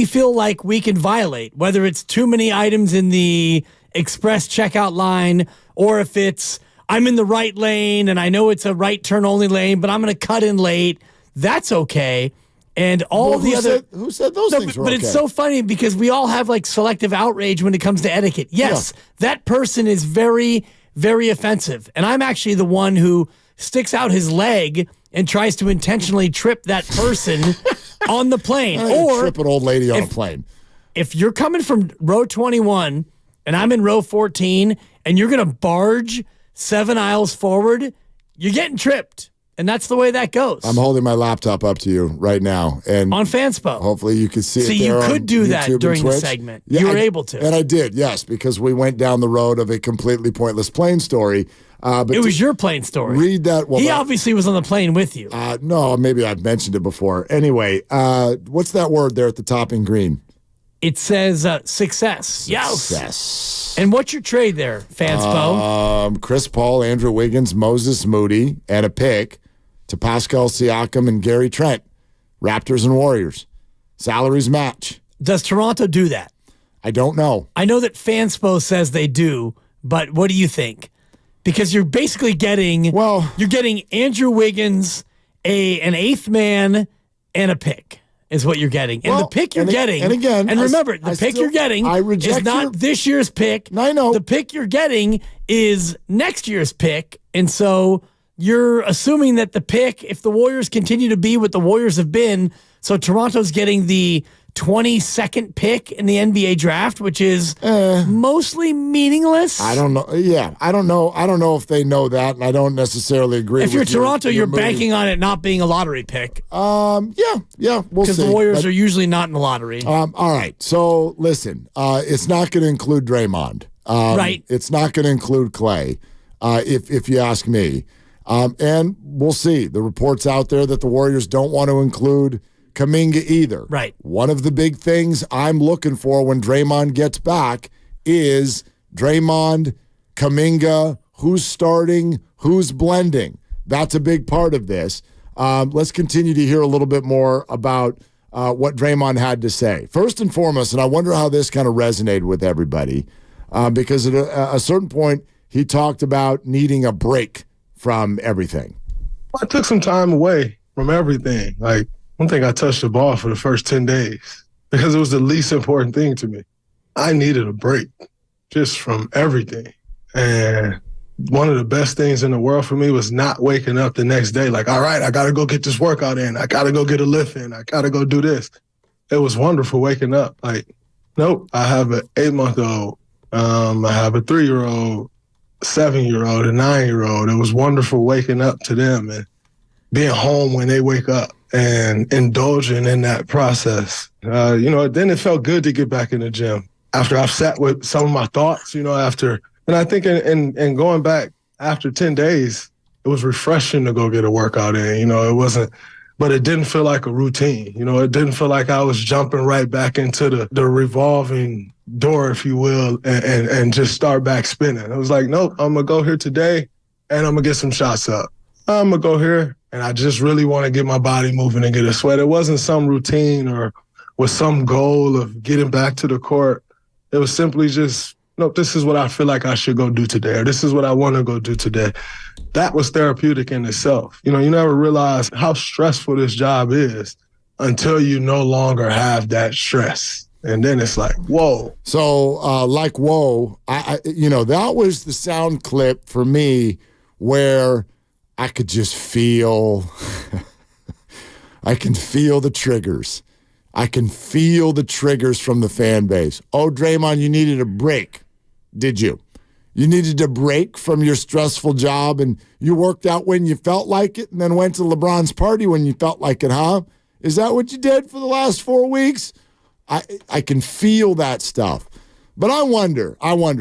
feel like we can violate, whether it's too many items in the express checkout line, or if it's I'm in the right lane and I know it's a right turn only lane, but I'm going to cut in late. That's okay. And all who said those things were but okay? It's so funny because we all have like selective outrage when it comes to etiquette. Yes, that person is very, very offensive. And I'm actually the one who sticks out his leg and tries to intentionally trip that person on the plane. Or trip an old lady on a plane. If you're coming from row 21 and I'm in row 14 and you're going to barge 7 aisles forward, you're getting tripped. And that's the way that goes. I'm holding my laptop up to you right now. And on Fanspo. Hopefully you can see it So there you on could do YouTube that and during the Twitch. segment. Yeah, You were able to. And I did, yes, because we went down the road of a completely pointless plane story. But it was your plane story. Read that. He obviously was on the plane with you. No, maybe I've mentioned it before. Anyway, what's that word there at the top in green? It says success. Success. And what's your trade there, Fanspo? Chris Paul, Andrew Wiggins, Moses Moody, and a pick to Pascal Siakam and Gary Trent. Raptors and Warriors. Salaries match. Does Toronto do that? I don't know. I know that Fanspo says they do, but what do you think? Because you're basically getting Andrew Wiggins, an eighth man, and a pick is what you're getting. And the pick you're getting, remember, the pick you're getting is not this year's pick. I know. The pick you're getting is next year's pick. And so you're assuming that the pick, if the Warriors continue to be what the Warriors have been, so Toronto's getting the 22nd pick in the NBA draft, which is mostly meaningless. I don't know. Yeah, I don't know. I don't know if they know that, and I don't necessarily agree. If you're with Toronto, your you're movie. banking on it not being a lottery pick. Yeah, we'll see. Because the Warriors are usually not in the lottery. All right. So listen, it's not going to include Draymond. Right. It's not going to include Clay, if you ask me. And we'll see. The reports out there that the Warriors don't want to include Kuminga either. Right. One of the big things I'm looking for when Draymond gets back is Draymond, Kuminga, who's starting, who's blending. That's a big part of this. Let's continue to hear a little bit more about what Draymond had to say. First and foremost, and I wonder how this kind of resonated with everybody, because at a certain point, he talked about needing a break from everything. I took some time away from everything. Like, I don't think I touched the ball for the first 10 days because it was the least important thing to me. I needed a break just from everything. And one of the best things in the world for me was not waking up the next day like, all right, I got to go get this workout in. I got to go get a lift in. I got to go do this. It was wonderful waking up. Like, nope, I have an 8-month-old. I have a 3-year-old, 7-year-old, a 9-year-old. It was wonderful waking up to them and being home when they wake up and indulging in that process. Then it felt good to get back in the gym after I've sat with some of my thoughts, and I think in going back after 10 days, it was refreshing to go get a workout in. It wasn't, but it didn't feel like a routine. It didn't feel like I was jumping right back into the revolving door, if you will, and just start back spinning. I was like, nope, I'm going to go here today. and I'm going to get some shots up. I'm going to go here, and I just really want to get my body moving and get a sweat. It wasn't some routine or with some goal of getting back to the court. It was simply just, nope, this is what I feel like I should go do today, or this is what I want to go do today. That was therapeutic in itself. You never realize how stressful this job is until you no longer have that stress. And then it's like, whoa. So, whoa, that was the sound clip for me where I could just feel, I can feel the triggers. I can feel the triggers from the fan base. Oh, Draymond, you needed a break, did you? You needed a break from your stressful job, and you worked out when you felt like it and then went to LeBron's party when you felt like it, huh? Is that what you did for the last 4 weeks? I can feel that stuff. But I wonder,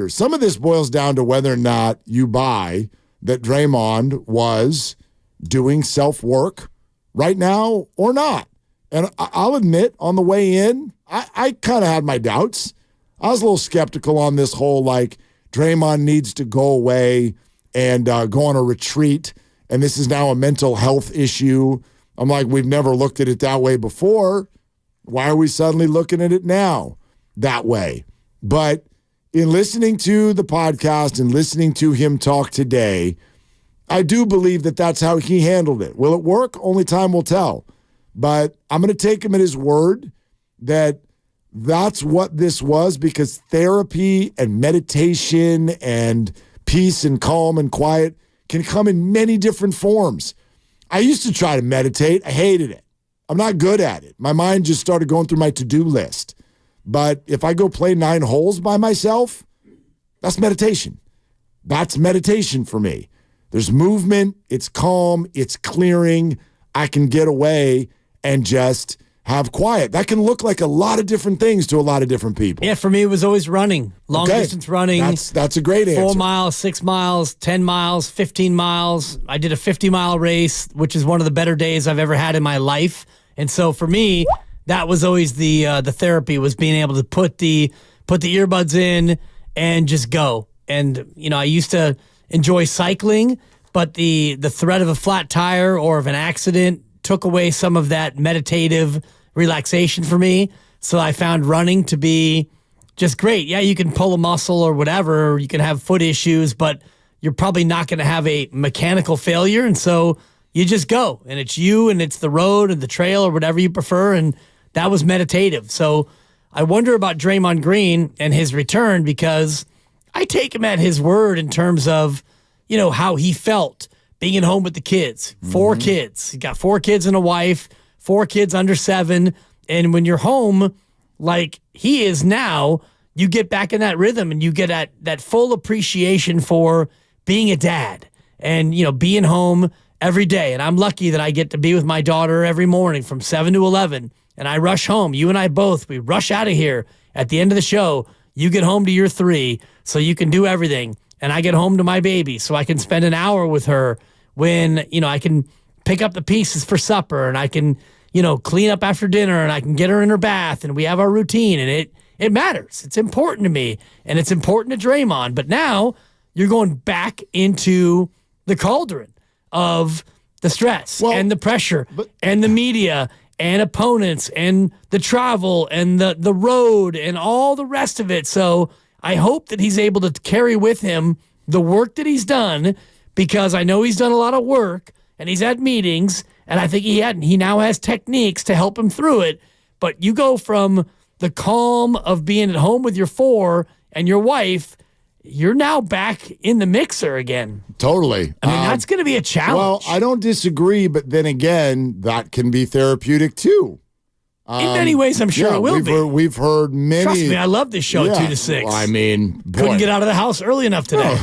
some of this boils down to whether or not you buy that Draymond was doing self-work right now or not. And I'll admit, on the way in, I kind of had my doubts. I was a little skeptical on this whole, Draymond needs to go away and go on a retreat, and this is now a mental health issue. I'm like, we've never looked at it that way before. Why are we suddenly looking at it now that way? But in listening to the podcast and listening to him talk today, I do believe that that's how he handled it. Will it work? Only time will tell. But I'm going to take him at his word that that's what this was, because therapy and meditation and peace and calm and quiet can come in many different forms. I used to try to meditate. I hated it. I'm not good at it. My mind just started going through my to-do list. But if I go play 9 holes by myself, that's meditation. That's meditation for me. There's movement. It's calm. It's clearing. I can get away and just have quiet. That can look like a lot of different things to a lot of different people. Yeah, for me, it was always running. Long distance running. That's a great answer. 4 miles, 6 miles, 10 miles, 15 miles. I did a 50-mile race, which is one of the better days I've ever had in my life. And so for me, that was always the therapy, was being able to put the earbuds in and just go. And, I used to enjoy cycling, but the threat of a flat tire or of an accident took away some of that meditative relaxation for me. So I found running to be just great. Yeah, you can pull a muscle or whatever, or you can have foot issues, but you're probably not going to have a mechanical failure. And so you just go, and it's you, and it's the road and the trail or whatever you prefer. And that was meditative. So I wonder about Draymond Green and his return, because I take him at his word in terms of, how he felt being at home with the kids. 4 kids. He got 4 kids and a wife, 4 kids under 7. And when you're home, like he is now, you get back in that rhythm and you get that full appreciation for being a dad and, being home every day. And I'm lucky that I get to be with my daughter every morning from 7 to 11. And I rush home. You and I both, we rush out of here at the end of the show. You get home to your 3 so you can do everything. And I get home to my baby so I can spend an hour with her when, I can pick up the pieces for supper and I can, clean up after dinner and I can get her in her bath and we have our routine, and it matters. It's important to me and it's important to Draymond. But now you're going back into the cauldron of the stress and the pressure and the media and opponents and the travel and the road and all the rest of it. So I hope that he's able to carry with him the work that he's done, because I know he's done a lot of work and he's had meetings, and I think he now has techniques to help him through it. But you go from the calm of being at home with your 4 and your wife, you're now back in the mixer again. Totally. I mean, that's going to be a challenge. Well, I don't disagree, but then again, that can be therapeutic too. In many ways, I'm sure it will be. We've heard many. Trust me, I love this show, 2 to 6. Well, I mean, couldn't get out of the house early enough today.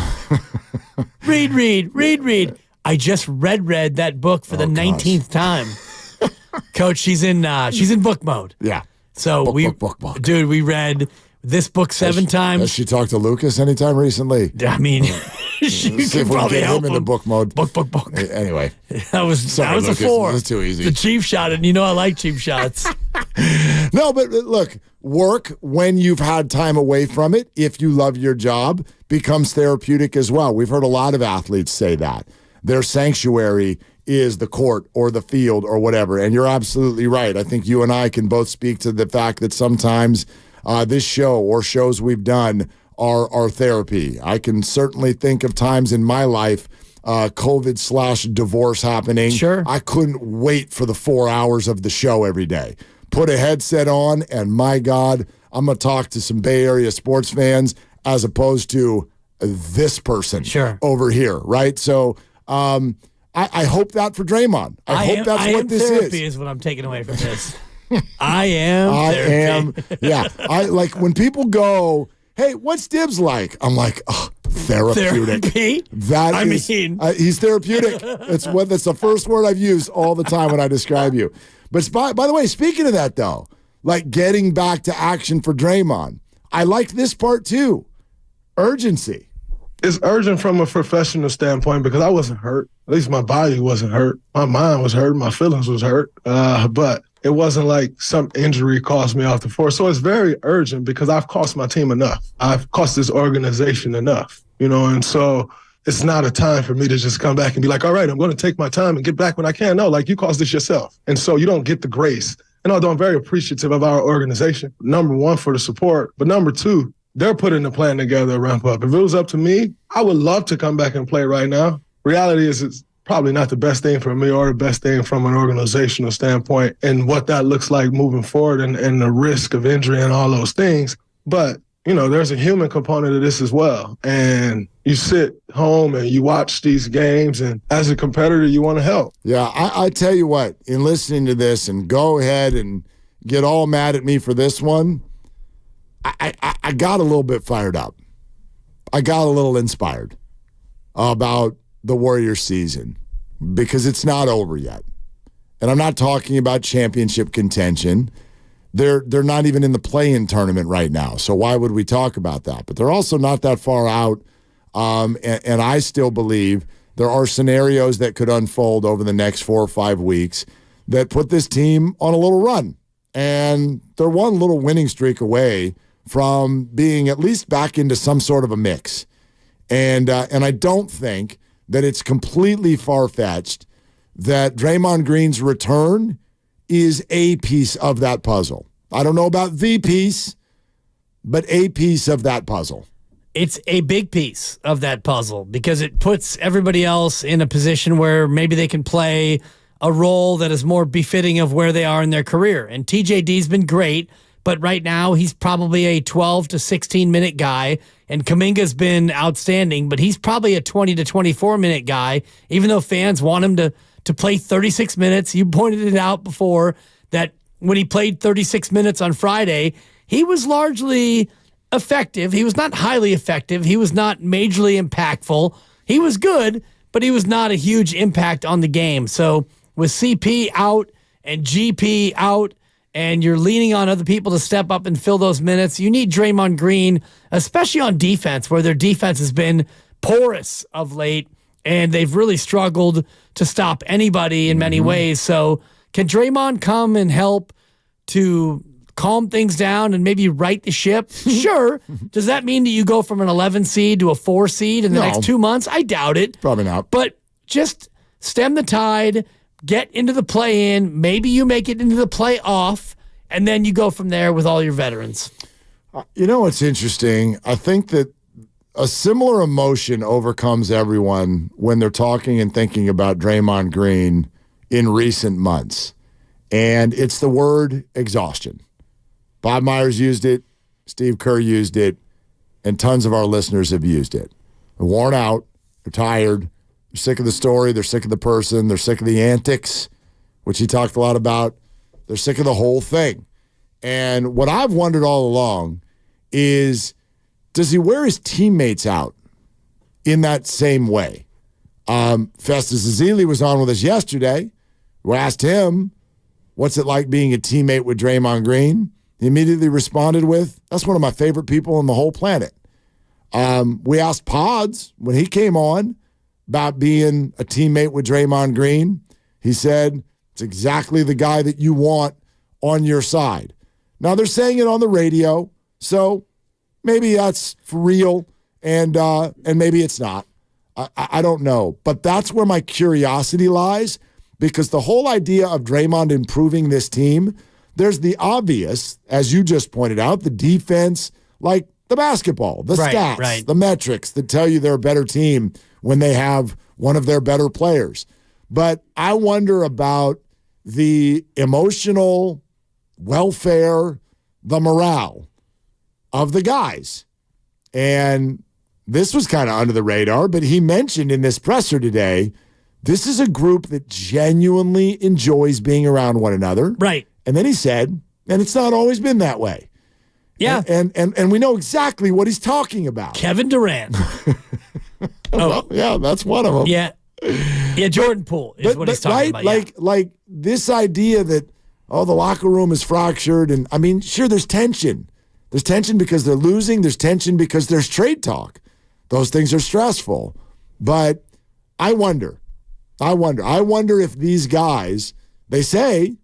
Read. I just read that book for the 19th time. Coach, she's in book mode. Yeah. So book. Dude, we read this book 7 times. Has she talked to Lucas anytime recently? I mean, she could probably help him in the book mode. Book. Anyway, that was Lucas, a 4. That's too easy. The cheap shot, and I like cheap shots. No, but look, work when you've had time away from it, if you love your job, becomes therapeutic as well. We've heard a lot of athletes say that. Their sanctuary is the court or the field or whatever. And you're absolutely right. I think you and I can both speak to the fact that sometimes this show or shows we've done are therapy. I can certainly think of times in my life, COVID/divorce happening. Sure. I couldn't wait for the 4 hours of the show every day. Put a headset on, and my God, I'm going to talk to some Bay Area sports fans as opposed to this person over here, right? So I hope that for Draymond. I hope that's what this therapy is what I'm taking away from this. I am. Yeah. I like when people go, hey, what's Dibs like? I'm like, oh, therapeutic. Therapy? He's therapeutic. That's the first word I've used all the time when I describe you. But by the way, speaking of that though, like getting back to action for Draymond, I like this part too. Urgency. It's urgent from a professional standpoint because I wasn't hurt. At least my body wasn't hurt. My mind was hurt. My feelings was hurt. But it wasn't like some injury cost me off the floor. So it's very urgent because I've cost my team enough. I've cost this organization enough, and so it's not a time for me to just come back and be like, all right, I'm going to take my time and get back when I can. No, like you caused this yourself. And so you don't get the grace. And although I'm very appreciative of our organization, number one, for the support, but number two, they're putting the plan together to ramp up. If it was up to me, I would love to come back and play right now. Reality is it's probably not the best thing for me or the best thing from an organizational standpoint and what that looks like moving forward and the risk of injury and all those things. But, there's a human component of this as well. And you sit home and you watch these games, and as a competitor, you want to help. Yeah, I tell you what, in listening to this, and go ahead and get all mad at me for this one, I got a little bit fired up. I got a little inspired about the Warriors season because it's not over yet. And I'm not talking about championship contention. They're not even in the play-in tournament right now, so why would we talk about that? But they're also not that far out, and I still believe there are scenarios that could unfold over the next 4 or 5 weeks that put this team on a little run. And they're one little winning streak away from being at least back into some sort of a mix. And I don't think that it's completely far-fetched that Draymond Green's return is a piece of that puzzle. I don't know about the piece, but a piece of that puzzle. It's a big piece of that puzzle because it puts everybody else in a position where maybe they can play a role that is more befitting of where they are in their career. And TJD's been great, but right now he's probably a 12 to 16-minute guy, and Kuminga's been outstanding, but he's probably a 20 to 24-minute guy, even though fans want him to play 36 minutes. You pointed it out before that when he played 36 minutes on Friday, he was largely effective. He was not highly effective. He was not majorly impactful. He was good, but he was not a huge impact on the game. So with CP out and GP out, and you're leaning on other people to step up and fill those minutes, you need Draymond Green, especially on defense, where their defense has been porous of late, and they've really struggled to stop anybody in many ways. So can Draymond come and help to calm things down and maybe right the ship? Sure. Does that mean that you go from an 11 seed to a 4 seed in the next 2 months? I doubt it. Probably not. But just stem the tide, get into the play-in, maybe you make it into the play-off, and then you go from there with all your veterans. You know what's interesting? I think that a similar emotion overcomes everyone when they're talking and thinking about Draymond Green in recent months. And it's the word exhaustion. Bob Myers used it, Steve Kerr used it, and tons of our listeners have used it. They're worn out, they're tired, they're sick of the story, they're sick of the person, they're sick of the antics, which he talked a lot about. They're sick of the whole thing. And what I've wondered all along is, does he wear his teammates out in that same way? Festus Ezeli was on with us yesterday. We asked him, what's it like being a teammate with Draymond Green? He immediately responded with, that's one of my favorite people on the whole planet. We asked Pods when he came on about being a teammate with Draymond Green. He said, it's exactly the guy that you want on your side. Now, they're saying it on the radio, so maybe that's for real, and maybe it's not. I don't know. But that's where my curiosity lies, because the whole idea of Draymond improving this team, there's the obvious, as you just pointed out, the defense, like the basketball, the stats, the metrics that tell you they're a better team when they have one of their better players. But I wonder about the emotional welfare, the morale of the guys. And this was kind of under the radar, but he mentioned in this presser today, this is a group that genuinely enjoys being around one another. Right. And then he said, and it's not always been that way. Yeah. And we know exactly what he's talking about. Kevin Durant. Well, yeah, that's one of them. Yeah. Yeah, Jordan Poole is what he's talking about. Like this idea that, the locker room is fractured. And I mean, sure, there's tension. There's tension because they're losing. There's tension because there's trade talk. Those things are stressful. But I wonder if these guys, they say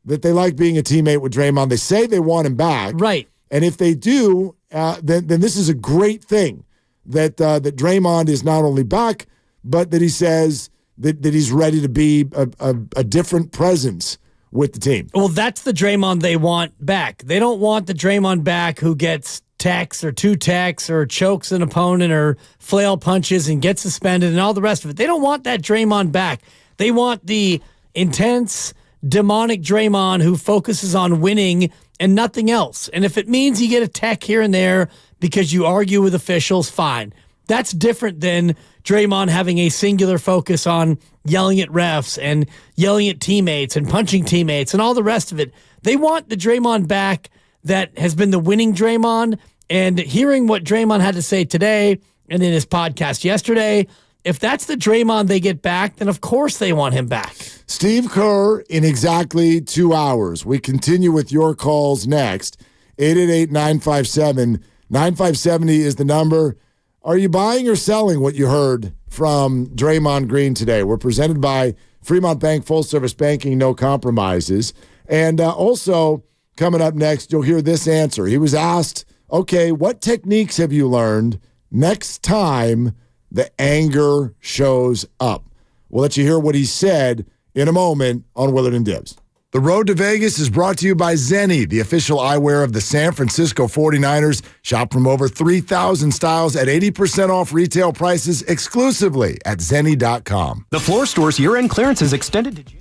that they like being a teammate with Draymond. They say they want him back. Right. And if they do, then this is a great thing that Draymond is not only back, but that he says that he's ready to be a different presence with the team. Well, that's the Draymond they want back. They don't want the Draymond back who gets techs or two techs or chokes an opponent or flail punches and gets suspended and all the rest of it. They don't want that Draymond back. They want the intense, demonic Draymond who focuses on winning and nothing else. And if it means you get a tech here and there because you argue with officials, fine. That's different than Draymond having a singular focus on yelling at refs and yelling at teammates and punching teammates and all the rest of it. They want the Draymond back that has been the winning Draymond. And hearing what Draymond had to say today and in his podcast yesterday, if that's the Draymond they get back, then of course they want him back. Steve Kerr in exactly 2 hours. We continue with your calls next. 888-957. 9570 is the number. Are you buying or selling what you heard from Draymond Green today? We're presented by Fremont Bank, full service banking, no compromises. And also coming up next, you'll hear this answer. He was asked, okay, what techniques have you learned next time the anger shows up? We'll let you hear what he said in a moment on Willard and Dibs. The Road to Vegas is brought to you by Zenni, the official eyewear of the San Francisco 49ers. Shop from over 3,000 styles at 80% off retail prices exclusively at Zenni.com. The Floor Store's year-end clearance is extended to June.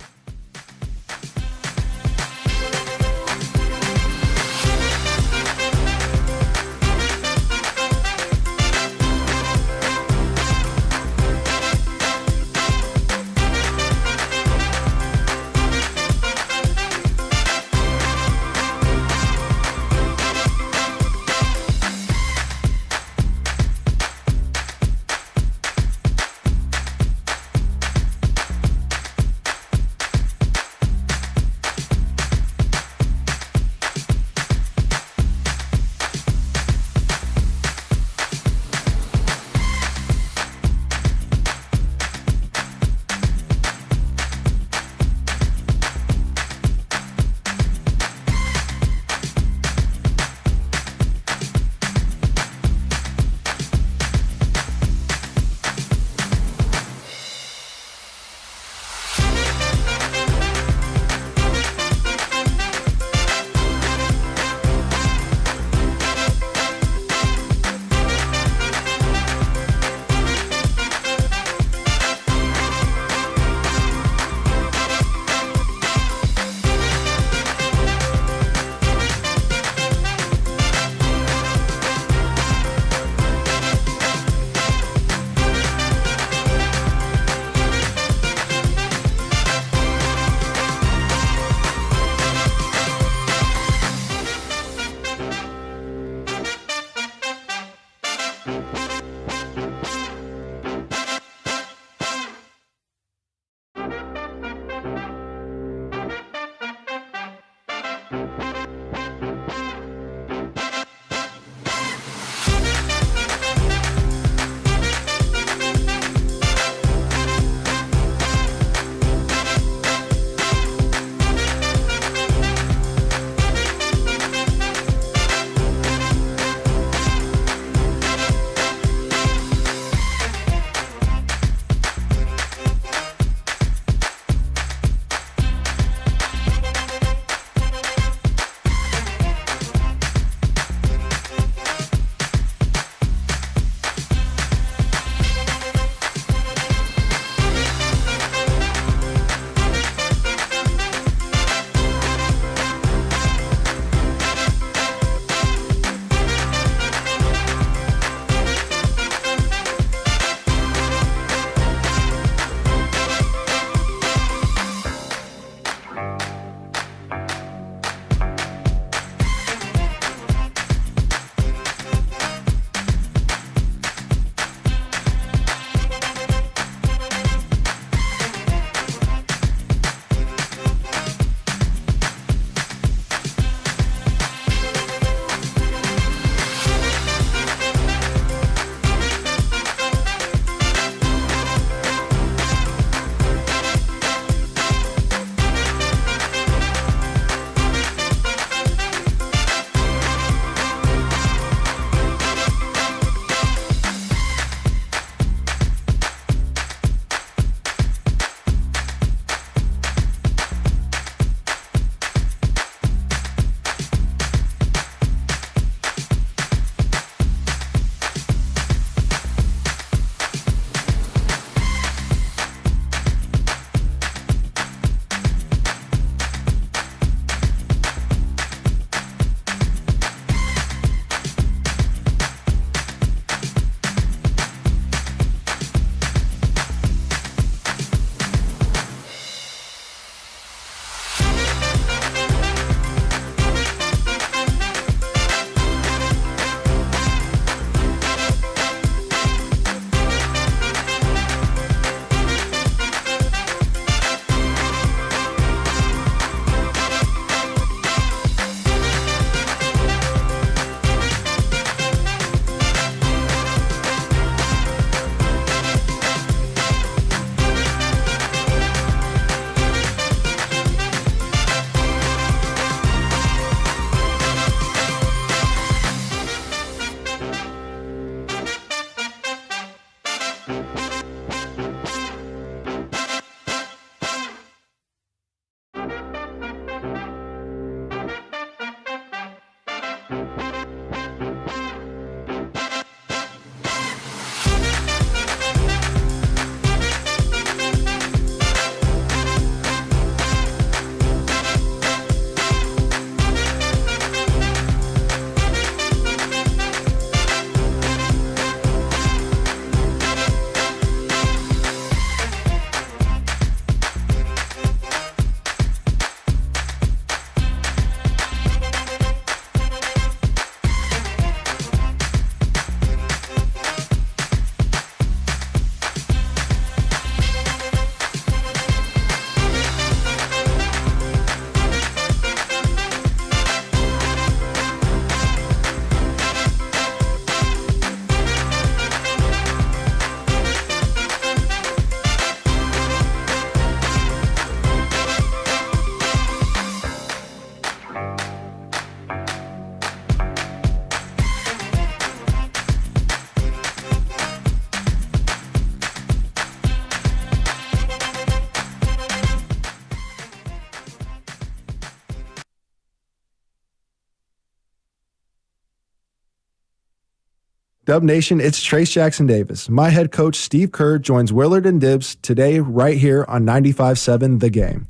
Dub Nation, it's Trace Jackson Davis. My head coach, Steve Kerr, joins Willard and Dibbs today right here on 95.7 The Game.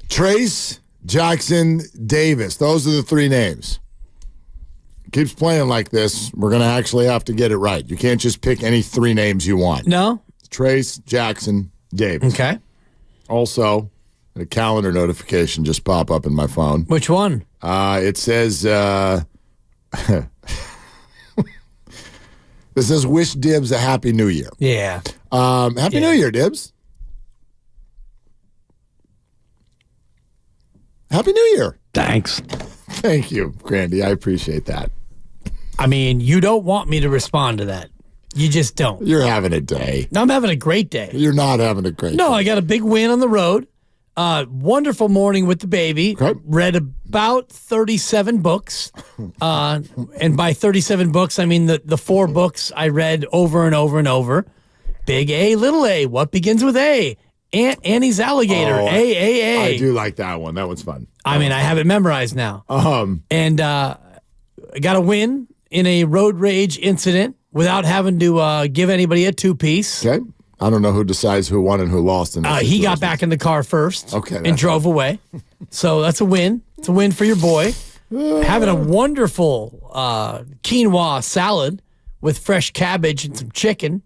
Trace Jackson Davis. Those are the three names. Keeps playing like this, we're going to actually have to get it right. You can't just pick any three names you want. No? Trace Jackson Davis. Okay. Also, a calendar notification just pop up in my phone. Which one? It says... It says, wish Dibbs a Happy New Year. Yeah. Happy New Year, Dibbs. Happy New Year. Thanks. Thank you, Grandy. I appreciate that. I mean, you don't want me to respond to that. You just don't. You're having a day. No, I'm having a great day. You're not having a great day. No, I got a big win on the road. Wonderful morning with the baby. Okay. Read about 37 books. And by 37 books, I mean the 4 books I read over and over and over. Big A, little a. What begins with A? Annie's Alligator. A. I do like that one. That one's fun. I mean, I have it memorized now. And I got a win in a road rage incident without having to give anybody a 2-piece. Okay. I don't know who decides who won and who lost in this. He got back in the car first and drove away. So that's a win. It's a win for your boy. Having a wonderful quinoa salad with fresh cabbage and some chicken.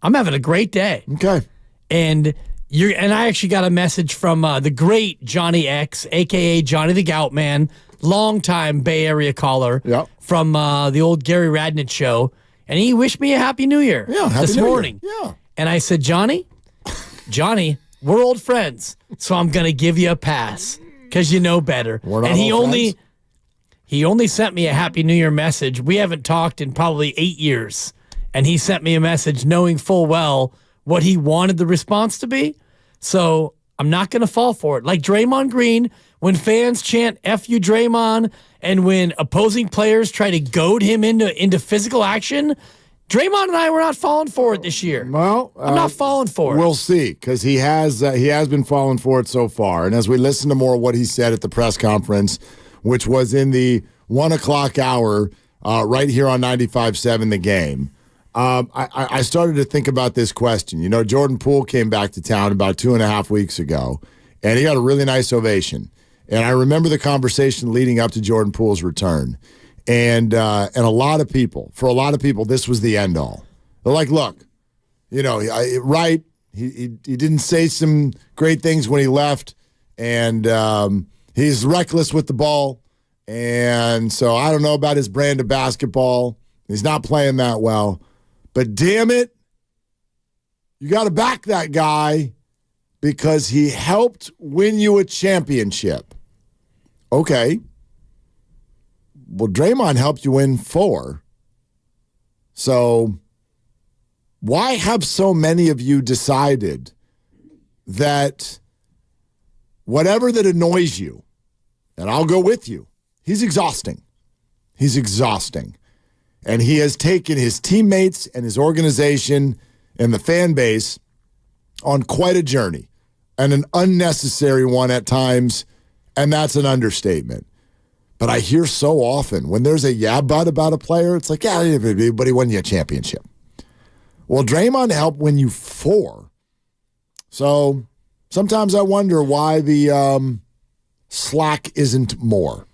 I'm having a great day. Okay. And I actually got a message from the great Johnny X, a.k.a. Johnny the Gout Man, longtime Bay Area caller from the old Gary Radnich show. And he wished me a Happy New Year this morning. Yeah. And I said, Johnny, we're old friends, so I'm going to give you a pass because you know better. We're not and friends? he only sent me a Happy New Year message. We haven't talked in probably 8 years. And he sent me a message knowing full well what he wanted the response to be. So I'm not going to fall for it. Like Draymond Green, when fans chant F you Draymond, and when opposing players try to goad him into physical action, Draymond and I were not falling for it this year. Well, I'm not falling for it. We'll see, because he has been falling for it so far. And as we listen to more of what he said at the press conference, which was in the 1 o'clock hour right here on 95.7 The Game, I started to think about this question. You know, Jordan Poole came back to town about 2.5 weeks ago, and he got a really nice ovation. And I remember the conversation leading up to Jordan Poole's return. And for a lot of people, this was the end all. They're like, look, you know, he didn't say some great things when he left, and he's reckless with the ball, and so I don't know about his brand of basketball. He's not playing that well, but damn it, you got to back that guy because he helped win you a championship. Okay. Well, Draymond helped you win 4. So why have so many of you decided that whatever that annoys you, and I'll go with you, he's exhausting. He's exhausting. And he has taken his teammates and his organization and the fan base on quite a journey, and an unnecessary one at times, and that's an understatement. But I hear so often when there's a yeah but about a player, it's like, yeah, but he won you a championship. Well, Draymond helped win you 4. So sometimes I wonder why the slack isn't more.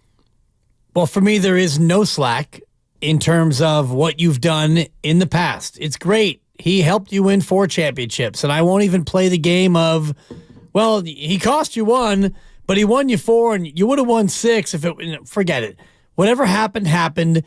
Well, for me, there is no slack in terms of what you've done in the past. It's great. He helped you win 4 championships, and I won't even play the game of, well, he cost you 1, but he won you 4, and you would have won 6 if it. Forget it. Whatever happened, happened,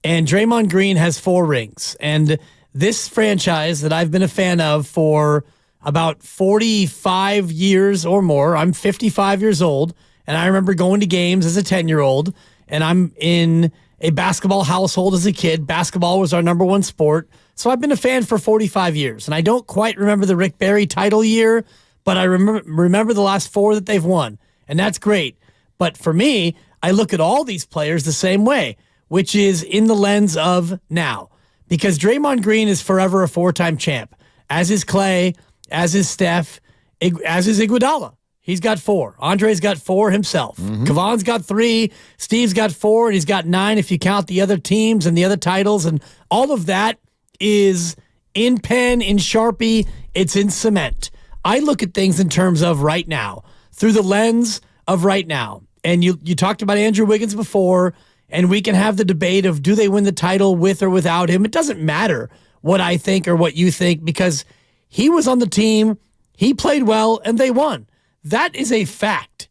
and Draymond Green has 4 rings. And this franchise that I've been a fan of for about 45 years or more, I'm 55 years old, and I remember going to games as a 10-year-old, and I'm in a basketball household as a kid. Basketball was our number 1 sport. So I've been a fan for 45 years, and I don't quite remember the Rick Barry title year, but I remember the last 4 that they've won, and that's great. But for me, I look at all these players the same way, which is in the lens of now, because Draymond Green is forever a 4-time champ, as is Clay, as is Steph, as is Iguodala. He's got 4. Andre's got 4 himself. Kevon's got 3. Steve's got 4, and he's got 9 if you count the other teams and the other titles, and all of that is in pen, in Sharpie, it's in cement. I look at things in terms of right now, through the lens of right now. And you talked about Andrew Wiggins before, and we can have the debate of do they win the title with or without him. It doesn't matter what I think or what you think, because he was on the team, he played well, and they won. That is a fact.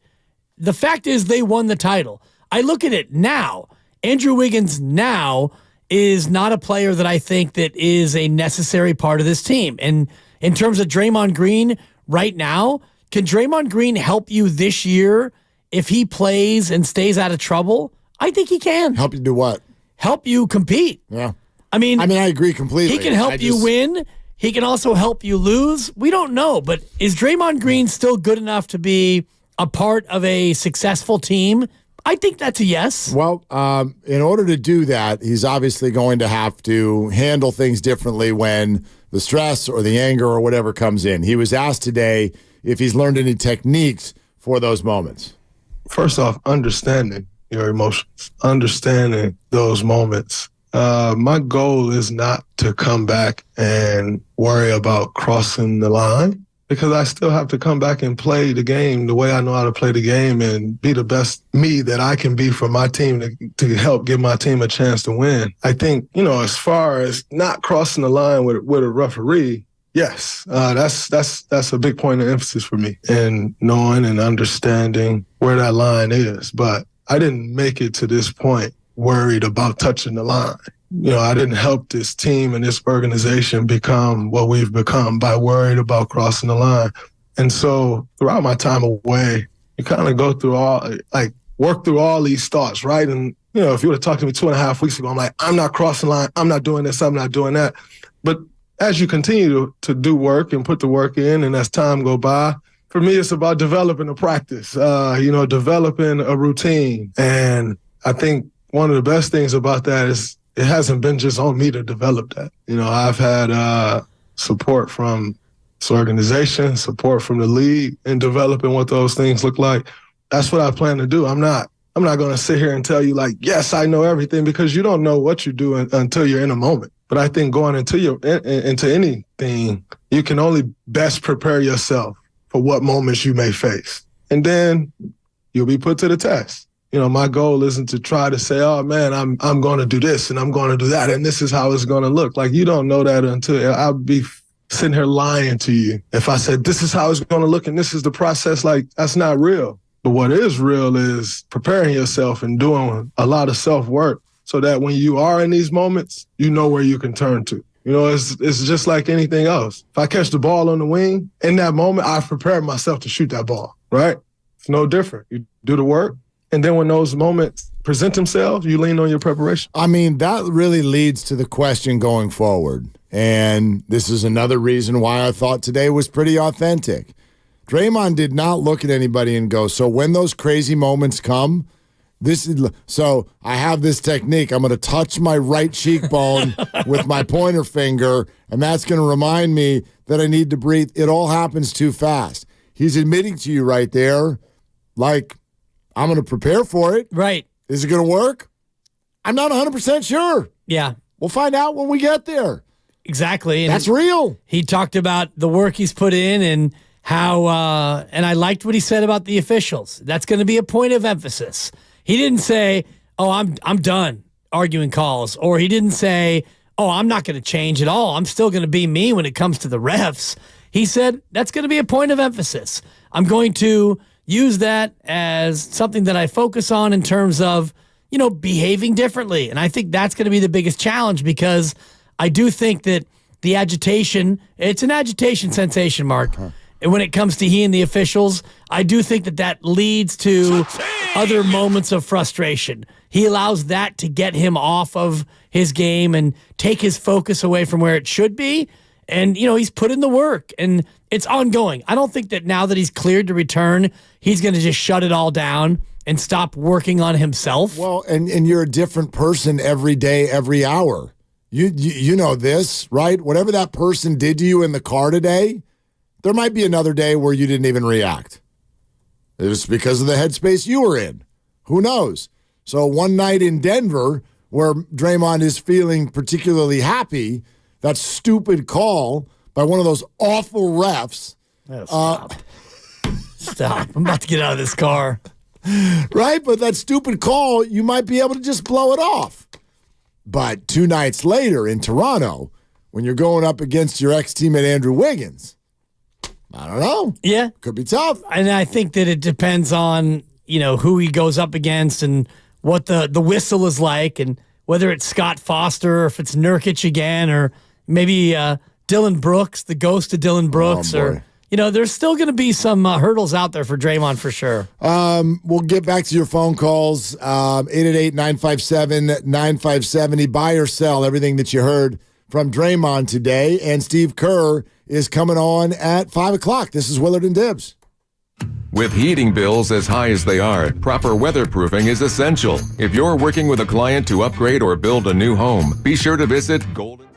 The fact is they won the title. I look at it now. Andrew Wiggins now is not a player that I think that is a necessary part of this team. And in terms of Draymond Green right now, can Draymond Green help you this year if he plays and stays out of trouble? I think he can. Help you do what? Help you compete. Yeah. I mean, I agree completely. He can help you win. He can also help you lose. We don't know, but is Draymond Green still good enough to be a part of a successful team? I think that's a yes. Well, in order to do that, he's obviously going to have to handle things differently when the stress or the anger or whatever comes in. He was asked today if he's learned any techniques for those moments. First off, understanding your emotions, understanding those moments. My goal is not to come back and worry about crossing the line, because I still have to come back and play the game the way I know how to play the game and be the best me that I can be for my team to help give my team a chance to win. I think, as far as not crossing the line with a referee, yes, that's a big point of emphasis for me, and knowing and understanding where that line is. But I didn't make it to this point worried about touching the line. I didn't help this team and this organization become what we've become by worrying about crossing the line. And so throughout my time away, you kind of go through work through all these thoughts, right? And, if you would have talked to me 2.5 weeks ago, I'm like, I'm not crossing the line. I'm not doing this. I'm not doing that. But as you continue to do work and put the work in, and as time go by, for me, it's about developing a practice, developing a routine. And I think one of the best things about that is it hasn't been just on me to develop that. I've had support from this organization, support from the league in developing what those things look like. That's what I plan to do. I'm not going to sit here and tell you yes, I know everything, because you don't know what you do until you're in a moment. But I think going into anything, you can only best prepare yourself for what moments you may face. And then you'll be put to the test. My goal isn't to try to say, oh, man, I'm going to do this and I'm going to do that, and this is how it's going to look. You don't know that until I'll be sitting here lying to you. If I said, this is how it's going to look and this is the process, that's not real. But what is real is preparing yourself and doing a lot of self-work so that when you are in these moments, you know where you can turn to. It's just like anything else. If I catch the ball on the wing, in that moment, I've prepared myself to shoot that ball, right? It's no different. You do the work. And then when those moments present themselves, you lean on your preparation. That really leads to the question going forward. And this is another reason why I thought today was pretty authentic. Draymond did not look at anybody and go, so when those crazy moments come, So I have this technique. I'm going to touch my right cheekbone with my pointer finger, and that's going to remind me that I need to breathe. It all happens too fast. He's admitting to you right there, like, I'm going to prepare for it. Right. Is it going to work? I'm not 100% sure. Yeah. We'll find out when we get there. Exactly. And that's real. He talked about the work he's put in and how, and I liked what he said about the officials. That's going to be a point of emphasis. He didn't say, oh, I'm done arguing calls. Or he didn't say, oh, I'm not going to change at all. I'm still going to be me when it comes to the refs. He said, that's going to be a point of emphasis. I'm going to use that as something that I focus on in terms of, behaving differently. And I think that's going to be the biggest challenge, because I do think that the agitation, it's an agitation sensation, Mark. And when it comes to he and the officials, I do think that leads to other moments of frustration. He allows that to get him off of his game and take his focus away from where it should be. And, he's put in the work, and it's ongoing. I don't think that now that he's cleared to return, he's going to just shut it all down and stop working on himself. Well, and you're a different person every day, every hour. You know this, right? Whatever that person did to you in the car today, there might be another day where you didn't even react. It was because of the headspace you were in. Who knows? So one night in Denver, where Draymond is feeling particularly happy, that stupid call by one of those awful refs. Stop. Stop. I'm about to get out of this car. Right? But that stupid call, you might be able to just blow it off. But 2 nights later in Toronto, when you're going up against your ex-teammate Andrew Wiggins, I don't know. Yeah. Could be tough. And I think that it depends on, who he goes up against and what the whistle is like, and whether it's Scott Foster or if it's Nurkic again, or maybe Dylan Brooks, the ghost of Dylan Brooks, or there's still going to be some hurdles out there for Draymond for sure. We'll get back to your phone calls. 888-957-9570. Buy or sell everything that you heard from Draymond today. And Steve Kerr is coming on at 5 o'clock. This is Willard and Dibs. With heating bills as high as they are, proper weatherproofing is essential. If you're working with a client to upgrade or build a new home, be sure to visit Golden.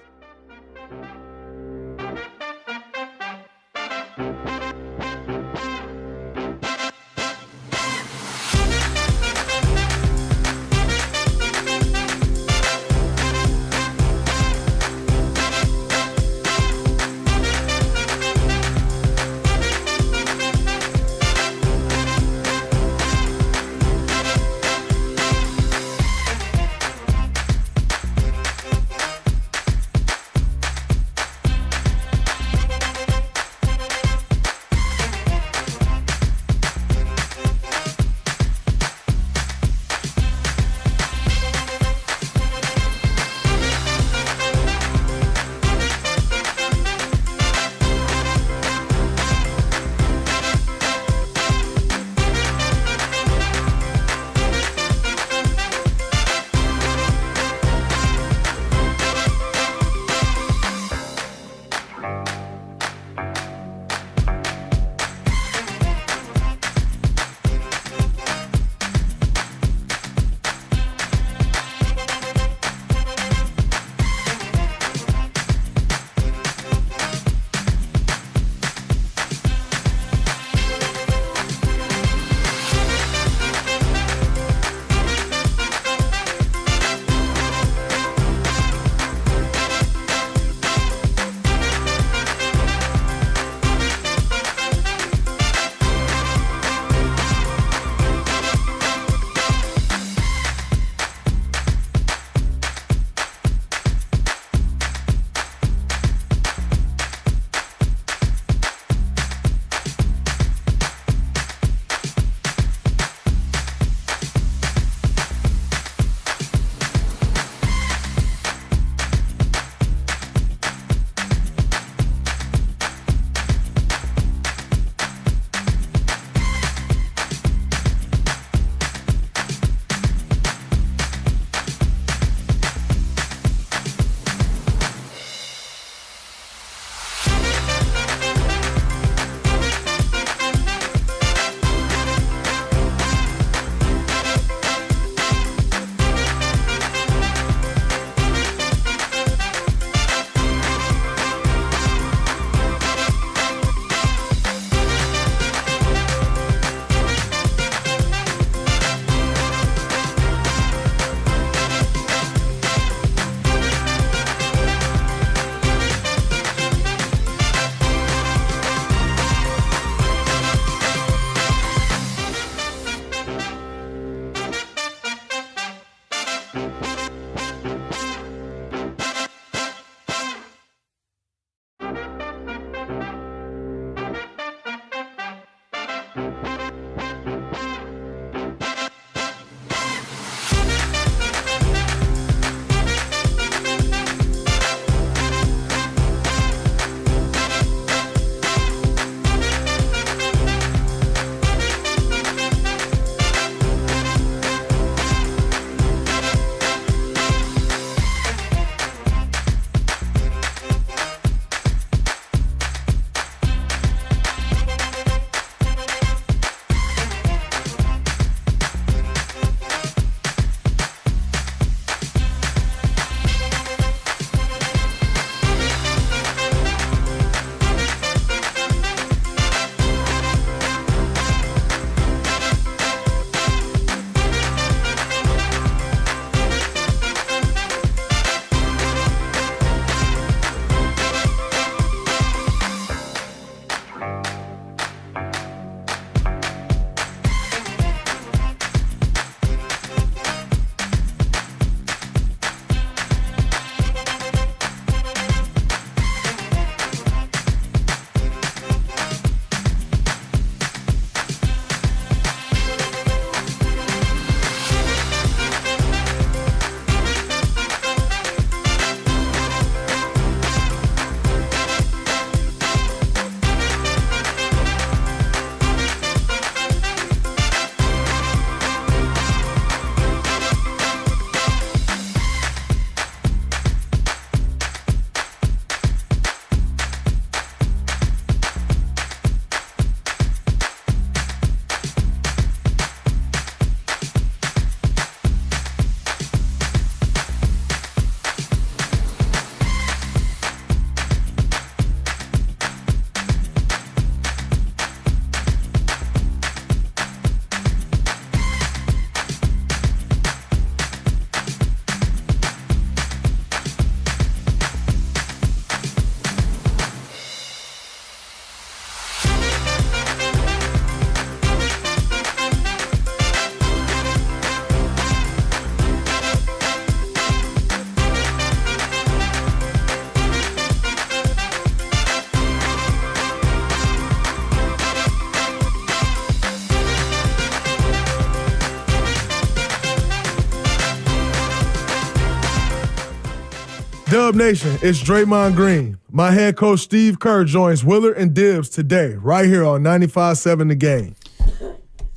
up, Nation? It's Draymond Green. My head coach, Steve Kerr, joins Willard and Dibbs today, right here on 95.7 The Game.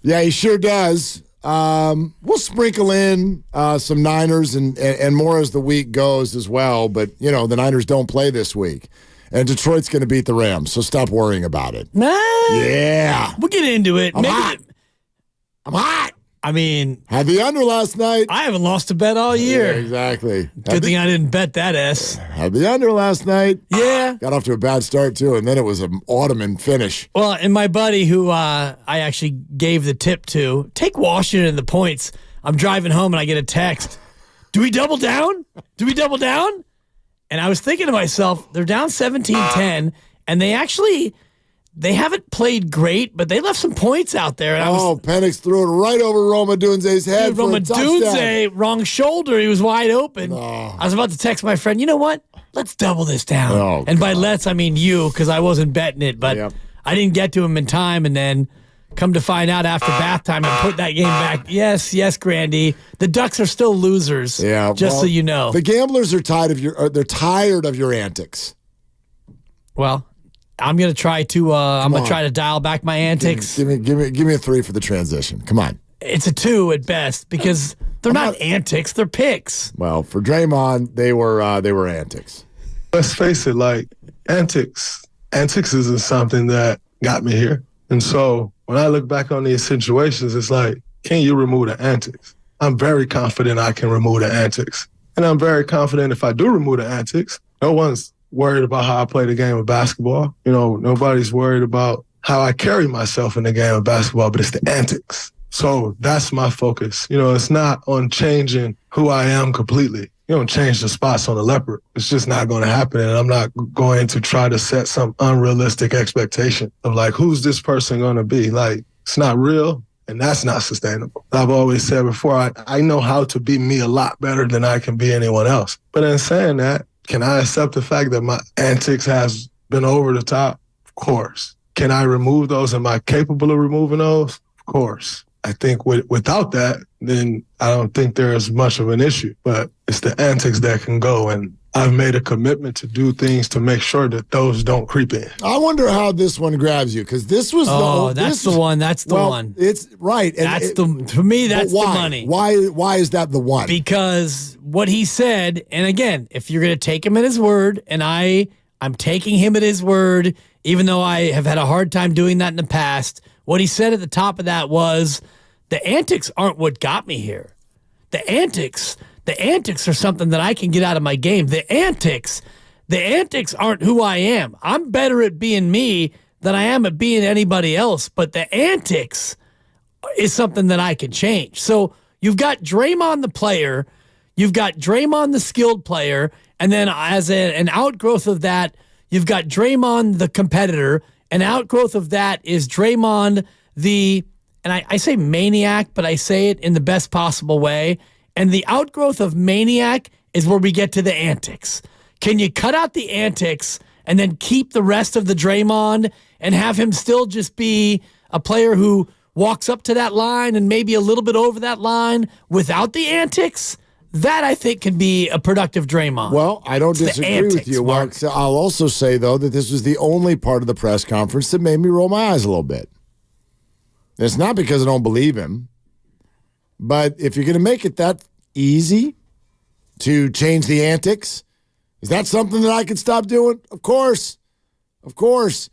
Yeah, he sure does. We'll sprinkle in some Niners and more as the week goes as well. But, you know, the Niners don't play this week. And Detroit's going to beat the Rams, so stop worrying about it. Nah. Yeah. We'll get into it. I'm hot. I mean, had the under last night. I haven't lost a bet all year. Yeah, exactly. Good thing I didn't bet that S. Had the under last night. Yeah. Got off to a bad start, too, and then it was an Ottoman finish. Well, and my buddy who I actually gave the tip to, take Washington in the points. I'm driving home and I get a text. Do we double down? And I was thinking to myself, they're down 17-10, and they haven't played great, but they left some points out there. And Penix threw it right over Roma Dunze's head for a touchdown. Roma Dunze, wrong shoulder. He was wide open. I was about to text my friend, you know what? Let's double this down. And by let's, I mean you, because I wasn't betting it, but I didn't get to him in time, and then come to find out after bath time and put that game back. Yes, Grandy. The Ducks are still losers. Yeah, so you know. The gamblers are tired of your antics. Well, I'm gonna try to dial back my antics. Give me a 3 for the transition. Come on. It's a 2 at best because they're not antics, they're picks. Well, for Draymond, they were antics. Let's face it, like antics isn't something that got me here. And so when I look back on these situations, it's like, can you remove the antics? I'm very confident I can remove the antics. And I'm very confident if I do remove the antics, no one's worried about how I play the game of basketball. You know, nobody's worried about how I carry myself in the game of basketball, but it's the antics. So that's my focus. You know, it's not on changing who I am completely. You don't change the spots on the leopard. It's just not going to happen. And I'm not going to try to set some unrealistic expectation of like, who's this person going to be? Like, it's not real, and that's not sustainable. I've always said before, I know how to be me a lot better than I can be anyone else. But in saying that, can I accept the fact that my antics has been over the top? Of course. Can I remove those? Am I capable of removing those? Of course. I think without that, then I don't think there is much of an issue. But it's the antics that can go, and I've made a commitment to do things to make sure that those don't creep in. I wonder how this one grabs you, because this was that's the one. It's right. And for me, that's the money. Why is that the one? Because what he said, and again, if you're going to take him at his word, and I'm taking him at his word, even though I have had a hard time doing that in the past, what he said at the top of that was, the antics aren't what got me here. The antics are something that I can get out of my game. The antics aren't who I am. I'm better at being me than I am at being anybody else, but the antics is something that I can change. So you've got Draymond the player, you've got Draymond the skilled player, and then as an outgrowth of that, you've got Draymond the competitor. An outgrowth of that is Draymond and I say maniac, but I say it in the best possible way. And the outgrowth of maniac is where we get to the antics. Can you cut out the antics and then keep the rest of the Draymond and have him still just be a player who walks up to that line and maybe a little bit over that line without the antics? That, I think, can be a productive Draymond. Well, I don't disagree with you, Mark. I'll also say, though, that this was the only part of the press conference that made me roll my eyes a little bit. It's not because I don't believe him, but if you're going to make it that easy to change the antics, is that something that I can stop doing? Of course. I'm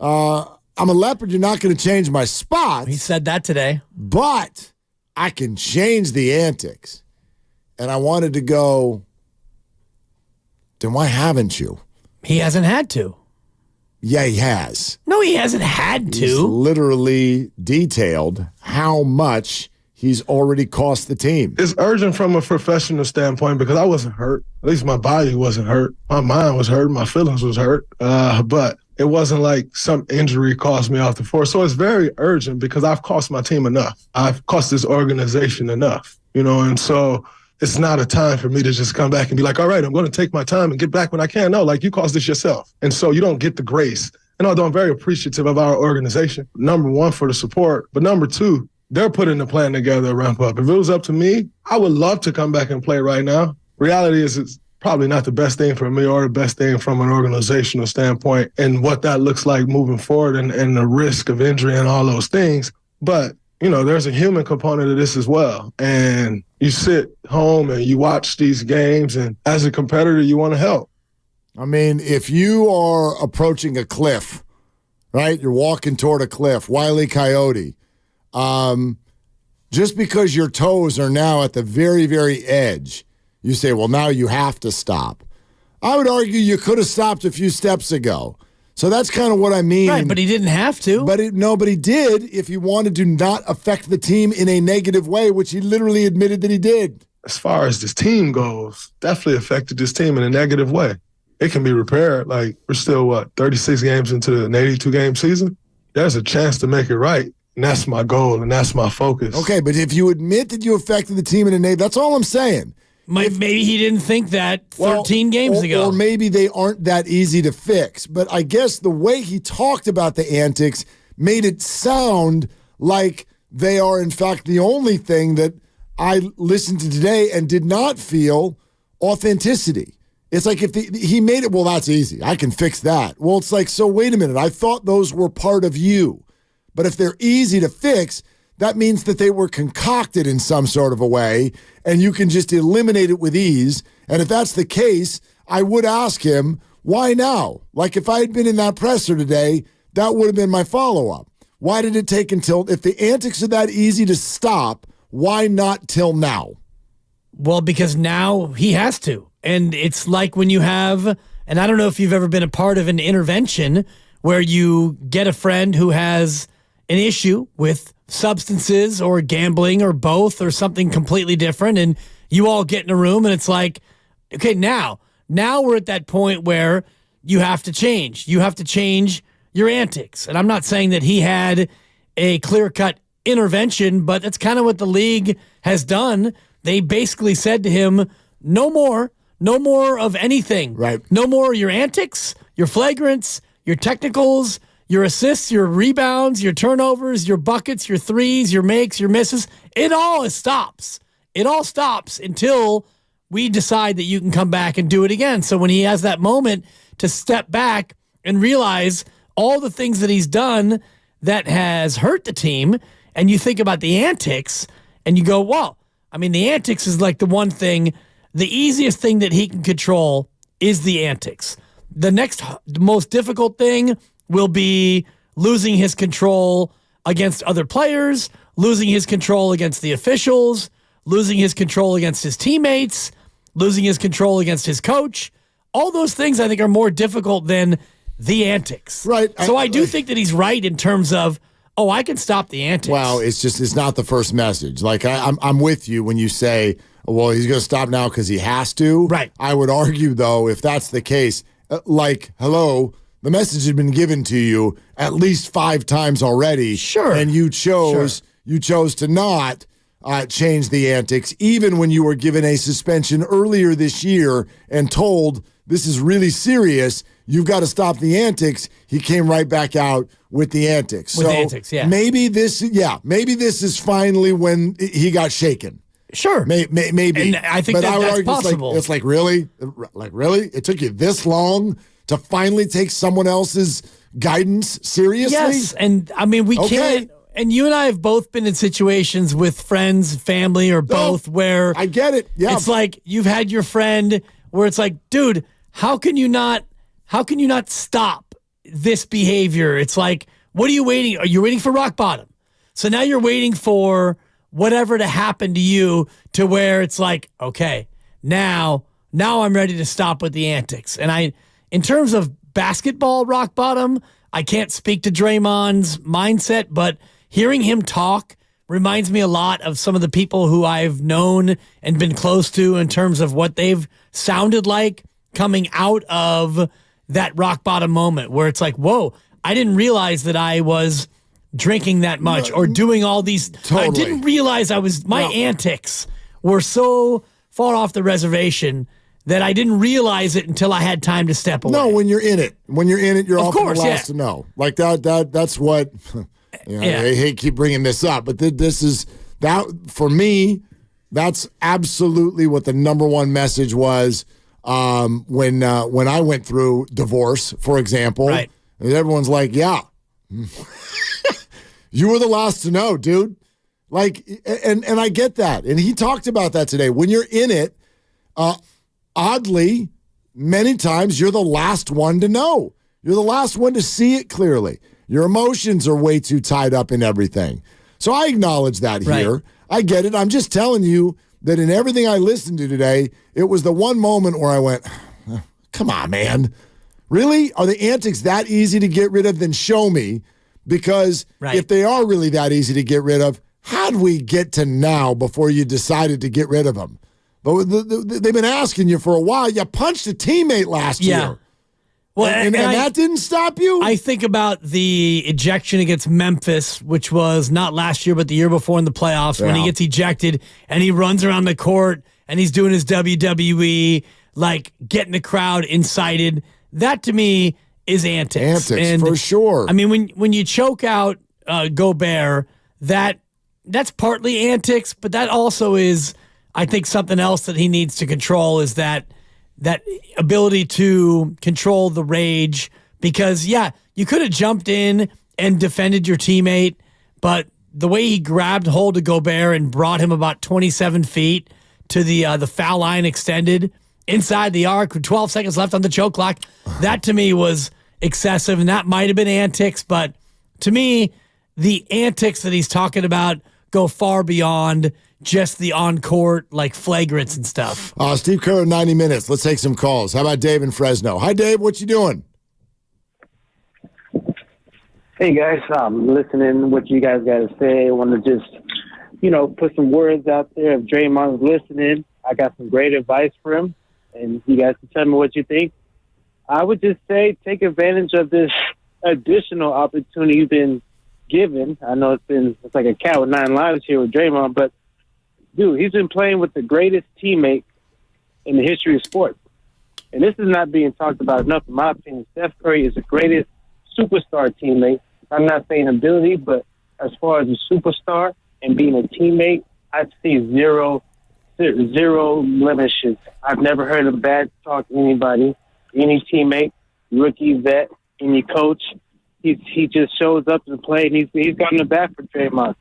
a leopard. You're not going to change my spot. He said that today. But I can change the antics. And I wanted to go, then why haven't you? He hasn't had to. Yeah, he has. No, he hasn't had to. He's literally detailed how much he's already cost the team. It's urgent from a professional standpoint because I wasn't hurt. At least my body wasn't hurt. My mind was hurt. My feelings was hurt. But it wasn't like some injury cost me off the floor. So it's very urgent because I've cost my team enough. I've cost this organization enough, and so it's not a time for me to just come back and be like, all right, I'm going to take my time and get back when I can. No, like, you caused this yourself. And so you don't get the grace. And although I'm very appreciative of our organization, number one, for the support, but number two, they're putting the plan together to ramp up. If it was up to me, I would love to come back and play right now. Reality is probably not the best thing for me or the best thing from an organizational standpoint and what that looks like moving forward and the risk of injury and all those things. But, there's a human component of this as well. And you sit home and you watch these games, and as a competitor, you want to help. I mean, if you are approaching a cliff, right? You're walking toward a cliff, Wile E. Coyote. Just because your toes are now at the very, very edge, you say, well, now you have to stop. I would argue you could have stopped a few steps ago. So that's kind of what I mean. Right, but he didn't have to. But he did if he wanted to not affect the team in a negative way, which he literally admitted that he did. As far as this team goes, definitely affected this team in a negative way. It can be repaired. Like, we're still, 36 games into an 82-game season? There's a chance to make it right. And that's my goal, and that's my focus. Okay, but if you admit that you affected the team in a negative, that's all I'm saying. Maybe he didn't think that 13 games ago. Or maybe they aren't that easy to fix. But I guess the way he talked about the antics made it sound like they are, in fact, the only thing that I listened to today and did not feel authenticity. It's like if he made it, well, that's easy. I can fix that. Well, it's like, so wait a minute. I thought those were part of you. But if they're easy to fix, that means that they were concocted in some sort of a way, and you can just eliminate it with ease. And if that's the case, I would ask him, why now? Like, if I had been in that presser today, that would have been my follow-up. Why did it take until, if the antics are that easy to stop, why not till now? Well, because now he has to. And it's like when you have, and I don't know if you've ever been a part of an intervention where you get a friend who has an issue with substances or gambling or both or something completely different, and you all get in a room and it's like, okay, now we're at that point where you have to change. You have to change your antics. And I'm not saying that he had a clear-cut intervention, but that's kind of what the league has done. They basically said to him, no more of anything. Right. No more of your antics, your flagrants, your technicals, your assists, your rebounds, your turnovers, your buckets, your threes, your makes, your misses. It all stops. It all stops until we decide that you can come back and do it again. So when he has that moment to step back and realize all the things that he's done that has hurt the team, and you think about the antics and you go, well, I mean, the antics is like the one thing, the easiest thing that he can control is the antics. The next most difficult thing will be losing his control against other players, losing his control against the officials, losing his control against his teammates, losing his control against his coach. All those things I think are more difficult than the antics. Right. So I do think that he's right in terms of, I can stop the antics. Well, it's not the first message. Like, I'm with you when you say, well, he's going to stop now because he has to. Right. I would argue, though, if that's the case, hello, the message had been given to you at least 5 times already. Sure. And you chose to not change the antics, even when you were given a suspension earlier this year and told this is really serious. You've got to stop the antics. He came right back out with the antics. With the antics, yeah. Maybe this is finally when he got shaken. Sure. Maybe. And I think that's possible. It's like, really? Like, really? It took you this long to finally take someone else's guidance seriously? Yes, and I mean, we can't. And you and I have both been in situations with friends, family, or both where I get it. Yeah, it's like you've had your friend where it's like, dude, how can you not stop this behavior? It's like, what are you waiting? Are you waiting for rock bottom? So now you're waiting for whatever to happen to you to where it's like, okay, now I'm ready to stop with the antics. And in terms of basketball rock bottom, I can't speak to Draymond's mindset, but hearing him talk reminds me a lot of some of the people who I've known and been close to in terms of what they've sounded like coming out of that rock bottom moment where it's like, whoa, I didn't realize that I was drinking that much or doing all these. Totally. I didn't realize my antics were so far off the reservation that I didn't realize it until I had time to step away. No, when you're in it, you're of often course, the last to know. Like that's what. I hate to keep bringing this up, but this is that for me. That's absolutely what the number one message was. when I went through divorce, for example. Right. And everyone's like, yeah, you were the last to know, dude. Like, and I get that. And he talked about that today. When you're in it, oddly, many times you're the last one to know. You're the last one to see it clearly. Your emotions are way too tied up in everything. So I acknowledge that here. Right. I get it. I'm just telling you that in everything I listened to today, it was the one moment where I went, come on, man. Really? Are the antics that easy to get rid of? Then show me. Because if they are really that easy to get rid of, how'd we get to now before you decided to get rid of them? But they've been asking you for a while. You punched a teammate last year. Well, and that didn't stop you? I think about the ejection against Memphis, which was not last year, but the year before in the playoffs, when he gets ejected and he runs around the court and he's doing his WWE, like getting the crowd incited. That to me is antics. Antics, for sure. I mean, when you choke out Gobert, that's partly antics, but that also is, I think, something else that he needs to control is that ability to control the rage. Because, you could have jumped in and defended your teammate, but the way he grabbed hold of Gobert and brought him about 27 feet to the foul line extended inside the arc with 12 seconds left on the choke clock, that to me was excessive, and that might have been antics. But to me, the antics that he's talking about go far beyond just the on-court, like flagrants and stuff. Steve Kerr, 90 minutes. Let's take some calls. How about Dave in Fresno? Hi, Dave. What you doing? Hey, guys. I'm listening to what you guys got to say. I want to just, put some words out there. If Draymond's listening, I got some great advice for him, and you guys can tell me what you think. I would just say take advantage of this additional opportunity you've been given. I know it's like a cat with 9 lives here with Draymond, but dude, he's been playing with the greatest teammate in the history of sports. And this is not being talked about enough, in my opinion. Steph Curry is the greatest superstar teammate. I'm not saying ability, but as far as a superstar and being a teammate, I see zero blemishes. I've never heard of bad talk to anybody, any teammate, rookie, vet, any coach. He just shows up to play, and he's gotten the bat for Draymond.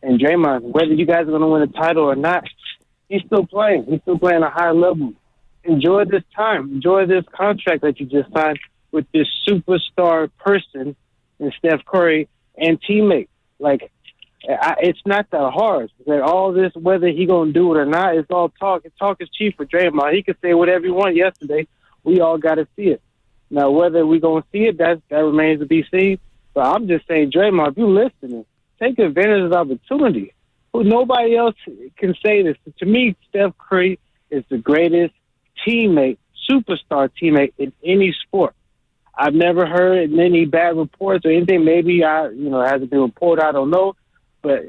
And Draymond, whether you guys are going to win a title or not, he's still playing. He's still playing a high level. Enjoy this time. Enjoy this contract that you just signed with this superstar person and Steph Curry and teammate. Like, it's not that hard. That all this, whether he going to do it or not, it's all talk. Talk is cheap for Draymond. He could say whatever he wants yesterday. We all got to see it. Now, whether we going to see it, that remains to be seen. But I'm just saying, Draymond, if you're listening, take advantage of the opportunity. Nobody else can say this. To me, Steph Curry is the greatest teammate, superstar teammate in any sport. I've never heard any bad reports or anything. Maybe it hasn't been reported. I don't know. But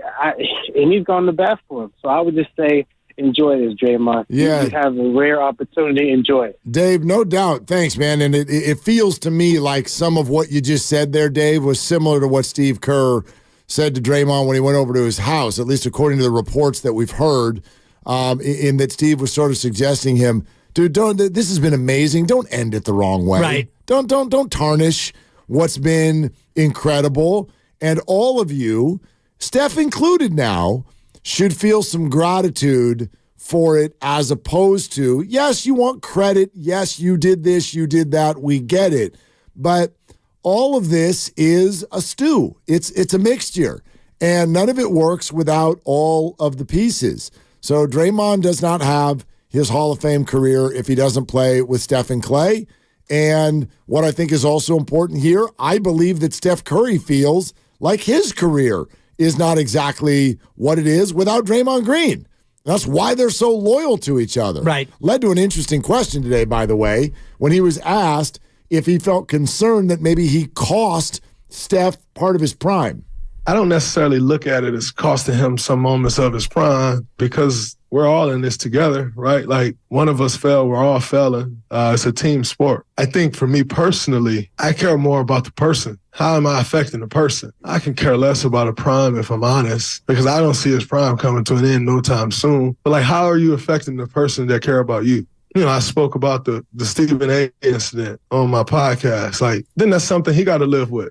and he's gone to bat for him. So I would just say, enjoy this, Draymond. Yeah. You have a rare opportunity. Enjoy it. Dave, no doubt. Thanks, man. And it feels to me like some of what you just said there, Dave, was similar to what Steve Kerr said to Draymond when he went over to his house, at least according to the reports that we've heard, in that Steve was sort of suggesting him, dude, this has been amazing. Don't end it the wrong way. Right. Don't tarnish what's been incredible. And all of you, Steph included now, should feel some gratitude for it, as opposed to, yes, you want credit. Yes, you did this, you did that. We get it. But all of this is a stew. It's a mixture. And none of it works without all of the pieces. So Draymond does not have his Hall of Fame career if he doesn't play with Steph and Clay. And what I think is also important here, I believe that Steph Curry feels like his career is not exactly what it is without Draymond Green. That's why they're so loyal to each other. Right. Led to an interesting question today, by the way, when he was asked if he felt concerned that maybe he cost Steph part of his prime. I don't necessarily look at it as costing him some moments of his prime, because we're all in this together, right? Like, one of us fell, we're all failing. It's a team sport. I think for me personally, I care more about the person. How am I affecting the person? I can care less about a prime, if I'm honest, because I don't see his prime coming to an end no time soon. But like, how are you affecting the person that care about you? I spoke about the Stephen A. incident on my podcast. Like, then that's something he got to live with,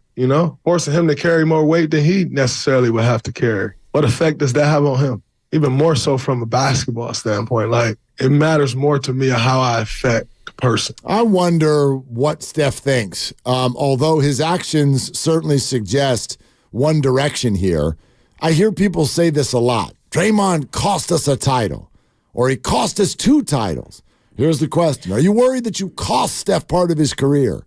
forcing him to carry more weight than he necessarily would have to carry. What effect does that have on him? Even more so from a basketball standpoint. Like, it matters more to me how I affect the person. I wonder what Steph thinks. Although his actions certainly suggest one direction here, I hear people say this a lot. Draymond cost us a title, or he cost us 2 titles. Here's the question. Are you worried that you cost Steph part of his career?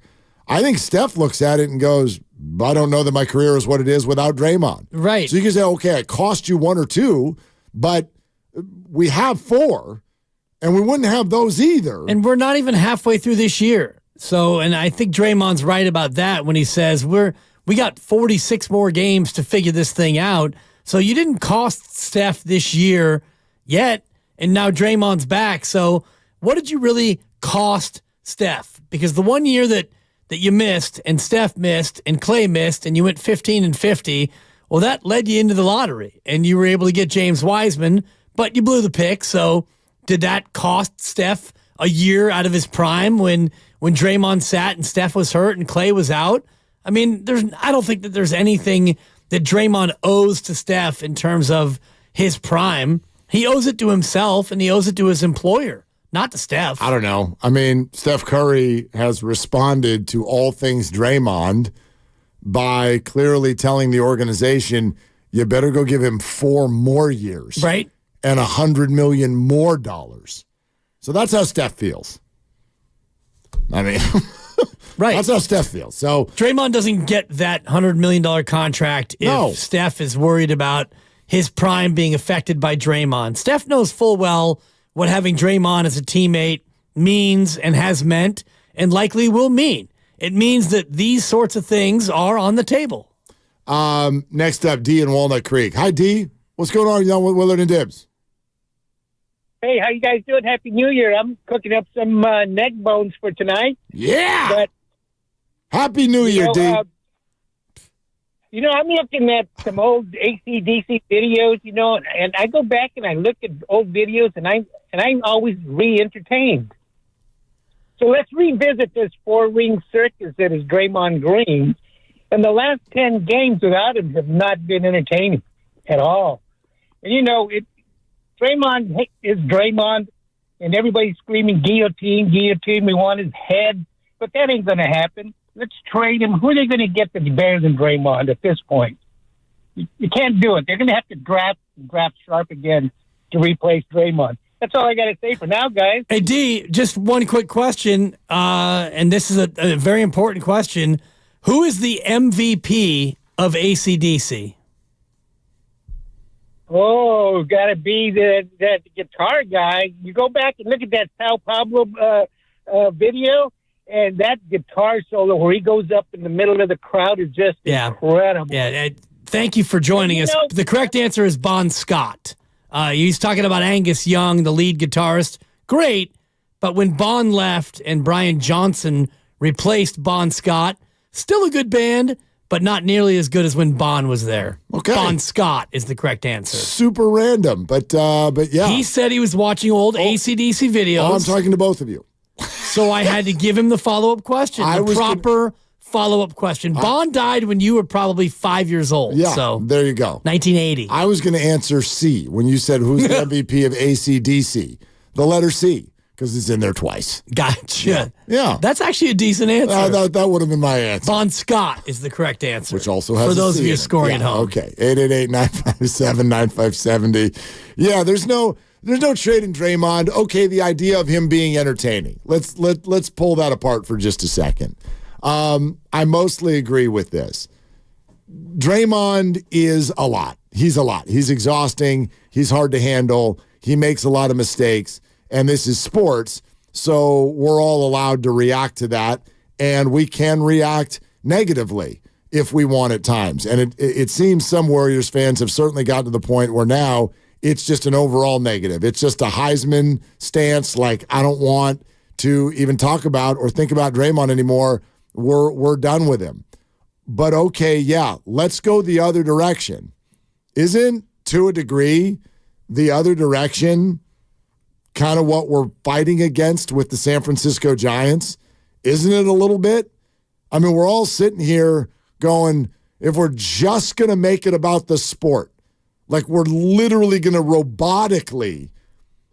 I think Steph looks at it and goes, I don't know that my career is what it is without Draymond. Right. So you can say, okay, I cost you 1 or 2, but we have 4, and we wouldn't have those either. And we're not even halfway through this year. So, and I think Draymond's right about that when he says we got 46 more games to figure this thing out. So you didn't cost Steph this year yet, and now Draymond's back. So what did you really cost Steph? Because the 1 year that you missed, and Steph missed, and Clay missed, and you went 15-50, well, that led you into the lottery, and you were able to get James Wiseman, but you blew the pick. So did that cost Steph a year out of his prime when Draymond sat and Steph was hurt and Clay was out? I mean, I don't think that there's anything that Draymond owes to Steph in terms of his prime. He owes it to himself, and he owes it to his employer. Not to Steph. I don't know. I mean, Steph Curry has responded to all things Draymond by clearly telling the organization, you better go give him 4 more years. Right. And $100 million more. So that's how Steph feels. I mean, right. That's how Steph feels. So Draymond doesn't get that $100 million contract if Steph is worried about his prime being affected by Draymond. Steph knows full well what having Draymond as a teammate means and has meant and likely will mean. It means that these sorts of things are on the table. Next up, D in Walnut Creek. Hi, D. What's going on with Willard and Dibs? Hey, how you guys doing? Happy New Year. I'm cooking up some neck bones for tonight. Yeah. But, Happy New Year, D. I'm looking at some old AC/DC videos, and I go back and I look at old videos, and I'm always re-entertained. So let's revisit this 4-ring circus that is Draymond Green. And the last 10 games without him have not been entertaining at all. And, Draymond is Draymond, and everybody's screaming, guillotine, guillotine, we want his head. But that ain't going to happen. Let's trade him. Who are they going to get that's better than Draymond at this point? You can't do it. They're going to have to draft Sharp again to replace Draymond. That's all I got to say for now, guys. Hey, D, just one quick question, and this is a very important question. Who is the MVP of AC/DC? Oh, got to be that guitar guy. You go back and look at that Sao Pablo video, and that guitar solo where he goes up in the middle of the crowd is just incredible. Yeah, thank you for joining us. The correct answer is Bon Scott. He's talking about Angus Young, the lead guitarist. Great, but when Bon left and Brian Johnson replaced Bon Scott, still a good band, but not nearly as good as when Bon was there. Okay. Bon Scott is the correct answer. Super random, but yeah. He said he was watching old AC/DC videos. Oh, I'm talking to both of you. So I had to give him the follow-up question, proper follow-up question. Bon died when you were probably 5 years old. Yeah, so there you go. 1980. I was going to answer C when you said who's the MVP of AC/DC. The letter C, because it's in there twice. Gotcha. Yeah. That's actually a decent answer. That would have been my answer. Bon Scott is the correct answer. Which also has for those C of you in it. scoring at home. Okay. 888-957-9570. Yeah, there's no trading Draymond. Okay, the idea of him being entertaining. Let's pull that apart for just a second. I mostly agree with this. Draymond is a lot. He's a lot. He's exhausting. He's hard to handle. He makes a lot of mistakes. And this is sports, so we're all allowed to react to that. And we can react negatively if we want at times. And it seems some Warriors fans have certainly gotten to the point where now it's just an overall negative. It's just a Heisman stance, like I don't want to even talk about or think about Draymond anymore. We're done with him. But okay, yeah, let's go the other direction. Isn't, to a degree, the other direction kind of what we're fighting against with the San Francisco Giants? Isn't it a little bit? I mean, we're all sitting here going, if we're just going to make it about the sport, like we're literally going to robotically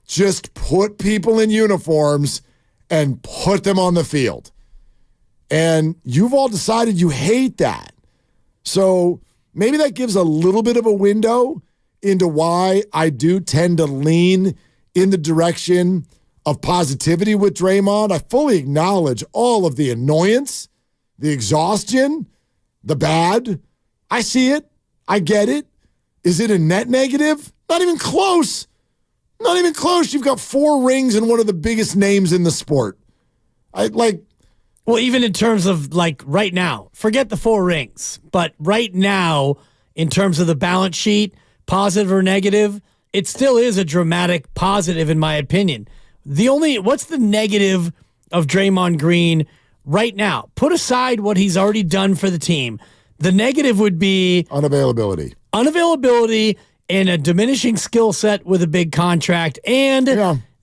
just put people in uniforms and put them on the field. And you've all decided you hate that. So maybe that gives a little bit of a window into why I do tend to lean in the direction of positivity with Draymond. I fully acknowledge all of the annoyance, the exhaustion, the bad. I see it. I get it. Is it a net negative? Not even close. Not even close. You've got 4 rings and one of the biggest names in the sport. Well, even in terms of like right now, forget the 4 rings, but right now, in terms of the balance sheet, positive or negative, it still is a dramatic positive in my opinion. What's the negative of Draymond Green right now? Put aside what he's already done for the team. The negative would be unavailability and a diminishing skill set with a big contract. And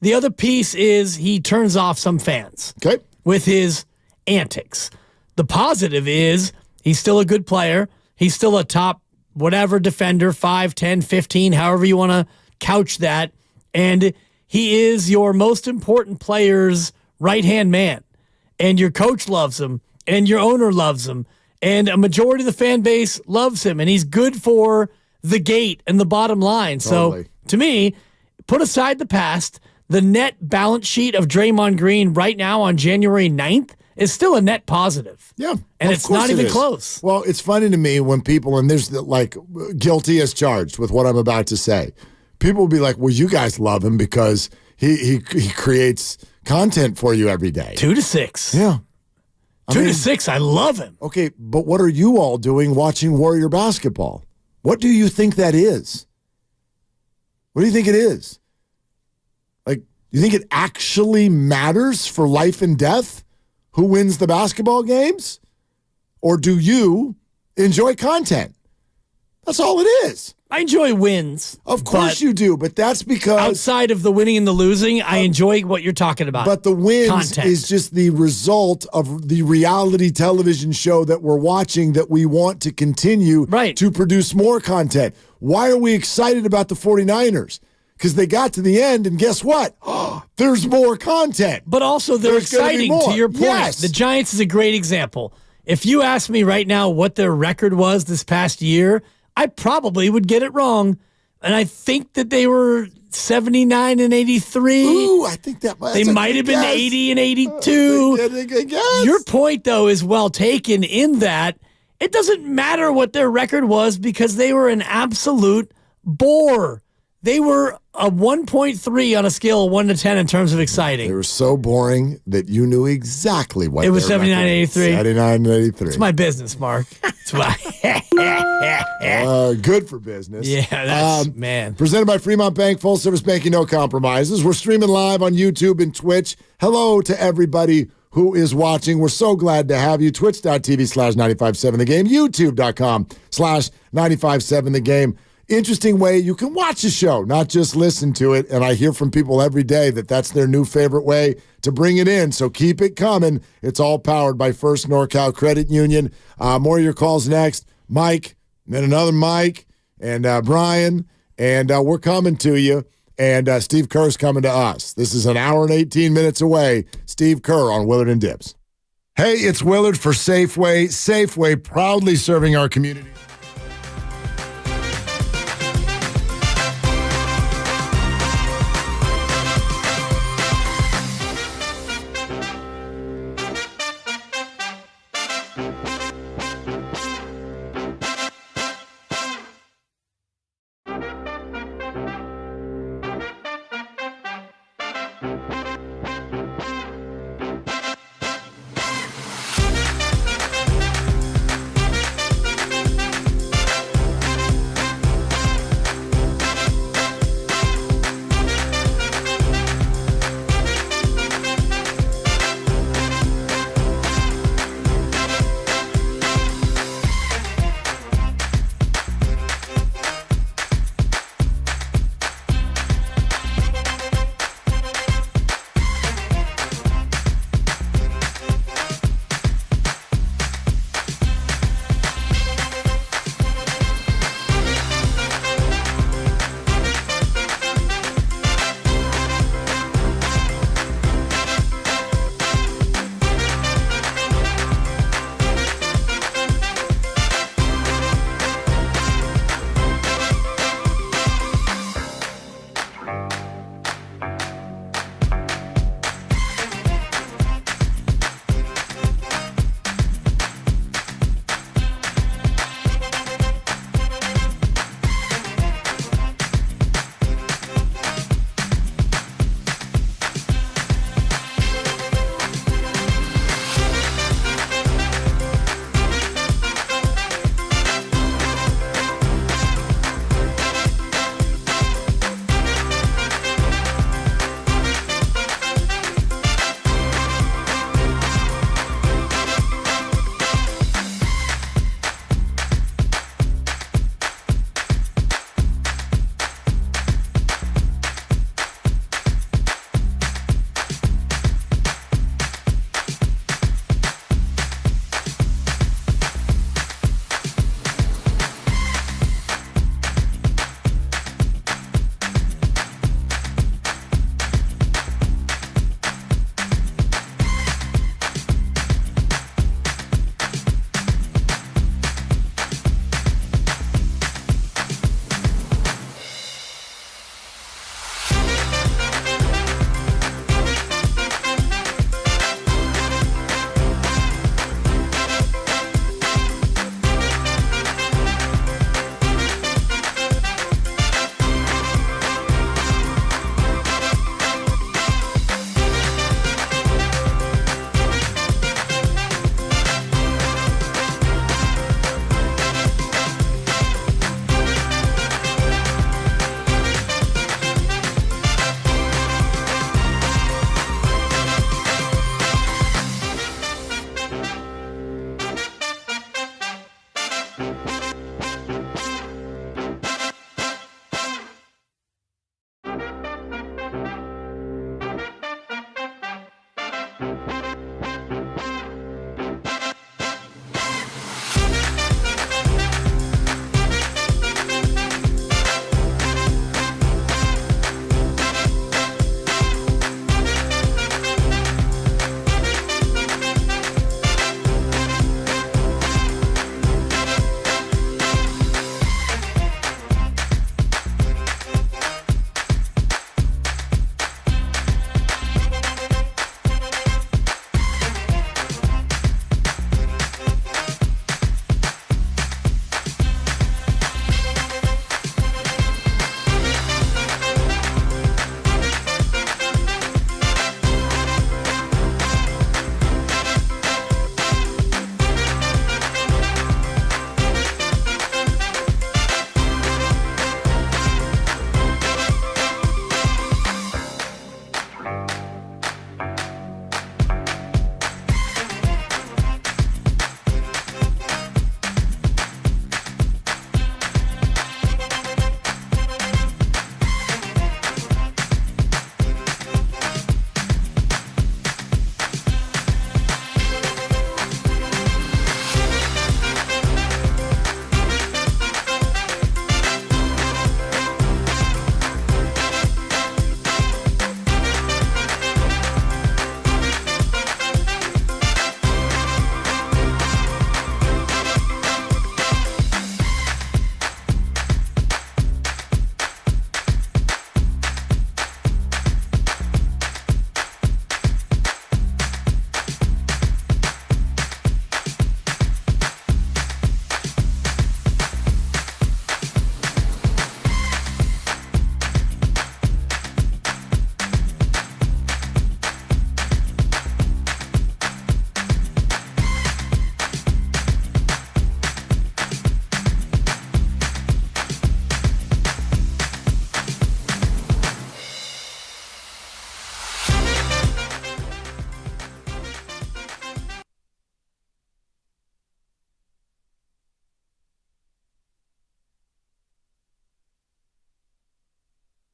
the other piece is he turns off some fans with his antics. The positive is he's still a good player. He's still a top whatever defender, 5, 10, 15, however you want to couch that. And he is your most important player's right-hand man. And your coach loves him, and your owner loves him, and a majority of the fan base loves him, and he's good for the gate and the bottom line. Totally. So, to me, put aside the past, the net balance sheet of Draymond Green right now on January 9th is still a net positive. Yeah. And it's not even close. Well, it's funny to me when people, and there's like guilty as charged with what I'm about to say. People will be like, well, you guys love him because he creates content for you every day. 2 to 6. Yeah. 2 to 6. I love him. Okay, but what are you all doing watching Warrior basketball? What do you think that is? What do you think it is? Like, you think it actually matters for life and death who wins the basketball games? Or do you enjoy content? That's all it is. I enjoy wins. Of course you do, but that's because outside of the winning and the losing, I enjoy what you're talking about. But the wins content is just the result of the reality television show that we're watching that we want to continue to produce more content. Why are we excited about the 49ers? Because they got to the end, and guess what? There's more content. But also they're exciting, to your point. Yes. The Giants is a great example. If you ask me right now what their record was this past year, I probably would get it wrong. And I think that they were 79 and 83. Ooh, I think they might have been 80 and 82. Your point, though, is well taken in that it doesn't matter what their record was because they were an absolute bore. They were a 1.3 on a scale of 1 to 10 in terms of exciting. They were so boring that you knew exactly what it was. 79 and 83. 79 and 83. It's my business, Mark. It's my good for business. Yeah, that's man. Presented by Fremont Bank, full service banking, no compromises. We're streaming live on YouTube and Twitch. Hello to everybody who is watching. We're so glad to have you. Twitch.tv/957 the game, YouTube.com/957 the game. Interesting way you can watch a show, not just listen to it. And I hear from people every day that that's their new favorite way to bring it in. So keep it coming. It's all powered by First NorCal Credit Union. More of your calls next. Mike, and then another Mike, and Brian. And we're coming to you. And Steve Kerr's coming to us. This is an hour and 18 minutes away. Steve Kerr on Willard and Dibs. Hey, it's Willard for Safeway. Safeway proudly serving our community.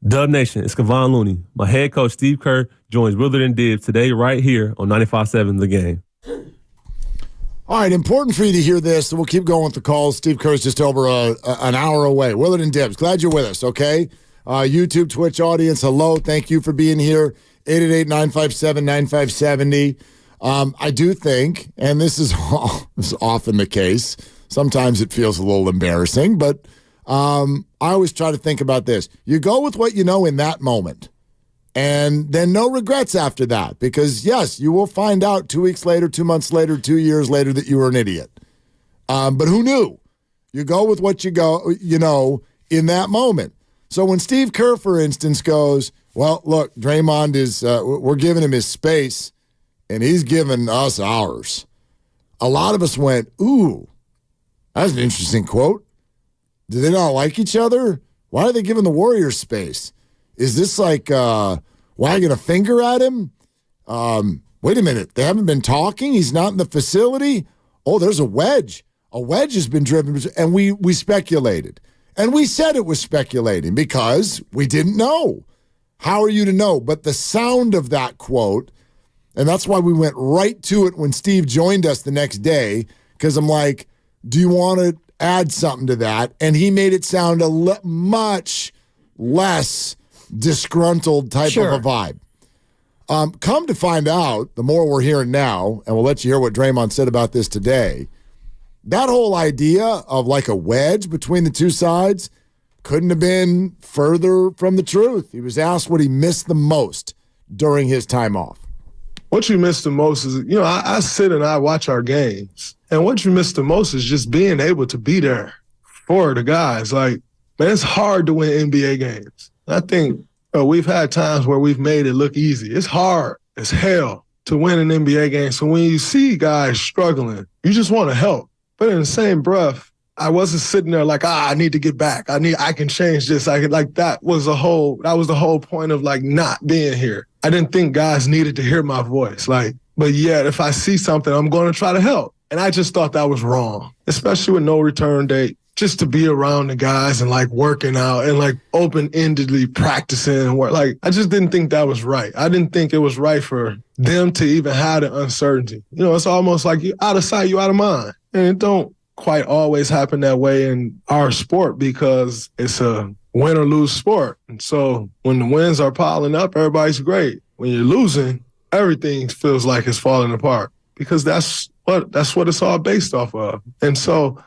Dub Nation, it's Kevon Looney. My head coach, Steve Kerr, joins Willard and Dibs today right here on 95.7 The Game. All right, important for you to hear this, so we'll keep going with the calls. Steve Kerr's just over an hour away. Willard and Dibs, glad you're with us, okay? YouTube, Twitch audience, hello. Thank you for being here. 888-957-9570. I do think, and this is often the case, sometimes it feels a little embarrassing, but I always try to think about this. You go with what you know in that moment, and then no regrets after that, because, yes, you will find out 2 weeks later, 2 months later, 2 years later that you were an idiot. But who knew? You go with what you know in that moment. So when Steve Kerr, for instance, goes, well, look, Draymond is we're giving him his space, and he's giving us ours. A lot of us went, ooh, that's an interesting quote. Do they not like each other? Why are they giving the Warriors space? Is this like wagging a finger at him? Wait a minute. They haven't been talking? He's not in the facility? Oh, there's a wedge. A wedge has been driven. And we speculated. And we said it was speculating because we didn't know. How are you to know? But the sound of that quote, and that's why we went right to it when Steve joined us the next day, because I'm like, do you want to add something to that? And he made it sound much less disgruntled type of a vibe. Come to find out, the more we're hearing now, and we'll let you hear what Draymond said about this today, that whole idea of like a wedge between the two sides couldn't have been further from the truth. He was asked what he missed the most during his time off. What you miss the most is, I sit and I watch our games. And what you miss the most is just being able to be there for the guys. Like, man, it's hard to win NBA games. I think we've had times where we've made it look easy. It's hard as hell to win an NBA game. So when you see guys struggling, you just want to help. But in the same breath, I wasn't sitting there like, I need to get back. I can change this. That was the whole point of like not being here. I didn't think guys needed to hear my voice. But yet if I see something, I'm going to try to help. And I just thought that was wrong, especially with no return date. Just to be around the guys and like working out and like open-endedly practicing and work. Like, I just didn't think that was right. I didn't think it was right for them to even have the uncertainty. It's almost like you out of sight, you out of mind. And it don't quite always happen that way in our sport because it's a win or lose sport. And so when the wins are piling up, everybody's great. When you're losing, everything feels like it's falling apart because that's what it's all based off of. And so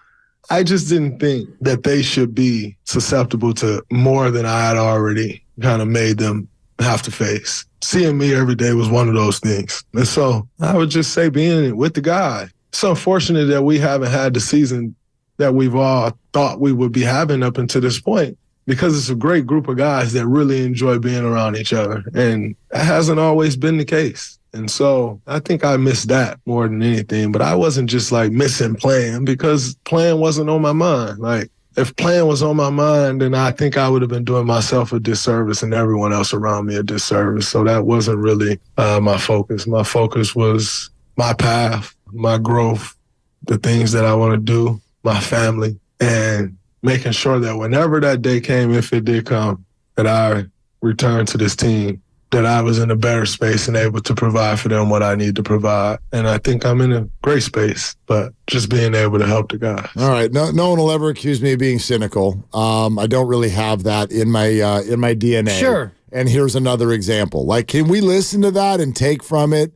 I just didn't think that they should be susceptible to more than I had already kind of made them have to face. Seeing me every day was one of those things. And so I would just say being with the guy. It's unfortunate that we haven't had the season that we've all thought we would be having up until this point because it's a great group of guys that really enjoy being around each other. And that hasn't always been the case. And so I think I missed that more than anything. But I wasn't just like missing playing because playing wasn't on my mind. Like if playing was on my mind, then I think I would have been doing myself a disservice and everyone else around me a disservice. So that wasn't really my focus. My focus was my path, my growth, the things that I want to do, my family, and making sure that whenever that day came, if it did come, that I returned to this team, that I was in a better space and able to provide for them what I need to provide. And I think I'm in a great space, but just being able to help the guys. All right. No one will ever accuse me of being cynical. I don't really have that in my DNA. Sure. And here's another example. Like, can we listen to that and take from it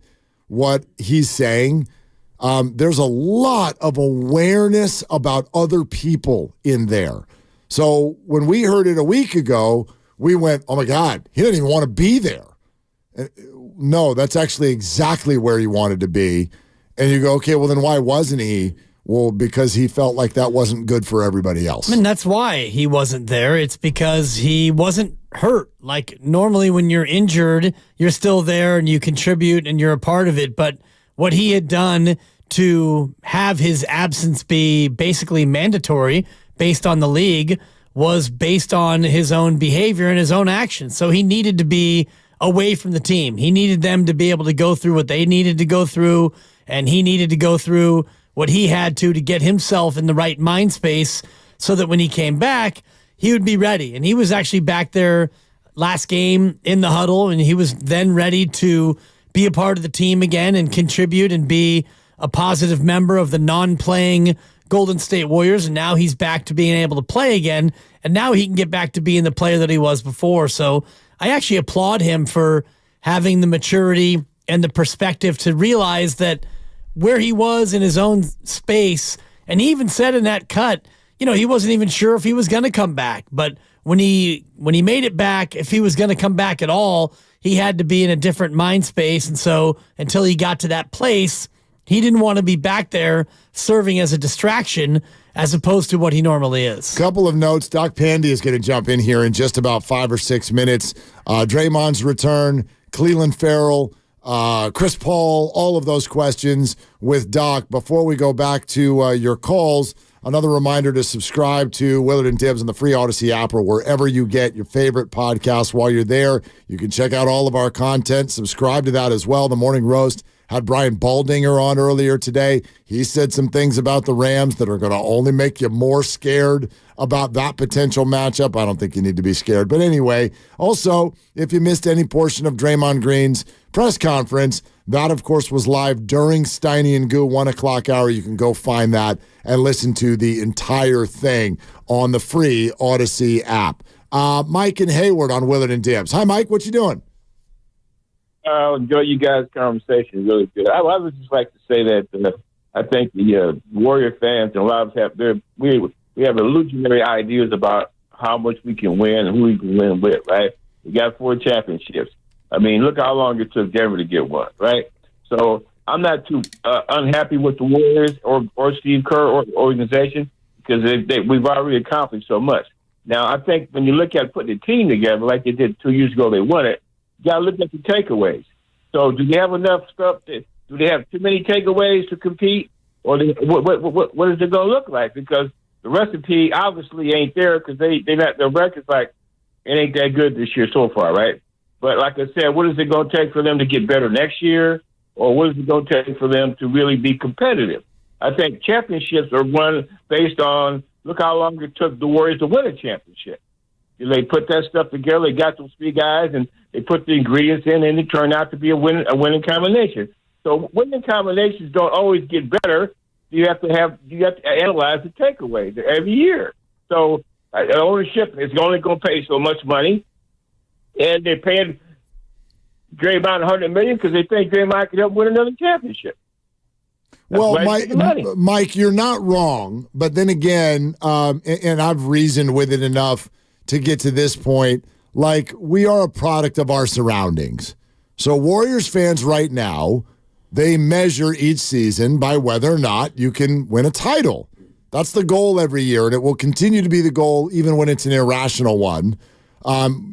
what he's saying? There's a lot of awareness about other people in there. So when we heard it a week ago, we went, oh my God, he didn't even want to be there. No, that's actually exactly where he wanted to be. And you go, okay, well then why wasn't he? Well, because he felt like that wasn't good for everybody else. I mean, that's why he wasn't there. It's because he wasn't hurt. Like normally when you're injured, you're still there and you contribute and you're a part of it. But what he had done to have his absence be basically mandatory based on the league was based on his own behavior and his own actions. So he needed to be away from the team. He needed them to be able to go through what they needed to go through, and he needed to go through what he had to get himself in the right mind space so that when he came back, he would be ready. And he was actually back there last game in the huddle, and he was then ready to be a part of the team again and contribute and be a positive member of the non-playing Golden State Warriors. And now he's back to being able to play again, and now he can get back to being the player that he was before. So I actually applaud him for having the maturity and the perspective to realize that where he was in his own space, and he even said in that cut, he wasn't even sure if he was going to come back. But when he made it back, if he was going to come back at all, he had to be in a different mind space. And so until he got to that place, he didn't want to be back there serving as a distraction as opposed to what he normally is. Couple of notes. Doc Pandia is going to jump in here in just about 5 or 6 minutes. Draymond's return, Cleveland Farrell, Chris Paul, all of those questions with Doc. Before we go back to your calls, another reminder to subscribe to Willard and Dibs on the free Odyssey app or wherever you get your favorite podcasts. While you're there, you can check out all of our content. Subscribe to that as well. The Morning Roast had Brian Baldinger on earlier today. He said some things about the Rams that are going to only make you more scared about that potential matchup. I don't think you need to be scared. But anyway, also, if you missed any portion of Draymond Green's press conference, that, of course, was live during Steiny and Goo, 1 o'clock hour. You can go find that and listen to the entire thing on the free Odyssey app. Mike and Hayward on Willard and Dibs. Hi, Mike. What you doing? I enjoy you guys' conversation. Really good. I would just like to say that I think the Warrior fans and a lot of us we have illusionary ideas about how much we can win and who we can win with, right? We got 4 championships. I mean, look how long it took Denver to get one, right? So I'm not too unhappy with the Warriors or Steve Kerr or the organization because we've already accomplished so much. Now, I think when you look at putting a team together like they did 2 years ago, they won it. You got to look at the takeaways. So do they have enough stuff? Do they have too many takeaways to compete? Or what is it going to look like? Because the recipe obviously ain't there because their record's like, it ain't that good this year so far, right? But like I said, what is it going to take for them to get better next year? Or what is it going to take for them to really be competitive? I think championships are won based on, look how long it took the Warriors to win a championship. They put that stuff together. They got those 3 guys, and they put the ingredients in, and it turned out to be a winning combination. So winning combinations don't always get better. You have to analyze the takeaways every year. So ownership is only going to pay so much money, and they're paying Draymond $100 million because they think Draymond could help win another championship. Well, Mike, you're not wrong, but then again, and I've reasoned with it enough to get to this point, like we are a product of our surroundings. So Warriors fans right now, they measure each season by whether or not you can win a title. That's the goal every year, and it will continue to be the goal even when it's an irrational one.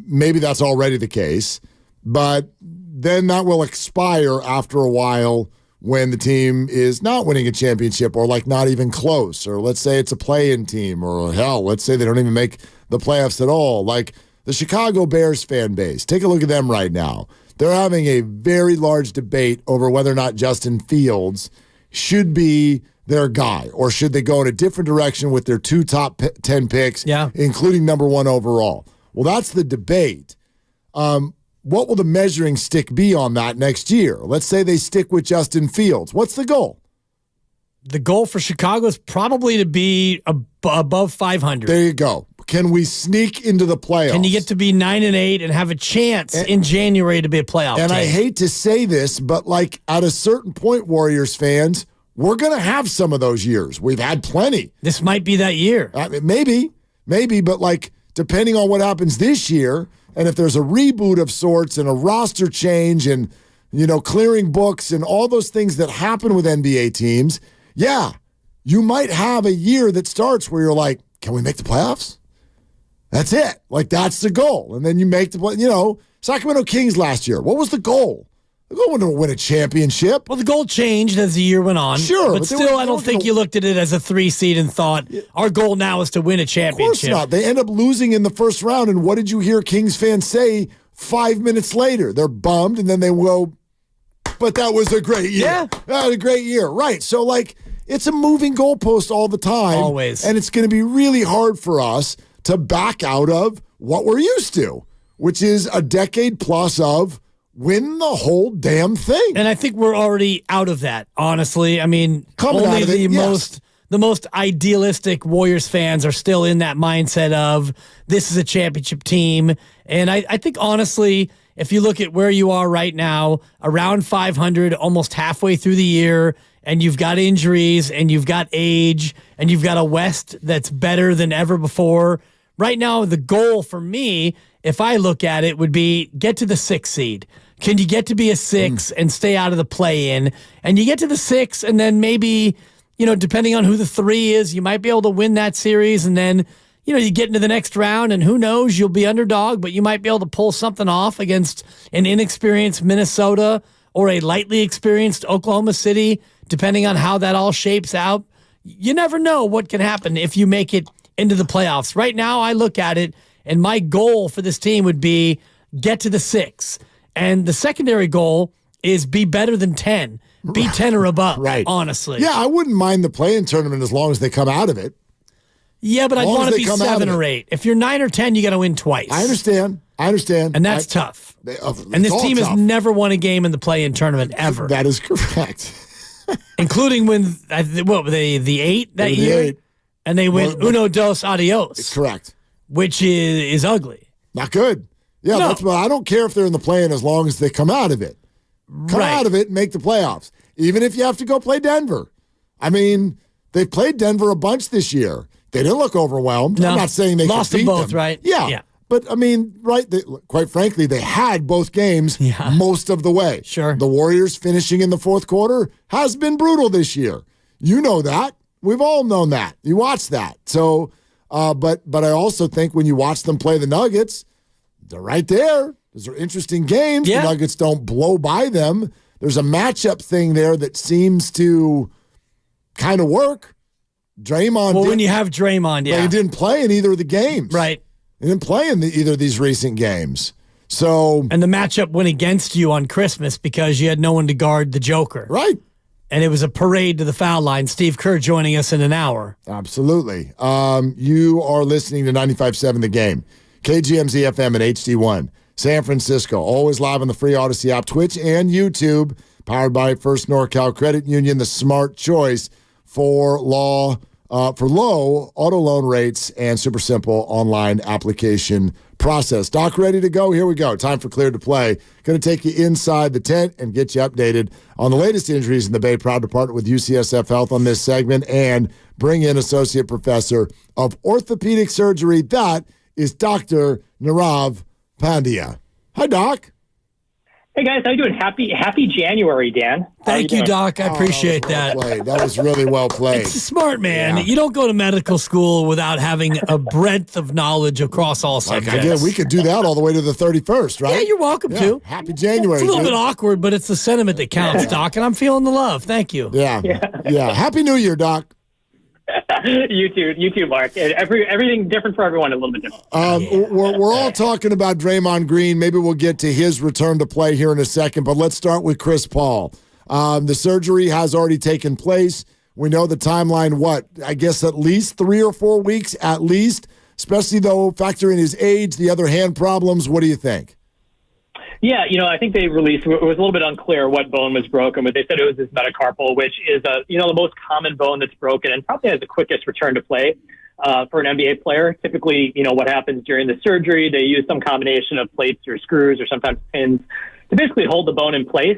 Maybe that's already the case, but then that will expire after a while when the team is not winning a championship or like not even close, or let's say it's a play-in team, or hell, let's say they don't even make the playoffs at all. Like the Chicago Bears fan base, take a look at them right now. They're having a very large debate over whether or not Justin Fields should be their guy, or should they go in a different direction with their 2 top 10 picks, including number 1 overall. Well, that's the debate. What will the measuring stick be on that next year? Let's say they stick with Justin Fields. What's the goal? The goal for Chicago is probably to be above 500. There you go. Can we sneak into the playoffs? Can you get to be 9-8 and have a chance in January to be a playoff team? I hate to say this, but like at a certain point, Warriors fans, we're going to have some of those years. We've had plenty. This might be that year. Maybe, but like depending on what happens this year, and if there's a reboot of sorts and a roster change and, clearing books and all those things that happen with NBA teams, you might have a year that starts where you're like, can we make the playoffs? That's it. Like, that's the goal. And then you make the Sacramento Kings last year. What was the goal? The goal wasn't to win a championship. Well, the goal changed as the year went on. Sure. But still, I don't think you looked at it as a 3 seed and thought, our goal now is to win a championship. Of course not. They end up losing in the first round. And what did you hear Kings fans say 5 minutes later? They're bummed, and then they go, but that was a great year. Yeah. That was a great year. Right. So, like, it's a moving goalpost all the time. Always. And it's going to be really hard for us to back out of what we're used to, which is a decade plus of win the whole damn thing. And I think we're already out of that, honestly. I mean, Coming only out of it, the most idealistic Warriors fans are still in that mindset of this is a championship team. And I think, honestly, if you look at where you are right now, around 500, almost halfway through the year, and you've got injuries and you've got age and you've got a West that's better than ever before. Right now, the goal for me, if I look at it, would be get to the 6th seed. Can you get to be a 6 and stay out of the play-in? And you get to the 6 and then maybe, depending on who the 3 is, you might be able to win that series. And then, you get into the next round and who knows, you'll be underdog, but you might be able to pull something off against an inexperienced Minnesota or a lightly experienced Oklahoma City, depending on how that all shapes out. You never know what can happen if you make it into the playoffs. Right now, I look at it, and my goal for this team would be get to the 6. And the secondary goal is be better than 10. Be 10 or above, honestly. Yeah, I wouldn't mind the play-in tournament as long as they come out of it. Yeah, but I'd want to be 7 or 8. If you're 9 or 10, you got to win twice. I understand. And that's tough. And this team has never won a game in the play-in tournament ever. That is correct. Including when, were they the 8 that year? 8. And they went uno, dos, adios. Correct. Which is ugly. Not good. Yeah, that's why I don't care if they're in the play-in as long as they come out of it. Come out of it and make the playoffs. Even if you have to go play Denver. I mean, they played Denver a bunch this year. They didn't look overwhelmed. No. I'm not saying they lost could beat them both, them. right? Yeah. But, I mean, quite frankly, they had both games most of the way. Sure. The Warriors finishing in the fourth quarter has been brutal this year. You know that. We've all known that. You watch that. So, but I also think when you watch them play the Nuggets, they're right there. Those are interesting games. Yeah. The Nuggets don't blow by them. There's a matchup thing there that seems to kind of work. Draymond. Well, when you have Draymond, he didn't play in either of the games. Right. He didn't play in either of these recent games. So, and the matchup went against you on Christmas because you had no one to guard the Joker. Right. And it was a parade to the foul line. Steve Kerr joining us in an hour. Absolutely. You are listening to 95.7 The Game. KGMZ FM and HD1. San Francisco. Always live on the free Odyssey app, Twitch, and YouTube. Powered by First NorCal Credit Union, the smart choice for low auto loan rates and super simple online application process. Doc, ready to go? Here we go. Time for Cleared to Play. Going to take you inside the tent and get you updated on the latest injuries in the Bay. Proud to partner with UCSF Health on this segment and bring in Associate Professor of Orthopedic Surgery. That is Dr. Narv Pandia. Hi, Doc. Hey, guys. How you doing? Happy January, Dan. Thank you, Doc. I appreciate that. That was really well played. It's smart, man. Yeah. You don't go to medical school without having a breadth of knowledge across all subjects. We could do that all the way to the 31st, right? Yeah, you're welcome to. Happy January. It's a little bit awkward, but it's the sentiment that counts, Doc, and I'm feeling the love. Thank you. Yeah. Happy New Year, Doc. You too, Mark. Everything different for everyone, a little bit different. We're all talking about Draymond Green. Maybe we'll get to his return to play here in a second, but let's start with Chris Paul. The surgery has already taken place. We know the timeline, I guess at least 3 or 4 weeks at least, especially though factor in his age, the other hand problems. What do you think? Yeah, I think they released, it was a little bit unclear what bone was broken, but they said it was his metacarpal, which is, the most common bone that's broken and probably has the quickest return to play for an NBA player. Typically, what happens during the surgery, they use some combination of plates or screws or sometimes pins to basically hold the bone in place.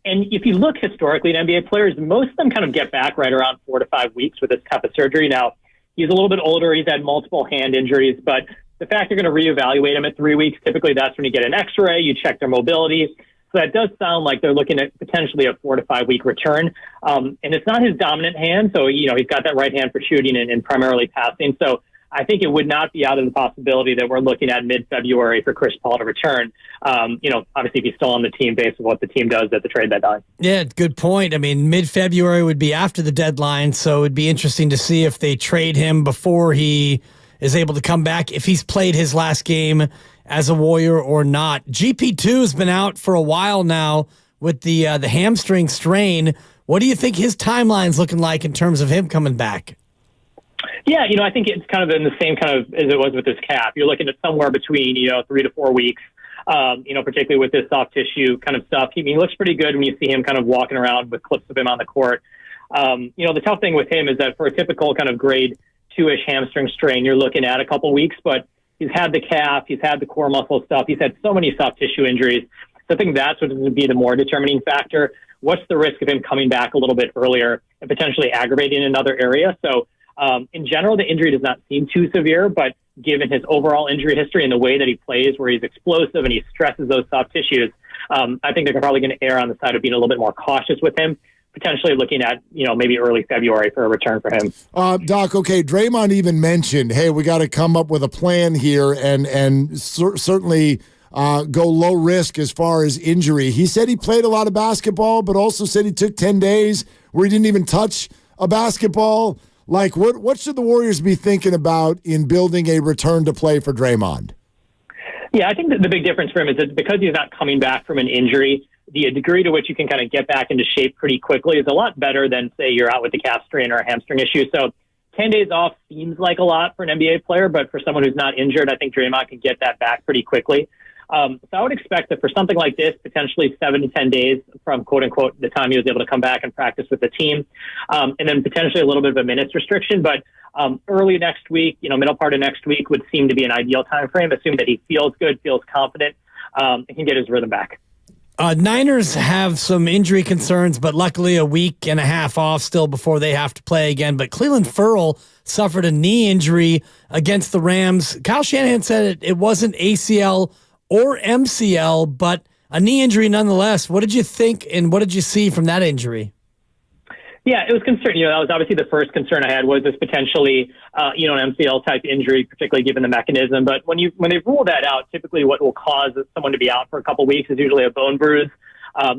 And if you look historically at NBA players, most of them kind of get back right around 4 to 5 weeks with this type of surgery. Now, he's a little bit older. He's had multiple hand injuries, but the fact they're going to reevaluate him at 3 weeks, typically that's when you get an x-ray, you check their mobility. So that does sound like they're looking at potentially a 4 to 5 week return. And it's not his dominant hand. So, he's got that right hand for shooting and primarily passing. So I think it would not be out of the possibility that we're looking at mid-February for Chris Paul to return. Obviously if he's still on the team based on what the team does at the trade deadline. Yeah, good point. I mean, mid-February would be after the deadline. So it'd be interesting to see if they trade him before he is able to come back, if he's played his last game as a Warrior or not. GP2 has been out for a while now with the hamstring strain. What do you think his timeline's looking like in terms of him coming back? Yeah, I think it's kind of in the same kind of as it was with this calf. You're looking at somewhere between, 3 to 4 weeks, particularly with this soft tissue kind of stuff. He looks pretty good when you see him kind of walking around with clips of him on the court. The tough thing with him is that for a typical kind of grade 2-ish hamstring strain, you're looking at a couple weeks, but he's had the calf, he's had the core muscle stuff, he's had so many soft tissue injuries. So I think that's what would be the more determining factor. What's the risk of him coming back a little bit earlier and potentially aggravating another area? So in general, the injury does not seem too severe, but given his overall injury history and the way that he plays, where he's explosive and he stresses those soft tissues, I think they're probably going to err on the side of being a little bit more cautious with him, potentially looking at, maybe early February for a return for him. Doc, okay, Draymond even mentioned, hey, we got to come up with a plan here and certainly go low risk as far as injury. He said he played a lot of basketball, but also said he took 10 days where he didn't even touch a basketball. Like, what should the Warriors be thinking about in building a return to play for Draymond? Yeah, I think that the big difference for him is that because he's not coming back from an injury, the degree to which you can kind of get back into shape pretty quickly is a lot better than, say, you're out with a calf strain or a hamstring issue. So 10 days off seems like a lot for an NBA player, but for someone who's not injured, I think Draymond can get that back pretty quickly. So I would expect that for something like this, potentially 7 to 10 days from, quote unquote, the time he was able to come back and practice with the team, and then potentially a little bit of a minutes restriction. But early next week, middle part of next week would seem to be an ideal time frame, assuming that he feels good, feels confident, and can get his rhythm back. Niners have some injury concerns, but luckily a week and a half off still before they have to play again. But Cleveland Ferrell suffered a knee injury against the Rams. Kyle Shanahan said it wasn't ACL or MCL, but a knee injury nonetheless. What did you think and what did you see from that injury? Yeah, it was concerning. That was obviously the first concern I had was this potentially, an MCL type injury, particularly given the mechanism. But when they rule that out, typically what will cause someone to be out for a couple weeks is usually a bone bruise,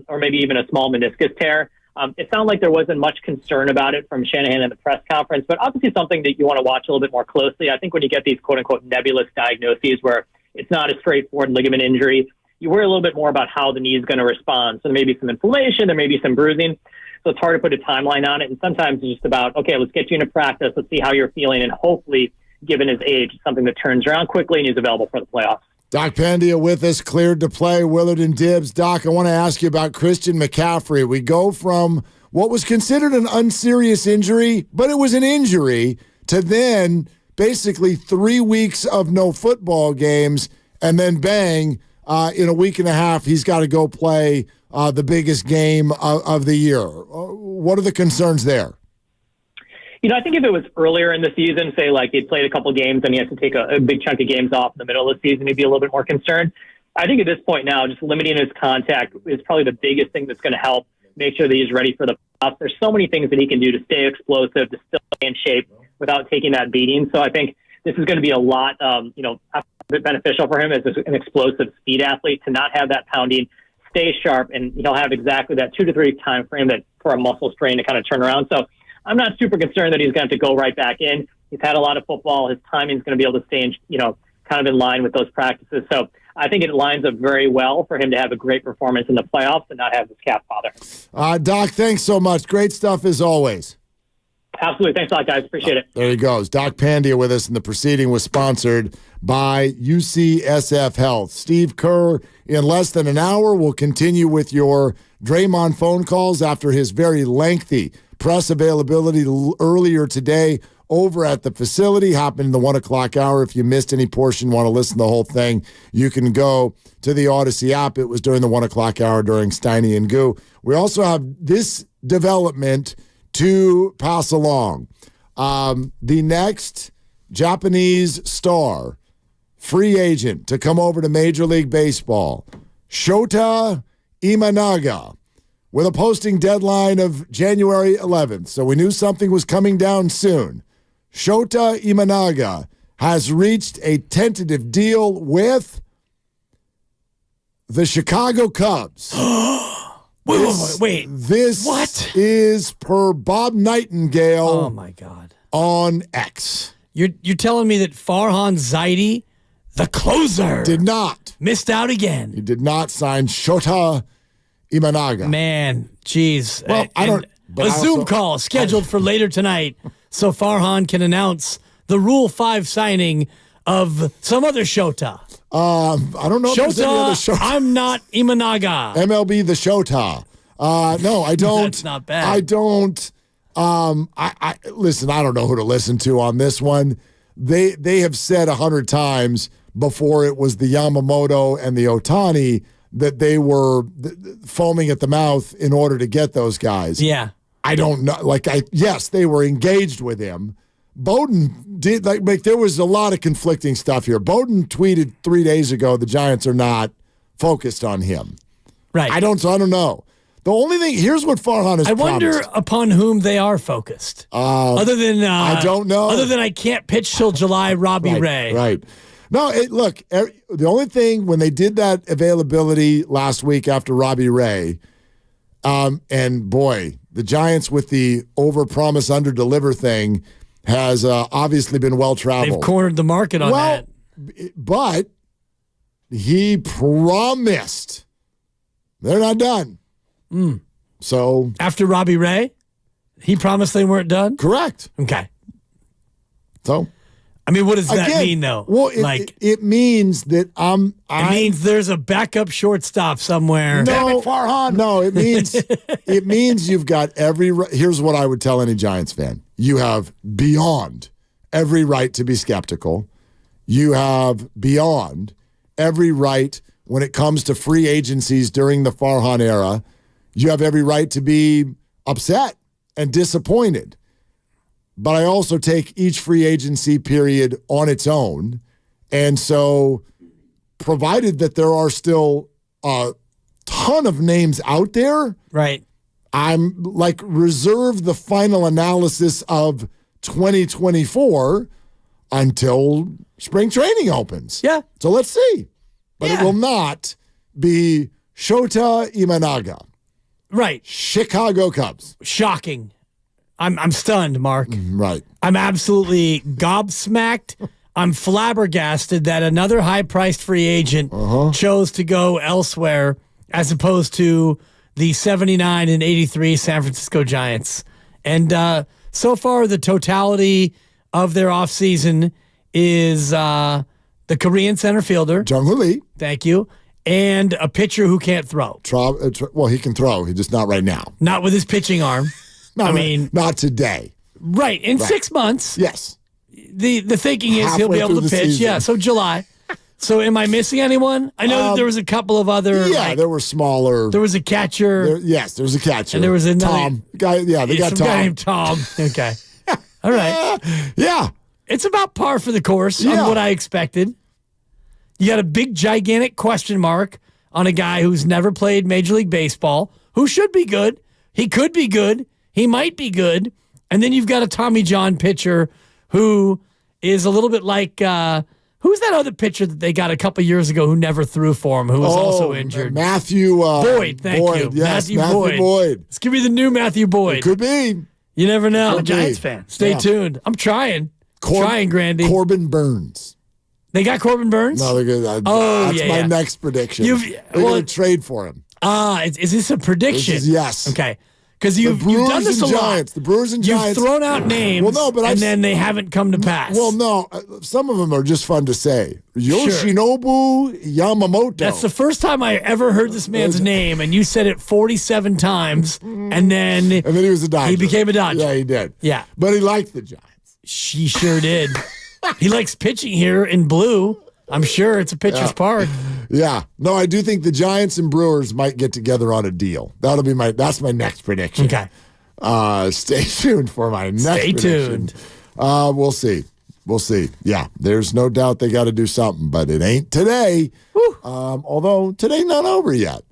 or maybe even a small meniscus tear. It sounded like there wasn't much concern about it from Shanahan in the press conference, but obviously something that you want to watch a little bit more closely. I think when you get these quote unquote nebulous diagnoses where it's not a straightforward ligament injury, you worry a little bit more about how the knee is going to respond. So there may be some inflammation, there may be some bruising. So it's hard to put a timeline on it. And sometimes it's just about, okay, let's get you into practice. Let's see how you're feeling. And hopefully, given his age, it's something that turns around quickly and he's available for the playoffs. Doc Pandia with us, cleared to play, Willard and Dibbs. Doc, I want to ask you about Christian McCaffrey. We go from what was considered an unserious injury, but it was an injury, to then basically 3 weeks of no football games, and then bang, in a week and a half, he's got to go play the biggest game of the year. What are the concerns there? I think if it was earlier in the season, say like he'd played a couple games and he has to take a big chunk of games off in the middle of the season, he'd be a little bit more concerned. I think at this point now, just limiting his contact is probably the biggest thing that's going to help make sure that he's ready for the playoffs. There's so many things that he can do to stay explosive, to still stay in shape without taking that beating. So I think this is going to be a lot, beneficial for him as an explosive speed athlete to not have that pounding, stay sharp, and he'll have exactly that 2 to 3 time frame that for a muscle strain to kind of turn around. So I'm not super concerned that he's going to have to go right back in. He's had a lot of football. His timing is going to be able to stay in, kind of in line with those practices. So I think it lines up very well for him to have a great performance in the playoffs and not have this calf bother. Doc, thanks so much. Great stuff as always. Absolutely. Thanks a lot, guys. Appreciate it. There he goes. Doc Pandia with us, and the proceeding was sponsored by UCSF Health. Steve Kerr, in less than an hour, will continue with your Draymond phone calls after his very lengthy press availability earlier today over at the facility. Happened in the 1 o'clock hour. If you missed any portion, want to listen to the whole thing, you can go to the Odyssey app. It was during the 1 o'clock hour during Steiny and Goo. We also have this development to pass along. The next Japanese star, free agent to come over to Major League Baseball, Shota Imanaga, with a posting deadline of January 11th. So we knew something was coming down soon. Shota Imanaga has reached a tentative deal with the Chicago Cubs. Wait. This what? is per Bob Nightingale. Oh, my God. On X. You're telling me that Farhan Zaidi, the closer, did not. Missed out again. He did not sign Shota Imanaga. Man, geez. Well, I don't. A Zoom call scheduled for later tonight. so Farhan can announce the Rule 5 signing of some other Shota. I don't know if there's any other Shota. I'm not Imanaga. MLB the Shota. No, I don't. That's not bad. I don't. I listen. I don't know who to listen to on this one. They have said 100 times before it was the Yamamoto and the Ohtani that they were foaming at the mouth in order to get those guys. Yeah. I don't know. Yes, they were engaged with him. Bowden did there was a lot of conflicting stuff here. Bowden tweeted 3 days ago the Giants are not focused on him. Right. I don't know. The only thing, here's what Farhan has promised. I wonder upon whom they are focused. Other than I don't know. Other than I can't pitch till July, Robbie Ray. Right. No, look, the only thing when they did that availability last week after Robbie Ray, and boy, the Giants with the overpromise, underdeliver thing has obviously been well traveled. They've cornered the market on that. But he promised they're not done. So after Robbie Ray, he promised they weren't done? Correct. Okay. So I mean, what does that mean, though? Well, it means that it means there's a backup shortstop somewhere. No, Farhan. No, it means you've got every. Here's what I would tell any Giants fan: you have beyond every right to be skeptical. You have beyond every right when it comes to free agencies during the Farhan era. You have every right to be upset and disappointed. But I also take each free agency period on its own. And so, provided that there are still a ton of names out there, right? I'm reserve the final analysis of 2024 until spring training opens. Yeah. So let's see. But it will not be Shota Imanaga. Right. Chicago Cubs. Shocking. I'm stunned, Mark. Right. I'm absolutely gobsmacked. I'm flabbergasted that another high-priced free agent chose to go elsewhere as opposed to the 79 and 83 San Francisco Giants. And so far, the totality of their offseason is the Korean center fielder. Jung-Hoo Lee. Thank you. And a pitcher who can't throw. Well, he can throw. He's just not right now. Not with his pitching arm. Not today. Right. In 6 months. Yes. The thinking is he'll be Halfway able to through the pitch. season. Yeah. So July. So am I missing anyone? I know that there was a couple of other. Yeah, there were smaller. There was a catcher. There was a catcher. And there was another Tom guy. Yeah, they got some Tom. guy named Tom. Okay. All right. Yeah. It's about par for the course on what I expected. You got a big, gigantic question mark on a guy who's never played Major League Baseball, who should be good. He could be good. He might be good. And then you've got a Tommy John pitcher who is a little bit like, who's that other pitcher that they got a couple years ago who never threw for him, who was also injured? Matthew Boyd. Thank you. Yes, Matthew Boyd. This could be the new Matthew Boyd. It could be. You never know. I'm a Giants fan. Stay tuned. I'm trying. Trying, Grandy. Corbin Burns. They got Corbin Burns? No, they're good. That's my next prediction. They're going to trade for him. Is this a prediction? Yes. Okay. Because you've done this a lot. The Brewers and Giants. You've thrown out names, then they haven't come to pass. Well, no. Some of them are just fun to say. Yoshinobu Yamamoto. That's the first time I ever heard this man's name, and you said it 47 times, and then he was a Dodger. He became a Dodger. Yeah, he did. Yeah. But he liked the Giants. He sure did. He likes pitching here in blue. I'm sure it's a pitcher's park. Yeah. No, I do think the Giants and Brewers might get together on a deal. That's my next prediction. Okay. Stay tuned for my next prediction. Stay tuned. We'll see. We'll see. Yeah. There's no doubt they got to do something, but it ain't today. Although today's not over yet.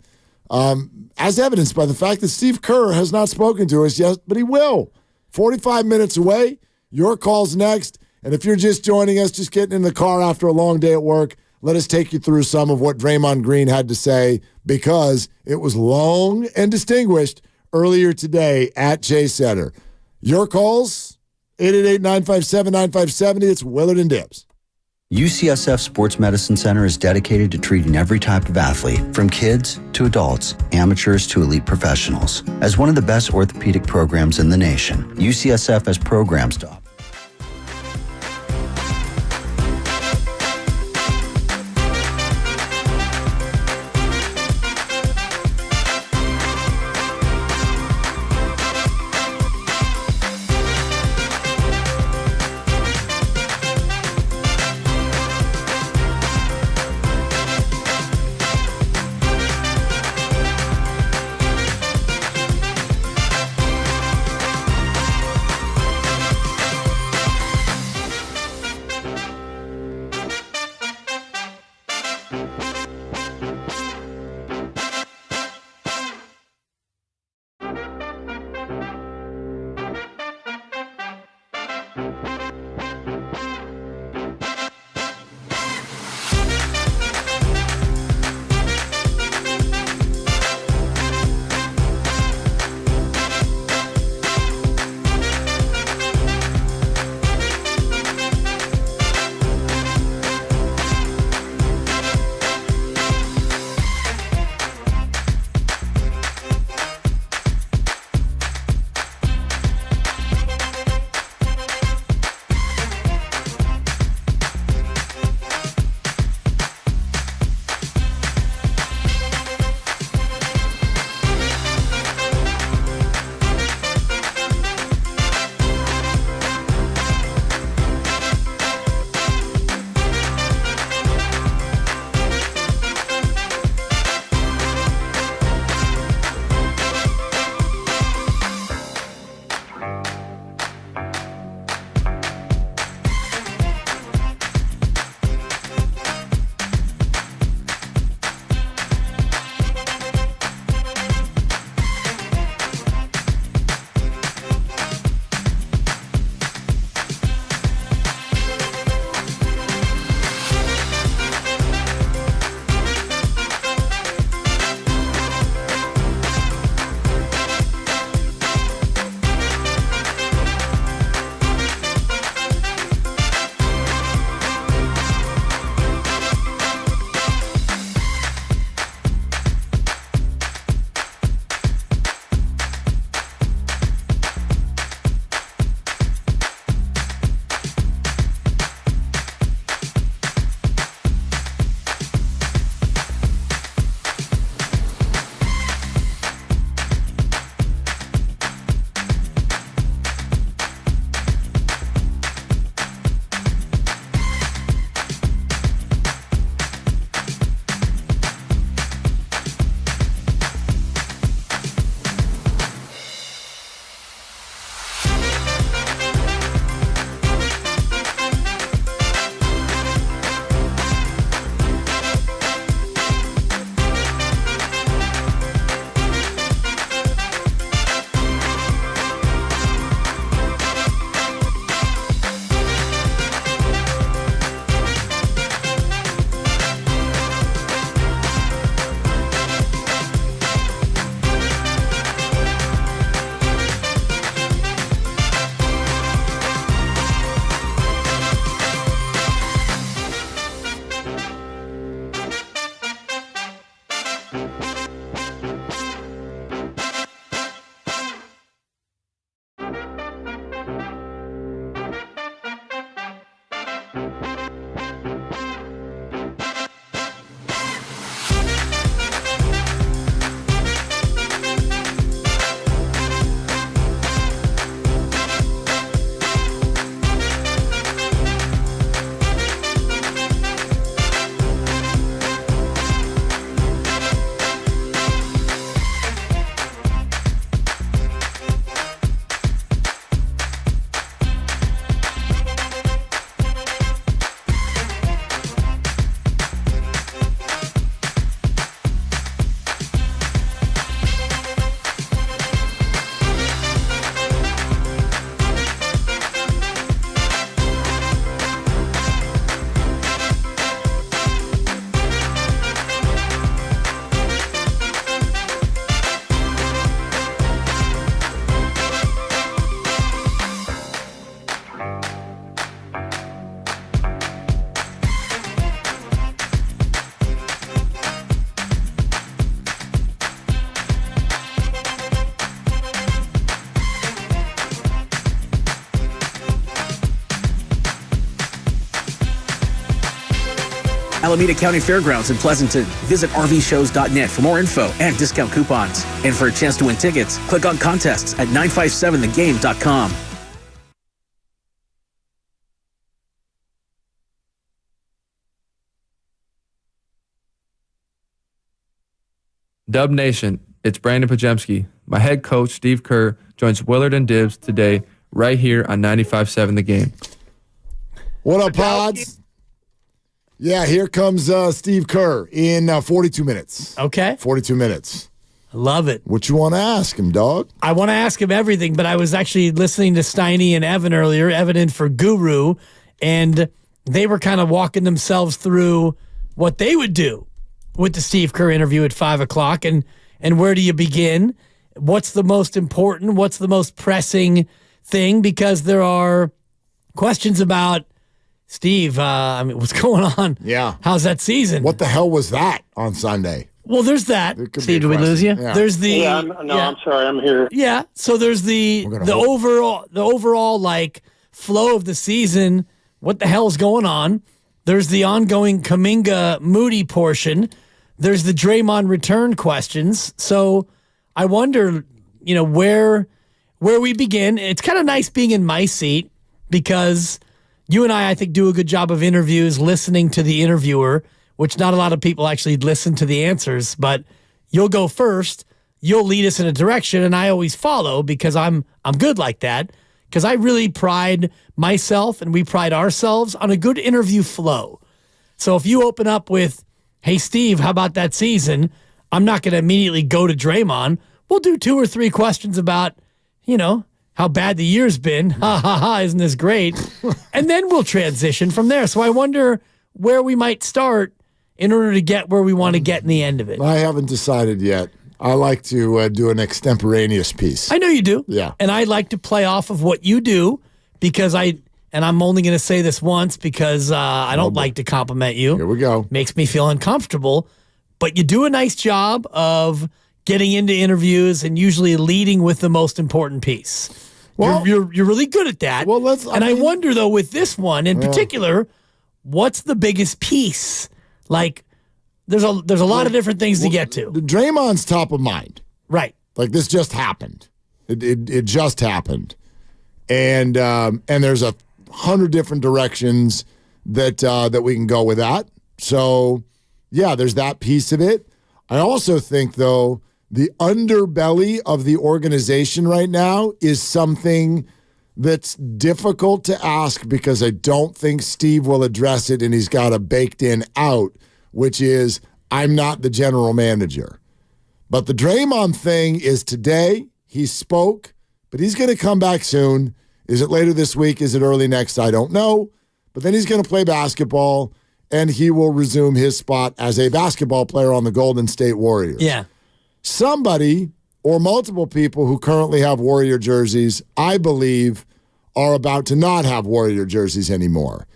As evidenced by the fact that Steve Kerr has not spoken to us yet, but he will. 45 minutes away. Your call's next. And if you're just joining us, just getting in the car after a long day at work, let us take you through some of what Draymond Green had to say, because it was long and distinguished earlier today at Chase Center. Your calls, 888-957-9570. It's Willard and Dibs. UCSF Sports Medicine Center is dedicated to treating every type of athlete, from kids to adults, amateurs to elite professionals. As one of the best orthopedic programs in the nation, UCSF has programs to offer. Alameda County Fairgrounds in Pleasanton. Visit rvshows.net for more info and discount coupons. And for a chance to win tickets, click on contests at 957thegame.com. Dub Nation, it's Brandon Pajemski. My head coach, Steve Kerr, joins Willard and Dibbs today right here on 95.7 The Game. What up, Pods? Yeah, here comes Steve Kerr in 42 minutes. Okay. 42 minutes. I love it. What you want to ask him, dog? I want to ask him everything, but I was actually listening to Steiny and Evan earlier, Evan in for Guru, and they were kind of walking themselves through what they would do with the Steve Kerr interview at 5 o'clock. And where do you begin? What's the most important? What's the most pressing thing? Because there are questions about Steve. What's going on? Yeah. How's that season? What the hell was that on Sunday? Well, there's that. Steve, did we lose you? Yeah. There's the I'm sorry, I'm here. Yeah. So there's the overall like flow of the season. What the hell's going on? There's the ongoing Kuminga Moody portion. There's the Draymond return questions. So I wonder, where we begin. It's kind of nice being in my seat because you and I think, do a good job of interviews, listening to the interviewer, which not a lot of people actually listen to the answers, but you'll go first. You'll lead us in a direction, and I always follow because I'm good like that, because I really pride myself and we pride ourselves on a good interview flow. So if you open up with, hey, Steve, how about that season? I'm not going to immediately go to Draymond. We'll do 2 or 3 questions about, how bad the year's been. Ha, ha, ha, isn't this great? And then we'll transition from there. So I wonder where we might start in order to get where we want to get in the end of it. I haven't decided yet. I like to do an extemporaneous piece. I know you do. Yeah. And I like to play off of what you do because I'm only going to say this once because I don't like to compliment you. Here we go. Makes me feel uncomfortable. But you do a nice job of getting into interviews and usually leading with the most important piece. Well, you're really good at that. Well, I wonder though, with this one in particular, what's the biggest piece? Like, there's a lot of different things to get to. Draymond's top of mind, right? Like this just happened. It just happened, and there's 100 different directions that we can go with that. So, yeah, there's that piece of it. I also think though, the underbelly of the organization right now is something that's difficult to ask because I don't think Steve will address it, and he's got a baked-in out, which is, I'm not the general manager. But the Draymond thing is today. He spoke, but he's going to come back soon. Is it later this week? Is it early next? I don't know. But then he's going to play basketball, and he will resume his spot as a basketball player on the Golden State Warriors. Yeah. Somebody or multiple people who currently have Warrior jerseys, I believe, are about to not have Warrior jerseys anymore.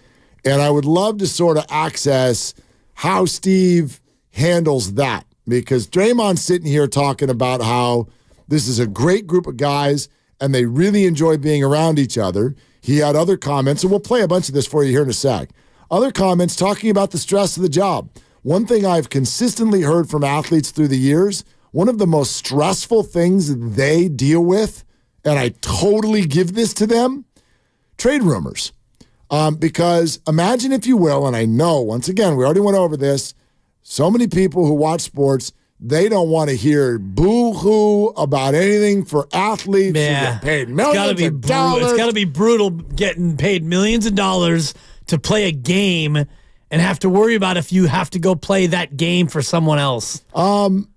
And I would love to sort of access how Steve handles that, because Draymond's sitting here talking about how this is a great group of guys and they really enjoy being around each other. He had other comments, and we'll play a bunch of this for you here in a sec. Other comments talking about the stress of the job. One thing I've consistently heard from athletes through the years, one of the most stressful things they deal with, and I totally give this to them, trade rumors. Because imagine, if you will, and I know, once again, we already went over this, so many people who watch sports, they don't want to hear boo-hoo about anything for athletes who get paid millions of dollars. It's got to be brutal getting paid millions of dollars to play a game and have to worry about if you have to go play that game for someone else.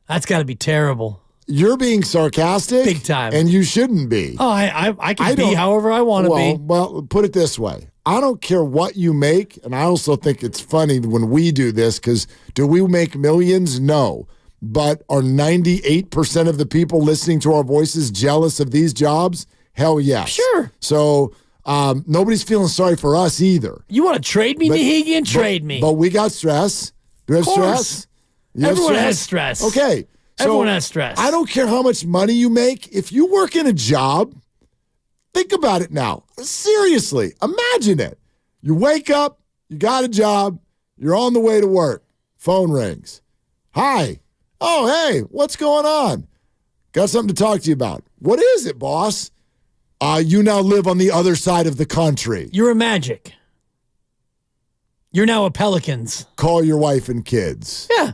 That's got to be terrible. You're being sarcastic. Big time. And you shouldn't be. Oh, I can be however I want to be. Well, put it this way. I don't care what you make, and I also think it's funny when we do this, because do we make millions? No. But are 98% of the people listening to our voices jealous of these jobs? Hell yes. Sure. So nobody's feeling sorry for us either. You want to trade me, Nahigian? Trade me. But we got stress. Do we have stress? Everyone has stress. Okay. So everyone has stress. I don't care how much money you make. If you work in a job, think about it now. Seriously, imagine it. You wake up, you got a job, You're on the way to work. Phone rings. Hi. Oh, hey, what's going on? Got something to talk to you about. What is it, boss? You now live on the other side of the country. You're a Magic. You're now a Pelicans. Call your wife and kids. Yeah.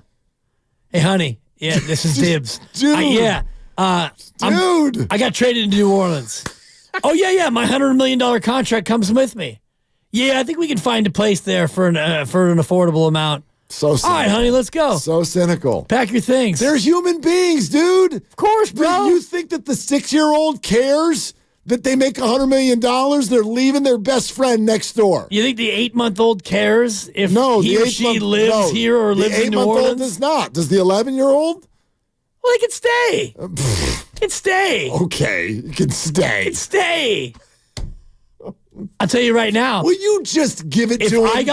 Hey, honey. Yeah, this is Dibs. Dude. Dude. I got traded to New Orleans. Oh, yeah. My $100 million contract comes with me. Yeah, I think we can find a place there for an affordable amount. So cynical. All right, honey, let's go. So cynical. Pack your things. They're human beings, dude. Of course, bro. Do you think that the 6-year-old cares that they make $100 million? They're leaving their best friend next door. You think the 8-month-old cares if he or she lives here or lives in New Orleans? The 8-month-old does not. Does the 11-year-old? Well, they can stay. Okay, you can stay. I'll tell you right now. Will you just give it to him? If I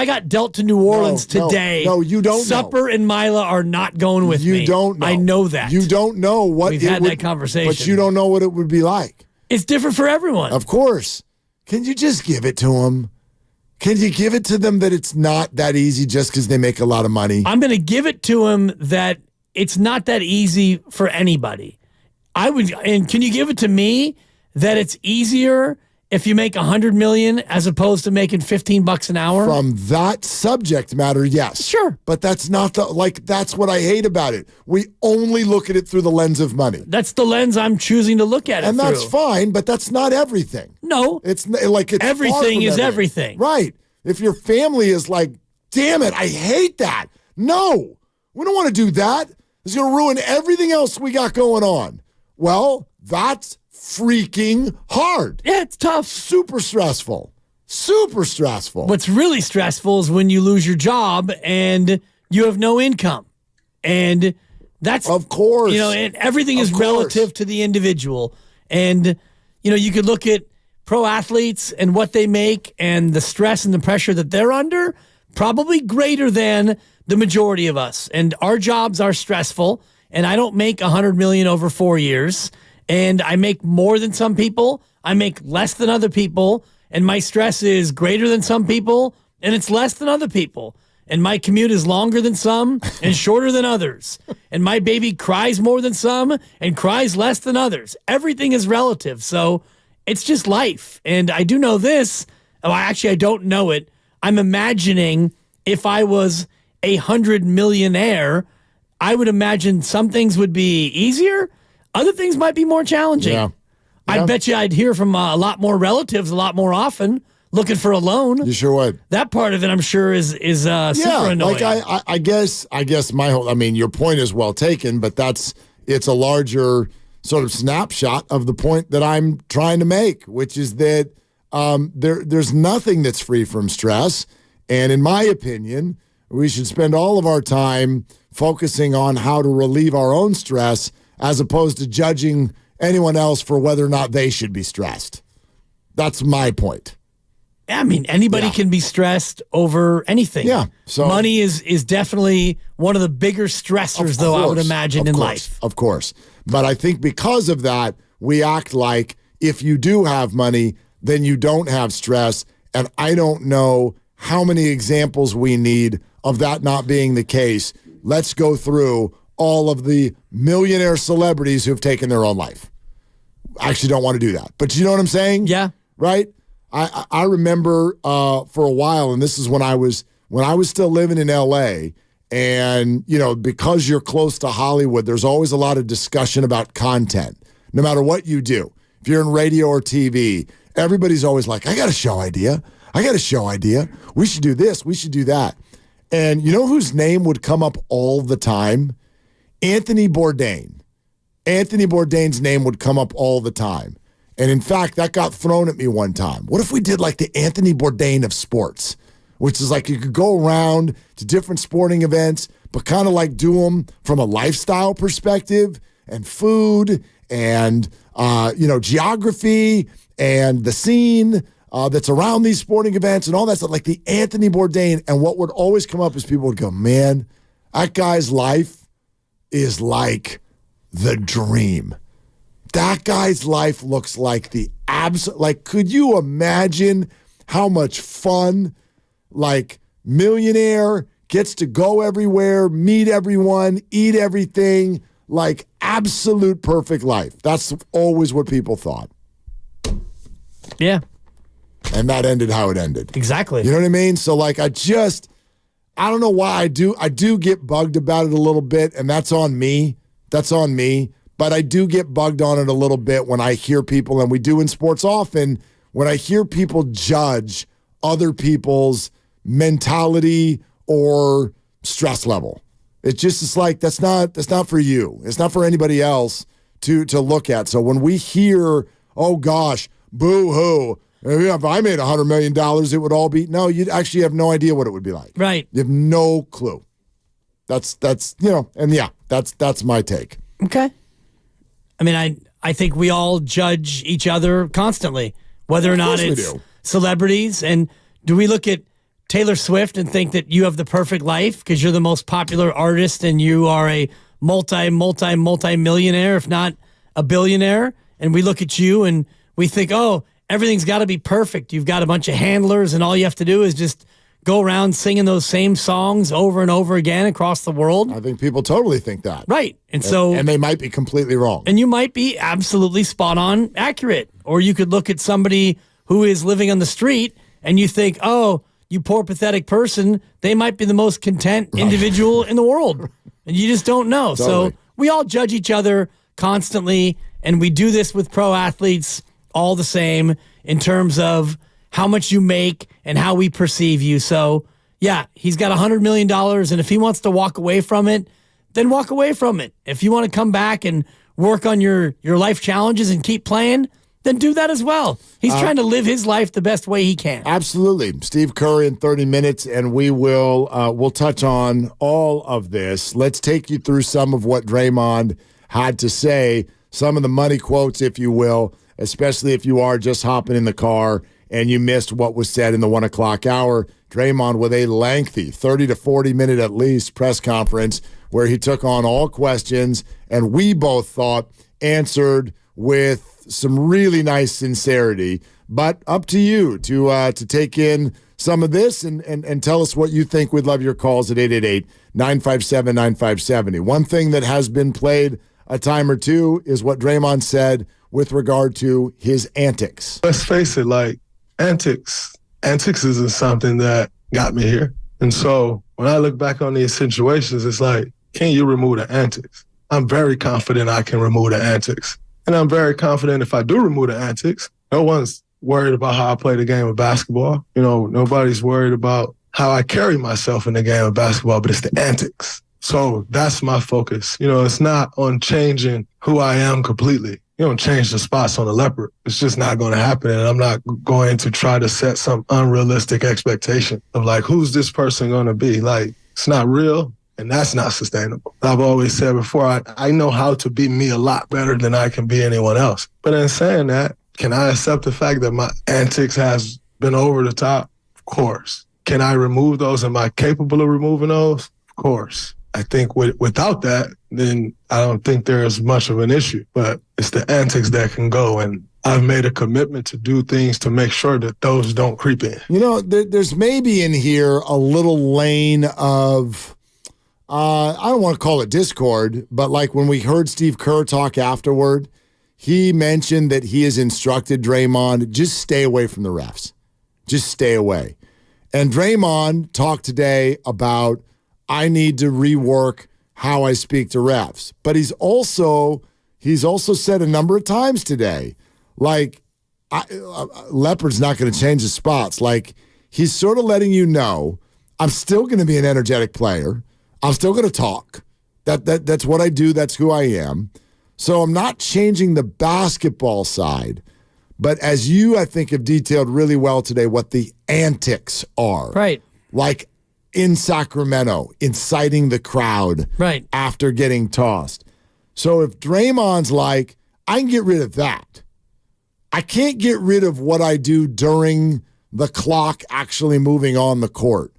got dealt to New Orleans today, no, you don't Supper and Mila are not going with me. You don't know. I know that. You don't know what We've had that conversation. But you don't know what it would be like. It's different for everyone. Of course. Can you just give it to them? Can you give it to them that it's not that easy just because they make a lot of money? I'm going to give it to them that it's not that easy for anybody. And can you give it to me that it's easier if you make $100 million as opposed to making $15 an hour? From that subject matter, yes. Sure. But that's not that's what I hate about it. We only look at it through the lens of money. That's the lens I'm choosing to look at it and through. That's fine, but that's not everything. No. It's like it's everything is everything. Right. If your family is like, damn it, I hate that. No, we don't want to do that. It's going to ruin everything else we got going on. Well, that's freaking hard. Yeah, it's tough. Super stressful. What's really stressful is when you lose your job and you have no income. And that's, of course, and everything is relative to the individual. And, you could look at pro athletes and what they make and the stress and the pressure that they're under, probably greater than the majority of us. And our jobs are stressful. And I don't make $100 million over 4 years. And I make more than some people. I make less than other people. And my stress is greater than some people. And it's less than other people. And my commute is longer than some and shorter than others. And my baby cries more than some and cries less than others. Everything is relative. So it's just life. And I do know this. Oh, I don't know it. I'm imagining if I was $100 millionaire, I would imagine some things would be easier. Other things might be more challenging. Yeah. I bet you I'd hear from a lot more relatives a lot more often looking for a loan. You sure would. That part of it, I'm sure, is super annoying. Like I guess your point is well taken, but it's a larger sort of snapshot of the point that I'm trying to make, which is that there's nothing that's free from stress. And in my opinion, we should spend all of our time focusing on how to relieve our own stress as opposed to judging anyone else for whether or not they should be stressed. That's my point. I mean, anybody can be stressed over anything. Yeah. So money is definitely one of the bigger stressors, though, I would imagine, in life. Of course. But I think because of that, we act like if you do have money, then you don't have stress. And I don't know how many examples we need of that not being the case. Let's go through all of the millionaire celebrities who've taken their own life. I actually don't want to do that. But you know what I'm saying? Yeah. Right? I remember for a while, and this is when I was still living in L.A., and, because you're close to Hollywood, there's always a lot of discussion about content, no matter what you do. If you're in radio or TV, everybody's always like, I got a show idea. We should do this. We should do that. And you know whose name would come up all the time? Anthony Bourdain. Anthony Bourdain's name would come up all the time. And in fact, that got thrown at me one time. What if we did like the Anthony Bourdain of sports, which is like you could go around to different sporting events, but kind of like do them from a lifestyle perspective and food and, geography and the scene that's around these sporting events and all that stuff, like the Anthony Bourdain. And what would always come up is people would go, man, that guy's life is like the dream. That guy's life looks like the absolute, like, could you imagine how much fun like millionaire, gets to go everywhere, meet everyone, eat everything, like absolute perfect life. That's always what people thought. Yeah. And that ended how it ended. Exactly. You know what I mean? So like I don't know why I do get bugged about it a little bit, and that's on me. That's on me. But I do get bugged on it a little bit when I hear people, and we do in sports often, when I hear people judge other people's mentality or stress level. It's like that's not for you. It's not for anybody else to look at. So when we hear, oh gosh, boo-hoo, if I made $100 million, it would all be, no, you'd actually have no idea what it would be like. Right. You have no clue. That's and yeah, that's my take. Okay. I mean, I think we all judge each other constantly, whether or not it's celebrities. And do we look at Taylor Swift and think that you have the perfect life because you're the most popular artist and you are a multi-millionaire, if not a billionaire? And we look at you and we think, oh, everything's got to be perfect. You've got a bunch of handlers and all you have to do is just go around singing those same songs over and over again across the world. I think people totally think that. Right. And they might be completely wrong. And you might be absolutely spot on accurate. Or you could look at somebody who is living on the street and you think, oh, you poor pathetic person, they might be the most content individual in the world. And you just don't know. Totally. So we all judge each other constantly, and we do this with pro athletes all the same in terms of how much you make and how we perceive you. So, yeah, he's got $100 million, and if he wants to walk away from it, then walk away from it. If you want to come back and work on your life challenges and keep playing, then do that as well. He's trying to live his life the best way he can. Absolutely. Steve Kerr in 30 minutes, and we'll touch on all of this. Let's take you through some of what Draymond had to say, some of the money quotes, if you will, especially if you are just hopping in the car and you missed what was said in the 1 o'clock hour. Draymond with a lengthy 30 to 40 minute at least press conference where he took on all questions, and we both thought answered with some really nice sincerity. But up to you to take in some of this and tell us what you think. We'd love your calls at 888-957-9570. One thing that has been played a time or two is what Draymond said with regard to his antics. Let's face it, like antics isn't something that got me here. And so when I look back on these situations, it's like, can you remove the antics? I'm very confident I can remove the antics. And I'm very confident if I do remove the antics, no one's worried about how I play the game of basketball. You know, nobody's worried about how I carry myself in the game of basketball, but it's the antics. So that's my focus. You know, it's not on changing who I am completely. You don't change the spots on the leopard. It's just not going to happen. And I'm not going to try to set some unrealistic expectation of like, who's this person going to be? Like, it's not real. And that's not sustainable. I've always said before, I know how to be me a lot better than I can be anyone else. But in saying that, can I accept the fact that my antics has been over the top? Of course. Can I remove those? Am I capable of removing those? Of course. I think without that, then I don't think there's much of an issue. But it's the antics that can go. And I've made a commitment to do things to make sure that those don't creep in. You know, there's maybe in here a little lane of... I don't want to call it discord, but like when we heard Steve Kerr talk afterward, he mentioned that he has instructed Draymond, just stay away from the refs. Just stay away. And Draymond talked today about, I need to rework how I speak to refs. But he's also said a number of times today, like, Leopard's not going to change the spots. Like, he's sort of letting you know, I'm still going to be an energetic player. I'm still going to talk. That's what I do. That's who I am. So I'm not changing the basketball side. But as you, I think, have detailed really well today what the antics are. Right. Like in Sacramento, inciting the crowd right after getting tossed. So if Draymond's like, I can get rid of that. I can't get rid of what I do during the clock actually moving on the court.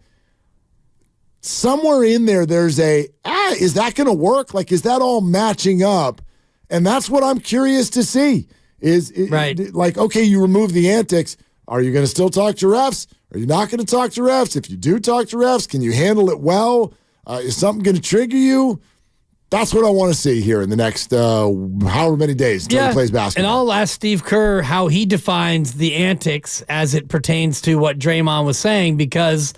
Somewhere in there, there's is that going to work? Like, is that all matching up? And that's what I'm curious to see. Like, okay, you remove the antics. Are you going to still talk to refs? Are you not going to talk to refs? If you do talk to refs, can you handle it well? Is something going to trigger you? That's what I want to see here in the next however many days until he plays basketball. And I'll ask Steve Kerr how he defines the antics as it pertains to what Draymond was saying, because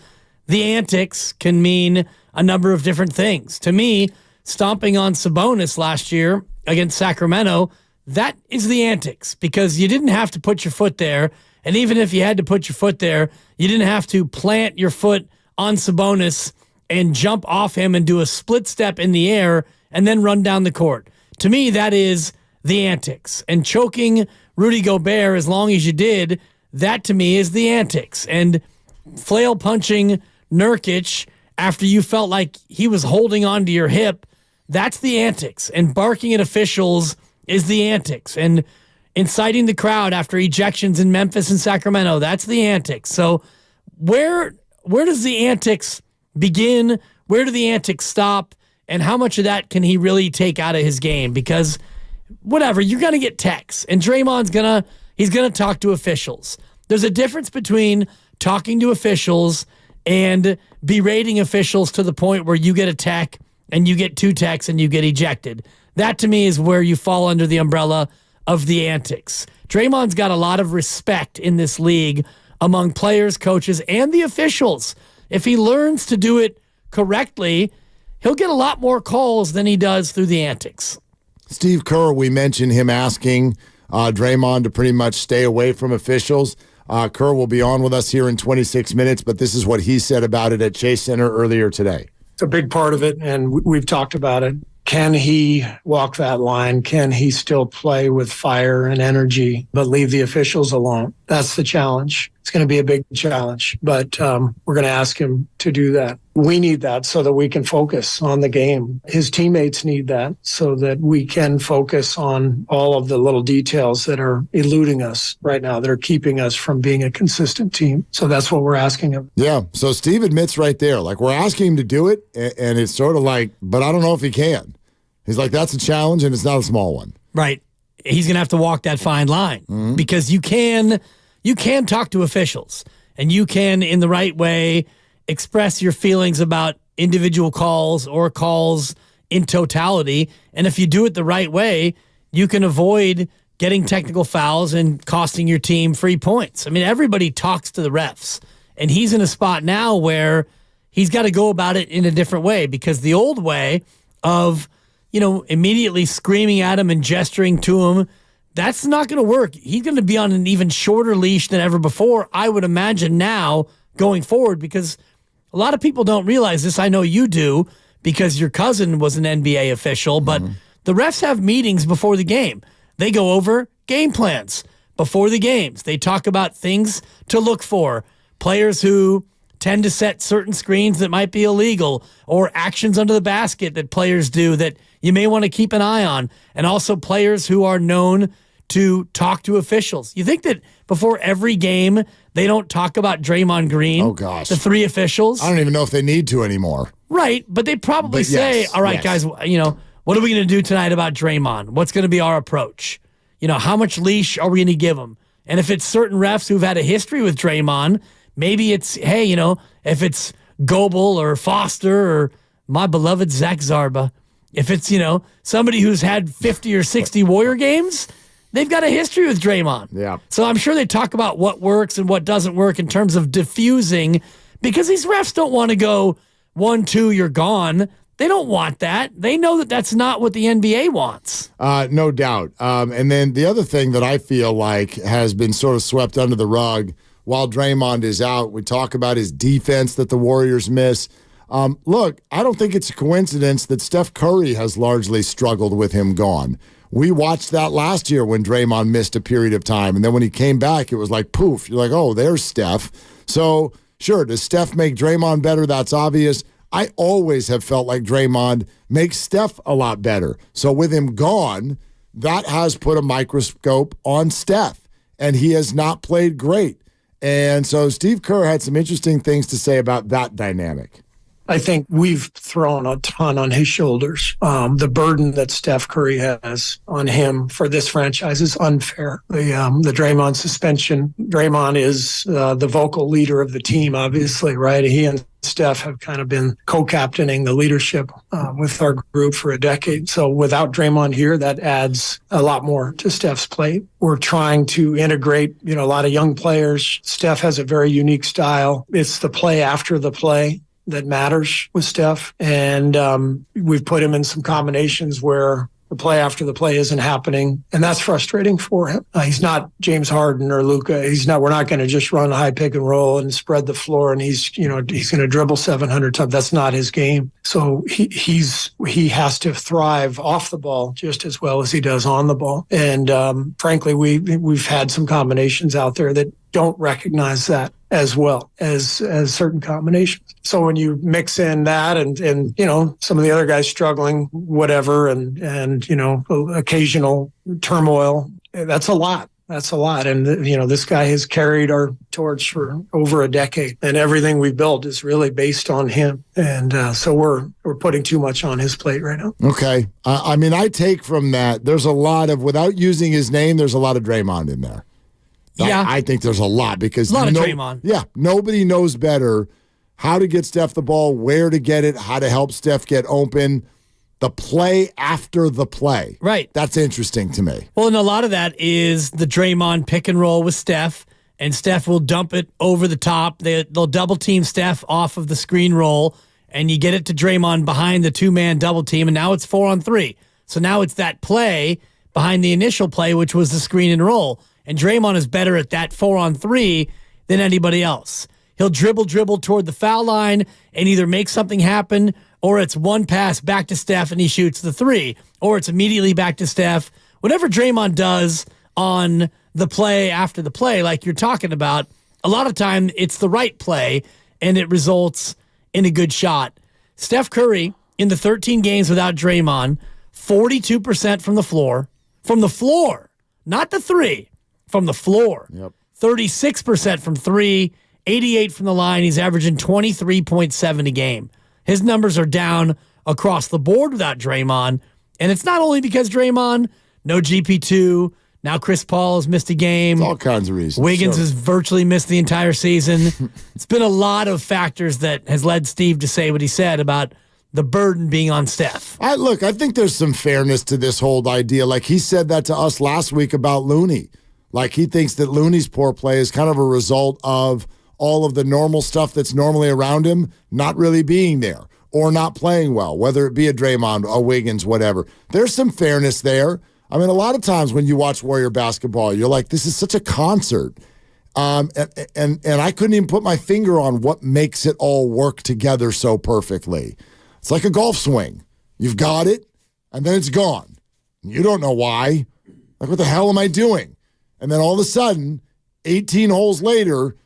the antics can mean a number of different things. To me, stomping on Sabonis last year against Sacramento, that is the antics, because you didn't have to put your foot there. And even if you had to put your foot there, you didn't have to plant your foot on Sabonis and jump off him and do a split step in the air and then run down the court. To me, that is the antics. And choking Rudy Gobert as long as you did, that to me is the antics. And flail punching Nurkic after you felt like he was holding onto your hip, that's the antics. And barking at officials is the antics. And inciting the crowd after ejections in Memphis and Sacramento, that's the antics. So where does the antics begin? Where do the antics stop? And how much of that can he really take out of his game? Because whatever, you're going to get texts, and Draymond's he's going to talk to officials. There's a difference between talking to officials and berating officials to the point where you get a tech and you get 2 techs and you get ejected. That to me is where you fall under the umbrella of the antics. Draymond's got a lot of respect in this league among players, coaches, and the officials. If he learns to do it correctly, he'll get a lot more calls than he does through the antics. Steve Kerr, we mentioned him asking Draymond to pretty much stay away from officials. Kerr will be on with us here in 26 minutes, but this is what he said about it at Chase Center earlier today. It's a big part of it, and we've talked about it. Can he walk that line? Can he still play with fire and energy, but leave the officials alone? That's the challenge. It's going to be a big challenge, but we're going to ask him to do that. We need that so that we can focus on the game. His teammates need that so that we can focus on all of the little details that are eluding us right now, that are keeping us from being a consistent team. So that's what we're asking him. Yeah, so Steve admits right there, like, we're asking him to do it, and it's sort of like, but I don't know if he can. He's like, that's a challenge, and it's not a small one. Right. He's going to have to walk that fine line because you can talk to officials, and you can, in the right way, express your feelings about individual calls or calls in totality. And if you do it the right way, you can avoid getting technical fouls and costing your team free points. I mean, everybody talks to the refs, and he's in a spot now where he's got to go about it in a different way, because the old way of, immediately screaming at him and gesturing to him, that's not going to work. He's going to be on an even shorter leash than ever before, I would imagine, now going forward, because a lot of people don't realize this. I know you do, because your cousin was an NBA official, but the refs have meetings before the game. They go over game plans before the games. They talk about things to look for, players who tend to set certain screens that might be illegal, or actions under the basket that players do that you may want to keep an eye on, and also players who are known to talk to officials. You think that before every game they don't talk about Draymond Green? Oh, gosh. The 3 officials? I don't even know if they need to anymore. Right, but they probably say, all right, guys, what are we going to do tonight about Draymond? What's going to be our approach? How much leash are we going to give him? And if it's certain refs who've had a history with Draymond, maybe it's, hey, if it's Goebel or Foster or my beloved Zach Zarba, if it's, somebody who's had 50 or 60 Warrior games, they've got a history with Draymond. Yeah. So I'm sure they talk about what works and what doesn't work in terms of diffusing, because these refs don't want to go 1-2, you're gone. They don't want that. They know that that's not what the NBA wants. No doubt. And then the other thing that I feel like has been sort of swept under the rug while Draymond is out, we talk about his defense that the Warriors miss. Look, I don't think it's a coincidence that Steph Curry has largely struggled with him gone. We watched that last year when Draymond missed a period of time, and then when he came back, it was like, poof, you're like, oh, there's Steph. So, sure, does Steph make Draymond better? That's obvious. I always have felt like Draymond makes Steph a lot better. So with him gone, that has put a microscope on Steph, and he has not played great. And so Steve Kerr had some interesting things to say about that dynamic. I think we've thrown a ton on his shoulders. The burden that Steph Curry has on him for this franchise is unfair. The Draymond suspension. Draymond is the vocal leader of the team, obviously, right? He and Steph have kind of been co-captaining the leadership with our group for a decade. So without Draymond here, that adds a lot more to Steph's plate. We're trying to integrate, a lot of young players. Steph has a very unique style. It's the play after the play that matters with Steph. And we've put him in some combinations where the play after the play isn't happening. And that's frustrating for him. He's not James Harden or Luka. We're not going to just run a high pick and roll and spread the floor and he's going to dribble 700 times. That's not his game. So he has to thrive off the ball just as well as he does on the ball. And frankly, we've had some combinations out there that don't recognize that as well as certain combinations. So when you mix in that and some of the other guys struggling, whatever, and occasional turmoil, that's a lot. That's a lot. And, this guy has carried our torch for over a decade, and everything we've built is really based on him. And so we're putting too much on his plate right now. Okay. I take from that, there's a lot of, without using his name, there's a lot of Draymond in there. Yeah. I think there's a lot because a lot of Draymond. Yeah, nobody knows better how to get Steph the ball, where to get it, how to help Steph get open. The play after the play. Right. That's interesting to me. Well, and a lot of that is the Draymond pick and roll with Steph, and Steph will dump it over the top. They'll double team Steph off of the screen roll, and you get it to Draymond behind the two-man double team, and now it's 4-on-3. So now it's that play behind the initial play, which was the screen and roll. And Draymond is better at that 4-on-3 than anybody else. He'll dribble toward the foul line and either make something happen, or it's one pass back to Steph and he shoots the three, or it's immediately back to Steph. Whatever Draymond does on the play after the play, like you're talking about, a lot of time it's the right play and it results in a good shot. Steph Curry, in the 13 games without Draymond, 42% from the floor, not the three. From the floor. Yep. 36% from three, 88 from the line. He's averaging 23.7 a game. His numbers are down across the board without Draymond. And it's not only because Draymond, no GP2, now Chris Paul has missed a game. It's all kinds of reasons. Wiggins has virtually missed the entire season. It's been a lot of factors that has led Steve to say what he said about the burden being on Steph. I think there's some fairness to this whole idea. Like he said that to us last week about Looney. Like he thinks that Looney's poor play is kind of a result of all of the normal stuff that's normally around him not really being there or not playing well, whether it be a Draymond, a Wiggins, whatever. There's some fairness there. A lot of times when you watch Warrior basketball, you're like, this is such a concert. And I couldn't even put my finger on what makes it all work together so perfectly. It's like a golf swing. You've got it, and then it's gone. You don't know why. Like, what the hell am I doing? And then all of a sudden, 18 holes later,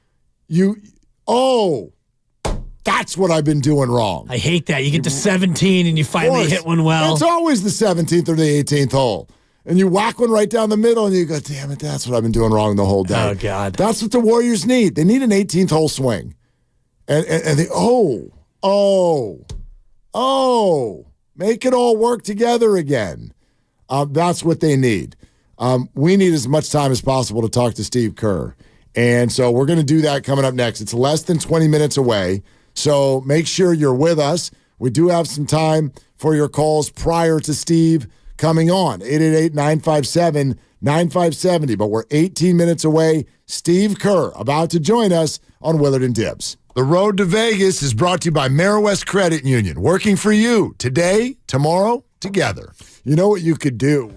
that's what I've been doing wrong. I hate that. You get to 17 and you finally hit one well. It's always the 17th or the 18th hole. And you whack one right down the middle and you go, damn it, that's what I've been doing wrong the whole day. Oh, God. That's what the Warriors need. They need an 18th hole swing. And they, make it all work together again. That's what they need. We need as much time as possible to talk to Steve Kerr. And so we're going to do that coming up next. It's less than 20 minutes away. So make sure you're with us. We do have some time for your calls prior to Steve coming on. 888-957-9570. But we're 18 minutes away. Steve Kerr about to join us on Willard and Dibs. The road to Vegas is brought to you by Marowest Credit Union. Working for you today, tomorrow, together. You know what you could do?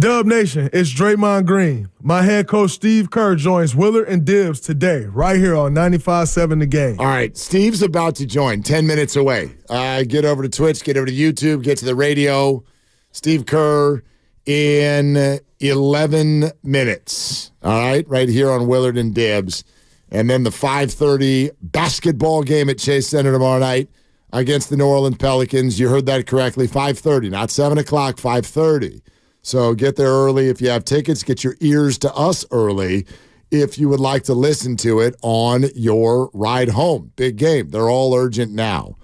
Dub Nation, it's Draymond Green. My head coach, Steve Kerr, joins Willard and Dibbs today, right here on 95.7 The Game. All right, Steve's about to join, 10 minutes away. Get over to Twitch, get over to YouTube, get to the radio. Steve Kerr in 11 minutes. All right here on Willard and Dibbs. And then the 5:30 basketball game at Chase Center tomorrow night against the New Orleans Pelicans. You heard that correctly, 5:30, not 7 o'clock, 5:30. So get there early if you have tickets. Get your ears to us early if you would like to listen to it on your ride home. Big game. They're all urgent now.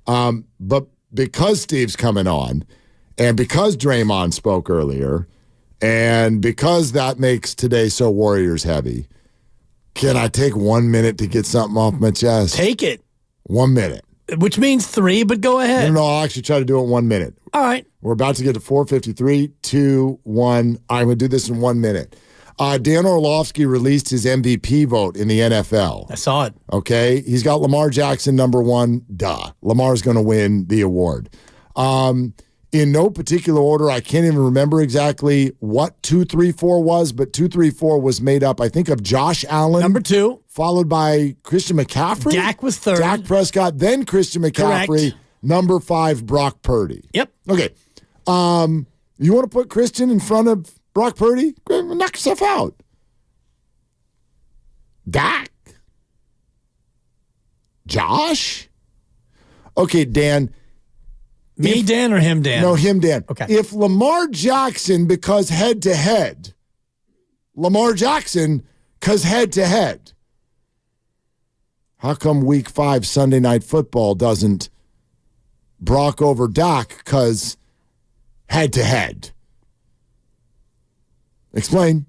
But because Steve's coming on, and because Draymond spoke earlier, and because that makes today so Warriors heavy, can I take 1 minute to get something off my chest? Take it. 1 minute. Which means 3, but go ahead. No, I'll actually try to do it in 1 minute. All right. We're about to get to 4:53, 2, 1. I'm going to do this in 1 minute. Dan Orlovsky released his MVP vote in the NFL. I saw it. Okay. He's got Lamar Jackson number 1. Duh. Lamar's going to win the award. In no particular order, I can't even remember exactly what 2, 3, 4 was, but 2, 3, 4 was made up, I think, of Josh Allen. Number 2. Followed by Christian McCaffrey. Dak was 3rd. Dak Prescott, then Christian McCaffrey. Correct. Number 5, Brock Purdy. Yep. Okay. You want to put Christian in front of Brock Purdy? Knock yourself out. Dak? Josh? Okay, Dan. Me, Dan, or him, Dan? No, him, Dan. Okay. If Lamar Jackson, because head-to-head, Lamar Jackson, because head-to-head, how come Week 5 Sunday Night Football doesn't Brock over Dak because head-to-head? Explain.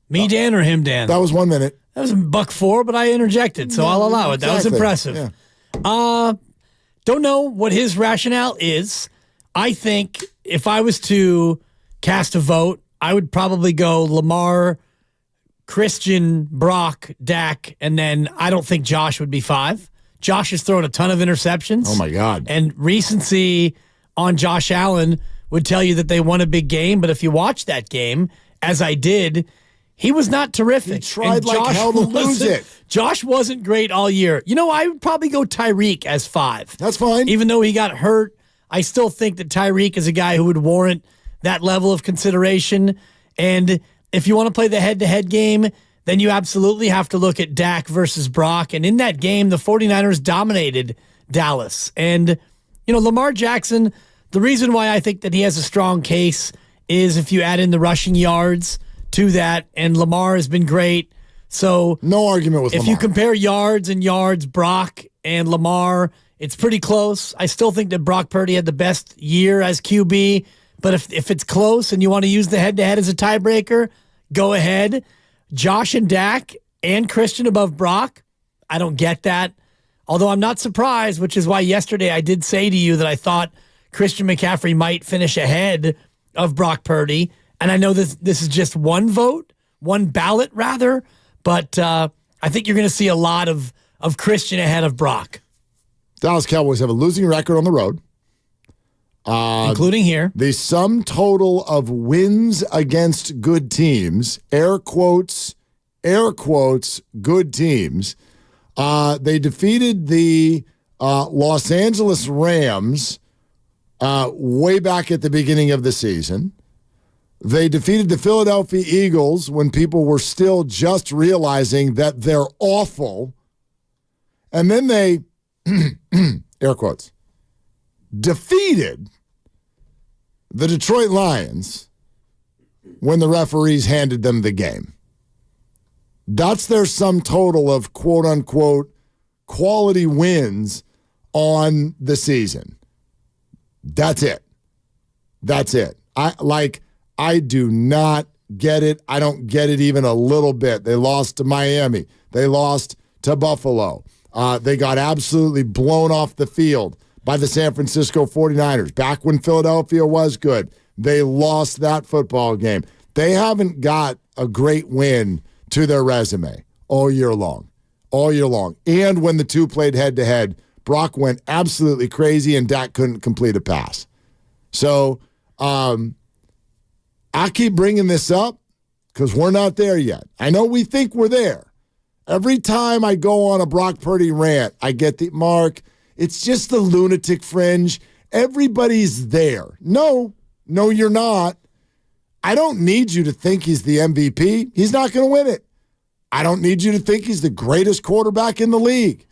Me, Dan, or him, Dan? That was 1 minute. That was $1.04, but I interjected, so I'll allow it. That was impressive. Yeah. Don't know what his rationale is. I think if I was to cast a vote, I would probably go Lamar, Christian, Brock, Dak, and then I don't think Josh would be 5. Josh has thrown a ton of interceptions. Oh, my God. And recency on Josh Allen would tell you that they won a big game, but if you watch that game, as I did, he was not terrific. He tried like hell to lose it. Josh wasn't great all year. You know, I would probably go Tyreek as 5. That's fine. Even though he got hurt, I still think that Tyreek is a guy who would warrant that level of consideration. And if you want to play the head-to-head game, then you absolutely have to look at Dak versus Brock. And in that game, the 49ers dominated Dallas. And, you know, Lamar Jackson, the reason why I think that he has a strong case is if you add in the rushing yards to that, and Lamar has been great. So no argument with if Lamar. you compare yards and yards, Brock and Lamar, it's pretty close. I still think that Brock Purdy had the best year as QB, but if it's close and you want to use the head-to-head as a tiebreaker, go ahead. Josh and Dak and Christian above Brock, I don't get that. Although I'm not surprised, which is why yesterday I did say to you that I thought Christian McCaffrey might finish ahead of Brock Purdy. And I know this is just one vote, one ballot rather, but I think you're going to see a lot of Christian ahead of Brock. Dallas Cowboys have a losing record on the road. Including here. The sum total of wins against good teams, air quotes, good teams. They defeated the Los Angeles Rams way back at the beginning of the season. They defeated the Philadelphia Eagles when people were still just realizing that they're awful. And then they, air quotes, defeated the Detroit Lions when the referees handed them the game. That's their sum total of quote-unquote quality wins on the season. That's it. I do not get it. I don't get it even a little bit. They lost to Miami. They lost to Buffalo. They got absolutely blown off the field by the San Francisco 49ers. Back when Philadelphia was good, they lost that football game. They haven't got a great win to their resume all year long. And when the two played head-to-head, Brock went absolutely crazy and Dak couldn't complete a pass. So, I keep bringing this up because we're not there yet. I know we think we're there. Every time I go on a Brock Purdy rant, I get the mark. It's just the lunatic fringe. Everybody's there. No, you're not. I don't need you to think he's the MVP. He's not going to win it. I don't need you to think he's the greatest quarterback in the league.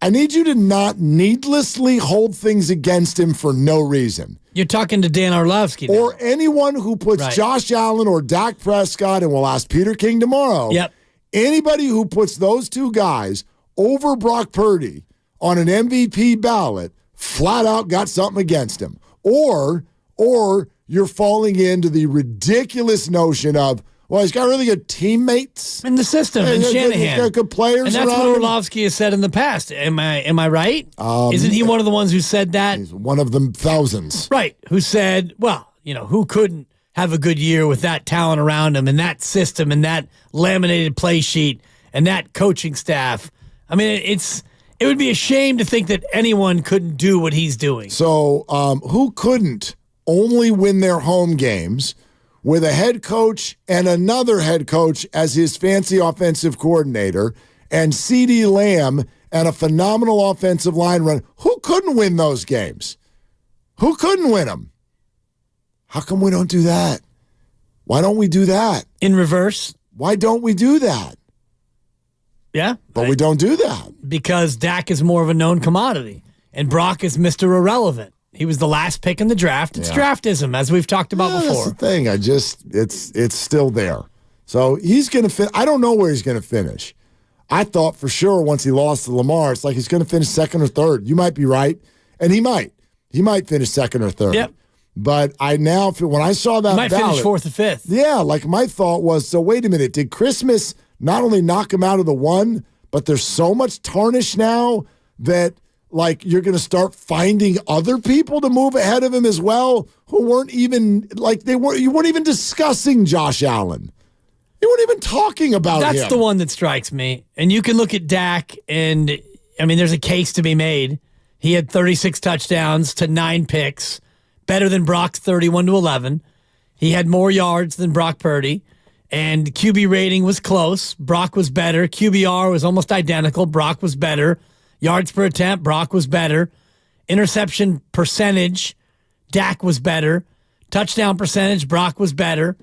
I need you to not needlessly hold things against him for no reason. You're talking to Dan Orlovsky now. Or anyone who puts Josh Allen or Dak Prescott, and we'll ask Peter King tomorrow. Yep. Anybody who puts those two guys over Brock Purdy on an MVP ballot flat out got something against him. Or you're falling into the ridiculous notion of, well, he's got really good teammates in the system, and Shanahan. He's got good players, and that's around what him. Orlovsky has said in the past. Am I right? Isn't he one of the ones who said that? He's one of them thousands, right? Who said, well, who couldn't have a good year with that talent around him and that system and that laminated play sheet and that coaching staff? I mean, it would be a shame to think that anyone couldn't do what he's doing. So, who couldn't only win their home games with a head coach and another head coach as his fancy offensive coordinator, and CeeDee Lamb and a phenomenal offensive line run? Who couldn't win those games? Who couldn't win them? How come we don't do that? Why don't we do that? In reverse? Why don't we do that? Yeah. But we don't do that. Because Dak is more of a known commodity, and Brock is Mr. Irrelevant. He was the last pick in the draft. It's draftism, as we've talked about before. That's the thing. It's still there. So he's going to I don't know where he's going to finish. I thought for sure once he lost to Lamar, it's like he's going to finish second or third. You might be right. And he might. He might finish second or third. Yep. But I now, when I saw that might ballot, finish fourth or fifth. Yeah, like my thought was, so wait a minute. Did Christmas not only knock him out of the one, but there's so much tarnish now that like you're going to start finding other people to move ahead of him as well who weren't even you weren't even discussing Josh Allen. You weren't even talking about him. That's the one that strikes me. And you can look at Dak, and I mean, there's a case to be made. He had 36 touchdowns to 9 picks, better than Brock's 31-11. He had more yards than Brock Purdy, and QB rating was close. Brock was better. QBR was almost identical. Brock was better. Yards per attempt, Brock was better. Interception percentage, Dak was better. Touchdown percentage, Brock was better.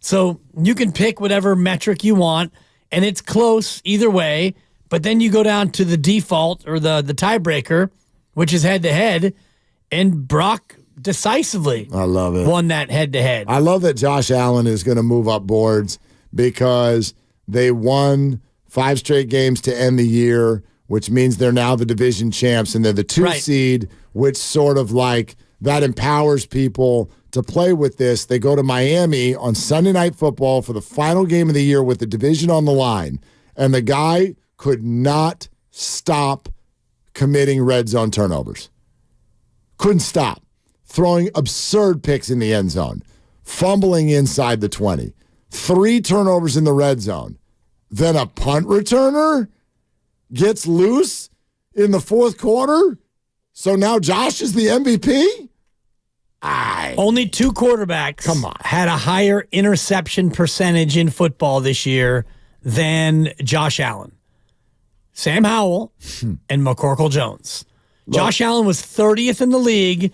So you can pick whatever metric you want, and it's close either way. But then you go down to the default or the tiebreaker, which is head-to-head, and Brock decisively won that head-to-head. I love that Josh Allen is going to move up boards because they won 5 straight games to end the year, which means they're now the division champs, and they're the 2 seed, which sort of like that empowers people to play with this. They go to Miami on Sunday Night Football for the final game of the year with the division on the line, and the guy could not stop committing red zone turnovers. Couldn't stop. Throwing absurd picks in the end zone, fumbling inside the 20, 3 turnovers in the red zone. Then a punt returner gets loose in the fourth quarter. So now Josh is the MVP? Only 2 quarterbacks had a higher interception percentage in football this year than Josh Allen. Sam Howell and McCorkle Jones. Josh Allen was 30th in the league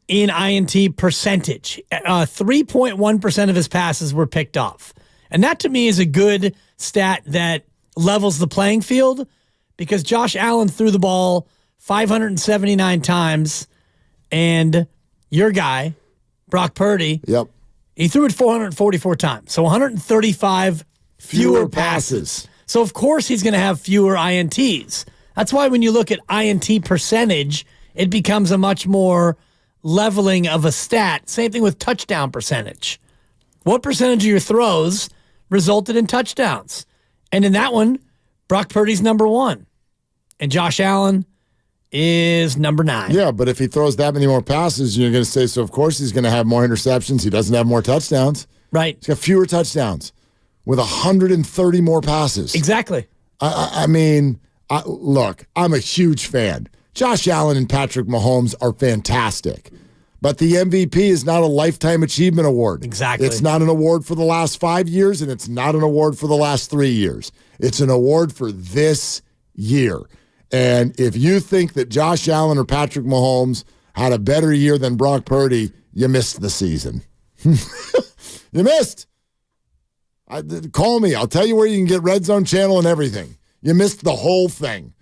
in INT percentage. 3.1% of his passes were picked off. And that to me is a good stat that levels the playing field, because Josh Allen threw the ball 579 times, and your guy, Brock Purdy, he threw it 444 times. So 135 fewer passes. So, of course, he's going to have fewer INTs. That's why when you look at INT percentage, it becomes a much more leveling of a stat. Same thing with touchdown percentage. What percentage of your throws resulted in touchdowns? And in that one, Brock Purdy's number 1. And Josh Allen is number 9. Yeah, but if he throws that many more passes, you're going to say, so of course he's going to have more interceptions. He doesn't have more touchdowns. Right. He's got fewer touchdowns with 130 more passes. Exactly. I mean, look, I'm a huge fan. Josh Allen and Patrick Mahomes are fantastic. But the MVP is not a lifetime achievement award. Exactly. It's not an award for the last 5 years, and it's not an award for the last 3 years. It's an award for this year. And if you think that Josh Allen or Patrick Mahomes had a better year than Brock Purdy, you missed the season. You missed. Call me. I'll tell you where you can get Red Zone Channel and everything. You missed the whole thing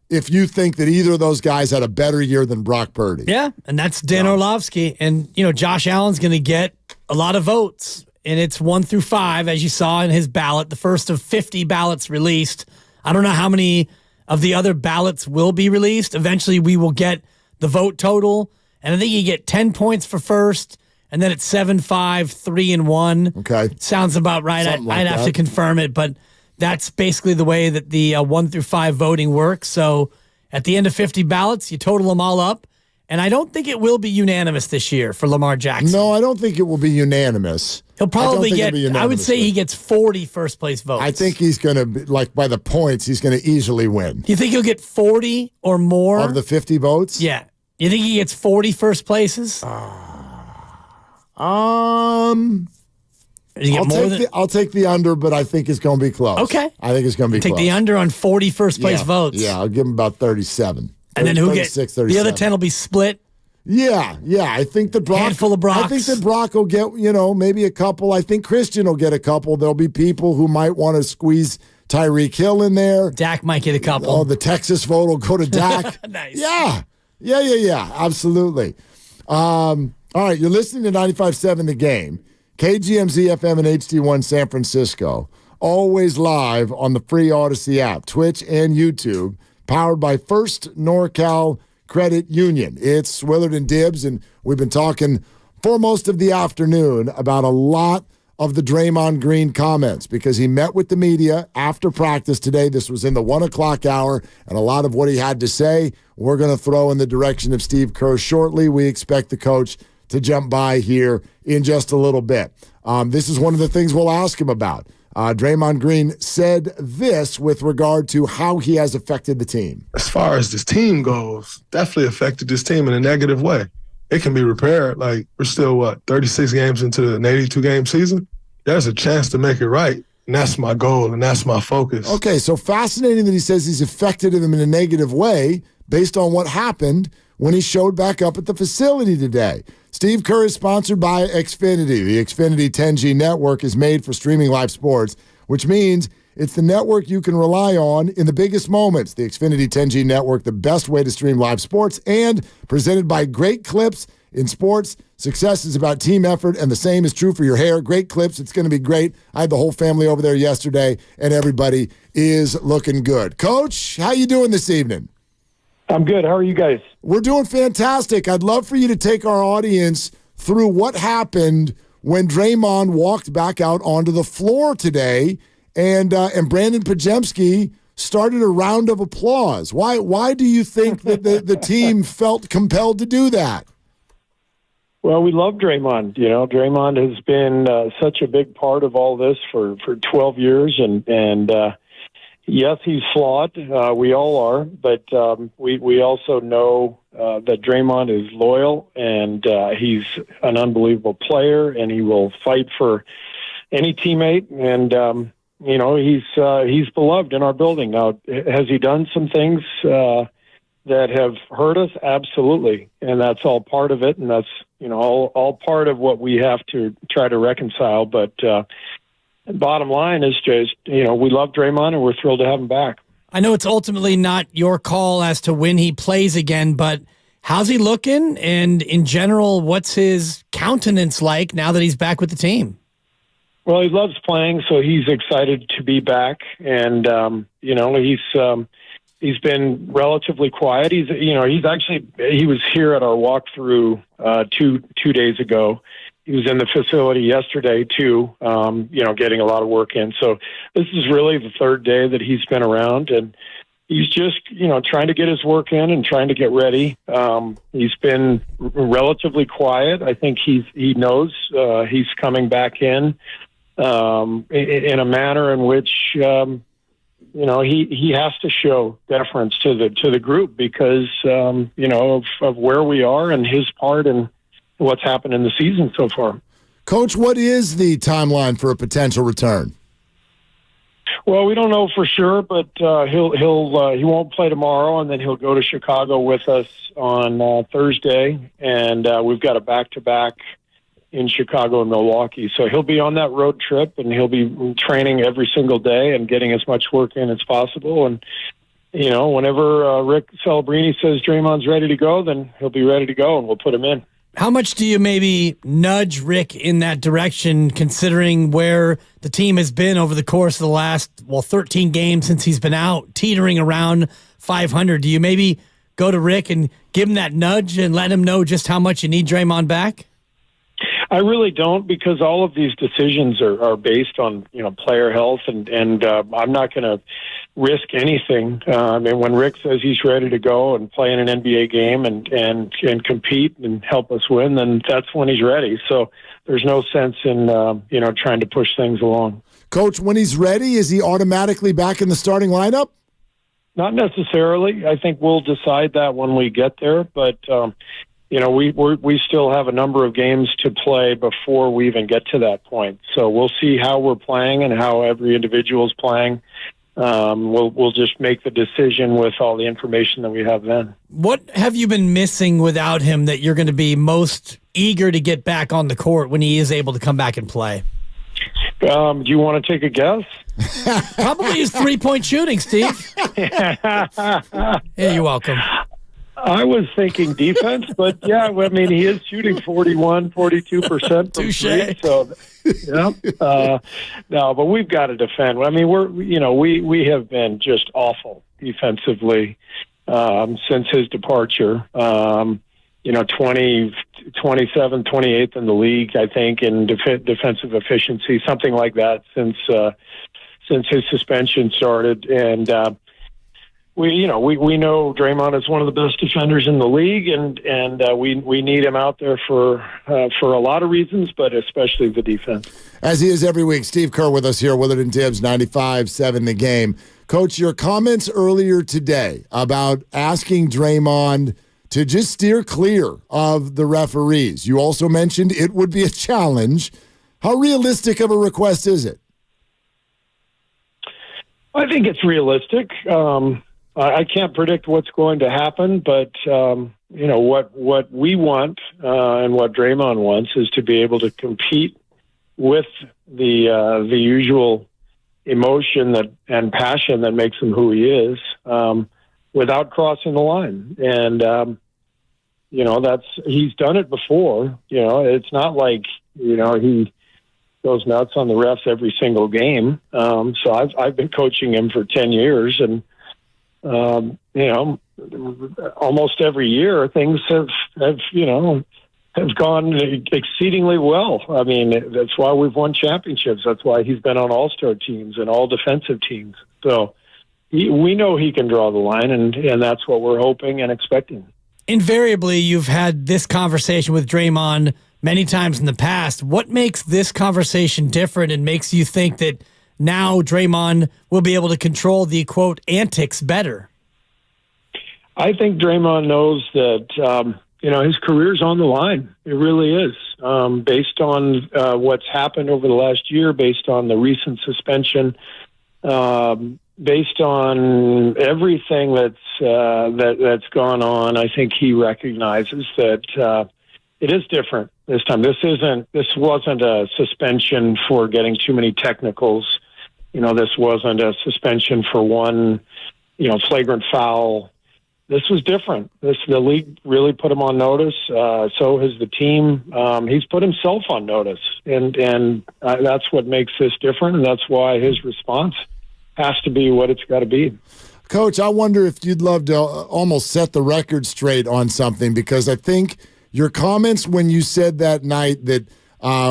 if you think that either of those guys had a better year than Brock Purdy. Yeah, and that's Dan Orlovsky. And, Josh Allen's going to get a lot of votes, and it's 1 through 5, as you saw in his ballot, the first of 50 ballots released. I don't know how many of the other ballots will be released. Eventually, we will get the vote total, and I think you get 10 points for first, and then it's 7, 5, 3, and 1. Okay. Sounds about right. I'd have to confirm it, but that's basically the way that the 1 through 5 voting works. So at the end of 50 ballots, you total them all up, and I don't think it will be unanimous this year for Lamar Jackson. No, I don't think it will be unanimous. He'll probably get, I would say he gets 40 first-place votes. I think he's going to, by the points, he's going to easily win. You think he'll get 40 or more? Of the 50 votes? Yeah. You think he gets 40 first places? I'll take the under, but I think it's going to be close. Okay. I think it's going to be close. Take the under on 40 first-place votes. Yeah, I'll give him about 37. And then who gets 37. the other 10 will be split? Yeah. I think that Brock. Handful of Brocks. I think that Brock will get, maybe a couple. I think Christian will get a couple. There'll be people who might want to squeeze Tyreek Hill in there. Dak might get a couple. Oh, the Texas vote will go to Dak. Nice. Yeah. Absolutely. All right, you're listening to 95.7 The Game, KGMZ FM and HD1 San Francisco. Always live on the free Odyssey app, Twitch and YouTube, powered by First NorCal Credit Union. It's Willard and Dibbs, and we've been talking for most of the afternoon about a lot of the Draymond Green comments because he met with the media after practice today. This was in the 1 o'clock hour, and a lot of what he had to say we're going to throw in the direction of Steve Kerr shortly. We expect the coach to jump by here in just a little bit. This is one of the things we'll ask him about. Draymond Green said this with regard to how he has affected the team. As far as this team goes, definitely affected this team in a negative way. It can be repaired. Like, we're still, 36 games into an 82-game season? There's a chance to make it right. And that's my goal, and that's my focus. Okay, so fascinating that he says he's affected him in a negative way based on what happened when he showed back up at the facility today. Steve Kerr is sponsored by Xfinity. The Xfinity 10G network is made for streaming live sports, which means it's the network you can rely on in the biggest moments. The Xfinity 10G network, the best way to stream live sports, and presented by Great Clips. In sports, success is about team effort, and the same is true for your hair. Great Clips, it's going to be great. I had the whole family over there yesterday, and everybody is looking good. Coach, how you doing this evening? I'm good. How are you guys? We're doing fantastic. I'd love for you to take our audience through what happened when Draymond walked back out onto the floor today, and Brandon Pajemski started a round of applause. Why do you think that the team felt compelled to do that? Well, we love Draymond. Draymond has been such a big part of all this for 12 years, and yes, he's flawed. We all are, but we also know that Draymond is loyal, and he's an unbelievable player, and he will fight for any teammate. And he's beloved in our building. Now, has he done some things that have hurt us? Absolutely, and that's all part of it, and that's all part of what we have to try to reconcile. But bottom line is just, we love Draymond and we're thrilled to have him back. I know it's ultimately not your call as to when he plays again, but how's he looking? And in general, what's his countenance like now that he's back with the team? Well, he loves playing, so he's excited to be back. And, he's been relatively quiet. He was here at our walkthrough two days ago. He was in the facility yesterday too, getting a lot of work in. So this is really the third day that he's been around, and he's just, trying to get his work in and trying to get ready. He's been relatively quiet. I think he knows he's coming back in a manner in which, he has to show deference to the group because, of where we are and his part and what's happened in the season so far. Coach, what is the timeline for a potential return? Well, we don't know for sure, but he won't play tomorrow, and then he'll go to Chicago with us on Thursday, and we've got a back-to-back in Chicago and Milwaukee. So he'll be on that road trip, and he'll be training every single day and getting as much work in as possible. And, whenever Rick Celebrini says Draymond's ready to go, then he'll be ready to go, and we'll put him in. How much do you maybe nudge Rick in that direction, considering where the team has been over the course of the last, 13 games since he's been out, teetering around 500? Do you maybe go to Rick and give him that nudge and let him know just how much you need Draymond back? I really don't, because all of these decisions are based on player health, and I'm not going to risk anything. When Rick says he's ready to go and play in an NBA game and compete and help us win, then that's when he's ready. So there's no sense in trying to push things along. Coach, when he's ready, is he automatically back in the starting lineup? Not necessarily. I think we'll decide that when we get there, but. We still have a number of games to play before we even get to that point. So we'll see how we're playing and how every individual is playing. We'll just make the decision with all the information that we have then. What have you been missing without him that you're going to be most eager to get back on the court when he is able to come back and play? Do you want to take a guess? Probably his three-point shooting, Steve. Yeah, you're welcome. I was thinking defense, but yeah, he is shooting 42% from three. So, no, but we've got to defend. We have been just awful defensively since his departure. 27th, 28th in the league, I think, in defensive efficiency, something like that since his suspension started, and. We know Draymond is one of the best defenders in the league, and we need him out there for a lot of reasons, but especially the defense. As he is every week, Steve Kerr with us here, Willard and Dibbs, 95.7 The Game. Coach, your comments earlier today about asking Draymond to just steer clear of the referees. You also mentioned it would be a challenge. How realistic of a request is it? I think it's realistic. I can't predict what's going to happen, but what we want and what Draymond wants is to be able to compete with the usual emotion and passion that makes him who he is, without crossing the line. And he's done it before. It's not like he goes nuts on the refs every single game. So I've been coaching him for 10 years, and almost every year things have gone exceedingly well. That's why we've won championships. That's why he's been on all-star teams and all defensive teams. So we know he can draw the line, and that's what we're hoping and expecting. Invariably, you've had this conversation with Draymond many times in the past. What makes this conversation different and makes you think that now Draymond will be able to control the, quote, antics better? I think Draymond knows that, his career's on the line. It really is. Based on what's happened over the last year, based on the recent suspension, based on everything that's gone on, I think he recognizes that it is different this time. This wasn't a suspension for getting too many technicals. This wasn't a suspension for one, flagrant foul. This was different. The league really put him on notice. So has the team. He's put himself on notice, and that's what makes this different, and that's why his response has to be what it's got to be. Coach, I wonder if you'd love to almost set the record straight on something, because I think your comments when you said that night that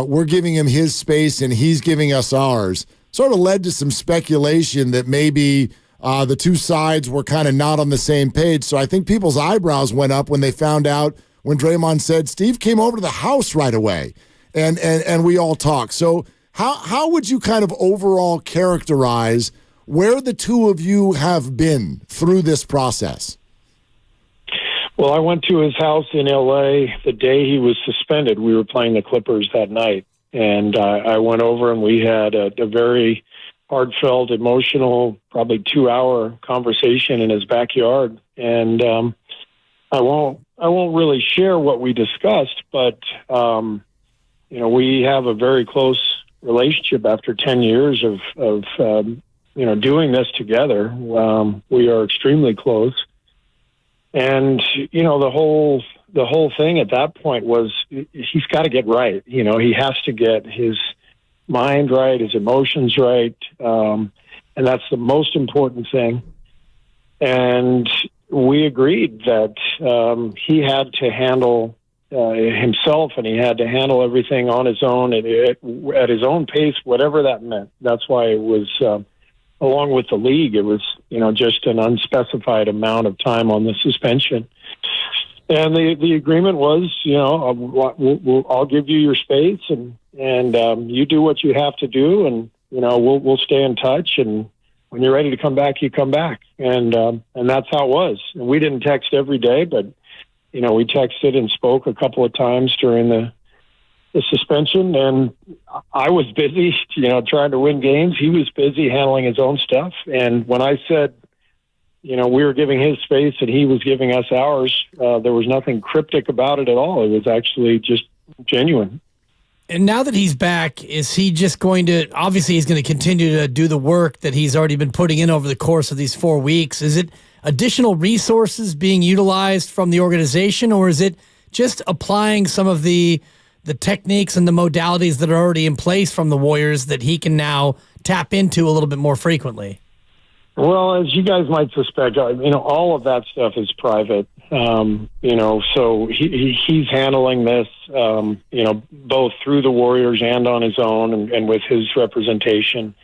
we're giving him his space and he's giving us ours sort of led to some speculation that maybe the two sides were kind of not on the same page. So I think people's eyebrows went up when they found out when Draymond said, Steve came over to the house right away and we all talked. So how would you kind of overall characterize where the two of you have been through this process? Well, I went to his house in L.A. the day he was suspended. We were playing the Clippers that night, and I went over and we had a very heartfelt, emotional, probably 2-hour conversation in his backyard. And I won't really share what we discussed, but we have a very close relationship after 10 years of doing this together. We are extremely close. And, the whole thing at that point was he's got to get right. He has to get his mind right, his emotions right. And that's the most important thing. And we agreed that he had to handle himself, and he had to handle everything on his own at his own pace, whatever that meant. That's why it was, along with the league, it was, just an unspecified amount of time on the suspension. And the agreement was, I'll give you your space, and you do what you have to do, and we'll stay in touch. And when you're ready to come back, you come back, and that's how it was. And we didn't text every day, but we texted and spoke a couple of times during the suspension. And I was busy, trying to win games. He was busy handling his own stuff. And when I said, we were giving his space and he was giving us ours, there was nothing cryptic about it at all. It was actually just genuine. And now that he's back, is he just going to, obviously he's going to continue to do the work that he's already been putting in over the course of these 4 weeks. Is it additional resources being utilized from the organization, or is it just applying some of the techniques and the modalities that are already in place from the Warriors that he can now tap into a little bit more frequently? Well, as you guys might suspect, all of that stuff is private. So he's handling this, both through the Warriors and on his own, and with his representation.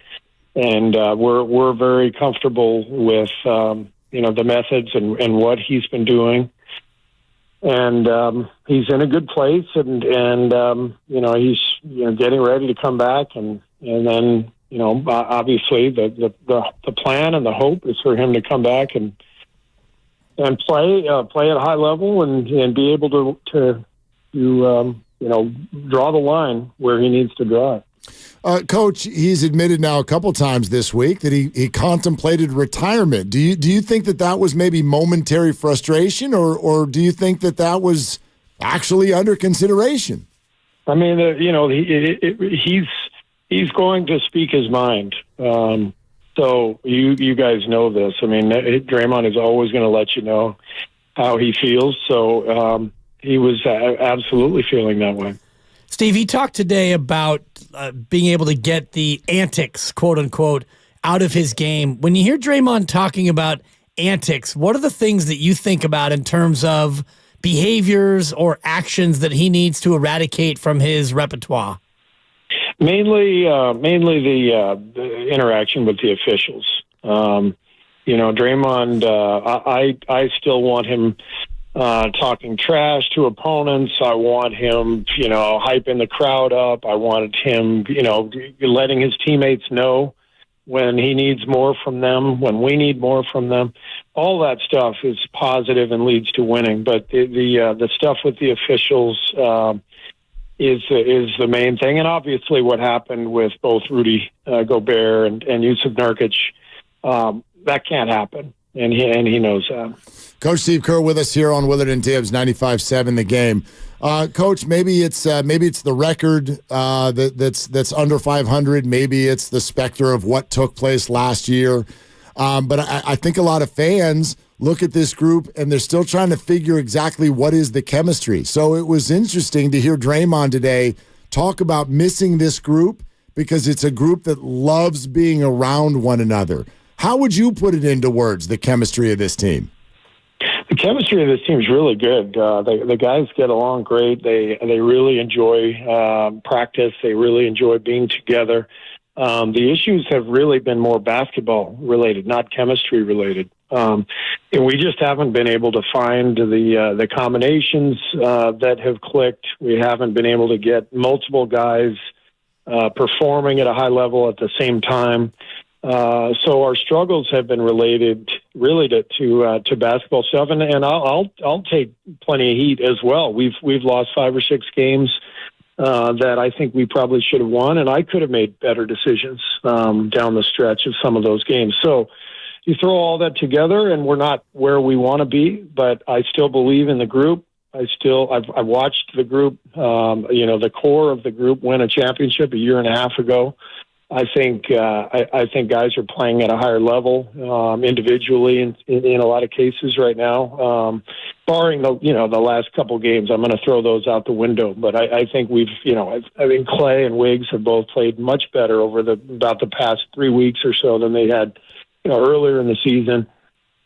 And we're very comfortable with the methods and what he's been doing. And he's in a good place, and he's getting ready to come back, and then obviously the plan and the hope is for him to come back and play at a high level and be able to draw the line where he needs to draw it. Coach, he's admitted now a couple times this week that he contemplated retirement. Do you think that was maybe momentary frustration, or do you think that was actually under consideration? I mean, he's going to speak his mind. So you guys know this. I mean, Draymond is always going to let you know how he feels. So he was absolutely feeling that way. Steve, he talked today about being able to get the antics, quote unquote, out of his game. When you hear Draymond talking about antics, what are the things that you think about in terms of behaviors or actions that he needs to eradicate from his repertoire? Mainly the interaction with the officials. Draymond, I still want him talking trash to opponents. I want him, hyping the crowd up. I wanted him, letting his teammates know when he needs more from them, when we need more from them. All that stuff is positive and leads to winning. But the stuff with the officials is the main thing. And obviously what happened with both Rudy Gobert and Yusuf Nurkic, that can't happen. And he knows that. Coach Steve Kerr with us here on Willard and Dibbs 95.7 The Game. Coach, maybe it's the record that's under 500. Maybe it's the specter of what took place last year. But I think a lot of fans look at this group and they're still trying to figure exactly what is the chemistry. So it was interesting to hear Draymond today talk about missing this group because it's a group that loves being around one another. How would you put it into words, the chemistry of this team? The chemistry of this team is really good. The guys get along great. They really enjoy practice. They really enjoy being together. The issues have really been more basketball related, not chemistry related. And we just haven't been able to find the combinations that have clicked. We haven't been able to get multiple guys performing at a high level at the same time. So our struggles have been related really to basketball stuff, and I'll take plenty of heat as well. We've lost 5 or 6 games that I think we probably should have won, and I could have made better decisions down the stretch of some of those games. So you throw all that together, and we're not where we want to be, but I still believe in the group. I've watched the group, the core of the group win a championship a year and a half ago. I think guys are playing at a higher level individually in a lot of cases right now, barring the last couple games. I'm going to throw those out the window, but I think I think Clay and Wiggs have both played much better over about the past 3 weeks or so than they had earlier in the season.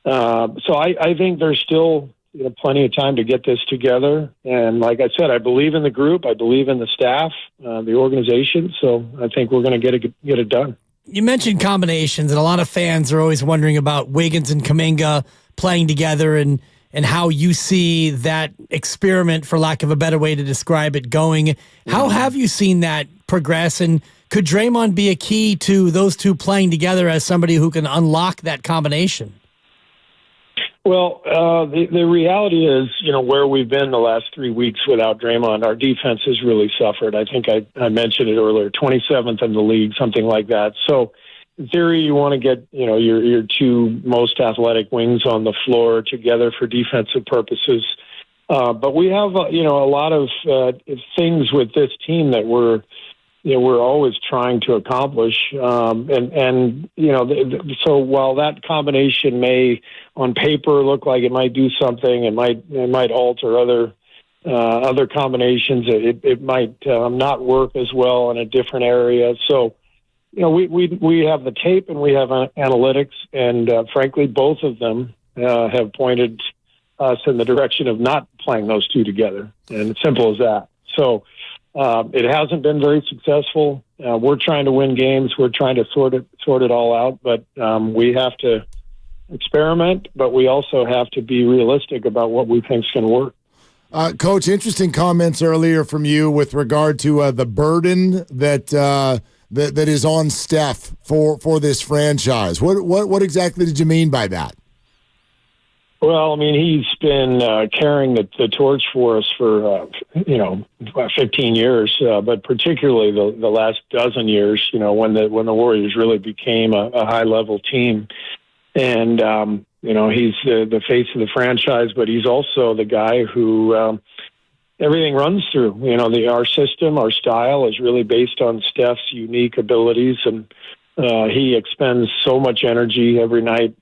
So I think there's still plenty of time to get this together. And like I said, I believe in the group. I believe in the staff, the organization. So I think we're going to get it done. You mentioned combinations, and a lot of fans are always wondering about Wiggins and Kuminga playing together and how you see that experiment, for lack of a better way to describe it, going. How have you seen that progress? And could Draymond be a key to those two playing together as somebody who can unlock that combination? Well, the reality is, where we've been the last 3 weeks without Draymond, our defense has really suffered. I think I mentioned it earlier, 27th in the league, something like that. So in theory, you want to get, your 2 most athletic wings on the floor together for defensive purposes. But we have, a lot of things with this team that we're always trying to accomplish. So while that combination may on paper look like it might do something, it might alter other combinations. It might not work as well in a different area. So, we have the tape and we have analytics, and frankly, both of them have pointed us in the direction of not playing those two together. And it's simple as that. So, it hasn't been very successful. We're trying to win games. We're trying to sort it all out, but we have to experiment, but we also have to be realistic about what we think is going to work. Coach, interesting comments earlier from you with regard to the burden that is on Steph for this franchise. What exactly did you mean by that? Well, I mean, he's been carrying the torch for us for 15 years, but particularly the last dozen years. When the Warriors really became a high level team, and he's the face of the franchise, but he's also the guy who everything runs through. Our system, our style is really based on Steph's unique abilities, and he expends so much energy every night.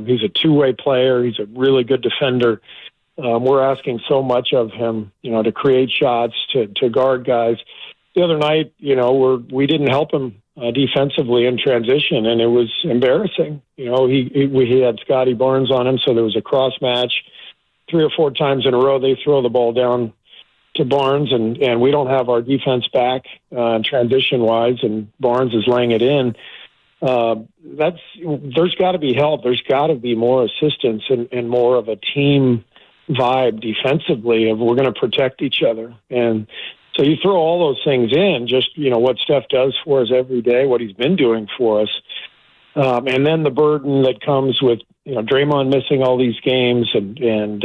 He's a two-way player. He's a really good defender. We're asking so much of him, to create shots, to guard guys. The other night, we didn't help him defensively in transition, and it was embarrassing. He had Scotty Barnes on him, so there was a cross match. 3 or 4 times in a row, they throw the ball down to Barnes, and we don't have our defense back transition-wise, and Barnes is laying it in. There's got to be help. There's got to be more assistance and more of a team vibe defensively of we're going to protect each other. And so you throw all those things in, just, what Steph does for us every day, what he's been doing for us. And then the burden that comes with, Draymond missing all these games and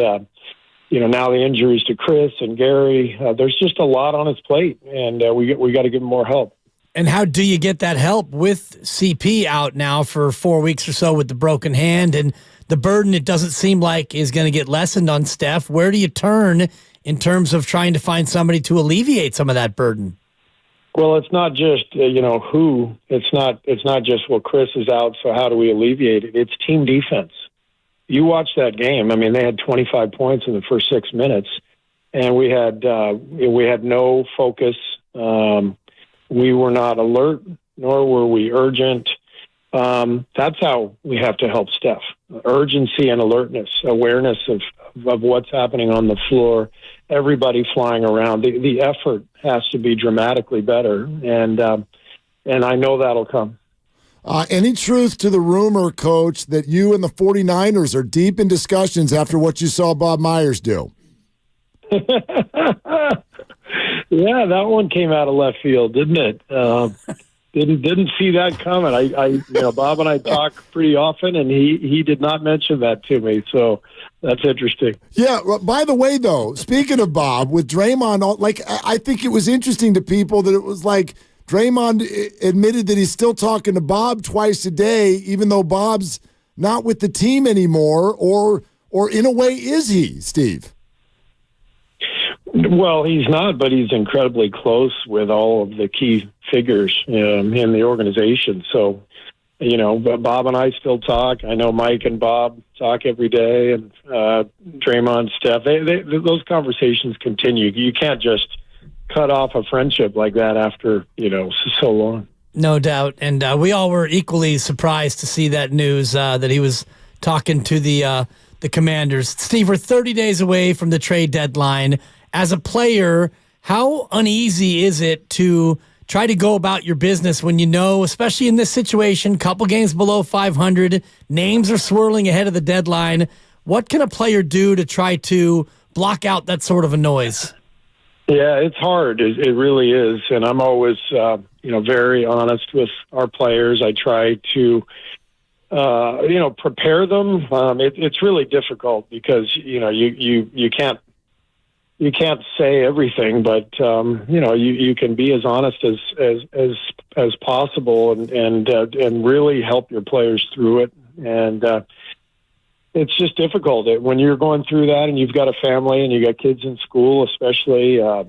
now the injuries to Chris and Gary. There's just a lot on his plate, and we got to give him more help. And how do you get that help with CP out now for 4 weeks or so with the broken hand, and the burden, it doesn't seem like, is going to get lessened on Steph? Where do you turn in terms of trying to find somebody to alleviate some of that burden? Well, it's not just, who. It's not just, Chris is out, so how do we alleviate it? It's team defense. You watch that game. I mean, they had 25 points in the first 6 minutes, and we had no focus. We were not alert, nor were we urgent. That's how we have to help Steph. Urgency and alertness, awareness of what's happening on the floor, everybody flying around. The effort has to be dramatically better, and I know that'll come. Any truth to the rumor, Coach, that you and the 49ers are deep in discussions after what you saw Bob Myers do? Yeah, that one came out of left field, didn't it? Didn't see that coming. Bob and I talk pretty often, and he did not mention that to me. So that's interesting. Yeah. By the way, though, speaking of Bob, with Draymond, like I think it was interesting to people that it was like Draymond admitted that he's still talking to Bob twice a day, even though Bob's not with the team anymore, or in a way, is he, Steve? Well, he's not, but he's incredibly close with all of the key figures in the organization. So, Bob and I still talk. I know Mike and Bob talk every day, and Draymond, Steph. Those conversations continue. You can't just cut off a friendship like that after so long. No doubt, and we all were equally surprised to see that news that he was talking to the Commanders. Steve, we're 30 days away from the trade deadline. As a player, how uneasy is it to try to go about your business when you know, especially in this situation, couple games below 500, names are swirling ahead of the deadline? What can a player do to try to block out that sort of a noise? Yeah, it's hard. It really is, and I'm always, very honest with our players. I try to, prepare them. It's really difficult because you can't. You can't say everything, but you can be as honest as possible and really help your players through it. And it's just difficult when you're going through that, and you've got a family and you got kids in school, especially. To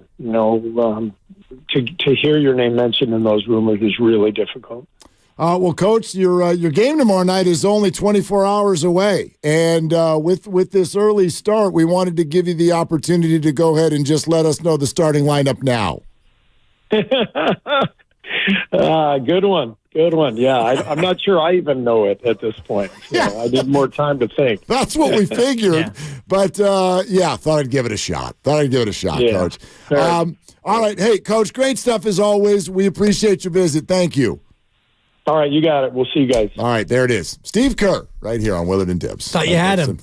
hear your name mentioned in those rumors is really difficult. Well, Coach, your game tomorrow night is only 24 hours away, and with this early start, we wanted to give you the opportunity to go ahead and just let us know the starting lineup now. Good one. Yeah, I'm not sure I even know it at this point. So I need more time to think. That's what we figured, but thought I'd give it a shot. Coach. All right, hey, Coach, great stuff as always. We appreciate your visit. Thank you. All right, you got it. We'll see you guys. All right, there it is. Steve Kerr, right here on Willard and Dibs. Thought you had him.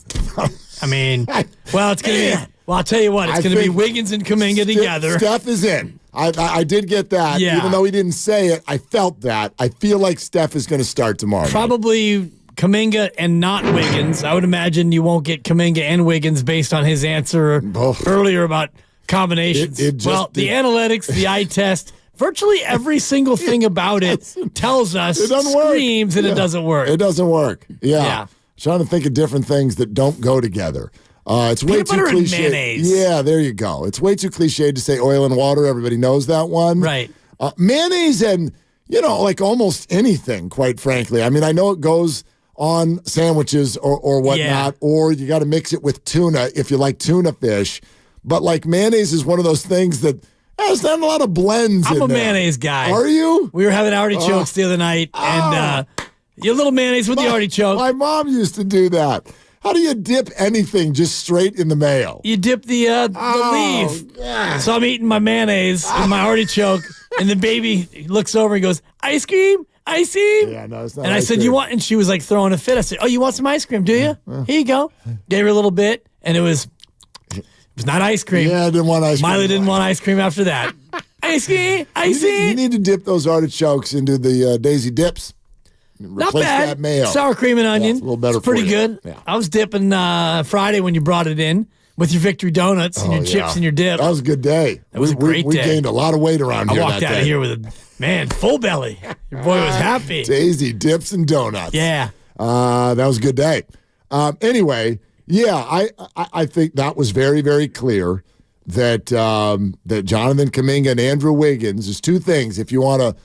I mean, well, it's going to be. Well, I'll tell you what. It's going to be Wiggins and Kuminga together. Steph is in. I did get that. Yeah. Even though he didn't say it, I felt that. I feel like Steph is going to start tomorrow. Probably Kuminga and not Wiggins. I would imagine you won't get Kuminga and Wiggins based on his answer earlier about combinations. The analytics, the eye test. Virtually every single thing about it tells us, screams that it doesn't work. It doesn't work. Yeah. Trying to think of different things that don't go together. It's way too cliche. And mayonnaise. Yeah, there you go. It's way too cliche to say oil and water. Everybody knows that one. Right. Mayonnaise and, like almost anything, quite frankly. I mean, I know it goes on sandwiches or whatnot, or you got to mix it with tuna if you like tuna fish. But like mayonnaise is one of those things that there's not a lot of blends I'm in a there. mayonnaise guy. Are you? We were having artichokes the other night, and your little mayonnaise with the artichoke. My mom used to do that. How do you dip anything just straight in the mayo? You dip the leaf. God. So I'm eating my mayonnaise and my artichoke, and the baby looks over and goes, "Ice cream? Ice cream?" Yeah, no, it's not. And I said, "You want?" And she was like throwing a fit. I said, "Oh, you want some ice cream? Do you? Here you go." Gave her a little bit, and it was not ice cream. Yeah, I didn't want ice cream. Miley didn't want ice cream after that. Ice cream? Ice cream? You need to dip those artichokes into the Daisy Dips. Not Replace bad. that mayo. Sour cream and onion. It's a little better. It's pretty for you. good. Yeah. I was dipping Friday when you brought it in with your Victory Donuts and your chips and your dip. That was a good day. That was a great we day. gained a lot of weight around here. I walked out of here with a full belly. Your boy was happy. Daisy Dips and Donuts. Yeah. That was a good day. Anyway, I think that was very, very clear that that Jonathan Kuminga and Andrew Wiggins is two things. If you want to,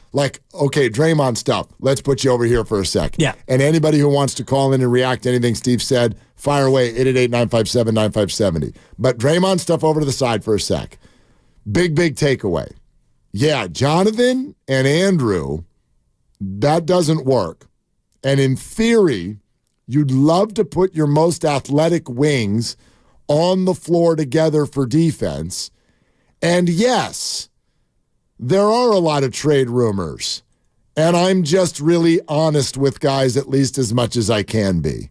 okay, Draymond stuff, let's put you over here for a second. Yeah. And anybody who wants to call in and react to anything Steve said, fire away, 888-957-9570. But Draymond stuff over to the side for a sec. Big takeaway. Yeah, Jonathan and Andrew, that doesn't work. And in theory, you'd love to put your most athletic wings on the floor together for defense. And yes, there are a lot of trade rumors. And I'm just really honest with guys at least as much as I can be.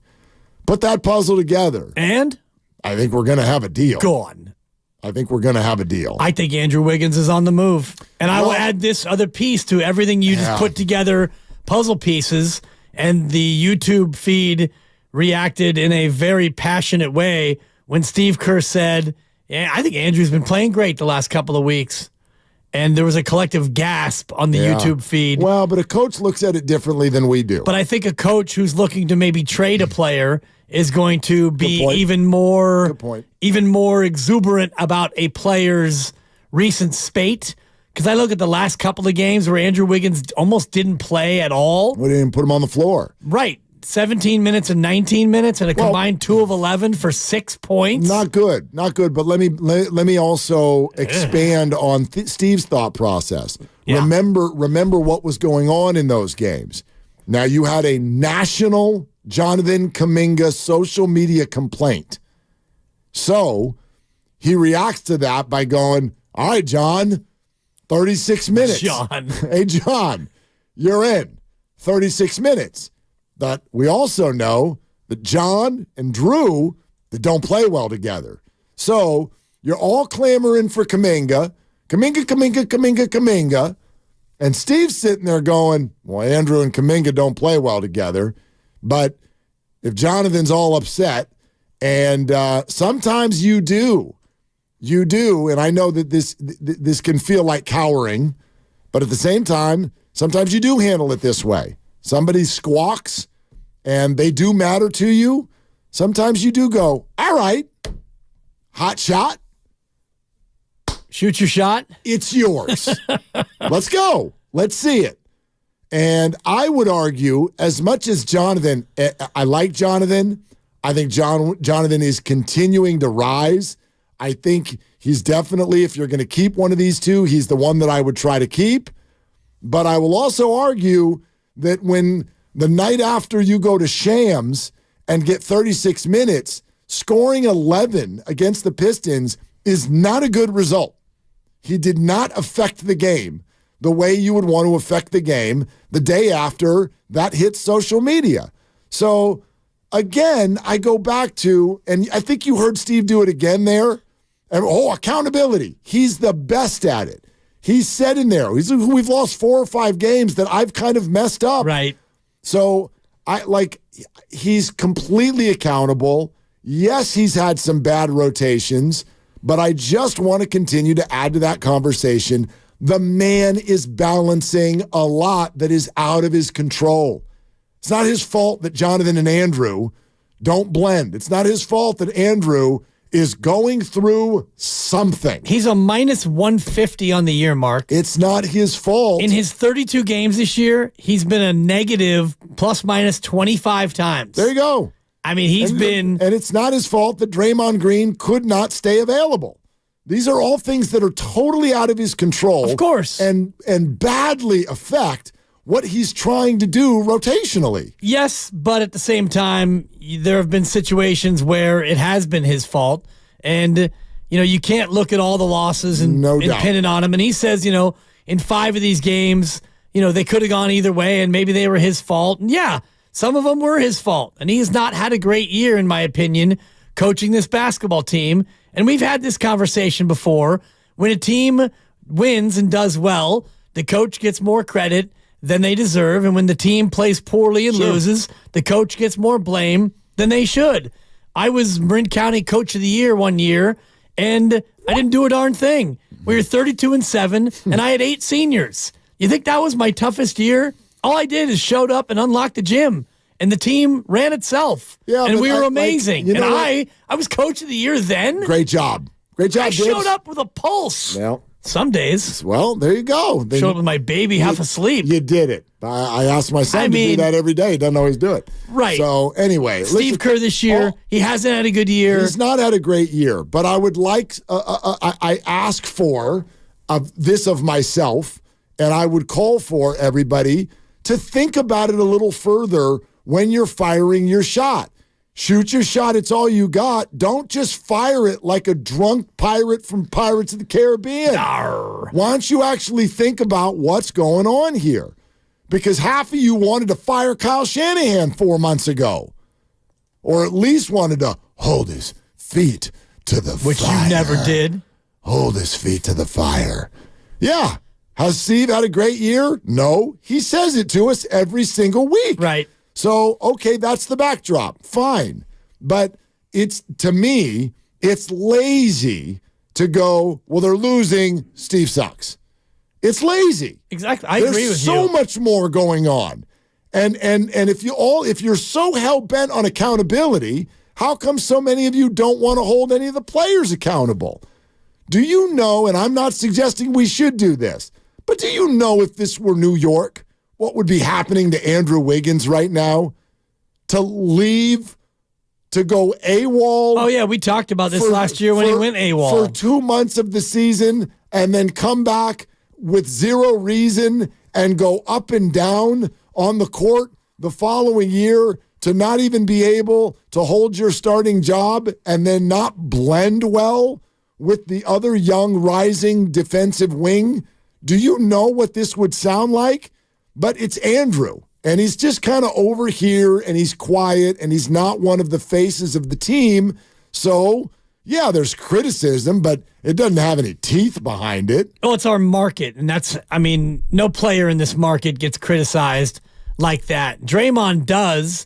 Put that puzzle together. And? I think we're going to have a deal. Gone. I think we're going to have a deal. I think Andrew Wiggins is on the move. And I will add this other piece to everything you just put together, puzzle pieces, and the YouTube feed reacted in a very passionate way when Steve Kerr said, yeah, I think Andrew's been playing great the last couple of weeks. And there was a collective gasp on the YouTube feed. Well, but a coach looks at it differently than we do. But I think a coach who's looking to maybe trade a player is going to be even more exuberant about a player's recent spate. Because I look at the last couple of games where Andrew Wiggins almost didn't play at all. We didn't put him on the floor. Right. 17 minutes and 19 minutes and a combined 2 of 11 for 6 points. Not good. But let me also expand on Steve's thought process. Yeah. Remember what was going on in those games. Now you had a national Jonathan Kuminga social media complaint. So he reacts to that by going, all right, John, 36 minutes. John. Hey, John, you're in 36 minutes. But we also know that John and Drew, they don't play well together. So you're all clamoring for Kuminga. And Steve's sitting there going, well, Andrew and Kuminga don't play well together. But if Jonathan's all upset, and sometimes you do, and I know that this can feel like cowering, but at the same time, sometimes you do handle it this way. Somebody squawks and they do matter to you. Sometimes you do go, all right, hot shot. Shoot your shot. It's yours. Let's go. Let's see it. And I would argue, as much as Jonathan, I like Jonathan. I think Jonathan is continuing to rise. I think he's definitely, if you're going to keep one of these two, he's the one that I would try to keep. But I will also argue that when the night after you go to Shams and get 36 minutes, scoring 11 against the Pistons is not a good result. He did not affect the game the way you would want to affect the game the day after that hit social media. So, again, I go back to, and I think you heard Steve do it again there, and accountability. He's the best at it. He said in there, we've lost 4 or 5 games that I've kind of messed up. Right. So he's completely accountable. Yes, he's had some bad rotations, but I just want to continue to add to that conversation. The man is balancing a lot that is out of his control. It's not his fault that Jonathan and Andrew don't blend. It's not his fault that Andrew is going through something. He's a minus 150 on the year, Mark. It's not his fault. In his 32 games this year, he's been a negative plus minus 25 times. There you go. I mean, And it's not his fault that Draymond Green could not stay available. These are all things that are totally out of his control. Of course. And badly affect what he's trying to do rotationally. Yes, but at the same time, there have been situations where it has been his fault. And, you can't look at all the losses and pin it on him. And he says, in 5 of these games, they could have gone either way and maybe they were his fault. And yeah, some of them were his fault. And he has not had a great year, in my opinion, coaching this basketball team. And we've had this conversation before. When a team wins and does well, the coach gets more credit than they deserve. And when the team plays poorly and loses, the coach gets more blame than they should. I was Marin County Coach of the Year one year, and I didn't do a darn thing. We were 32-7, and I had 8 seniors. You think that was my toughest year? All I did is showed up and unlocked the gym, and the team ran itself. Yeah, and we were amazing. I was Coach of the Year then. Great job. Great job, I showed up with a pulse. Yeah. Some days. Well, there you go. Showed up with my baby half asleep. You did it. I asked my son to do that every day. He doesn't always do it. Right. So, anyway. Steve Kerr this year, he hasn't had a good year. He's not had a great year. But I would like, I ask for this of myself, and I would call for everybody to think about it a little further when you're firing your shot. Shoot your shot. It's all you got. Don't just fire it like a drunk pirate from Pirates of the Caribbean. Arr. Why don't you actually think about what's going on here? Because half of you wanted to fire Kyle Shanahan 4 months ago. Or at least wanted to hold his feet to the Which fire. you never did. hold his feet to the fire. Yeah. Has Steve had a great year? No. He says it to us every single week. Right. So, okay, that's the backdrop. Fine. But to me, it's lazy to go, well, they're losing, Steve sucks. It's lazy. Exactly. I agree with you. There's so much more going on. And if you're so hell-bent on accountability, how come so many of you don't want to hold any of the players accountable? Do you know, and I'm not suggesting we should do this, but do you know if this were New York, what would be happening to Andrew Wiggins right now? To leave, to go AWOL. Oh, yeah, we talked about this last year when he went AWOL. For 2 months of the season and then come back with zero reason and go up and down on the court the following year, to not even be able to hold your starting job and then not blend well with the other young rising defensive wing. Do you know what this would sound like? But it's Andrew, and he's just kind of over here, and he's quiet, and he's not one of the faces of the team. So, yeah, there's criticism, but it doesn't have any teeth behind it. Oh, it's our market, and no player in this market gets criticized like that. Draymond does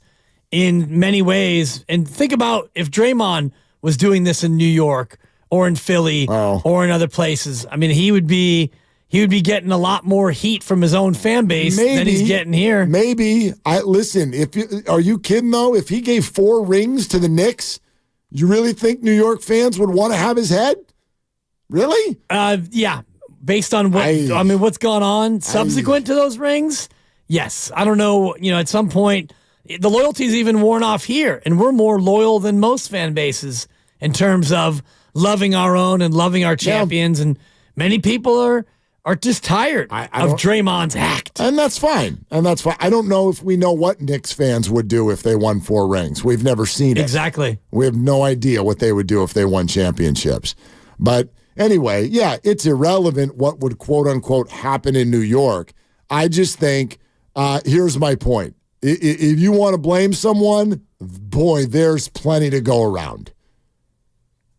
in many ways, and think about if Draymond was doing this in New York or in Philly or in other places. I mean, he would be getting a lot more heat from his own fan base than he's getting here. Maybe. Listen, are you kidding, though? If he gave 4 rings to the Knicks, you really think New York fans would want to have his head? Really? Yeah. Based on what's gone on subsequent to those rings? Yes. I don't know. At some point, the loyalty's even worn off here, and we're more loyal than most fan bases in terms of loving our own and loving our champions, and many people are just tired of Draymond's act. And that's fine. I don't know if we know what Knicks fans would do if they won 4 rings. We've never seen it. Exactly. We have no idea what they would do if they won championships. But anyway, yeah, it's irrelevant what would quote-unquote happen in New York. I just think, here's my point. If you want to blame someone, boy, there's plenty to go around.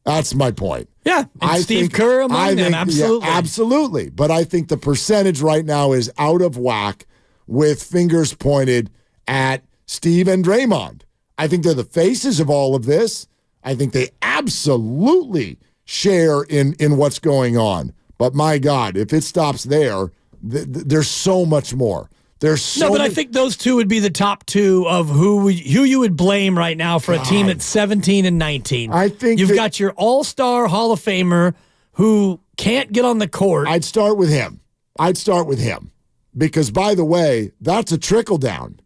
That's my point. Yeah, and Steve Kerr among them, absolutely. Yeah, absolutely. But I think the percentage right now is out of whack with fingers pointed at Steve and Draymond. I think they're the faces of all of this. I think they absolutely share in what's going on. But my God, if it stops there, there's so much more. I think those two would be the top 2 of who you would blame right now for a team at 17 and 19. I think you've got your all-star Hall of Famer who can't get on the court. I'd start with him. Because, by the way, that's a trickle down.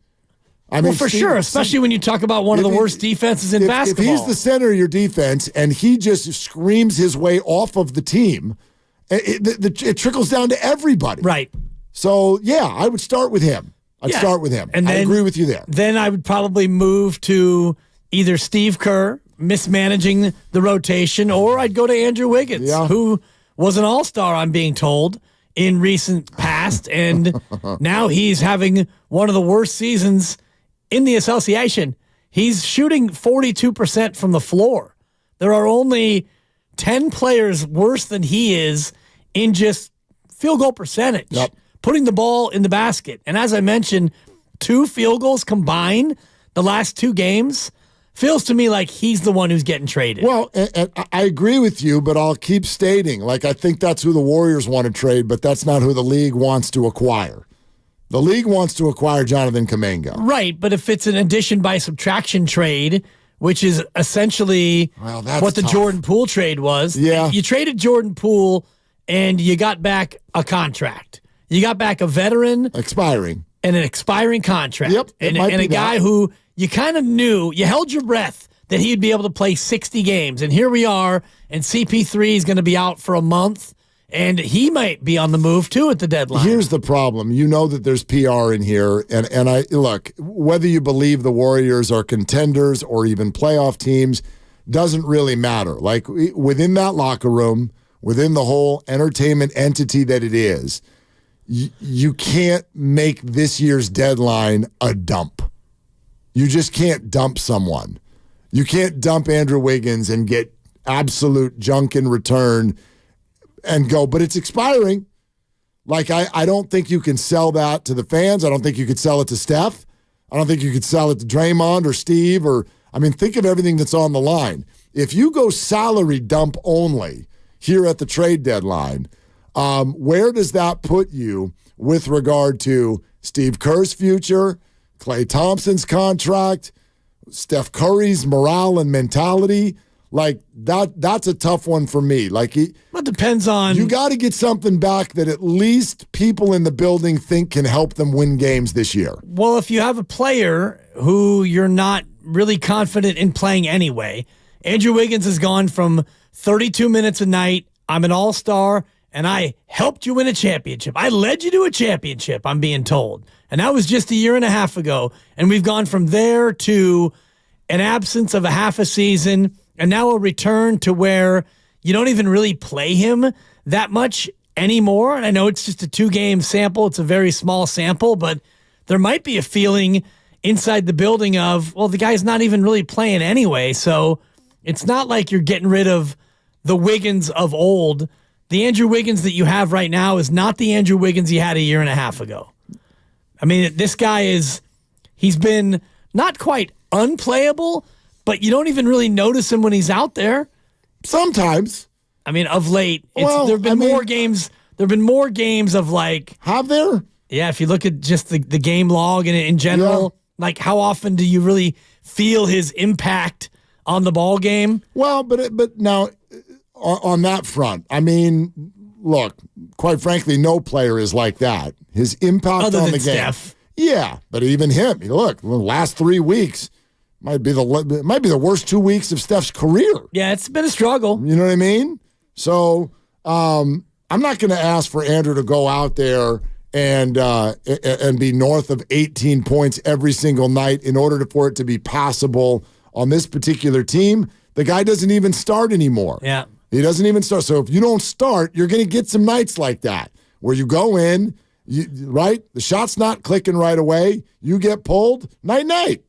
For sure, especially when you talk about one of the worst defenses in basketball. If he's the center of your defense and he just screams his way off of the team, it trickles down to everybody. Right. So, yeah, I would start with him. And I agree with you there. Then I would probably move to either Steve Kerr, mismanaging the rotation, or I'd go to Andrew Wiggins, who was an all-star, I'm being told, in recent past, and now he's having one of the worst seasons in the association. He's shooting 42% from the floor. There are only 10 players worse than he is in just field goal percentage. Yep. Putting the ball in the basket. And as I mentioned, 2 field goals combined the last 2 games feels to me like he's the one who's getting traded. Well, and I agree with you, but I'll keep stating, I think that's who the Warriors want to trade, but that's not who the league wants to acquire. The league wants to acquire Jonathan Kuminga. Right, but if it's an addition by subtraction trade, which is essentially what the Jordan Poole trade was. Yeah. You traded Jordan Poole and you got back a contract. You got back a veteran. Expiring. And an expiring contract. Yep. And a guy who you kind of knew, you held your breath that he'd be able to play 60 games. And here we are, and CP3 is going to be out for a month, and he might be on the move too at the deadline. Here's the problem. You know that there's PR in here, and I look, whether you believe the Warriors are contenders or even playoff teams doesn't really matter. Within that locker room, within the whole entertainment entity that it is, you can't make this year's deadline a dump. You just can't dump someone. You can't dump Andrew Wiggins and get absolute junk in return and go, but it's expiring. Like, I don't think you can sell that to the fans. I don't think you could sell it to Steph. I don't think you could sell it to Draymond or Steve think of everything that's on the line. If you go salary dump only here at the trade deadline, where does that put you with regard to Steve Kerr's future, Klay Thompson's contract, Steph Curry's morale and mentality? Like, that's a tough one for me. Like, it depends on... You got to get something back that at least people in the building think can help them win games this year. Well, if you have a player who you're not really confident in playing anyway, Andrew Wiggins has gone from 32 minutes a night, I'm an all-star, and I helped you win a championship. I led you to a championship, I'm being told. And that was just a year and a half ago. And we've gone from there to an absence of a half a season, and now a return to where you don't even really play him that much anymore. And I know it's just a 2-game sample. It's a very small sample, but there might be a feeling inside the building of, well, the guy's not even really playing anyway. So it's not like you're getting rid of the Wiggins of old. The Andrew Wiggins that you have right now is not the Andrew Wiggins you had a year and a half ago. I mean, this guy he's been not quite unplayable, but you don't even really notice him when he's out there. Sometimes. I mean, of late, there have been more games. There have been more games of like. Have there? Yeah, if you look at just the game log and in general, like how often do you really feel his impact on the ball game? Well, but now on that front, I mean, look, quite frankly, no player is like that. His impact Other on than the game. Steph. Yeah, but even him, look, the last 3 weeks might be the worst 2 weeks of Steph's career. Yeah, it's been a struggle. You know what I mean? So I'm not going to ask for Andrew to go out there and be north of 18 points every single night in order for it to be passable on this particular team. The guy doesn't even start anymore. Yeah. He doesn't even start. So if you don't start, you're going to get some nights like that where you go in, right? The shot's not clicking right away. You get pulled. Night.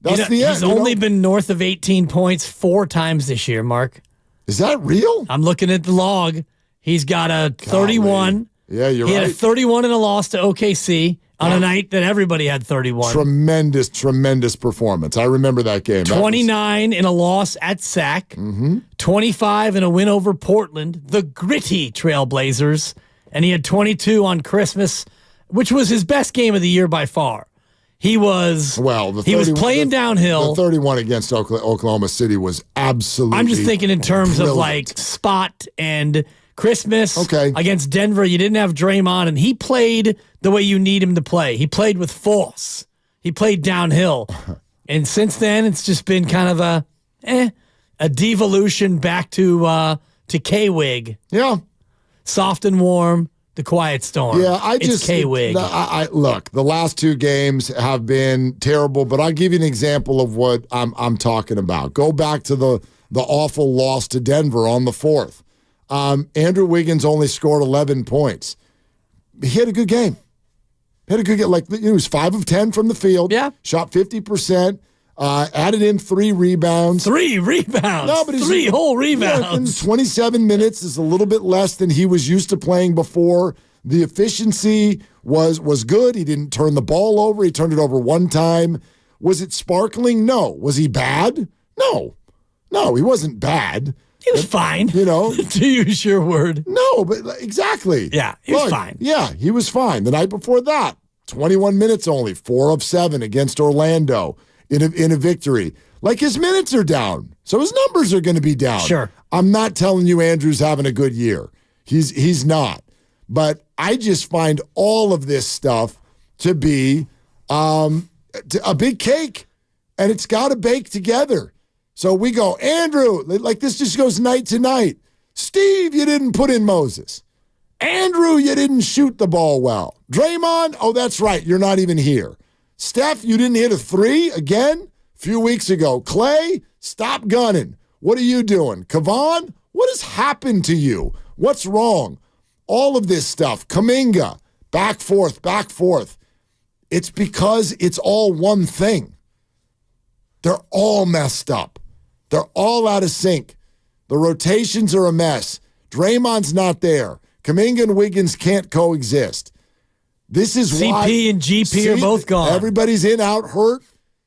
That's the end. He's only been north of 18 points 4 times this year, Mark. Is that real? I'm looking at the log. He's got a 31. Yeah, you're right. He had a 31 in a loss to OKC on a night that everybody had 31. Tremendous performance. I remember that game. 29 in a loss at SAC. 25 in a win over Portland, the gritty Trailblazers. And he had 22 on Christmas, which was his best game of the year by far. He was playing downhill. The 31 against Oklahoma City was absolutely. I'm just thinking in terms brilliant. of like spot and Christmas. Okay. Against Denver, you didn't have Draymond, and he played the way you need him to play. He played with force. He played downhill. And since then, it's just been kind of a devolution back to K-Wig. Yeah. Soft and warm. The quiet storm. Yeah, it's K-Wig. Look, the last 2 games have been terrible, but I'll give you an example of what I'm talking about. Go back to the awful loss to Denver on the 4th. Andrew Wiggins only scored 11 points. He had a good game. He was 5 of 10 from the field. Yeah. Shot 50%. Added in 3 rebounds. 3 rebounds. No, but 3 whole rebounds. Yeah, 27 minutes is a little bit less than he was used to playing before. The efficiency was good. He didn't turn the ball over. He turned it over 1 time. Was it sparkling? No. Was he bad? No, he wasn't bad. He was fine. To use your word. No, but exactly. Yeah, he was fine. Yeah, he was fine. The night before that, 21 minutes only, 4 of 7 against Orlando. In a victory. Like, his minutes are down, so his numbers are going to be down. Sure. I'm not telling you Andrew's having a good year. He's not. But I just find all of this stuff to be a big cake, and it's got to bake together. So we go, Andrew, like this just goes night to night. Steve, you didn't put in Moses. Andrew, you didn't shoot the ball well. Draymond, oh, that's right, you're not even here. Steph, you didn't hit a 3 again a few weeks ago. Klay, stop gunning. What are you doing? Kevon, what has happened to you? What's wrong? All of this stuff. Kuminga, back forth. It's because it's all one thing. They're all messed up. They're all out of sync. The rotations are a mess. Draymond's not there. Kuminga and Wiggins can't coexist. This is why CP and GP are both gone. Everybody's in, out, hurt.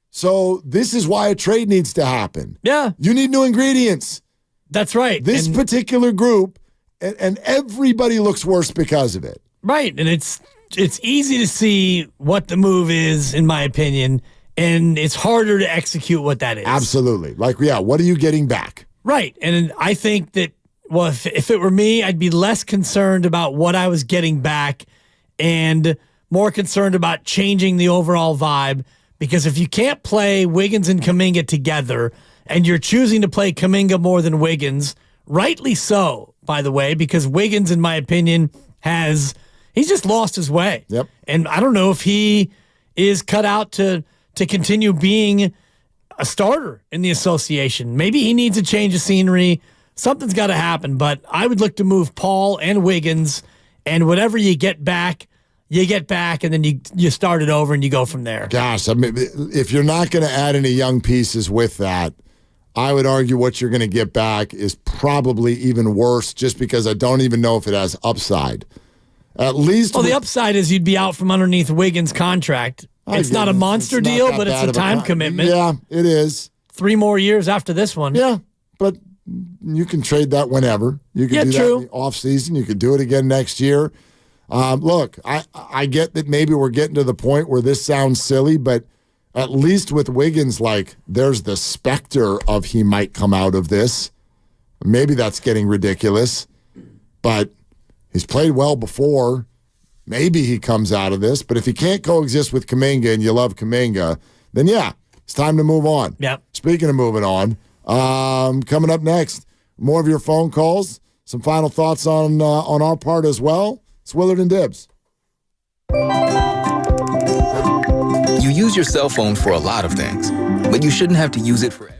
So this is why a trade needs to happen. Yeah. You need new ingredients. That's right. This particular group, and everybody looks worse because of it. Right. And it's easy to see what the move is, in my opinion, and it's harder to execute what that is. Absolutely. Like, yeah, what are you getting back? Right. And I think that, well, if it were me, I'd be less concerned about what I was getting back and more concerned about changing the overall vibe. Because if you can't play Wiggins and Kuminga together and you're choosing to play Kuminga more than Wiggins, rightly so, by the way, because Wiggins, in my opinion, he's just lost his way. Yep. And I don't know if he is cut out to continue being a starter in the association. Maybe he needs a change of scenery. Something's got to happen, but I would look to move Paul and Wiggins, and whatever you get back, and then you start it over and you go from there. Gosh, I mean, if you're not going to add any young pieces with that, I would argue what you're going to get back is probably even worse, just because I don't even know if it has upside. At least, well, the upside is you'd be out from underneath Wiggins' contract. It's not a monster deal, but it's a time commitment. Yeah, it is. 3 more years after this one. Yeah, but you can trade that whenever. You can do that in the offseason. You could do it again next year. Look, I get that maybe we're getting to the point where this sounds silly, but at least with Wiggins, like, there's the specter of he might come out of this. Maybe that's getting ridiculous, but he's played well before. Maybe he comes out of this, but if he can't coexist with Kuminga and you love Kuminga, then yeah, it's time to move on. Yep. Speaking of moving on, coming up next, more of your phone calls, some final thoughts on our part as well. It's Willard and Dibs. You use your cell phone for a lot of things, but you shouldn't have to use it for everything.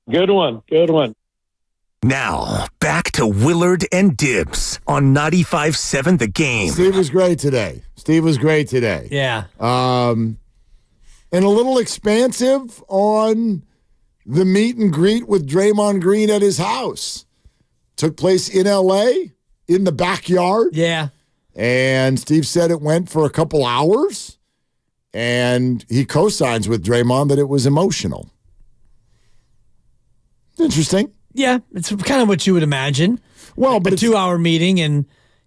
Good one. Good one. Now, back to Willard and Dibs on 95.7 The Game. Steve was great today. Yeah. And a little expansive on the meet and greet with Draymond Green at his house. Took place in L.A., in the backyard. Yeah. And Steve said it went for a couple hours. And he co-signs with Draymond that it was emotional. Interesting. Yeah, it's kind of what you would imagine. Well, but a 2-hour meeting, and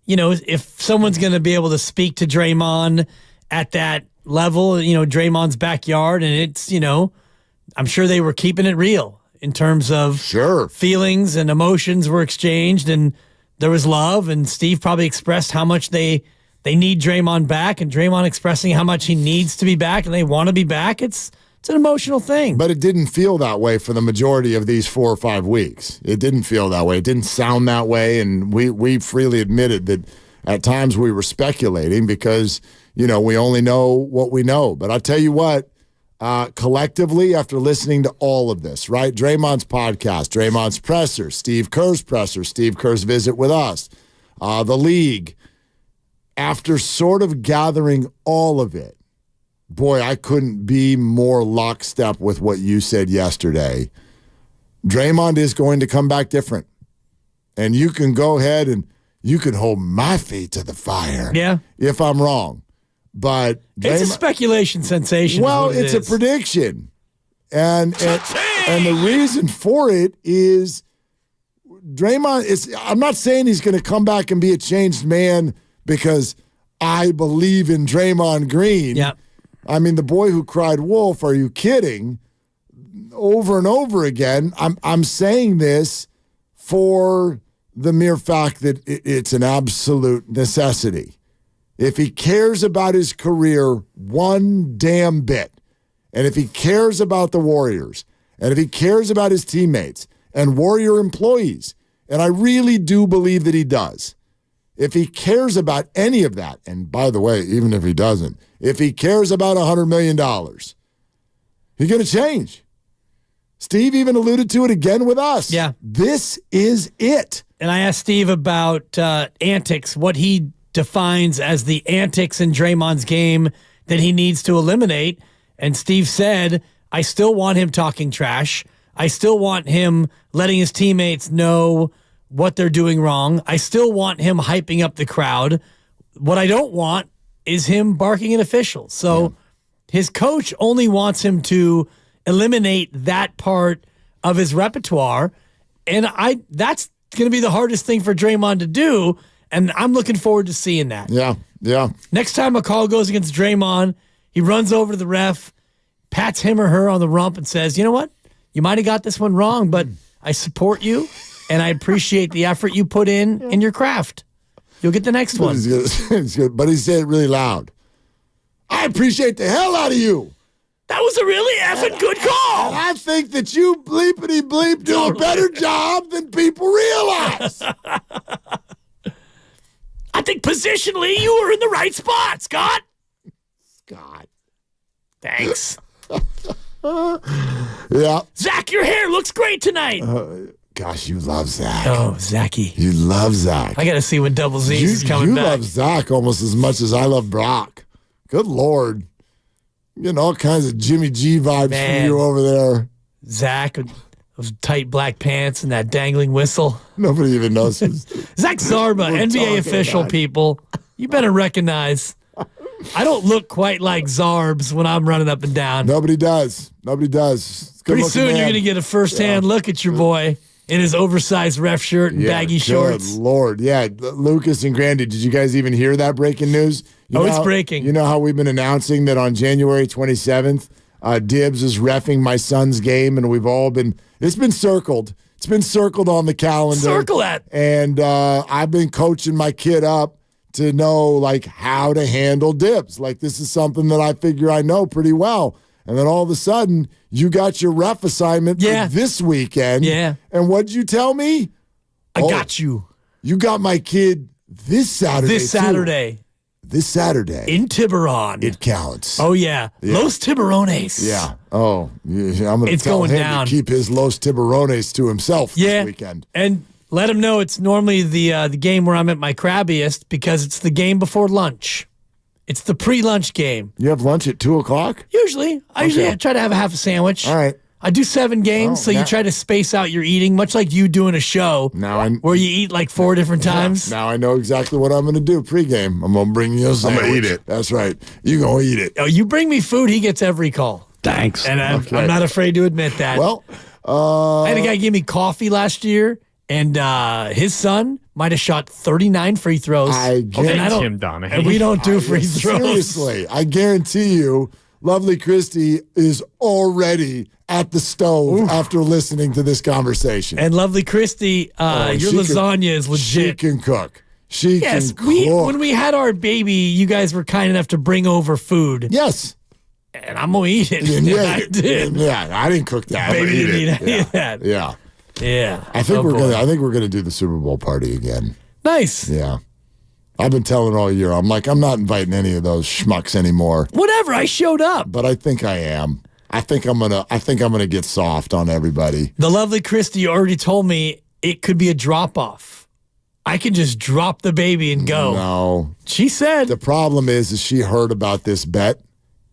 if someone's going to be able to speak to Draymond at that level, Draymond's backyard, and it's I'm sure they were keeping it real in terms of feelings and emotions were exchanged, and there was love, and Steve probably expressed how much they need Draymond back, and Draymond expressing how much he needs to be back, and they want to be back. It's an emotional thing. But it didn't feel that way for the majority of these 4 or 5 weeks. It didn't feel that way. It didn't sound that way. And we freely admitted that at times we were speculating because, we only know what we know. But I'll tell you what, collectively, after listening to all of this, right? Draymond's podcast, Draymond's presser, Steve Kerr's presser, Steve Kerr's visit with us, the league, after sort of gathering all of it, boy, I couldn't be more lockstep with what you said yesterday. Draymond is going to come back different. And you can go ahead and you can hold my feet to the fire if I'm wrong. But it's a speculation sensation. Well, it's a prediction. And the reason for it is Draymond I'm not saying he's going to come back and be a changed man because I believe in Draymond Green. Yeah. I mean, the boy who cried wolf, are you kidding? Over and over again, I'm saying this for the mere fact that it's an absolute necessity. If he cares about his career one damn bit, and if he cares about the Warriors, and if he cares about his teammates and Warrior employees, and I really do believe that he does, if he cares about any of that, and by the way, even if he doesn't, if he cares about $100 million, he's going to change. Steve even alluded to it again with us. Yeah. This is it. And I asked Steve about antics, what he defines as the antics in Draymond's game that he needs to eliminate. And Steve said, I still want him talking trash. I still want him letting his teammates know what they're doing wrong. I still want him hyping up the crowd. What I don't want is him barking at officials. So his coach only wants him to eliminate that part of his repertoire. And that's going to be the hardest thing for Draymond to do. And I'm looking forward to seeing that. Yeah. Next time a call goes against Draymond, he runs over to the ref, pats him or her on the rump and says, you know what? You might have got this one wrong, but I support you. And I appreciate the effort you put in your craft. You'll get the next one. It's good. But he said it really loud. I appreciate the hell out of you. That was a really effing good call. And I think that you bleepity bleep do a better job than people realize. I think positionally you were in the right spot, Scott. Scott. Thanks. Yeah. Zach, your hair looks great tonight. Gosh, you love Zach. Oh, Zachy. You love Zach. I got to see when Double Z is coming back. You love Zach almost as much as I love Brock. Good Lord. Getting all kinds of Jimmy G vibes from you over there. Zach with those tight black pants and that dangling whistle. Nobody even knows. Zach Zarba, NBA official, people. You better recognize. I don't look quite like Zarbs when I'm running up and down. Nobody does. Nobody does. Pretty soon you're going to get a first-hand look at your boy in his oversized ref shirt and baggy shorts. Good Lord. Yeah, Lucas and Grandy, did you guys even hear that breaking news? It's breaking. You know how we've been announcing that on January 27th, Dibs is reffing my son's game, and it's been circled. It's been circled on the calendar. Circle that. And I've been coaching my kid up to know, like, how to handle Dibs. Like, this is something that I figure I know pretty well. And then all of a sudden, you got your ref assignment for this weekend. Yeah. And what'd you tell me? I got you. You got my kid this Saturday. This Saturday. In Tiburon. It counts. Oh, yeah. Los Tiburones. Yeah. Oh, yeah. I'm going to tell going him down. to keep his Los Tiburones to himself this weekend. And let him know it's normally the game where I'm at my crabbiest because it's the game before lunch. It's the pre-lunch game. You have lunch at 2 o'clock? Usually. I usually try to have a half a sandwich. All right. I do 7 games, so you try to space out your eating, much like you doing a show where you eat like 4 different times. Now I know exactly what I'm going to do pregame. I'm going to bring you a sandwich. I'm going to eat it. That's right. You're going to eat it. Oh, you bring me food, he gets every call. Thanks. And I'm not afraid to admit that. Well, I had a guy give me coffee last year, and his son might have shot 39 free throws. Tim Donahue. And we don't do free throws. Seriously, I guarantee you, Lovely Christy is already at the stove after listening to this conversation. And Lovely Christy, your lasagna is legit. She can cook. She can cook. When we had our baby, you guys were kind enough to bring over food. Yes. And I'm going to eat it. Yeah, I did. Yeah, I didn't cook that. Baby didn't eat any of that. Yeah. Yeah. I think we're gonna do the Super Bowl party again. Nice. Yeah. I've been telling all year. I'm like, I'm not inviting any of those schmucks anymore. Whatever. I showed up. But I think I am. I think I'm gonna get soft on everybody. The Lovely Christy already told me it could be a drop off. I could just drop the baby and go. No. She said. The problem is she heard about this bet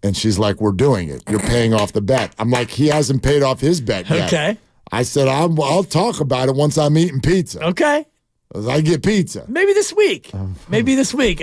and she's like, we're doing it. You're paying off the bet. I'm like, he hasn't paid off his bet yet. Okay. I said, I'll talk about it once I'm eating pizza. Okay. I get pizza. Maybe this week. Maybe this week.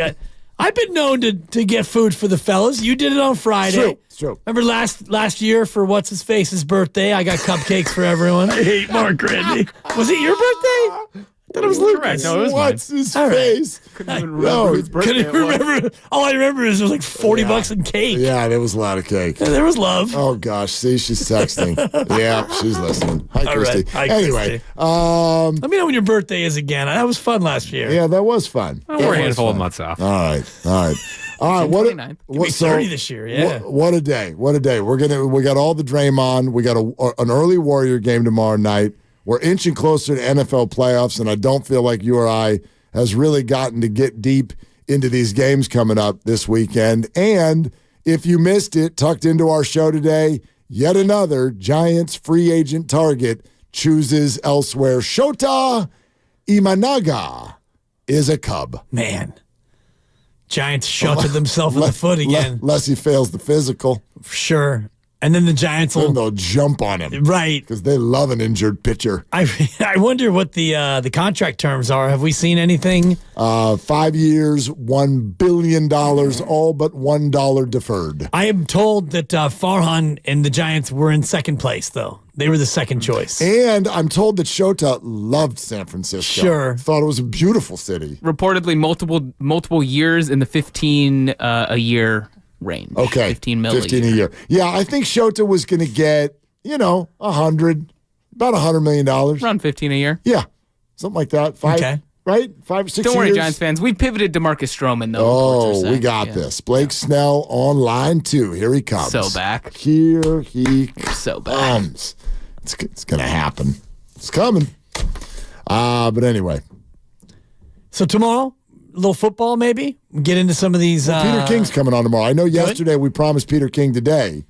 I've been known to get food for the fellas. You did it on Friday. It's true. Remember last year for What's-His-Face's birthday, I got cupcakes for everyone. I hate Mark Randy. Was it your birthday? I thought it was Lucas. Correct. No, it was What's his All right. face? Couldn't even remember whose birthday it was. Remember. All I remember is there was like $40 in cake. Yeah, there was a lot of cake. And there was love. Oh, gosh. See, she's texting. Yeah, she's listening. Hi, All Christy. right. Hi, Anyway. Let me know when your birthday is again. That was fun last year. Yeah, that was fun. We're a handful of months off. All right. All right. What 30 this year, yeah. What a day. What a day. We got all the Draymond. We got an early Warrior game tomorrow night. We're inching closer to NFL playoffs, and I don't feel like you or I has really gotten to get deep into these games coming up this weekend. And if you missed it, tucked into our show today, yet another Giants free agent target chooses elsewhere. Shota Imanaga is a Cub. Man. Giants shot themselves in the foot again. Unless he fails the physical. Sure. And then the Giants will... Then they'll jump on him. Right. Because they love an injured pitcher. I wonder what the contract terms are. Have we seen anything? 5 years, $1 billion, all but $1 deferred. I am told that Farhan and the Giants were in second place, though. They were the second choice. And I'm told that Shota loved San Francisco. Sure. Thought it was a beautiful city. Reportedly multiple years in the 15 a year range. Okay. 15 million. 15 a year. Yeah, I think Shota was going to get, about $100 million. Around 15 a year. Yeah. Something like that. Okay. right? 5 or 6 years. Don't worry, Giants fans. We pivoted to Marcus Stroman, though. Oh, we got this. Blake Snell on line 2. Here he comes. So back. Here he so back. comes. It's going to happen. It's coming. But anyway. So tomorrow, a little football maybe? Get into some of these. Peter King's coming on tomorrow. I know yesterday we promised Peter King today.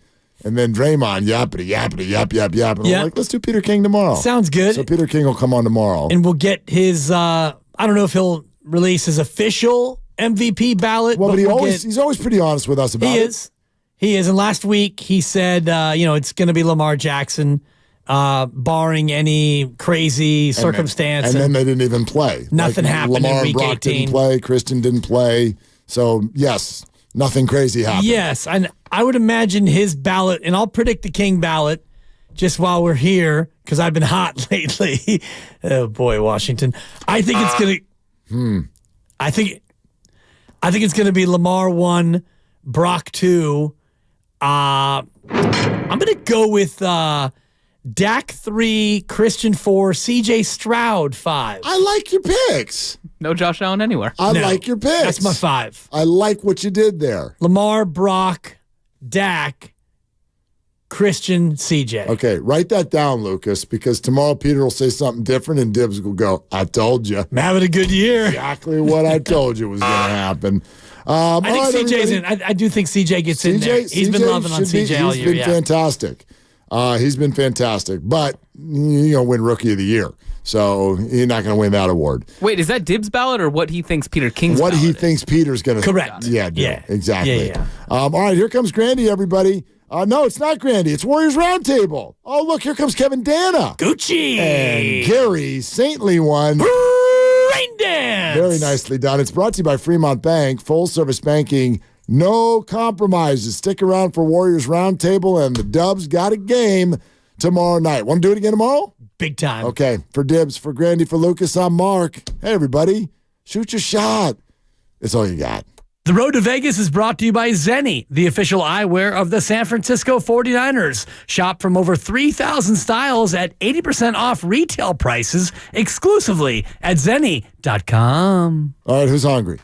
And then Draymond, yappity, yap. And I'm like, let's do Peter King tomorrow. Sounds good. So Peter King will come on tomorrow. And we'll get his, I don't know if he'll release his official MVP ballot. Well, but he's always pretty honest with us about it. He is. And last week he said, it's going to be Lamar Jackson, barring any crazy circumstance. And then they didn't even play. Nothing happened Lamar in week and Brock 18. didn't play. Christian didn't play. So, yes, nothing crazy happened. Yes, and I would imagine his ballot, and I'll predict the King ballot just while we're here because I've been hot lately. Oh boy, Washington! I think it's gonna. I think it's gonna be Lamar 1, Brock 2. I'm gonna go with Dak 3, Christian 4, CJ Stroud 5. I like your picks. No Josh Allen anywhere. I like your picks. That's my 5. I like what you did there. Lamar, Brock, Dak, Christian, CJ. Okay, write that down, Lucas, because tomorrow Peter will say something different and Dibbs will go, I told you. I'm having a good year. Exactly what I told you was going to happen. I think CJ's in. I do think CJ gets in there. He's been loving on CJ all year. He's been fantastic. He's been fantastic, but you're going to win Rookie of the Year. So you're not going to win that award. Wait, is that Dibbs' ballot or what he thinks Peter King's What ballot he is? thinks Peter's going to Correct. Yeah, exactly. Yeah. All right, here comes Grandy, everybody. No, it's not Grandy. It's Warriors Roundtable. Oh, look, here comes Kevin Dana. Gucci. And Gary, saintly one. Rain dance. Very nicely done. It's brought to you by Fremont Bank. Full service banking. No compromises. Stick around for Warriors Roundtable, and the Dubs got a game tomorrow night. Want to do it again tomorrow? Big time. Okay. For Dibbs, for Grandy, for Lucas, I'm Mark. Hey, everybody. Shoot your shot. It's all you got. The Road to Vegas is brought to you by Zenni, the official eyewear of the San Francisco 49ers. Shop from over 3,000 styles at 80% off retail prices exclusively at Zenni.com. All right, who's hungry?